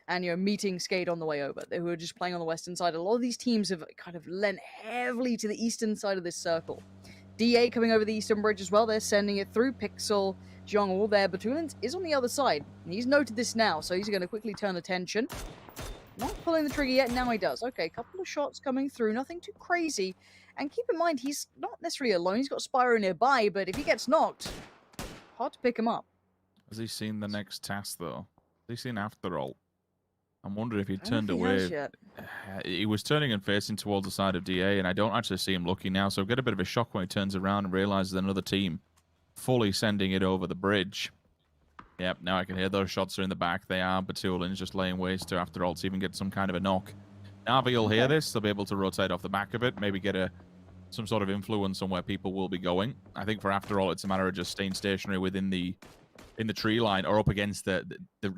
and, meeting Skate on the way over. They were just playing on the western side. A lot of these teams have kind of lent heavily to the eastern side of this circle. DA coming over the eastern bridge as well. They're sending it through. Pixel, Jong, all there. Batulins is on the other side. And he's noted this now, so he's going to quickly turn attention. Not pulling the trigger yet. Now he does. Okay, couple of shots coming through. Nothing too crazy. And keep in mind, he's not necessarily alone. He's got Spyro nearby, but if he gets knocked, hard to pick him up. Has he seen the next task, though? Has he seen After All? I'm wondering if he turned away. He was turning and facing towards the side of DA, and I don't actually see him looking now, so get a bit of a shock when he turns around and realizes another team fully sending it over the bridge. Yep, now I can hear those shots are in the back. They are. Batulin's just laying waste to After All to even get some kind of a knock. Na'Vi will hear this. They'll be able to rotate off the back of it, maybe get some sort of influence on where people will be going. I think for After All, it's a matter of just staying stationary within the tree line, or up against the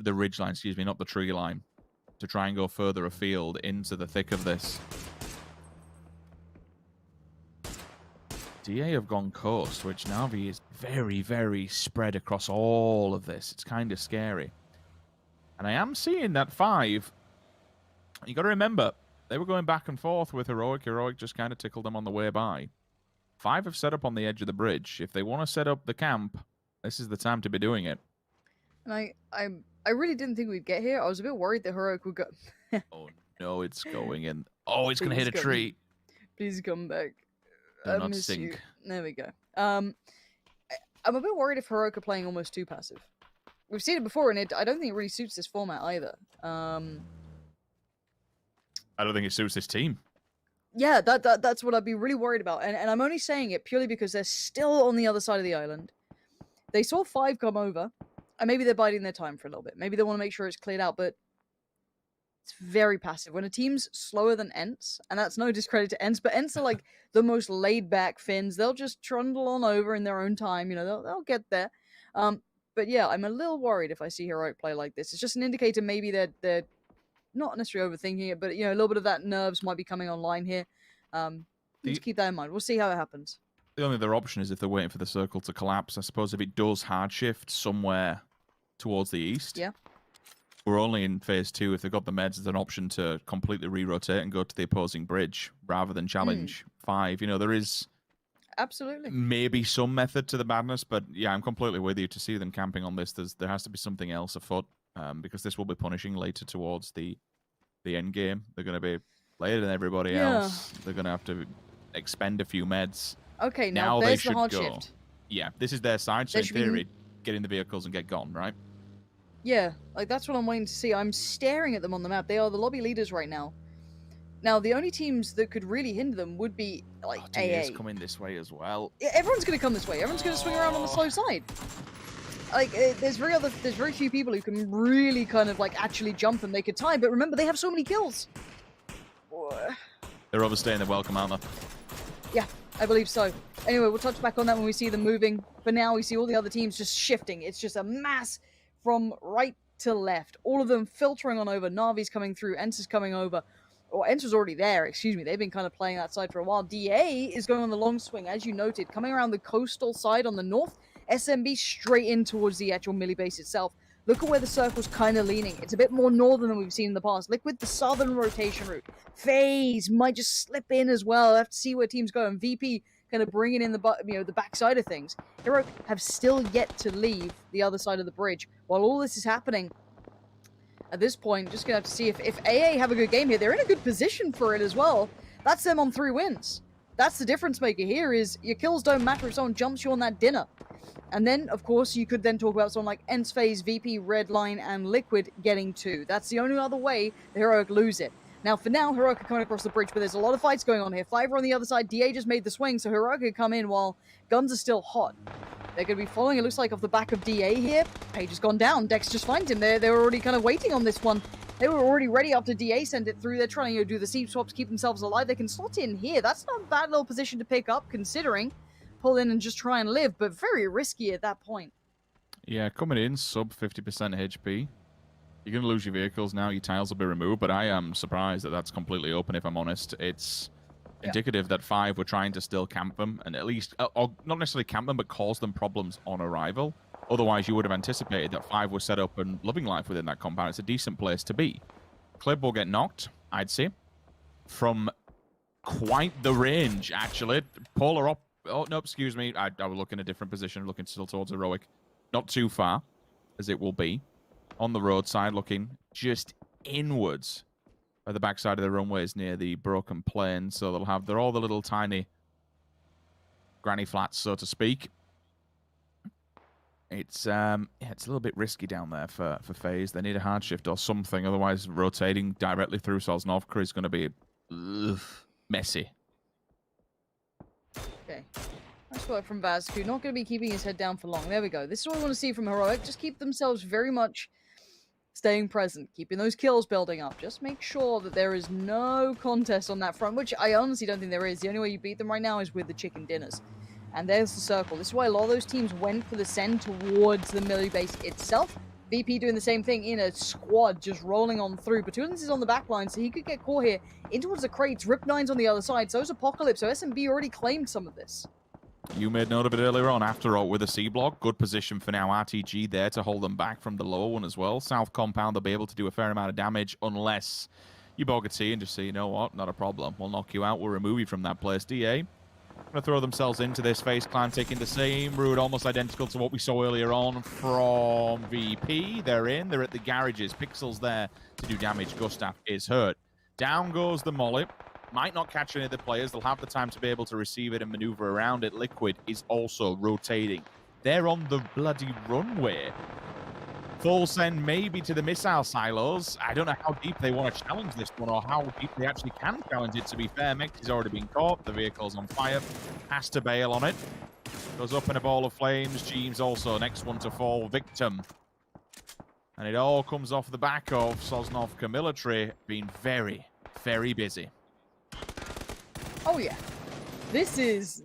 ridge line, excuse me, not the tree line, to try and go further afield into the thick of this. DA have gone coast, which Na'Vi is very, very spread across all of this. It's kind of scary. And I am seeing that 5. You got to remember, they were going back and forth with Heroic. Heroic just kind of tickled them on the way by. 5 have set up on the edge of the bridge. If they want to set up the camp, this is the time to be doing it. And I really didn't think we'd get here. I was a bit worried that Heroic would go. Oh no, it's going in. Oh, it's going to hit a Please tree. Please come back. Do I not miss you. sink. There we go. I'm a bit worried if Heroic are playing almost too passive. We've seen it before, and I don't think it really suits this format either. I don't think it suits this team. Yeah, that's what I'd be really worried about. And I'm only saying it purely because they're still on the other side of the island. They saw 5 come over, and maybe they're biding their time for a little bit. Maybe they want to make sure it's cleared out, but it's very passive. When a team's slower than Ents, and that's no discredit to Ents, but Ents are like the most laid-back Finns. They'll just trundle on over in their own time. You know, they'll get there. But yeah, I'm a little worried if I see Heroic play like this. It's just an indicator maybe they're not necessarily overthinking it, but you know, a little bit of that nerves might be coming online here. Just keep that in mind. We'll see how it happens. The only other option is if they're waiting for the circle to collapse. I suppose if it does hard shift somewhere towards the east. Yeah. We're only in phase 2. If they've got the meds, there's an option to completely re-rotate and go to the opposing bridge rather than challenge 5. You know, there is absolutely maybe some method to the madness, but yeah, I'm completely with you. To see them camping on this, there has to be something else afoot, because this will be punishing later towards the end game. They're going to be later than everybody else. They're going to have to expend a few meds. Okay, now there's the hard go. shift. Yeah, this is their side, so There in should be theory, get in the vehicles and get gone, right? Yeah, like that's what I'm waiting to see. I'm staring at them on the map. They are the lobby leaders right now. Now, the only teams that could really hinder them would be like DA's AA. coming this way as well. Yeah, everyone's going to come this way. Everyone's going to swing around on the slow side. Like, there's very few people who can really kind of like actually jump and make a time. But remember, they have so many kills. They're overstaying their welcome, aren't they? Yeah, I believe so. Anyway, we'll touch back on that when we see them moving. For now, we see all the other teams just shifting. It's just a mass from right to left. All of them filtering on over. Navi's coming through. Ents is coming over. Or Ents was already there, excuse me. They've been kind of playing that side for a while. DA is going on the long swing, as you noted. Coming around the coastal side on the north. SMB straight in towards the actual melee base itself. Look at where the circle's kind of leaning. It's a bit more northern than we've seen in the past. Liquid, the southern rotation route. FaZe might just slip in as well. We'll have to see where teams go. And VP kind of bringing in the backside of things. Heroic have still yet to leave the other side of the bridge. While all this is happening, at this point, just going to have to see if AA have a good game here. They're in a good position for it as well. That's them on 3 wins. That's the difference maker here is your kills don't matter if someone jumps you on that dinner. And then, of course, you could then talk about someone like Ents, FaZe, VP, Redline, and Liquid getting 2. That's the only other way the Heroic lose it. Now, for now, Heroic are coming across the bridge, but there's a lot of fights going on here. 5 are on the other side. DA just made the swing, so Heroic could come in while guns are still hot. They're going to be following, it looks like, off the back of DA here. Page has gone down. Dex just finds him there. They were already kind of waiting on this one. They were already ready after DA sent it through. They're trying to do the seep swaps, keep themselves alive. They can slot in here. That's not a bad little position to pick up, considering. Pull in and just try and live, but very risky at that point. Yeah, coming in, sub 50% HP. You're going to lose your vehicles now. Your tiles will be removed, but I am surprised that that's completely open, if I'm honest. It's indicative that 5 were trying to still camp them, and at least, or not necessarily camp them, but cause them problems on arrival. Otherwise, you would have anticipated that 5 were set up and loving life within that compound. It's a decent place to be. Clib will get knocked, I'd say, from quite the range, actually. Polar up. Oh, no, excuse me. I was looking a different position, looking still towards Heroic. Not too far, as it will be. On the roadside, looking just inwards at the backside of the runways near the broken plane. So they're all the little tiny granny flats, so to speak. It's a little bit risky down there for FaZe. They need a hard shift or something. Otherwise, rotating directly through Sosnovka is going to be messy. Okay. Nice work from Vazku. Not going to be keeping his head down for long. There we go. This is what we want to see from Heroic. Just keep themselves very much staying present. Keeping those kills building up. Just make sure that there is no contest on that front, which I honestly don't think there is. The only way you beat them right now is with the chicken dinners. And there's the circle. This is why a lot of those teams went for the send towards the melee base itself. VP doing the same thing in a squad, just rolling on through. Batunes is on the back line, so he could get caught here in towards the crates. Rip9's on the other side, so is Apocalypse. So SMB already claimed some of this. You made note of it earlier on. After all, with a C block, good position for now. RTG there to hold them back from the lower one as well. South compound, they'll be able to do a fair amount of damage unless you bog a T and just say, you know what, not a problem. We'll knock you out. We'll remove you from that place. DA Going to throw themselves into this. FaZe Clan taking the same route, almost identical to what we saw earlier on from VP. They're in. They're at the garages. Pixel's there to do damage. Gustav is hurt. Down goes the molly. Might not catch any of the players. They'll have the time to be able to receive it and maneuver around it. Liquid is also rotating. They're on the bloody runway. Full send maybe to the missile silos. I don't know how deep they want to challenge this one or how deep they actually can challenge it, to be fair. Mex has already been caught. The vehicle's on fire. Has to bail on it. Goes up in a ball of flames. Jeems also next one to fall. Victim. And it all comes off the back of Sosnovka Military being very, very busy. Oh, yeah. This is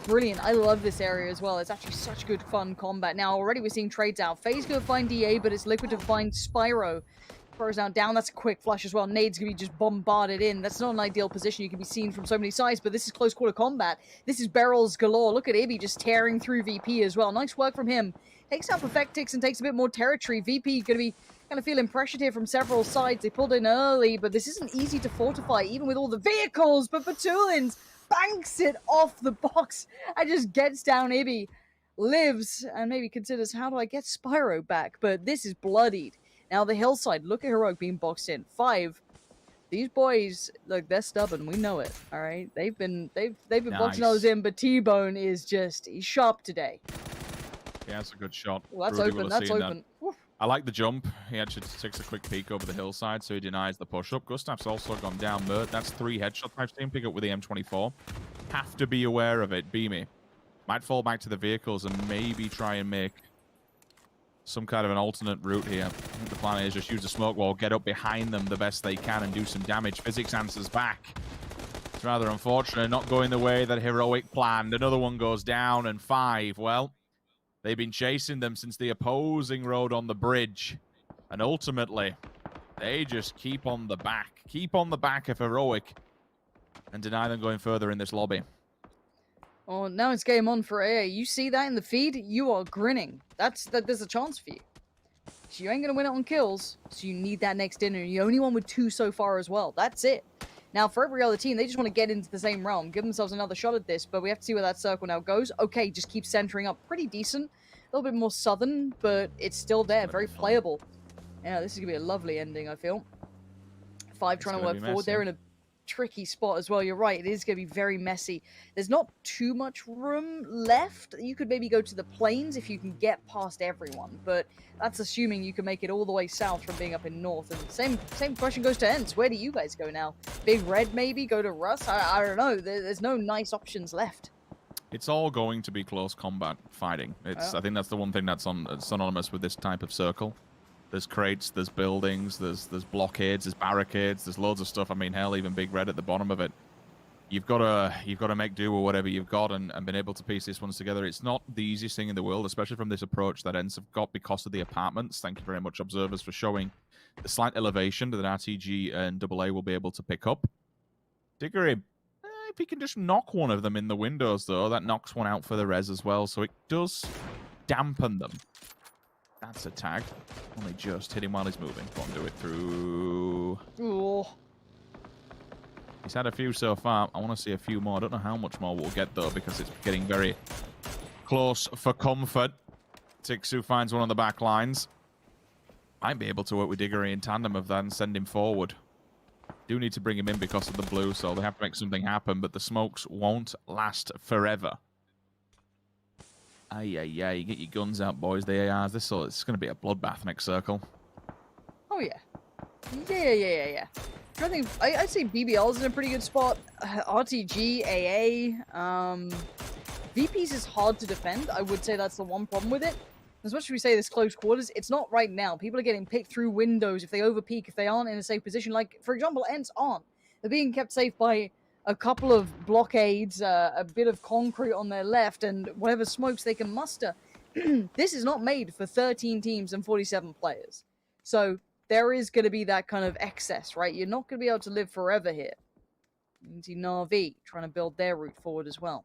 brilliant. I love this area as well. It's actually such good fun combat. Now, already we're seeing trades out. FaZe going to find DA, but it's Liquid to find Spyro. Spyro's now down. That's a quick flush as well. Nade's going to be just bombarded in. That's not an ideal position. You can be seen from so many sides, but this is close quarter combat. This is barrels galore. Look at Ibby just tearing through VP as well. Nice work from him. Takes out Perfectix and takes a bit more territory. VP going to be kind of feeling pressured here from several sides. They pulled in early, but this isn't easy to fortify, even with all the vehicles. But Batulins banks it off the box and just gets down Ibby, lives, and maybe considers, how do I get Spyro back? But this is bloodied. Now the hillside, look at Heroic being boxed in. 5. These boys, look, they're stubborn. We know it. All right, they've been boxing those in, but T-Bone is just, he's sharp today. Yeah, that's a good shot. Well, that's open. That's open. I like the jump. He actually takes a quick peek over the hillside, so he denies the push-up. Gustav's also gone down. Mert, that's 3 headshots I've seen pick up with the M24. Have to be aware of it. Beamy might fall back to the vehicles and maybe try and make some kind of an alternate route here. I think the plan is just use the smoke wall, get up behind them the best they can and do some damage. Physics answers back. It's rather unfortunate, not going the way that Heroic planned. Another one goes down, and 5, well, they've been chasing them since the opposing road on the bridge. And ultimately, they just keep on the back of Heroic and deny them going further in this lobby. Oh, now it's game on for AA. You see that in the feed? You are grinning. There's a chance for you. So you ain't going to win it on kills, so you need that next dinner. You're the only one with 2 so far as well. That's it. Now, for every other team, they just want to get into the same realm, give themselves another shot at this, but we have to see where that circle now goes. Okay, just keep centering up. Pretty decent. A little bit more southern, but it's still there. Very playable. Yeah, this is going to be a lovely ending, I feel. 5 trying to work forward. They're in a tricky spot as well. You're right. It is going to be very messy. There's not too much room left. You could maybe go to the plains if you can get past everyone, but that's assuming you can make it all the way south from being up in north. And same question goes to Ents. Where do you guys go now? Big Red maybe? Go to Russ? I don't know. There's no nice options left. It's all going to be close combat fighting. I think that's the one thing that's synonymous with this type of circle. There's crates, there's buildings, there's blockades, there's barricades, there's loads of stuff. I mean, hell, even Big Red at the bottom of it. You've got to make do with whatever you've got and been able to piece these ones together. It's not the easiest thing in the world, especially from this approach that Ents have got because of the apartments. Thank you very much, observers, for showing the slight elevation that RTG and AA will be able to pick up. Diggory, if he can just knock one of them in the windows, though, that knocks one out for the res as well, so it does dampen them. That's a tag. Only just hit him while he's moving. Go on, do it through. Ooh. He's had a few so far. I want to see a few more. I don't know how much more we'll get, though, because it's getting very close for comfort. Tixu finds one on the back lines. Might be able to work with Diggory in tandem of that and send him forward. Do need to bring him in because of the blue, so they have to make something happen, but the smokes won't last forever. Ay, get your guns out, boys. The ARs. It's going to be a bloodbath next circle. Oh, yeah. Yeah. I'd say BBL's in a pretty good spot. RTG, AA. VP's is hard to defend. I would say that's the one problem with it. As much as we say this close quarters, it's not right now. People are getting picked through windows if they overpeak, if they aren't in a safe position. Like, for example, Ents aren't. They're being kept safe by a couple of blockades, a bit of concrete on their left, and whatever smokes they can muster. This is not made for 13 teams and 47 players. So there is going to be that kind of excess, right? You're not going to be able to live forever here. You can see Na'Vi trying to build their route forward as well.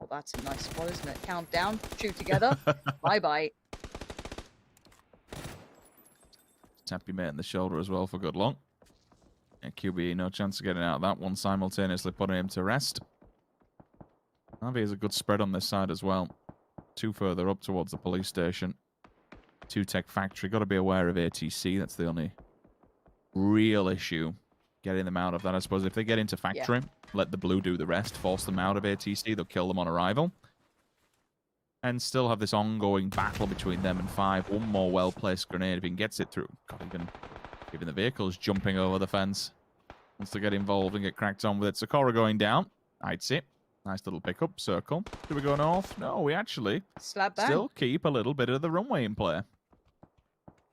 Well, that's a nice spot, isn't it? Countdown, shoot together, bye-bye. Tap your mate in the shoulder as well for good luck. And QBE, no chance of getting out of that one simultaneously putting him to rest. Navi has a good spread on this side as well. 2 further up towards the police station. 2 Tech Factory. Got to be aware of ATC. That's the only real issue. Getting them out of that. I suppose if they get into Factory, let the blue do the rest. Force them out of ATC. They'll kill them on arrival. And still have this ongoing battle between them and 5. One more well-placed grenade if he gets it through. God, even the vehicle's jumping over the fence. Wants to get involved and get cracked on with it. Sakura going down. I'd say. Nice little pickup. Circle. Do we go north? No, we actually slap back. Still keep a little bit of the runway in play.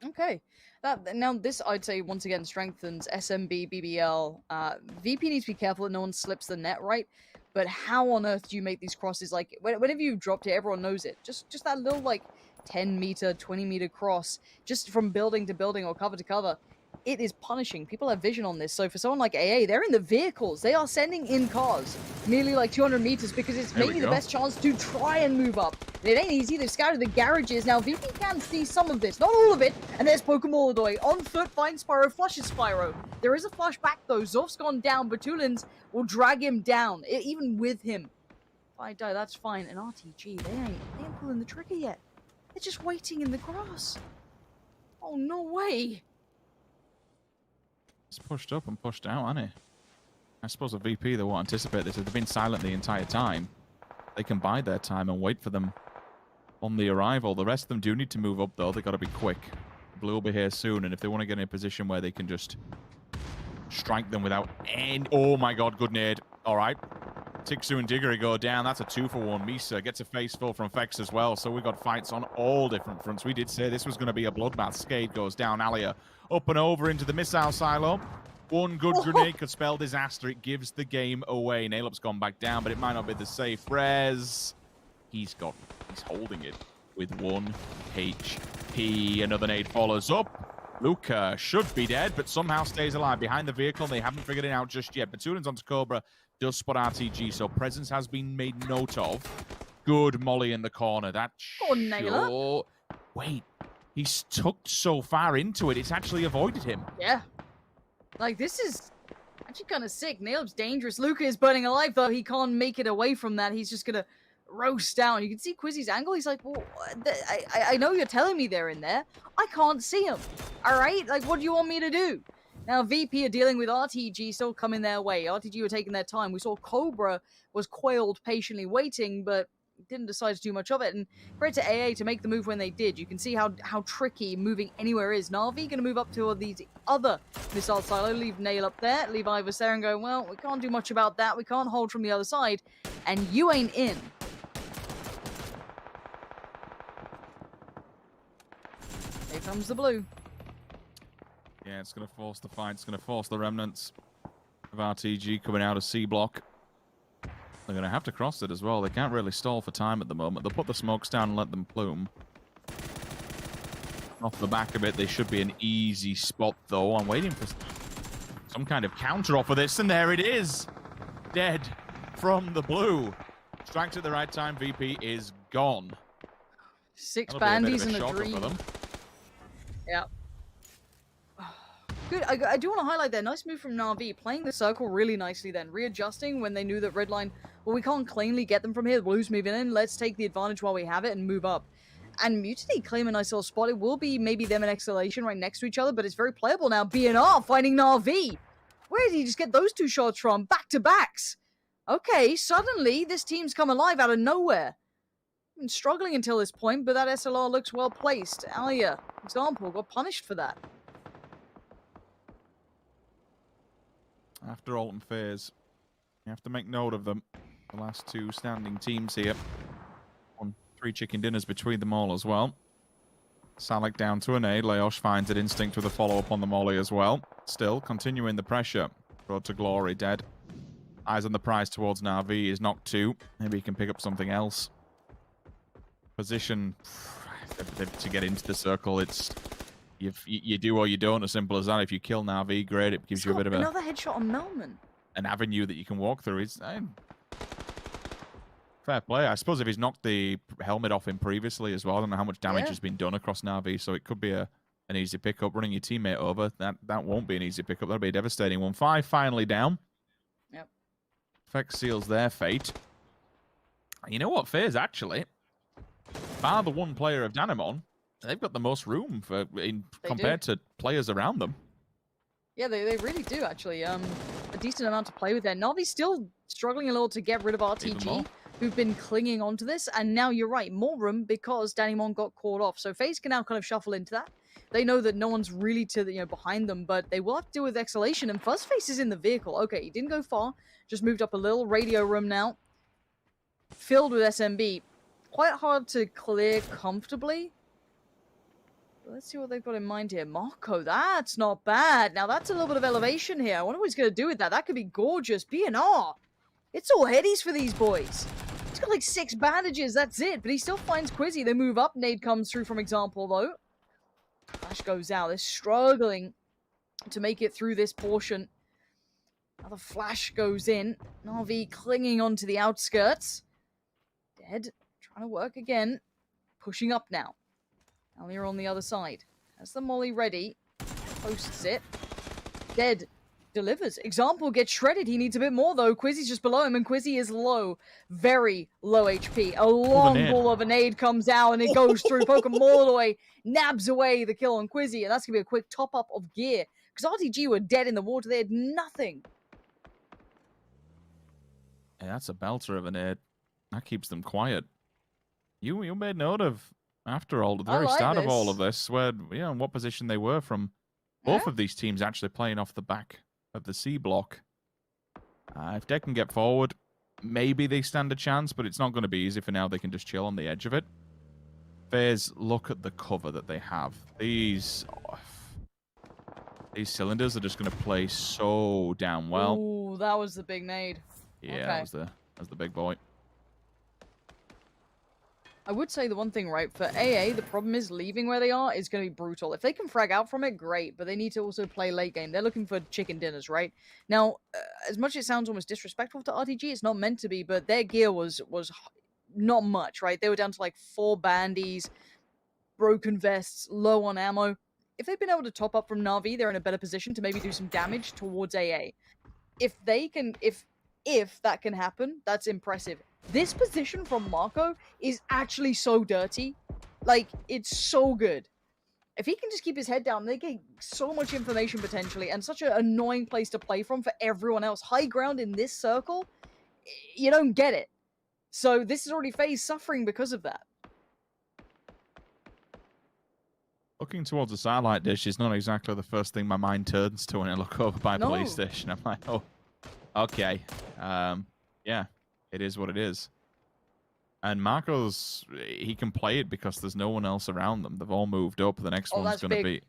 Okay. Now this, I'd say, once again strengthens SMB, BBL. VP needs to be careful that no one slips the net right. But how on earth do you make these crosses? Like, whenever you've dropped it, everyone knows it. Just that little, like, 10-meter, 20-meter cross, just from building to building or cover to cover. It is punishing. People have vision on this. So for someone like AA, they're in the vehicles. They are sending in cars nearly like 200 meters because it's maybe the best chance to try and move up. And it ain't easy. They've scouted the garages. Now, VP can see some of this. Not all of it. And there's Pokemon on foot. Finds Spyro. Flushes Spyro. There is a flush back, though. Zorf's gone down. Batulins will drag him down, even with him. If I die, that's fine. And RTG, they ain't pulling the trigger yet. They're just waiting in the grass. Oh, no way. It's pushed up and pushed out, hasn't he? I suppose a VP, they won't anticipate this. If they've been silent the entire time, they can bide their time and wait for them on the arrival. The rest of them do need to move up, though. They've got to be quick. Blue will be here soon, and if they want to get in a position where they can just strike them without any... Oh, my God, good nade. All right. Tixu and Diggory go down. That's a 2-for-1. Misa gets a face full from Fex as well, so we've got fights on all different fronts. We did say this was going to be a bloodbath. Skade goes down. Alia up and over into the missile silo. One good grenade could spell disaster. It gives the game away. Nailup's gone back down, but it might not be the safe res. He's holding it with 1 HP. Another nade follows up. Luca should be dead, but somehow stays alive behind the vehicle. They haven't figured it out just yet. Batulin's onto Cobra. Does spot RTG, so presence has been made note of. Good molly in the corner. That Nailor. Wait, he's tucked so far into it, it's actually avoided him. Yeah. Like, this is actually kind of sick. Nailup's dangerous. Luca is burning alive, though. He can't make it away from that. He's just going to roast down. You can see Quizzy's angle. He's like, well, I know you're telling me they're in there. I can't see them. All right? Like, what do you want me to do? Now, VP are dealing with RTG still coming their way. RTG were taking their time. We saw Cobra was coiled, patiently waiting, but didn't decide to do much of it. And great to AA to make the move when they did. You can see how tricky moving anywhere is. Na'Vi going to move up to the other missile silo. Leave Nail up there. Leave Ivers there and go, well, we can't do much about that. We can't hold from the other side. And you ain't in. Here comes the blue. Yeah, it's going to force the fight. It's going to force the remnants of RTG coming out of C block. They're going to have to cross it as well. They can't really stall for time at the moment. They'll put the smokes down and let them plume. Off the back of it, they should be an easy spot, though. I'm waiting for some kind of counter off of this, and there it is. Dead from the blue. Strikes at the right time. VP is gone. 6 bandies and a shocker dream. for them. Yeah. Good. I do want to highlight that. Nice move from Na'Vi. Playing the circle really nicely then. Readjusting when they knew that Redline, well, we can't cleanly get them from here. The Blues moving in. Let's take the advantage while we have it and move up. And Mutiny claim a nice little spot. It will be maybe them and Exhalation right next to each other, but it's very playable now. BNR finding Na'Vi. Where did he just get those 2 shots from? Back-to-backs. Okay, suddenly this team's come alive out of nowhere. Been struggling until this point, but that SLR looks well placed. Alia, example, got punished for that. After Alton Phase, you have to make note of them. The last 2 standing teams here. 3 chicken dinners between them all as well. Salak down to a nade. Leosh finds it. Instinct with a follow-up on the molly as well. Still continuing the pressure. Road to glory, dead. Eyes on the prize towards Na'Vi is knocked 2. Maybe he can pick up something else. Position to get into the circle. It's you do or you don't, as simple as that. If you kill Na'Vi, great. It gives you a bit of another headshot on Melman. An avenue that you can walk through. It's fair play. I suppose if he's knocked the helmet off him previously as well, I don't know how much damage has been done across Na'Vi, so it could be an easy pickup. Running your teammate over, that won't be an easy pickup. That'll be a devastating one. 5 finally down. Yep. Fex seals their fate. You know what, FaZe actually, bar the one player of Danimon, they've got the most room compared to players around them. Yeah, they really do, actually. A decent amount to play with there. Navi's still struggling a little to get rid of RTG, who've been clinging onto this. And now you're right, more room because Danimon got caught off. So FaZe can now kind of shuffle into that. They know that no one's really behind them, but they will have to deal with Exhalation. And Fuzzface is in the vehicle. Okay, he didn't go far. Just moved up a little. Radio room now. Filled with SMB. Quite hard to clear comfortably. Let's see what they've got in mind here. Marco, that's not bad. Now, that's a little bit of elevation here. I wonder what he's going to do with that. That could be gorgeous. BNR. It's all headies for these boys. He's got like 6 bandages. That's it. But he still finds Quizzy. They move up. Nade comes through from example, though. Flash goes out. They're struggling to make it through this portion. Another flash goes in. Na'Vi clinging onto the outskirts. Dead. Trying to work again. Pushing up now. Alia on the other side. Has the molly ready. Posts it. Dead. Delivers. Example gets shredded. He needs a bit more, though. Quizzy's just below him, and Quizzy is low. Very low HP. A long ball of a nade comes out, and it goes through. Poke him all the way. Nabs away the kill on Quizzy, and that's going to be a quick top-up of gear. Because RTG were dead in the water. They had nothing. Yeah, that's a belter of a nade. That keeps them quiet. You made note of, after all, at the very start of all of this, where, in what position they were from both of these teams actually playing off the back of the C block. If they can get forward, maybe they stand a chance, but it's not going to be easy for now. They can just chill on the edge of it. FaZe, look at the cover that they have. These cylinders are just going to play so damn well. Ooh, that was the big nade. Yeah, that was the big boy. I would say the one thing, right, for AA, the problem is leaving where they are is going to be brutal. If they can frag out from it, great, but they need to also play late game. They're looking for chicken dinners, right? Now, as much as it sounds almost disrespectful to RTG, it's not meant to be, but their gear was not much, right? They were down to like 4 bandies, broken vests, low on ammo. If they've been able to top up from Na'Vi, they're in a better position to maybe do some damage towards AA. If they can, if that can happen, that's impressive. This position from Marco is actually so dirty. Like, it's so good. If he can just keep his head down, they get so much information potentially, and such an annoying place to play from for everyone else. High ground in this circle, you don't get it. So this is already FaZe suffering because of that. Looking towards the satellite dish is not exactly the first thing my mind turns to when I look over by police station. I'm like, oh, okay. Yeah. It is what it is. And Marco's, he can play it because there's no one else around them. They've all moved up. The next one's going to be...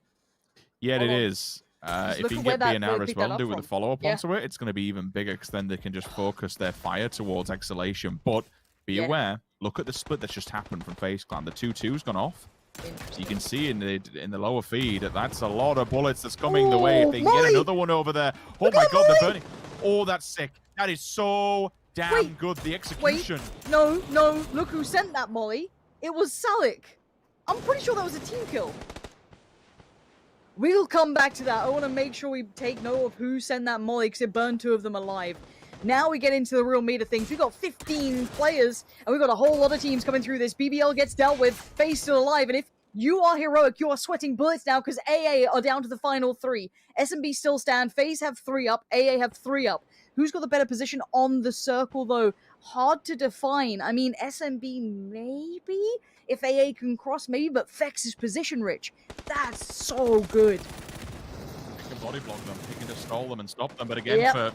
Yeah, it is. If he can get BNR as well and do with a follow-up onto it, it's going to be even bigger because then they can just focus their fire towards Exhalation. But be aware, look at the split that's just happened from FaZe Clan. The 2-2's gone off. You can see in the lower feed, that's a lot of bullets that's coming the way. If they can get another one over there. Oh my god, they're burning. Oh, that's sick. That is so... damn good, the execution. Wait, no, look who sent that molly. It was Salik. I'm pretty sure that was a team kill. We'll come back to that. I want to make sure we take note of who sent that molly because it burned 2 of them alive. Now we get into the real meat of things. We've got 15 players and we've got a whole lot of teams coming through this. BBL gets dealt with, FaZe still alive, and if you are heroic, you are sweating bullets now because AA are down to the final 3. SMB still stand, FaZe have 3 up, AA have 3 up. Who's got the better position on the circle, though? Hard to define. I mean, SMB maybe? If AA can cross, maybe, but Vex is position rich. That's so good. He can body block them. He can just stall them and stop them. But again,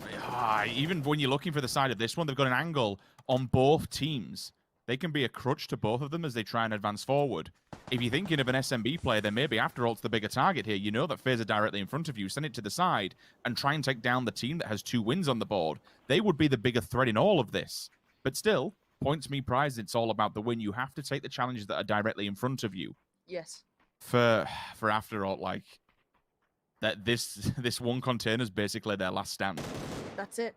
even when you're looking for the side of this one, they've got an angle on both teams. They can be a crutch to both of them as they try and advance forward. If you're thinking of an SMB player, then maybe after all, it's the bigger target here. You know that FaZe are directly in front of you. Send it to the side and try and take down the team that has 2 wins on the board. They would be the bigger threat in all of this. But still, points me prize, it's all about the win. You have to take the challenges that are directly in front of you. Yes. For after all, like, that this one container is basically their last stand. That's it.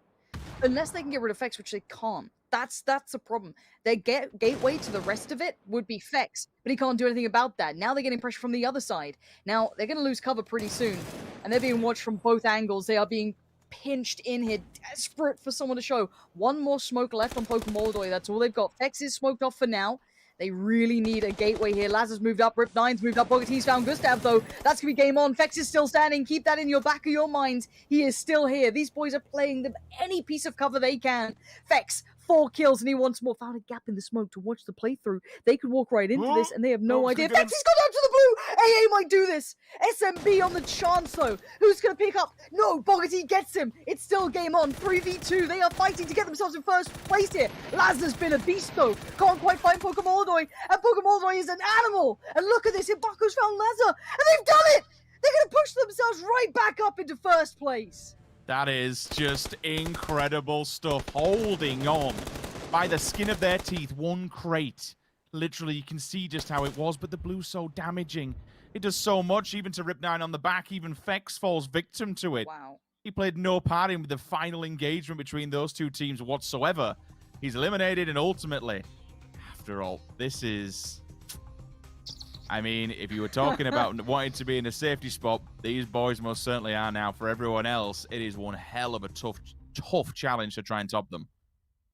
Unless they can get rid of Vex, which they can't. That's the problem. Their gateway to the rest of it would be Vex, but he can't do anything about that. Now they're getting pressure from the other side. Now, they're going to lose cover pretty soon, and they're being watched from both angles. They are being pinched in here, desperate for someone to show. One more smoke left on Pokemon. That's all they've got. Fex is smoked off for now. They really need a gateway here. Laz has moved up. Rip9's moved up. Bogaty's found Gustav, though. That's going to be game on. Fex is still standing. Keep that in your back of your minds. He is still here. These boys are playing them any piece of cover they can. Fex, 4 kills, and he wants more. Found a gap in the smoke to watch the playthrough. They could walk right into this, and they have no idea. Fex, he's gone down to the blue. AA might do this. SMB on the chance, though. Who's going to pick up? No, Bogaty gets him. It's still game on. 3v2. They are fighting to get themselves in first place here. Laz has been a beast, though. Can't quite find Pokemon. And Pokemon is an animal. And look at this. Ibaku's found Lazar. And they've done it. They're going to push themselves right back up into first place. That is just incredible stuff. Holding on by the skin of their teeth. One crate. Literally, you can see just how it was, but the blue's so damaging. It does so much, even to Rip9 on the back. Even Fex falls victim to it. Wow. He played no part in the final engagement between those two teams whatsoever. He's eliminated, and ultimately, after all, this is... I mean, if you were talking about wanting to be in a safety spot, these boys most certainly are now. For everyone else, it is one hell of a tough challenge to try and top them.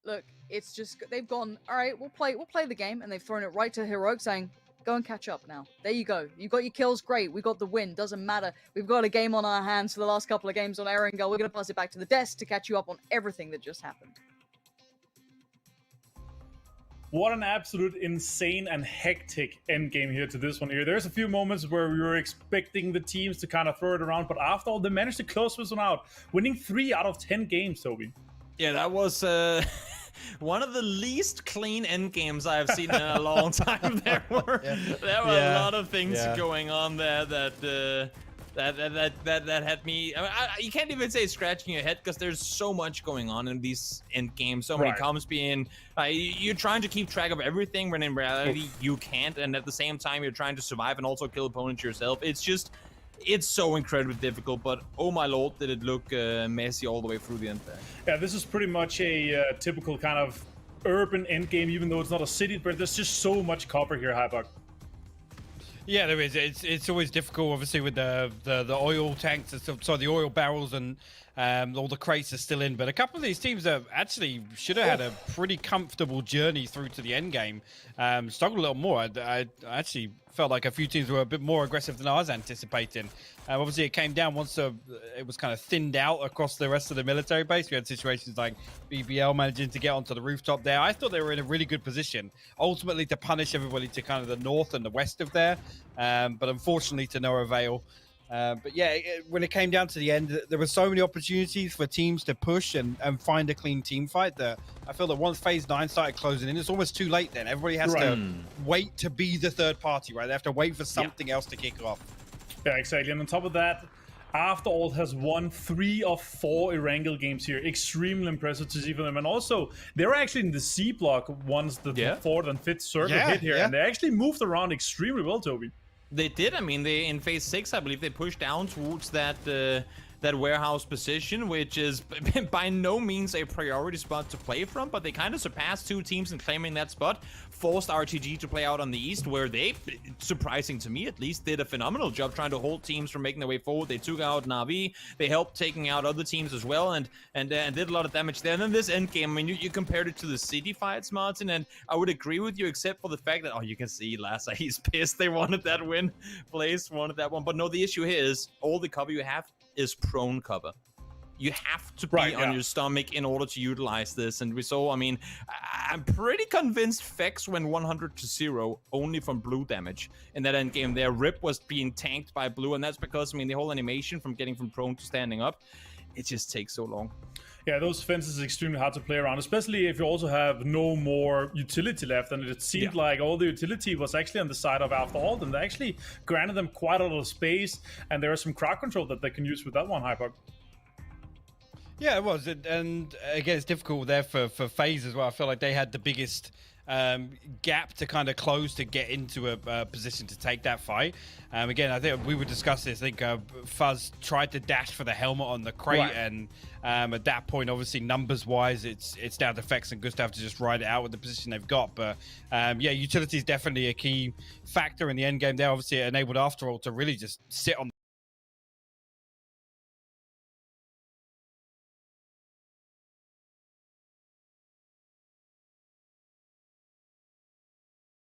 Look, it's just they've gone, all right, we'll play the game, and they've thrown it right to Heroic, saying, go and catch up now. There you go. You got your kills, great. We got the win. Doesn't matter. We've got a game on our hands for the last couple of games on Erangel. We're going to pass it back to the desk to catch you up on everything that just happened. What an absolute insane and hectic endgame here to this one here. There's a few moments where we were expecting the teams to kind of throw it around, but after all, they managed to close this one out, winning 3 out of 10 games, Toby. Yeah, that was one of the least clean end games I've seen in a long time. There were a lot of things going on there that had me. I mean, you can't even say scratching your head because there's so much going on in these end games. So many comps being. You're trying to keep track of everything when in reality you can't, and at the same time you're trying to survive and also kill opponents yourself. It's so incredibly difficult, but oh my lord, did it look messy all the way through the end there. Yeah, this is pretty much a typical kind of urban endgame, even though it's not a city, but there's just so much copper here, Hybuck. Yeah, there is. It's always difficult, obviously, with the oil tanks, so the oil barrels and all the crates are still in. But a couple of these teams have actually should have had a pretty comfortable journey through to the end game. Struggled a little more. I actually felt like a few teams were a bit more aggressive than I was anticipating. Obviously, it came down once it was kind of thinned out across the rest of the military base. We had situations like BBL managing to get onto the rooftop there. I thought they were in a really good position, ultimately to punish everybody to kind of the north and the west of there. But unfortunately, to no avail. But yeah, when it came down to the end, there were so many opportunities for teams to push and find a clean team fight that I feel that once Phase 9 started closing in, it's almost too late then. Everybody has to wait to be the third party, right? They have to wait for something else to kick off. Yeah, exactly. And on top of that, After All has won 3 of 4 Erangel games here. Extremely impressive to see for them. And also, they were actually in the C block once the 4th and 5th circle hit here. And they actually moved around extremely well, Toby. They did. I mean, they in Phase 6, I believe they pushed down towards that that warehouse position, which is by no means a priority spot to play from, but they kind of surpassed 2 teams in claiming that spot, forced RTG to play out on the east, where they, surprising to me at least, did a phenomenal job trying to hold teams from making their way forward. They took out Na'Vi, they helped taking out other teams as well, and did a lot of damage there. And then this end game, I mean, you compared it to the city fights, Martin, and I would agree with you, except for the fact that, oh, you can see Lassa, he's pissed. They wanted that win. Blaze wanted that one. But no, the issue here is all the cover you have is prone cover. You have to be on your stomach in order to utilize this. And we saw, I mean, I'm pretty convinced Fex went 100-0 only from blue damage in that end game there. Rip was being tanked by blue, and that's because, I mean, the whole animation from getting from prone to standing up, it just takes so long. Yeah, those fences is extremely hard to play around, especially if you also have no more utility left. And it seemed like all the utility was actually on the side of After All, and they actually granted them quite a lot of space. And there is some crowd control that they can use with that one, Hypog. Yeah, it was. And again, it's difficult there for FaZe as well. I feel like they had the biggest gap to kind of close to get into a position to take that fight. Again, I think we would discuss this. I think Fuzz tried to dash for the helmet on the crate, and at that point, obviously, numbers-wise, it's down to Fex and Gustav to just ride it out with the position they've got. But yeah, utility is definitely a key factor in the end game there. Obviously, it enabled After All to really just sit on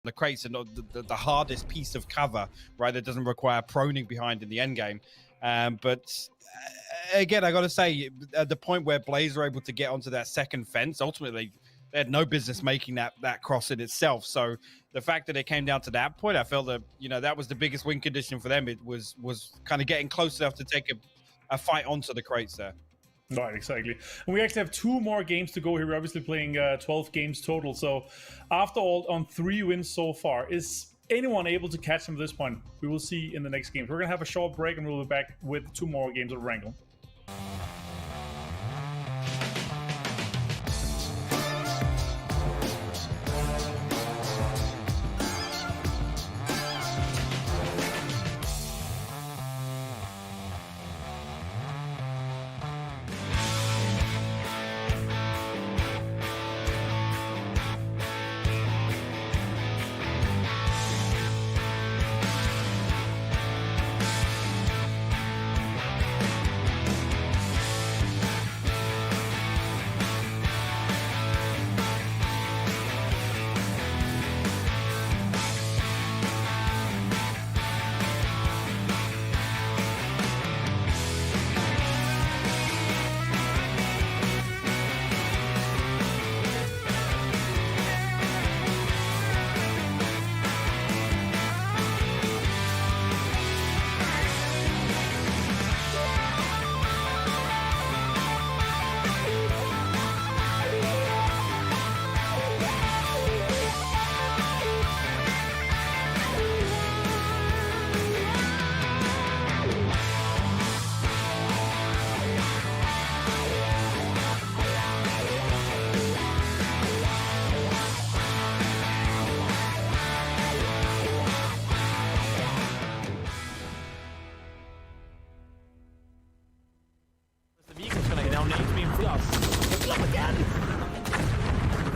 the crates are not the hardest piece of cover, right? That doesn't require proning behind in the end game. But again, I got to say, at the point where Blaze were able to get onto that second fence, ultimately they had no business making that cross in itself. So the fact that it came down to that point, I felt that, you know, that was the biggest win condition for them. It was kind of getting close enough to take a fight onto the crates there. Right, exactly. And we actually have 2 more games to go here. We're obviously playing 12 games total. So after all, on 3 wins so far, is anyone able to catch them at this point? We will see in the next game. We're going to have a short break and we'll be back with 2 more games of Wrangle.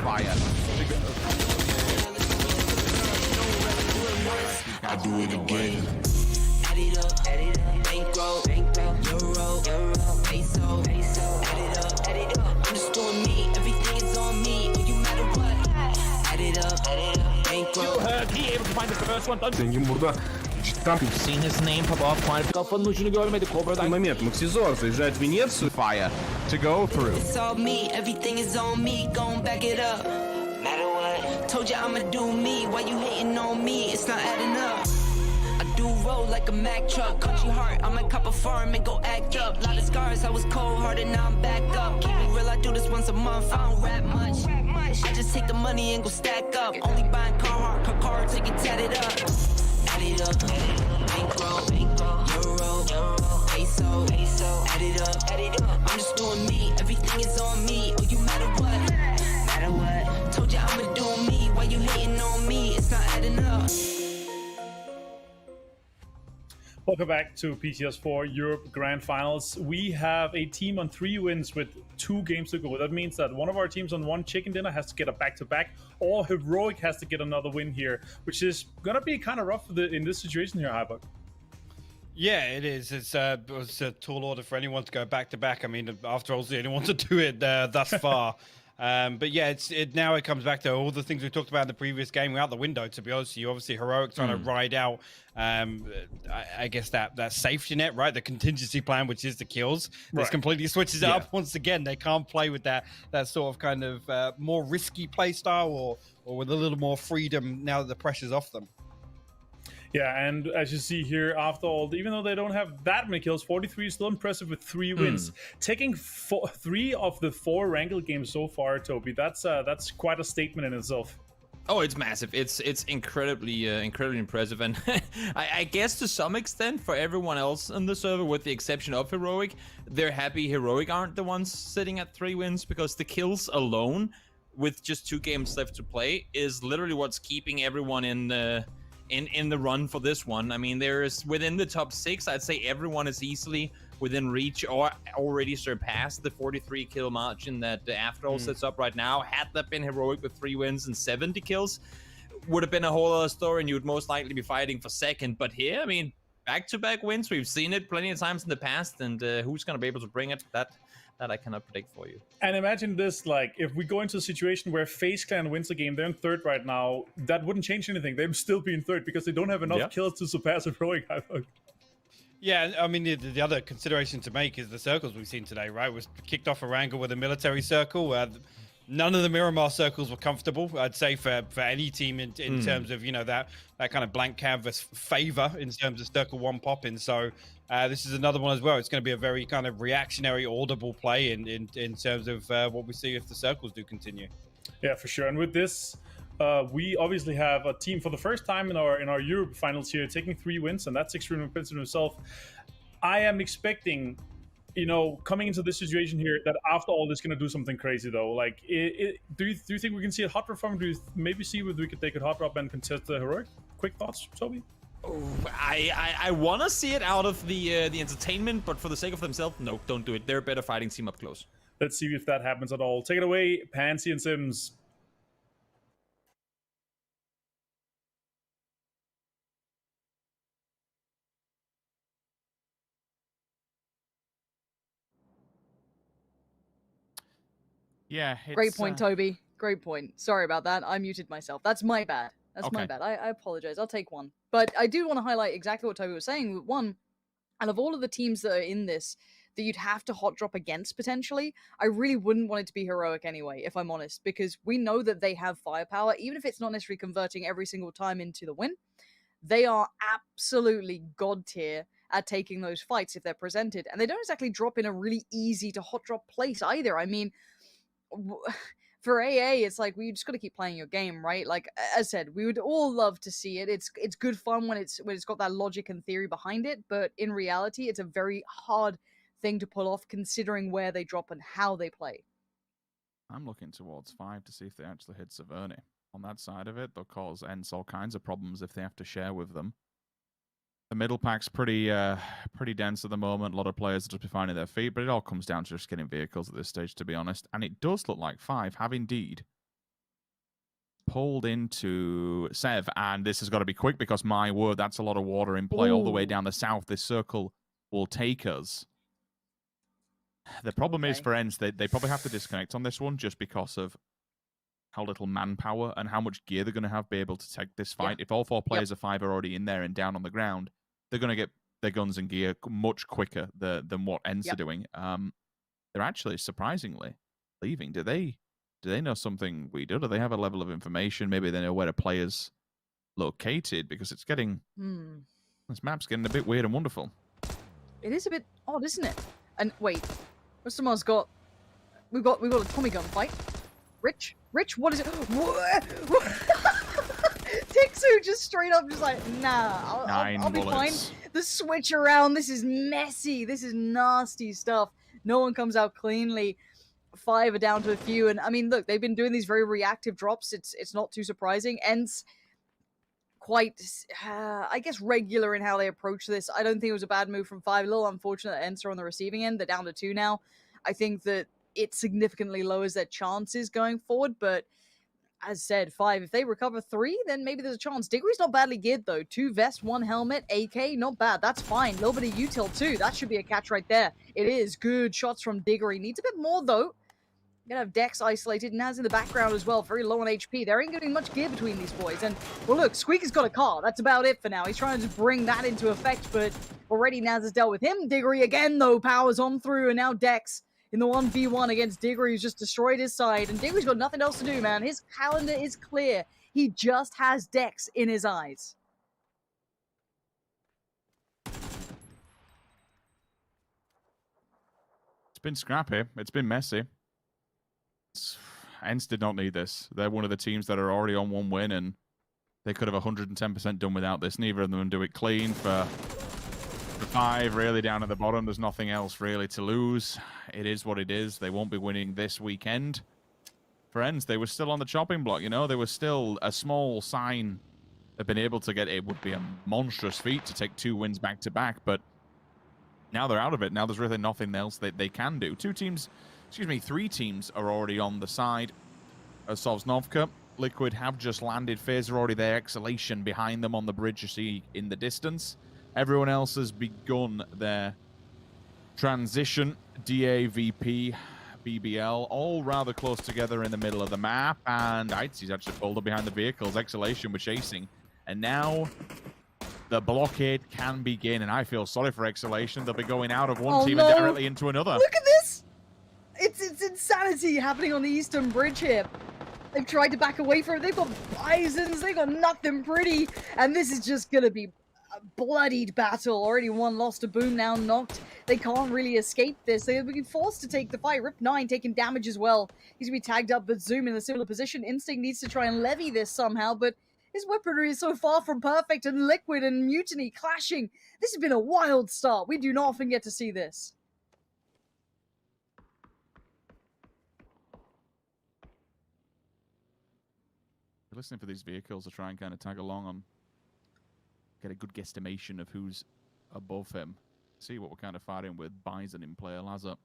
Fire. I do it again. Add it up, bankroll, euro, peso, add it up, I'm just doing me, everything is on me, no matter what. Add it up, bankroll. He able to find the first one. Zengin burada cidden Seen his name pop off. Kafanın ucunu görmedi. Cobra'dan. момент Максизор заезжает в Венецию. Fire to go through. It's all me, everything is on me, gon' back it up. Matter what, told you I'ma do me, why you hating on me, it's not adding up. I do roll like a Mack truck, country heart, I might cop a farm and go act up. Lot of scars, I was cold-hearted, now I'm back up. Keep it real, I do this once a month, I don't rap much. I just take the money and go stack up. Only buying car, take it tatted up. Add it up, bankroll, euro, peso, add it up, I'm just doing me, everything is on me, oh you matter what, told you I'ma do me, why you hating on me, it's not adding up. Welcome back to PTS4 Europe Grand Finals. We have a team on 3 wins with 2 games to go. That means that one of our teams on 1 chicken dinner has to get a back-to-back, or Heroic has to get another win here, which is gonna be kind of rough in this situation here, Hybuck. Yeah, it is. It's a tall order for anyone to go back-to-back. I mean, after all, it's the only one to do it thus far. But yeah, now it comes back to all the things we talked about in the previous game out the window, to be honest with you. Obviously, Heroic trying to ride out, I guess, that safety net, right? The contingency plan, which is the kills. This completely switches it up once again. They can't play with that sort of kind of more risky play style or with a little more freedom now that the pressure's off them. Yeah, and as you see here, after all, even though they don't have that many kills, 43 is still impressive with 3 wins. Taking 3 of the 4 Wrangle games so far, Toby, that's quite a statement in itself. Oh, it's massive. It's incredibly impressive, and I guess to some extent for everyone else on the server, with the exception of Heroic, they're happy Heroic aren't the ones sitting at 3 wins, because the kills alone, with just 2 games left to play, is literally what's keeping everyone in the run for this one. I mean, there's within the top 6, I'd say everyone is easily within reach or already surpassed the 43 kill margin that After All sets up right now. Had that been Heroic with 3 wins and 70 kills, would have been a whole other story, and you would most likely be fighting for second. But here, I mean, back-to-back wins, we've seen it plenty of times in the past, and who's going to be able to bring it? That I cannot predict for you. And imagine this, like, if we go into a situation where FaZe Clan wins the game, they're in third right now, that wouldn't change anything. They'd still be in third because they don't have enough kills to surpass Heroic, I think. Yeah, I mean, the other consideration to make is the circles we've seen today, right? Was kicked off a wrangle with a military circle. None of the Miramar circles were comfortable, I'd say, for any team in terms of, you know, that kind of blank canvas favor in terms of circle one popping. So this is another one as well. It's going to be a very kind of reactionary, audible play in terms of what we see if the circles do continue. Yeah, for sure. And with this, we obviously have a team for the first time in our Europe finals here taking 3 wins, and that's extremely impressive in itself. I am expecting, you know, coming into this situation here, that after all, it's going to do something crazy, though. Like, do you think we can see a hot drop from? Do you maybe see whether they could hot drop and contest the Heroic? Quick thoughts, Toby? Oh, I want to see it out of the entertainment, but for the sake of themselves, no, don't do it. They're a better fighting team up close. Let's see if that happens at all. Take it away, Pansy and Sims. Yeah. Great point, Toby. Great point. Sorry about that. I muted myself. That's my bad. That's my bad. I apologize. I'll take one. But I do want to highlight exactly what Toby was saying. One, out of all of the teams that are in this that you'd have to hot drop against potentially, I really wouldn't want it to be Heroic anyway, if I'm honest, because we know that they have firepower, even if it's not necessarily converting every single time into the win. They are absolutely god tier at taking those fights if they're presented, and they don't exactly drop in a really easy to hot drop place either. I mean, for AA, it's like, we just got to keep playing your game, right? Like, as said, we would all love to see it. It's good fun when it's got that logic and theory behind it, but in reality, it's a very hard thing to pull off considering where they drop and how they play. I'm looking towards 5 to see if they actually hit Saverni. On that side of it, they'll cause Ents all kinds of problems if they have to share with them. The middle pack's pretty dense at the moment. A lot of players will just be finding their feet, but it all comes down to just getting vehicles at this stage, to be honest. And it does look like 5 have indeed pulled into Sev, and this has got to be quick because, my word, that's a lot of water in play all the way down the south. This circle will take us. The problem is for Ents, they probably have to disconnect on this one just because of how little manpower and how much gear they're going to have be able to take this fight. If all 4 players of 5 are already in there and down on the ground, they're going to get their guns and gear much quicker than what Ents are doing. They're actually surprisingly leaving. Do they know something we do? Do they have a level of information? Maybe they know where a player's located, because it's getting this map's getting a bit weird and wonderful. It is a bit odd, isn't it? And wait, Rustamar's got we've got a Tommy gun fight. Rich, what is it? Tixu just straight up just like, nah, I'll be fine. The switch around, this is messy. This is nasty stuff. No one comes out cleanly. 5 are down to a few. And I mean, look, they've been doing these very reactive drops. It's not too surprising. Ents quite, I guess, regular in how they approach this. I don't think it was a bad move from 5. A little unfortunate that Ents are on the receiving end. They're down to 2 now. I think that it significantly lowers their chances going forward, but as said, 5, if they recover 3, then maybe there's a chance. Diggory's not badly geared, though. 2 vests, 1 helmet, AK, not bad. That's fine. A little bit of util, too. That should be a catch right there. It is. Good shots from Diggory. Needs a bit more, though. Gonna have Dex isolated. Naz in the background as well. Very low on HP. There ain't getting much gear between these boys. And, well, look, Squeaky's got a car. That's about it for now. He's trying to just bring that into effect, but already Naz has dealt with him. Diggory again, though, powers on through, and now Dex in the 1v1 against Diggory, who's just destroyed his side. And Diggory's got nothing else to do, man. His calendar is clear. He just has Dex in his eyes. It's been scrappy. It's been messy. Ents did not need this. They're one of the teams that are already on 1 win, and they could have 110% done without this. Neither of them do it clean. For 5, really down at the bottom, there's nothing else really to lose. It is what it is. They won't be winning this weekend. For Ents, they were still on the chopping block, you know? They were still a small sign of being able to get it. Would be a monstrous feat to take 2 wins back-to-back, but now they're out of it. Now there's really nothing else that they can do. 3 teams are already on the side of Sosnovka. Liquid have just landed. FaZe are already there. Exhalation behind them on the bridge you see in the distance. Everyone else has begun their transition, DA, VP, BBL, all rather close together in the middle of the map, and He's actually pulled up behind the vehicles. Exhalation was chasing, and now the blockade can begin, and I feel sorry for Exhalation. They'll be going out of one team and directly into another. Look at this! It's insanity happening on the Eastern Bridge here. They've tried to back away from it. They've got Bisons. They've got nothing pretty. And this is just going to be a bloodied battle. Already one lost to Boom, now knocked. They can't really escape this. They're being forced to take the fight. Rip9 taking damage as well. He's going to be tagged up, but Zoom in a similar position. Instinct needs to try and levy this somehow, but his weaponry is so far from perfect, and Liquid and Mutiny clashing. This has been a wild start. We do not often get to see this. Listening for these vehicles to try and kind of tag along on, get a good guesstimation of who's above him. See what we're kind of fighting with. Bison in play. Lazar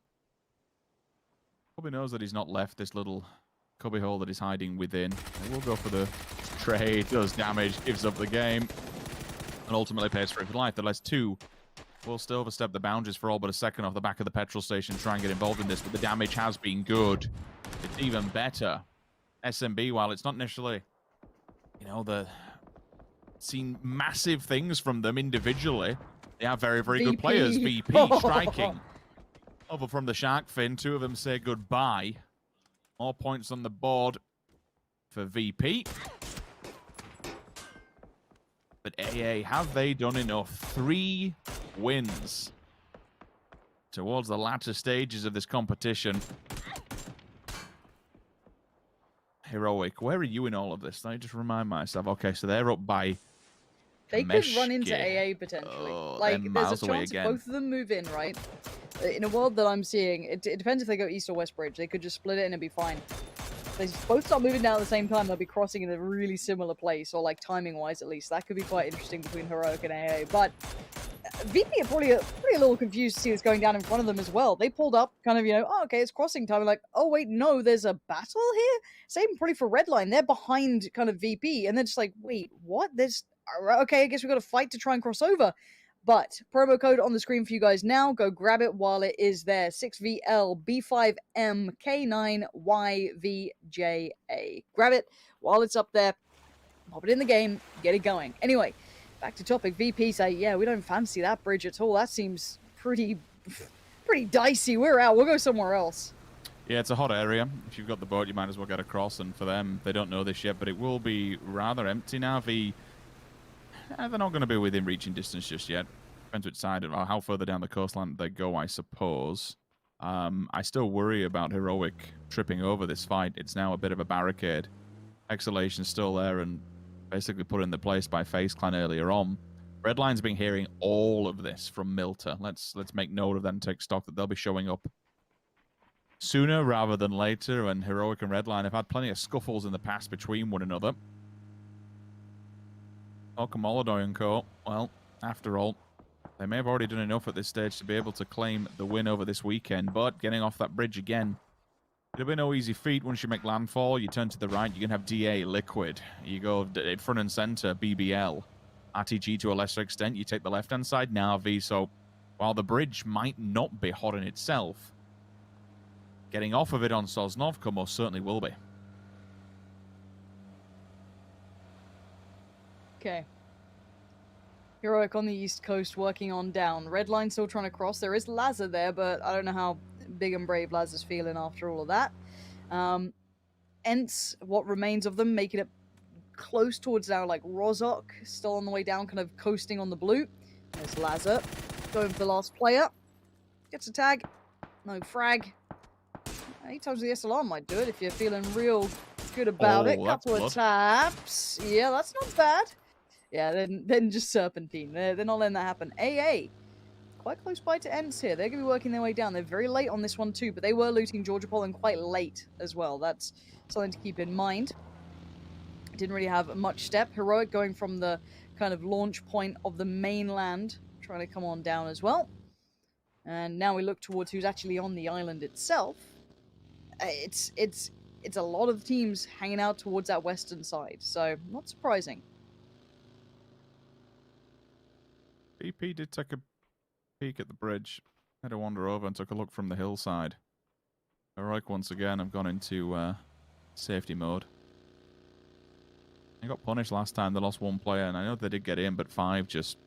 probably knows that he's not left this little cubbyhole that he's hiding within. He will go for the trade, does damage, gives up the game, and ultimately pays for it for life. The last two will still overstep the boundaries for all but a second off the back of the petrol station, try and get involved in this, but the damage has been good. It's even better. SMB, while it's not initially, you know, seen massive things from them individually, they are very, very good players. VP striking. Over from the shark fin, two of them say goodbye. More points on the board for VP. But AA, have they done enough? 3 wins towards the latter stages of this competition. Heroic, where are you in all of this? Let me just remind myself. Okay, so they're up by They could run into AA potentially. Like, there's a chance both of them move in, right? In a world that I'm seeing, it depends if they go east or west bridge. They could just split it and it'd be fine. If they both start moving down at the same time, they'll be crossing in a really similar place, or like timing-wise at least. That could be quite interesting between Heroic and AA. But VP are probably a little confused to see this going down in front of them as well. They pulled up, kind of, you know, oh, okay, it's crossing time. Like, oh, wait, no, there's a battle here? Same probably for Redline. They're behind kind of VP, and they're just like, wait, what? There's... Okay, I guess we've got to fight to try and cross over. But promo code on the screen for you guys now. Go grab it while it is there. 6VLB5MK9YVJA. Grab it while it's up there. Pop it in the game. Get it going. Anyway, back to topic. VP say, yeah, we don't fancy that bridge at all. That seems pretty dicey. We're out. We'll go somewhere else. Yeah, it's a hot area. If you've got the boat, you might as well get across. And for them, they don't know this yet, but it will be rather empty now. They're not going to be within reaching distance just yet. Depends which side or how further down the coastline they go, I suppose. I still worry about Heroic tripping over this fight. It's now a bit of a barricade. Exhalation's still there and basically put in the place by FaZe Clan earlier on. Redline's been hearing all of this from Milter. Let's make note of that and take stock that they'll be showing up sooner rather than later. And Heroic and Redline have had plenty of scuffles in the past between one another. Molodoy and Co. Well, after all, they may have already done enough at this stage to be able to claim the win over this weekend, but getting off that bridge again, it'll be no easy feat. Once you make landfall, you turn to the right, you can have DA, Liquid. You go front and center, BBL. RTG to a lesser extent, you take the left-hand side, Na'Vi. So while the bridge might not be hot in itself, getting off of it on Sosnovka most certainly will be. Okay. Heroic on the east coast working on down. Redline still trying to cross. There is Lazar there, but I don't know how big and brave Lazar's feeling after all of that. Ents, what remains of them, making it close towards now, like Rozok, still on the way down, kind of coasting on the blue. There's Lazar. Going for the last player. Gets a tag. No frag. 8 times the SLR might do it if you're feeling real good about it. Couple of taps. Yeah, that's not bad. Yeah, then just Serpentine. They're not letting that happen. AA, quite close by to Ents here. They're going to be working their way down. They're very late on this one too, but they were looting Georgia Poland quite late as well. That's something to keep in mind. Didn't really have much step. Heroic going from the kind of launch point of the mainland, trying to come on down as well. And now we look towards who's actually on the island itself. It's a lot of teams hanging out towards that western side, so not surprising. BP did take a peek at the bridge. Had to wander over and took a look from the hillside. Heroic once again have gone into safety mode. They got punished last time. They lost one player, and I know they did get in, but 5 just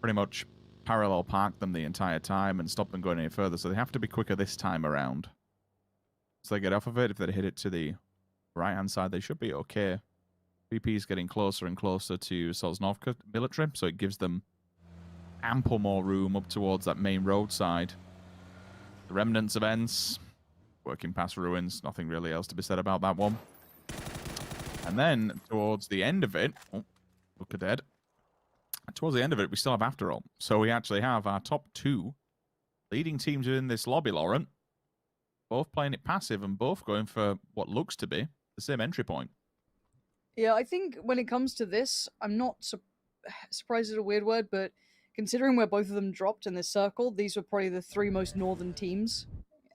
pretty much parallel parked them the entire time and stopped them going any further. So they have to be quicker this time around. So they get off of it. If they hit it to the right-hand side, they should be okay. VP is getting closer and closer to Sosnovka military, so it gives them ample more room up towards that main roadside. The remnants of Ents, working past ruins, nothing really else to be said about that one. And then towards the end of it, oh, look at dead. Towards the end of it, we still have After All. So we actually have our top 2 leading teams within this lobby, Lauren, both playing it passive and both going for what looks to be the same entry point. Yeah, I think when it comes to this, I'm not surprised is a weird word, but considering where both of them dropped in this circle, these were probably the 3 most northern teams,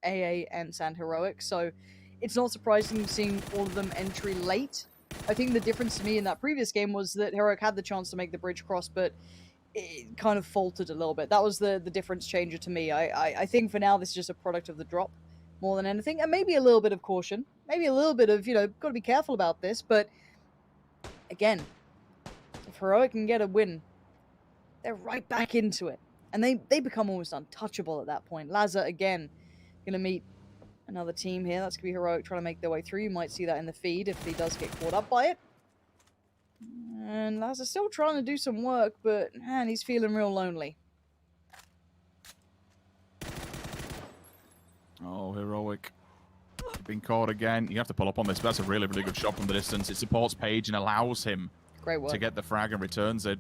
AA, Ents, and Heroic, so it's not surprising seeing all of them entry late. I think the difference to me in that previous game was that Heroic had the chance to make the bridge cross, but it kind of faltered a little bit. That was the difference changer to me. I think for now this is just a product of the drop more than anything, and maybe a little bit of caution, maybe a little bit of, got to be careful about this, but again, if Heroic can get a win, they're right back into it. And they become almost untouchable at that point. Lazza, again, going to meet another team here. That's going to be Heroic trying to make their way through. You might see that in the feed if he does get caught up by it. And Lazza's still trying to do some work, but man, he's feeling real lonely. Oh, Heroic. Being caught again. You have to pull up on this, but that's a really, really good shot from the distance. It supports Page and allows him to get the frag and returns it.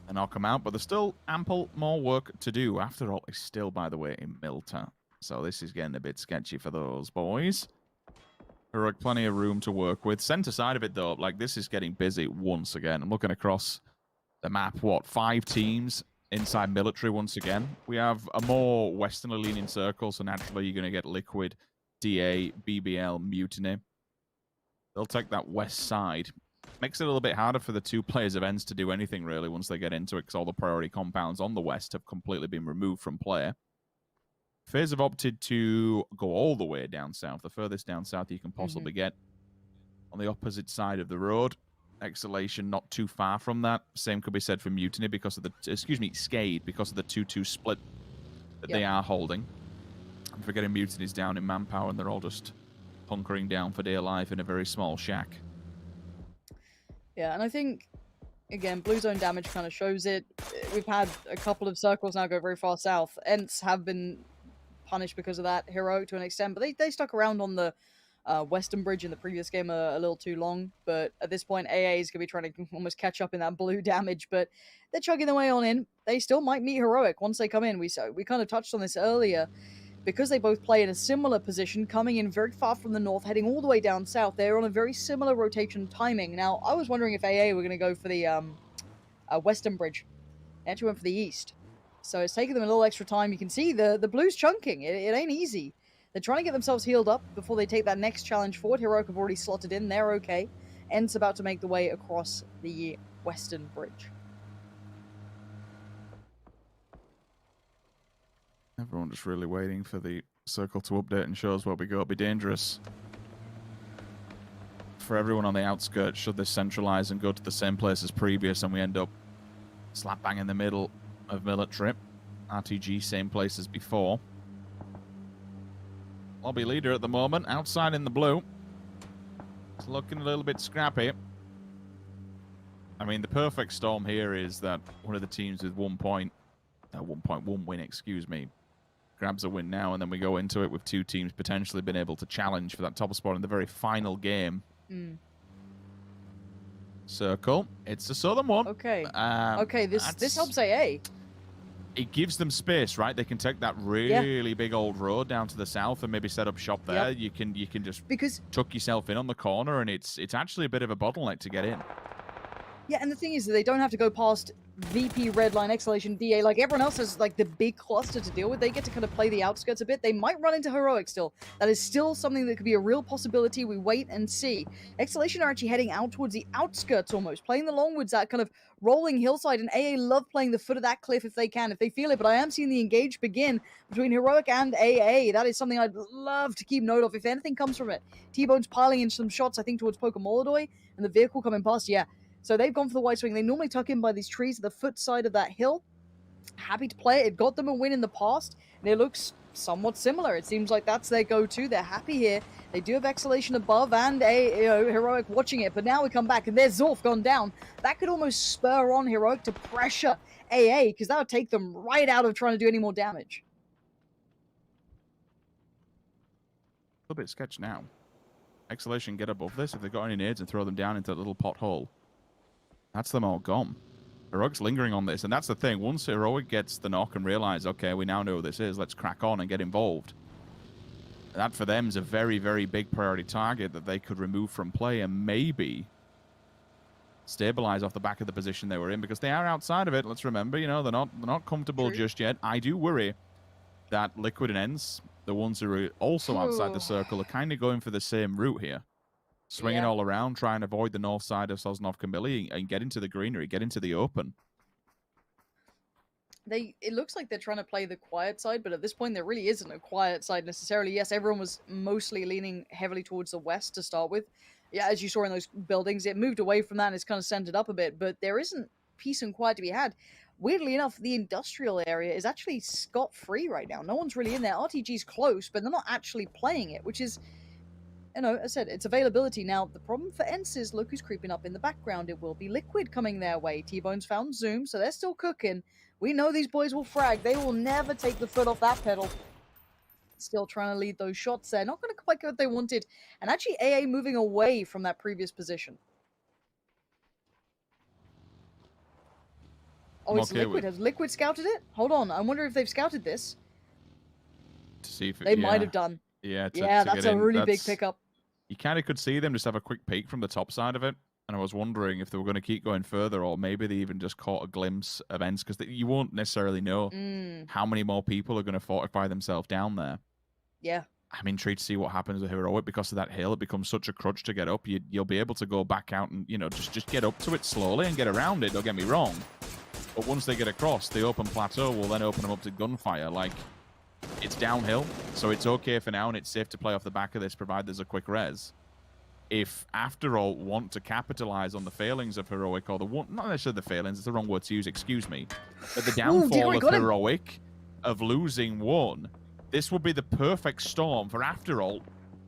And I'll come out, but there's still ample more work to do. After All, is still, by the way, in Milta. So this is getting a bit sketchy for those boys. Heroic, plenty of room to work with. Center side of it, though, like, this is getting busy once again. I'm looking across the map, 5 teams inside military once again. We have a more westernly leaning circle, so naturally you're going to get Liquid, DA, BBL, Mutiny. They'll take that west side. Makes it a little bit harder for the 2 players of Ents to do anything, really, once they get into it, because all the priority compounds on the west have completely been removed from play. FaZe have opted to go all the way down south, the furthest down south you can possibly get. On the opposite side of the road. Exhalation not too far from that. Same could be said for Mutiny because of the, Skade, because of the 2-2 split that they are holding. I'm forgetting Mutiny's down in manpower and they're all just hunkering down for dear life in a very small shack. Yeah, and I think, again, blue zone damage kind of shows it. We've had a couple of circles now go very far south. Ents have been punished because of that, Heroic to an extent, but they stuck around on the western bridge in the previous game a little too long. But at this point, AA is going to be trying to almost catch up in that blue damage, but they're chugging their way on in. They still might meet Heroic once they come in. We kind of touched on this earlier. Because they both play in a similar position, coming in very far from the north, heading all the way down south, they're on a very similar rotation timing. Now, I was wondering if AA were going to go for the western bridge. They actually went for the east. So it's taken them a little extra time. You can see the blues chunking. It ain't easy. They're trying to get themselves healed up before they take that next challenge forward. Heroic have already slotted in. They're okay. Ents about to make the way across the western bridge. Everyone just really waiting for the circle to update and show us where we go. It'll be dangerous for everyone on the outskirts should this centralize and go to the same place as previous and we end up slap bang in the middle of military. RTG, same place as before. Lobby leader at the moment, outside in the blue. It's looking a little bit scrappy. I mean, the perfect storm here is that one of the teams with 1.1 win, excuse me, grabs a win now, and then we go into it with 2 teams potentially being able to challenge for that top spot in the very final game. Circle. It's the southern one. Okay. Okay, this helps AA. It gives them space, right? They can take that really big old road down to the south and maybe set up shop there. You can just tuck yourself in on the corner, and it's actually a bit of a bottleneck to get in. Yeah, and the thing is that they don't have to go past VP, Redline, Exhalation, DA, like everyone else has like the big cluster to deal with. They get to kind of play the outskirts a bit. They might run into Heroic still. That is still something that could be a real possibility. We wait and see. Exhalation are actually heading out towards the outskirts almost, playing the Longwoods, that kind of rolling hillside, and AA love playing the foot of that cliff if they can, if they feel it. But I am seeing the engage begin between Heroic and AA. That is something I'd love to keep note of if anything comes from it. T-Bone's piling in some shots, I think, towards Pokemolodoy, and the vehicle coming past, yeah. So they've gone for the wide swing. They normally tuck in by these trees at the foot side of that hill. Happy to play it. It got them a win in the past, and it looks somewhat similar. It seems like that's their go-to. They're happy here. They do have Exhalation above and a Heroic watching it, but now we come back, and there's Zorf gone down. That could almost spur on Heroic to pressure AA, because that would take them right out of trying to do any more damage. A little bit sketch now. Exhalation get above this. If they've got any nades and throw them down into that little pothole. That's them all gone. Heroic's lingering on this, and that's the thing. Once Heroic gets the knock and realize, okay, we now know who this is, let's crack on and get involved. That for them is a very, very big priority target that they could remove from play and maybe stabilize off the back of the position they were in, because they are outside of it. Let's remember, you know, they're not comfortable just yet. I do worry that Liquid and Ents, the ones who are also outside the circle, are kind of going for the same route here. Swinging all around, trying to avoid the north side of Sosnov Kamili and get into the greenery, get into the open. It looks like they're trying to play the quiet side, but at this point there really isn't a quiet side necessarily. Yes, everyone was mostly leaning heavily towards the west to start with. Yeah, as you saw in those buildings, it moved away from that and it's kind of centered up a bit, but there isn't peace and quiet to be had. Weirdly enough, the industrial area is actually scot-free right now. No one's really in there. RTG's close, but they're not actually playing it, which is... You know, as I said, it's availability. Now, the problem for Ents is, look who's creeping up in the background. It will be Liquid coming their way. T-Bone's found Zoom, so they're still cooking. We know these boys will frag. They will never take the foot off that pedal. Still trying to lead those shots there. Not going to quite get what they wanted. And actually, AA moving away from that previous position. Oh, it's Liquid. Has Liquid scouted it? Hold on. I wonder if they've scouted this. To see if they might have done. Yeah, that's a really big pickup. You kind of could see them just have a quick peek from the top side of it, and I was wondering if they were going to keep going further, or maybe they even just caught a glimpse of Ents, because you won't necessarily know how many more people are going to fortify themselves down there. Yeah. I'm intrigued to see what happens with Heroic because of that hill. It becomes such a crutch to get up. You'll be able to go back out and, you know, just get up to it slowly and get around it, don't get me wrong. But once they get across, the open plateau will then open them up to gunfire. Like, it's downhill, so it's okay for now, and it's safe to play off the back of this, provided there's a quick res. If, after all, want to capitalize on the failings of Heroic, or not necessarily the failings, it's the wrong word to use, excuse me, but the downfall of Heroic, of losing one, this would be the perfect storm for, after all,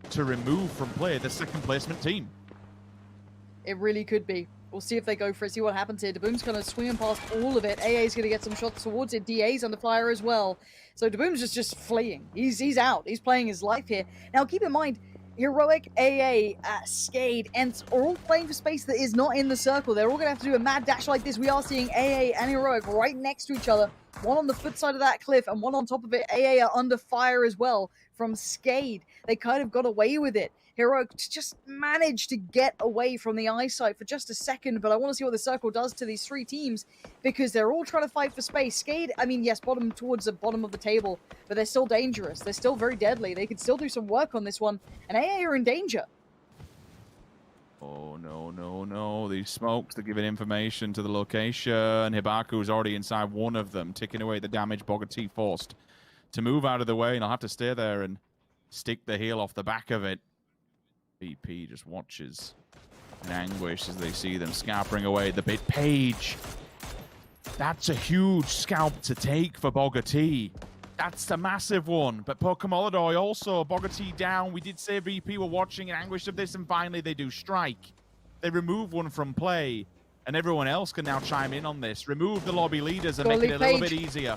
to remove from play the second placement team. It really could be. We'll see if they go for it, see what happens here. Daboom's kind of swinging past all of it. AA's going to get some shots towards it. DA's under fire as well. So Daboom's just fleeing. He's out. He's playing his life here. Now, keep in mind, Heroic, AA, Skade, Ents are all playing for space that is not in the circle. They're all going to have to do a mad dash like this. We are seeing AA and Heroic right next to each other. One on the foot side of that cliff and one on top of it. AA are under fire as well from Skade. They kind of got away with it. Heroic just managed to get away from the eyesight for just a second, but I want to see what the circle does to these three teams, because they're all trying to fight for space. Skade, I mean, yes, bottom towards the bottom of the table, but they're still dangerous. They're still very deadly. They could still do some work on this one, and AA are in danger. Oh, no. These smokes, they're giving information to the location. Hibaku's already inside one of them, ticking away the damage. Bogati forced to move out of the way, and I'll have to stay there and stick the heel off the back of it. BP just watches in anguish as they see them scampering away. The bit Page. That's a huge scalp to take for Bogati. That's a massive one. But Pokemolodoy also, Bogati down. We did say BP were watching in anguish of this, and finally they do strike. They remove one from play, and everyone else can now chime in on this. Remove the lobby leaders and make it a little bit easier.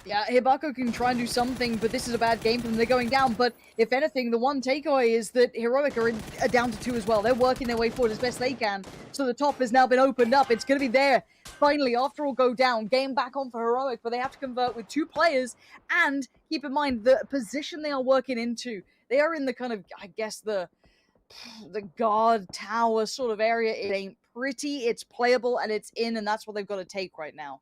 Yeah, Hibaku can try and do something, but this is a bad game for them. They're going down, but if anything, the one takeaway is that Heroic are down to 2 as well. They're working their way forward as best they can, so the top has now been opened up. It's going to be there. Finally, after all, go down. Game back on for Heroic, but they have to convert with 2 players, and keep in mind the position they are working into. They are in the kind of, I guess, the guard tower sort of area. It ain't pretty, it's playable, and it's in, and that's what they've got to take right now.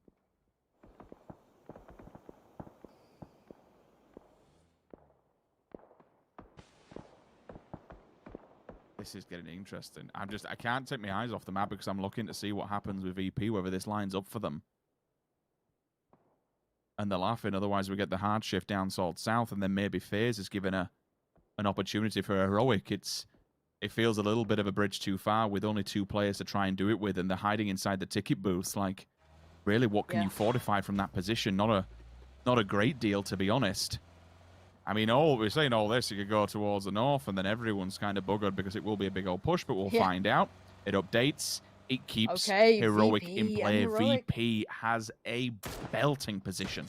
This is getting interesting. I can't take my eyes off the map because I'm looking to see what happens with VP, whether this lines up for them. And they're laughing, otherwise we get the hard shift down south, and then maybe FaZe is given an opportunity for a heroic. It feels a little bit of a bridge too far with only 2 players to try and do it with, and they're hiding inside the ticket booths. Like, really, what can you fortify from that position? Not a great deal, to be honest. I mean, we're saying all this, you could go towards the north, and then everyone's kind of buggered because it will be a big old push, but we'll find out. It updates. It keeps heroic VP in play. Heroic. VP has a belting position.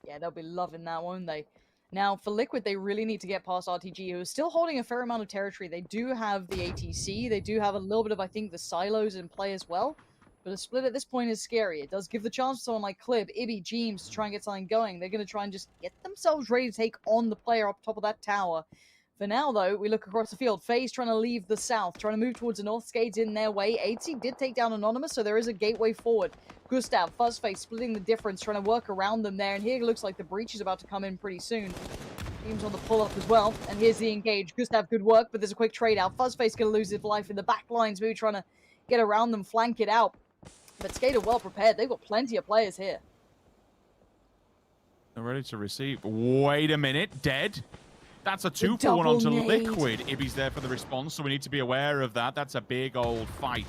Yeah, they'll be loving that, won't they? Now, for Liquid, they really need to get past RTG, who is still holding a fair amount of territory. They do have the ATC. They do have a little bit of, I think, the silos in play as well. But a split at this point is scary. It does give the chance to someone like Clib, Ibby, Jeems to try and get something going. They're going to try and just get themselves ready to take on the player up top of that tower. For now, though, we look across the field. FaZe trying to leave the south, trying to move towards the north. Skade's in their way. 8C did take down Anonymous, so there is a gateway forward. Gustav, Fuzzface splitting the difference, trying to work around them there. And here it looks like the breach is about to come in pretty soon. Team's on the pull-up as well. And here's the engage. Gustav, good work, but there's a quick trade out. Fuzzface going to lose his life in the back lines. Maybe trying to get around them, flank it out. But Skate are well prepared. They've got plenty of players here. They're ready to receive. Wait a minute. Dead. That's a 2-for-1 onto Liquid. Ibby's there for the response, so we need to be aware of that. That's a big old fight.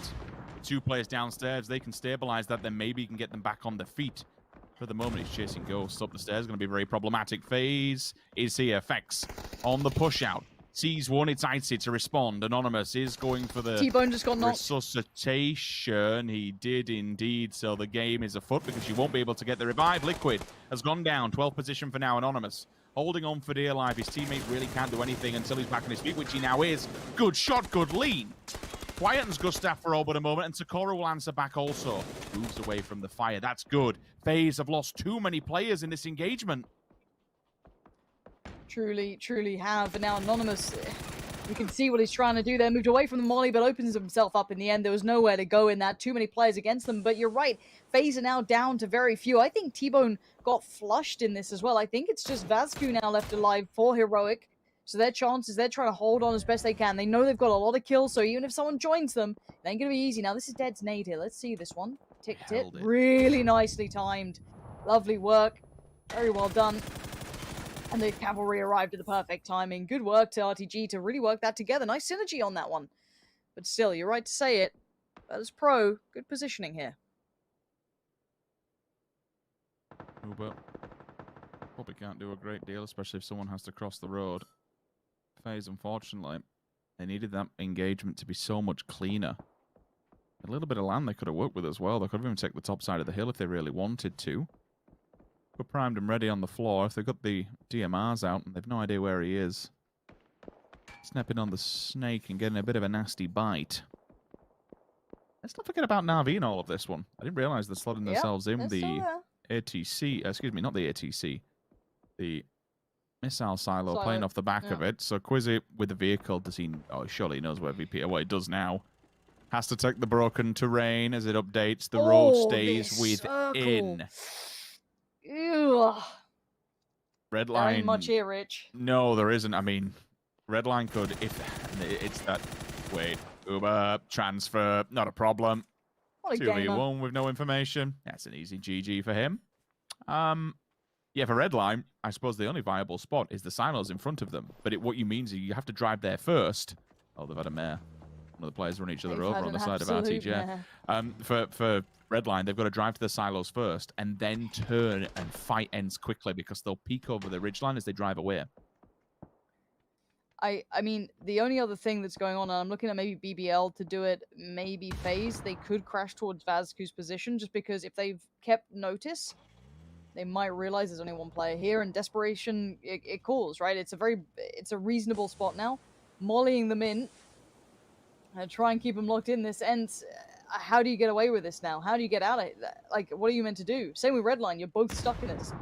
2 players downstairs. They can stabilize that, then maybe you can get them back on their feet. For the moment, he's chasing Ghosts up the stairs. Going to be very problematic. FaZe is here. Fex on the push out. Sees one, it's Icy to respond. Anonymous is going for the T-Bone just got knocked. Resuscitation. He did indeed. So the game is afoot because you won't be able to get the revive. Liquid has gone down. 12th position for now. Anonymous holding on for dear life. His teammate really can't do anything until he's back on his feet, which he now is. Good shot, good lean. Quietens Gustav for all but a moment, and Sakura will answer back also. Moves away from the fire. That's good. FaZe have lost too many players in this engagement. Truly have. And now Anonymous, you can see what he's trying to do there. Moved away from the molly, but opens himself up in the end. There was nowhere to go in that. Too many players against them. But you're right. FaZe are now down to very few. I think T-Bone got flushed in this as well. I think it's just Vazku now left alive for Heroic. So their chances, they're trying to hold on as best they can. They know they've got a lot of kills, so even if someone joins them, it ain't going to be easy. Now, this is Dead's nade here. Let's see this one. Ticked it. Really nicely timed. Lovely work. Very well done. And the cavalry arrived at the perfect timing. Good work to RTG to really work that together. Nice synergy on that one. But still, you're right to say it. As pro, good positioning here. Uber probably can't do a great deal, especially if someone has to cross the road. FaZe, unfortunately, they needed that engagement to be so much cleaner. A little bit of land they could have worked with as well. They could have even taken the top side of the hill if they really wanted to. But primed and ready on the floor. If they've got the DMRs out and they've no idea where he is. Snapping on the snake and getting a bit of a nasty bite. Let's not forget about Na'Vi in all of this one. I didn't realize they're slotting themselves in the ATC. Excuse me, not the ATC. The missile silo playing off the back of it. So Quizzy with the vehicle, does he... Oh, surely he knows where VP... What he does now. Has to take the broken terrain as it updates. The road stays within. Ew. Red line. There ain't much here, Rich. No, there isn't. I mean, red line could, if it's that. Wait, Uber transfer, not a problem. What a 2v1 with no information. That's an easy GG for him. Yeah, for red line, I suppose the only viable spot is the silos in front of them. But what you mean is you have to drive there first. Oh, they've had a mare. One of the players run each other over on the side of RTJ. For red line, they've got to drive to the silos first and then turn and fight ends quickly because they'll peek over the ridgeline as they drive away. I mean, the only other thing that's going on, and I'm looking at maybe BBL to do it, maybe FaZe, they could crash towards Vazku's position just because if they've kept notice, they might realize there's only one player here, and desperation, it calls, right? It's a reasonable spot now. Mollying them in, try and keep them locked in. This ends. How do you get away with this now? How do you get out of it? Like, what are you meant to do? Same with Redline. You're both stuck in this.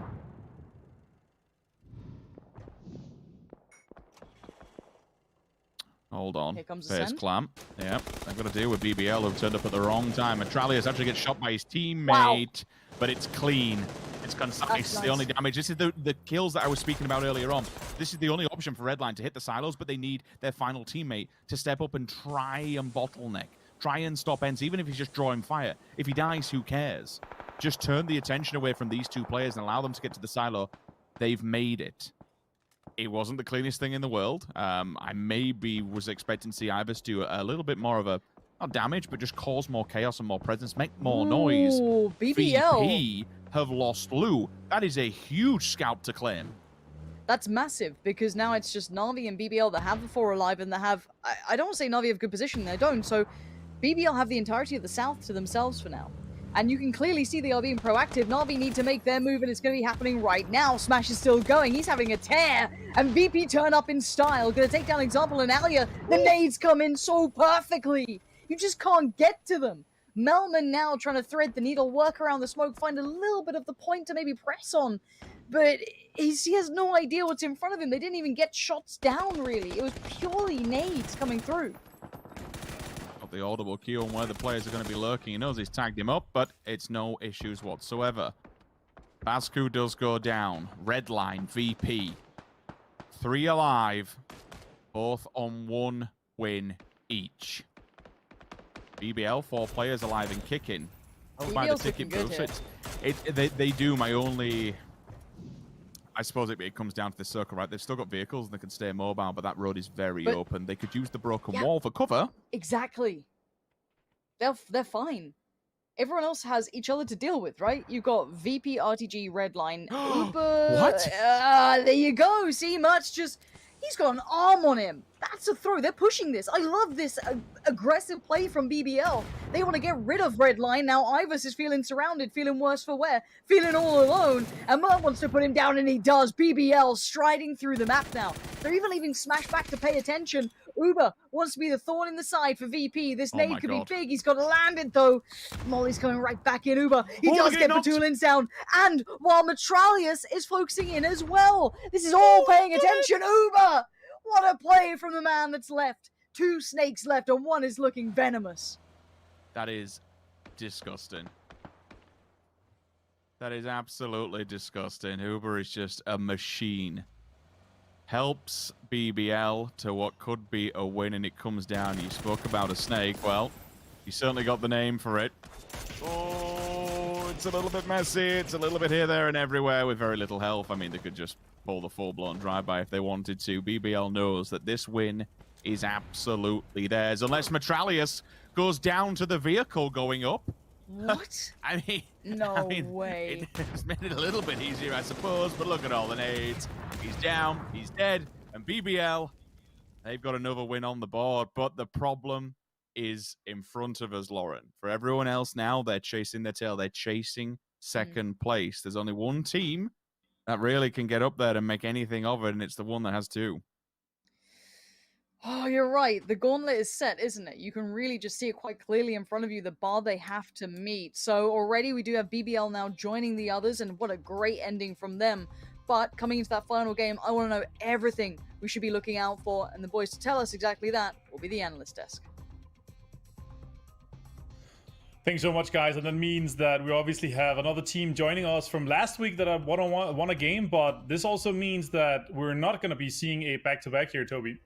Hold on. Here comes the Face send. clamp. Yep. I've got to deal with BBL who turned up at the wrong time. Metralius actually gets shot by his teammate, but it's clean. It's concise. That's The only nice. damage. This is the kills that I was speaking about earlier on. This is the only option for Redline to hit the silos, but they need their final teammate to step up and try and bottleneck. Try and stop Ents, even if he's just drawing fire. If he dies, who cares? Just turn the attention away from these two players and allow them to get to the silo. They've made it. It wasn't the cleanest thing in the world. I maybe was expecting to see Ivers do a little bit more of a, not damage, but just cause more chaos and more presence, make more noise. Ooh, BBL. VP have lost Lou. That is a huge scalp to claim. That's massive, because now it's just Na'Vi and BBL that have the 4 alive, and that have... I don't want to say Na'Vi have good position, they don't, so BBL have the entirety of the South to themselves for now. And you can clearly see they are being proactive. Na'Vi need to make their move, and it's going to be happening right now. Smash is still going. He's having a tear. And VP turn up in style. Going to take down Example and Alia. The nades come in so perfectly. You just can't get to them. Melman now trying to thread the needle, work around the smoke, find a little bit of the point to maybe press on. But he has no idea what's in front of him. They didn't even get shots down, really. It was purely nades coming through. The audible cue on where the players are going to be lurking. He knows he's tagged him up, but it's no issues whatsoever. Bascu does go down. Redline, VP. 3 alive. Both on 1 win each. BBL, 4 players alive and kicking. Oh, by the ticket booth. They do. My only... I suppose it comes down to the circle, right? They've still got vehicles and they can stay mobile, but that road is very open. They could use the broken wall for cover. Exactly. They're fine. Everyone else has each other to deal with, right? You've got VP, RTG, Redline, Uber. What? There you go. See, Mert's just... He's got an arm on him. That's a throw. They're pushing this. I love this aggressive play from BBL. They want to get rid of Redline. Now Ivers is feeling surrounded, feeling worse for wear, feeling all alone. And Mert wants to put him down, and he does. BBL striding through the map now. They're even leaving Smash back to pay attention. Uber wants to be the thorn in the side for VP. This nade could be big. He's got to land it, though. Molly's coming right back in. Uber. He does get Batulins down. And while Metralius is focusing in as well. This is all paying attention. Uber! What a play from the man that's left. 2 snakes left, and 1 is looking venomous. That is disgusting. That is absolutely disgusting. Uber is just a machine. Helps BBL to what could be a win, and it comes down. You spoke about a snake. Well, you certainly got the name for it. Oh, it's a little bit messy. It's a little bit here, there, and everywhere with very little health. I mean, they could just pull the full-blown drive-by if they wanted to. BBL knows that this win is absolutely theirs, unless Metralius goes down to the vehicle going up. What? I mean, No way. It's made it a little bit easier, I suppose, but look at all the nades. He's down, he's dead, and BBL, they've got another win on the board, but the problem is in front of us, Lauren. For everyone else now, they're chasing their tail. They're chasing second place. There's only one team that really can get up there and make anything of it, and it's the one that has 2. Oh, you're right. The gauntlet is set, isn't it? You can really just see it quite clearly in front of you, the bar they have to meet. So already we do have BBL now joining the others, and what a great ending from them. But coming into that final game, I want to know everything we should be looking out for, and the boys to tell us exactly that will be the analyst desk. Thanks so much, guys. And that means that we obviously have another team joining us from last week that have won a game, but this also means that we're not going to be seeing a back-to-back here, Toby.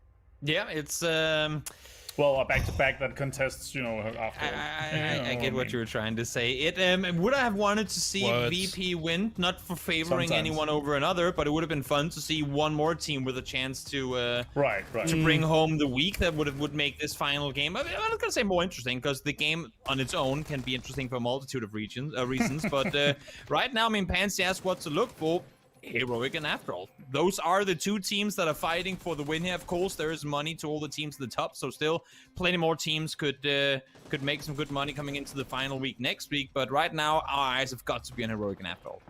Yeah, it's well, a back-to-back that contests, after. I get what you were trying to say. It would I have wanted to see VP win, not for favoring anyone over another, but it would have been fun to see one more team with a chance to to bring home the week. That would make this final game. I'm not gonna say more interesting, because the game on its own can be interesting for a multitude of reasons. But right now, I mean, Pansy asks what to look for. Heroic and After All. Those are the 2 teams that are fighting for the win here. Of course, there is money to all the teams at the top, so still plenty more teams could make some good money coming into the final week next week. But right now, our eyes have got to be on Heroic and After All.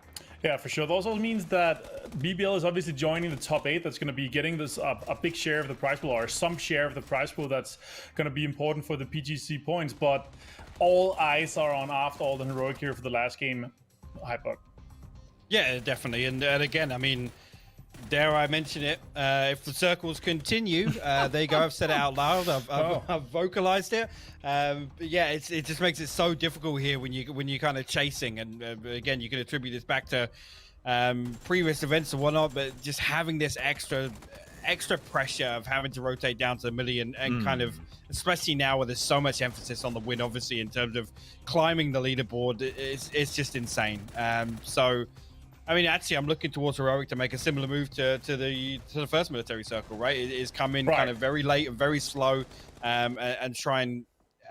Yeah, for sure. That also means that BBL is obviously joining the top 8. That's going to be getting this a big share of the prize pool, or some share of the prize pool that's going to be important for the PGC points. But all eyes are on After All and Heroic here for the last game. Hyper. Yeah, definitely. And again, I mean, Dare I mention it? If the circles continue, there you go. I've said it out loud. I've vocalized it. But yeah, it just makes it so difficult here when you kind of chasing. And again, you can attribute this back to previous events and whatnot. But just having this extra pressure of having to rotate down to the million and kind of, especially now where there's so much emphasis on the win, obviously in terms of climbing the leaderboard, it's just insane. So. I mean, actually, I'm looking towards Heroic to make a similar move to the first military circle, right? It is coming kind of very late and very slow, and try and,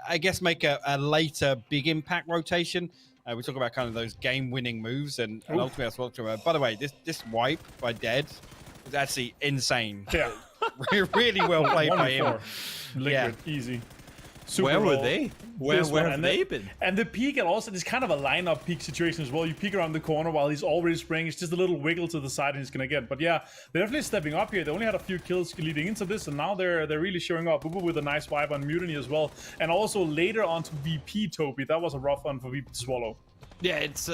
I guess, make a later big impact rotation. We talk about kind of those game-winning moves, and ultimately, I spoke to her. By the way, this wipe by Dead is actually insane. Yeah, really well played by him. Liquid, easy. Super Where were roll. they? Where have they been? And the peek, and also it's kind of a lineup peek situation as well. You peek around the corner while he's already spraying. It's just a little wiggle to the side and he's gonna get. But yeah, they're definitely stepping up here. They only had a few kills leading into this, and now they're really showing up. Uber with a nice vibe on Mutiny as well, and also later on to VP Toby. That was a rough one for VP to swallow. Yeah, it's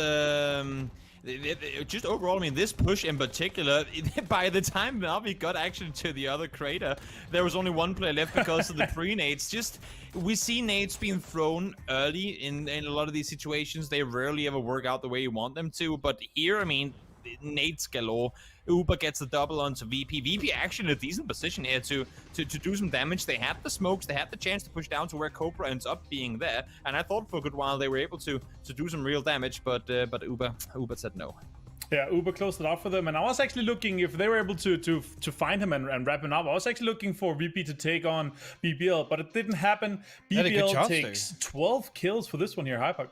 just overall, I mean, this push in particular, by the time Navi got actually to the other crater, there was only one player left because of the pre-nades. Just, we see nades being thrown early in a lot of these situations. They rarely ever work out the way you want them to, but here, I mean, nades galore. Uber gets the double onto VP. VP actually in a decent position here to do some damage. They had the smokes, they had the chance to push down to where Cobra ends up being there, and I thought for a good while they were able to do some real damage, but Uber said no. Yeah, Uber closed it out for them, and I was actually looking if they were able to find him and wrap him up. I was actually looking for VP to take on BBL, but it didn't happen. BBL takes 12 kills for this one here. Hyper.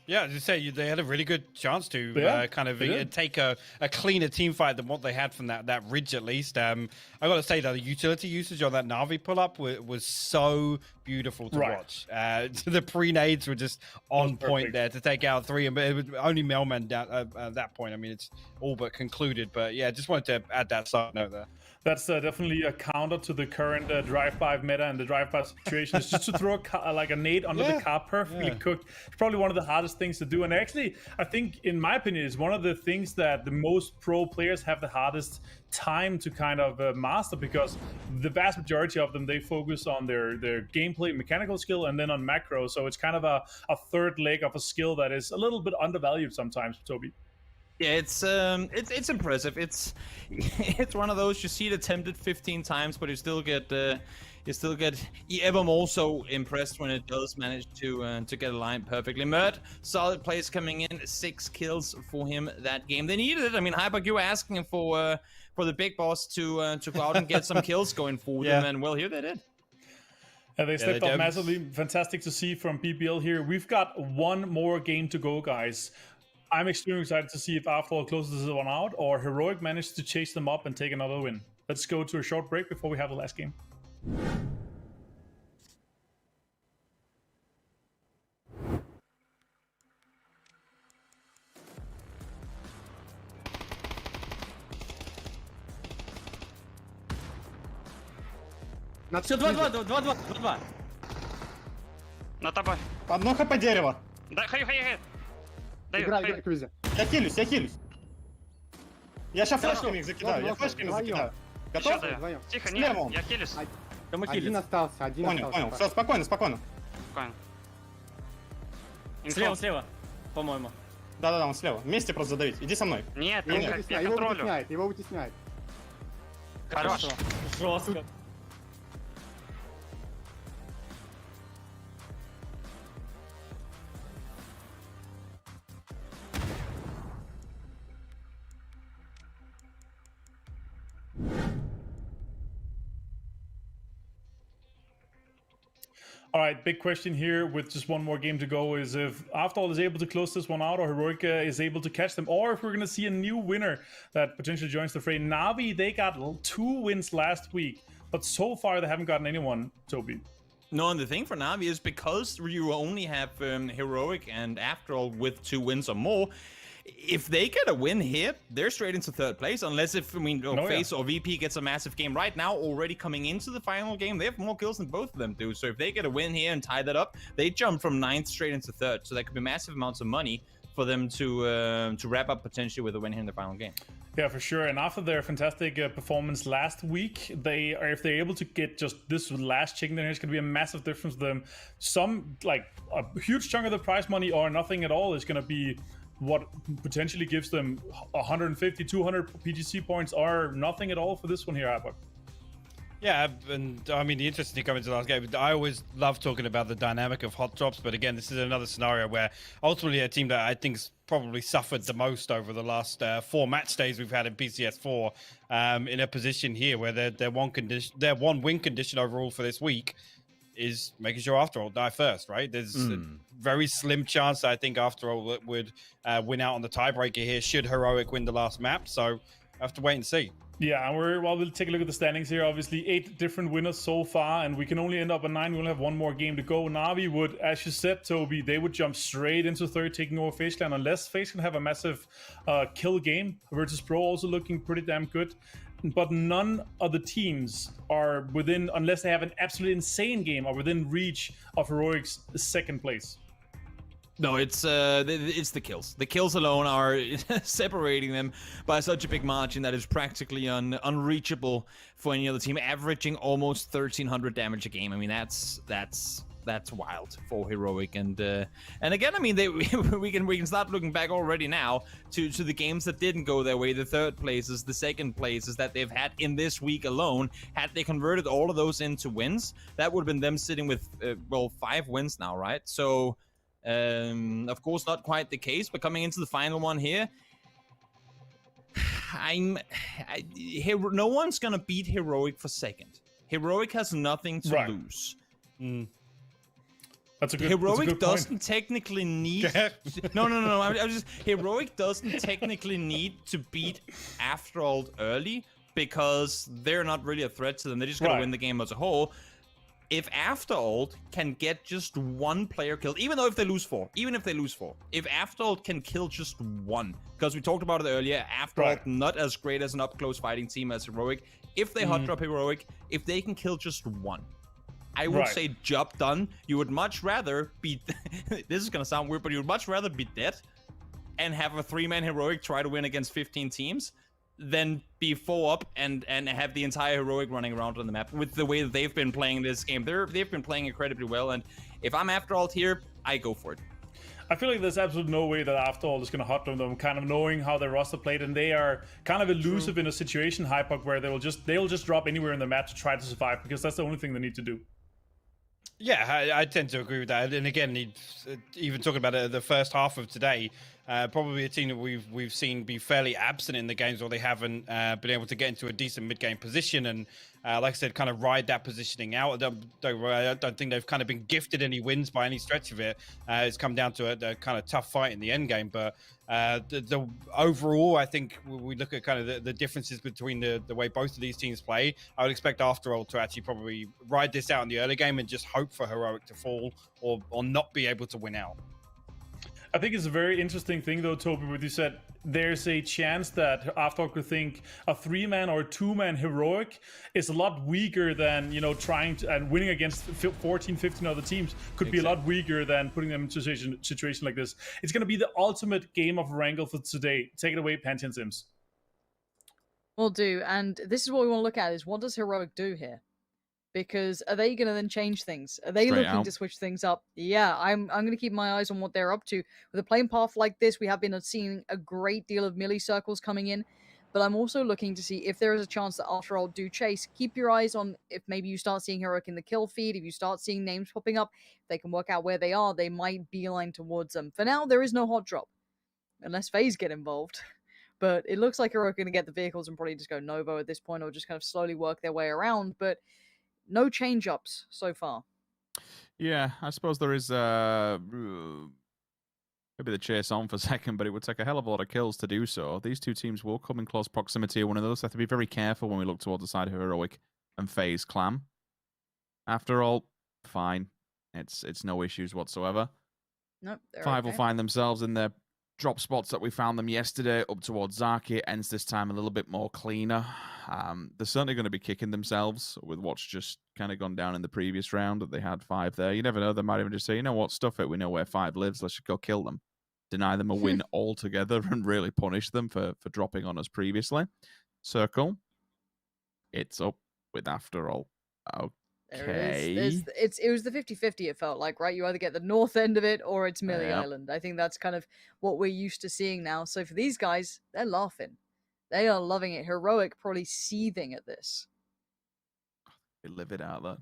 Yeah, as you say, they had a really good chance to kind of take a cleaner team fight than what they had from that ridge, at least. I got to say that the utility usage on that Na'Vi pull-up was so beautiful to watch. The pre-nades were just on point there to take out 3, and it was only Mailman down at that point. I mean, it's all but concluded, but yeah, just wanted to add that side note there. That's definitely a counter to the current drive-by meta and the drive-by situation. It's just to throw like a nade under the car, perfectly cooked. It's probably one of the hardest things to do. And actually, I think, in my opinion, it's one of the things that the most pro players have the hardest time to kind of master, because the vast majority of them, they focus on their gameplay, mechanical skill, and then on macro. So it's kind of a third leg of a skill that is a little bit undervalued sometimes, Toby. Yeah, it's impressive. It's one of those you see it attempted 15 times, but you still get ever more so impressed when it does manage to get aligned perfectly. Mert, solid plays coming in, 6 kills for him that game. They needed it. I mean, Hyper, you were asking for the big boss to go out and get some kills going for them, and well, here they did. And they stepped up massively. Fantastic to see from BBL here. We've got one more game to go, guys. I'm extremely excited to see if After All closes this one out or Heroic manages to chase them up and take another win. Let's go to a short break before we have the last game. Все, 2-2. На тобой. Одно хп дерево. Да, хай. Играй, Квизи. Я хилюсь. Я сейчас флешками их закидаю. Готов? Тихо, нет, я хилюсь. Один остался. Понял. Все, спокойно. Спокойно. Слева, по-моему. Да, он слева. Вместе просто задавить. Иди со мной. Нет, я контролю. Его вытесняет. Хорош. Жестко. All right, big question here with just one more game to go is if After All is able to close this one out or Heroic is able to catch them, or if we're going to see a new winner that potentially joins the fray. Na'Vi, they got 2 wins last week, but so far they haven't gotten anyone, Toby. No, and the thing for Na'Vi is because you only have Heroic and After All with 2 wins or more, if they get a win here, they're straight into 3rd place, unless FaZe or VP gets a massive game. Right now, already coming into the final game, they have more kills than both of them do. So if they get a win here and tie that up, they jump from 9th straight into 3rd. So that could be massive amounts of money for them to wrap up potentially with a win here in the final game. Yeah, for sure. And after their fantastic performance last week, if they're able to get just this last chicken dinner, it's going to be a massive difference for them. Some, like a huge chunk of the prize money or nothing at all is going to be what potentially gives them 150, 200 PGC points or nothing at all for this one here, Hypok. Yeah, and I mean, the interesting thing coming to the last game, I always love talking about the dynamic of hot drops, but again, this is another scenario where ultimately a team that I think's probably suffered the most over the last 4 match days we've had in PCS4, in a position here where their one win condition overall for this week is making sure After All die first, right? There's a very slim chance that I think After All would win out on the tiebreaker here should Heroic win the last map, so I have to wait and see. Yeah, and we'll take a look at the standings here. Obviously, 8 different winners so far, and we can only end up at 9. We only have 1 more game to go. Na'Vi would, as you said, Toby, they would jump straight into 3rd, taking over FaZe Clan, unless FaZe can have a massive kill game. Virtus Pro also looking pretty damn good. But none of the teams are within, unless they have an absolutely insane game, are within reach of Heroic's 2nd place. No, it's the kills. The kills alone are separating them by such a big margin that is practically unreachable for any other team, averaging almost 1,300 damage a game. I mean, that's wild for Heroic, and again, I mean, we can start looking back already now to the games that didn't go their way, the 3rd places, the 2nd places that they've had in this week alone. Had they converted all of those into wins, that would have been them sitting with 5 wins now, right? So. Of course, not quite the case, but coming into the final one here, no one's gonna beat Heroic for 2nd. Heroic has nothing to lose. That's a good. Heroic that's a good doesn't point. technically need. No. I'm just Heroic doesn't technically need to beat After All early because they're not really a threat to them. They're just gonna win the game as a whole. If After All can get just 1 player killed, even if they lose 4, if After All can kill just 1, because we talked about it earlier, After All not as great as an up-close fighting team as Heroic. If they hot drop Heroic, if they can kill just 1, I would say job done. You would much rather be, this is gonna sound weird, but you would much rather be dead and have a 3-man Heroic try to win against 15 teams than be 4 up and have the entire Heroic running around on the map. With the way that they've been playing this game, they've been playing incredibly well, and if I'm After All here, I go for it. I feel like there's absolutely no way that After All is going to hot drop them, kind of knowing how their roster played, and they are kind of elusive in a situation, Hypok, where they'll just drop anywhere in the map to try to survive, because that's the only thing they need to do. Yeah, I tend to agree with that. And again, even talking about the first half of today, probably a team that we've seen be fairly absent in the games, or they haven't been able to get into a decent mid-game position. And like I said, kind of ride that positioning out. I don't think they've kind of been gifted any wins by any stretch of it. It's come down to a kind of tough fight in the end game. But the overall, I think we look at kind of the differences between the way both of these teams play. I would expect After All to actually probably ride this out in the early game and just hope for Heroic to fall or not be able to win out. I think it's a very interesting thing, though, Toby, what you said. There's a chance that After All could think a 3-man or 2-man Heroic is a lot weaker than, trying to and winning against 14, 15 other teams could be a lot weaker than putting them into a situation like this. It's going to be the ultimate game of Wrangle for today. Take it away, Pantheon Sims. Will do, and this is what we want to look at: is what does Heroic do here? Because are they going to then change things? Are they looking to switch things up? Yeah, I'm going to keep my eyes on what they're up to. With a playing path like this, we have been seeing a great deal of melee circles coming in, but I'm also looking to see if there is a chance that After All do chase. Keep your eyes on if maybe you start seeing Heroic in the kill feed, if you start seeing names popping up, if they can work out where they are, they might beeline towards them. For now, there is no hot drop, unless FaZe get involved. But it looks like Heroic are going to get the vehicles and probably just go Novo at this point, or just kind of slowly work their way around, but no change-ups so far. Yeah, I suppose there is maybe the chase on for 2nd, but it would take a hell of a lot of kills to do so. These two teams will come in close proximity of one another, so have to be very careful when we look towards the side of Heroic and FaZe Clan. After All, fine. It's no issues whatsoever. Nope, 5 will find themselves in their drop spots that we found them yesterday, up towards Zaki. Ends this time a little bit more cleaner. They're certainly going to be kicking themselves with what's just kind of gone down in the previous round, that they had 5 there. You never know, they might even just say, you know what, stuff it, we know where 5 lives, let's just go kill them. deny them a win altogether and really punish them for dropping on us previously. Circle, it's up with After All. There it Okay. is. It was the 50-50, it felt like, right? You either get the north end of it or it's Millie Yep. Island. I think that's kind of what we're used to seeing now. So for these guys, they're laughing. They are loving it. Heroic probably seething at this. They live it out there.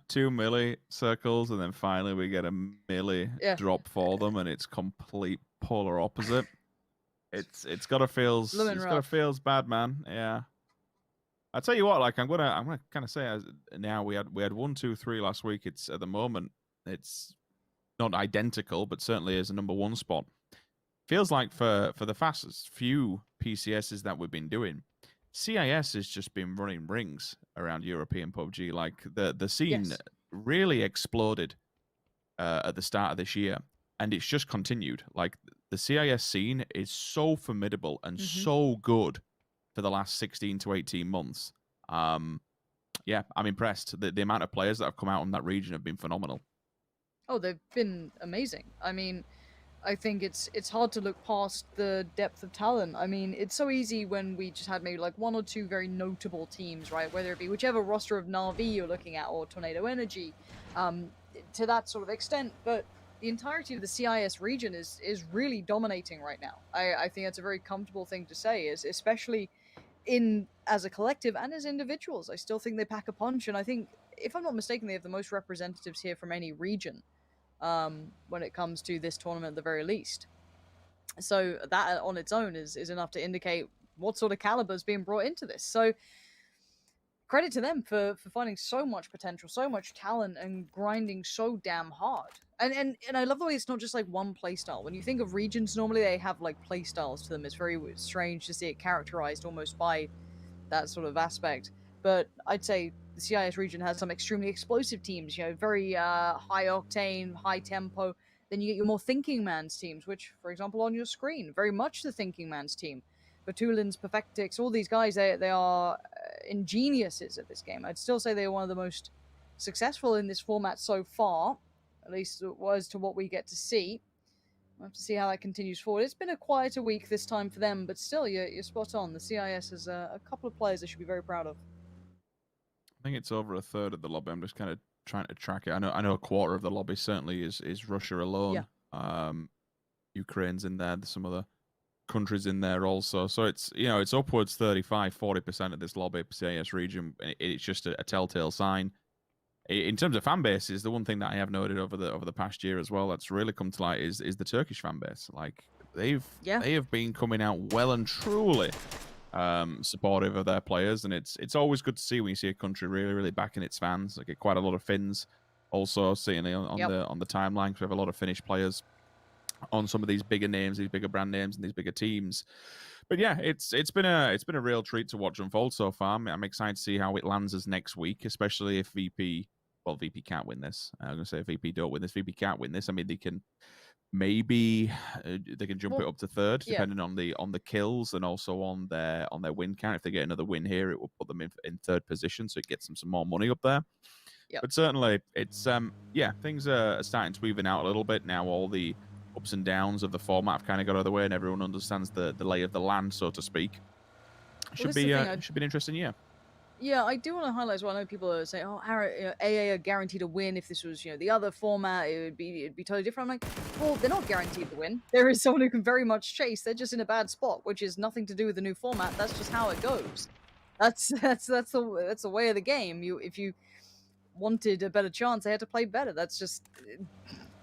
2 milli circles, and then finally we get a milli drop for them, and it's complete polar opposite. It's gotta feels bad, man. Yeah. I tell you what, like I'm gonna kind of say now we had 1, 2, 3 last week. It's at the moment it's not identical, but certainly is a number 1 spot. Feels like for the fastest few PCSs that we've been doing, CIS has just been running rings around European PUBG. Like the scene really exploded at the start of this year, and it's just continued. Like the CIS scene is so formidable and so good for the last 16 to 18 months. Yeah, I'm impressed. The amount of players that have come out in that region have been phenomenal. Oh, they've been amazing. I mean, I think it's hard to look past the depth of talent. I mean, it's so easy when we just had maybe like 1 or 2 very notable teams, right? Whether it be whichever roster of Na'Vi you're looking at or Tornado Energy, to that sort of extent. But the entirety of the CIS region is really dominating right now. I think that's a very comfortable thing to say, is especially as a collective and as individuals. I still think they pack a punch, and I think, if I'm not mistaken, they have the most representatives here from any region. When it comes to this tournament at the very least. So that on its own is enough to indicate what sort of caliber is being brought into this. So credit to them for finding so much potential, so much talent, and grinding so damn hard. And I love the way it's not just like one playstyle. When you think of regions, normally they have like playstyles to them. It's very strange to see it characterized almost by that sort of aspect. But I'd say the CIS region has some extremely explosive teams, very high octane, high tempo. Then you get your more thinking man's teams, which, for example, on your screen, very much the thinking man's team. Batulins, Perfectix, all these guys, they are ingeniuses at this game. I'd still say they're one of the most successful in this format so far, at least it was to what we get to see. We'll have to see how that continues forward. It's been a quieter week this time for them, but still, you're spot on. The CIS has a couple of players they should be very proud of. I think it's over a third of the lobby. I'm just kind of trying to track it. I know a quarter of the lobby certainly is Russia alone. Yeah. Ukraine's in there. There's some other countries in there also. So it's it's upwards 35-40% of this lobby CIS region. It's just a telltale sign. In terms of fan bases, the one thing that I have noted over the past year as well that's really come to light is the Turkish fan base. Like they have been coming out well and truly supportive of their players, and it's always good to see when you see a country really backing its fans. I get quite a lot of Finns also seeing on the timeline. We have a lot of Finnish players on some of these bigger names, these bigger brand names, and these bigger teams. But yeah, it's been a real treat to watch unfold so far. I'm excited to see how it lands us next week, especially if VP can't win this. I'm gonna say if VP don't win this, VP can't win this. I mean, they can maybe jump it up to third, depending on the kills and also on their win count. If they get another win here, it will put them in third position, so it gets them some more money up there. But certainly, it's things are starting to even out a little bit now. All the ups and downs of the format have kind of got out of the way, and everyone understands the lay of the land, so to speak. Should be an interesting year. Yeah, I do want to highlight as well. I know people are saying, "Oh, AA are guaranteed a win. If this was, the other format, it'd be totally different." I'm like, well, they're not guaranteed to win. There is someone who can very much chase. They're just in a bad spot, which is nothing to do with the new format. That's just how it goes. That's the way of the game. If you wanted a better chance, they had to play better. That's just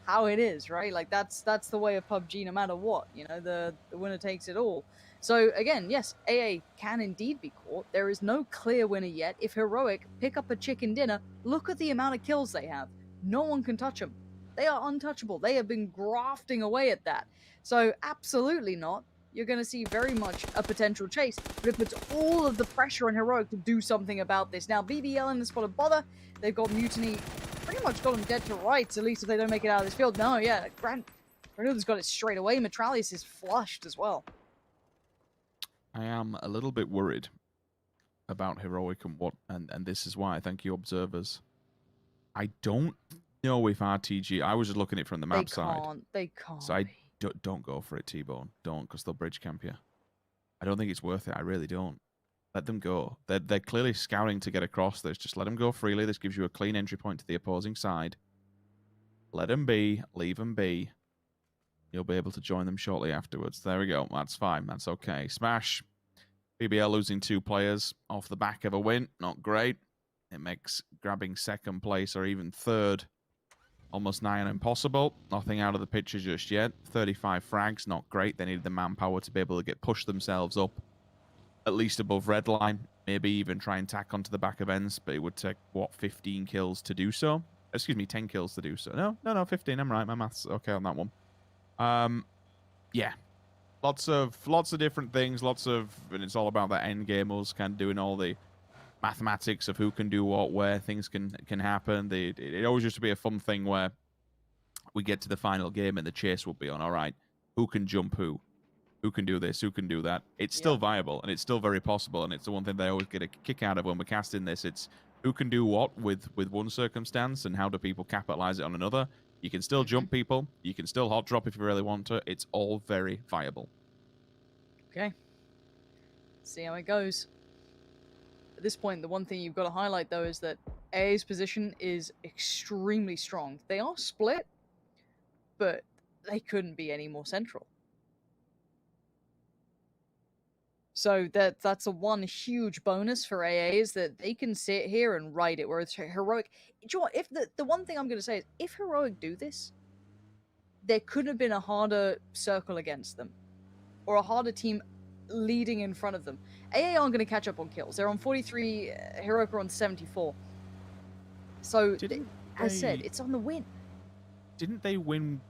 how it is, right? Like that's the way of PUBG. No matter what, the winner takes it all. So again, yes, AA can indeed be caught. There is no clear winner yet. If Heroic pick up a chicken dinner, look at the amount of kills they have. No one can touch them. They are untouchable. They have been grafting away at that. So absolutely not. You're going to see very much a potential chase, but it puts all of the pressure on Heroic to do something about this. Now, BBL in the spot of bother. They've got Mutiny pretty much got them dead to rights, at least if they don't make it out of this field. No, yeah, Granada's got it straight away. Metralius is flushed as well. I am a little bit worried about Heroic and this is why. Thank you, observers. I don't know if RTG. I was just looking at it from the map side. They can't. So Don't go for it, T-Bone. Don't, because they'll bridge camp you. I don't think it's worth it. I really don't. Let them go. They're clearly scouting to get across this. Just let them go freely. This gives you a clean entry point to the opposing side. Let them be. Leave them be. You'll be able to join them shortly afterwards. There we go. That's fine. That's okay. Smash. BBL losing 2 players off the back of a win. Not great. It makes grabbing second place or even third almost nigh on impossible. Nothing out of the picture just yet. 35 frags. Not great. They needed the manpower to be able to push themselves up at least above red line. Maybe even try and tack onto the back of ends. But it would take, what, 15 kills to do so? Excuse me, 10 kills to do so. No, 15. I'm right. My math's okay on that one. Yeah. Lots of different things. And it's all about that end game. Us kind of doing all the mathematics of who can do what, where things can happen. It always used to be a fun thing where we get to the final game and the chase will be on, all right, who can jump who? Who can do this? Who can do that? It's still viable, and it's still very possible, and it's the one thing they always get a kick out of when we're casting this. It's who can do what with one circumstance, and how do people capitalize it on another. You can still jump people. You can still hot drop if you really want to. It's all very viable. Okay. See how it goes. At this point, the one thing you've got to highlight, though, is that AA's position is extremely strong. They are split, but they couldn't be any more central. So that's a one huge bonus for AA, is that they can sit here and write it, whereas Heroic... Do you know what? If the one thing I'm going to say is, if Heroic do this, there couldn't have been a harder circle against them, or a harder team leading in front of them. AA aren't going to catch up on kills. They're on 43, Heroic are on 74. So, as said, it's on the win. Didn't they win...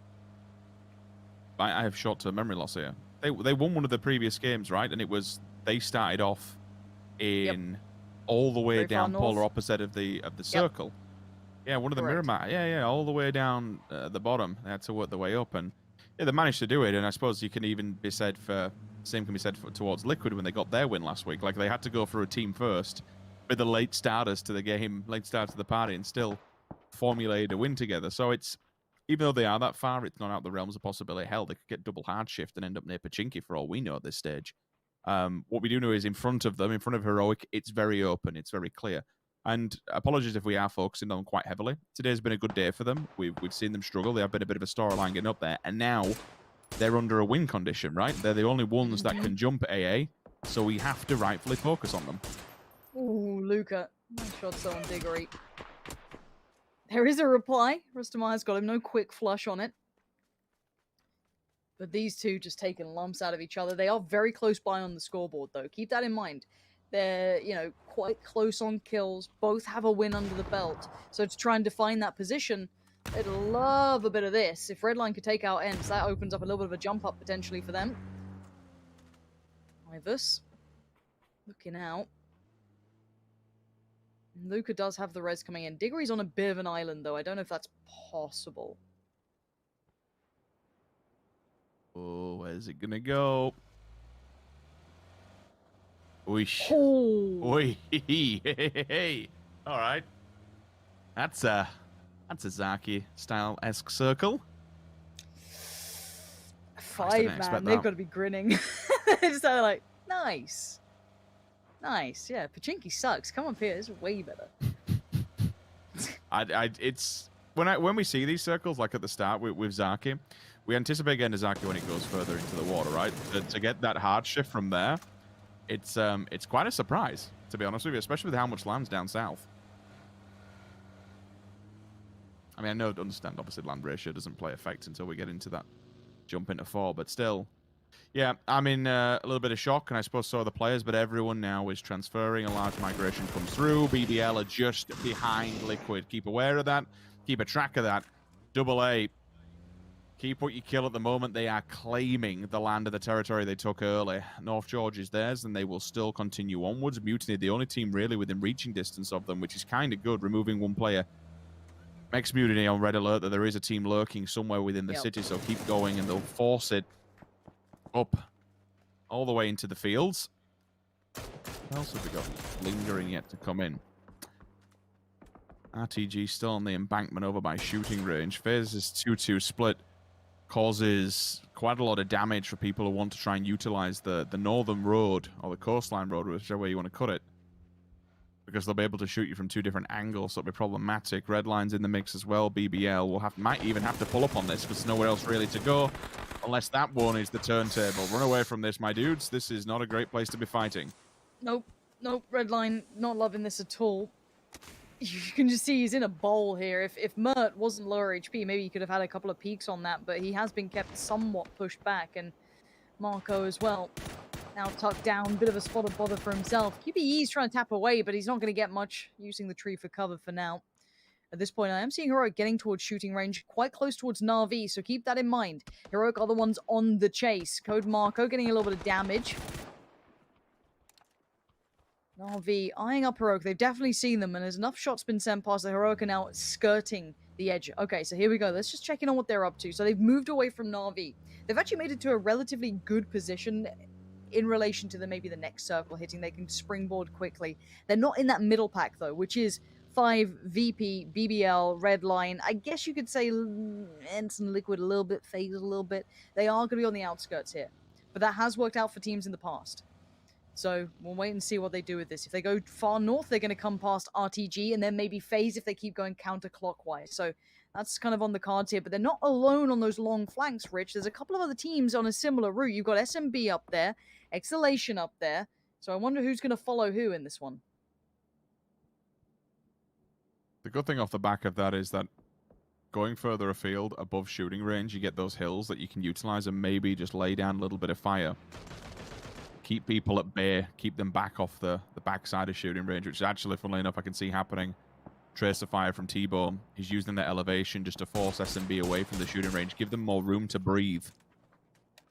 I have short-term memory loss here. They won one of the previous games, right? And it was, they started off in all the way down polar opposite of the circle. Yeah, one of the mirror map. Yeah, all the way down the bottom. They had to work their way up, and they managed to do it. And I suppose you can even be said for... Same can be said towards Liquid when they got their win last week. Like, they had to go for a team first with the late starters to the game, late start to the party, and still formulate a win together. So it's, even though they are that far, it's not out the realms of possibility. Hell, they could get double hard shift and end up near Pachinki for all we know at this stage. What we do know is in front of them, in front of Heroic, it's very open, it's very clear. And apologies if we are focusing on them quite heavily. Today's been a good day for them. We've seen them struggle. They have been a bit of a storyline getting up there, and now they're under a win condition, right? They're the only ones that can jump AA, so we have to rightfully focus on them. Ooh, Luca. Nice shot on Diggory. There is a reply. Rustameier's got him. No quick flush on it. But these two just taking lumps out of each other. They are very close by on the scoreboard, though. Keep that in mind. They're, quite close on kills. Both have a win under the belt. So to try and define that position, they'd love a bit of this. If Redline could take out ends, that opens up a little bit of a jump up potentially for them. Ivers looking out. Luca does have the res coming in. Diggory's on a bit of an island, though. I don't know if that's possible. Oh, where's it gonna go? Oish. Oh. Oi. Hey. All right. That's a Zaki style-esque circle. 5, man. They've got to be grinning. They're just like, nice. Nice. Yeah, Pachinki sucks. Come up here. It's way better. It's when we see these circles, like at the start with Zaki, we anticipate getting to Zaki when it goes further into the water, right? To get that hard shift from there, it's quite a surprise, to be honest with you, especially with how much land's down south. I mean, I understand, obviously, land ratio doesn't play effect until we get into that jump into 4, but still. Yeah, I'm in a little bit of shock, and I suppose so are the players, but everyone now is transferring. A large migration comes through. BBL are just behind Liquid. Keep aware of that. Keep a track of that. AA, keep what you kill at the moment. They are claiming the land of the territory they took early. North George is theirs, and they will still continue onwards. Mutiny, the only team really within reaching distance of them, which is kind of good, removing one player. Makes Mutiny on red alert that there is a team lurking somewhere within the city, so keep going, and they'll force it up all the way into the fields. What else have we got lingering yet to come in? RTG still on the embankment over by shooting range. FaZe is 2-2 split causes quite a lot of damage for people who want to try and utilize the northern road or the coastline road, whichever way you want to cut it, because they'll be able to shoot you from 2 different angles, so it'll be problematic. Red line's in the mix as well. BBL will might even have to pull up on this because there's nowhere else really to go, unless that one is the turntable. Run away from this, my dudes. This is not a great place to be fighting. Nope. Red line not loving this at all. You can just see he's in a bowl here. If Mert wasn't lower HP, maybe he could have had a couple of peaks on that, but he has been kept somewhat pushed back, and Marco as well. Now tucked down, bit of a spot of bother for himself. QBE's trying to tap away, but he's not going to get much using the tree for cover for now. At this point, I am seeing Heroic getting towards shooting range, quite close towards Na'Vi, so keep that in mind. Heroic are the ones on the chase. Code Marco getting a little bit of damage. Na'Vi eyeing up Heroic. They've definitely seen them, and there's enough shots been sent past the Heroic are now skirting the edge. Okay, so here we go. Let's just check in on what they're up to. So they've moved away from Na'Vi. They've actually made it to a relatively good position in relation to maybe the next circle hitting. They can springboard quickly. They're not in that middle pack, though, which is 5, VP, BBL, Red Line. I guess you could say Ensign Liquid a little bit, FaZe a little bit. They are going to be on the outskirts here. But that has worked out for teams in the past. So we'll wait and see what they do with this. If they go far north, they're going to come past RTG, and then maybe FaZe if they keep going counterclockwise. So that's kind of on the cards here. But they're not alone on those long flanks, Rich. There's a couple of other teams on a similar route. You've got SMB up there, Exhalation up there. So I wonder who's going to follow who in this one. The good thing off the back of that is that going further afield above shooting range, you get those hills that you can utilize and maybe just lay down a little bit of fire. Keep people at bay, keep them back off the backside of shooting range, which actually, funnily enough, I can see happening. Tracer fire from T-Bone. He's using that elevation just to force SMB away from the shooting range, give them more room to breathe.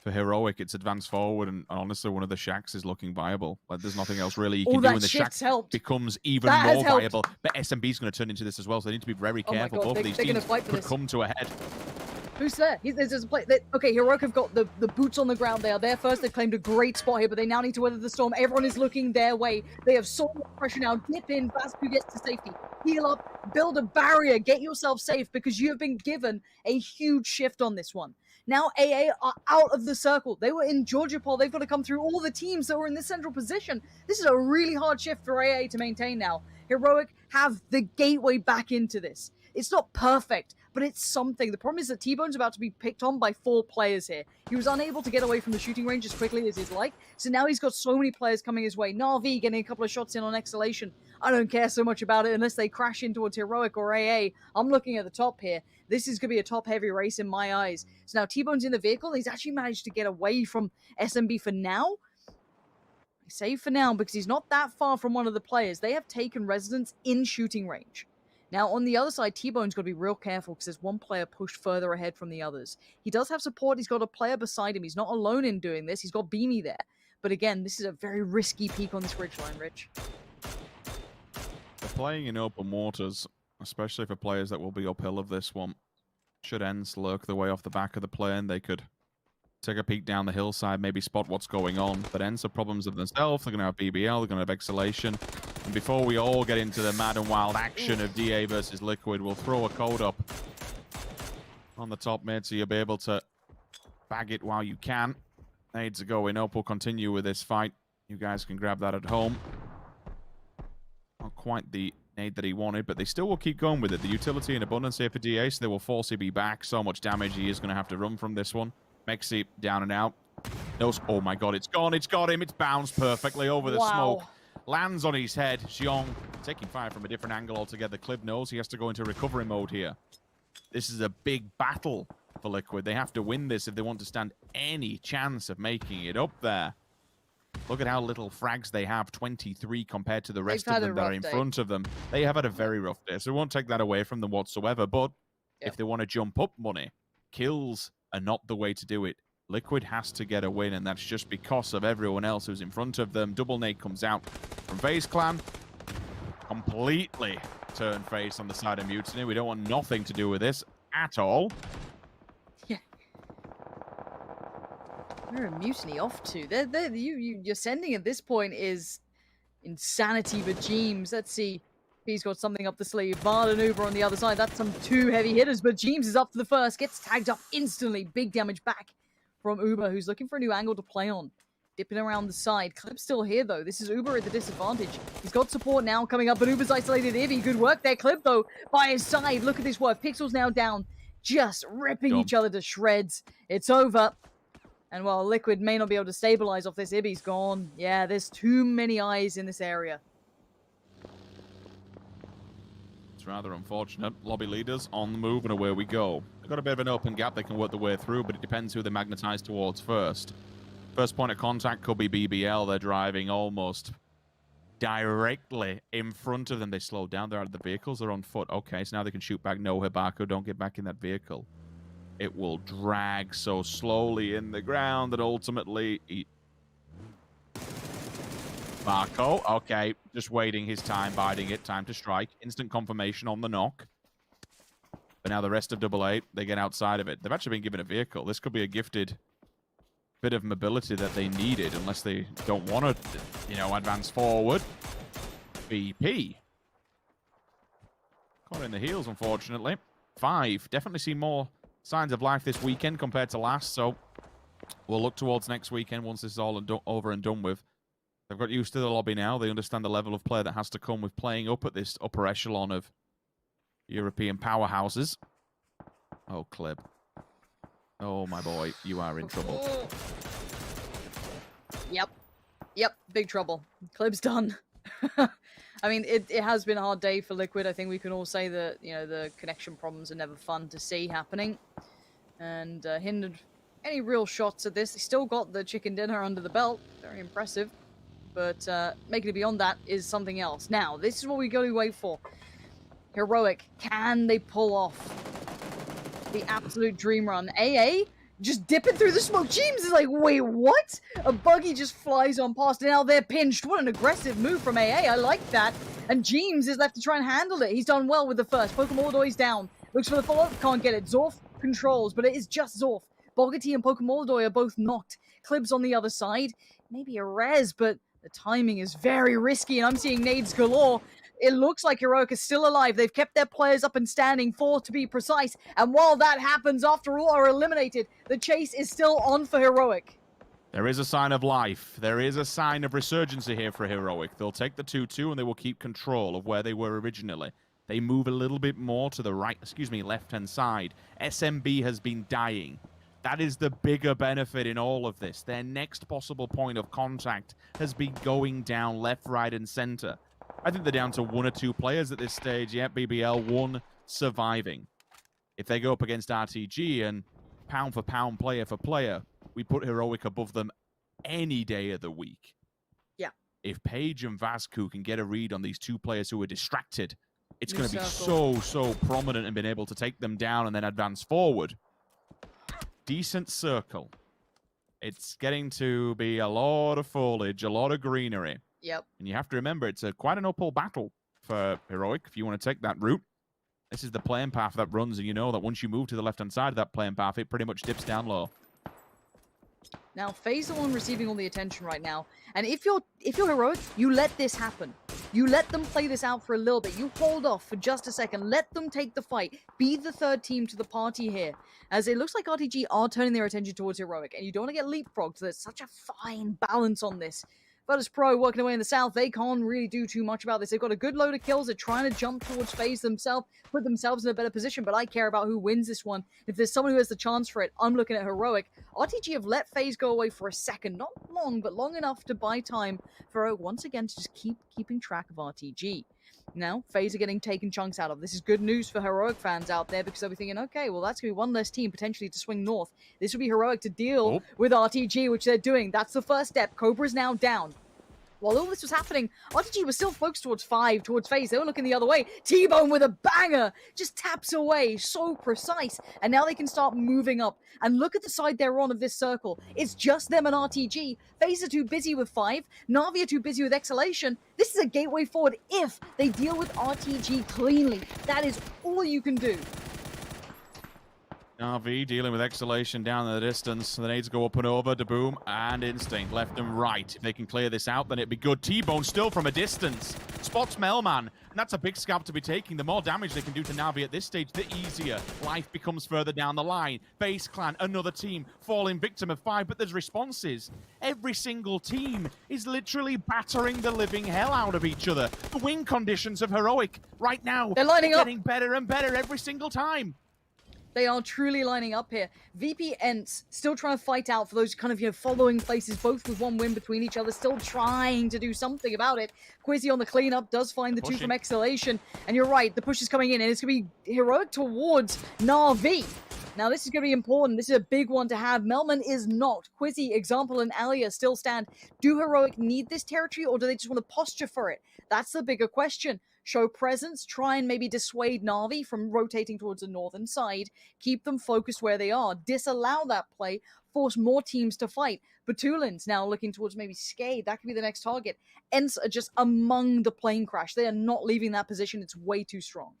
For Heroic, it's advanced forward, and honestly, one of the shacks is looking viable. Like, there's nothing else really you can do, and the shack becomes even more viable. But SMB's going to turn into this as well, so they need to be very careful. Both of these teams could come to a head. Who's there? There's a play. Okay, Heroic have got the boots on the ground. They are there first. They've claimed a great spot here, but they now need to weather the storm. Everyone is looking their way. They have so much pressure now. Dip in. Vaspu gets to safety. Heal up. Build a barrier. Get yourself safe because you have been given a huge shift on this one. Now AA are out of the circle. They were in Georgia Pole. They've got to come through all the teams that were in this central position. This is a really hard shift for AA to maintain now. Heroic have the gateway back into this. It's not perfect, but it's something. The problem is that T-Bone's about to be picked on by 4 players here. He was unable to get away from the shooting range as quickly as he'd like, so now he's got so many players coming his way. Na'Vi getting a couple of shots in on Exhalation. I don't care so much about it unless they crash in towards Heroic or AA. I'm looking at the top here. This is going to be a top-heavy race in my eyes. So now T-Bone's in the vehicle. He's actually managed to get away from SMB for now. I say for now because he's not that far from one of the players. They have taken residence in shooting range. Now, on the other side, T-Bone's got to be real careful because there's one player pushed further ahead from the others. He does have support. He's got a player beside him. He's not alone in doing this. He's got Beamy there. But again, this is a very risky peak on this ridgeline, Rich. They're playing in open waters, especially for players that will be uphill of this one. Should Ents lurk the way off the back of the plane, they could take a peek down the hillside, maybe spot what's going on. But Ents have problems of themselves. They're going to have BBL, they're going to have Exhalation. And before we all get into the mad and wild action of DA versus Liquid, we'll throw a code up on the top mid so you'll be able to bag it while you can. Nades are going up. We'll continue with this fight. You guys can grab that at home. Not quite the nade that he wanted, but they still will keep going with it. The utility and abundance here for DA, so they will force EB back. So much damage he is going to have to run from this one. Mexi down and out. Oh my god, it's gone. It's got him. It's bounced perfectly over the smoke. Lands on his head. Xiong taking fire from a different angle altogether. Cliv knows he has to go into recovery mode here. This is a big battle for Liquid. They have to win this if they want to stand any chance of making it up there. Look at how little frags they have, 23 compared to the rest of them that are in front of them. They have had a very rough day, so we won't take that away from them whatsoever. But if they want to jump up money, kills are not the way to do it. Liquid has to get a win, and that's just because of everyone else who's in front of them. Double nade comes out from FaZe Clan. Completely turn face on the side of Mutiny. We don't want nothing to do with this at all. Yeah. Where are Mutiny off to? Your sending at this point is insanity regimes. Let's see. He's got something up the sleeve. Vard and Uber on the other side. That's some 2 heavy hitters, but James is up for the first. Gets tagged up instantly. Big damage back from Uber, who's looking for a new angle to play on. Dipping around the side. Clip's still here, though. This is Uber at the disadvantage. He's got support now coming up, but Uber's isolated Ivy. Good work there, Clip, though, by his side. Look at this work. Pixel's now down, just ripping each other to shreds. It's over. And while Liquid may not be able to stabilize off this, Ibby's gone. Yeah, there's too many eyes in this area. It's rather unfortunate. Lobby leaders on the move, and away we go. They've got a bit of an open gap they can work their way through, but it depends who they magnetize towards first. First point of contact could be BBL. They're driving almost directly in front of them. They slowed down. They're out of the vehicles. They're on foot. Okay, so now they can shoot back. No, Hibako, don't get back in that vehicle. It will drag so slowly in the ground that ultimately... Marco, okay, just waiting his time, biding it. Time to strike. Instant confirmation on the knock. But now the rest of Double 8, they get outside of it. They've actually been given a vehicle. This could be a gifted bit of mobility that they needed, unless they don't want to, you know, advance forward. BP. Caught in the heels, unfortunately. 5. Definitely see more signs of life this weekend compared to last, so we'll look towards next weekend once this is all over and done with. They've got used to the lobby now. They understand the level of play that has to come with playing up at this upper echelon of European powerhouses. Oh, Clib. Oh, my boy, you are in trouble. Yep, big trouble. Clib's done. I mean, it has been a hard day for Liquid. I think we can all say that, you know, the connection problems are never fun to see happening. And hindered any real shots at this. They still got the chicken dinner under the belt. Very impressive. But making it beyond that is something else. Now, this is what we got to wait for. Heroic. Can they pull off the absolute dream run? AA just dipping through the smoke. James is like, wait, what? A buggy just flies on past, and now they're pinched. What an aggressive move from AA. I like that. And James is left to try and handle it. He's done well with the first. Pokemon down. Looks for the follow-up. Can't get it. Zorf controls, but it is just Zorf. Bogarty and Pokemon are both knocked. Clibs on the other side. Maybe a res, but the timing is very risky, and I'm seeing nades galore. It looks like Heroic is still alive. They've kept their players up and standing, 4 to be precise. And while that happens, after all are eliminated, the chase is still on for Heroic. There is a sign of life. There is a sign of resurgency here for Heroic. They'll take the 2-2 and they will keep control of where they were originally. They move a little bit more to the left-hand side. SMB has been dying. That is the bigger benefit in all of this. Their next possible point of contact has been going down left, right, and center. I think they're down to 1 or 2 players at this stage. Yeah, BBL, 1 surviving. If they go up against RTG and pound for pound, player for player, we put Heroic above them any day of the week. Yeah. If Paige and Vasku can get a read on these 2 players who are distracted, it's going to be so prominent and being able to take them down and then advance forward. Decent circle. It's getting to be a lot of foliage, a lot of greenery. Yep. And you have to remember, it's quite an uphill battle for Heroic if you want to take that route. This is the playing path that runs, and you know that once you move to the left-hand side of that playing path, it pretty much dips down low. Now, FaZe the one receiving all the attention right now. And if you're Heroic, you let this happen. You let them play this out for a little bit. You hold off for just a second. Let them take the fight. Be the third team to the party here. As it looks like RTG are turning their attention towards Heroic. And you don't want to get leapfrogged. There's such a fine balance on this. Virtus Pro working away in the south. They can't really do too much about this. They've got a good load of kills. They're trying to jump towards FaZe themselves, put themselves in a better position. But I care about who wins this one. If there's someone who has the chance for it, I'm looking at Heroic. RTG have let FaZe go away for a second. Not long, but long enough to buy time for Heroic once again to just keeping track of RTG. Now, FaZe are getting taken chunks out of. This is good news for Heroic fans out there because they'll be thinking, okay, well, that's going to be one less team potentially to swing north. This will be Heroic to deal with RTG, which they're doing. That's the first step. Cobra's now down. While all this was happening, RTG was still focused towards FaZe. They were looking the other way. T-Bone with a banger! Just taps away, so precise. And now they can start moving up. And look at the side they're on of this circle. It's just them and RTG. FaZe are too busy with 5. Na'Vi are too busy with Exhalation. This is a gateway forward if they deal with RTG cleanly. That is all you can do. Na'Vi dealing with exhalation down in the distance. The nades go up and over. Daboom and Instinct left and right. If they can clear this out, then it'd be good. T-Bone still from a distance. Spots Melman, and that's a big scalp to be taking. The more damage they can do to Na'Vi at this stage, the easier life becomes further down the line. Base Clan, another team, falling victim of 5, but there's responses. Every single team is literally battering the living hell out of each other. The win conditions of Heroic right now, they're lining up, getting better and better every single time. They are truly lining up here. VP Ents still trying to fight out for those kind of, following places, both with one win between each other, still trying to do something about it. Quizzy on the cleanup does find the two from Exhalation. And you're right, the push is coming in, and it's going to be Heroic towards Na'Vi. Now, this is going to be important. This is a big one to have. Melman is not. Quizzy, Example, and Alia still stand. Do Heroic need this territory, or do they just want to posture for it? That's the bigger question. Show presence, try and maybe dissuade Na'Vi from rotating towards the northern side, keep them focused where they are, disallow that play, force more teams to fight. Batulin's now looking towards maybe Skade, that could be the next target. Ents are just among the plane crash. They are not leaving that position, it's way too strong.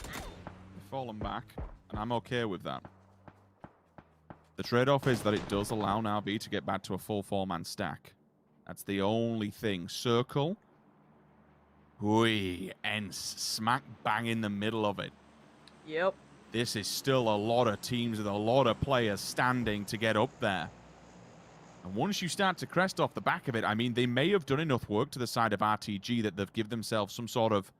They've fallen back, and I'm okay with that. The trade-off is that it does allow Na'Vi to get back to a full 4-man stack. That's the only thing. Circle. Ents smack bang in the middle of it. Yep. This is still a lot of teams with a lot of players standing to get up there. And once you start to crest off the back of it, I mean, they may have done enough work to the side of RTG that they've given themselves some sort of,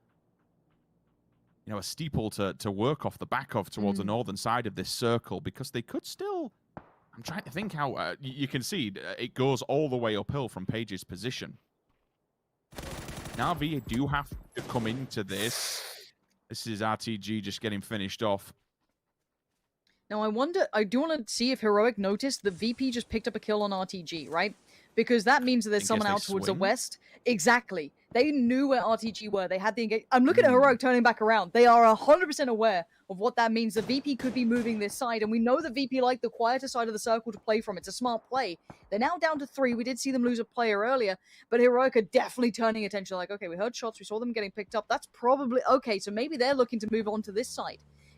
a steeple to work off the back of towards the northern side of this circle, because they could still... I'm trying to think how... you can see it goes all the way uphill from Page's position. Na'Vi do have to come into this. This is RTG just getting finished off. Now, I do want to see if Heroic noticed that VP just picked up a kill on RTG, right? Because that means that there's someone out towards the west. Exactly. They knew where RTG were. They had the engage. I'm looking at Heroic turning back around. They are 100% aware of what that means. The VP could be moving this side, and we know the VP like the quieter side of the circle to play from. It's a smart play. They're now down to 3. We did see them lose a player earlier, but Heroic are definitely turning attention. Like, okay, we heard shots. We saw them getting picked up. That's probably... Okay, so maybe they're looking to move on to this side.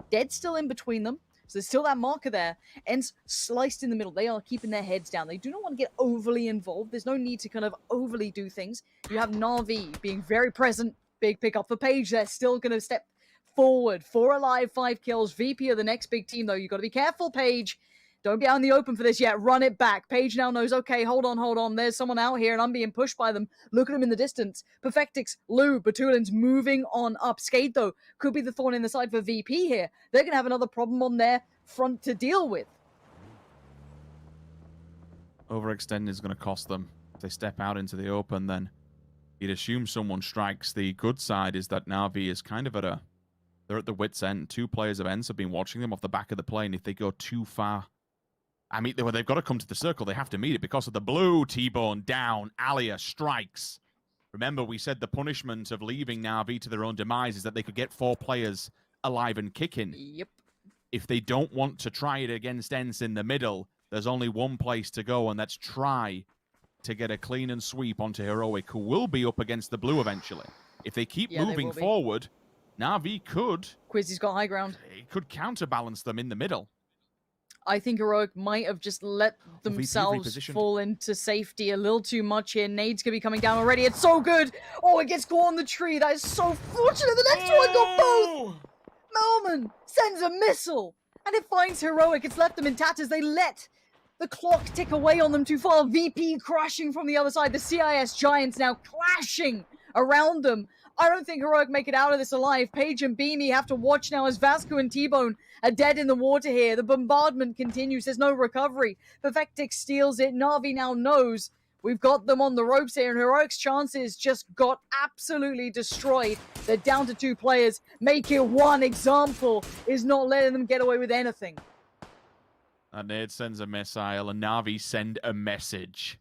Dead's still in between them. So there's still that marker there. Ents sliced in the middle. They are keeping their heads down. They do not want to get overly involved. There's no need to kind of overly do things. You have Na'Vi being very present. Big pick up for Page. They're still going to step forward. 4 alive, 5 kills. VP are the next big team, though. You've got to be careful, Page. Don't be out in the open for this yet. Run it back. Page now knows, okay, hold on. There's someone out here, and I'm being pushed by them. Look at him in the distance. Perfectix, Lou, Batulin's moving on up. Skade, though, could be the thorn in the side for VP here. They're going to have another problem on their front to deal with. Overextending is going to cost them. If they step out into the open, then you'd assume someone strikes. The good side is that Na'Vi is kind of they're at the wit's end. 2 players of Ents have been watching them off the back of the plane. If they go too far... I mean, they've got to come to the circle. They have to meet it because of the blue. T-Bone down. Alia strikes. Remember, we said the punishment of leaving Na'Vi to their own demise is that they could get 4 players alive and kicking. Yep. If they don't want to try it against Ents in the middle, there's only one place to go, and that's try to get a clean and sweep onto Heroic, who will be up against the blue eventually. If they keep moving forward, Na'Vi could... Quizzy's got high ground. It could counterbalance them in the middle. I think Heroic might have just let themselves fall into safety a little too much here. Nade's going to be coming down already. It's so good. Oh, it gets caught on the tree. That is so fortunate. The next one got both. Melman sends a missile, and it finds Heroic. It's left them in tatters. They let the clock tick away on them too far. VP crashing from the other side. The CIS Giants now clashing around them. I don't think Heroic make it out of this alive. Page and Beanie have to watch now as Vasco and T-Bone are dead in the water here. The bombardment continues. There's no recovery. Perfectix steals it. Na'Vi now knows we've got them on the ropes here, and Heroic's chances just got absolutely destroyed. They're down to 2 players. Make it 1. Example is not letting them get away with anything. And Nade sends a missile, and Na'Vi send a message.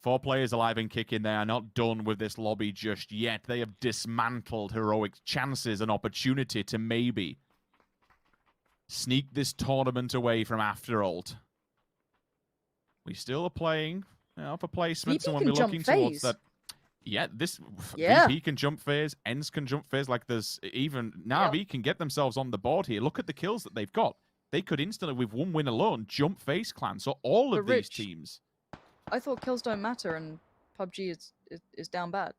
4 players alive and kicking. They are not done with this lobby just yet. They have dismantled Heroic's chances and opportunity to maybe sneak this tournament away from Afteralt. We still are playing for placements, and when we're looking towards that Yeah, Yeah. VP can jump phase, Ens can jump phase. Like there's even Na'Vi can get themselves on the board here. Look at the kills that they've got. They could instantly, with one win alone, jump phase clan. So all of these teams. I thought kills don't matter, and PUBG is down bad.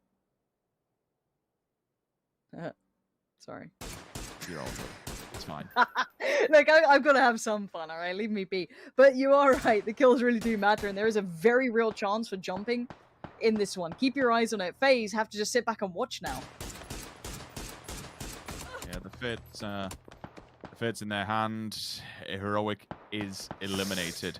Sorry. You're all good. It's fine. Look, I've got to have some fun, all right? Leave me be. But you are right. The kills really do matter, and there is a very real chance for jumping in this one. Keep your eyes on it. FaZe have to just sit back and watch now. Yeah, the Fate's in their hand. Heroic is eliminated.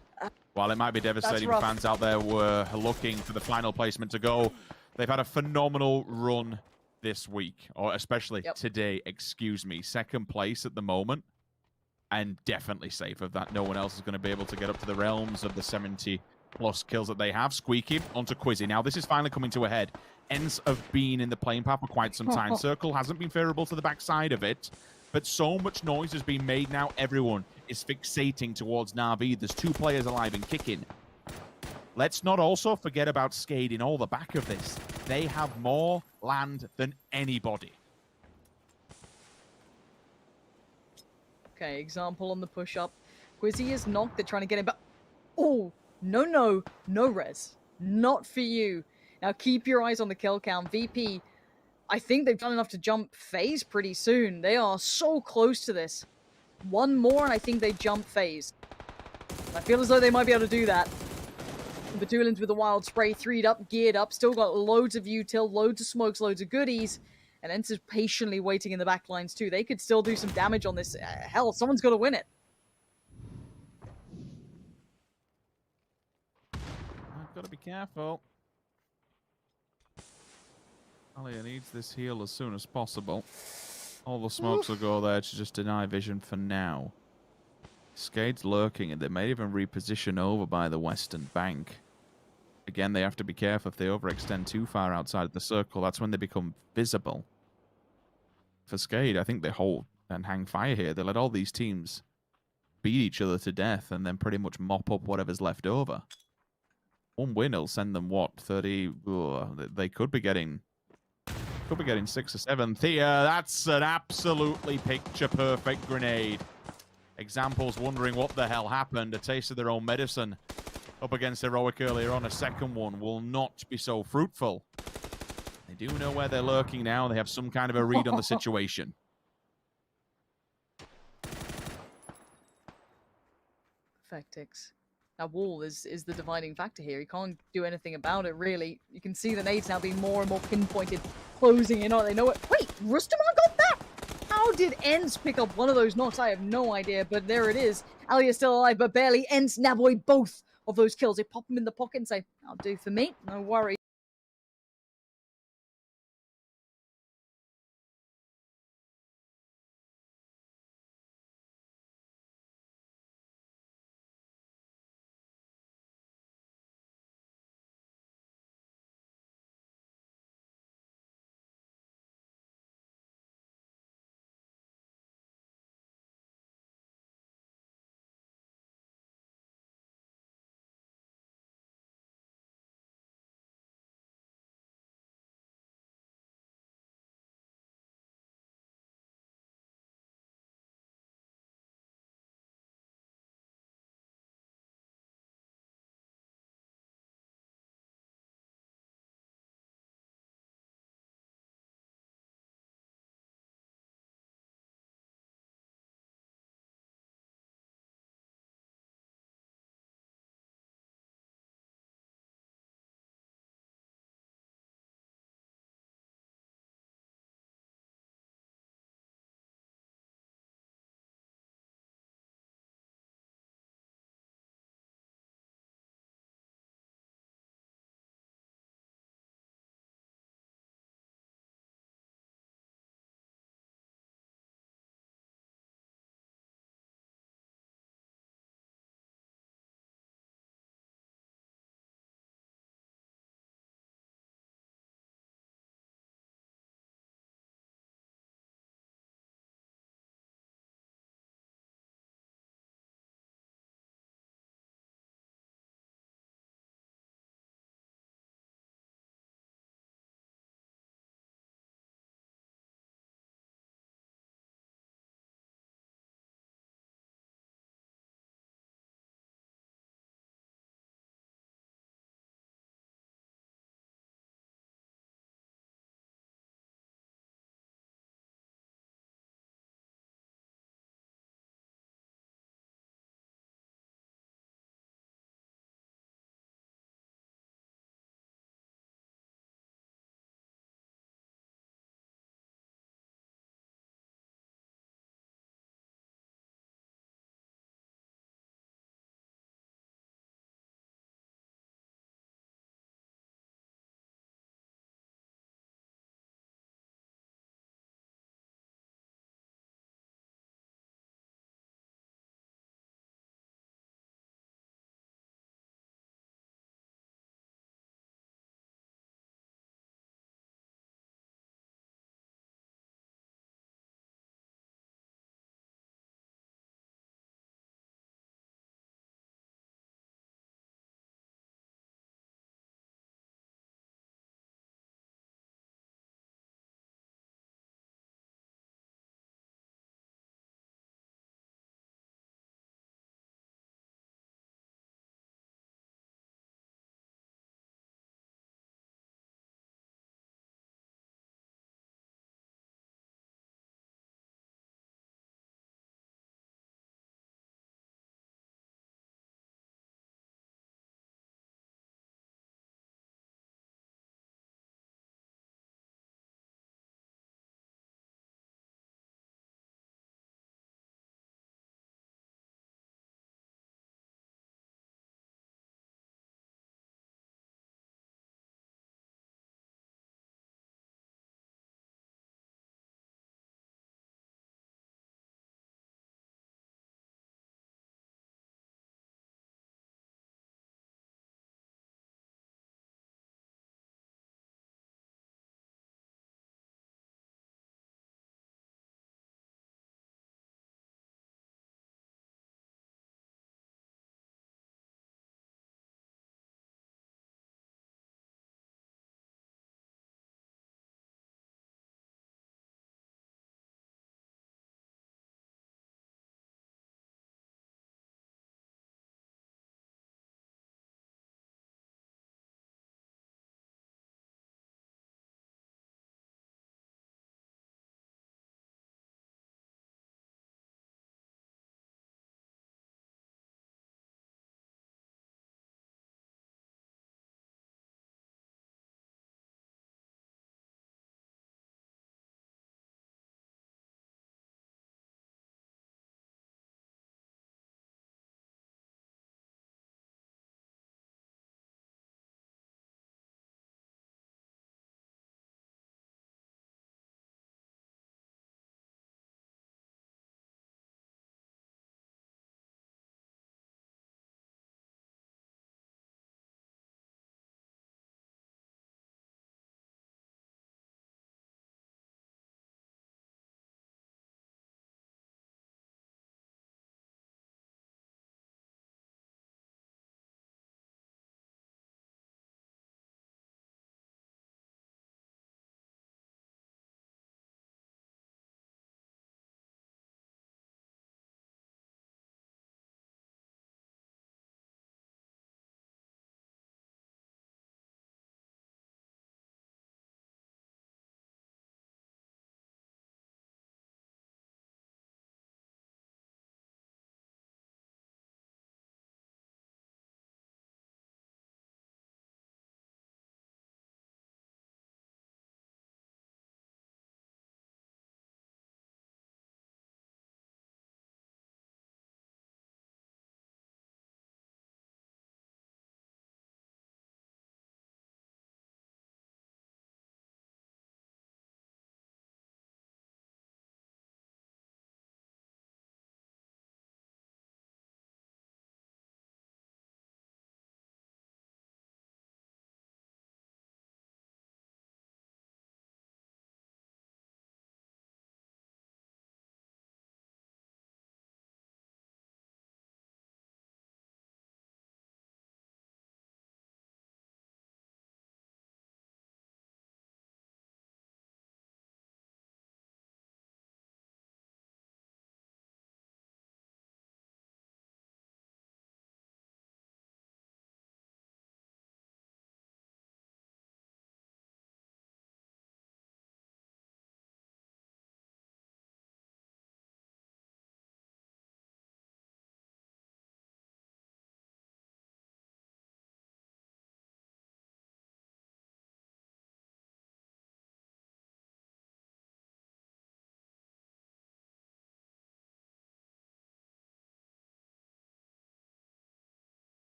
While it might be devastating for fans out there who are looking for the final placement to go, they've had a phenomenal run this week, or especially today, excuse me. Second place at the moment, and definitely safe of that. No one else is going to be able to get up to the realms of the 70-plus kills that they have. Squeaky onto Quizzy. Now, this is finally coming to a head. Ends have been in the playing path for quite some time. Circle hasn't been favorable to the backside of it, but so much noise has been made now. Everyone is fixating towards Na'Vi. There's 2 players alive and kicking. Let's not also forget about Skade in all the back of this. They have more land than anybody. Okay, example on the push-up. Quizzy is knocked. They're trying to get him back. Oh, no res. Not for you. Now keep your eyes on the kill count. VP, I think they've done enough to jump FaZe pretty soon. They are so close to this. One more, and I think they jump FaZe. I feel as though they might be able to do that. Batulins with the wild spray, 3'd up, geared up, still got loads of util, loads of smokes, loads of goodies, and Ents is patiently waiting in the back lines too. They could still do some damage on this. Hell, someone's got to win it. I've got to be careful. Alia needs this heal as soon as possible. All the smokes will go there to just deny vision for now. Skade's lurking, and they may even reposition over by the western bank. Again, they have to be careful if they overextend too far outside of the circle. That's when they become visible. For Skade, I think they hold and hang fire here. They let all these teams beat each other to death and then pretty much mop up whatever's left over. One win will send them, what, 30? They could be getting 6 or 7. Thea, that's an absolutely picture-perfect grenade. Examples wondering what the hell happened. A taste of their own medicine up against Heroic earlier on. A second one will not be so fruitful. They do know where they're lurking now. They have some kind of a read on the situation. Perfectix. Now, Wall is the dividing factor here. He can't do anything about it, really. You can see the nades now being more and more pinpointed, closing in on it. They know it. Wait, Rustamar got that? How did Ents pick up one of those knocks? I have no idea, but there it is. Alia's still alive, but barely. Ents, Naboy, both of those kills. They pop them in the pocket and say, "I'll do for me. No worries."